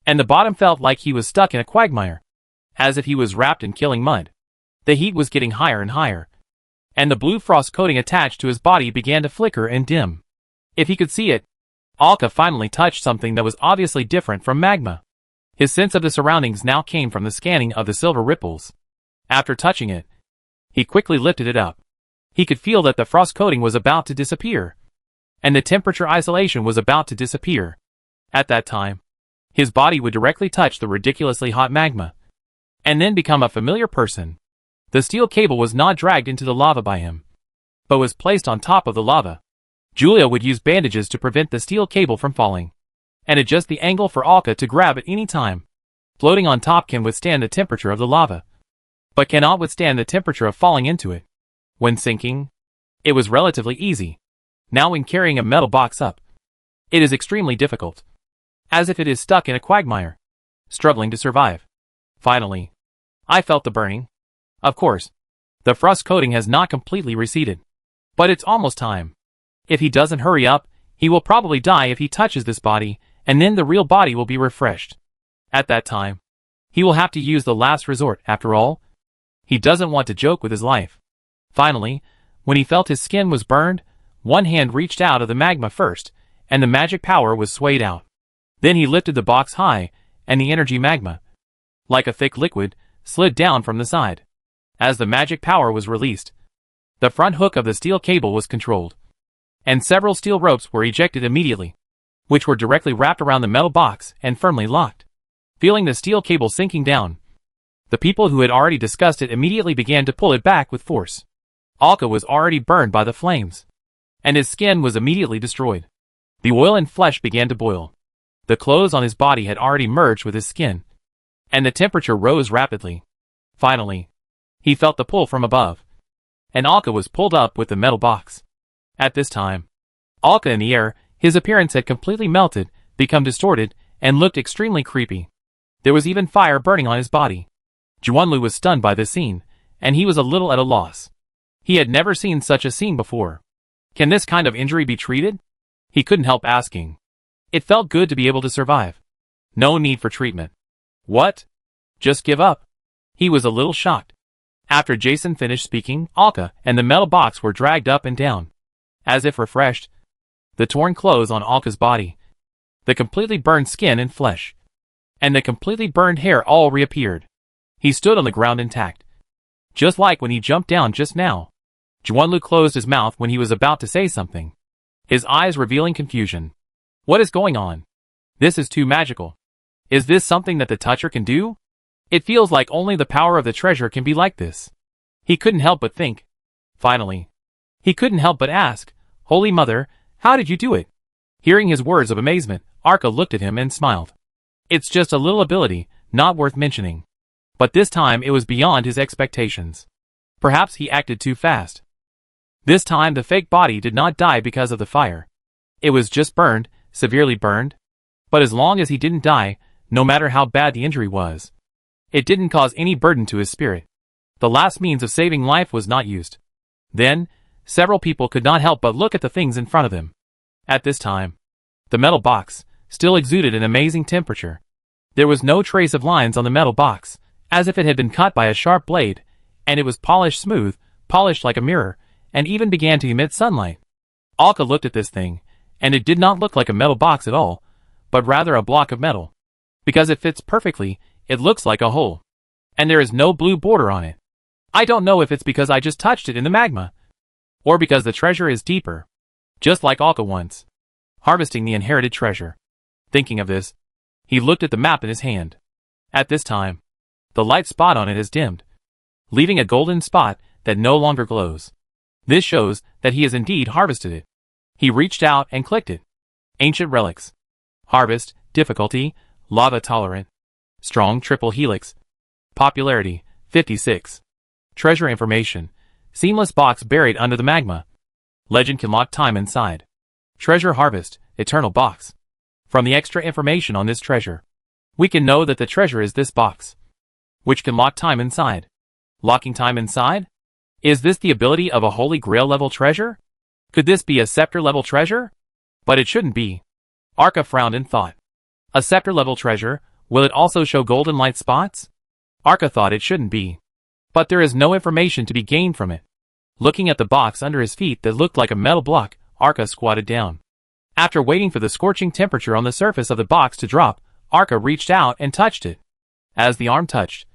and the bottom felt like he was stuck in a quagmire, as if he was wrapped in killing mud. The heat was getting higher and higher, and the blue frost coating attached to his body began to flicker and dim. If he could see it, Alka finally touched something that was obviously different from magma. His sense of the surroundings now came from the scanning of the silver ripples. After touching it, he quickly lifted it up. He could feel that the frost coating was about to disappear, and the temperature isolation was about to disappear. At that time, his body would directly touch the ridiculously hot magma, and then become a familiar person. The steel cable was not dragged into the lava by him, but was placed on top of the lava. Julia would use bandages to prevent the steel cable from falling, and adjust the angle for Alka to grab at any time. Floating on top can withstand the temperature of the lava, but cannot withstand the temperature of falling into it. When sinking, it was relatively easy. Now when carrying a metal box up, it is extremely difficult, as if it is stuck in a quagmire, struggling to survive. Finally, I felt the burning. Of course, the frost coating has not completely receded, but it's almost time. If he doesn't hurry up, he will probably die if he touches this body, and then the real body will be refreshed. At that time, he will have to use the last resort. After all, he doesn't want to joke with his life. Finally, when he felt his skin was burned, one hand reached out of the magma first, and the magic power was swayed out. Then he lifted the box high, and the energy magma, like a thick liquid, slid down from the side. As the magic power was released, the front hook of the steel cable was controlled, and several steel ropes were ejected immediately, which were directly wrapped around the metal box and firmly locked. Feeling the steel cable sinking down, the people who had already discussed it immediately began to pull it back with force. Alka was already burned by the flames, and his skin was immediately destroyed. The oil and flesh began to boil. The clothes on his body had already merged with his skin, and the temperature rose rapidly. Finally, he felt the pull from above, and Alka was pulled up with the metal box. At this time, Alka in the air, his appearance had completely melted, become distorted, and looked extremely creepy. There was even fire burning on his body. Juanlu was stunned by this scene, and he was a little at a loss. He had never seen such a scene before. Can this kind of injury be treated? He couldn't help asking. It felt good to be able to survive. No need for treatment. What? Just give up? He was a little shocked. After Jason finished speaking, Alka and the metal box were dragged up and down. As if refreshed, the torn clothes on Alka's body the completely burned skin and flesh, and the completely burned hair all reappeared. He stood on the ground intact, just like when he jumped down just now. Juanlu closed his mouth when he was about to say something, his eyes revealing confusion. What is going on? This is too magical. Is this something that the Toucher can do? It feels like only the power of the treasure can be like this. He couldn't help but think. Finally, he couldn't help but ask, Holy Mother, how did you do it? Hearing his words of amazement, Arka looked at him and smiled. It's just a little ability, not worth mentioning. But this time it was beyond his expectations. Perhaps he acted too fast. This time the fake body did not die because of the fire. It was just burned, severely burned. But as long as he didn't die, no matter how bad the injury was, it didn't cause any burden to his spirit. The last means of saving life was not used. Then, several people could not help but look at the things in front of them. At this time, the metal box still exuded an amazing temperature. There was no trace of lines on the metal box, as if it had been cut by a sharp blade, and it was polished smooth, polished like a mirror, and even began to emit sunlight. Alka looked at this thing, and it did not look like a metal box at all, but rather a block of metal. Because it fits perfectly, it looks like a hole. And there is no blue border on it. I don't know if it's because I just touched it in the magma, or because the treasure is deeper. Just like Alka once, harvesting the inherited treasure. Thinking of this, he looked at the map in his hand. At this time, the light spot on it has dimmed, leaving a golden spot that no longer glows. This shows that he has indeed harvested it. He reached out and clicked it. Ancient relics. Harvest, difficulty, lava tolerant. Strong triple helix. Popularity, 56. Treasure information. Seamless box buried under the magma. Legend can lock time inside. Treasure harvest, eternal box. From the extra information on this treasure, we can know that the treasure is this box, which can lock time inside. Locking time inside? Is this the ability of a Holy Grail level treasure? Could this be a scepter level treasure? But it shouldn't be. Arka frowned and thought. A scepter level treasure, will it also show golden light spots? Arka thought it shouldn't be. But there is no information to be gained from it. Looking at the box under his feet that looked like a metal block, Arka squatted down. After waiting for the scorching temperature on the surface of the box to drop, Arka reached out and touched it. As the arm touched,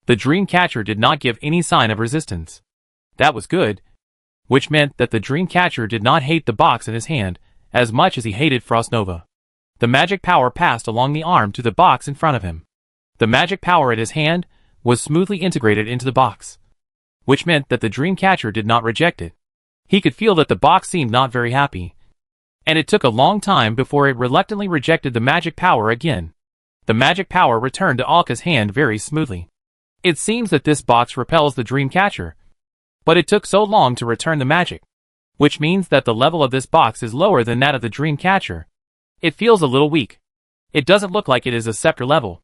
the dream catcher did not give any sign of resistance. That was good, which meant that the dream catcher did not hate the box in his hand as much as he hated Frost Nova. The magic power passed along the arm to the box in front of him. The magic power at his hand was smoothly integrated into the box, which meant that the dream catcher did not reject it. He could feel that the box seemed not very happy, and it took a long time before it reluctantly rejected the magic power again. The magic power returned to Alka's hand very smoothly. It seems that this box repels the dream catcher, but it took so long to return the magic, which means that the level of this box is lower than that of the dream catcher. It feels a little weak. It doesn't look like it is a scepter level,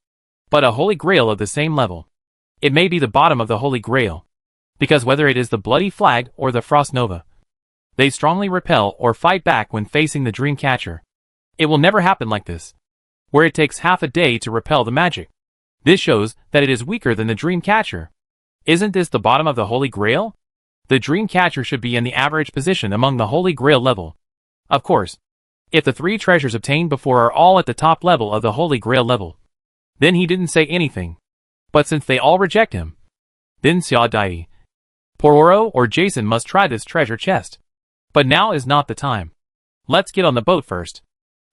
but a Holy Grail of the same level. It may be the bottom of the Holy Grail, because whether it is the Bloody Flag or the Frost Nova, they strongly repel or fight back when facing the dream catcher. It will never happen like this, where it takes half a day to repel the magic. This shows that it is weaker than the dream catcher. Isn't this the bottom of the Holy Grail? The dream catcher should be in the average position among the Holy Grail level. Of course, if the 3 treasures obtained before are all at the top level of the Holy Grail level, then he didn't say anything. But since they all reject him, then Xia Dai, Pororo or Jason must try this treasure chest. But now is not the time. Let's get on the boat first.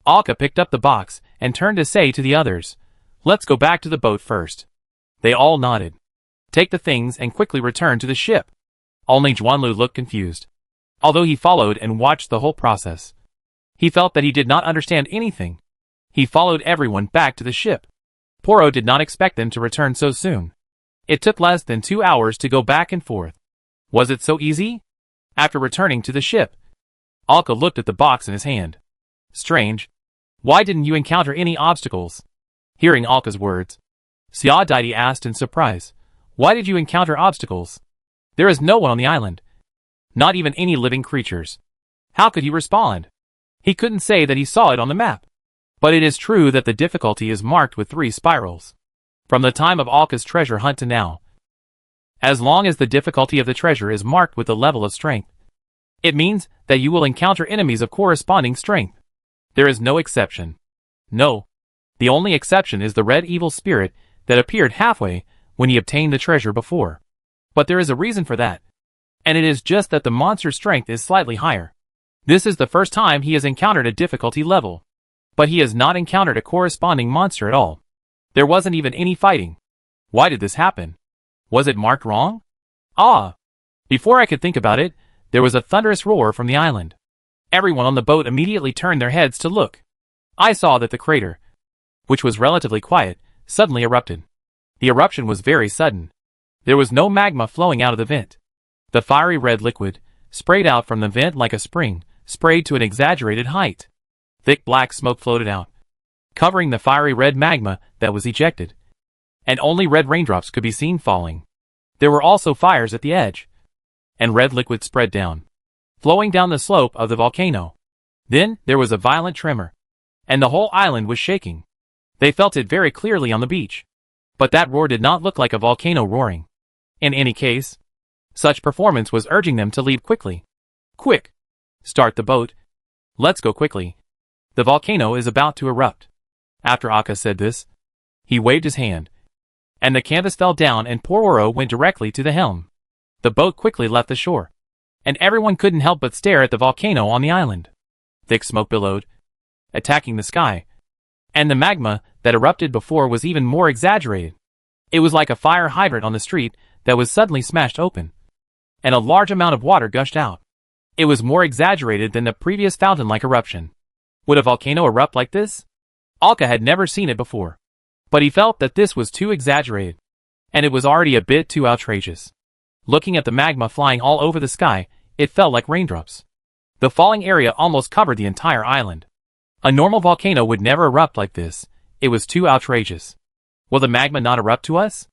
Alka picked up the box and turned to say to the others, let's go back to the boat first. They all nodded. Take the things and quickly return to the ship. Only Juanlu looked confused. Although he followed and watched the whole process, he felt that he did not understand anything. He followed everyone back to the ship. Poro did not expect them to return so soon. It took less than 2 hours to go back and forth. Was it so easy? After returning to the ship, Alka looked at the box in his hand. Strange. Why didn't you encounter any obstacles? Hearing Alka's words, Xia Dai asked in surprise. Why did you encounter obstacles? There is no one on the island. Not even any living creatures. How could he respond? He couldn't say that he saw it on the map. But it is true that the difficulty is marked with 3 spirals. From the time of Alka's treasure hunt to now. As long as the difficulty of the treasure is marked with the level of strength, it means that you will encounter enemies of corresponding strength. There is no exception. No. The only exception is the red evil spirit that appeared halfway when he obtained the treasure before. But there is a reason for that. And it is just that the monster's strength is slightly higher. This is the first time he has encountered a difficulty level. But he has not encountered a corresponding monster at all. There wasn't even any fighting. Why did this happen? Was it marked wrong? Ah! Before I could think about it, there was a thunderous roar from the island. Everyone on the boat immediately turned their heads to look. I saw that the crater, which was relatively quiet, suddenly erupted. The eruption was very sudden. There was no magma flowing out of the vent. The fiery red liquid sprayed out from the vent like a spring, sprayed to an exaggerated height. Thick black smoke floated out, covering the fiery red magma that was ejected. And only red raindrops could be seen falling. There were also fires at the edge. And red liquid spread down, flowing down the slope of the volcano. Then there was a violent tremor. And the whole island was shaking. They felt it very clearly on the beach. But that roar did not look like a volcano roaring. In any case, such performance was urging them to leave quickly. Quick! Start the boat. Let's go quickly. The volcano is about to erupt. After Akka said this, he waved his hand. And the canvas fell down and Pororo went directly to the helm. The boat quickly left the shore. And everyone couldn't help but stare at the volcano on the island. Thick smoke billowed, attacking the sky. And the magma that erupted before was even more exaggerated. It was like a fire hydrant on the street that was suddenly smashed open. And a large amount of water gushed out. It was more exaggerated than the previous fountain-like eruption. Would a volcano erupt like this? Alka had never seen it before. But he felt that this was too exaggerated. And it was already a bit too outrageous. Looking at the magma flying all over the sky, it fell like raindrops. The falling area almost covered the entire island. A normal volcano would never erupt like this. It was too outrageous. Will the magma not erupt to us?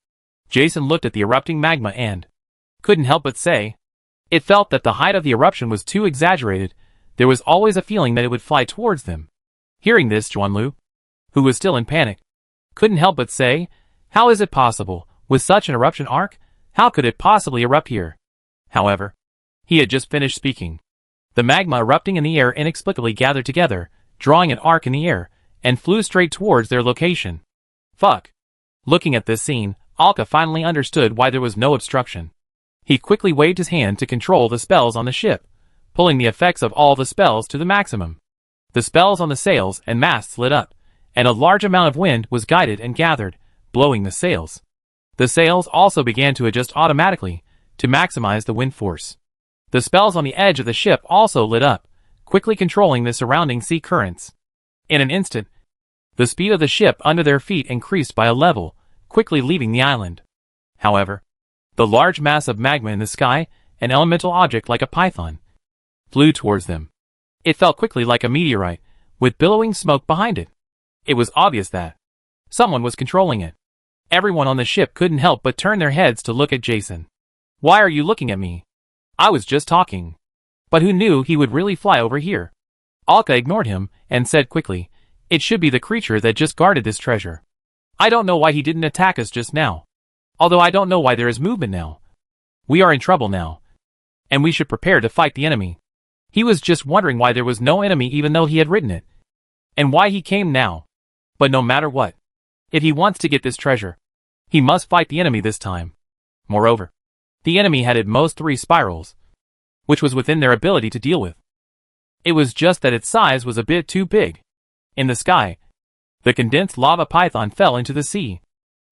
Jason looked at the erupting magma and couldn't help but say. It felt that the height of the eruption was too exaggerated. There was always a feeling that it would fly towards them. Hearing this, Juanlu, who was still in panic, couldn't help but say, how is it possible, with such an eruption arc? How could it possibly erupt here? However, he had just finished speaking. The magma erupting in the air inexplicably gathered together, drawing an arc in the air, and flew straight towards their location. Fuck. Looking at this scene, Alka finally understood why there was no obstruction. He quickly waved his hand to control the spells on the ship, pulling the effects of all the spells to the maximum. The spells on the sails and masts lit up, and a large amount of wind was guided and gathered, blowing the sails. The sails also began to adjust automatically, to maximize the wind force. The spells on the edge of the ship also lit up, quickly controlling the surrounding sea currents. In an instant, the speed of the ship under their feet increased by a level, quickly leaving the island. However, the large mass of magma in the sky, an elemental object like a python, flew towards them. It fell quickly like a meteorite, with billowing smoke behind it. It was obvious that someone was controlling it. Everyone on the ship couldn't help but turn their heads to look at Jason. Why are you looking at me? I was just talking. But who knew he would really fly over here? Alka ignored him and said quickly, it should be the creature that just guarded this treasure. I don't know why he didn't attack us just now. Although I don't know why there is movement now. We are in trouble now. And we should prepare to fight the enemy. He was just wondering why there was no enemy even though he had written it. And why he came now. But no matter what, if he wants to get this treasure, he must fight the enemy this time. Moreover, the enemy had at most 3 spirals, which was within their ability to deal with. It was just that its size was a bit too big. In the sky, the condensed lava python fell into the sea.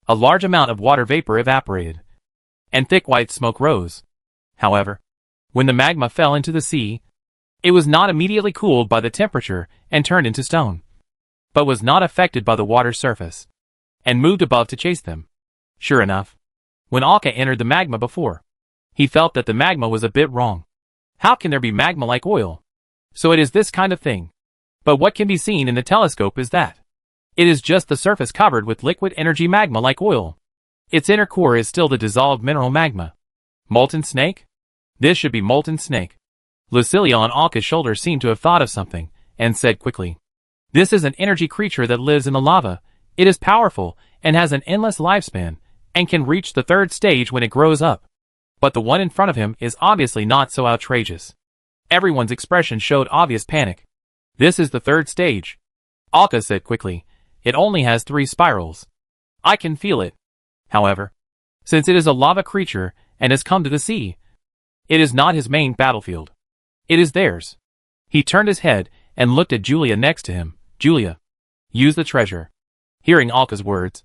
A large amount of water vapor evaporated, and thick white smoke rose. However, when the magma fell into the sea, it was not immediately cooled by the temperature and turned into stone, but was not affected by the water's surface, and moved above to chase them. Sure enough, when Alka entered the magma before, he felt that the magma was a bit wrong. How can there be magma like oil? So it is this kind of thing. But what can be seen in the telescope is that it is just the surface covered with liquid energy magma like oil. Its inner core is still the dissolved mineral magma. Molten snake? This should be molten snake. Lucilia on Alka's shoulder seemed to have thought of something, and said quickly, this is an energy creature that lives in the lava. It is powerful, and has an endless lifespan, and can reach the 3rd stage when it grows up. But the one in front of him is obviously not so outrageous. Everyone's expression showed obvious panic. This is the 3rd stage. Alka said quickly. It only has 3 spirals. I can feel it. However, since it is a lava creature and has come to the sea, it is not his main battlefield. It is theirs. He turned his head and looked at Julia next to him. Julia, use the treasure. Hearing Alka's words,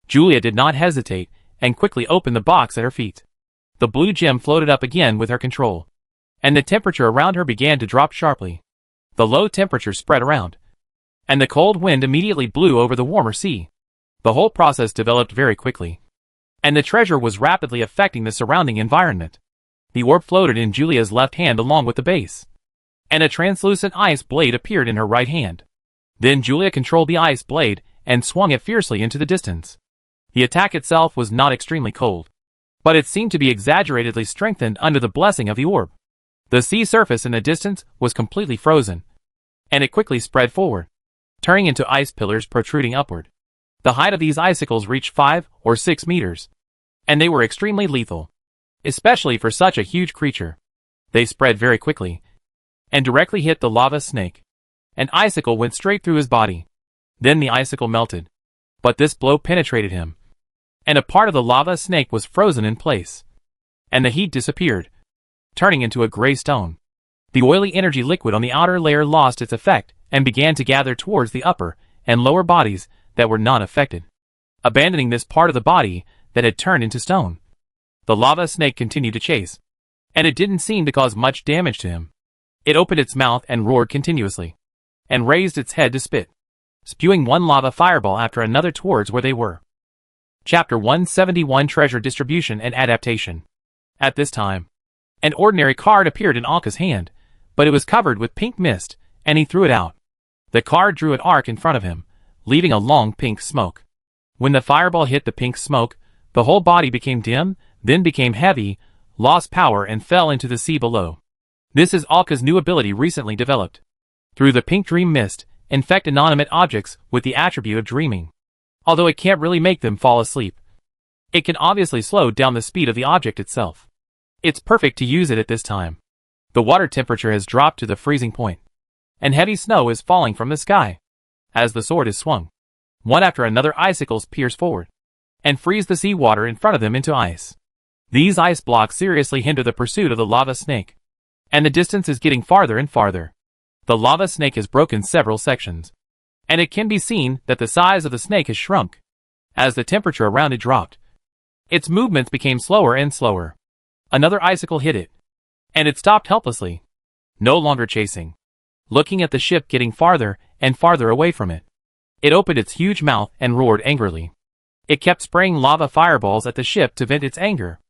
Julia did not hesitate and quickly opened the box at her feet. The blue gem floated up again with her control, and the temperature around her began to drop sharply. The low temperature spread around, and the cold wind immediately blew over the warmer sea. The whole process developed very quickly, and the treasure was rapidly affecting the surrounding environment. The orb floated in Julia's left hand along with the base, and a translucent ice blade appeared in her right hand. Then Julia controlled the ice blade and swung it fiercely into the distance. The attack itself was not extremely cold, but it seemed to be exaggeratedly strengthened under the blessing of the orb. The sea surface in the distance was completely frozen, and it quickly spread forward, turning into ice pillars protruding upward. The height of these icicles reached 5 or 6 meters, and they were extremely lethal, especially for such a huge creature. They spread very quickly, and directly hit the lava snake. An icicle went straight through his body. Then the icicle melted, but this blow penetrated him, and a part of the lava snake was frozen in place, and the heat disappeared, turning into a gray stone. The oily energy liquid on the outer layer lost its effect and began to gather towards the upper and lower bodies that were not affected, abandoning this part of the body that had turned into stone. The lava snake continued to chase, and it didn't seem to cause much damage to him. It opened its mouth and roared continuously, and raised its head to spit, spewing one lava fireball after another towards where they were. Chapter 171 Treasure Distribution and Adaptation. At this time, an ordinary card appeared in Alka's hand, but it was covered with pink mist, and he threw it out. The card drew an arc in front of him, leaving a long pink smoke. When the fireball hit the pink smoke, the whole body became dim, then became heavy, lost power and fell into the sea below. This is Alka's new ability recently developed. Through the pink dream mist, infect inanimate objects with the attribute of dreaming. Although it can't really make them fall asleep, it can obviously slow down the speed of the object itself. It's perfect to use it at this time. The water temperature has dropped to the freezing point, and heavy snow is falling from the sky. As the sword is swung, one after another icicles pierce forward, and freeze the sea water in front of them into ice. These ice blocks seriously hinder the pursuit of the lava snake, and the distance is getting farther and farther. The lava snake has broken several sections, and it can be seen that the size of the snake has shrunk. As the temperature around it dropped, its movements became slower and slower. Another icicle hit it, and it stopped helplessly, no longer chasing, looking at the ship getting farther and farther away from it. It opened its huge mouth and roared angrily. It kept spraying lava fireballs at the ship to vent its anger.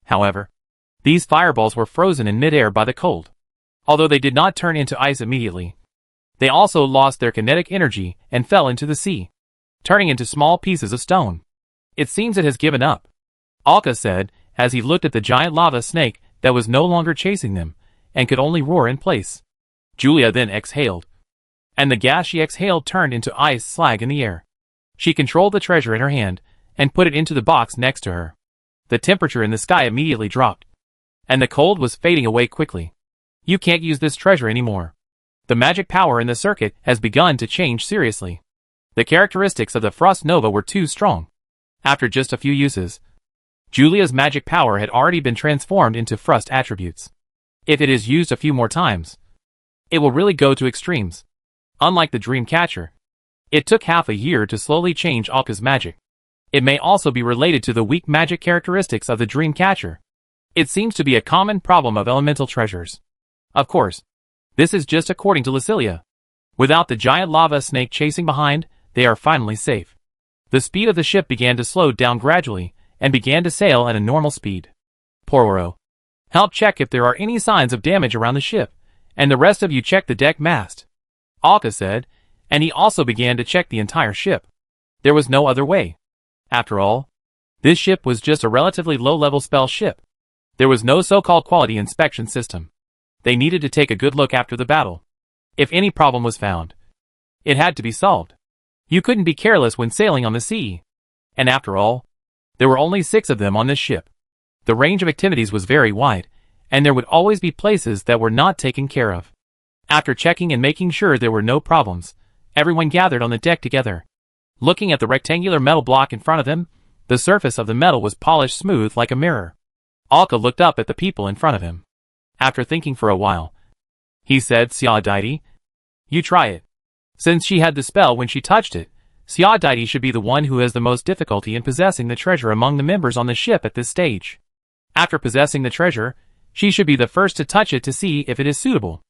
However, these fireballs were frozen in midair by the cold. Although they did not turn into ice immediately, they also lost their kinetic energy and fell into the sea, turning into small pieces of stone. It seems it has given up, Alka said as he looked at the giant lava snake that was no longer chasing them and could only roar in place. Julia then exhaled, and the gas she exhaled turned into ice slag in the air. She controlled the treasure in her hand and put it into the box next to her. The temperature in the sky immediately dropped, and the cold was fading away quickly. You can't use this treasure anymore. The magic power in the circuit has begun to change seriously. The characteristics of the Frost Nova were too strong. After just a few uses, Julia's magic power had already been transformed into Frost attributes. If it is used a few more times, it will really go to extremes. Unlike the Dream Catcher, it took half a year to slowly change Alka's magic. It may also be related to the weak magic characteristics of the Dream Catcher. It seems to be a common problem of elemental treasures. Of course, this is just according to Lucilia. Without the giant lava snake chasing behind, they are finally safe. The speed of the ship began to slow down gradually, and began to sail at a normal speed. Pororo, help check if there are any signs of damage around the ship, and the rest of you check the deck mast, Alka said, and he also began to check the entire ship. There was no other way. After all, this ship was just a relatively low-level spell ship. There was no so-called quality inspection system. They needed to take a good look after the battle. If any problem was found, it had to be solved. You couldn't be careless when sailing on the sea. And after all, there were only 6 of them on this ship. The range of activities was very wide, and there would always be places that were not taken care of. After checking and making sure there were no problems, Everyone gathered on the deck together. Looking at the rectangular metal block in front of them, the surface of the metal was polished smooth like a mirror. Alka looked up at the people in front of him. After thinking for a while, he said, "Sia Daidi, you try it." Since she had the spell when she touched it, Sia Daidi should be the one who has the most difficulty in possessing the treasure among the members on the ship at this stage. After possessing the treasure, she should be the first to touch it to see if it is suitable.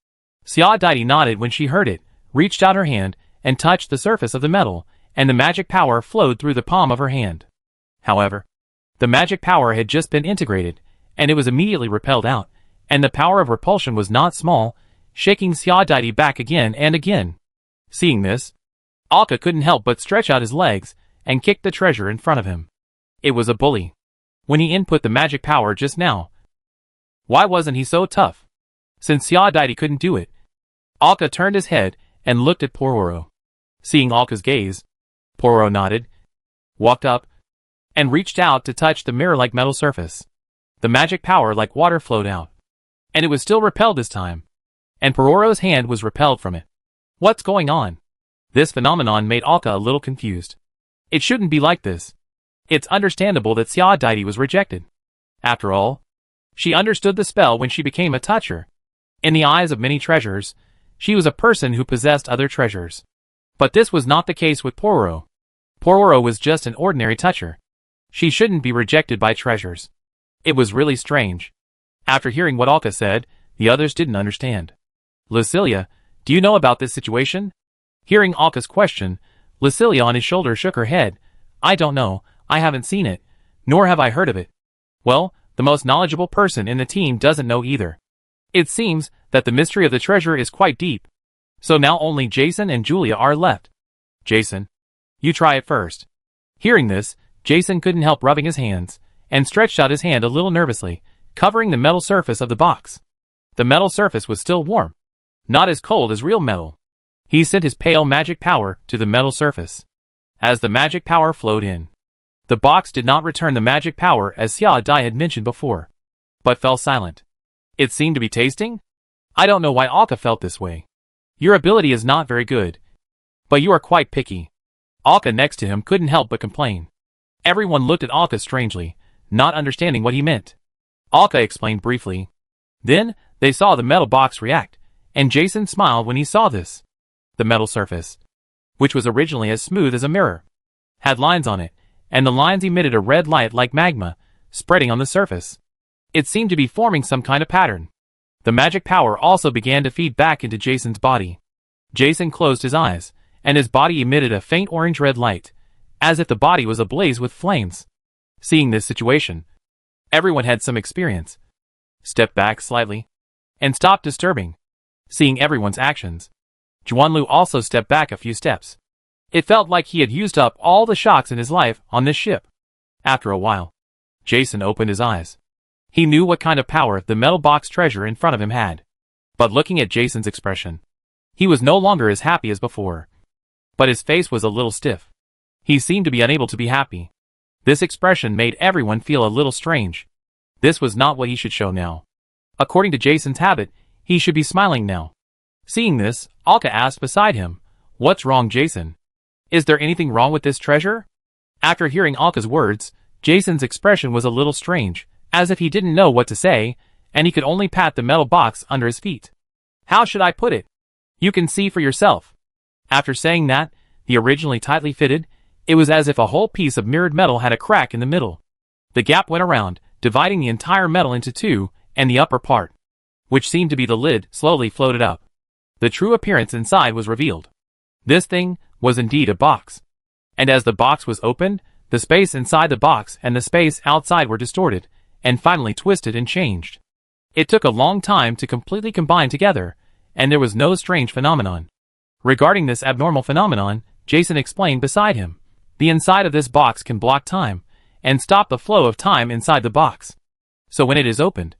Sia Daidi nodded when she heard it, reached out her hand, and touched the surface of the metal, and the magic power flowed through the palm of her hand. However, the magic power had just been integrated, and it was immediately repelled out, and the power of repulsion was not small, shaking Sia Daidi back again and again. Seeing this, Alka couldn't help but stretch out his legs and kick the treasure in front of him. It was a bully. When he input the magic power just now, why wasn't he so tough? Since Sia Daidi couldn't do it, Alka turned his head and looked at Pororo. Seeing Alka's gaze, Pororo nodded, walked up, and reached out to touch the mirror-like metal surface. The magic power like water flowed out. And it was still repelled this time. And Pororo's hand was repelled from it. What's going on? This phenomenon made Alka a little confused. It shouldn't be like this. It's understandable that Sia Daidi was rejected. After all, she understood the spell when she became a toucher. In the eyes of many treasures, she was a person who possessed other treasures. But this was not the case with Pororo. Pororo was just an ordinary toucher. She shouldn't be rejected by treasures. It was really strange. After hearing what Alka said, the others didn't understand. "Lucilia, do you know about this situation?" Hearing Alka's question, Lucilia on his shoulder shook her head. "I don't know, I haven't seen it, nor have I heard of it." Well, the most knowledgeable person in the team doesn't know either. It seems that the mystery of the treasure is quite deep. So now only Jason and Julia are left. "Jason, you try it first." Hearing this, Jason couldn't help rubbing his hands, and stretched out his hand a little nervously, covering the metal surface of the box. The metal surface was still warm, not as cold as real metal. He sent his pale magic power to the metal surface. As the magic power flowed in, the box did not return the magic power as Sia Daidi had mentioned before, but fell silent. It seemed to be tasting? I don't know why Alka felt this way. Your ability is not very good, but you are quite picky. Alka next to him couldn't help but complain. Everyone looked at Alka strangely, not understanding what he meant. Alka explained briefly. Then, they saw the metal box react, and Jason smiled when he saw this. The metal surface, which was originally as smooth as a mirror, had lines on it, and the lines emitted a red light like magma, spreading on the surface. It seemed to be forming some kind of pattern. The magic power also began to feed back into Jason's body. Jason closed his eyes, and his body emitted a faint orange-red light, as if the body was ablaze with flames. Seeing this situation, everyone had some experience. Stepped back slightly, and stopped disturbing. Seeing everyone's actions, Juanlu also stepped back a few steps. It felt like he had used up all the shocks in his life on this ship. After a while, Jason opened his eyes. He knew what kind of power the metal box treasure in front of him had. But looking at Jason's expression, he was no longer as happy as before. But his face was a little stiff. He seemed to be unable to be happy. This expression made everyone feel a little strange. This was not what he should show now. According to Jason's habit, he should be smiling now. Seeing this, Alka asked beside him, "What's wrong, Jason? Is there anything wrong with this treasure?" After hearing Alka's words, Jason's expression was a little strange, as if he didn't know what to say, and he could only pat the metal box under his feet. "How should I put it? You can see for yourself." After saying that, the originally tightly fitted, it was as if a whole piece of mirrored metal had a crack in the middle. The gap went around, dividing the entire metal into two, and the upper part, which seemed to be the lid, slowly floated up. The true appearance inside was revealed. This thing was indeed a box. And as the box was opened, the space inside the box and the space outside were distorted, and finally twisted and changed. It took a long time to completely combine together, and there was no strange phenomenon. Regarding this abnormal phenomenon, Jason explained beside him. The inside of this box can block time, and stop the flow of time inside the box. So when it is opened,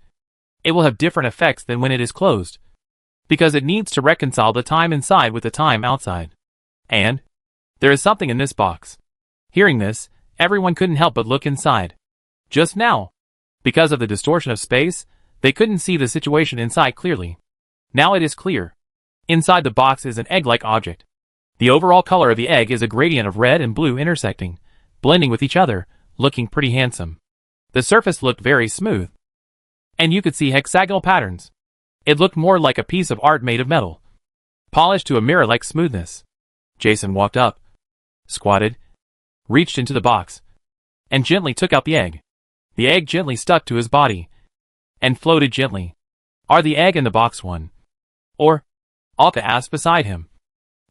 it will have different effects than when it is closed, because it needs to reconcile the time inside with the time outside. And there is something in this box. Hearing this, everyone couldn't help but look inside. Just now, because of the distortion of space, they couldn't see the situation inside clearly. Now it is clear. Inside the box is an egg-like object. The overall color of the egg is a gradient of red and blue intersecting, blending with each other, looking pretty handsome. The surface looked very smooth, and you could see hexagonal patterns. It looked more like a piece of art made of metal, polished to a mirror-like smoothness. Jason walked up, squatted, reached into the box, and gently took out the egg. The egg gently stuck to his body, and floated gently. "Are the egg and the box one?" Or, Alka asked beside him.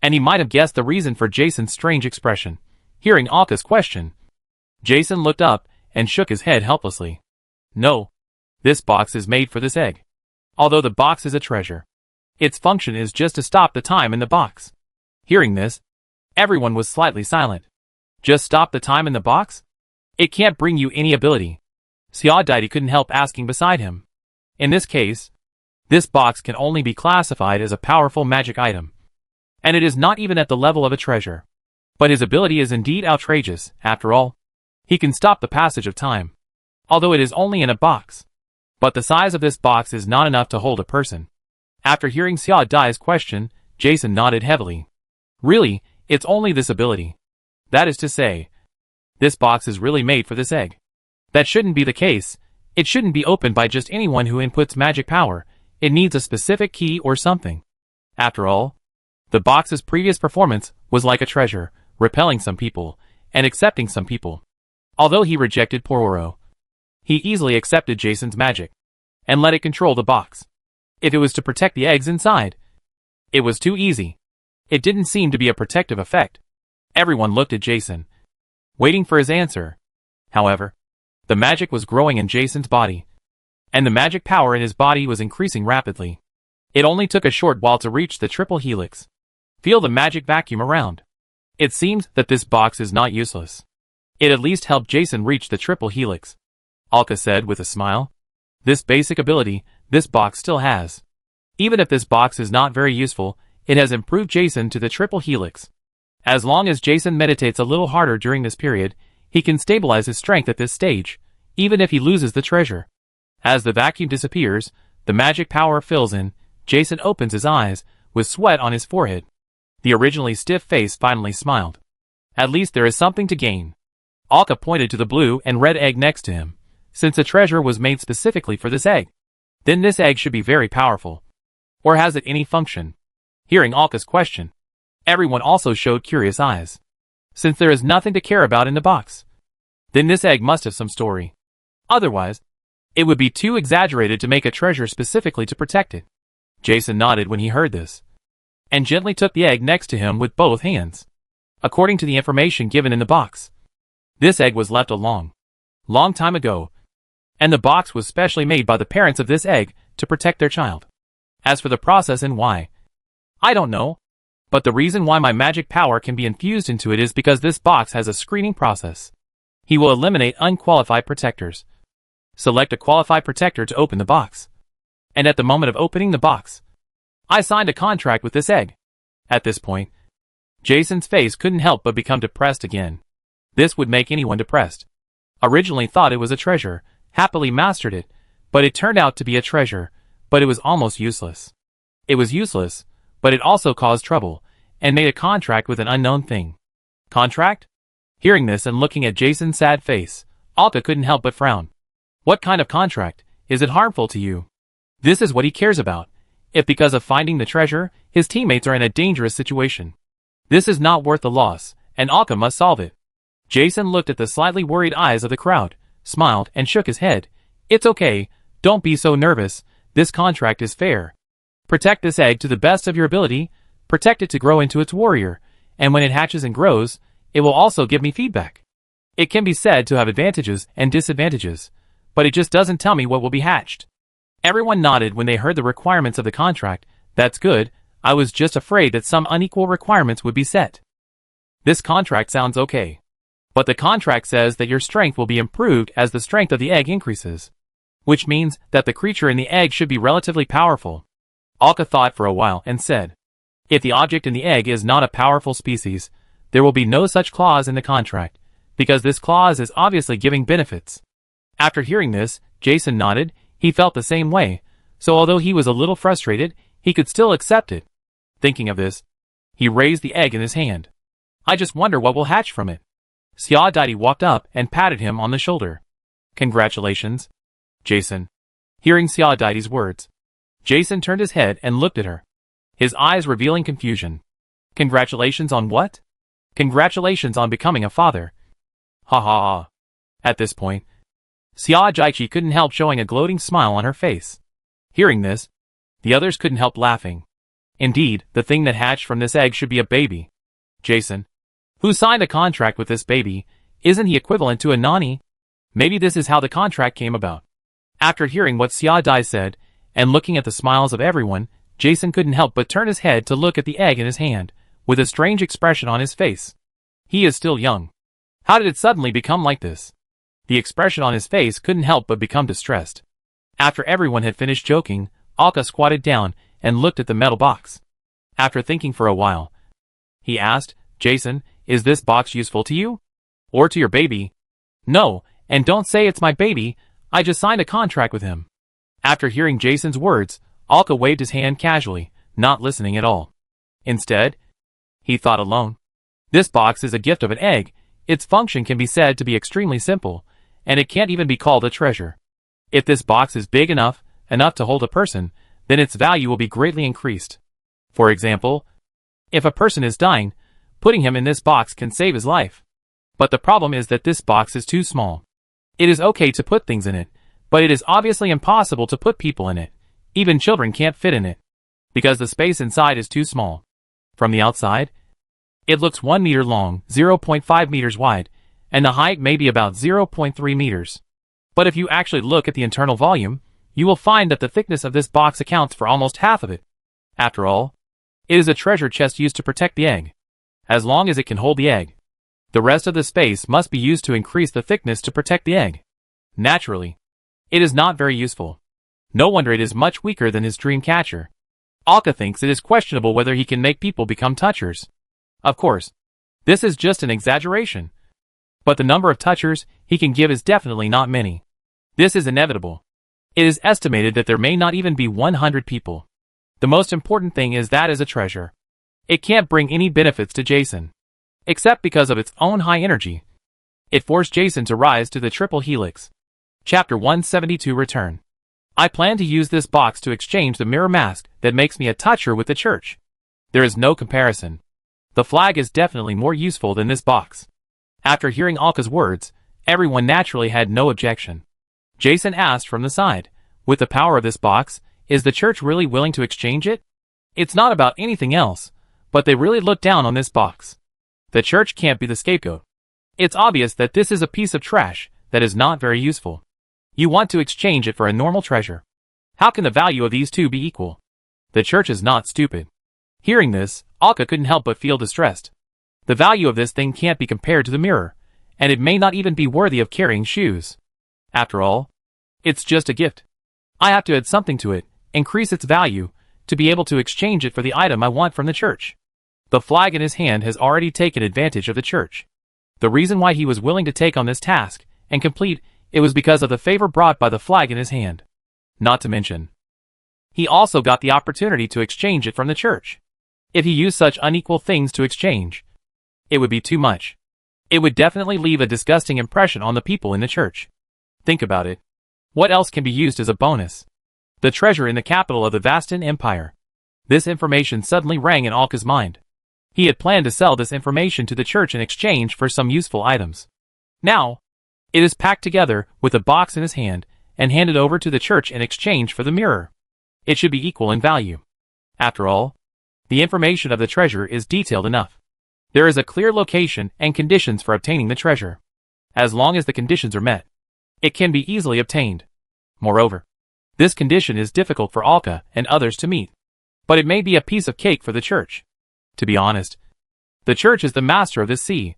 And he might have guessed the reason for Jason's strange expression. Hearing Alka's question, Jason looked up and shook his head helplessly. "No. This box is made for this egg. Although the box is a treasure, its function is just to stop the time in the box." Hearing this, everyone was slightly silent. Just stop the time in the box? It can't bring you any ability. Xiao couldn't help asking beside him. In this case, this box can only be classified as a powerful magic item, and it is not even at the level of a treasure. But his ability is indeed outrageous, after all. He can stop the passage of time, although it is only in a box. But the size of this box is not enough to hold a person. After hearing Xiao question, Jason nodded heavily. Really, it's only this ability. That is to say, this box is really made for this egg. That shouldn't be the case. It shouldn't be opened by just anyone who inputs magic power. It needs a specific key or something. After all, the box's previous performance was like a treasure, repelling some people, and accepting some people. Although he rejected Pororo, he easily accepted Jason's magic, and let it control the box. If it was to protect the eggs inside, it was too easy. It didn't seem to be a protective effect. Everyone looked at Jason, waiting for his answer. However, the magic was growing in Jason's body, and the magic power in his body was increasing rapidly. It only took a short while to reach the triple helix. Feel the magic vacuum around. It seems that this box is not useless. It at least helped Jason reach the triple helix, Alka said with a smile. This basic ability, this box still has. Even if this box is not very useful, it has improved Jason to the triple helix. As long as Jason meditates a little harder during this period, he can stabilize his strength at this stage, even if he loses the treasure. As the vacuum disappears, the magic power fills in. Jason opens his eyes, with sweat on his forehead. The originally stiff face finally smiled. At least there is something to gain. Alka pointed to the blue and red egg next to him. Since the treasure was made specifically for this egg, then this egg should be very powerful. Or has it any function? Hearing Alka's question, everyone also showed curious eyes. Since there is nothing to care about in the box, then this egg must have some story. Otherwise, it would be too exaggerated to make a treasure specifically to protect it. Jason nodded when he heard this, and gently took the egg next to him with both hands. According to the information given in the box, this egg was left a long time ago, and the box was specially made by the parents of this egg to protect their child. As for the process and why, I don't know, but the reason why my magic power can be infused into it is because this box has a screening process. He will eliminate unqualified protectors. Select a qualified protector to open the box. And at the moment of opening the box, I signed a contract with this egg. At this point, Jason's face couldn't help but become depressed again. This would make anyone depressed. Originally thought it was a treasure, happily mastered it, but it turned out to be a treasure, but it was almost useless. It was useless, but it also caused trouble, and made a contract with an unknown thing. Contract? Hearing this and looking at Jason's sad face, Alka couldn't help but frown. What kind of contract? Is it harmful to you? This is what he cares about. If because of finding the treasure, his teammates are in a dangerous situation, this is not worth the loss, and Alka must solve it. Jason looked at the slightly worried eyes of the crowd, smiled, and shook his head. It's okay, don't be so nervous, this contract is fair. Protect this egg to the best of your ability, protect it to grow into its warrior, and when it hatches and grows, it will also give me feedback. It can be said to have advantages and disadvantages, but it just doesn't tell me what will be hatched. Everyone nodded when they heard the requirements of the contract. That's good, I was just afraid that some unequal requirements would be set. This contract sounds okay. But the contract says that your strength will be improved as the strength of the egg increases, which means that the creature in the egg should be relatively powerful. Alka thought for a while and said, if the object in the egg is not a powerful species, there will be no such clause in the contract, because this clause is obviously giving benefits. After hearing this, Jason nodded. He felt the same way, so although he was a little frustrated, he could still accept it. Thinking of this, He raised the egg in his hand. I just wonder what will hatch from it. Xiao walked up and patted him on the shoulder. Congratulations, Jason. Hearing Xiao words, Jason turned his head and looked at her, his eyes revealing confusion. Congratulations on what? Congratulations on becoming a father. Ha ha ha. At this point, Xiao couldn't help showing a gloating smile on her face. Hearing this, the others couldn't help laughing. Indeed, the thing that hatched from this egg should be a baby. Jason, who signed a contract with this baby, isn't he equivalent to a nanny? Maybe this is how the contract came about. After hearing what Xiao said, and looking at the smiles of everyone, Jason couldn't help but turn his head to look at the egg in his hand, with a strange expression on his face. He is still young. How did it suddenly become like this? The expression on his face couldn't help but become distressed. After everyone had finished joking, Alka squatted down and looked at the metal box. After thinking for a while, he asked, Jason, is this box useful to you? Or to your baby? No, and don't say it's my baby, I just signed a contract with him. After hearing Jason's words, Alka waved his hand casually, not listening at all. Instead, he thought alone. This box is a gift of an egg, its function can be said to be extremely simple, and it can't even be called a treasure. If this box is big enough to hold a person, then its value will be greatly increased. For example, if a person is dying, putting him in this box can save his life. But the problem is that this box is too small. It is okay to put things in it, but it is obviously impossible to put people in it. Even children can't fit in it, because the space inside is too small. From the outside, it looks 1 meter long, 0.5 meters wide, and the height may be about 0.3 meters. But if you actually look at the internal volume, you will find that the thickness of this box accounts for almost half of it. After all, it is a treasure chest used to protect the egg. As long as it can hold the egg, the rest of the space must be used to increase the thickness to protect the egg. Naturally, it is not very useful. No wonder it is much weaker than his dream catcher. Alka thinks it is questionable whether he can make people become touchers. Of course, this is just an exaggeration. But the number of touchers he can give is definitely not many. This is inevitable. It is estimated that there may not even be 100 people. The most important thing is that is a treasure. It can't bring any benefits to Jason, except because of its own high energy. It forced Jason to rise to the triple helix. Chapter 172 Return. I plan to use this box to exchange the mirror mask that makes me a toucher with the church. There is no comparison. The flag is definitely more useful than this box. After hearing Alka's words, everyone naturally had no objection. Jason asked from the side, with the power of this box, is the church really willing to exchange it? It's not about anything else, but they really look down on this box. The church can't be the scapegoat. It's obvious that this is a piece of trash that is not very useful. You want to exchange it for a normal treasure. How can the value of these two be equal? The church is not stupid. Hearing this, Alka couldn't help but feel distressed. The value of this thing can't be compared to the mirror, and it may not even be worthy of carrying shoes. After all, it's just a gift. I have to add something to it, increase its value, to be able to exchange it for the item I want from the church. The flag in his hand has already taken advantage of the church. The reason why he was willing to take on this task and complete it was because of the favor brought by the flag in his hand. Not to mention, he also got the opportunity to exchange it from the church. If he used such unequal things to exchange, it would be too much. It would definitely leave a disgusting impression on the people in the church. Think about it. What else can be used as a bonus? The treasure in the capital of the Vastan Empire. This information suddenly rang in Alka's mind. He had planned to sell this information to the church in exchange for some useful items. Now, it is packed together with a box in his hand and handed over to the church in exchange for the mirror. It should be equal in value. After all, the information of the treasure is detailed enough. There is a clear location and conditions for obtaining the treasure. As long as the conditions are met, it can be easily obtained. Moreover, this condition is difficult for Alka and others to meet. But it may be a piece of cake for the church. To be honest, the church is the master of this sea.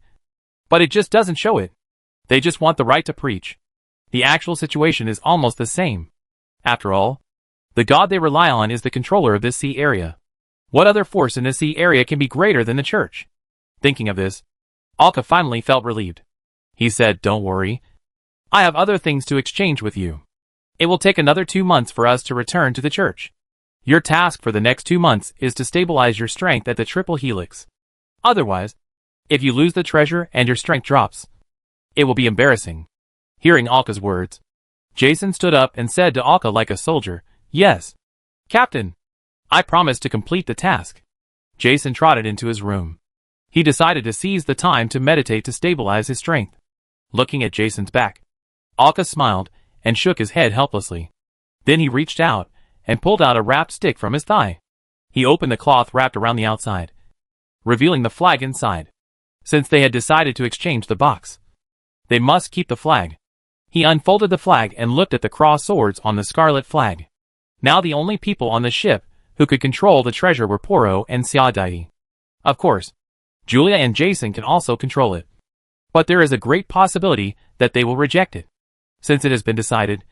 But it just doesn't show it. They just want the right to preach. The actual situation is almost the same. After all, the god they rely on is the controller of this sea area. What other force in this sea area can be greater than the church? Thinking of this, Alka finally felt relieved. He said, "Don't worry. I have other things to exchange with you. It will take another 2 months for us to return to the church. Your task for the next 2 months is to stabilize your strength at the triple helix. Otherwise, if you lose the treasure and your strength drops, it will be embarrassing. Hearing Alka's words, Jason stood up and said to Alka like a soldier, "Yes, Captain. I promise to complete the task." Jason trotted into his room. He decided to seize the time to meditate to stabilize his strength. Looking at Jason's back, Alka smiled and shook his head helplessly. Then he reached out and pulled out a wrapped stick from his thigh. He opened the cloth wrapped around the outside, revealing the flag inside. Since they had decided to exchange the box, they must keep the flag. He unfolded the flag and looked at the cross swords on the scarlet flag. Now the only people on the ship who could control the treasure were Poro and Siadaiti. Of course, Julia and Jason can also control it. But there is a great possibility that they will reject it. Since it has been decided,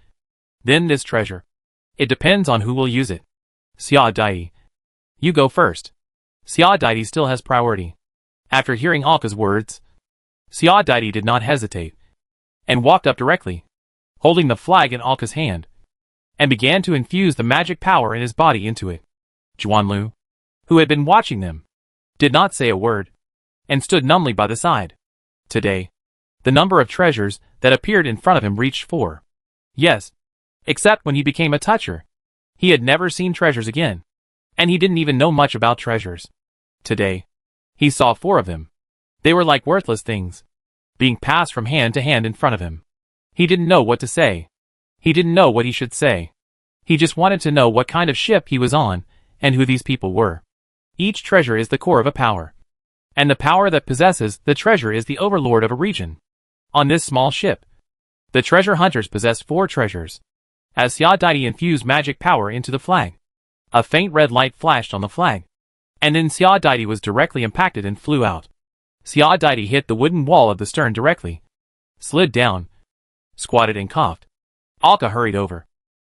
then this treasure, it depends on who will use it. Siadaiti, you go first. Siadaiti still has priority. After hearing Alka's words, Siadaiti did not hesitate, and walked up directly, holding the flag in Alka's hand, and began to infuse the magic power in his body into it. Juanlu, who had been watching them, did not say a word, and stood numbly by the side. Today, the number of treasures that appeared in front of him reached 4. Yes, except when he became a toucher. He had never seen treasures again, and he didn't even know much about treasures. Today, he saw 4 of them. They were like worthless things, being passed from hand to hand in front of him. He didn't know what to say. He didn't know what he should say. He just wanted to know what kind of ship he was on, and who these people were. Each treasure is the core of a power, and the power that possesses the treasure is the overlord of a region. On this small ship, the treasure hunters possessed 4 treasures. As Siadaiti infused magic power into the flag, a faint red light flashed on the flag, and then Siadaiti was directly impacted and flew out. Siadaiti hit the wooden wall of the stern directly, slid down, squatted and coughed. Alka hurried over,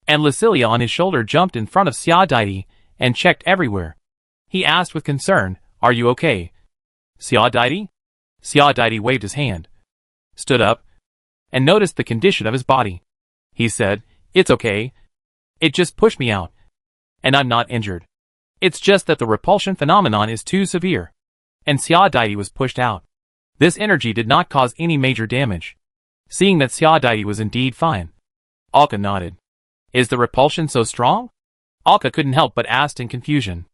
and Lucilia on his shoulder jumped in front of Siadaiti and checked everywhere. He asked with concern, "Are you okay, Siadaiti?" Siadaiti waved his hand, stood up, and noticed the condition of his body. He said, "It's okay. It just pushed me out, and I'm not injured. It's just that the repulsion phenomenon is too severe." And Siadaiti was pushed out. This energy did not cause any major damage. Seeing that Siadaiti was indeed fine, Alka nodded. "Is the repulsion so strong?" Alka couldn't help but ask in confusion.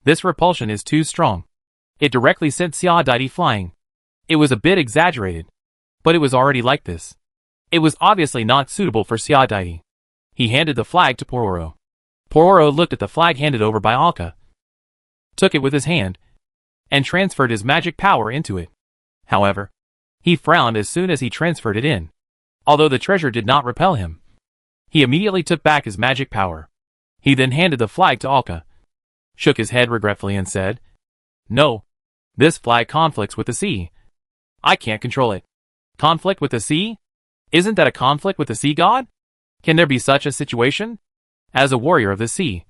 "This repulsion is too strong. It directly sent Siadaiti flying." It was a bit exaggerated, but it was already like this. It was obviously not suitable for Siadaiti. He handed the flag to Pororo. Pororo looked at the flag handed over by Alka, took it with his hand, and transferred his magic power into it. However, he frowned as soon as he transferred it in. Although the treasure did not repel him, he immediately took back his magic power. He then handed the flag to Alka, shook his head regretfully and said, "No, this flag conflicts with the sea. I can't control it." "Conflict with the sea? Isn't that a conflict with the sea god? Can there be such a situation?" As a warrior of the sea,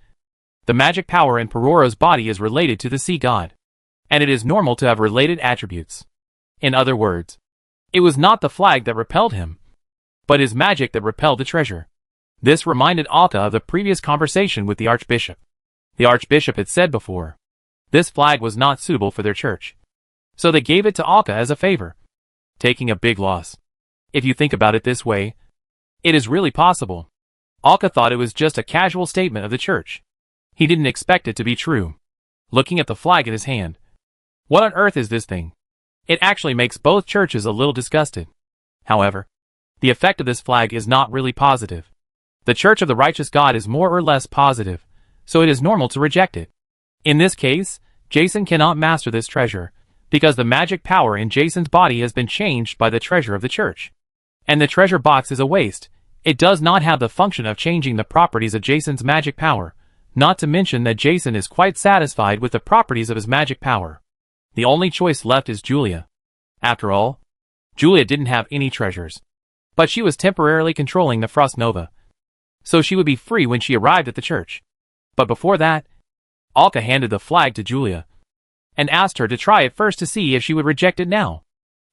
the magic power in Pororo's body is related to the sea god, and it is normal to have related attributes. In other words, it was not the flag that repelled him, but his magic that repelled the treasure. This reminded Alka of the previous conversation with the Archbishop. The Archbishop had said before, this flag was not suitable for their church, so they gave it to Alka as a favor, taking a big loss. If you think about it this way, it is really possible. Alka thought it was just a casual statement of the church. He didn't expect it to be true. Looking at the flag in his hand, what on earth is this thing? It actually makes both churches a little disgusted. However, the effect of this flag is not really positive. The Church of the Righteous God is more or less positive, so it is normal to reject it. In this case, Jason cannot master this treasure, because the magic power in Jason's body has been changed by the treasure of the church. And the treasure box is a waste. It does not have the function of changing the properties of Jason's magic power, not to mention that Jason is quite satisfied with the properties of his magic power. The only choice left is Julia. After all, Julia didn't have any treasures, but she was temporarily controlling the Frost Nova, so she would be free when she arrived at the church. But before that, Alka handed the flag to Julia, and asked her to try it first to see if she would reject it now.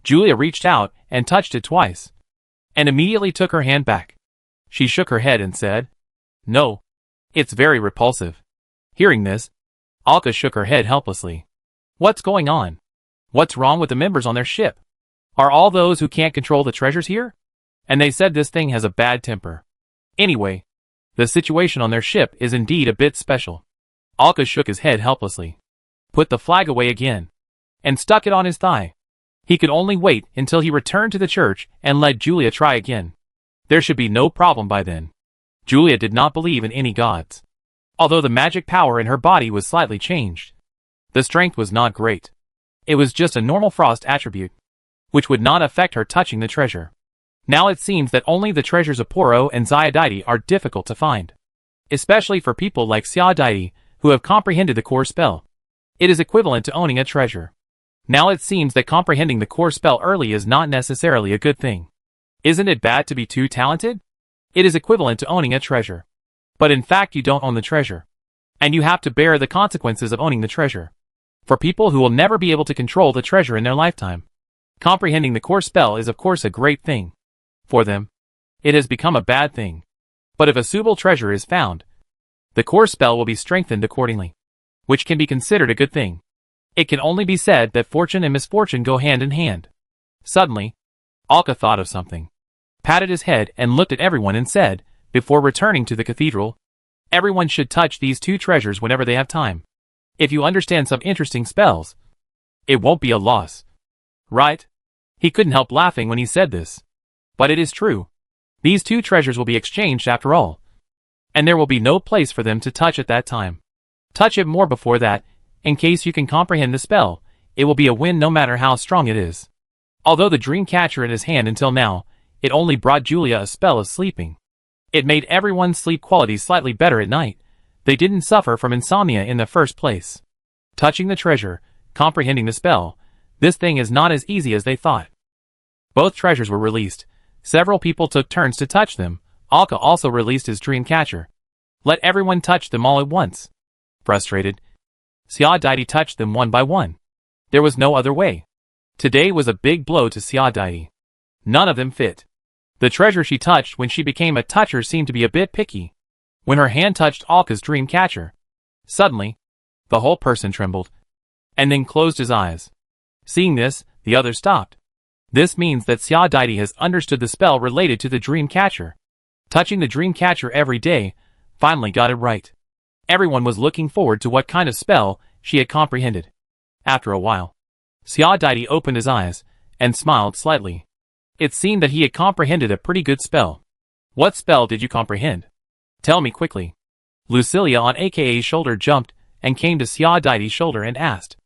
Julia reached out and touched it twice, and immediately took her hand back. She shook her head and said, "No, it's very repulsive." Hearing this, Alka shook her head helplessly. What's going on? What's wrong with the members on their ship? Are all those who can't control the treasures here? And they said this thing has a bad temper. Anyway, the situation on their ship is indeed a bit special. Alka shook his head helplessly, put the flag away again, and stuck it on his thigh. He could only wait until he returned to the church and let Julia try again. There should be no problem by then. Julia did not believe in any gods. Although the magic power in her body was slightly changed, the strength was not great. It was just a normal frost attribute, which would not affect her touching the treasure. Now it seems that only the treasures of Poro and Xiaodaidi are difficult to find, especially for people like Xiaodaidi who have comprehended the core spell. It is equivalent to owning a treasure. Now it seems that comprehending the core spell early is not necessarily a good thing. Isn't it bad to be too talented? It is equivalent to owning a treasure. But in fact you don't own the treasure. And you have to bear the consequences of owning the treasure. For people who will never be able to control the treasure in their lifetime, comprehending the core spell is of course a great thing. For them, it has become a bad thing. But if a suitable treasure is found, the core spell will be strengthened accordingly, which can be considered a good thing. It can only be said that fortune and misfortune go hand in hand. Suddenly, Alka thought of something, patted his head and looked at everyone and said, before returning to the cathedral, everyone should touch these two treasures whenever they have time. If you understand some interesting spells, it won't be a loss. Right? He couldn't help laughing when he said this. But it is true. These two treasures will be exchanged after all. And there will be no place for them to touch at that time. Touch it more before that, in case you can comprehend the spell. It will be a win no matter how strong it is. Although the dream catcher in his hand until now, it only brought Julia a spell of sleeping. It made everyone's sleep quality slightly better at night. They didn't suffer from insomnia in the first place. Touching the treasure, comprehending the spell, this thing is not as easy as they thought. Both treasures were released. Several people took turns to touch them. Alka also released his dream catcher. Let everyone touch them all at once. Frustrated, Xiaodaidi touched them one by one. There was no other way. Today was a big blow to Xiaodaidi. None of them fit. The treasure she touched when she became a toucher seemed to be a bit picky. When her hand touched Alka's dream catcher, suddenly, the whole person trembled, and then closed his eyes. Seeing this, the others stopped. This means that Xiaodaidi has understood the spell related to the dream catcher. Touching the dream catcher every day, finally got it right. Everyone was looking forward to what kind of spell she had comprehended. After a while, Xiaodaidi opened his eyes, and smiled slightly. It seemed that he had comprehended a pretty good spell. What spell did you comprehend? Tell me quickly. Lucilia on AKA's shoulder jumped, and came to Xiaodaidi's shoulder and asked.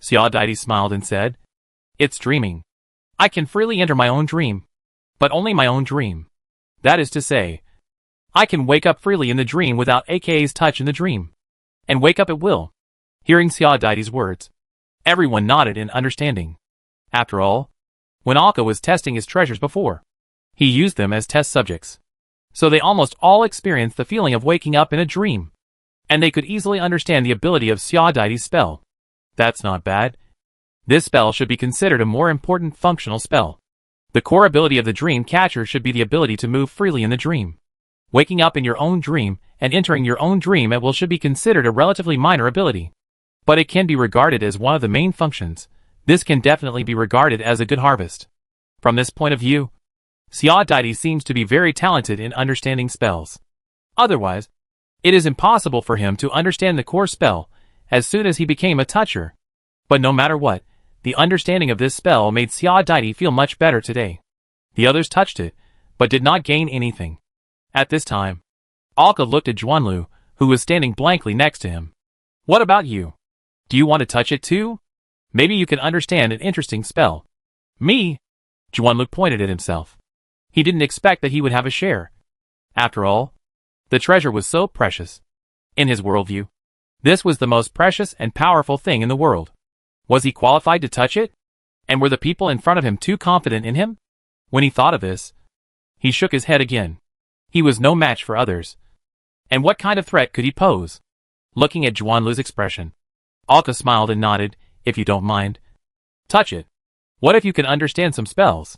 Xiaodaidi smiled and said, It's dreaming. I can freely enter my own dream. But only my own dream. That is to say, I can wake up freely in the dream without AKA's touch in the dream. And wake up at will. Hearing Xiaodaidi's words, everyone nodded in understanding. After all, when Alka was testing his treasures before, he used them as test subjects. So they almost all experienced the feeling of waking up in a dream. And they could easily understand the ability of Xiaodaidi's spell. That's not bad. This spell should be considered a more important functional spell. The core ability of the dream catcher should be the ability to move freely in the dream. Waking up in your own dream and entering your own dream at will should be considered a relatively minor ability. But it can be regarded as one of the main functions. This can definitely be regarded as a good harvest. From this point of view, Xiaodaidi seems to be very talented in understanding spells. Otherwise, it is impossible for him to understand the core spell as soon as he became a toucher. But no matter what, the understanding of this spell made Xiaodaidi feel much better today. The others touched it, but did not gain anything. At this time, Alka looked at Zhuanlu, who was standing blankly next to him. What about you? Do you want to touch it too? Maybe you can understand an interesting spell. Me? Zhuanlu pointed at himself. He didn't expect that he would have a share. After all, the treasure was so precious. In his worldview, this was the most precious and powerful thing in the world. Was he qualified to touch it? And were the people in front of him too confident in him? When he thought of this, he shook his head again. He was no match for others. And what kind of threat could he pose? Looking at Zhuanlu's expression, Alka smiled and nodded. If you don't mind, touch it. What if you can understand some spells?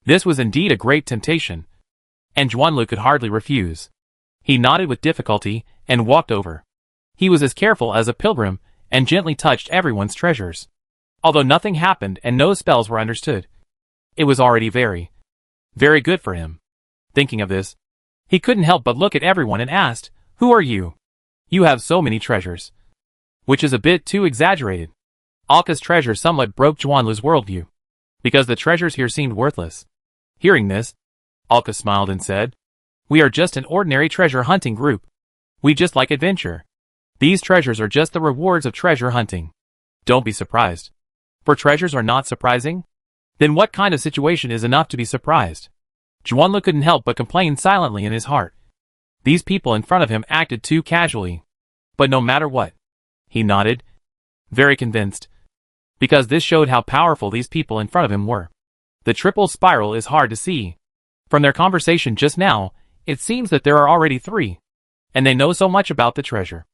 This was indeed a great temptation, and Zhuanlu could hardly refuse. He nodded with difficulty and walked over. He was as careful as a pilgrim and gently touched everyone's treasures. Although nothing happened and no spells were understood, it was already very, very good for him. Thinking of this, he couldn't help but look at everyone and asked, "Who are you? You have so many treasures." Which is a bit too exaggerated. Alka's treasure somewhat broke Juanlu's worldview, because the treasures here seemed worthless. Hearing this, Alka smiled and said, "We are just an ordinary treasure hunting group. We just like adventure. These treasures are just the rewards of treasure hunting. Don't be surprised. For treasures are not surprising? Then what kind of situation is enough to be surprised?" Juanlu couldn't help but complain silently in his heart. These people in front of him acted too casually. But no matter what, he nodded, very convinced, because this showed how powerful these people in front of him were. The triple spiral is hard to see. From their conversation just now, it seems that there are already 3, and they know so much about the treasure.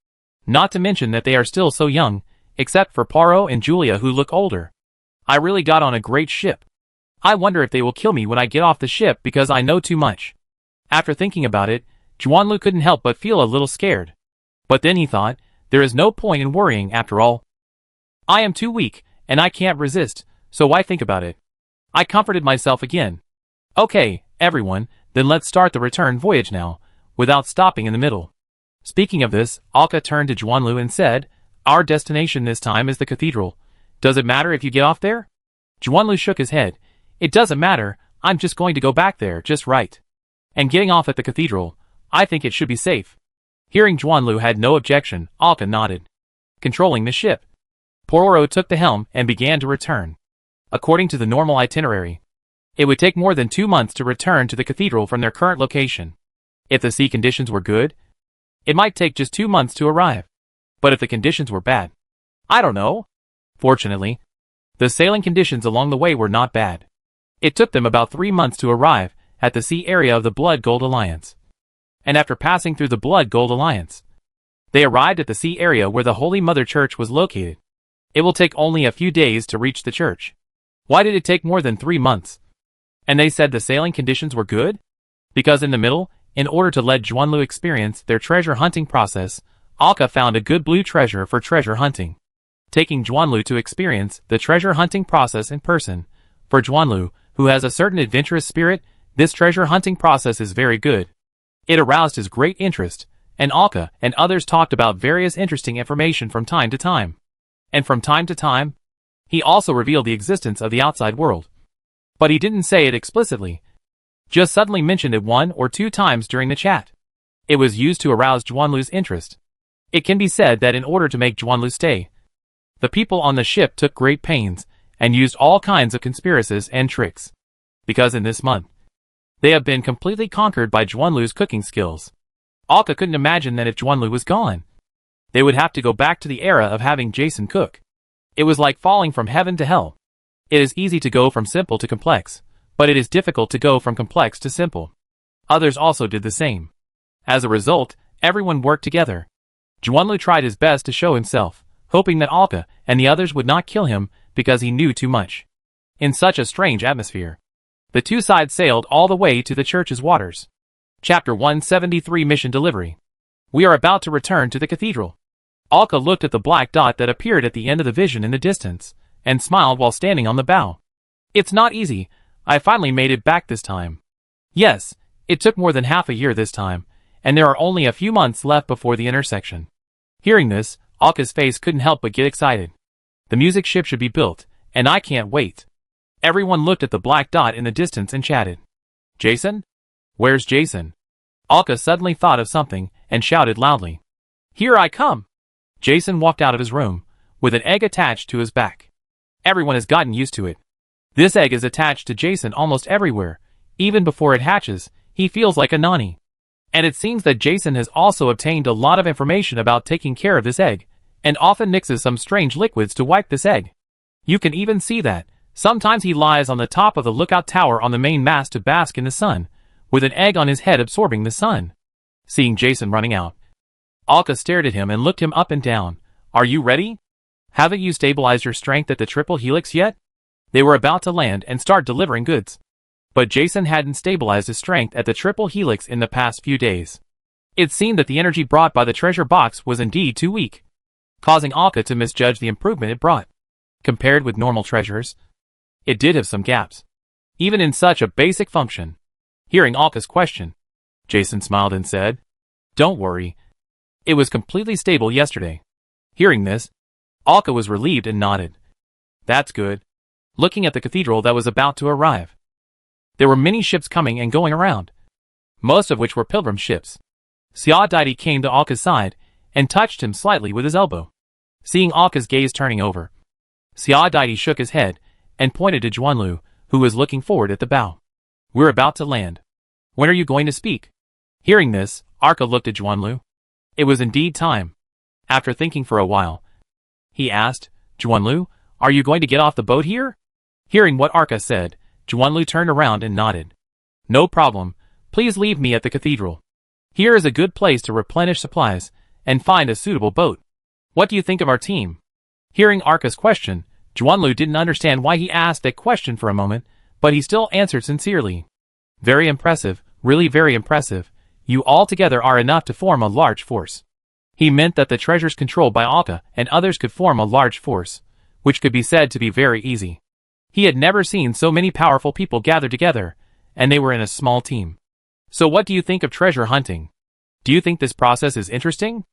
Not to mention that they are still so young, except for Paro and Julia who look older. I really got on a great ship. I wonder if they will kill me when I get off the ship because I know too much. After thinking about it, Juanlu couldn't help but feel a little scared. But then he thought, there is no point in worrying after all. I am too weak, and I can't resist, so why think about it? I comforted myself again. Okay, everyone, then let's start the return voyage now, without stopping in the middle. Speaking of this, Alka turned to Juanlu and said, "Our destination this time is the cathedral. Does it matter if you get off there?" Juanlu shook his head. "It doesn't matter, I'm just going to go back there, just right. And getting off at the cathedral, I think it should be safe." Hearing Juanlu had no objection, Alka nodded. Controlling the ship, Pororo took the helm and began to return. According to the normal itinerary, it would take more than 2 months to return to the cathedral from their current location. If the sea conditions were good, it might take just 2 months to arrive. But if the conditions were bad, I don't know. Fortunately, the sailing conditions along the way were not bad. It took them about 3 months to arrive at the sea area of the Blood Gold Alliance. And after passing through the Blood Gold Alliance, they arrived at the sea area where the Holy Mother Church was located. It will take only a few days to reach the church. Why did it take more than 3 months? And they said the sailing conditions were good? Because in the middle, in order to let Juanlu experience their treasure hunting process, Alka found a good blue treasure for treasure hunting. Taking Juanlu to experience the treasure hunting process in person. For Juanlu, who has a certain adventurous spirit, this treasure hunting process is very good. It aroused his great interest, and Alka and others talked about various interesting information from time to time. And from time to time, he also revealed the existence of the outside world. But he didn't say it explicitly, just suddenly mentioned it 1 or 2 times during the chat. It was used to arouse Juanlu's interest. It can be said that in order to make Juanlu stay, the people on the ship took great pains and used all kinds of conspiracies and tricks. Because in this month, they have been completely conquered by Juanlu's cooking skills. Alka couldn't imagine that if Juanlu was gone, they would have to go back to the era of having Jason cook. It was like falling from heaven to hell. It is easy to go from simple to complex, but it is difficult to go from complex to simple. Others also did the same. As a result, everyone worked together. Juanlu tried his best to show himself, hoping that Alka and the others would not kill him because he knew too much. In such a strange atmosphere, the 2 sides sailed all the way to the church's waters. Chapter 173 Mission Delivery. We are about to return to the cathedral. Alka looked at the black dot that appeared at the end of the vision in the distance, and smiled while standing on the bow. "It's not easy. I finally made it back this time." Yes, it took more than half a year this time, and there are only a few months left before the intersection. Hearing this, Alka's face couldn't help but get excited. The music ship should be built, and I can't wait. Everyone looked at the black dot in the distance and chatted. "Jason? Where's Jason?" Alka suddenly thought of something and shouted loudly. "Here I come!" Jason walked out of his room, with an egg attached to his back. Everyone has gotten used to it. This egg is attached to Jason almost everywhere. Even before it hatches, he feels like a nanny. And it seems that Jason has also obtained a lot of information about taking care of this egg, and often mixes some strange liquids to wipe this egg. You can even see that. Sometimes he lies on the top of the lookout tower on the main mast to bask in the sun, with an egg on his head absorbing the sun. Seeing Jason running out, Alka stared at him and looked him up and down. "Are you ready? Haven't you stabilized your strength at the triple helix yet?" They were about to land and start delivering goods. But Jason hadn't stabilized his strength at the triple helix in the past few days. It seemed that the energy brought by the treasure box was indeed too weak, causing Alka to misjudge the improvement it brought. Compared with normal treasures, it did have some gaps, even in such a basic function. Hearing Alka's question, Jason smiled and said, "Don't worry. It was completely stable yesterday." Hearing this, Alka was relieved and nodded. "That's good." Looking at the cathedral that was about to arrive, there were many ships coming and going around, most of which were pilgrim ships. Sia Daidi came to Alka's side and touched him slightly with his elbow. Seeing Alka's gaze turning over, Sia Daidi shook his head and pointed to Juanlu, who was looking forward at the bow. "We're about to land. When are you going to speak?" Hearing this, Alka looked at Juanlu. It was indeed time. After thinking for a while, he asked, "Juanlu, are you going to get off the boat here?" Hearing what Alka said, Juanlu turned around and nodded. "No problem. Please leave me at the cathedral. Here is a good place to replenish supplies and find a suitable boat. What do you think of our team?" Hearing Alka's question, Juanlu didn't understand why he asked that question for a moment, but he still answered sincerely. "Very impressive, really very impressive. You all together are enough to form a large force." He meant that the treasures controlled by Alka and others could form a large force, which could be said to be very easy. He had never seen so many powerful people gathered together, and they were in a small team. "So what do you think of treasure hunting? Do you think this process is interesting?"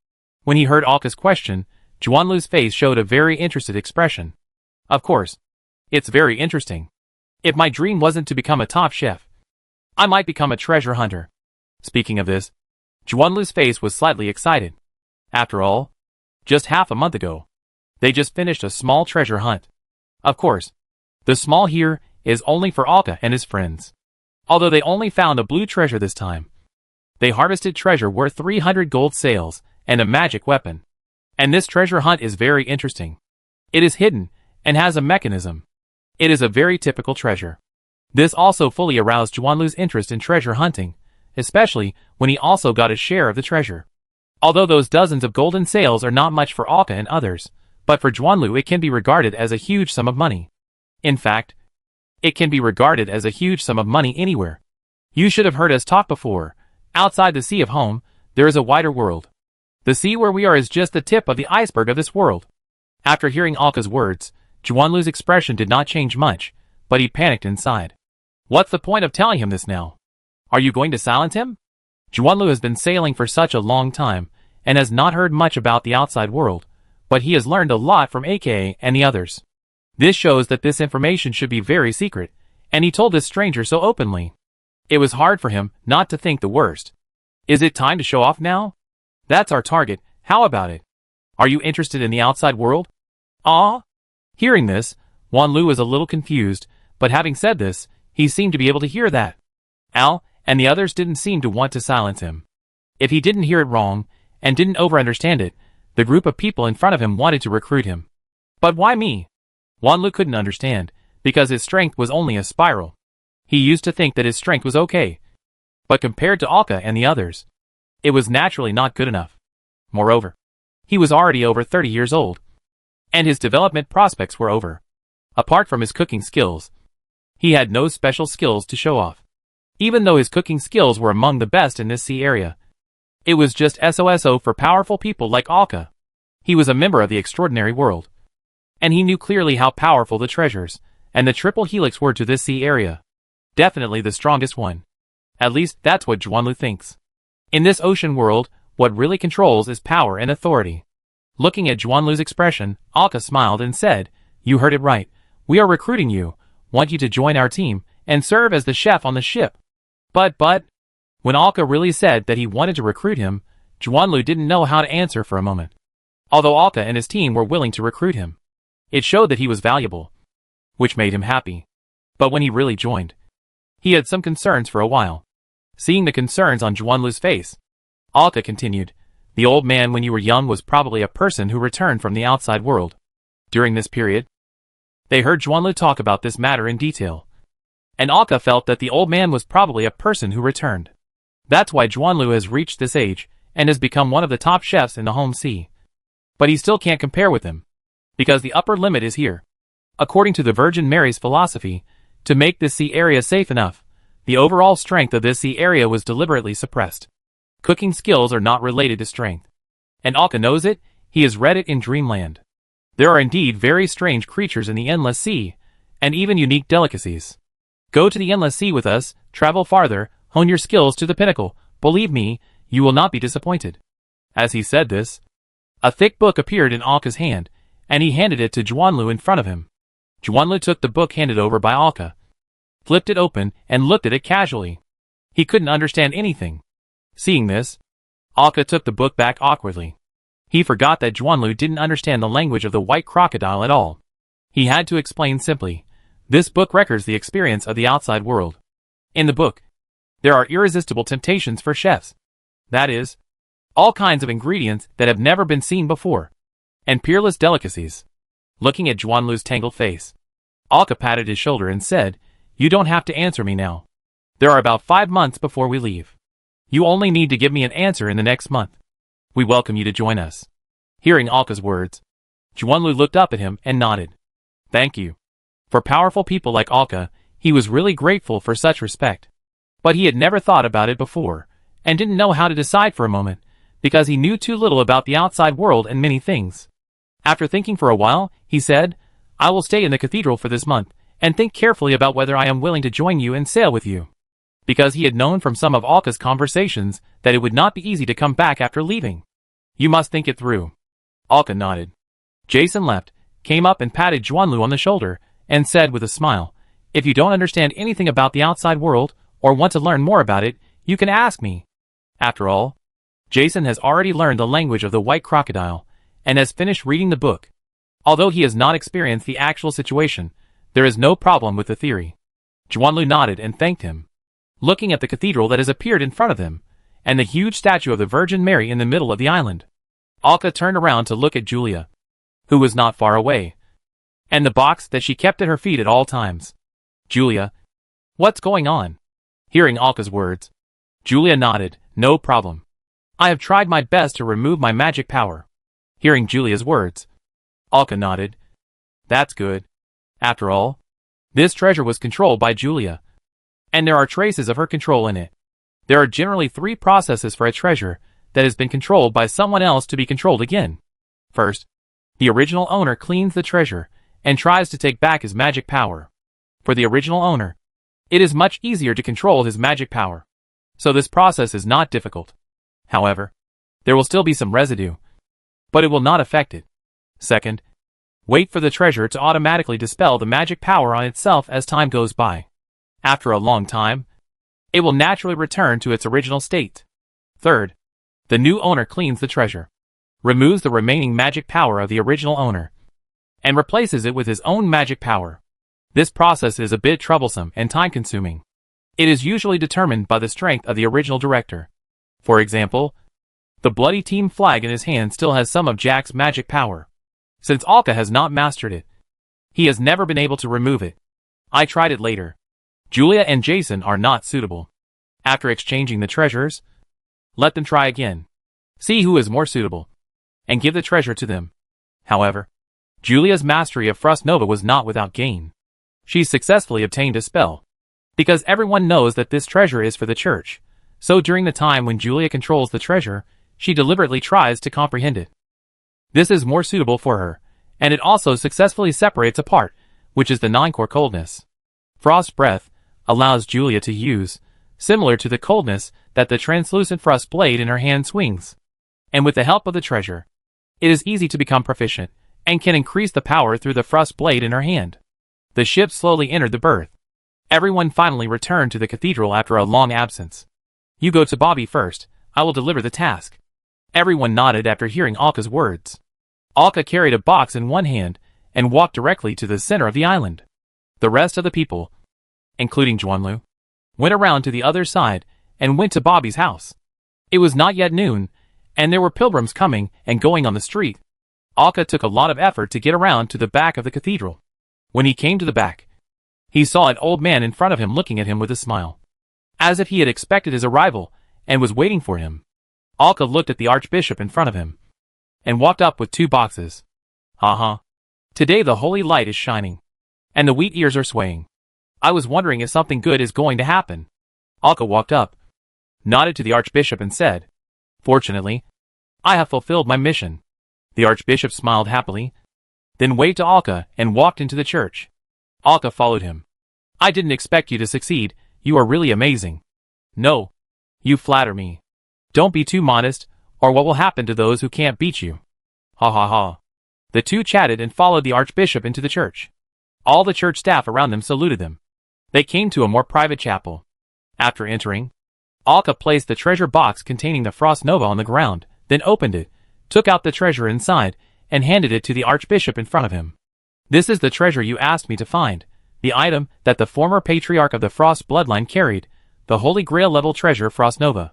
When he heard Alka's question, Juanlu's face showed a very interested expression. "Of course. It's very interesting. If my dream wasn't to become a top chef, I might become a treasure hunter." Speaking of this, Juanlu's face was slightly excited. After all, just half a month ago, they just finished a small treasure hunt. Of course, the small here is only for Alka and his friends. Although they only found a blue treasure this time, they harvested treasure worth 300 gold sales and a magic weapon. And this treasure hunt is very interesting. It is hidden and has a mechanism. It is a very typical treasure. This also fully aroused Juanlu's interest in treasure hunting, especially when he also got a share of the treasure. Although those dozens of golden sales are not much for Alka and others, but for Juanlu it can be regarded as a huge sum of money. In fact, it can be regarded as a huge sum of money anywhere. You should have heard us talk before. Outside the sea of home, there is a wider world. The sea where we are is just the tip of the iceberg of this world. After hearing Alka's words, Juanlu's expression did not change much, but he panicked inside. What's the point of telling him this now? Are you going to silence him? Juanlu has been sailing for such a long time, and has not heard much about the outside world, but he has learned a lot from AKA and the others. This shows that this information should be very secret, and he told this stranger so openly. It was hard for him not to think the worst. Is it time to show off now? That's our target, how about it? Are you interested in the outside world? Ah? Hearing this, Juanlu was a little confused, but having said this, he seemed to be able to hear that. Al and the others didn't seem to want to silence him. If he didn't hear it wrong, and didn't over-understand it, the group of people in front of him wanted to recruit him. But why me? Juanlu couldn't understand, because his strength was only a spiral. He used to think that his strength was okay. But compared to Alka and the others, it was naturally not good enough. Moreover, he was already over 30 years old, and his development prospects were over. Apart from his cooking skills, he had no special skills to show off. Even though his cooking skills were among the best in this sea area, it was just SOSO for powerful people like Alka. He was a member of the extraordinary world, and he knew clearly how powerful the treasures and the triple helix were to this sea area. Definitely the strongest one. At least that's what Juanlu thinks. In this ocean world, what really controls is power and authority. Looking at Juanlu's expression, Alka smiled and said, "You heard it right. We are recruiting you, want you to join our team, and serve as the chef on the ship." But, when Alka really said that he wanted to recruit him, Juanlu didn't know how to answer for a moment. Although Alka and his team were willing to recruit him, it showed that he was valuable, which made him happy. But when he really joined, he had some concerns for a while. Seeing the concerns on Juanlu's face, Alka continued, "The old man when you were young was probably a person who returned from the outside world." During this period, they heard Juanlu talk about this matter in detail, and Alka felt that the old man was probably a person who returned. That's why Juanlu has reached this age and has become one of the top chefs in the home sea. But he still can't compare with him, because the upper limit is here. According to the Virgin Mary's philosophy, to make this sea area safe enough, the overall strength of this sea area was deliberately suppressed. Cooking skills are not related to strength. And Alka knows it, he has read it in Dreamland. There are indeed very strange creatures in the Endless Sea, and even unique delicacies. Go to the Endless Sea with us, travel farther, hone your skills to the pinnacle. Believe me, you will not be disappointed. As he said this, a thick book appeared in Alka's hand, and he handed it to Juanlu in front of him. Juanlu took the book handed over by Alka, flipped it open, and looked at it casually. He couldn't understand anything. Seeing this, Alka took the book back awkwardly. He forgot that Juanlu didn't understand the language of the white crocodile at all. He had to explain simply. This book records the experience of the outside world. In the book, there are irresistible temptations for chefs. That is, all kinds of ingredients that have never been seen before, and peerless delicacies. Looking at Juanlu's tangled face, Alka patted his shoulder and said, "You don't have to answer me now. There are about 5 months before we leave. You only need to give me an answer in the next month. We welcome you to join us." Hearing Alka's words, Juanlu looked up at him and nodded. Thank you. For powerful people like Alka, he was really grateful for such respect. But he had never thought about it before, and didn't know how to decide for a moment, because he knew too little about the outside world and many things. After thinking for a while, he said, "I will stay in the cathedral for this month, and think carefully about whether I am willing to join you and sail with you." Because he had known from some of Alka's conversations that it would not be easy to come back after leaving. "You must think it through." Alka nodded. Jason left, came up and patted Juanlu on the shoulder, and said with a smile, "If you don't understand anything about the outside world, or want to learn more about it, you can ask me." After all, Jason has already learned the language of the white crocodile, and has finished reading the book. Although he has not experienced the actual situation, there is no problem with the theory. Juanlu nodded and thanked him. Looking at the cathedral that has appeared in front of them, and the huge statue of the Virgin Mary in the middle of the island, Alka turned around to look at Julia, who was not far away, and the box that she kept at her feet at all times. "Julia, what's going on?" Hearing Alka's words, Julia nodded. "No problem. I have tried my best to remove my magic power." Hearing Julia's words, Alka nodded. "That's good. After all, this treasure was controlled by Julia, and there are traces of her control in it. There are generally 3 processes for a treasure that has been controlled by someone else to be controlled again. First, the original owner cleans the treasure and tries to take back his magic power. For the original owner, it is much easier to control his magic power, so this process is not difficult. However, there will still be some residue, but it will not affect it. Second, wait for the treasure to automatically dispel the magic power on itself as time goes by. After a long time, it will naturally return to its original state. Third, the new owner cleans the treasure, removes the remaining magic power of the original owner, and replaces it with his own magic power. This process is a bit troublesome and time-consuming. It is usually determined by the strength of the original director. For example, the bloody team flag in his hand still has some of Jack's magic power. Since Alka has not mastered it, he has never been able to remove it. I tried it later. Julia and Jason are not suitable. After exchanging the treasures, let them try again. See who is more suitable, and give the treasure to them. However, Julia's mastery of Frost Nova was not without gain. She successfully obtained a spell. Because everyone knows that this treasure is for the church, so during the time when Julia controls the treasure, she deliberately tries to comprehend it. This is more suitable for her, and it also successfully separates a part, which is the 9-core coldness. Frost Breath allows Julia to use, similar to the coldness that the translucent frost blade in her hand swings. And with the help of the treasure, it is easy to become proficient, and can increase the power through the frost blade in her hand. The ship slowly entered the berth. Everyone finally returned to the cathedral after a long absence. "You go to Bobby first, I will deliver the task." Everyone nodded after hearing Alka's words. Alka carried a box in one hand, and walked directly to the center of the island. The rest of the people, including Juanlu, went around to the other side, and went to Bobby's house. It was not yet noon, and there were pilgrims coming and going on the street. Alka took a lot of effort to get around to the back of the cathedral. When he came to the back, he saw an old man in front of him looking at him with a smile, as if he had expected his arrival, and was waiting for him. Alka looked at the archbishop in front of him, and walked up with 2 boxes. Today the holy light is shining, and the wheat ears are swaying. I was wondering if something good is going to happen." Alka walked up, nodded to the Archbishop and said, "Fortunately, I have fulfilled my mission." The Archbishop smiled happily, then waved to Alka and walked into the church. Alka followed him. "I didn't expect you to succeed. You are really amazing." "No. You flatter me. Don't be too modest, or what will happen to those who can't beat you?" Ha ha ha. The two chatted and followed the Archbishop into the church. All the church staff around them saluted them. They came to a more private chapel. After entering, Alka placed the treasure box containing the Frost Nova on the ground, then opened it, took out the treasure inside, and handed it to the Archbishop in front of him. "This is the treasure you asked me to find, the item that the former patriarch of the Frost bloodline carried, the Holy Grail level treasure Frost Nova."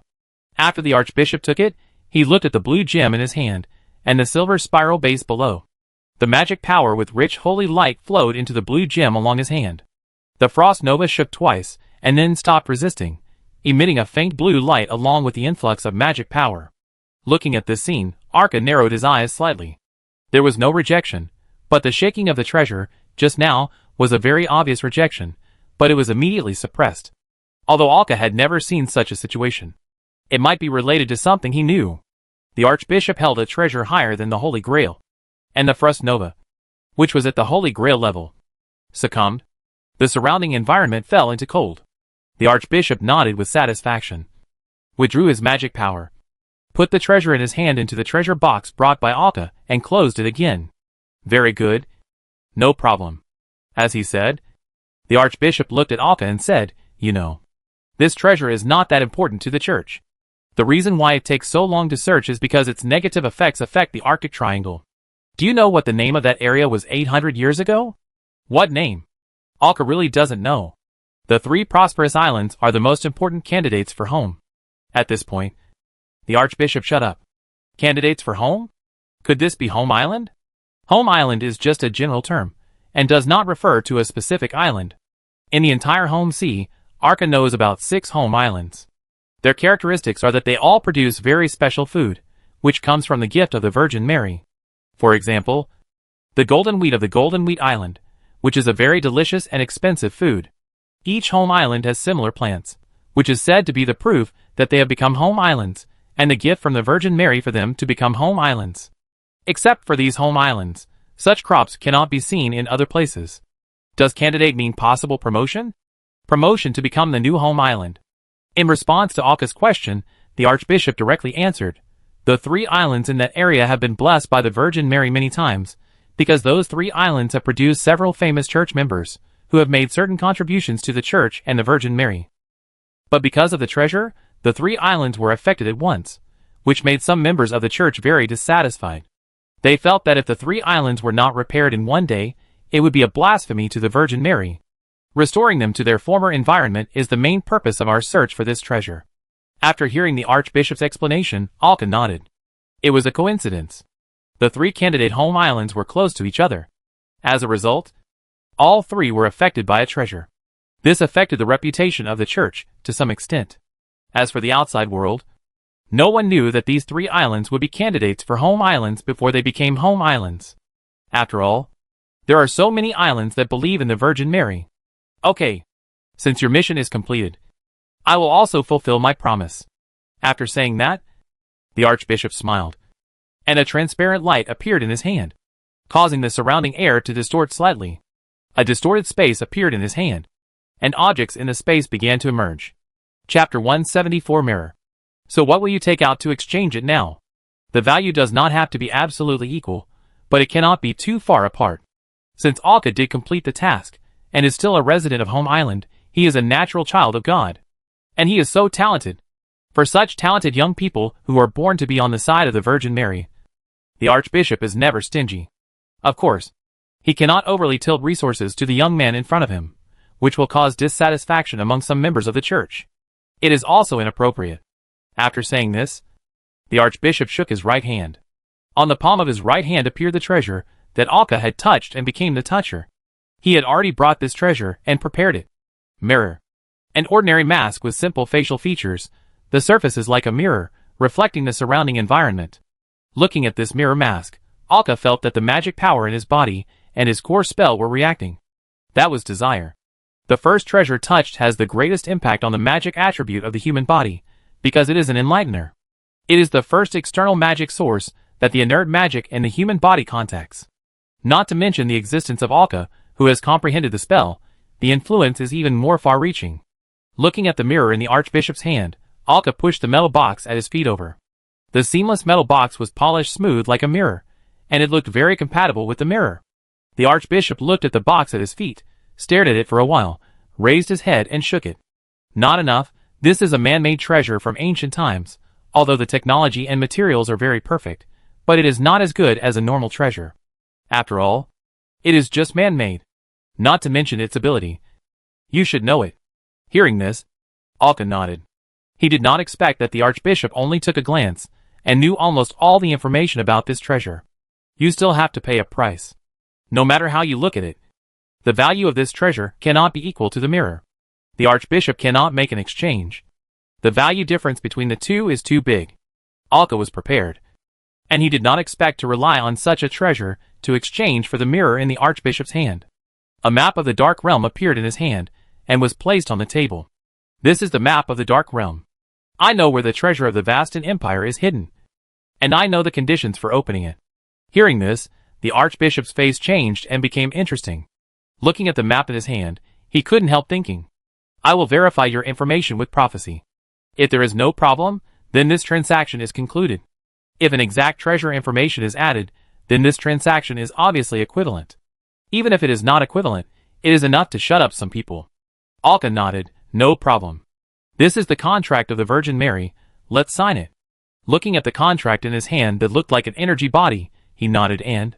After the Archbishop took it, he looked at the blue gem in his hand, and the silver spiral base below. The magic power with rich holy light flowed into the blue gem along his hand. The Frost Nova shook twice, and then stopped resisting, emitting a faint blue light along with the influx of magic power. Looking at this scene, Arka narrowed his eyes slightly. There was no rejection, but the shaking of the treasure, just now, was a very obvious rejection, but it was immediately suppressed. Although Alka had never seen such a situation. It might be related to something he knew. The Archbishop held a treasure higher than the Holy Grail, and the Frost Nova, which was at the Holy Grail level, succumbed. The surrounding environment fell into cold. The Archbishop nodded with satisfaction, withdrew his magic power, put the treasure in his hand into the treasure box brought by Alka, and closed it again. "Very good. No problem." As he said, the Archbishop looked at Alka and said, "You know, this treasure is not that important to the church. The reason why it takes so long to search is because its negative effects affect the Arctic Triangle. Do you know what the name of that area was 800 years ago?" "What name?" Alka really doesn't know. The 3 prosperous islands are the most important candidates for home. At this point, the Archbishop shut up. Candidates for home? Could this be Home Island? Home Island is just a general term, and does not refer to a specific island. In the entire home sea, Arka knows about 6 home islands. Their characteristics are that they all produce very special food, which comes from the gift of the Virgin Mary. For example, the golden wheat of the Golden Wheat Island, which is a very delicious and expensive food. Each home island has similar plants, which is said to be the proof that they have become home islands, and the gift from the Virgin Mary for them to become home islands. Except for these home islands, such crops cannot be seen in other places. Does candidate mean possible promotion? Promotion to become the new home island. In response to Alka's question, the Archbishop directly answered, "The 3 islands in that area have been blessed by the Virgin Mary many times, because those 3 islands have produced several famous church members, who have made certain contributions to the church and the Virgin Mary. But because of the treasure, the 3 islands were affected at once, which made some members of the church very dissatisfied. They felt that if the 3 islands were not repaired in one day, it would be a blasphemy to the Virgin Mary. Restoring them to their former environment is the main purpose of our search for this treasure." After hearing the Archbishop's explanation, Alka nodded. It was a coincidence. The 3 candidate home islands were close to each other. As a result, all 3 were affected by a treasure. This affected the reputation of the church to some extent. As for the outside world, no one knew that these 3 islands would be candidates for home islands before they became home islands. After all, there are so many islands that believe in the Virgin Mary. "Okay, since your mission is completed, I will also fulfill my promise." After saying that, the Archbishop smiled, and a transparent light appeared in his hand, causing the surrounding air to distort slightly. A distorted space appeared in his hand, and objects in the space began to emerge. Chapter 174 Mirror. So what will you take out to exchange it now? The value does not have to be absolutely equal, but it cannot be too far apart. Since Alka did complete the task, and is still a resident of Home Island, he is a natural child of God. And he is so talented. For such talented young people who are born to be on the side of the Virgin Mary, the Archbishop is never stingy. Of course, he cannot overly tilt resources to the young man in front of him, which will cause dissatisfaction among some members of the church. It is also inappropriate. After saying this, the Archbishop shook his right hand. On the palm of his right hand appeared the treasure that Alka had touched and became the toucher. He had already brought this treasure and prepared it. Mirror. An ordinary mask with simple facial features. The surface is like a mirror, reflecting the surrounding environment. Looking at this mirror mask, Alka felt that the magic power in his body and his core spell were reacting. That was desire. The first treasure touched has the greatest impact on the magic attribute of the human body, because it is an enlightener. It is the first external magic source that the inert magic in the human body contacts. Not to mention the existence of Alka, who has comprehended the spell, the influence is even more far-reaching. Looking at the mirror in the Archbishop's hand, Alka pushed the metal box at his feet over. The seamless metal box was polished smooth like a mirror, and it looked very compatible with the mirror. The Archbishop looked at the box at his feet, stared at it for a while, raised his head and shook it. Not enough, this is a man-made treasure from ancient times, although the technology and materials are very perfect, but it is not as good as a normal treasure. After all, it is just man-made, not to mention its ability. You should know it. Hearing this, Alka nodded. He did not expect that the Archbishop only took a glance, and knew almost all the information about this treasure. You still have to pay a price. No matter how you look at it, the value of this treasure cannot be equal to the mirror. The Archbishop cannot make an exchange. The value difference between the two is too big. Alka was prepared, and he did not expect to rely on such a treasure to exchange for the mirror in the Archbishop's hand. A map of the Dark Realm appeared in his hand, and was placed on the table. This is the map of the Dark Realm. I know where the treasure of the Vastan Empire is hidden, and I know the conditions for opening it. Hearing this, the Archbishop's face changed and became interesting. Looking at the map in his hand, he couldn't help thinking, I will verify your information with prophecy. If there is no problem, then this transaction is concluded. If an exact treasure information is added, then this transaction is obviously equivalent. Even if it is not equivalent, it is enough to shut up some people. Alka nodded, no problem. This is the contract of the Virgin Mary, let's sign it. Looking at the contract in his hand that looked like an energy body, he nodded and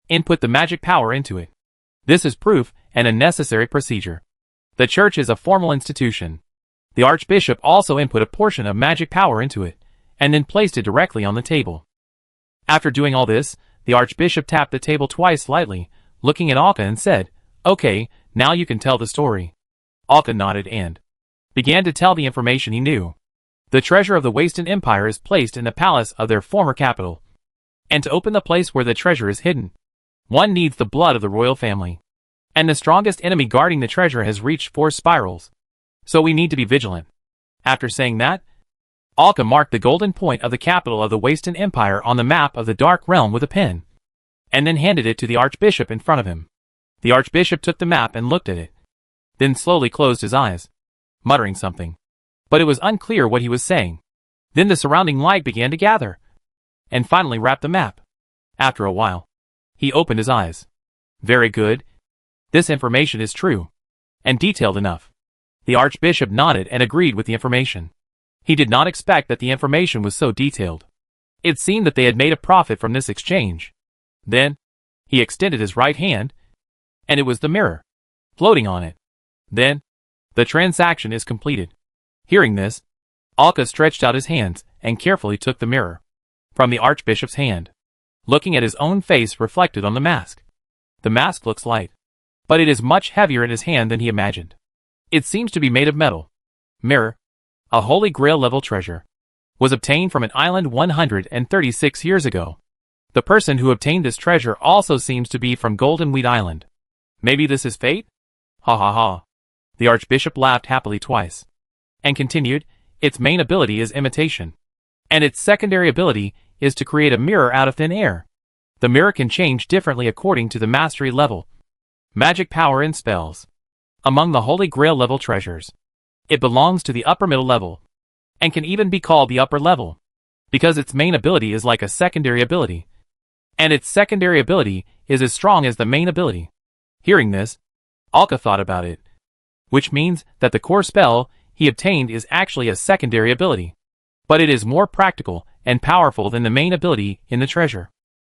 input the magic power into it. This is proof and a necessary procedure. The church is a formal institution. The Archbishop also input a portion of magic power into it, and then placed it directly on the table. After doing all this, the Archbishop tapped the table twice lightly, looking at Alka and said, Okay, now you can tell the story. Alka nodded and began to tell the information he knew. The treasure of the Vastan Empire is placed in the palace of their former capital. And to open the place where the treasure is hidden, one needs the blood of the royal family. And the strongest enemy guarding the treasure has reached 4 spirals. So we need to be vigilant. After saying that, Alka marked the golden point of the capital of the Vastan Empire on the map of the Dark Realm with a pen, and then handed it to the Archbishop in front of him. The Archbishop took the map and looked at it, then slowly closed his eyes, muttering something. But it was unclear what he was saying. Then the surrounding light began to gather, and finally wrapped the map. After a while, he opened his eyes. Very good. This information is true, and detailed enough. The Archbishop nodded and agreed with the information. He did not expect that the information was so detailed. It seemed that they had made a profit from this exchange. Then, he extended his right hand, and it was the mirror, floating on it. Then, the transaction is completed. Hearing this, Alka stretched out his hands and carefully took the mirror from the Archbishop's hand, looking at his own face reflected on the mask. The mask looks light, but it is much heavier in his hand than he imagined. It seems to be made of metal. Mirror, a Holy Grail level treasure, was obtained from an island 136 years ago. The person who obtained this treasure also seems to be from Golden Wheat Island. Maybe this is fate? Ha ha ha. The Archbishop laughed happily twice, and continued, its main ability is imitation, and its secondary ability is to create a mirror out of thin air. The mirror can change differently according to the mastery level, magic power and spells. Among the Holy Grail level treasures, it belongs to the upper middle level, and can even be called the upper level, because its main ability is like a secondary ability, and its secondary ability is as strong as the main ability. Hearing this, Alka thought about it, which means that the core spell he obtained is actually a secondary ability, but it is more practical and powerful than the main ability in the treasure.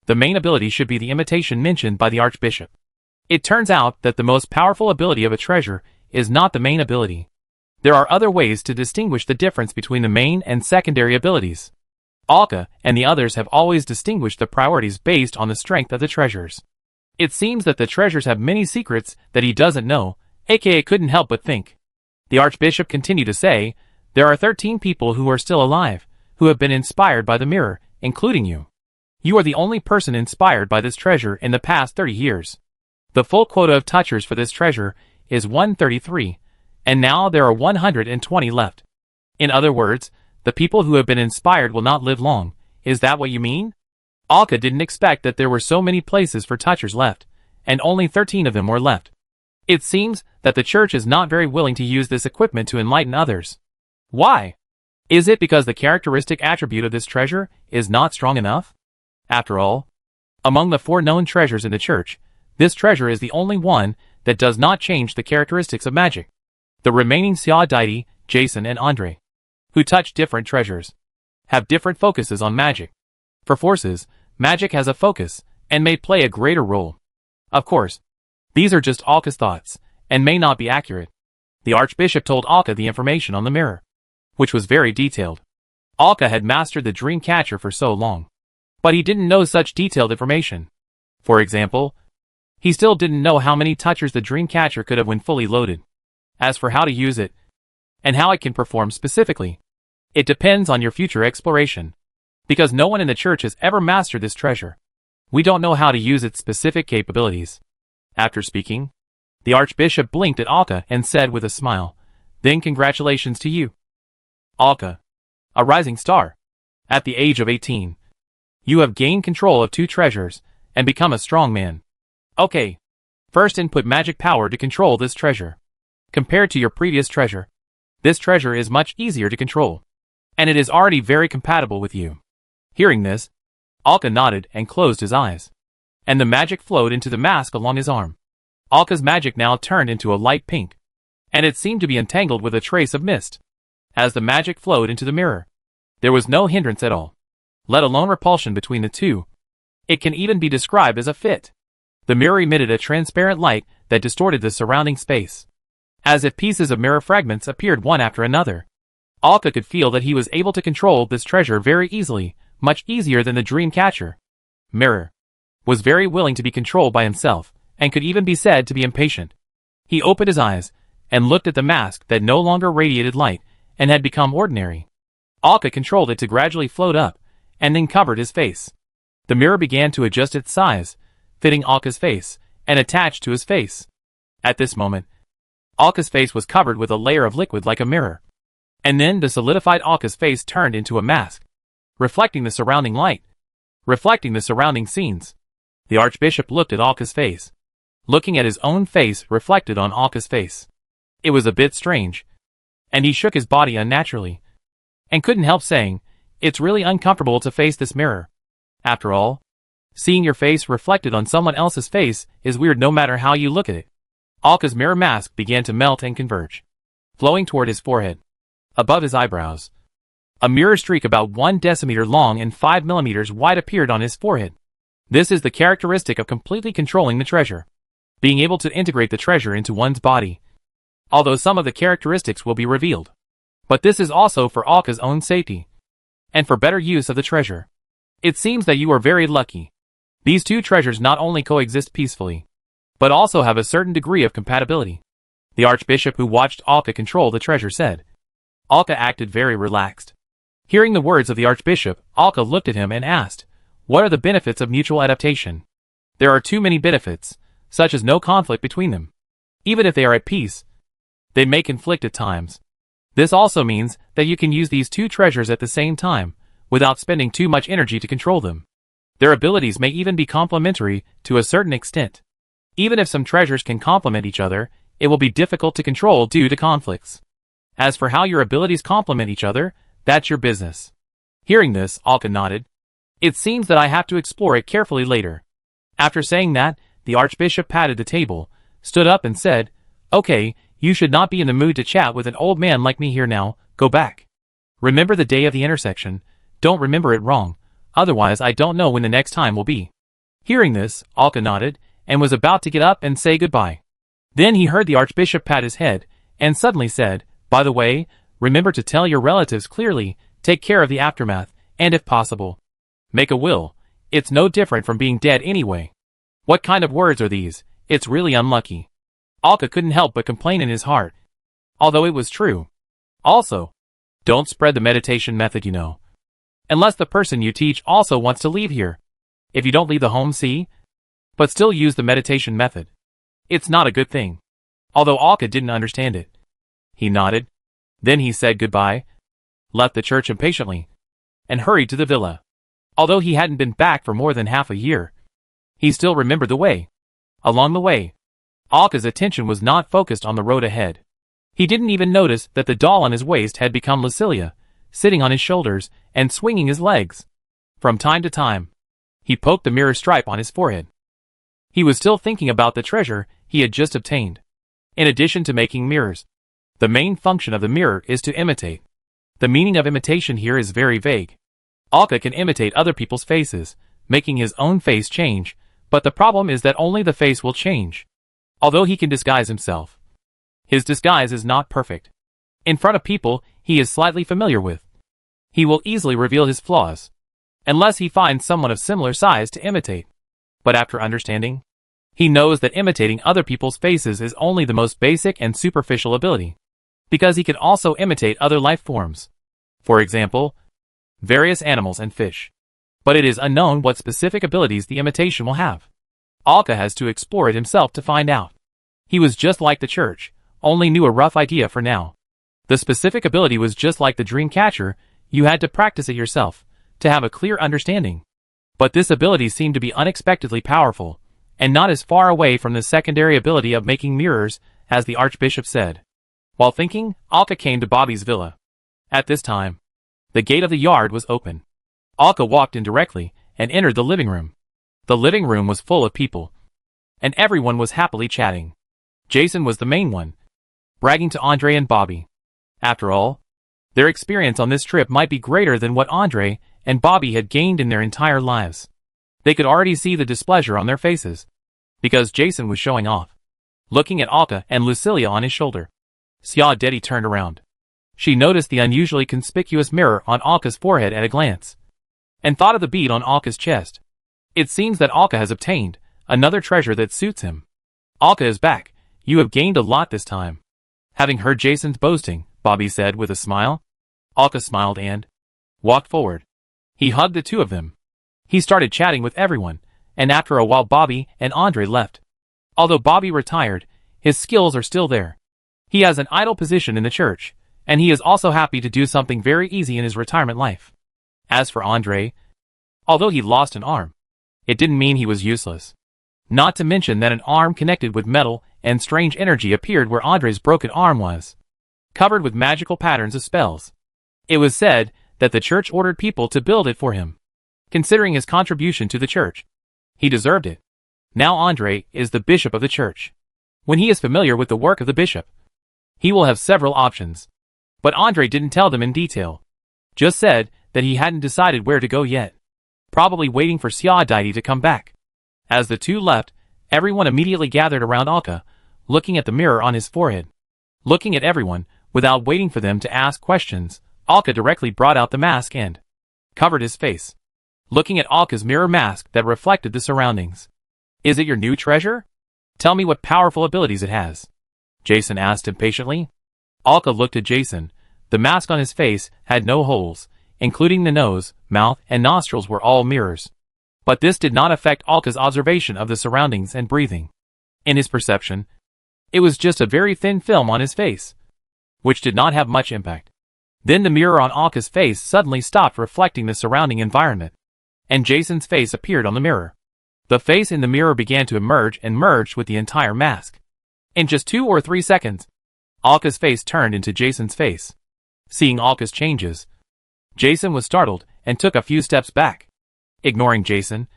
The main ability should be the imitation mentioned by the Archbishop. It turns out that the most powerful ability of a treasure is not the main ability. There are other ways to distinguish the difference between the main and secondary abilities. Alka and the others have always distinguished the priorities based on the strength of the treasures. It seems that the treasures have many secrets that he doesn't know, aka couldn't help but think. The Archbishop continued to say, there are 13 people who are still alive, who have been inspired by the mirror, including you. You are the only person inspired by this treasure in the past 30 years. The full quota of touchers for this treasure is 133, and now there are 120 left. In other words, The people who have been inspired will not live long. Is that what you mean? Alka didn't expect that there were so many places for touchers left, and only 13 of them were left. It seems that the church is not very willing to use this equipment to enlighten others. Why? Is it because the characteristic attribute of this treasure is not strong enough? After all, among the 4 known treasures in the church, this treasure is the only one that does not change the characteristics of magic. The remaining Xia deity, Jason and Andre, who touch different treasures, have different focuses on magic. For forces, magic has a focus, and may play a greater role. Of course, these are just Alka's thoughts, and may not be accurate. The Archbishop told Alka the information on the mirror, which was very detailed. Alka had mastered the dream catcher for so long, but he didn't know such detailed information. For example, he still didn't know how many touchers the dream catcher could have when fully loaded. As for how to use it, and how it can perform specifically, it depends on your future exploration. Because no one in the church has ever mastered this treasure, we don't know how to use its specific capabilities. After speaking, the Archbishop blinked at Alka and said with a smile, "Then congratulations to you, Alka, a rising star. At the age of 18, you have gained control of 2 treasures and become a strong man. Okay, first input magic power to control this treasure. Compared to your previous treasure, this treasure is much easier to control, and it is already very compatible with you." Hearing this, Alka nodded and closed his eyes, and the magic flowed into the mask along his arm. Alka's magic now turned into a light pink, and it seemed to be entangled with a trace of mist. As the magic flowed into the mirror, there was no hindrance at all, let alone repulsion between the two. It can even be described as a fit. The mirror emitted a transparent light that distorted the surrounding space, as if pieces of mirror fragments appeared one after another. Alka could feel that he was able to control this treasure very easily, much easier than the dream catcher. Mirror was very willing to be controlled by himself, and could even be said to be impatient. He opened his eyes, and looked at the mask that no longer radiated light, and had become ordinary. Alka controlled it to gradually float up, and then covered his face. The mirror began to adjust its size, fitting Alka's face, and attached to his face. At this moment, Alka's face was covered with a layer of liquid like a mirror. And then the solidified Alka's face turned into a mask, reflecting the surrounding light, reflecting the surrounding scenes. The Archbishop looked at Alka's face, looking at his own face reflected on Alka's face. It was a bit strange, and he shook his body unnaturally, and couldn't help saying, "It's really uncomfortable to face this mirror. After all, seeing your face reflected on someone else's face is weird no matter how you look at it." Alka's mirror mask began to melt and converge, flowing toward his forehead, above his eyebrows. A mirror streak about 1 decimeter long and 5 millimeters wide appeared on his forehead. This is the characteristic of completely controlling the treasure, being able to integrate the treasure into one's body. Although some of the characteristics will be revealed. But this is also for Alka's own safety, and for better use of the treasure. It seems that you are very lucky. These 2 treasures not only coexist peacefully, but also have a certain degree of compatibility. The Archbishop who watched Alka control the treasure said. Alka acted very relaxed. Hearing the words of the Archbishop, Alka looked at him and asked, "What are the benefits of mutual adaptation?" There are too many benefits, such as no conflict between them. Even if they are at peace, they may conflict at times. This also means that you can use these 2 treasures at the same time, without spending too much energy to control them. Their abilities may even be complementary to a certain extent. Even if some treasures can complement each other, it will be difficult to control due to conflicts. As for how your abilities complement each other, that's your business. Hearing this, Alka nodded. It seems that I have to explore it carefully later. After saying that, the Archbishop patted the table, stood up and said, "Okay, you should not be in the mood to chat with an old man like me here now, go back. Remember the day of the intersection, don't remember it wrong, otherwise I don't know when the next time will be." Hearing this, Alka nodded, and was about to get up and say goodbye. Then he heard the Archbishop pat his head, and suddenly said, "By the way, remember to tell your relatives clearly, take care of the aftermath, and if possible, make a will. It's no different from being dead anyway." What kind of words are these? It's really unlucky. Alka couldn't help but complain in his heart, although it was true. Also, don't spread the meditation method, you know. Unless the person you teach also wants to leave here. If you don't leave the home, see? But still use the meditation method. It's not a good thing. Although Alka didn't understand it. He nodded. Then he said goodbye, left the church impatiently, and hurried to the villa. Although he hadn't been back for more than half a year, he still remembered the way. Along the way, Alka's attention was not focused on the road ahead. He didn't even notice that the doll on his waist had become Lucilia, sitting on his shoulders and swinging his legs. From time to time, he poked the mirror stripe on his forehead. He was still thinking about the treasure he had just obtained. In addition to making mirrors, the main function of the mirror is to imitate. The meaning of imitation here is very vague. Alka can imitate other people's faces, making his own face change, but the problem is that only the face will change. Although he can disguise himself, his disguise is not perfect. In front of people he is slightly familiar with, he will easily reveal his flaws, unless he finds someone of similar size to imitate. But after understanding, he knows that imitating other people's faces is only the most basic and superficial ability, because he can also imitate other life forms. For example, various animals and fish. But it is unknown what specific abilities the imitation will have. Alka has to explore it himself to find out. He was just like the church, only knew a rough idea for now. The specific ability was just like the dream catcher, you had to practice it yourself, to have a clear understanding. But this ability seemed to be unexpectedly powerful, and not as far away from the secondary ability of making mirrors, as the Archbishop said. While thinking, Alka came to Bobby's villa. At this time, the gate of the yard was open. Alka walked in directly, and entered the living room. The living room was full of people, and everyone was happily chatting. Jason was the main one, bragging to Andre and Bobby. After all, their experience on this trip might be greater than what Andre and Bobby had gained in their entire lives. They could already see the displeasure on their faces, because Jason was showing off, looking at Alka and Lucilia on his shoulder. Xia Dedi turned around. She noticed the unusually conspicuous mirror on Alka's forehead at a glance, and thought of the bead on Alka's chest. It seems that Alka has obtained another treasure that suits him. Alka is back. You have gained a lot this time. Having heard Jason's boasting, Bobby said with a smile. Alka smiled and walked forward. He hugged the two of them. He started chatting with everyone, and after a while Bobby and Andre left. Although Bobby retired, his skills are still there. He has an idle position in the church, and he is also happy to do something very easy in his retirement life. As for Andre, although he lost an arm, it didn't mean he was useless. Not to mention that an arm connected with metal and strange energy appeared where Andre's broken arm was, covered with magical patterns of spells. It was said that the church ordered people to build it for him. Considering his contribution to the church, he deserved it. Now Andre is the bishop of the church. When he is familiar with the work of the bishop, he will have several options. But Andre didn't tell them in detail, just said that he hadn't decided where to go yet, probably waiting for Xia Dedi to come back. As the two left, everyone immediately gathered around Alka, looking at the mirror on his forehead. Looking at everyone, without waiting for them to ask questions, Alka directly brought out the mask and covered his face. Looking at Alka's mirror mask that reflected the surroundings. Is it your new treasure? Tell me what powerful abilities it has, Jason asked impatiently. Alka looked at Jason. The mask on his face had no holes, including the nose, mouth, and nostrils were all mirrors. But this did not affect Alka's observation of the surroundings and breathing. In his perception, it was just a very thin film on his face, which did not have much impact. Then the mirror on Alka's face suddenly stopped reflecting the surrounding environment, and Jason's face appeared on the mirror. The face in the mirror began to emerge and merged with the entire mask. In just 2 or 3 seconds, Alka's face turned into Jason's face. Seeing Alka's changes, Jason was startled and took a few steps back. Ignoring Jason,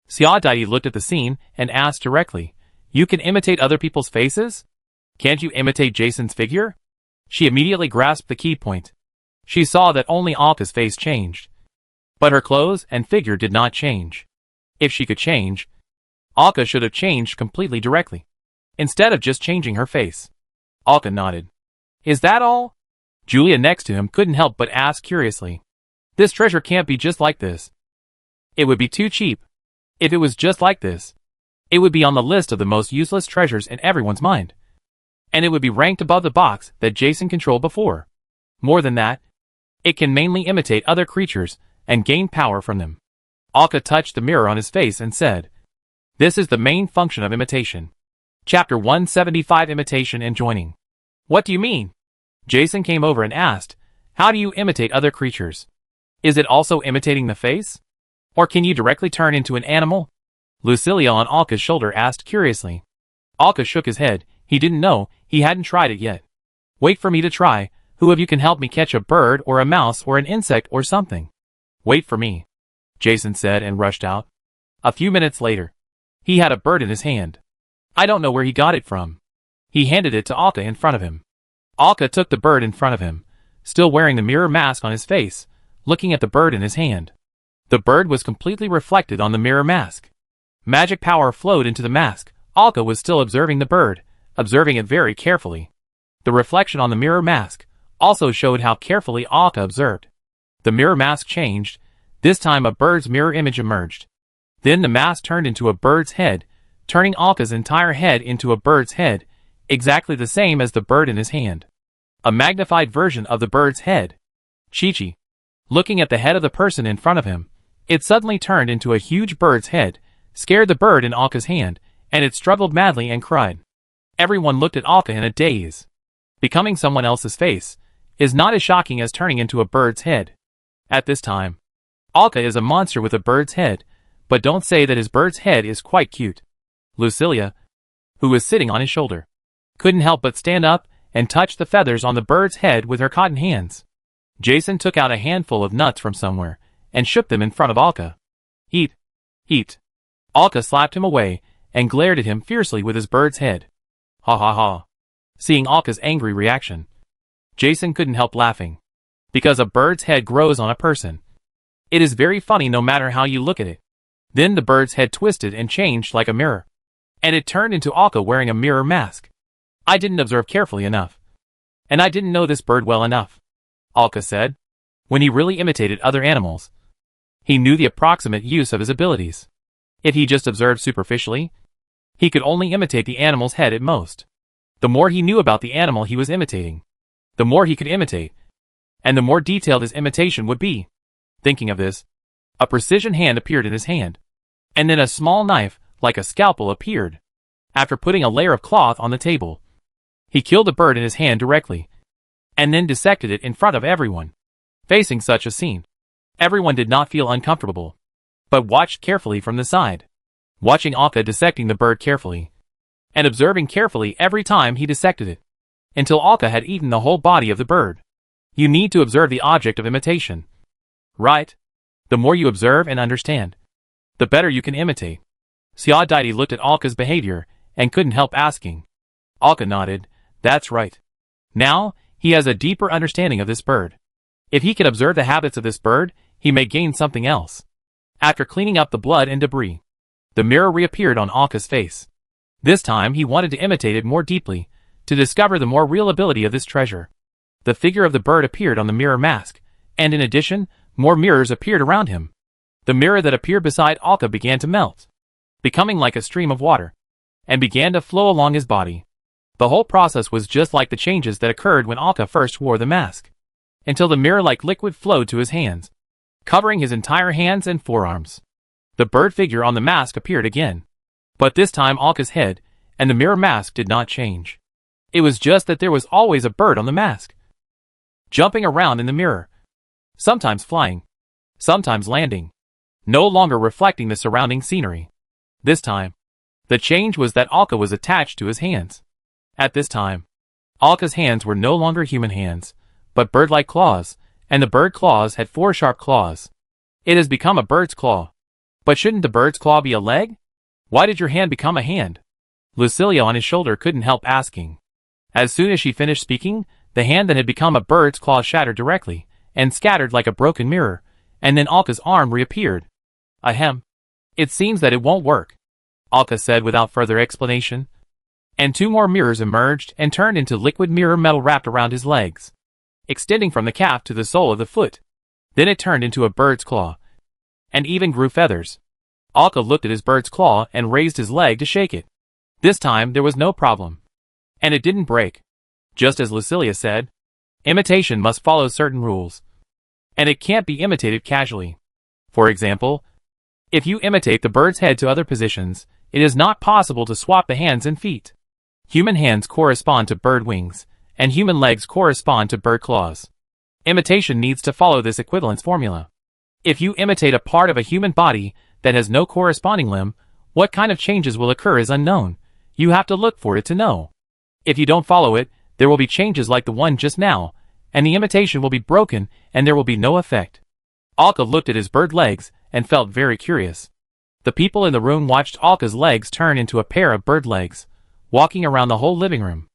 Xia Dedi looked at the scene and asked directly, "You can imitate other people's faces? Can't you imitate Jason's figure?" She immediately grasped the key point. She saw that only Alka's face changed, but her clothes and figure did not change. If she could change, Alka should have changed completely directly, instead of just changing her face. Alka nodded. "Is that all?" Julia next to him couldn't help but ask curiously. "This treasure can't be just like this. It would be too cheap. If it was just like this, it would be on the list of the most useless treasures in everyone's mind. And it would be ranked above the box that Jason controlled before. More than that, it can mainly imitate other creatures and gain power from them." Alka touched the mirror on his face and said, "This is the main function of imitation." Chapter 175 Imitation and Joining. "What do you mean?" Jason came over and asked, How do you imitate other creatures? Is it also imitating the face? Or can you directly turn into an animal? Lucilia on Alka's shoulder asked curiously. Alka shook his head. He didn't know, he hadn't tried it yet. Wait for me to try. Who of you can help me catch a bird or a mouse or an insect or something? Wait for me, Jason said and rushed out. A few minutes later, he had a bird in his hand. I don't know where he got it from. He handed it to Alka in front of him. Alka took the bird in front of him, still wearing the mirror mask on his face, looking at the bird in his hand. The bird was completely reflected on the mirror mask. Magic power flowed into the mask. Alka was still observing the bird, observing it very carefully. The reflection on the mirror mask also showed how carefully Alka observed. The mirror mask changed. This time a bird's mirror image emerged. Then the mask turned into a bird's head, turning Alka's entire head into a bird's head, exactly the same as the bird in his hand. A magnified version of the bird's head. Chi-Chi. Looking at the head of the person in front of him, it suddenly turned into a huge bird's head, scared the bird in Alka's hand, and it struggled madly and cried. Everyone looked at Alka in a daze. Becoming someone else's face is not as shocking as turning into a bird's head. At this time, Alka is a monster with a bird's head, but don't say that his bird's head is quite cute. Lucilia, who was sitting on his shoulder, couldn't help but stand up and touch the feathers on the bird's head with her cotton hands. Jason took out a handful of nuts from somewhere and shook them in front of Alka. Eat. Eat. Alka slapped him away and glared at him fiercely with his bird's head. Ha ha ha. Seeing Alka's angry reaction, Jason couldn't help laughing. Because a bird's head grows on a person. It is very funny no matter how you look at it. Then the bird's head twisted and changed like a mirror. And it turned into Alka wearing a mirror mask. I didn't observe carefully enough. And I didn't know this bird well enough, Alka said. When he really imitated other animals, he knew the approximate use of his abilities. If he just observed superficially, he could only imitate the animal's head at most. The more he knew about the animal he was imitating, the more he could imitate, and the more detailed his imitation would be. Thinking of this, a precision hand appeared in his hand, and then a small knife, like a scalpel, appeared. After putting a layer of cloth on the table, he killed the bird in his hand directly, and then dissected it in front of everyone. Facing such a scene, everyone did not feel uncomfortable, but watched carefully from the side, watching Alka dissecting the bird carefully, and observing carefully every time he dissected it, until Alka had eaten the whole body of the bird. You need to observe the object of imitation. Right? The more you observe and understand, the better you can imitate. Xia Deity looked at Alka's behavior and couldn't help asking. Alka nodded. That's right. Now, he has a deeper understanding of this bird. If he can observe the habits of this bird, he may gain something else. After cleaning up the blood and debris, the mirror reappeared on Alka's face. This time he wanted to imitate it more deeply, to discover the more real ability of this treasure. The figure of the bird appeared on the mirror mask, and in addition, more mirrors appeared around him. The mirror that appeared beside Alka began to melt, becoming like a stream of water, and began to flow along his body. The whole process was just like the changes that occurred when Alka first wore the mask, until the mirror-like liquid flowed to his hands, covering his entire hands and forearms. The bird figure on the mask appeared again, but this time Alka's head and the mirror mask did not change. It was just that there was always a bird on the mask, jumping around in the mirror, sometimes flying, sometimes landing, no longer reflecting the surrounding scenery. This time, the change was that Alka was attached to his hands. At this time, Alka's hands were no longer human hands, but bird-like claws, and the bird claws had 4 sharp claws. It has become a bird's claw. But shouldn't the bird's claw be a leg? Why did your hand become a hand? Lucilia on his shoulder couldn't help asking. As soon as she finished speaking, the hand that had become a bird's claw shattered directly, and scattered like a broken mirror, and then Alka's arm reappeared. Ahem. It seems that it won't work, Alka said without further explanation. And 2 more mirrors emerged and turned into liquid mirror metal wrapped around his legs, extending from the calf to the sole of the foot. Then it turned into a bird's claw, and even grew feathers. Alka looked at his bird's claw and raised his leg to shake it. This time there was no problem, and it didn't break. Just as Lucilia said, imitation must follow certain rules, and it can't be imitated casually. For example, if you imitate the bird's head to other positions, it is not possible to swap the hands and feet. Human hands correspond to bird wings, and human legs correspond to bird claws. Imitation needs to follow this equivalence formula. If you imitate a part of a human body that has no corresponding limb, what kind of changes will occur is unknown. You have to look for it to know. If you don't follow it, there will be changes like the one just now, and the imitation will be broken and there will be no effect. Alka looked at his bird legs and felt very curious. The people in the room watched Alka's legs turn into a pair of bird legs, walking around the whole living room.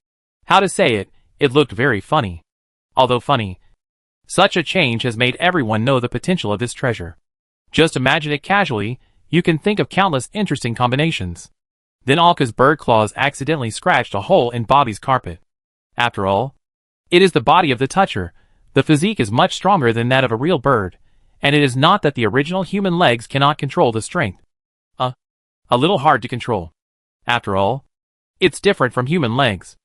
How to say it, it looked very funny. Although funny, such a change has made everyone know the potential of this treasure. Just imagine it casually, you can think of countless interesting combinations. Then Alka's bird claws accidentally scratched a hole in Bobby's carpet. After all, it is the body of the toucher. The physique is much stronger than that of a real bird, and it is not that the original human legs cannot control the strength. A little hard to control. After all, it's different from human legs.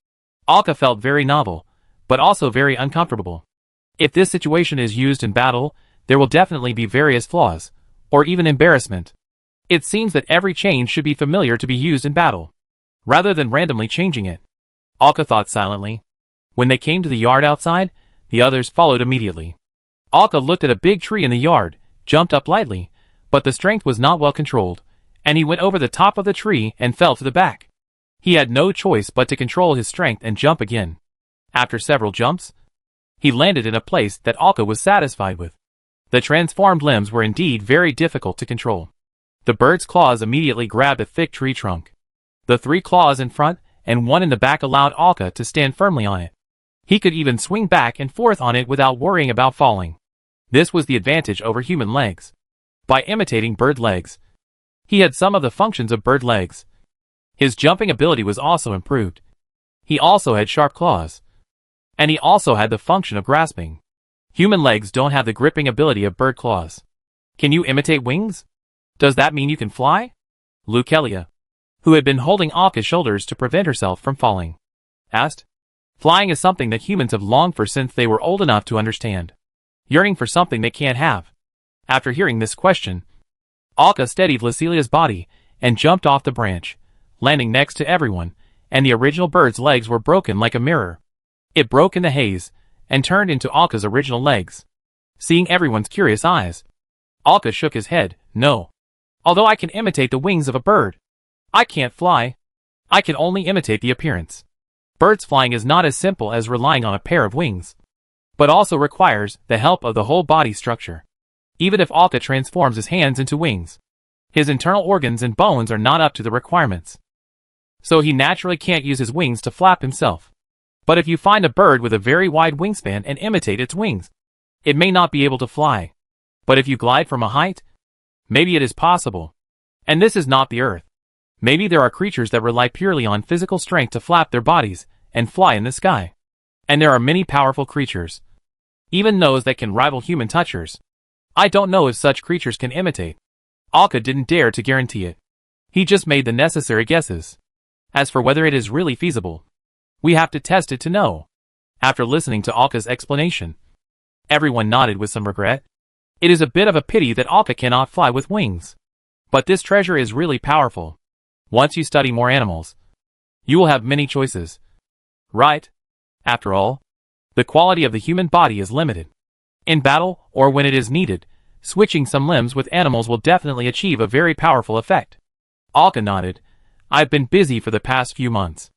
Alka felt very novel, but also very uncomfortable. If this situation is used in battle, there will definitely be various flaws, or even embarrassment. It seems that every change should be familiar to be used in battle, rather than randomly changing it. Alka thought silently. When they came to the yard outside, the others followed immediately. Alka looked at a big tree in the yard, jumped up lightly, but the strength was not well controlled, and he went over the top of the tree and fell to the back. He had no choice but to control his strength and jump again. After several jumps, he landed in a place that Alka was satisfied with. The transformed limbs were indeed very difficult to control. The bird's claws immediately grabbed a thick tree trunk. The 3 claws in front and 1 in the back allowed Alka to stand firmly on it. He could even swing back and forth on it without worrying about falling. This was the advantage over human legs. By imitating bird legs, he had some of the functions of bird legs. His jumping ability was also improved. He also had sharp claws. And he also had the function of grasping. Human legs don't have the gripping ability of bird claws. Can you imitate wings? Does that mean you can fly? Lukelia, who had been holding Alka's shoulders to prevent herself from falling, asked. Flying is something that humans have longed for since they were old enough to understand. Yearning for something they can't have. After hearing this question, Alka steadied Lucilia's body and jumped off the branch, landing next to everyone, and the original bird's legs were broken like a mirror. It broke in the haze, and turned into Alka's original legs. Seeing everyone's curious eyes, Alka shook his head. No. Although I can imitate the wings of a bird, I can't fly. I can only imitate the appearance. Birds flying is not as simple as relying on a pair of wings, but also requires the help of the whole body structure. Even if Alka transforms his hands into wings, his internal organs and bones are not up to the requirements. So he naturally can't use his wings to flap himself. But if you find a bird with a very wide wingspan and imitate its wings, it may not be able to fly. But if you glide from a height, maybe it is possible. And this is not the Earth. Maybe there are creatures that rely purely on physical strength to flap their bodies and fly in the sky. And there are many powerful creatures, even those that can rival human touchers. I don't know if such creatures can imitate. Alka didn't dare to guarantee it. He just made the necessary guesses. As for whether it is really feasible, we have to test it to know. After listening to Alka's explanation, everyone nodded with some regret. It is a bit of a pity that Alka cannot fly with wings. But this treasure is really powerful. Once you study more animals, you will have many choices. Right? After all, the quality of the human body is limited. In battle, or when it is needed, switching some limbs with animals will definitely achieve a very powerful effect. Alka nodded. I've been busy for the past few months.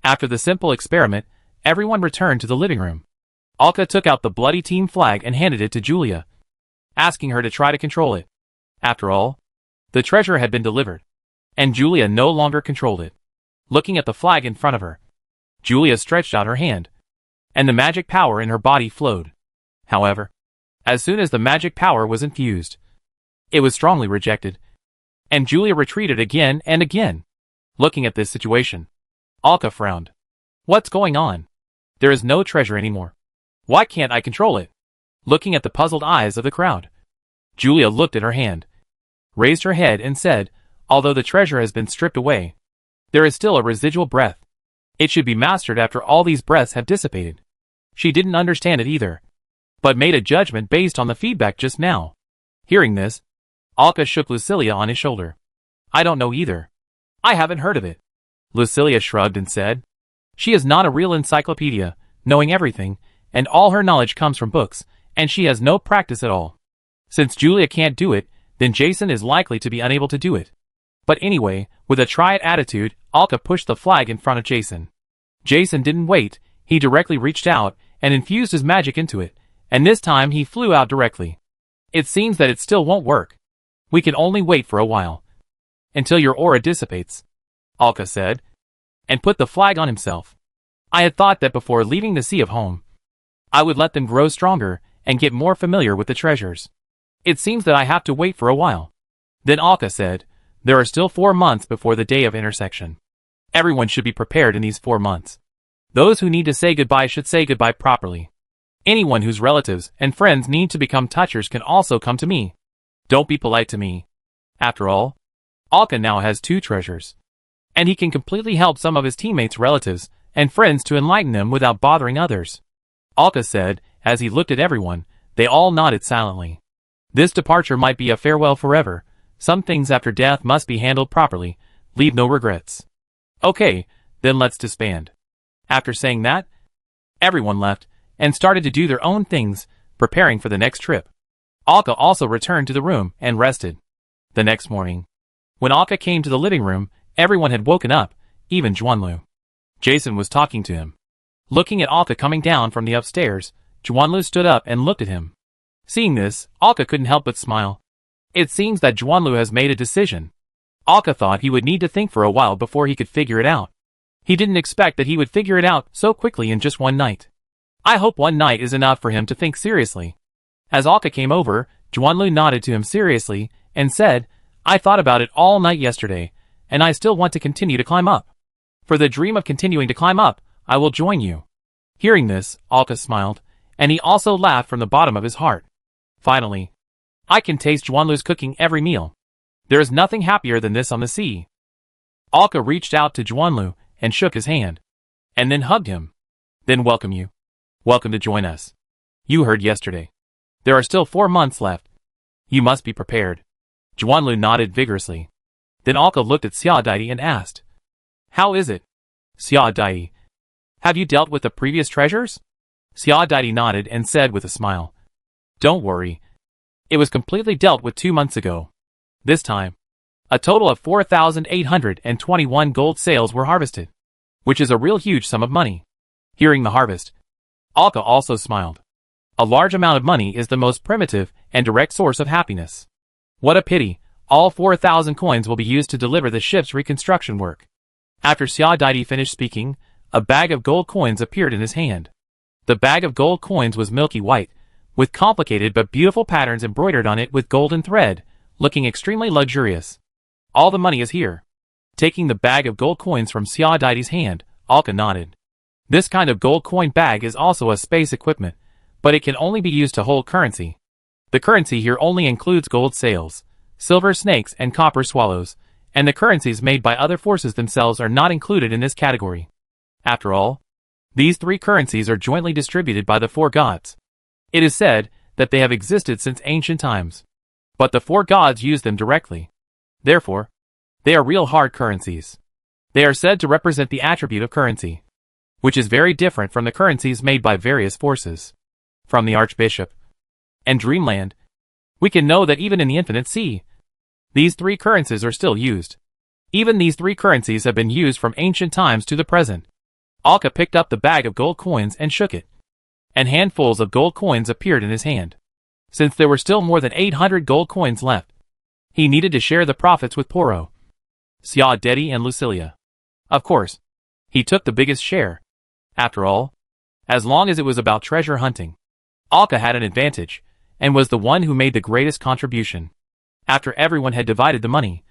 After the simple experiment, everyone returned to the living room. Alka took out the bloody team flag and handed it to Julia, asking her to try to control it. After all, the treasure had been delivered, and Julia no longer controlled it. Looking at the flag in front of her, Julia stretched out her hand, and the magic power in her body flowed. However, as soon as the magic power was infused, it was strongly rejected, and Julia retreated again and again. Looking at this situation, Alka frowned. What's going on? There is no treasure anymore. Why can't I control it? Looking at the puzzled eyes of the crowd, Julia looked at her hand, raised her head and said, although the treasure has been stripped away, there is still a residual breath. It should be mastered after all these breaths have dissipated. She didn't understand it either, but made a judgment based on the feedback just now. Hearing this, Alka shook Lucilia on his shoulder. I don't know either. I haven't heard of it. Lucilia shrugged and said, she is not a real encyclopedia, knowing everything, and all her knowledge comes from books, and she has no practice at all. Since Julia can't do it, then Jason is likely to be unable to do it. But anyway, with a try-it attitude, Alka pushed the flag in front of Jason. Jason didn't wait, he directly reached out and infused his magic into it, and this time he flew out directly. It seems that it still won't work. We can only wait for a while. Until your aura dissipates, Alka said, and put the flag on himself. I had thought that before leaving the Sea of Home, I would let them grow stronger and get more familiar with the treasures. It seems that I have to wait for a while. Then Alka said, there are still 4 months before the day of intersection. Everyone should be prepared in these 4 months. Those who need to say goodbye should say goodbye properly. Anyone whose relatives and friends need to become touchers can also come to me. Don't be polite to me. After all, Alka now has 2 treasures. And he can completely help some of his teammates' relatives and friends to enlighten them without bothering others. Alka said, as he looked at everyone. They all nodded silently. This departure might be a farewell forever. Some things after death must be handled properly. Leave no regrets. Okay, then let's disband. After saying that, everyone left and started to do their own things, preparing for the next trip. Alka also returned to the room and rested. The next morning, when Alka came to the living room, everyone had woken up, even Juanlu. Jason was talking to him. Looking at Alka coming down from the upstairs, Juanlu stood up and looked at him. Seeing this, Alka couldn't help but smile. It seems that Juanlu has made a decision. Alka thought he would need to think for a while before he could figure it out. He didn't expect that he would figure it out so quickly in just one night. I hope one night is enough for him to think seriously. As Alka came over, Juanlu nodded to him seriously and said, I thought about it all night yesterday, and I still want to continue to climb up. For the dream of continuing to climb up, I will join you. Hearing this, Alka smiled, and he also laughed from the bottom of his heart. Finally, I can taste Juanlu's cooking every meal. There is nothing happier than this on the sea. Alka reached out to Juanlu and shook his hand, and then hugged him. Then welcome you. Welcome to join us. You heard yesterday. There are still 4 months left. You must be prepared. Juanlu nodded vigorously. Then Alka looked at Xia Daidi and asked, How is it? Xia Daidi, have you dealt with the previous treasures? Xia Daidi nodded and said with a smile, Don't worry. It was completely dealt with 2 months ago. This time, a total of 4,821 gold sales were harvested, which is a real huge sum of money. Hearing the harvest, Alka also smiled. A large amount of money is the most primitive and direct source of happiness. What a pity, all 4,000 coins will be used to deliver the ship's reconstruction work. After Xia Daidi finished speaking, a bag of gold coins appeared in his hand. The bag of gold coins was milky white, with complicated but beautiful patterns embroidered on it with golden thread, looking extremely luxurious. All the money is here. Taking the bag of gold coins from Xia Daidi's hand, Alka nodded. This kind of gold coin bag is also a space equipment, but it can only be used to hold currency. The currency here only includes gold sails, silver snakes and copper swallows, and the currencies made by other forces themselves are not included in this category. After all, these 3 currencies are jointly distributed by the 4 gods. It is said that they have existed since ancient times, but the 4 gods use them directly. Therefore, they are real hard currencies. They are said to represent the attribute of currency, which is very different from the currencies made by various forces. From the Archbishop and Dreamland, we can know that even in the Infinite Sea, these 3 currencies are still used. Even these 3 currencies have been used from ancient times to the present. Alka picked up the bag of gold coins and shook it, and handfuls of gold coins appeared in his hand. Since there were still more than 800 gold coins left, he needed to share the profits with Poro, Xia Daidi and Lucilia. Of course, he took the biggest share. After all, as long as it was about treasure hunting, Alka had an advantage, and was the one who made the greatest contribution. After everyone had divided the money,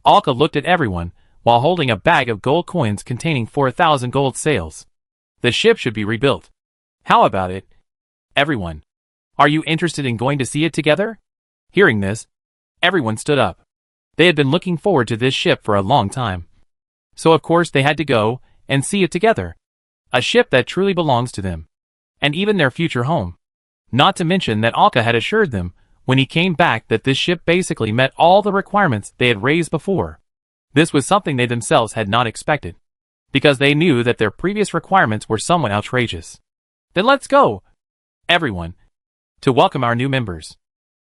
Alka looked at everyone, while holding a bag of gold coins containing 4,000 gold sails. The ship should be rebuilt. How about it? Everyone, are you interested in going to see it together? Hearing this, everyone stood up. They had been looking forward to this ship for a long time. So of course they had to go and see it together. A ship that truly belongs to them, and even their future home. Not to mention that Alka had assured them, when he came back, that this ship basically met all the requirements they had raised before. This was something they themselves had not expected, because they knew that their previous requirements were somewhat outrageous. Then let's go! Everyone, to welcome our new members.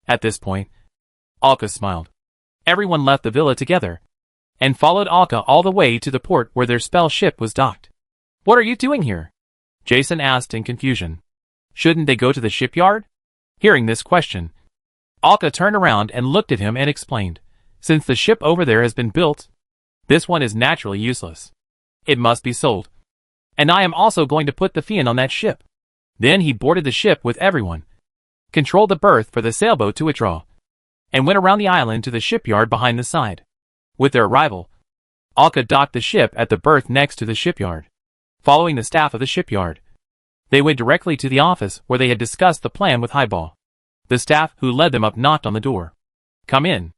At this point, Alka smiled. Everyone left the villa together and followed Alka all the way to the port where their spell ship was docked. "What are you doing here?" Jason asked in confusion. "Shouldn't they go to the shipyard?" Hearing this question, Alka turned around and looked at him and explained, "Since the ship over there has been built, this one is naturally useless. It must be sold. And I am also going to put the Fian on that ship." Then he boarded the ship with everyone, controlled the berth for the sailboat to withdraw, and went around the island to the shipyard behind the side. With their arrival, Alka docked the ship at the berth next to the shipyard. Following the staff of the shipyard, they went directly to the office where they had discussed the plan with Highball. The staff who led them up knocked on the door. "Come in."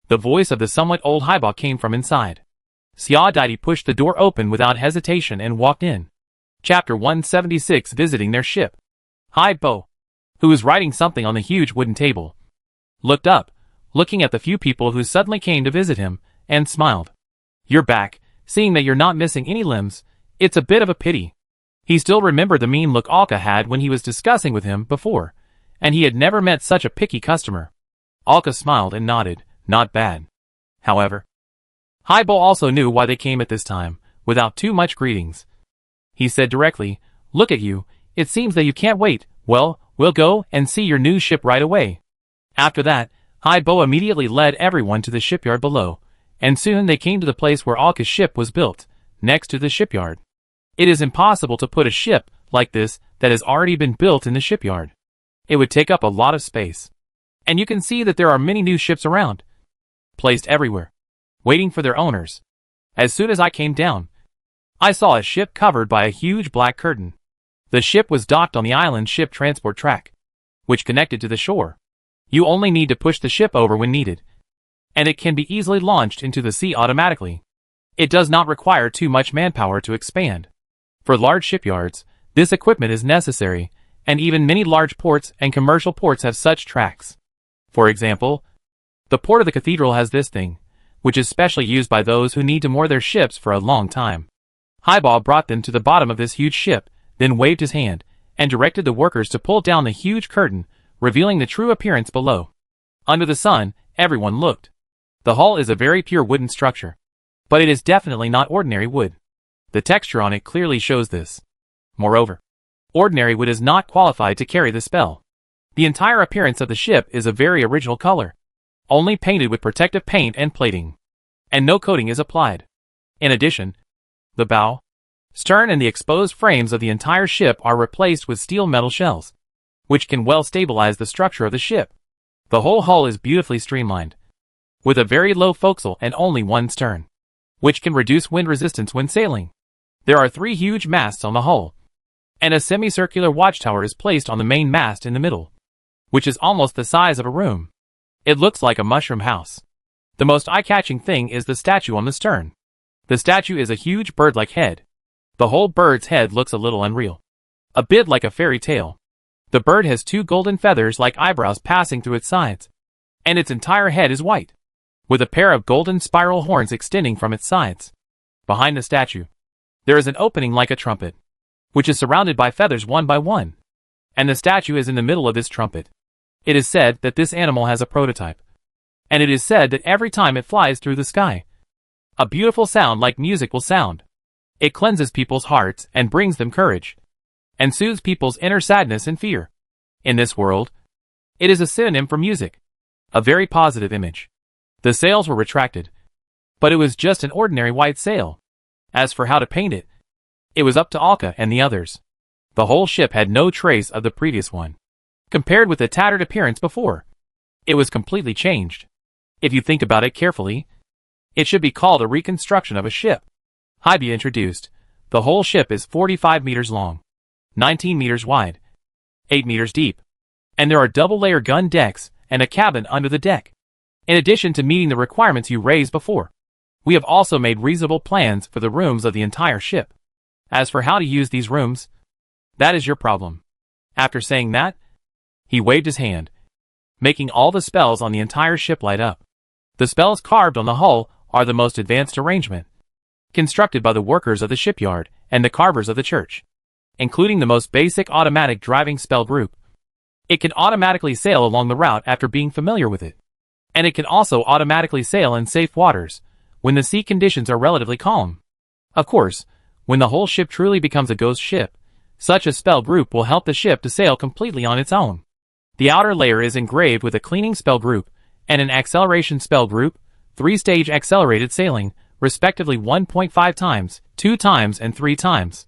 The voice of the somewhat old Highball came from inside. Xiao pushed the door open without hesitation and walked in. Chapter 176, visiting their ship. Highball, who was writing something on the huge wooden table, looked up, looking at the few people who suddenly came to visit him, and smiled. "You're back, seeing that you're not missing any limbs. It's a bit of a pity." He still remembered the mean look Alka had when he was discussing with him before, and he had never met such a picky customer. Alka smiled and nodded, "Not bad." However, Highball also knew why they came at this time, without too much greetings. He said directly, "Look at you, it seems that you can't wait. Well, we'll go and see your new ship right away." After that, Highball immediately led everyone to the shipyard below, and soon they came to the place where Alka's ship was built, next to the shipyard. It is impossible to put a ship like this that has already been built in the shipyard. It would take up a lot of space. And you can see that there are many new ships around, placed everywhere, waiting for their owners. As soon as I came down, I saw a ship covered by a huge black curtain. The ship was docked on the island ship transport track, which connected to the shore. You only need to push the ship over when needed, and it can be easily launched into the sea automatically. It does not require too much manpower to expand. For large shipyards, this equipment is necessary, and even many large ports and commercial ports have such tracks. For example, the port of the cathedral has this thing, which is specially used by those who need to moor their ships for a long time. Highball brought them to the bottom of this huge ship, then waved his hand, and directed the workers to pull down the huge curtain, revealing the true appearance below. Under the sun, everyone looked. The hull is a very pure wooden structure, but it is definitely not ordinary wood. The texture on it clearly shows this. Moreover, ordinary wood is not qualified to carry the spell. The entire appearance of the ship is a very original color, only painted with protective paint and plating, and no coating is applied. In addition, the bow, stern and the exposed frames of the entire ship are replaced with steel metal shells, which can well stabilize the structure of the ship. The whole hull is beautifully streamlined, with a very low forecastle and only one stern, which can reduce wind resistance when sailing. There are 3 huge masts on the hull, and a semicircular watchtower is placed on the main mast in the middle, which is almost the size of a room. It looks like a mushroom house. The most eye-catching thing is the statue on the stern. The statue is a huge bird-like head. The whole bird's head looks a little unreal, a bit like a fairy tale. The bird has 2 golden feathers like eyebrows passing through its sides, and its entire head is white, with a pair of golden spiral horns extending from its sides. Behind the statue, there is an opening like a trumpet, which is surrounded by feathers one by one, and the statue is in the middle of this trumpet. It is said that this animal has a prototype, and it is said that every time it flies through the sky, a beautiful sound like music will sound. It cleanses people's hearts and brings them courage, and soothes people's inner sadness and fear. In this world, it is a synonym for music, a very positive image. The sails were retracted, but it was just an ordinary white sail. As for how to paint it, it was up to Alka and the others. The whole ship had no trace of the previous one. Compared with the tattered appearance before, it was completely changed. If you think about it carefully, it should be called a reconstruction of a ship. Highby introduced. The whole ship is 45 meters long, 19 meters wide, 8 meters deep, and there are double-layer gun decks and a cabin under the deck. In addition to meeting the requirements you raised before, we have also made reasonable plans for the rooms of the entire ship. As for how to use these rooms, that is your problem. After saying that, he waved his hand, making all the spells on the entire ship light up. The spells carved on the hull are the most advanced arrangement, constructed by the workers of the shipyard and the carvers of the church, including the most basic automatic driving spell group. It can automatically sail along the route after being familiar with it. And it can also automatically sail in safe waters, when the sea conditions are relatively calm. Of course, when the whole ship truly becomes a ghost ship, such a spell group will help the ship to sail completely on its own. The outer layer is engraved with a cleaning spell group, and an acceleration spell group, 3-stage accelerated sailing, respectively 1.5 times, 2 times and 3 times.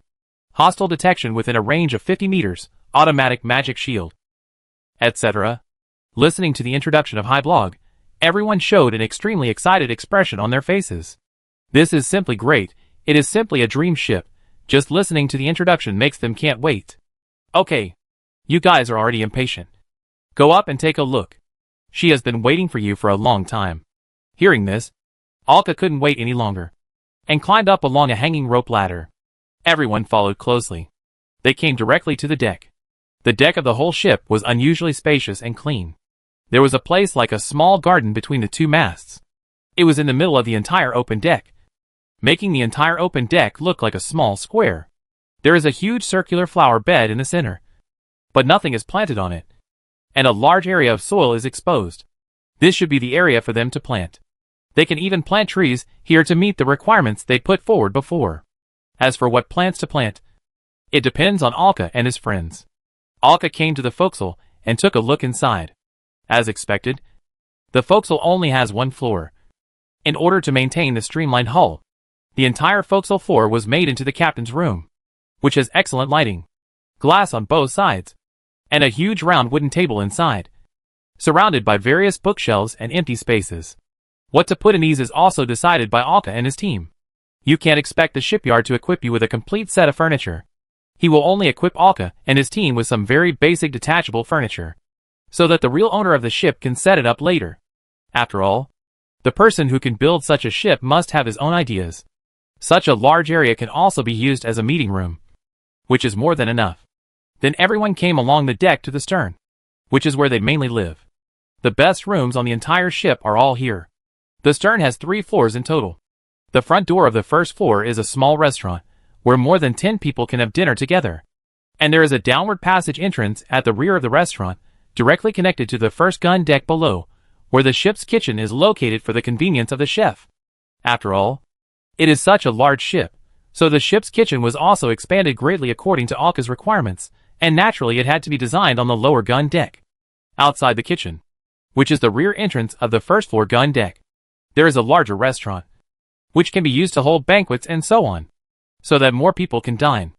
Hostile detection within a range of 50 meters, automatic magic shield, etc. Listening to the introduction of High Blog, everyone showed an extremely excited expression on their faces. This is simply great, it is simply a dream ship, just listening to the introduction makes them can't wait. Okay. You guys are already impatient. Go up and take a look. She has been waiting for you for a long time. Hearing this, Alka couldn't wait any longer, and climbed up along a hanging rope ladder. Everyone followed closely. They came directly to the deck. The deck of the whole ship was unusually spacious and clean. There was a place like a small garden between the two masts. It was in the middle of the entire open deck, making the entire open deck look like a small square. There is a huge circular flower bed in the center, but nothing is planted on it, and a large area of soil is exposed. This should be the area for them to plant. They can even plant trees here to meet the requirements they put forward before. As for what plants to plant, it depends on Alka and his friends. Alka came to the forecastle and took a look inside. As expected, the forecastle only has one floor. In order to maintain the streamlined hull, the entire forecastle floor was made into the captain's room, which has excellent lighting, glass on both sides, and a huge round wooden table inside, surrounded by various bookshelves and empty spaces. What to put in these is also decided by Alka and his team. You can't expect the shipyard to equip you with a complete set of furniture. He will only equip Alka and his team with some very basic detachable furniture, so that the real owner of the ship can set it up later. After all, the person who can build such a ship must have his own ideas. Such a large area can also be used as a meeting room, which is more than enough. Then everyone came along the deck to the stern, which is where they mainly live. The best rooms on the entire ship are all here. The stern has 3 floors in total. The front door of the first floor is a small restaurant, where more than 10 people can have dinner together. And there is a downward passage entrance at the rear of the restaurant, directly connected to the first gun deck below, where the ship's kitchen is located for the convenience of the chef. After all, it is such a large ship, so the ship's kitchen was also expanded greatly according to Alka's requirements, and naturally it had to be designed on the lower gun deck. Outside the kitchen, which is the rear entrance of the first floor gun deck, there is a larger restaurant, which can be used to hold banquets and so on, so that more people can dine.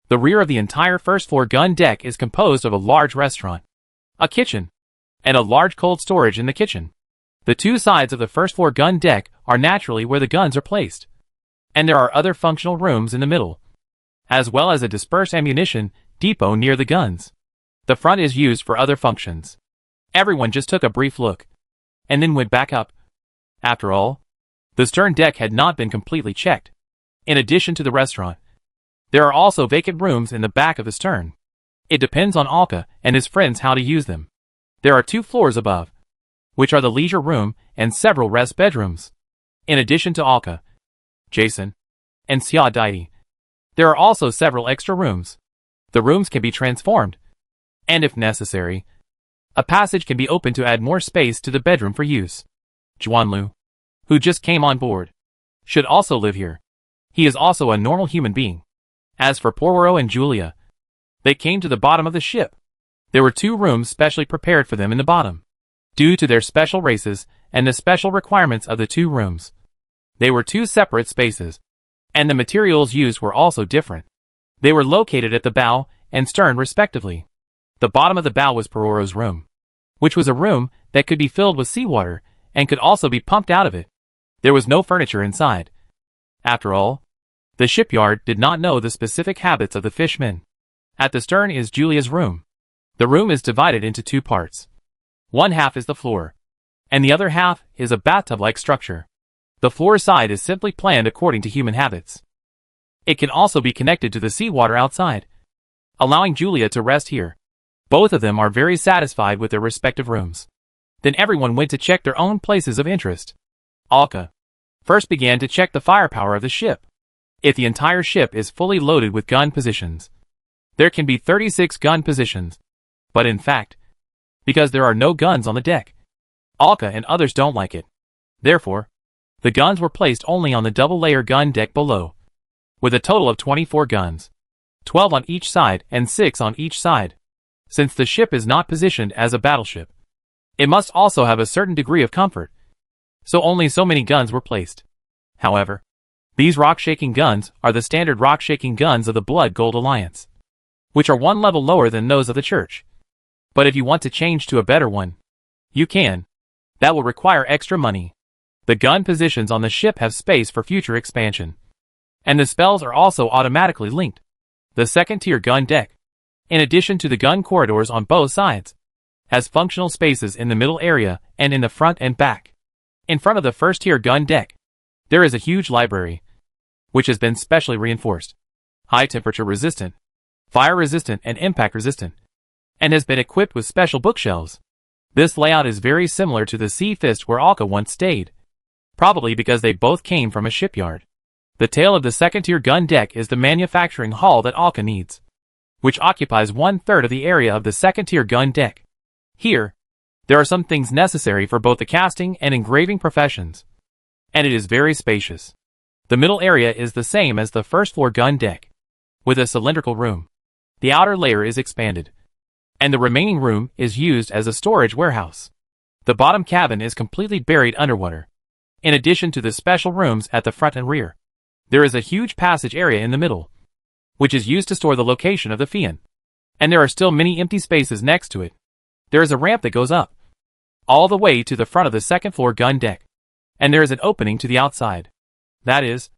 The rear of the entire first floor gun deck is composed of a large restaurant, a kitchen, and a large cold storage in the kitchen. The 2 sides of the first floor gun deck are naturally where the guns are placed, and there are other functional rooms in the middle, as well as a dispersed ammunition depot near the guns. The front is used for other functions. Everyone just took a brief look, and then went back up. After all, the stern deck had not been completely checked. In addition to the restaurant, there are also vacant rooms in the back of the stern. It depends on Alka and his friends how to use them. There are 2 floors above, which are the leisure room and several rest bedrooms. In addition to Alka, Jason, and Xia Daidi, there are also several extra rooms. The rooms can be transformed, and if necessary, a passage can be opened to add more space to the bedroom for use. Juanlu, who just came on board, should also live here. He is also a normal human being. As for Pororo and Julia, they came to the bottom of the ship. There were 2 rooms specially prepared for them in the bottom, due to their special races and the special requirements of the 2 rooms. They were 2 separate spaces, and the materials used were also different. They were located at the bow and stern respectively. The bottom of the bow was Pororo's room, which was a room that could be filled with seawater and could also be pumped out of it. There was no furniture inside. After all, the shipyard did not know the specific habits of the fishmen. At the stern is Julia's room. The room is divided into 2 parts. One half is the floor, and the other half is a bathtub-like structure. The floor side is simply planned according to human habits. It can also be connected to the seawater outside, allowing Julia to rest here. Both of them are very satisfied with their respective rooms. Then everyone went to check their own places of interest. Alka first began to check the firepower of the ship. If the entire ship is fully loaded with gun positions, there can be 36 gun positions. But in fact, because there are no guns on the deck. Alka and others don't like it. Therefore, the guns were placed only on the double-layer gun deck below, with a total of 24 guns, 12 on each side and 6 on each side. Since the ship is not positioned as a battleship, it must also have a certain degree of comfort, so only so many guns were placed. However, these rock-shaking guns are the standard rock-shaking guns of the Blood Gold Alliance, which are one level lower than those of the Church. But if you want to change to a better one, you can. That will require extra money. The gun positions on the ship have space for future expansion, and the spells are also automatically linked. The second-tier gun deck, in addition to the gun corridors on both sides, has functional spaces in the middle area and in the front and back. In front of the first-tier gun deck, there is a huge library, which has been specially reinforced, high-temperature resistant, fire-resistant and impact-resistant, and has been equipped with special bookshelves. This layout is very similar to the Sea Fist where Alka once stayed, probably because they both came from a shipyard. The tail of the second-tier gun deck is the manufacturing hall that Alka needs, which occupies 1/3 of the area of the second-tier gun deck. Here, there are some things necessary for both the casting and engraving professions, and it is very spacious. The middle area is the same as the first-floor gun deck, with a cylindrical room. The outer layer is expanded, and the remaining room is used as a storage warehouse. The bottom cabin is completely buried underwater. In addition to the special rooms at the front and rear, there is a huge passage area in the middle, which is used to store the location of the Fian. And there are still many empty spaces next to it. There is a ramp that goes up all the way to the front of the second-floor gun deck, and there is an opening to the outside. That is,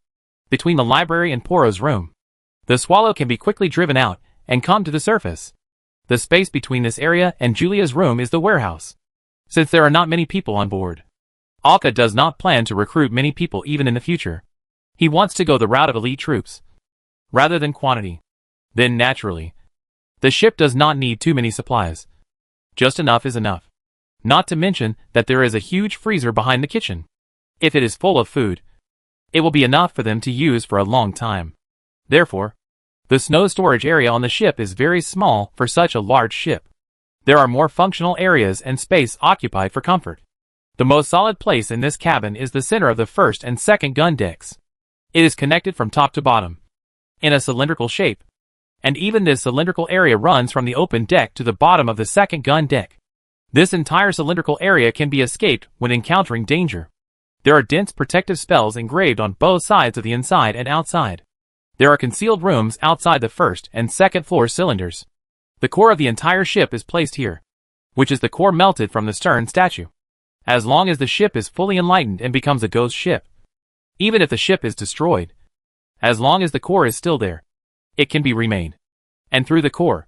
between the library and Poro's room. The Swallow can be quickly driven out and come to the surface. The space between this area and Julia's room is the warehouse. Since there are not many people on board, Alka does not plan to recruit many people even in the future. He wants to go the route of elite troops, rather than quantity. Then naturally, the ship does not need too many supplies. Just enough is enough. Not to mention that there is a huge freezer behind the kitchen. If it is full of food, it will be enough for them to use for a long time. Therefore, the snow storage area on the ship is very small for such a large ship. There are more functional areas and space occupied for comfort. The most solid place in this cabin is the center of the first and second gun decks. It is connected from top to bottom, in a cylindrical shape, and even this cylindrical area runs from the open deck to the bottom of the second gun deck. This entire cylindrical area can be escaped when encountering danger. There are dense protective spells engraved on both sides of the inside and outside. There are concealed rooms outside the first and second floor cylinders. The core of the entire ship is placed here, which is the core melted from the stern statue. As long as the ship is fully enlightened and becomes a ghost ship, even if the ship is destroyed, as long as the core is still there, it can be remade. And through the core,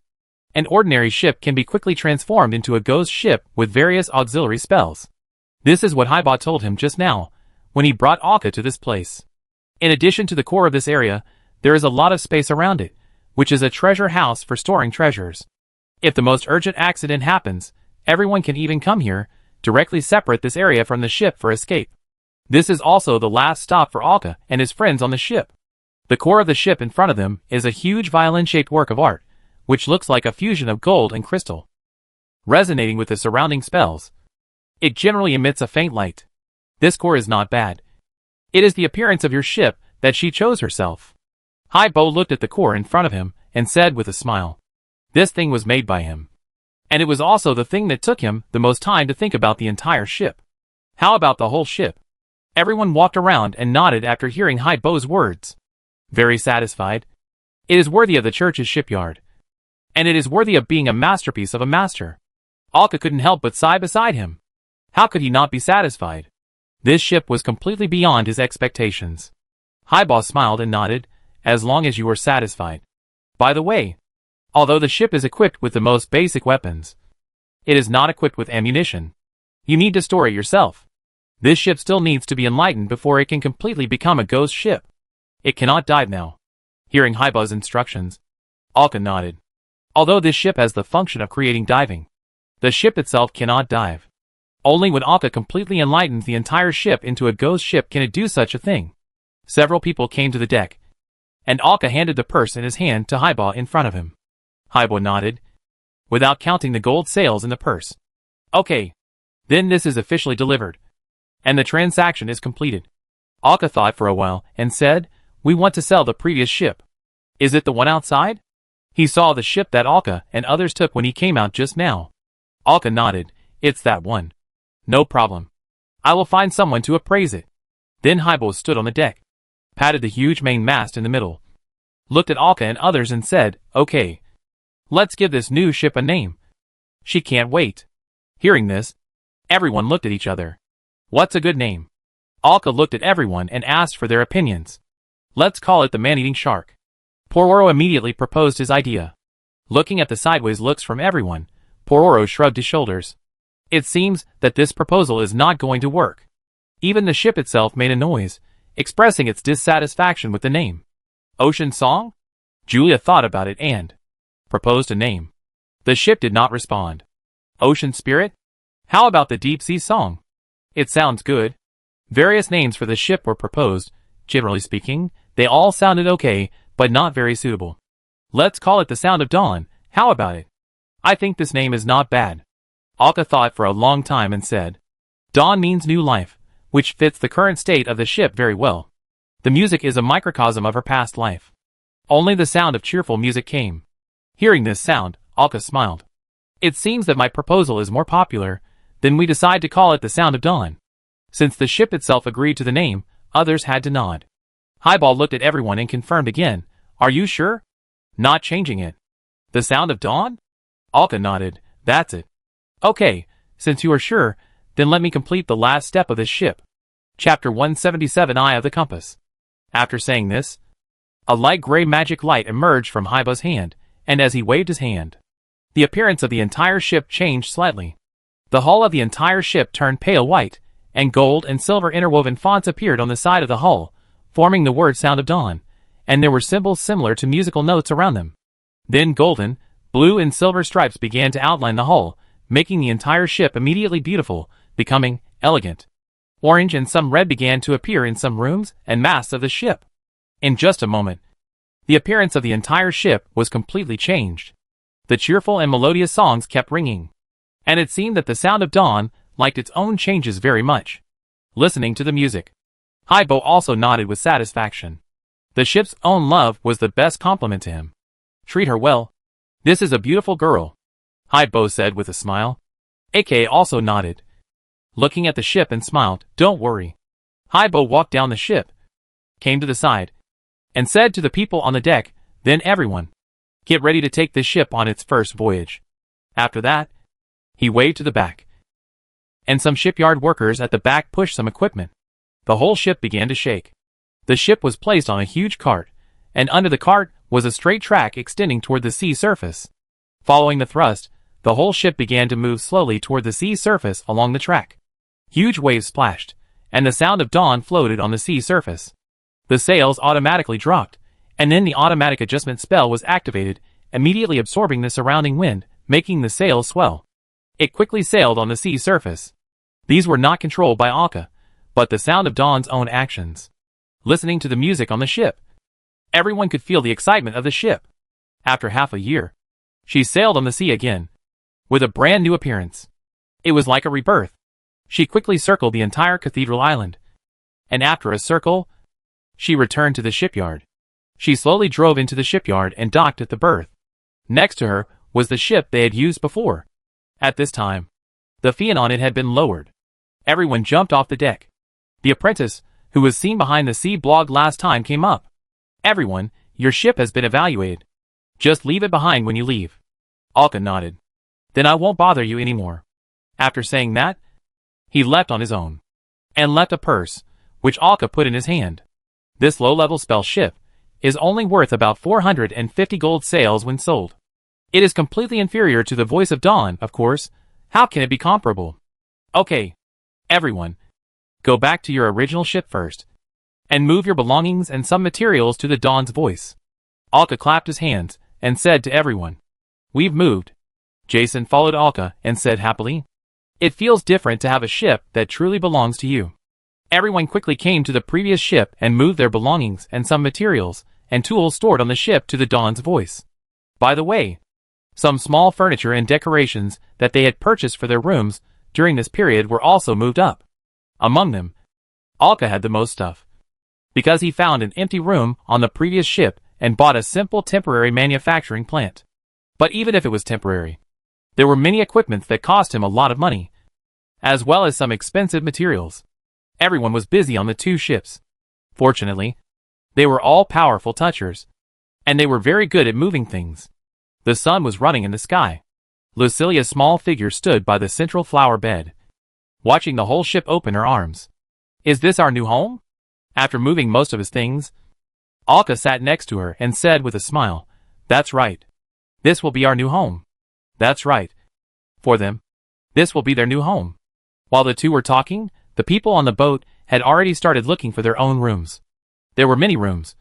an ordinary ship can be quickly transformed into a ghost ship with various auxiliary spells. This is what Highbot told him just now, when he brought Alka to this place. In addition to the core of this area, there is a lot of space around it, which is a treasure house for storing treasures. If the most urgent accident happens, everyone can even come here, directly separate this area from the ship for escape. This is also the last stop for Alka and his friends on the ship. The core of the ship in front of them is a huge violin-shaped work of art, which looks like a fusion of gold and crystal. Resonating with the surrounding spells, it generally emits a faint light. This core is not bad. It is the appearance of your ship that she chose herself. Highbo looked at the core in front of him and said with a smile, this thing was made by him. And it was also the thing that took him the most time to think about the entire ship. How about the whole ship? Everyone walked around and nodded after hearing Highbo's words. Very satisfied. It is worthy of the church's shipyard. And it is worthy of being a masterpiece of a master. Alka couldn't help but sigh beside him. How could he not be satisfied? This ship was completely beyond his expectations. Highbo smiled and nodded, as long as you were satisfied. By the way, although the ship is equipped with the most basic weapons, it is not equipped with ammunition. You need to store it yourself. This ship still needs to be enlightened before it can completely become a ghost ship. It cannot dive now. Hearing Highbo's instructions, Alka nodded. Although this ship has the function of creating diving, the ship itself cannot dive. Only when Alka completely enlightens the entire ship into a ghost ship can it do such a thing. Several people came to the deck, and Alka handed the purse in his hand to Highbo in front of him. Highbo nodded, without counting the gold sails in the purse. Okay. Then this is officially delivered. And the transaction is completed. Alka thought for a while and said, we want to sell the previous ship. Is it the one outside? He saw the ship that Alka and others took when he came out just now. Alka nodded. It's that one. No problem. I will find someone to appraise it. Then Hybo stood on the deck, patted the huge main mast in the middle, looked at Alka and others and said, okay. Let's give this new ship a name. She can't wait. Hearing this, everyone looked at each other. What's a good name? Alka looked at everyone and asked for their opinions. Let's call it the man-eating shark. Pororo immediately proposed his idea. Looking at the sideways looks from everyone, Pororo shrugged his shoulders. It seems that this proposal is not going to work. Even the ship itself made a noise, expressing its dissatisfaction with the name. Ocean Song? Julia thought about it and proposed a name. The ship did not respond. Ocean Spirit? How about the Deep Sea Song? It sounds good. Various names for the ship were proposed. Generally speaking, they all sounded okay, but not very suitable. Let's call it the Sound of Dawn. How about it? I think this name is not bad. Alka thought for a long time and said, Dawn means new life, which fits the current state of the ship very well. The music is a microcosm of her past life. Only the sound of cheerful music came. Hearing this sound, Alka smiled. It seems that my proposal is more popular, then we decide to call it the Sound of Dawn. Since the ship itself agreed to the name, others had to nod. Highball looked at everyone and confirmed again, are you sure? Not changing it. The Sound of Dawn? Alka nodded, that's it. Okay, since you are sure, then let me complete the last step of this ship. Chapter 177 Eye of the Compass. After saying this, a light gray magic light emerged from Haiba's hand, and as he waved his hand, the appearance of the entire ship changed slightly. The hull of the entire ship turned pale white, and gold and silver interwoven fonts appeared on the side of the hull, forming the word Sound of Dawn, and there were symbols similar to musical notes around them. Then golden, blue and silver stripes began to outline the hull, making the entire ship immediately beautiful, becoming elegant. Orange and some red began to appear in some rooms and masts of the ship. In just a moment, the appearance of the entire ship was completely changed. The cheerful and melodious songs kept ringing, and it seemed that the Sound of Dawn liked its own changes very much. Listening to the music, Haibo also nodded with satisfaction. The ship's own love was the best compliment to him. Treat her well. This is a beautiful girl, Haibo said with a smile. AK also nodded, looking at the ship and smiled. Don't worry. Haibo walked down the ship, came to the side, and said to the people on the deck, then everyone, get ready to take this ship on its first voyage. After that, he waved to the back, and some shipyard workers at the back pushed some equipment. The whole ship began to shake. The ship was placed on a huge cart, and under the cart was a straight track extending toward the sea surface. Following the thrust, the whole ship began to move slowly toward the sea surface along the track. Huge waves splashed, and the Sound of Dawn floated on the sea surface. The sails automatically dropped, and then the automatic adjustment spell was activated, immediately absorbing the surrounding wind, making the sails swell. It quickly sailed on the sea surface. These were not controlled by Alka, but the Sound of Dawn's own actions. Listening to the music on the ship, everyone could feel the excitement of the ship. After half a year, she sailed on the sea again, with a brand new appearance. It was like a rebirth. She quickly circled the entire Cathedral Island, and after a circle, she returned to the shipyard. She slowly drove into the shipyard and docked at the berth. Next to her was the ship they had used before. At this time, the fian on it had been lowered. Everyone jumped off the deck. The apprentice, who was seen behind the sea blog last time, came up. Everyone, your ship has been evaluated. Just leave it behind when you leave. Alka nodded. Then I won't bother you anymore. After saying that, he left on his own, and left a purse, which Alka put in his hand. This low-level spell ship is only worth about 450 gold sails when sold. It is completely inferior to the Voice of Dawn, of course. How can it be comparable? Okay, everyone, go back to your original ship first, and move your belongings and some materials to the Dawn's Voice. Alka clapped his hands, and said to everyone, we've moved. Jason followed Alka, and said happily, it feels different to have a ship that truly belongs to you. Everyone quickly came to the previous ship and moved their belongings and some materials and tools stored on the ship to the Dawn's Voice. By the way, Some small furniture and decorations that they had purchased for their rooms during this period were also moved up. Among them, Alka had the most stuff, because he found an empty room on the previous ship and bought a simple temporary manufacturing plant. But even if it was temporary, there were many equipments that cost him a lot of money, as well as some expensive materials. Everyone was busy on the two ships. Fortunately, they were all powerful touchers, and they were very good at moving things. The sun was running in the sky. Lucilia's small figure stood by the central flower bed, watching the whole ship open her arms. "Is this our new home?" After moving most of his things, Alka sat next to her and said with a smile, "That's right. This will be our new home." That's right. For them, this will be their new home. While the two were talking, the people on the boat had already started looking for their own rooms. There were many rooms,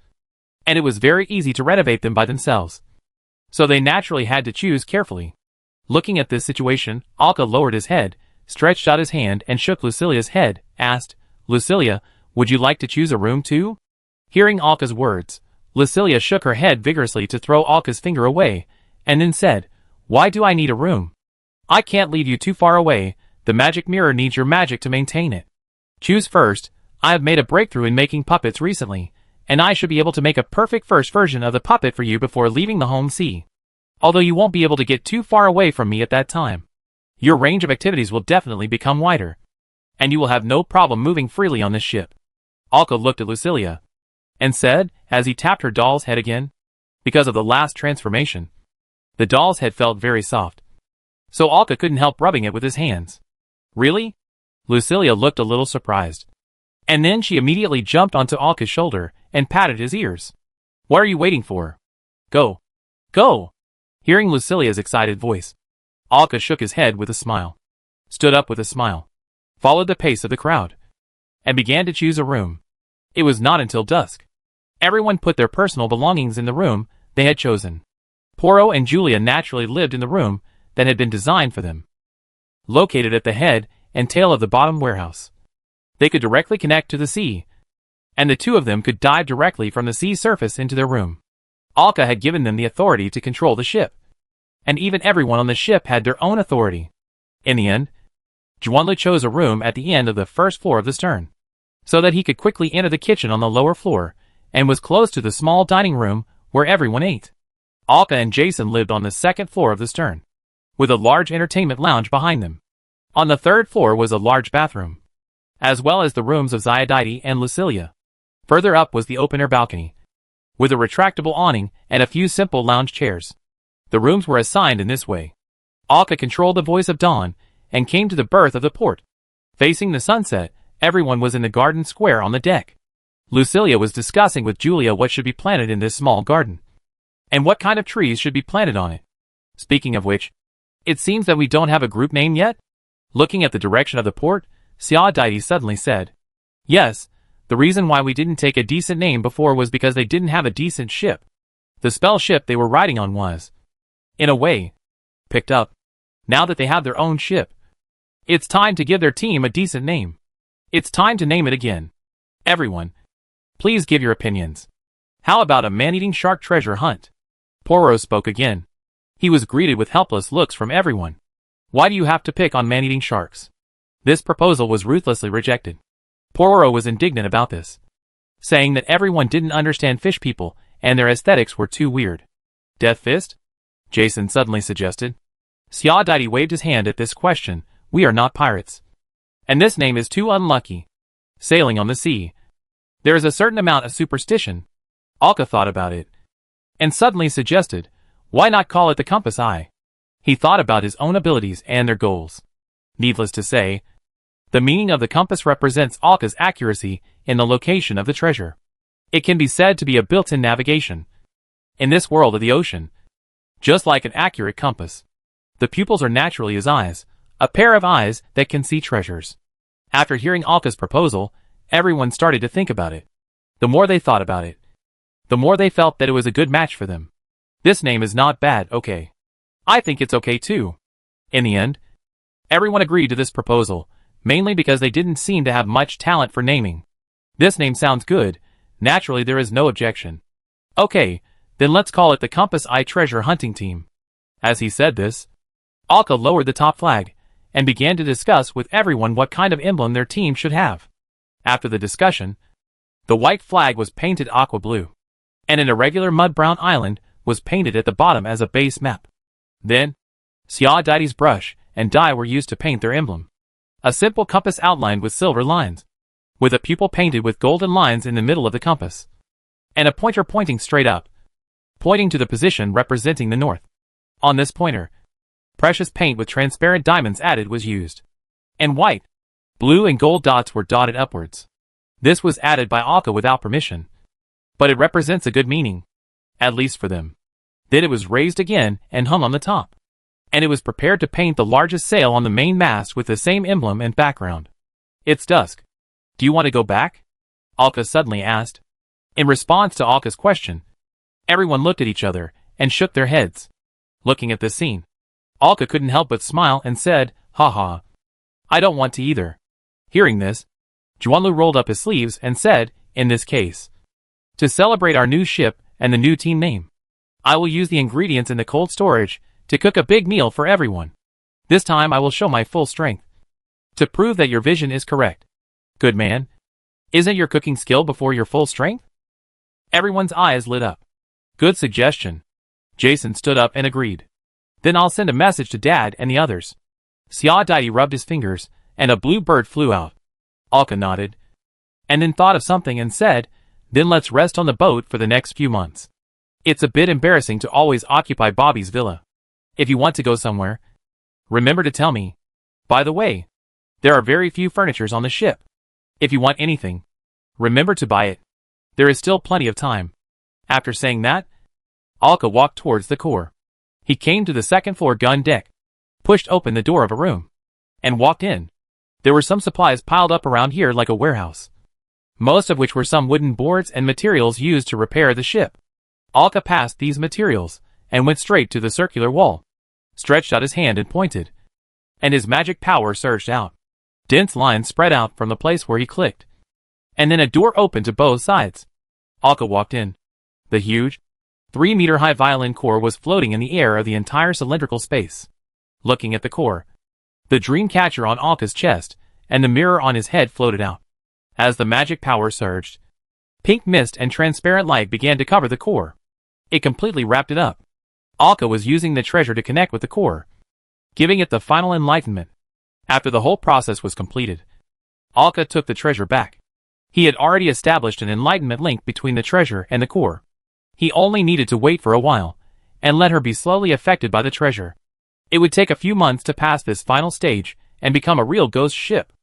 and it was very easy to renovate them by themselves. So they naturally had to choose carefully. Looking at this situation, Alka lowered his head, stretched out his hand and shook Lucilia's head, asked, "Lucilia, would you like to choose a room too?" Hearing Alka's words, Lucilia shook her head vigorously to throw Alka's finger away, and then said, "Why do I need a room? I can't leave you too far away. The magic mirror needs your magic to maintain it. Choose first. I have made a breakthrough in making puppets recently, and I should be able to make a perfect first version of the puppet for you before leaving the home sea. Although you won't be able to get too far away from me at that time. Your range of activities will definitely become wider, and you will have no problem moving freely on this ship." Alka looked at Lucilia, and said, as he tapped her doll's head again, because of the last transformation, the doll's head felt very soft, so Alka couldn't help rubbing it with his hands. "Really?" Lucilia looked a little surprised, and then she immediately jumped onto Alka's shoulder and patted his ears. "What are you waiting for? Go! Go!" Hearing Lucilia's excited voice, Alka shook his head with a smile, stood up with a smile, followed the pace of the crowd, and began to choose a room. It was not until dusk. Everyone put their personal belongings in the room they had chosen. Poirot and Julia naturally lived in the room that had been designed for them, located at the head and tail of the bottom warehouse. They could directly connect to the sea, and the two of them could dive directly from the sea surface into their room. Alka had given them the authority to control the ship, and even everyone on the ship had their own authority. In the end, Juanlu chose a room at the end of the first floor of the stern, so that he could quickly enter the kitchen on the lower floor, and was close to the small dining room where everyone ate. Alka and Jason lived on the second floor of the stern, with a large entertainment lounge behind them. On the third floor was a large bathroom, as well as the rooms of Ziadite and Lucilia. Further up was the open-air balcony, with a retractable awning and a few simple lounge chairs. The rooms were assigned in this way. Alka controlled the voice of dawn and came to the berth of the port. Facing the sunset, everyone was in the garden square on the deck. Lucilia was discussing with Julia what should be planted in this small garden, and what kind of trees should be planted on it. Speaking of which, it seems that we don't have a group name yet? Looking at the direction of the port, Ziadite suddenly said, "Yes, the reason why we didn't take a decent name before was because they didn't have a decent ship. The spell ship they were riding on was, in a way, picked up. Now that they have their own ship, it's time to give their team a decent name. It's time to name it again. Everyone, please give your opinions. How about a man-eating shark treasure hunt?" Poirot spoke again. He was greeted with helpless looks from everyone. "Why do you have to pick on man-eating sharks?" This proposal was ruthlessly rejected. Poirot was indignant about this, saying that everyone didn't understand fish people and their aesthetics were too weird. "Death Fist?" Jason suddenly suggested. Ziadite waved his hand at this question. "We are not pirates, and this name is too unlucky. Sailing on the sea. There is a certain amount of superstition." Alka thought about it, and suddenly suggested, "Why not call it the Compass Eye?" He thought about his own abilities and their goals. Needless to say, the meaning of the compass represents Alka's accuracy in the location of the treasure. It can be said to be a built-in navigation in this world of the ocean, just like an accurate compass. The pupils are naturally his eyes, a pair of eyes that can see treasures. After hearing Alka's proposal, everyone started to think about it. The more they thought about it, the more they felt that it was a good match for them. "This name is not bad, okay. I think it's okay too." In the end, everyone agreed to this proposal, mainly because they didn't seem to have much talent for naming. "This name sounds good. Naturally there is no objection. Okay, then let's call it the Compass Eye Treasure Hunting Team." As he said this, Alka lowered the top flag, and began to discuss with everyone what kind of emblem their team should have. After the discussion, the white flag was painted aqua blue, and an irregular mud-brown island was painted at the bottom as a base map. Then, Sia Daidi's brush and dye were used to paint their emblem. A simple compass outlined with silver lines, with a pupil painted with golden lines in the middle of the compass, and a pointer pointing straight up, pointing to the position representing the north. On this pointer, precious paint with transparent diamonds added was used, and white, blue and gold dots were dotted upwards. This was added by Alka without permission, but it represents a good meaning, at least for them. Then it was raised again and hung on the top, and it was prepared to paint the largest sail on the main mast with the same emblem and background. It's dusk. Do you want to go back? Alka suddenly asked. In response to Alka's question, everyone looked at each other and shook their heads. Looking at this scene, Alka couldn't help but smile and said, "Ha ha. I don't want to either." Hearing this, Juanlu rolled up his sleeves and said, "In this case, to celebrate our new ship and the new team name, I will use the ingredients in the cold storage to cook a big meal for everyone. This time I will show my full strength, to prove that your vision is correct." Good man. Isn't your cooking skill before your full strength? Everyone's eyes lit up. Good suggestion. Jason stood up and agreed. Then I'll send a message to Dad and the others. Sia Daidi rubbed his fingers, and a blue bird flew out. Alka nodded, and then thought of something and said, "Then let's rest on the boat for the next few months. It's a bit embarrassing to always occupy Bobby's villa. If you want to go somewhere, remember to tell me. By the way, there are very few furnitures on the ship. If you want anything, remember to buy it. There is still plenty of time." After saying that, Alka walked towards the core. He came to the second-floor gun deck, pushed open the door of a room, and walked in. There were some supplies piled up around here like a warehouse, most of which were some wooden boards and materials used to repair the ship. Alka passed these materials and went straight to the circular wall, stretched out his hand and pointed, and his magic power surged out. Dense lines spread out from the place where he clicked, and then a door opened to both sides. Alka walked in. The huge, 3-meter-high violin core was floating in the air of the entire cylindrical space. Looking at the core, the dream catcher on Alka's chest and the mirror on his head floated out. As the magic power surged, pink mist and transparent light began to cover the core. It completely wrapped it up. Alka was using the treasure to connect with the core, giving it the final enlightenment. After the whole process was completed, Alka took the treasure back. He had already established an enlightenment link between the treasure and the core. He only needed to wait for a while, and let her be slowly affected by the treasure. It would take a few months to pass this final stage and become a real ghost ship.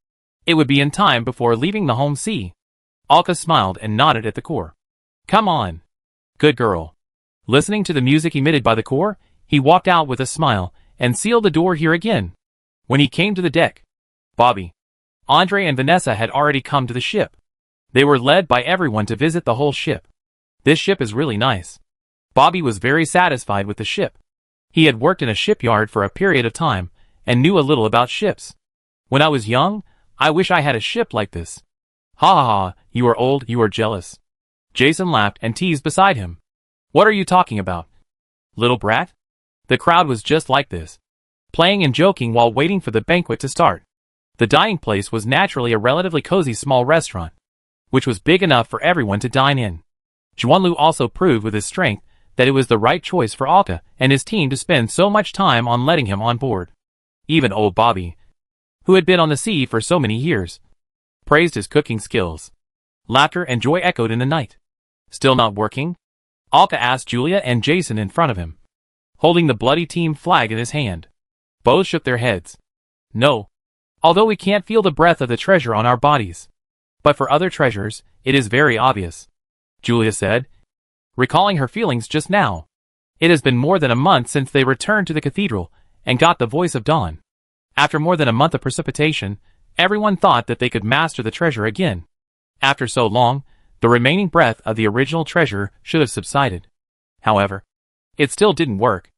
It would be in time before leaving the home sea. Alka smiled and nodded at the core. "Come on. Good girl." Listening to the music emitted by the core, he walked out with a smile and sealed the door here again. When he came to the deck, Bobby, Andre and Vanessa had already come to the ship. They were led by everyone to visit the whole ship. This ship is really nice. Bobby was very satisfied with the ship. He had worked in a shipyard for a period of time and knew a little about ships. "When I was young, I wish I had a ship like this." "Ha ha ha, you are old, you are jealous." Jason laughed and teased beside him. "What are you talking about, little brat?" The crowd was just like this, playing and joking while waiting for the banquet to start. The dining place was naturally a relatively cozy small restaurant, which was big enough for everyone to dine in. Juanlu also proved with his strength that it was the right choice for Alka and his team to spend so much time on letting him on board. Even old Bobby, who had been on the sea for so many years, praised his cooking skills. Laughter and joy echoed in the night. "Still not working?" Alka asked Julia and Jason in front of him, holding the bloody team flag in his hand. Both shook their heads. "No. Although we can't feel the breath of the treasure on our bodies. But for other treasures, it is very obvious," Julia said, recalling her feelings just now. It has been more than a month since they returned to the cathedral and got the voice of dawn. After more than a month of precipitation, everyone thought that they could master the treasure again. After so long, the remaining breath of the original treasure should have subsided. However, it still didn't work.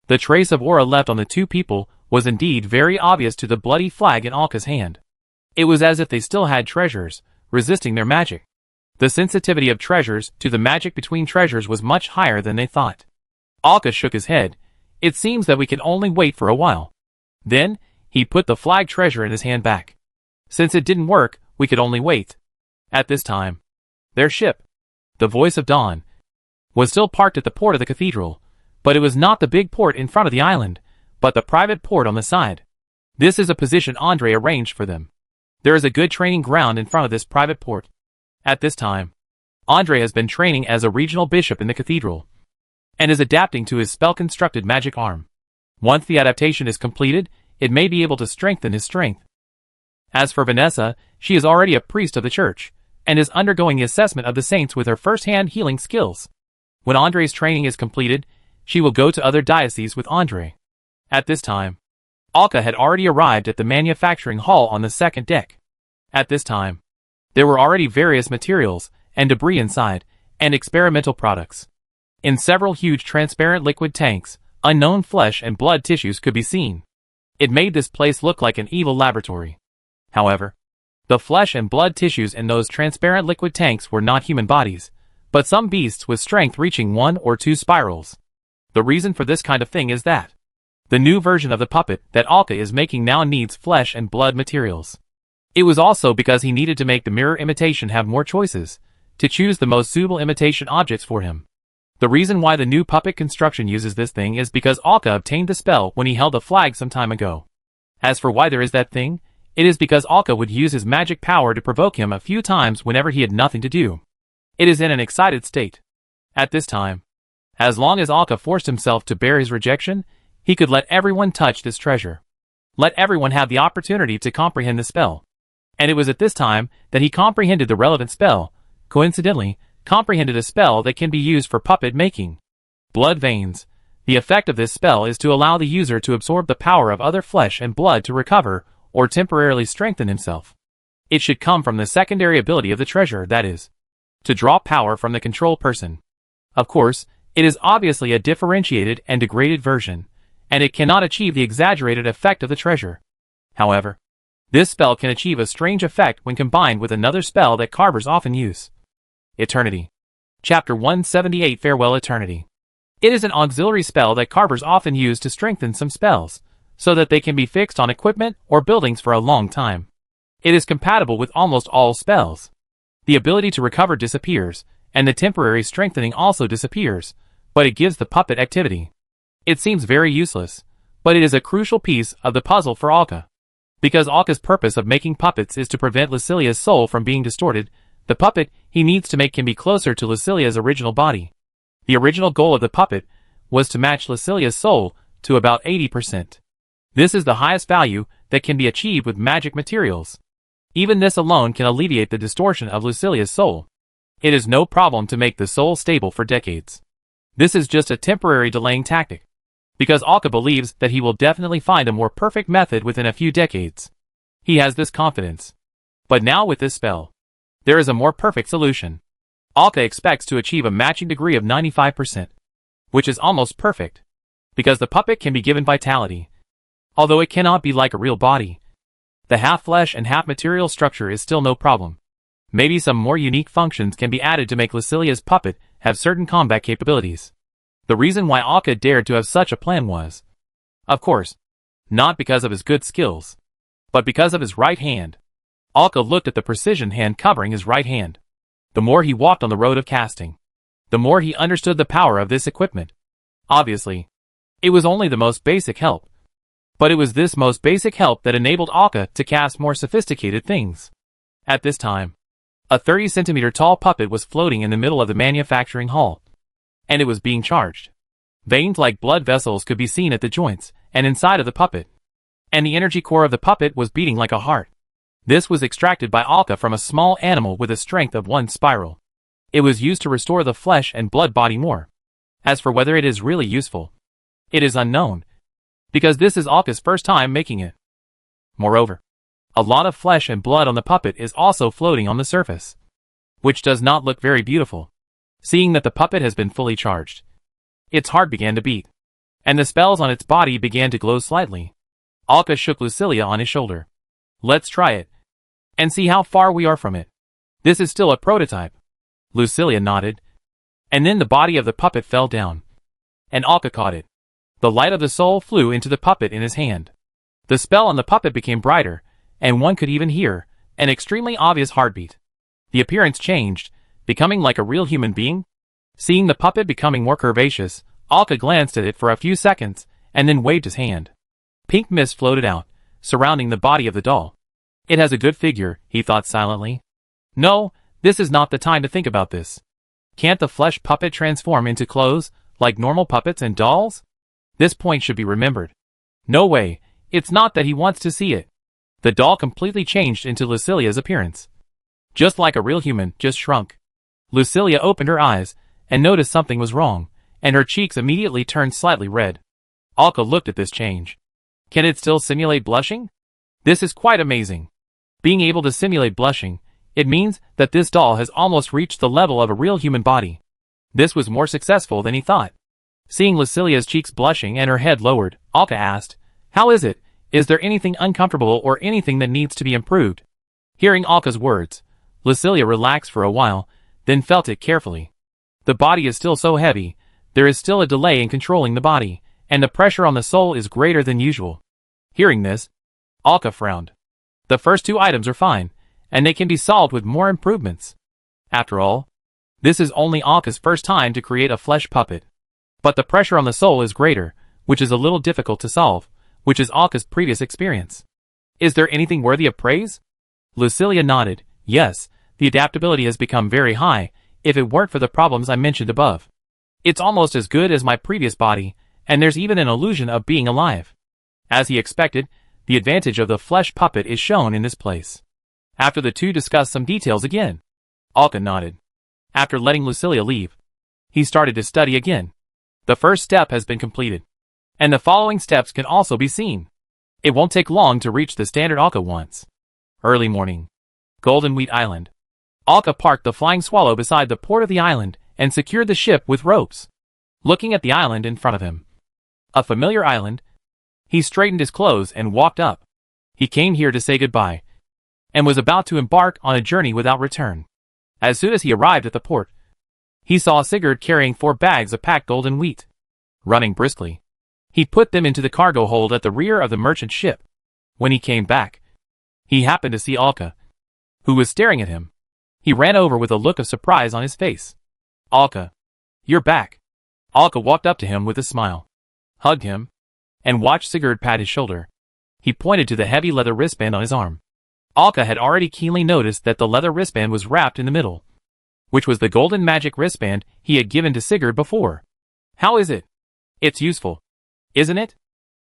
The trace of aura left on the two people was indeed very obvious to the bloody flag in Alka's hand. It was as if they still had treasures, resisting their magic. The sensitivity of treasures to the magic between treasures was much higher than they thought. Alka shook his head, It seems that we can only wait for a while. Then, he put the flag treasure in his hand back. Since it didn't work, we could only wait. At this time, their ship, the Voice of Dawn, was still parked at the port of the cathedral, but it was not the big port in front of the island, but the private port on the side. This is a position Andre arranged for them. There is a good training ground in front of this private port. At this time, Andre has been training as a regional bishop in the cathedral, and is adapting to his spell-constructed magic arm. Once the adaptation is completed, it may be able to strengthen his strength. As for Vanessa, she is already a priest of the church, and is undergoing the assessment of the saints with her first-hand healing skills. When Andre's training is completed, she will go to other dioceses with Andre. At this time, Alka had already arrived at the manufacturing hall on the second deck. At this time, there were already various materials and debris inside, and experimental products. In several huge transparent liquid tanks, unknown flesh and blood tissues could be seen. It made this place look like an evil laboratory. However, the flesh and blood tissues in those transparent liquid tanks were not human bodies, but some beasts with strength reaching 1 or 2 spirals. The reason for this kind of thing is that the new version of the puppet that Alka is making now needs flesh and blood materials. It was also because he needed to make the mirror imitation have more choices, to choose the most suitable imitation objects for him. The reason why the new puppet construction uses this thing is because Alka obtained the spell when he held the flag some time ago. As for why there is that thing, it is because Alka would use his magic power to provoke him a few times whenever he had nothing to do. It is in an excited state. At this time, as long as Alka forced himself to bear his rejection, he could let everyone touch this treasure. Let everyone have the opportunity to comprehend the spell. And it was at this time that he comprehended the relevant spell, coincidentally, comprehended a spell that can be used for puppet making. Blood veins. The effect of this spell is to allow the user to absorb the power of other flesh and blood to recover, or temporarily strengthen himself. It should come from the secondary ability of the treasure, that is, to draw power from the control person. Of course, it is obviously a differentiated and degraded version, and it cannot achieve the exaggerated effect of the treasure. However, this spell can achieve a strange effect when combined with another spell that carvers often use. Eternity. Chapter 178 Farewell Eternity. It is an auxiliary spell that carvers often use to strengthen some spells, so that they can be fixed on equipment or buildings for a long time. It is compatible with almost all spells. The ability to recover disappears, and the temporary strengthening also disappears, but it gives the puppet activity. It seems very useless, but it is a crucial piece of the puzzle for Alka. Because Alka's purpose of making puppets is to prevent Lucilia's soul from being distorted, the puppet he needs to make can be closer to Lucilia's original body. The original goal of the puppet was to match Lucilia's soul to about 80%. This is the highest value that can be achieved with magic materials. Even this alone can alleviate the distortion of Lucilia's soul. It is no problem to make the soul stable for decades. This is just a temporary delaying tactic, because Alka believes that he will definitely find a more perfect method within a few decades. He has this confidence. But now with this spell, there is a more perfect solution. Alka expects to achieve a matching degree of 95%, which is almost perfect, because the puppet can be given vitality. Although it cannot be like a real body, the half-flesh and half-material structure is still no problem. Maybe some more unique functions can be added to make Lucilia's puppet have certain combat capabilities. The reason why Alka dared to have such a plan was, of course, not because of his good skills, but because of his right hand. Alka looked at the precision hand covering his right hand. The more he walked on the road of casting, the more he understood the power of this equipment. Obviously, it was only the most basic help. But it was this most basic help that enabled Alka to cast more sophisticated things. At this time, a 30-centimeter tall puppet was floating in the middle of the manufacturing hall, and it was being charged. Veins like blood vessels could be seen at the joints and inside of the puppet, and the energy core of the puppet was beating like a heart. This was extracted by Alka from a small animal with a strength of 1 spiral. It was used to restore the flesh and blood body more. As for whether it is really useful, it is unknown, because this is Alka's first time making it. Moreover, a lot of flesh and blood on the puppet is also floating on the surface, which does not look very beautiful. Seeing that the puppet has been fully charged, its heart began to beat, and the spells on its body began to glow slightly. Alka shook Lucilia on his shoulder. Let's try it, and see how far we are from it. This is still a prototype. Lucilia nodded, and then the body of the puppet fell down, and Alka caught it. The light of the soul flew into the puppet in his hand. The spell on the puppet became brighter, and one could even hear an extremely obvious heartbeat. The appearance changed, becoming like a real human being. Seeing the puppet becoming more curvaceous, Alka glanced at it for a few seconds, and then waved his hand. Pink mist floated out, surrounding the body of the doll. It has a good figure, he thought silently. No, this is not the time to think about this. Can't the flesh puppet transform into clothes, like normal puppets and dolls? This point should be remembered. No way, it's not that he wants to see it. The doll completely changed into Lucilia's appearance. Just like a real human, just shrunk. Lucilia opened her eyes, and noticed something was wrong, and her cheeks immediately turned slightly red. Alka looked at this change. Can it still simulate blushing? This is quite amazing. Being able to simulate blushing, it means that this doll has almost reached the level of a real human body. This was more successful than he thought. Seeing Lucilia's cheeks blushing and her head lowered, Alka asked, "How is it? Is there anything uncomfortable or anything that needs to be improved?" Hearing Alka's words, Lucilia relaxed for a while, then felt it carefully. The body is still so heavy, there is still a delay in controlling the body, and the pressure on the soul is greater than usual. Hearing this, Alka frowned. The first two items are fine, and they can be solved with more improvements. After all, this is only Alka's first time to create a flesh puppet. But the pressure on the soul is greater, which is a little difficult to solve, which is Alka's previous experience. Is there anything worthy of praise? Lucilia nodded. Yes, the adaptability has become very high, if it weren't for the problems I mentioned above. It's almost as good as my previous body, and there's even an illusion of being alive. As he expected, the advantage of the flesh puppet is shown in this place. After the two discussed some details again, Alka nodded. After letting Lucilia leave, he started to study again. The first step has been completed, and the following steps can also be seen. It won't take long to reach the standard Alka wants. Early morning. Golden Wheat Island. Alka parked the flying swallow beside the port of the island and secured the ship with ropes. Looking at the island in front of him, a familiar island, he straightened his clothes and walked up. He came here to say goodbye, and was about to embark on a journey without return. As soon as he arrived at the port, he saw Sigurd carrying 4 bags of packed golden wheat. Running briskly, he put them into the cargo hold at the rear of the merchant ship. When he came back, he happened to see Alka, who was staring at him. He ran over with a look of surprise on his face. Alka, you're back. Alka walked up to him with a smile, hugged him, and watched Sigurd pat his shoulder. He pointed to the heavy leather wristband on his arm. Alka had already keenly noticed that the leather wristband was wrapped in the middle, which was the golden magic wristband he had given to Sigurd before. How is it? It's useful, isn't it?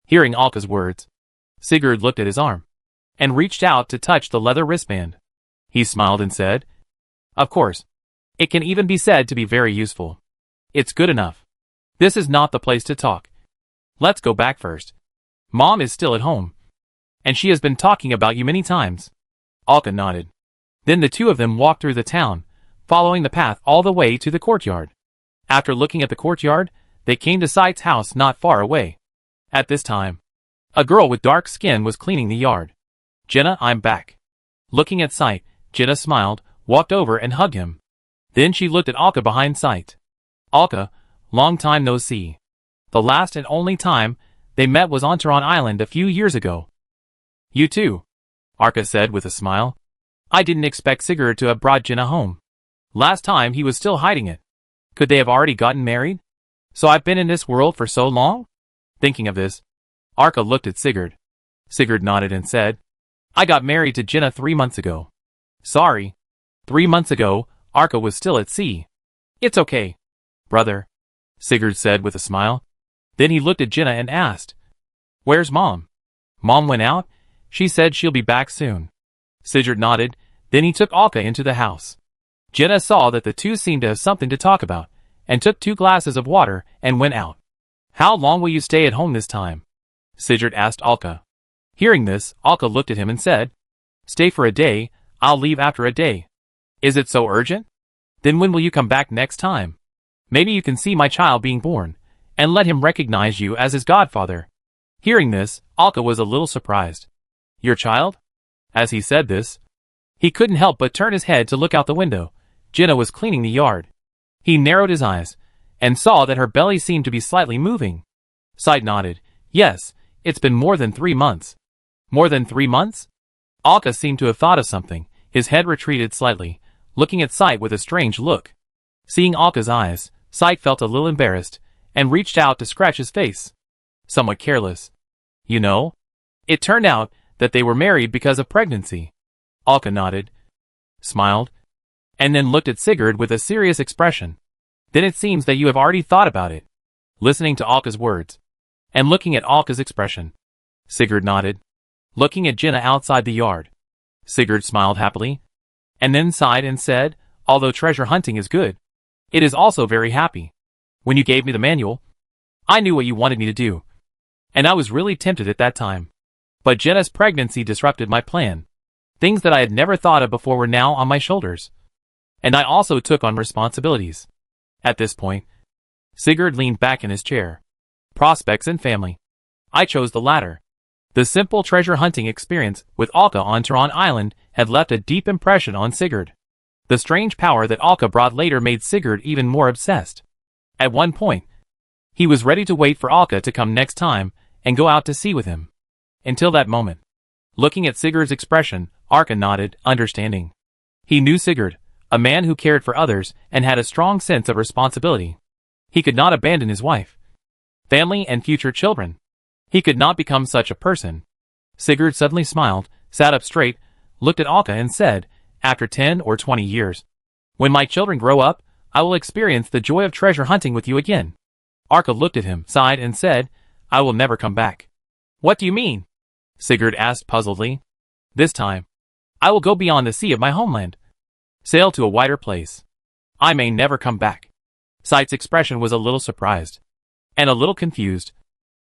Hearing Alka's words, Sigurd looked at his arm, and reached out to touch the leather wristband. He smiled and said, "Of course. It can even be said to be very useful. It's good enough. This is not the place to talk. Let's go back first. Mom is still at home, and she has been talking about you many times." Alka nodded. Then the two of them walked through the town, following the path all the way to the courtyard. After looking at the courtyard, they came to Sight's house not far away. At this time, a girl with dark skin was cleaning the yard. "Jenna, I'm back." Looking at Sight, Jenna smiled, walked over and hugged him. Then she looked at Alka behind Sight. "Alka, long time no see. The last and only time they met was on Taran Island a few years ago." "You too," Alka said with a smile. "I didn't expect Sigurd to have brought Jenna home. Last time he was still hiding it. Could they have already gotten married? So I've been in this world for so long?" Thinking of this, Alka looked at Sigurd. Sigurd nodded and said, "I got married to Jenna 3 months ago." "Sorry. 3 months ago, Alka was still at sea." "It's okay, brother," Sigurd said with a smile. Then he looked at Jenna and asked, "Where's Mom?" "Mom went out. She said she'll be back soon." Sigurd nodded, then he took Alka into the house. Jenna saw that the two seemed to have something to talk about, and took 2 glasses of water and went out. "How long will you stay at home this time?" Sigurd asked Alka. Hearing this, Alka looked at him and said, "Stay for a day, I'll leave after a day." "Is it so urgent? Then when will you come back next time? Maybe you can see my child being born, and let him recognize you as his godfather." Hearing this, Alka was a little surprised. "Your child?" As he said this, he couldn't help but turn his head to look out the window. Jenna was cleaning the yard. He narrowed his eyes, and saw that her belly seemed to be slightly moving. Side nodded. Yes, it's been more than 3 months. More than 3 months? Alka seemed to have thought of something. His head retreated slightly, looking at Sight with a strange look. Seeing Alka's eyes, Sight felt a little embarrassed, and reached out to scratch his face. Somewhat careless. You know? It turned out that they were married because of pregnancy. Alka nodded, smiled, and then looked at Sigurd with a serious expression. Then it seems that you have already thought about it. Listening to Alka's words, and looking at Alka's expression, Sigurd nodded. Looking at Jenna outside the yard, Sigurd smiled happily, and then sighed and said, although treasure hunting is good, it is also very happy. When you gave me the manual, I knew what you wanted me to do, and I was really tempted at that time. But Jenna's pregnancy disrupted my plan. Things that I had never thought of before were now on my shoulders. And I also took on responsibilities. At this point, Sigurd leaned back in his chair. Prospects and family. I chose the latter. The simple treasure hunting experience with Alka on Turan Island had left a deep impression on Sigurd. The strange power that Alka brought later made Sigurd even more obsessed. At one point, he was ready to wait for Alka to come next time and go out to sea with him. Until that moment. Looking at Sigurd's expression, Alka nodded, understanding. He knew Sigurd, a man who cared for others and had a strong sense of responsibility. He could not abandon his wife, family, and future children. He could not become such a person. Sigurd suddenly smiled, sat up straight, looked at Alka and said, after 10 or 20 years, when my children grow up, I will experience the joy of treasure hunting with you again. Alka looked at him, sighed and said, I will never come back. What do you mean? Sigurd asked puzzledly. This time, I will go beyond the sea of my homeland. Sail to a wider place. I may never come back. Sight's expression was a little surprised, and a little confused.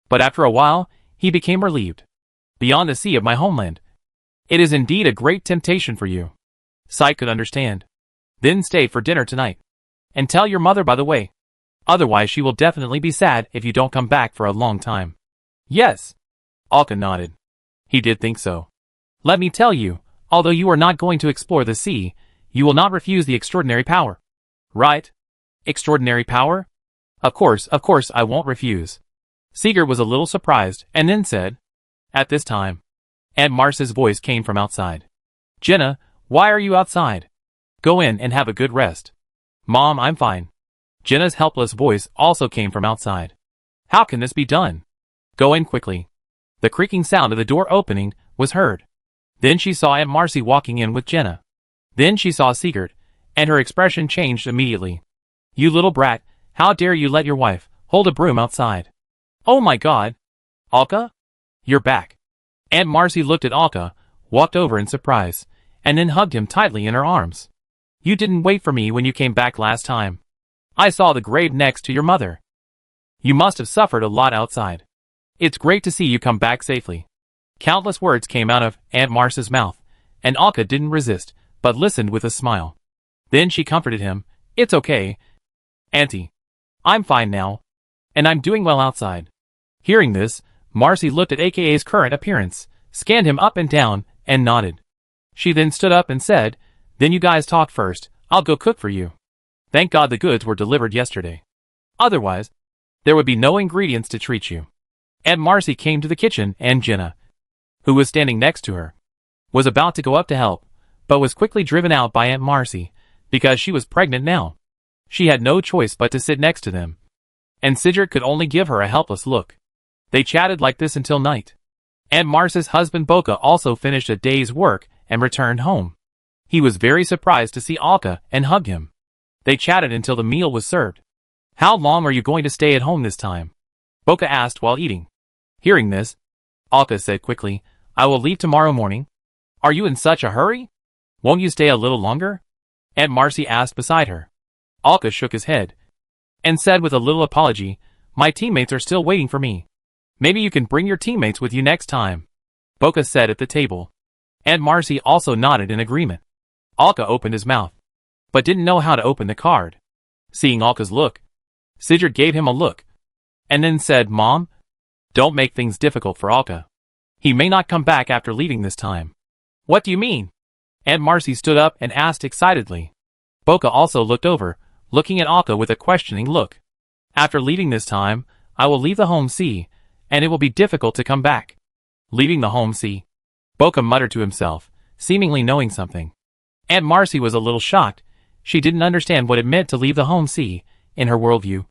But after a while, he became relieved. Beyond the sea of my homeland. It is indeed a great temptation for you. Sight could understand. Then stay for dinner tonight. And tell your mother by the way. Otherwise she will definitely be sad if you don't come back for a long time. Yes. Alka nodded. He did think so. Let me tell you, although you are not going to explore the sea, you will not refuse the extraordinary power. Right? Extraordinary power? Of course I won't refuse. Sigurd was a little surprised, and then said, at this time, Aunt Marce's voice came from outside. Jenna, why are you outside? Go in and have a good rest. Mom, I'm fine. Jenna's helpless voice also came from outside. How can this be done? Go in quickly. The creaking sound of the door opening was heard. Then she saw Aunt Marcy walking in with Jenna. Then she saw Sigurd, and her expression changed immediately. You little brat, how dare you let your wife hold a broom outside? Oh my God! Alka? You're back. Aunt Marcy looked at Alka, walked over in surprise, and then hugged him tightly in her arms. You didn't wait for me when you came back last time. I saw the grave next to your mother. You must have suffered a lot outside. It's great to see you come back safely. Countless words came out of Aunt Marcy's mouth, and Alka didn't resist, but listened with a smile. Then she comforted him. It's okay, Auntie. I'm fine now. And I'm doing well outside. Hearing this, Marcy looked at AKA's current appearance, scanned him up and down, and nodded. She then stood up and said, Then you guys talk first, I'll go cook for you. Thank God the goods were delivered yesterday. Otherwise, there would be no ingredients to treat you. Aunt Marcy came to the kitchen and Jenna, who was standing next to her, was about to go up to help, but was quickly driven out by Aunt Marcy, because she was pregnant now. She had no choice but to sit next to them. And Sigurd could only give her a helpless look. They chatted like this until night. Aunt Marcy's husband Boka also finished a day's work and returned home. He was very surprised to see Alka and hugged him. They chatted until the meal was served. How long are you going to stay at home this time? Boka asked while eating. Hearing this, Alka said quickly, I will leave tomorrow morning. Are you in such a hurry? Won't you stay a little longer? Aunt Marcy asked beside her. Alka shook his head and said with a little apology, My teammates are still waiting for me. Maybe you can bring your teammates with you next time. Boka said at the table. Aunt Marcy also nodded in agreement. Alka opened his mouth, but didn't know how to open the card. Seeing Alka's look, Sigurd gave him a look, and then said, Mom, don't make things difficult for Alka. He may not come back after leaving this time. What do you mean? Aunt Marcy stood up and asked excitedly. Boka also looked over, looking at Alka with a questioning look. After leaving this time, I will leave the home sea, and it will be difficult to come back. Leaving the home sea? Boka muttered to himself, seemingly knowing something. Aunt Marcy was a little shocked. She didn't understand what it meant to leave the home sea, in her worldview.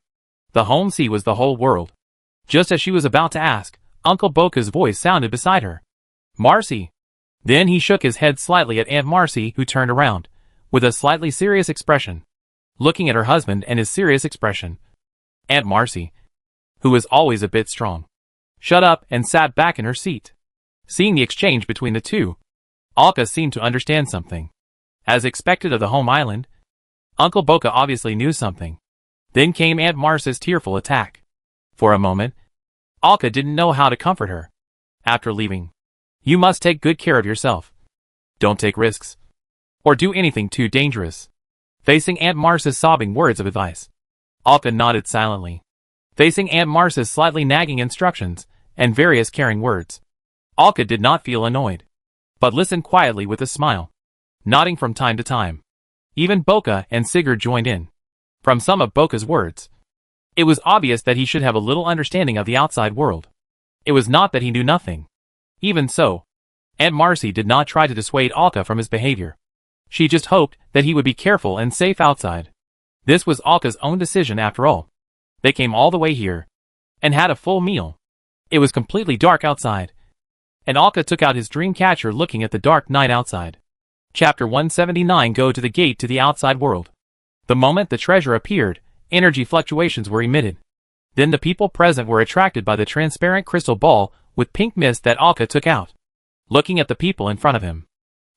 The home sea was the whole world. Just as she was about to ask, Uncle Boka's voice sounded beside her. Marcy. Then he shook his head slightly at Aunt Marcy, who turned around, with a slightly serious expression, looking at her husband and his serious expression. Aunt Marcy, who was always a bit strong, shut up and sat back in her seat. Seeing the exchange between the two, Alka seemed to understand something. As expected of the home island, Uncle Boka obviously knew something. Then came Aunt Marcy's tearful attack. For a moment, Alka didn't know how to comfort her. After leaving, you must take good care of yourself. Don't take risks, or do anything too dangerous. Facing Aunt Marcy's sobbing words of advice, Alka nodded silently. Facing Aunt Marcy's slightly nagging instructions and various caring words, Alka did not feel annoyed, but listened quietly with a smile, nodding from time to time. Even Boka and Sigurd joined in. From some of Boka's words, it was obvious that he should have a little understanding of the outside world. It was not that he knew nothing. Even so, Aunt Marcy did not try to dissuade Alka from his behavior. She just hoped that he would be careful and safe outside. This was Alka's own decision after all. They came all the way here, and had a full meal. It was completely dark outside, and Alka took out his dream catcher looking at the dark night outside. Chapter 179. Go to the gate to the outside world. The moment the treasure appeared, energy fluctuations were emitted. Then the people present were attracted by the transparent crystal ball with pink mist that Alka took out. Looking at the people in front of him.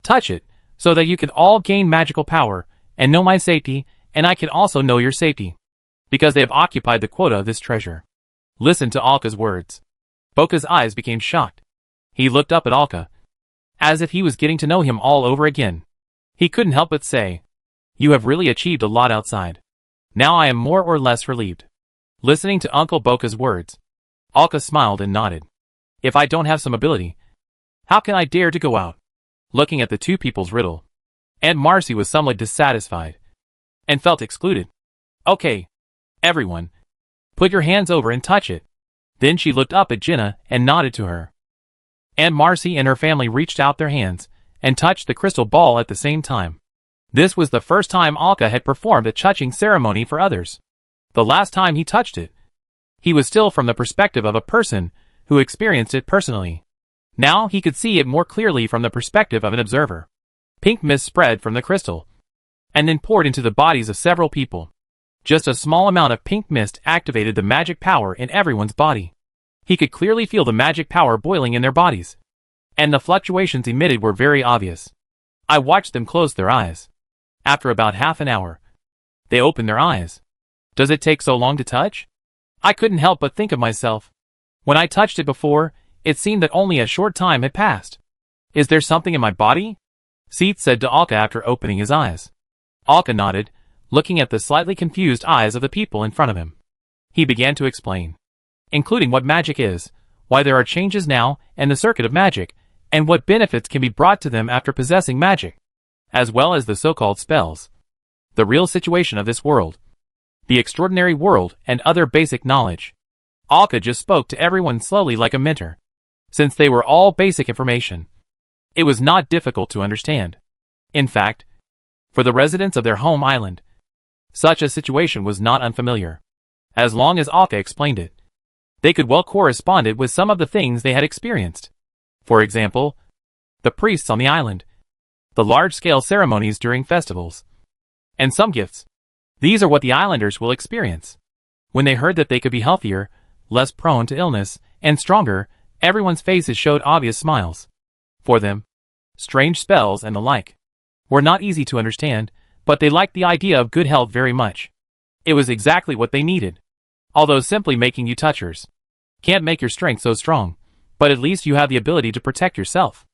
Touch it, so that you can all gain magical power, and know my safety, and I can also know your safety. Because they have occupied the quota of this treasure. Listen to Alka's words. Boka's eyes became shocked. He looked up at Alka, as if he was getting to know him all over again. He couldn't help but say, you have really achieved a lot outside. Now I am more or less relieved. Listening to Uncle Boka's words, Alka smiled and nodded. If I don't have some ability, how can I dare to go out? Looking at the two people's riddle, Aunt Marcy was somewhat dissatisfied, and felt excluded. Okay, everyone, put your hands over and touch it. Then she looked up at Jinna and nodded to her. Aunt Marcy and her family reached out their hands, and touched the crystal ball at the same time. This was the first time Alka had performed a touching ceremony for others. The last time he touched it, he was still from the perspective of a person who experienced it personally. Now he could see it more clearly from the perspective of an observer. Pink mist spread from the crystal, and then poured into the bodies of several people. Just a small amount of pink mist activated the magic power in everyone's body. He could clearly feel the magic power boiling in their bodies, and the fluctuations emitted were very obvious. I watched them close their eyes. After about half an hour, they opened their eyes. Does it take so long to touch? I couldn't help but think of myself. When I touched it before, it seemed that only a short time had passed. Is there something in my body? Seeth said to Alka after opening his eyes. Alka nodded, looking at the slightly confused eyes of the people in front of him. He began to explain, including what magic is, why there are changes now, and the circuit of magic, and what benefits can be brought to them after possessing magic, as well as the so-called spells, the real situation of this world, the extraordinary world, and other basic knowledge. Alka just spoke to everyone slowly like a mentor. Since they were all basic information, it was not difficult to understand. In fact, for the residents of their home island, such a situation was not unfamiliar. As long as Alka explained it, they could well correspond it with some of the things they had experienced. For example, the priests on the island, the large-scale ceremonies during festivals, and some gifts. These are what the islanders will experience. When they heard that they could be healthier, less prone to illness, and stronger, everyone's faces showed obvious smiles. For them, strange spells and the like were not easy to understand, but they liked the idea of good health very much. It was exactly what they needed. Although simply making you touchers can't make your strength so strong, but at least you have the ability to protect yourself.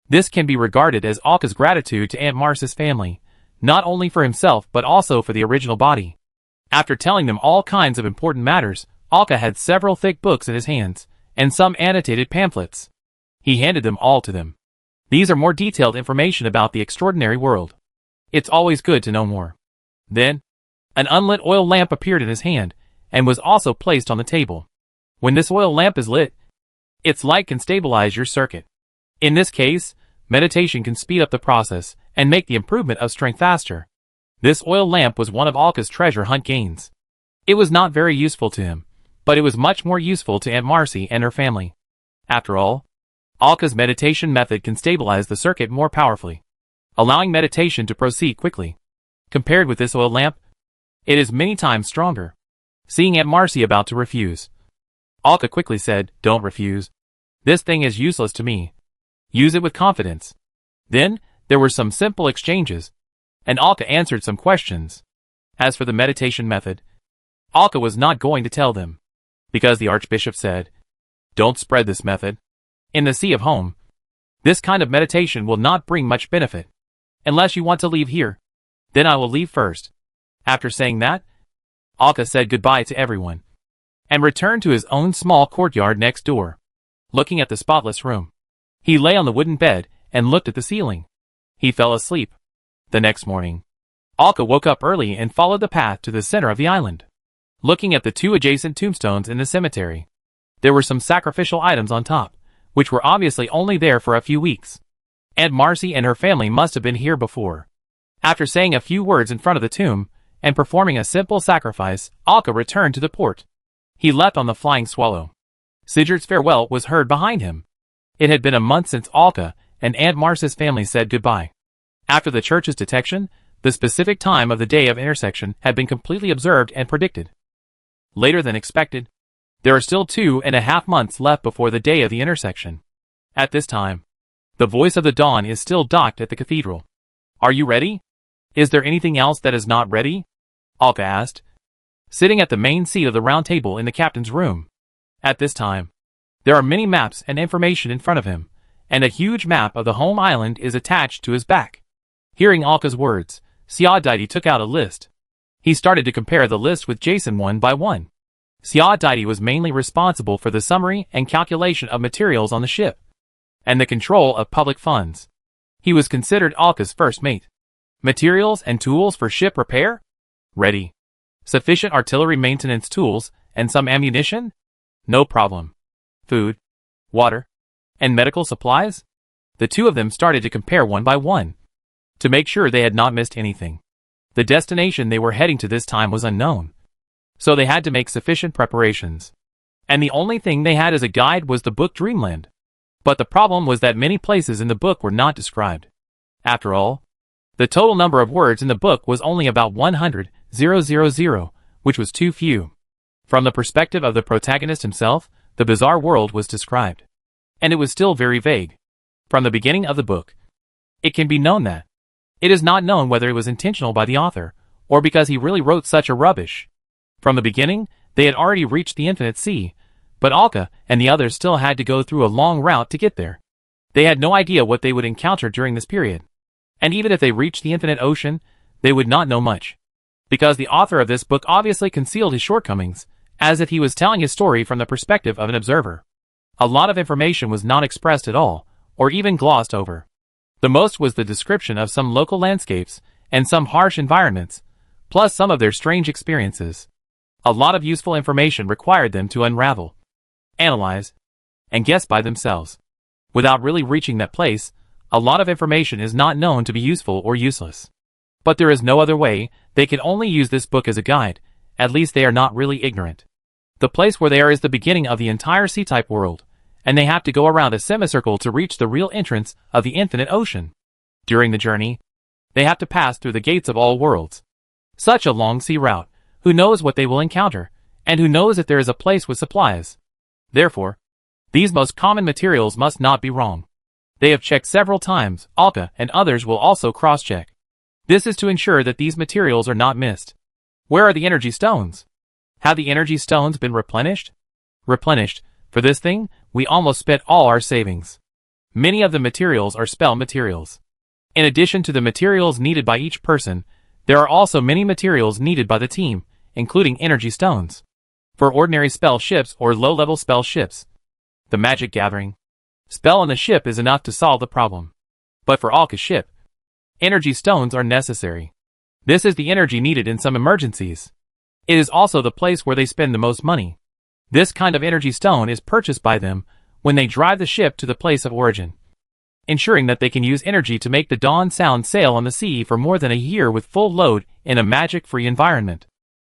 This can be regarded as Alka's gratitude to Aunt Marcy's family, not only for himself but also for the original body. After telling them all kinds of important matters, Alka had several thick books in his hands, and some annotated pamphlets. He handed them all to them. These are more detailed information about the extraordinary world. It's always good to know more. Then, an unlit oil lamp appeared in his hand, and was also placed on the table. When this oil lamp is lit, its light can stabilize your circuit. In this case, meditation can speed up the process and make the improvement of strength faster. This oil lamp was one of Alka's treasure hunt gains. It was not very useful to him, but it was much more useful to Aunt Marcy and her family. After all, Alka's meditation method can stabilize the circuit more powerfully, allowing meditation to proceed quickly. Compared with this oil lamp, it is many times stronger. Seeing Aunt Marcy about to refuse, Alka quickly said, "Don't refuse. This thing is useless to me. Use it with confidence." Then, there were some simple exchanges, and Alka answered some questions. As for the meditation method, Alka was not going to tell them, because the Archbishop said, "Don't spread this method in the sea of home. This kind of meditation will not bring much benefit. Unless you want to leave here, then I will leave first." After saying that, Alka said goodbye to everyone, and returned to his own small courtyard next door. Looking at the spotless room, he lay on the wooden bed and looked at the ceiling. He fell asleep. The next morning, Alka woke up early and followed the path to the center of the island. Looking at the two adjacent tombstones in the cemetery, there were some sacrificial items on top, which were obviously only there for a few weeks. Aunt Marcy and her family must have been here before. After saying a few words in front of the tomb, and performing a simple sacrifice, Alka returned to the port. He leapt on the flying swallow. Sigurd's farewell was heard behind him. It had been a month since Alka and Aunt Marcy's family said goodbye. After the church's detection, the specific time of the day of intersection had been completely observed and predicted. Later than expected, there are still 2.5 months left before the day of the intersection. At this time, the voice of the dawn is still docked at the cathedral. "Are you ready? Is there anything else that is not ready?" Alka asked, sitting at the main seat of the round table in the captain's room. At this time, there are many maps and information in front of him, and a huge map of the home island is attached to his back. Hearing Alka's words, Siadaiti took out a list. He started to compare the list with Jason one by one. Siadaiti was mainly responsible for the summary and calculation of materials on the ship, and the control of public funds. He was considered Alka's first mate. Materials and tools for ship repair? Ready. Sufficient artillery maintenance tools and some ammunition? No problem. Food, water, and medical supplies? The two of them started to compare one by one, to make sure they had not missed anything. The destination they were heading to this time was unknown, so they had to make sufficient preparations. And the only thing they had as a guide was the book Dreamland. But the problem was that many places in the book were not described. After all, the total number of words in the book was only about 100,000, which was too few. From the perspective of the protagonist himself, the bizarre world was described, and it was still very vague. From the beginning of the book, it can be known that it is not known whether it was intentional by the author, or because he really wrote such a rubbish. From the beginning, they had already reached the infinite sea, but Alka and the others still had to go through a long route to get there. They had no idea what they would encounter during this period. And even if they reached the infinite ocean, they would not know much, because the author of this book obviously concealed his shortcomings, as if he was telling his story from the perspective of an observer. A lot of information was not expressed at all, or even glossed over. The most was the description of some local landscapes and some harsh environments, plus some of their strange experiences. A lot of useful information required them to unravel, analyze, and guess by themselves. Without really reaching that place, a lot of information is not known to be useful or useless. But there is no other way. They can only use this book as a guide. At least they are not really ignorant. The place where they are is the beginning of the entire sea-type world, and they have to go around a semicircle to reach the real entrance of the infinite ocean. During the journey, they have to pass through the gates of all worlds. Such a long sea route. Who knows what they will encounter, and who knows if there is a place with supplies. Therefore, these most common materials must not be wrong. They have checked several times. Alka and others will also cross-check. This is to ensure that these materials are not missed. Where are the energy stones? Have the energy stones been replenished? Replenished. For this thing, we almost spent all our savings. Many of the materials are spell materials. In addition to the materials needed by each person, there are also many materials needed by the team, including energy stones. For ordinary spell ships or low-level spell ships, the magic gathering spell on the ship is enough to solve the problem. But for Alka's ship, energy stones are necessary. This is the energy needed in some emergencies. It is also the place where they spend the most money. This kind of energy stone is purchased by them when they drive the ship to the place of origin, ensuring that they can use energy to make the Dawn Sound sail on the sea for more than a year with full load in a magic-free environment.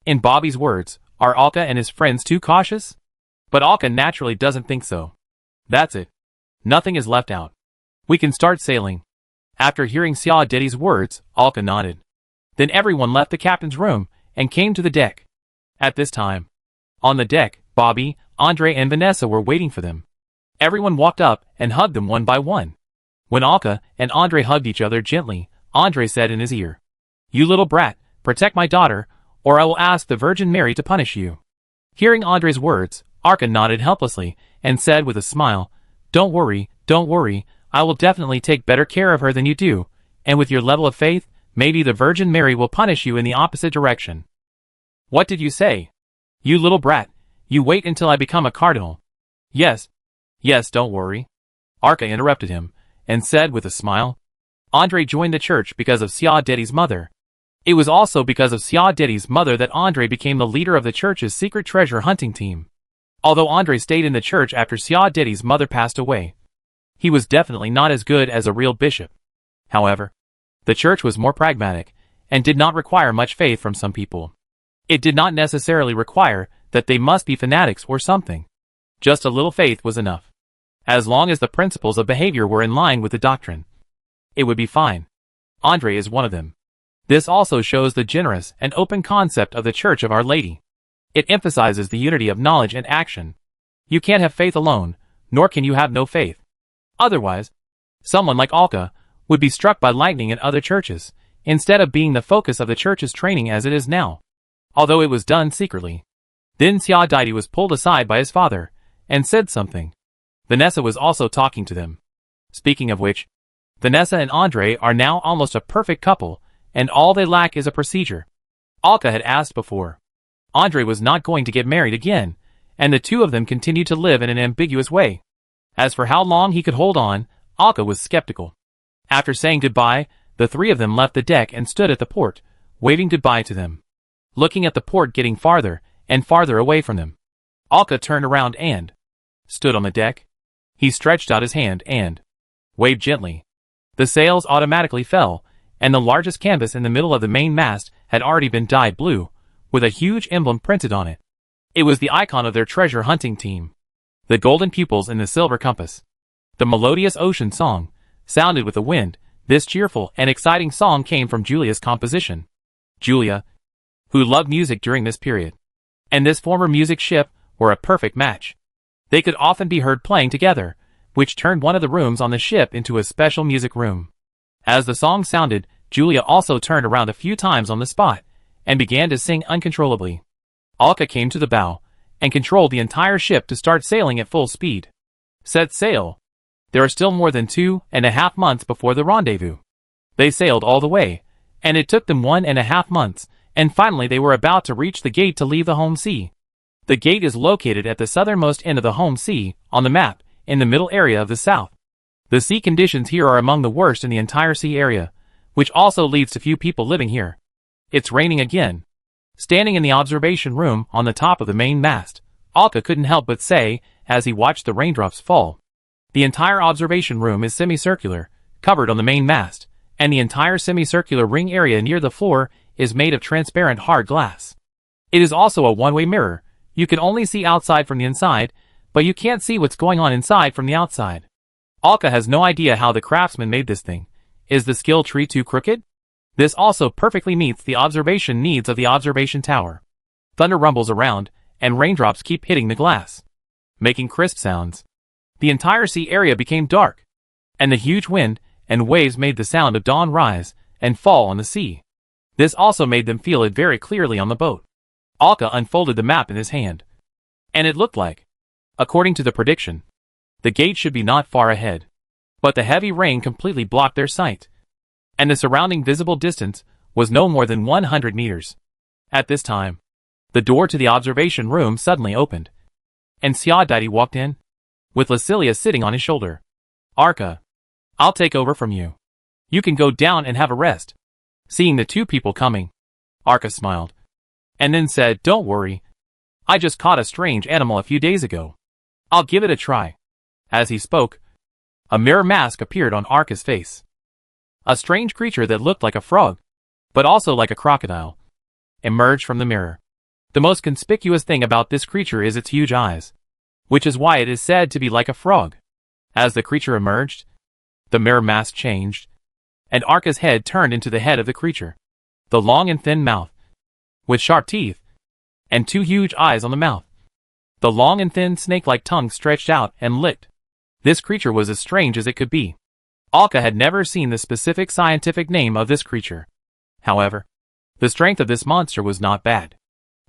In Bobby's words, are Alka and his friends too cautious? But Alka naturally doesn't think so. That's it. Nothing is left out. We can start sailing. After hearing Sia Dedi's words, Alka nodded. Then everyone left the captain's room and came to the deck. At this time, on the deck, Bobby, Andre and Vanessa were waiting for them. Everyone walked up and hugged them one by one. When Alka and Andre hugged each other gently, Andre said in his ear, "You little brat, protect my daughter, or I will ask the Virgin Mary to punish you." Hearing Andre's words, Alka nodded helplessly and said with a smile, don't worry, I will definitely take better care of her than you do, and with your level of faith, maybe the Virgin Mary will punish you in the opposite direction." "What did you say? You little brat, you wait until I become a cardinal." Yes, don't worry." Alka interrupted him, and said with a smile, Andre joined the church because of Sia Dedi's mother. It was also because of Sia Dedi's mother that Andre became the leader of the church's secret treasure hunting team. Although Andre stayed in the church after Sia Dedi's mother passed away, he was definitely not as good as a real bishop. However, the church was more pragmatic, and did not require much faith from some people. It did not necessarily require that they must be fanatics or something. Just a little faith was enough. As long as the principles of behavior were in line with the doctrine, it would be fine. Andre is one of them. This also shows the generous and open concept of the Church of Our Lady. It emphasizes the unity of knowledge and action. You can't have faith alone, nor can you have no faith. Otherwise, someone like Alka would be struck by lightning in other churches, instead of being the focus of the church's training as it is now. Although it was done secretly. Then Sia Dedi was pulled aside by his father, and said something. Vanessa was also talking to them. Speaking of which, Vanessa and Andre are now almost a perfect couple, and all they lack is a procedure. Alka had asked before. Andre was not going to get married again, and the two of them continued to live in an ambiguous way. As for how long he could hold on, Alka was skeptical. After saying goodbye, the three of them left the deck and stood at the port, waving goodbye to them. Looking at the port getting farther and farther away from them, Alka turned around and stood on the deck. He stretched out his hand and waved gently. The sails automatically fell, and the largest canvas in the middle of the main mast had already been dyed blue, with a huge emblem printed on it. It was the icon of their treasure hunting team. The golden pupils in the silver compass. The melodious ocean song sounded with the wind. This cheerful and exciting song came from Julia's composition. Julia, who loved music during this period, and this former music ship were a perfect match. They could often be heard playing together, which turned one of the rooms on the ship into a special music room. As the song sounded, Julia also turned around a few times on the spot, and began to sing uncontrollably. Alka came to the bow, and controlled the entire ship to start sailing at full speed. Set sail. There are still more than 2.5 months before the rendezvous. They sailed all the way, and it took them 1.5 months, and finally they were about to reach the gate to leave the home sea. The gate is located at the southernmost end of the home sea, on the map, in the middle area of the south. The sea conditions here are among the worst in the entire sea area, which also leads to few people living here. It's raining again. Standing in the observation room on the top of the main mast, Alka couldn't help but say, as he watched the raindrops fall. The entire observation room is semicircular, covered on the main mast, and the entire semicircular ring area near the floor is made of transparent hard glass. It is also a one-way mirror. You can only see outside from the inside, but you can't see what's going on inside from the outside. Alka has no idea how the craftsman made this thing. Is the skill tree too crooked? This also perfectly meets the observation needs of the observation tower. Thunder rumbles around, and raindrops keep hitting the glass, making crisp sounds. The entire sea area became dark, and the huge wind and waves made the sound of dawn rise and fall on the sea. This also made them feel it very clearly on the boat. Alka unfolded the map in his hand, and it looked like, according to the prediction, the gate should be not far ahead. But the heavy rain completely blocked their sight, and the surrounding visible distance was no more than 100 meters. At this time, the door to the observation room suddenly opened, and Sia Dedi walked in, with Lasilia sitting on his shoulder. "Alka, I'll take over from you. You can go down and have a rest." Seeing the two people coming, Alka smiled, and then said, "Don't worry. I just caught a strange animal a few days ago. I'll give it a try." As he spoke, a mirror mask appeared on Arca's face. A strange creature that looked like a frog, but also like a crocodile, emerged from the mirror. The most conspicuous thing about this creature is its huge eyes, which is why it is said to be like a frog. As the creature emerged, the mirror mask changed, and Arca's head turned into the head of the creature. The long and thin mouth, with sharp teeth, and two huge eyes on the mouth. The long and thin snake-like tongue stretched out and licked. This creature was as strange as it could be. Alka had never seen the specific scientific name of this creature. However, the strength of this monster was not bad.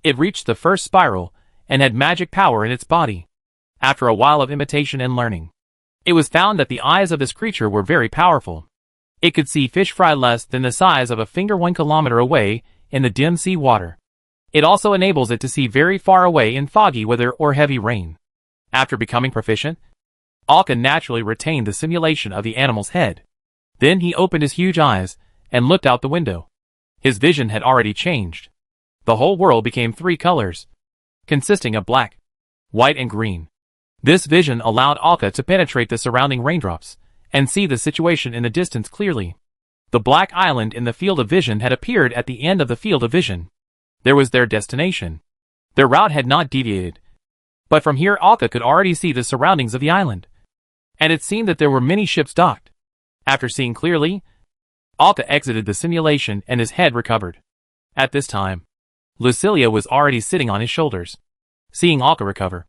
It reached the first spiral, and had magic power in its body. After a while of imitation and learning, it was found that the eyes of this creature were very powerful. It could see fish fry less than the size of a finger 1 kilometer away in the dim sea water. It also enables it to see very far away in foggy weather or heavy rain. After becoming proficient, Alka naturally retained the simulation of the animal's head. Then he opened his huge eyes and looked out the window. His vision had already changed. The whole world became 3 colors, consisting of black, white and green. This vision allowed Alka to penetrate the surrounding raindrops and see the situation in the distance clearly. The black island in the field of vision had appeared at the end of the field of vision. There was their destination. Their route had not deviated. But from here Alka could already see the surroundings of the island, and it seemed that there were many ships docked. After seeing clearly, Alka exited the simulation and his head recovered. At this time, Lucilia was already sitting on his shoulders. Seeing Alka recover,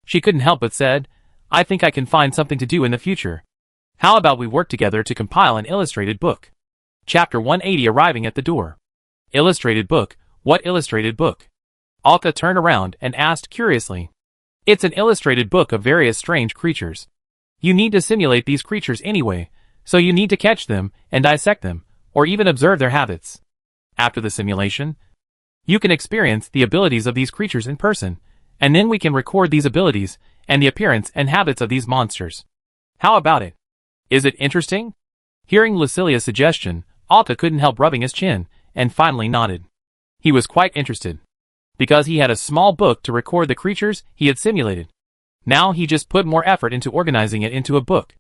she couldn't help but said, "I think I can find something to do in the future. How about we work together to compile an illustrated book?" Chapter 180 arriving at the door. Illustrated book? What illustrated book? Alka turned around and asked curiously. It's an illustrated book of various strange creatures. You need to simulate these creatures anyway, so you need to catch them and dissect them, or even observe their habits. After the simulation, you can experience the abilities of these creatures in person, and then we can record these abilities and the appearance and habits of these monsters. How about it? Is it interesting? Hearing Lucilia's suggestion, Alka couldn't help rubbing his chin, and finally nodded. He was quite interested, because he had a small book to record the creatures he had simulated. Now he just put more effort into organizing it into a book.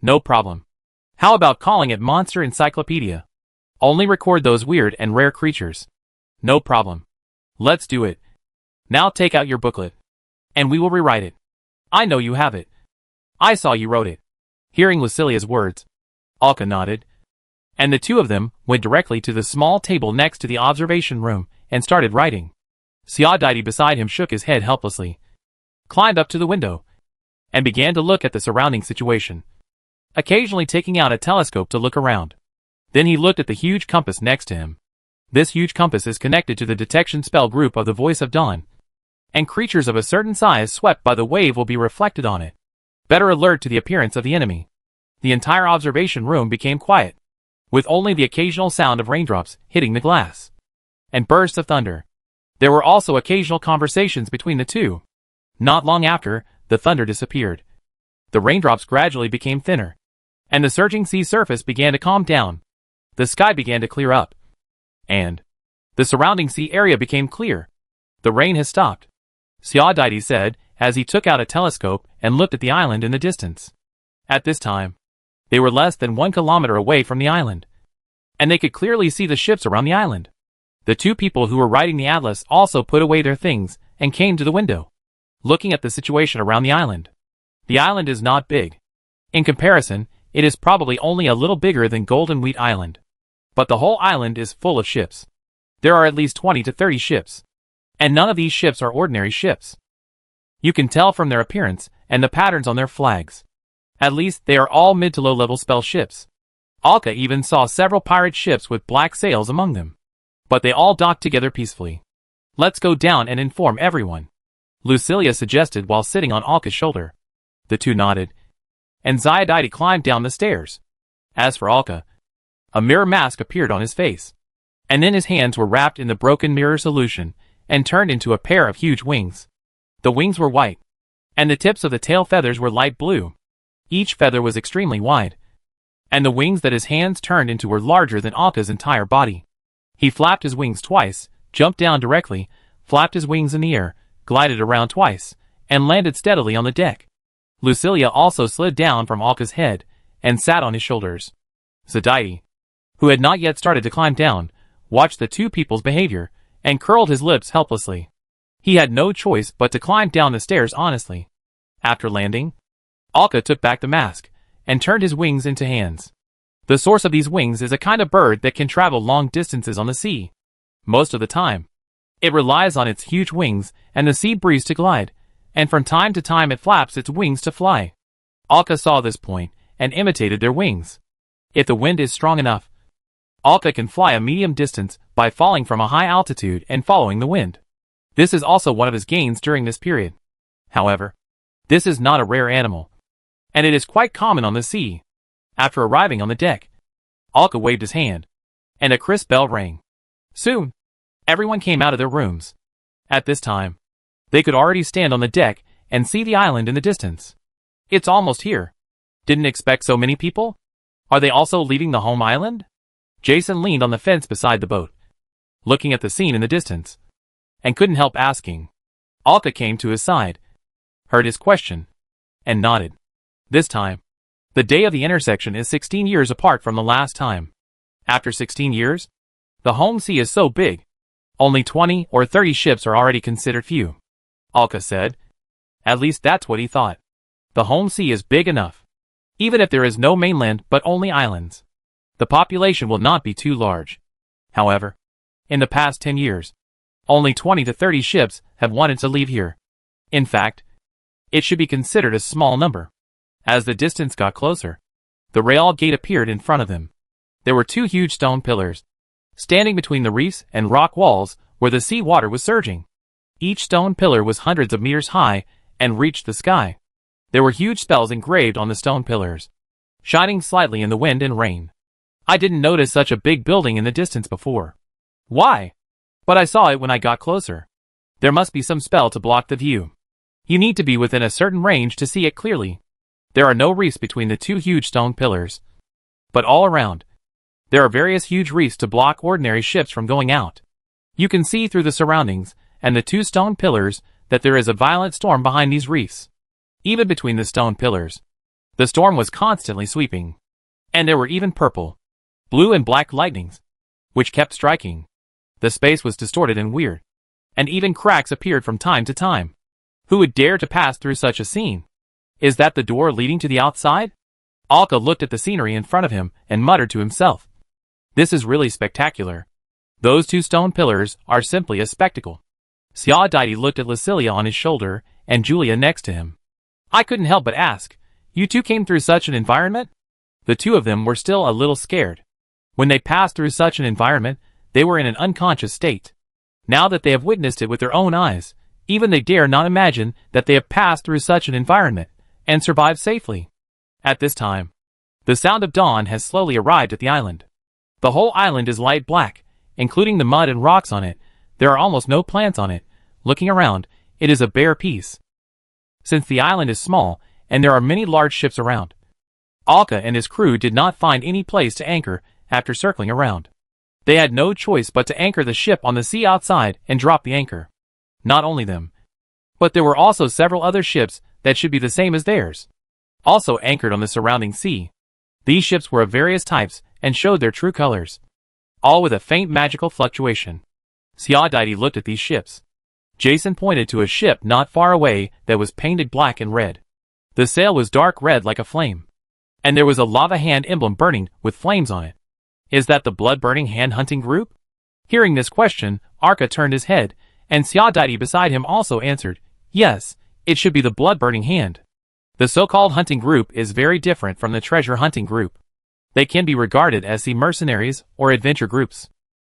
No problem. How about calling it Monster Encyclopedia? Only record those weird and rare creatures. No problem. Let's do it. Now take out your booklet, and we will rewrite it. I know you have it. I saw you wrote it. Hearing Lucilia's words, Alka nodded, and the two of them went directly to the small table next to the observation room and started writing. Siadaiti beside him shook his head helplessly, climbed up to the window, and began to look at the surrounding situation, occasionally taking out a telescope to look around. Then he looked at the huge compass next to him. This huge compass is connected to the detection spell group of the Voice of Dawn, and creatures of a certain size swept by the wave will be reflected on it. Better alert to the appearance of the enemy. The entire observation room became quiet, with only the occasional sound of raindrops hitting the glass, and bursts of thunder. There were also occasional conversations between the two. Not long after, the thunder disappeared. The raindrops gradually became thinner, and the surging sea surface began to calm down. The sky began to clear up, and the surrounding sea area became clear. The rain has stopped, Siadaiti said, as he took out a telescope and looked at the island in the distance. At this time, they were less than 1 kilometer away from the island, and they could clearly see the ships around the island. The two people who were writing the atlas also put away their things and came to the window, looking at the situation around the island. The island is not big. In comparison, it is probably only a little bigger than Golden Wheat Island. But the whole island is full of ships. There are at least 20 to 30 ships, and none of these ships are ordinary ships. You can tell from their appearance and the patterns on their flags. At least they are all mid to low level spell ships. Alka even saw several pirate ships with black sails among them. But they all docked together peacefully. Let's go down and inform everyone, Lucilia suggested while sitting on Alka's shoulder. The two nodded, and Siadaiti climbed down the stairs. As for Alka, a mirror mask appeared on his face, and then his hands were wrapped in the broken mirror solution and turned into a pair of huge wings. The wings were white, and the tips of the tail feathers were light blue. Each feather was extremely wide, and the wings that his hands turned into were larger than Alka's entire body. He flapped his wings twice, jumped down directly, flapped his wings in the air, glided around twice, and landed steadily on the deck. Lucilia also slid down from Alka's head and sat on his shoulders. Zadaidi, who had not yet started to climb down, watched the two people's behavior and curled his lips helplessly. He had no choice but to climb down the stairs honestly. After landing, Alka took back the mask and turned his wings into hands. The source of these wings is a kind of bird that can travel long distances on the sea. Most of the time, it relies on its huge wings and the sea breeze to glide, and from time to time it flaps its wings to fly. Alka saw this point and imitated their wings. If the wind is strong enough, Alka can fly a medium distance by falling from a high altitude and following the wind. This is also one of his gains during this period. However, this is not a rare animal, and it is quite common on the sea. After arriving on the deck, Alka waved his hand, and a crisp bell rang. Soon, everyone came out of their rooms. At this time, they could already stand on the deck and see the island in the distance. It's almost here. Didn't expect so many people? Are they also leaving the home island? Jason leaned on the fence beside the boat, looking at the scene in the distance, and couldn't help asking. Alka came to his side, heard his question, and nodded. This time, the day of the intersection is 16 years apart from the last time. After 16 years, the home sea is so big, only 20 or 30 ships are already considered few. Alka said. At least that's what he thought. The home sea is big enough, even if there is no mainland but only islands. The population will not be too large. However, in the past 10 years, only 20 to 30 ships have wanted to leave here. In fact, it should be considered a small number. As the distance got closer, the rail gate appeared in front of them. There were two huge stone pillars, standing between the reefs and rock walls where the sea water was surging. Each stone pillar was hundreds of meters high and reached the sky. There were huge spells engraved on the stone pillars, shining slightly in the wind and rain. I didn't notice such a big building in the distance before. Why? But I saw it when I got closer. There must be some spell to block the view. You need to be within a certain range to see it clearly. There are no reefs between the two huge stone pillars, but all around, there are various huge reefs to block ordinary ships from going out. You can see through the surroundings and the two stone pillars that there is a violent storm behind these reefs. Even between the stone pillars, the storm was constantly sweeping, and there were even purple, blue and black lightnings, which kept striking. The space was distorted and weird, and even cracks appeared from time to time. Who would dare to pass through such a scene? Is that the door leading to the outside? Alka looked at the scenery in front of him and muttered to himself. This is really spectacular. Those two stone pillars are simply a spectacle. Zadaidi looked at Lucilia on his shoulder and Julia next to him. I couldn't help but ask, you two came through such an environment? The two of them were still a little scared. When they passed through such an environment, they were in an unconscious state. Now that they have witnessed it with their own eyes, even they dare not imagine that they have passed through such an environment and survived safely. At this time, the sound of dawn has slowly arrived at the island. The whole island is light black, including the mud and rocks on it. There are almost no plants on it. Looking around, it is a bare piece. Since the island is small, and there are many large ships around, Alka and his crew did not find any place to anchor after circling around. They had no choice but to anchor the ship on the sea outside and drop the anchor. Not only them, but there were also several other ships that should be the same as theirs, also anchored on the surrounding sea. These ships were of various types and showed their true colors, all with a faint magical fluctuation. Zadaidi looked at these ships. Jason pointed to a ship not far away that was painted black and red. The sail was dark red like a flame, and there was a lava hand emblem burning with flames on it. Is that the blood-burning hand hunting group? Hearing this question, Alka turned his head, and Zadaidi beside him also answered, yes, it should be the blood-burning hand. The so-called hunting group is very different from the treasure hunting group. They can be regarded as the mercenaries or adventure groups.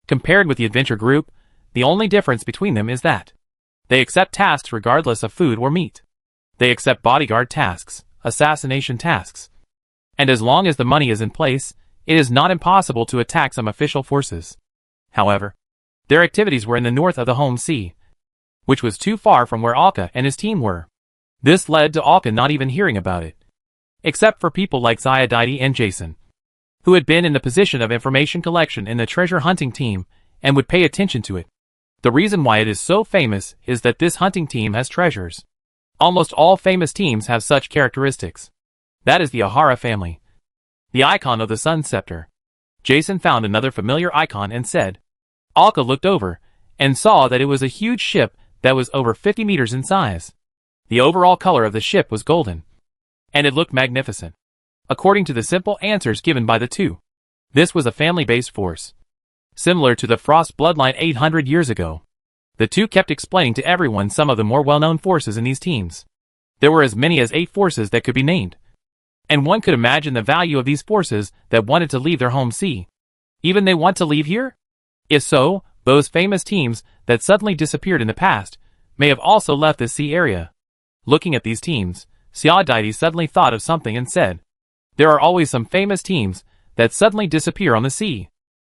Compared with the adventure group, the only difference between them is that they accept tasks regardless of food or meat. They accept bodyguard tasks, assassination tasks, and as long as the money is in place, it is not impossible to attack some official forces. However, their activities were in the north of the home sea, which was too far from where Alka and his team were. This led to Alka not even hearing about it, except for people like Zadaidi and Jason, who had been in the position of information collection in the treasure hunting team and would pay attention to it. The reason why it is so famous is that this hunting team has treasures. Almost all famous teams have such characteristics. That is the Ahara family. The icon of the Sun Scepter. Jason found another familiar icon and said. Alka looked over and saw that it was a huge ship that was over 50 meters in size. The overall color of the ship was golden, and it looked magnificent. According to the simple answers given by the two, this was a family-based force, similar to the Frost bloodline 800 years ago. The two kept explaining to everyone some of the more well-known forces in these teams. There were as many as 8 forces that could be named, and one could imagine the value of these forces that wanted to leave their home sea. Even they want to leave here? If so, those famous teams that suddenly disappeared in the past may have also left this sea area. Looking at these teams, Xiao suddenly thought of something and said, there are always some famous teams that suddenly disappear on the sea.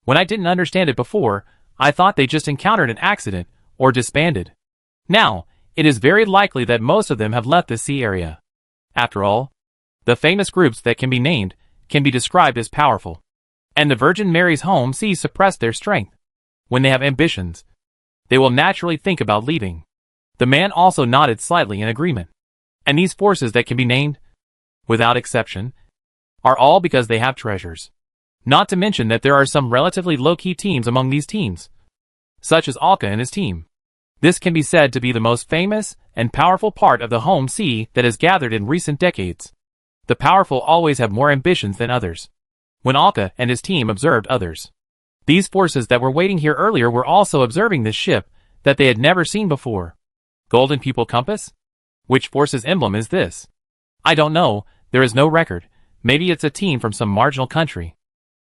When I didn't understand it before, I thought they just encountered an accident or disbanded. Now, it is very likely that most of them have left this sea area. After all, the famous groups that can be named can be described as powerful, and the Virgin Mary's home sea suppressed their strength. When they have ambitions, they will naturally think about leaving. The man also nodded slightly in agreement. And these forces that can be named, without exception, are all because they have treasures. Not to mention that there are some relatively low-key teams among these teams, such as Alka and his team. This can be said to be the most famous and powerful part of the home sea that has gathered in recent decades. The powerful always have more ambitions than others. When Alka and his team observed others, these forces that were waiting here earlier were also observing this ship that they had never seen before. Golden Pupil Compass? Which force's emblem is this? I don't know, there is no record. Maybe it's a team from some marginal country.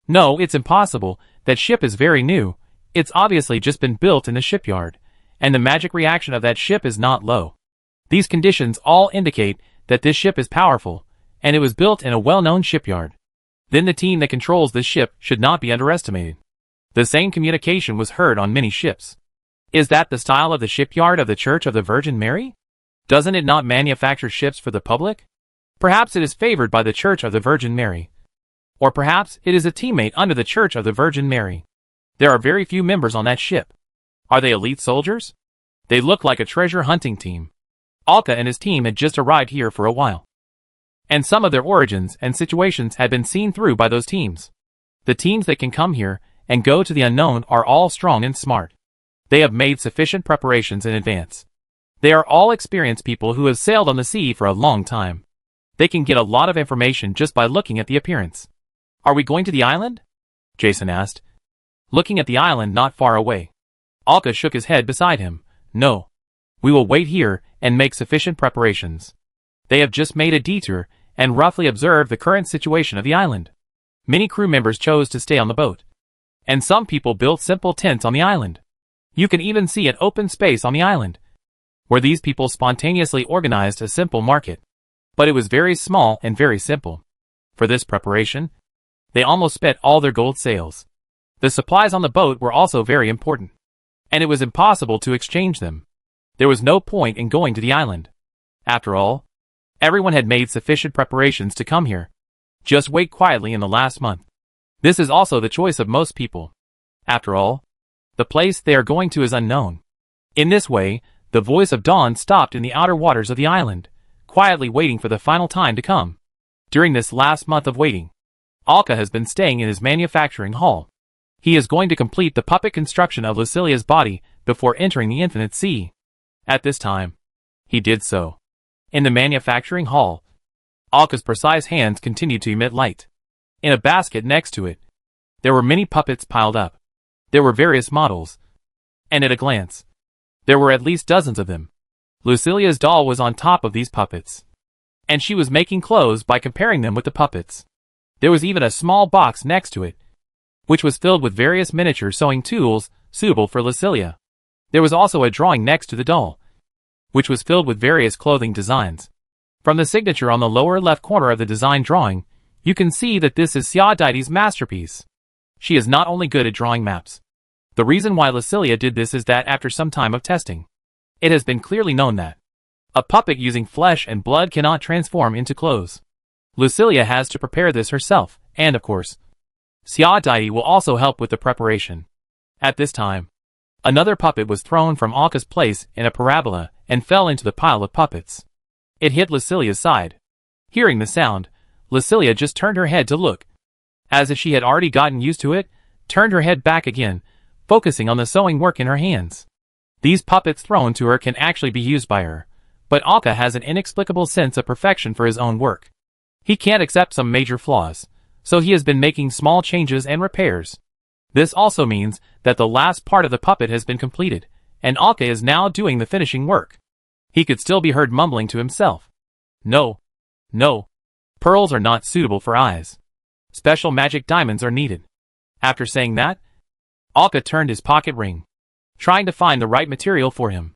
No, it's impossible. That ship is very new. It's obviously just been built in the shipyard, and the magic reaction of that ship is not low. These conditions all indicate that this ship is powerful, and it was built in a well-known shipyard. Then the team that controls this ship should not be underestimated. The same communication was heard on many ships. Is that the style of the shipyard of the Church of the Virgin Mary? Doesn't it not manufacture ships for the public? Perhaps it is favored by the Church of the Virgin Mary. Or perhaps it is a teammate under the Church of the Virgin Mary. There are very few members on that ship. Are they elite soldiers? They look like a treasure hunting team. Alka and his team had just arrived here for a while, and some of their origins and situations had been seen through by those teams. The teams that can come here and go to the unknown are all strong and smart. They have made sufficient preparations in advance. They are all experienced people who have sailed on the sea for a long time. They can get a lot of information just by looking at the appearance. Are we going to the island? Jason asked, looking at the island not far away. Alka shook his head beside him. No. We will wait here and make sufficient preparations. They have just made a detour and roughly observed the current situation of the island. Many crew members chose to stay on the boat, and some people built simple tents on the island. You can even see an open space on the island, where these people spontaneously organized a simple market. But it was very small and very simple. For this preparation, they almost spent all their gold sales. The supplies on the boat were also very important, and it was impossible to exchange them. There was no point in going to the island. After all, everyone had made sufficient preparations to come here. Just wait quietly in the last month. This is also the choice of most people. After all, the place they are going to is unknown. In this way, the voice of dawn stopped in the outer waters of the island, quietly waiting for the final time to come. During this last month of waiting, Alka has been staying in his manufacturing hall. He is going to complete the puppet construction of Lucilia's body before entering the infinite sea. At this time, he did so. In the manufacturing hall, Alka's precise hands continued to emit light. In a basket next to it, there were many puppets piled up. There were various models, and at a glance, there were at least dozens of them. Lucilia's doll was on top of these puppets, and she was making clothes by comparing them with the puppets. There was even a small box next to it, which was filled with various miniature sewing tools suitable for Lucilia. There was also a drawing next to the doll, which was filled with various clothing designs. From the signature on the lower left corner of the design drawing, you can see that this is Xiao masterpiece. She is not only good at drawing maps. The reason why Lucilia did this is that after some time of testing, it has been clearly known that a puppet using flesh and blood cannot transform into clothes. Lucilia has to prepare this herself, and of course, Xiao will also help with the preparation. At this time, Another puppet was thrown from Alka's place in a parabola and fell into the pile of puppets. It hit Lucilia's side. Hearing the sound, Lucilia just turned her head to look. As if she had already gotten used to it, turned her head back again, focusing on the sewing work in her hands. These puppets thrown to her can actually be used by her, but Alka has an inexplicable sense of perfection for his own work. He can't accept some major flaws, so he has been making small changes and repairs. This also means that the last part of the puppet has been completed, and Alka is now doing the finishing work. He could still be heard mumbling to himself. No. No. Pearls are not suitable for eyes. Special magic diamonds are needed. After saying that, Alka turned his pocket ring, trying to find the right material for him.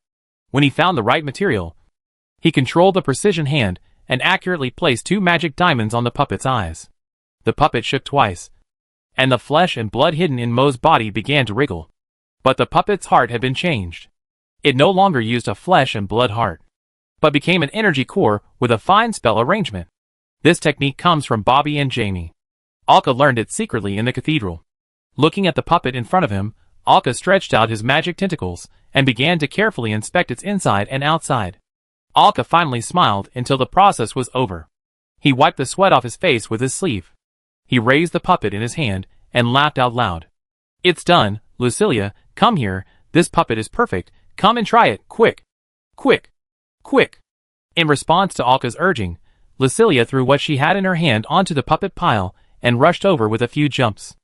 When he found the right material, he controlled the precision hand and accurately placed 2 magic diamonds on the puppet's eyes. The puppet shook twice, and the flesh and blood hidden in Mo's body began to wriggle. But the puppet's heart had been changed. It no longer used a flesh and blood heart, but became an energy core with a fine spell arrangement. This technique comes from Bobby and Jamie. Alka learned it secretly in the cathedral. Looking at the puppet in front of him, Alka stretched out his magic tentacles and began to carefully inspect its inside and outside. Alka finally smiled until the process was over. He wiped the sweat off his face with his sleeve. He raised the puppet in his hand and laughed out loud. It's done, Lucilia, come here, this puppet is perfect, come and try it, quick! Quick! Quick! In response to Alka's urging, Lucilia threw what she had in her hand onto the puppet pile and rushed over with a few jumps.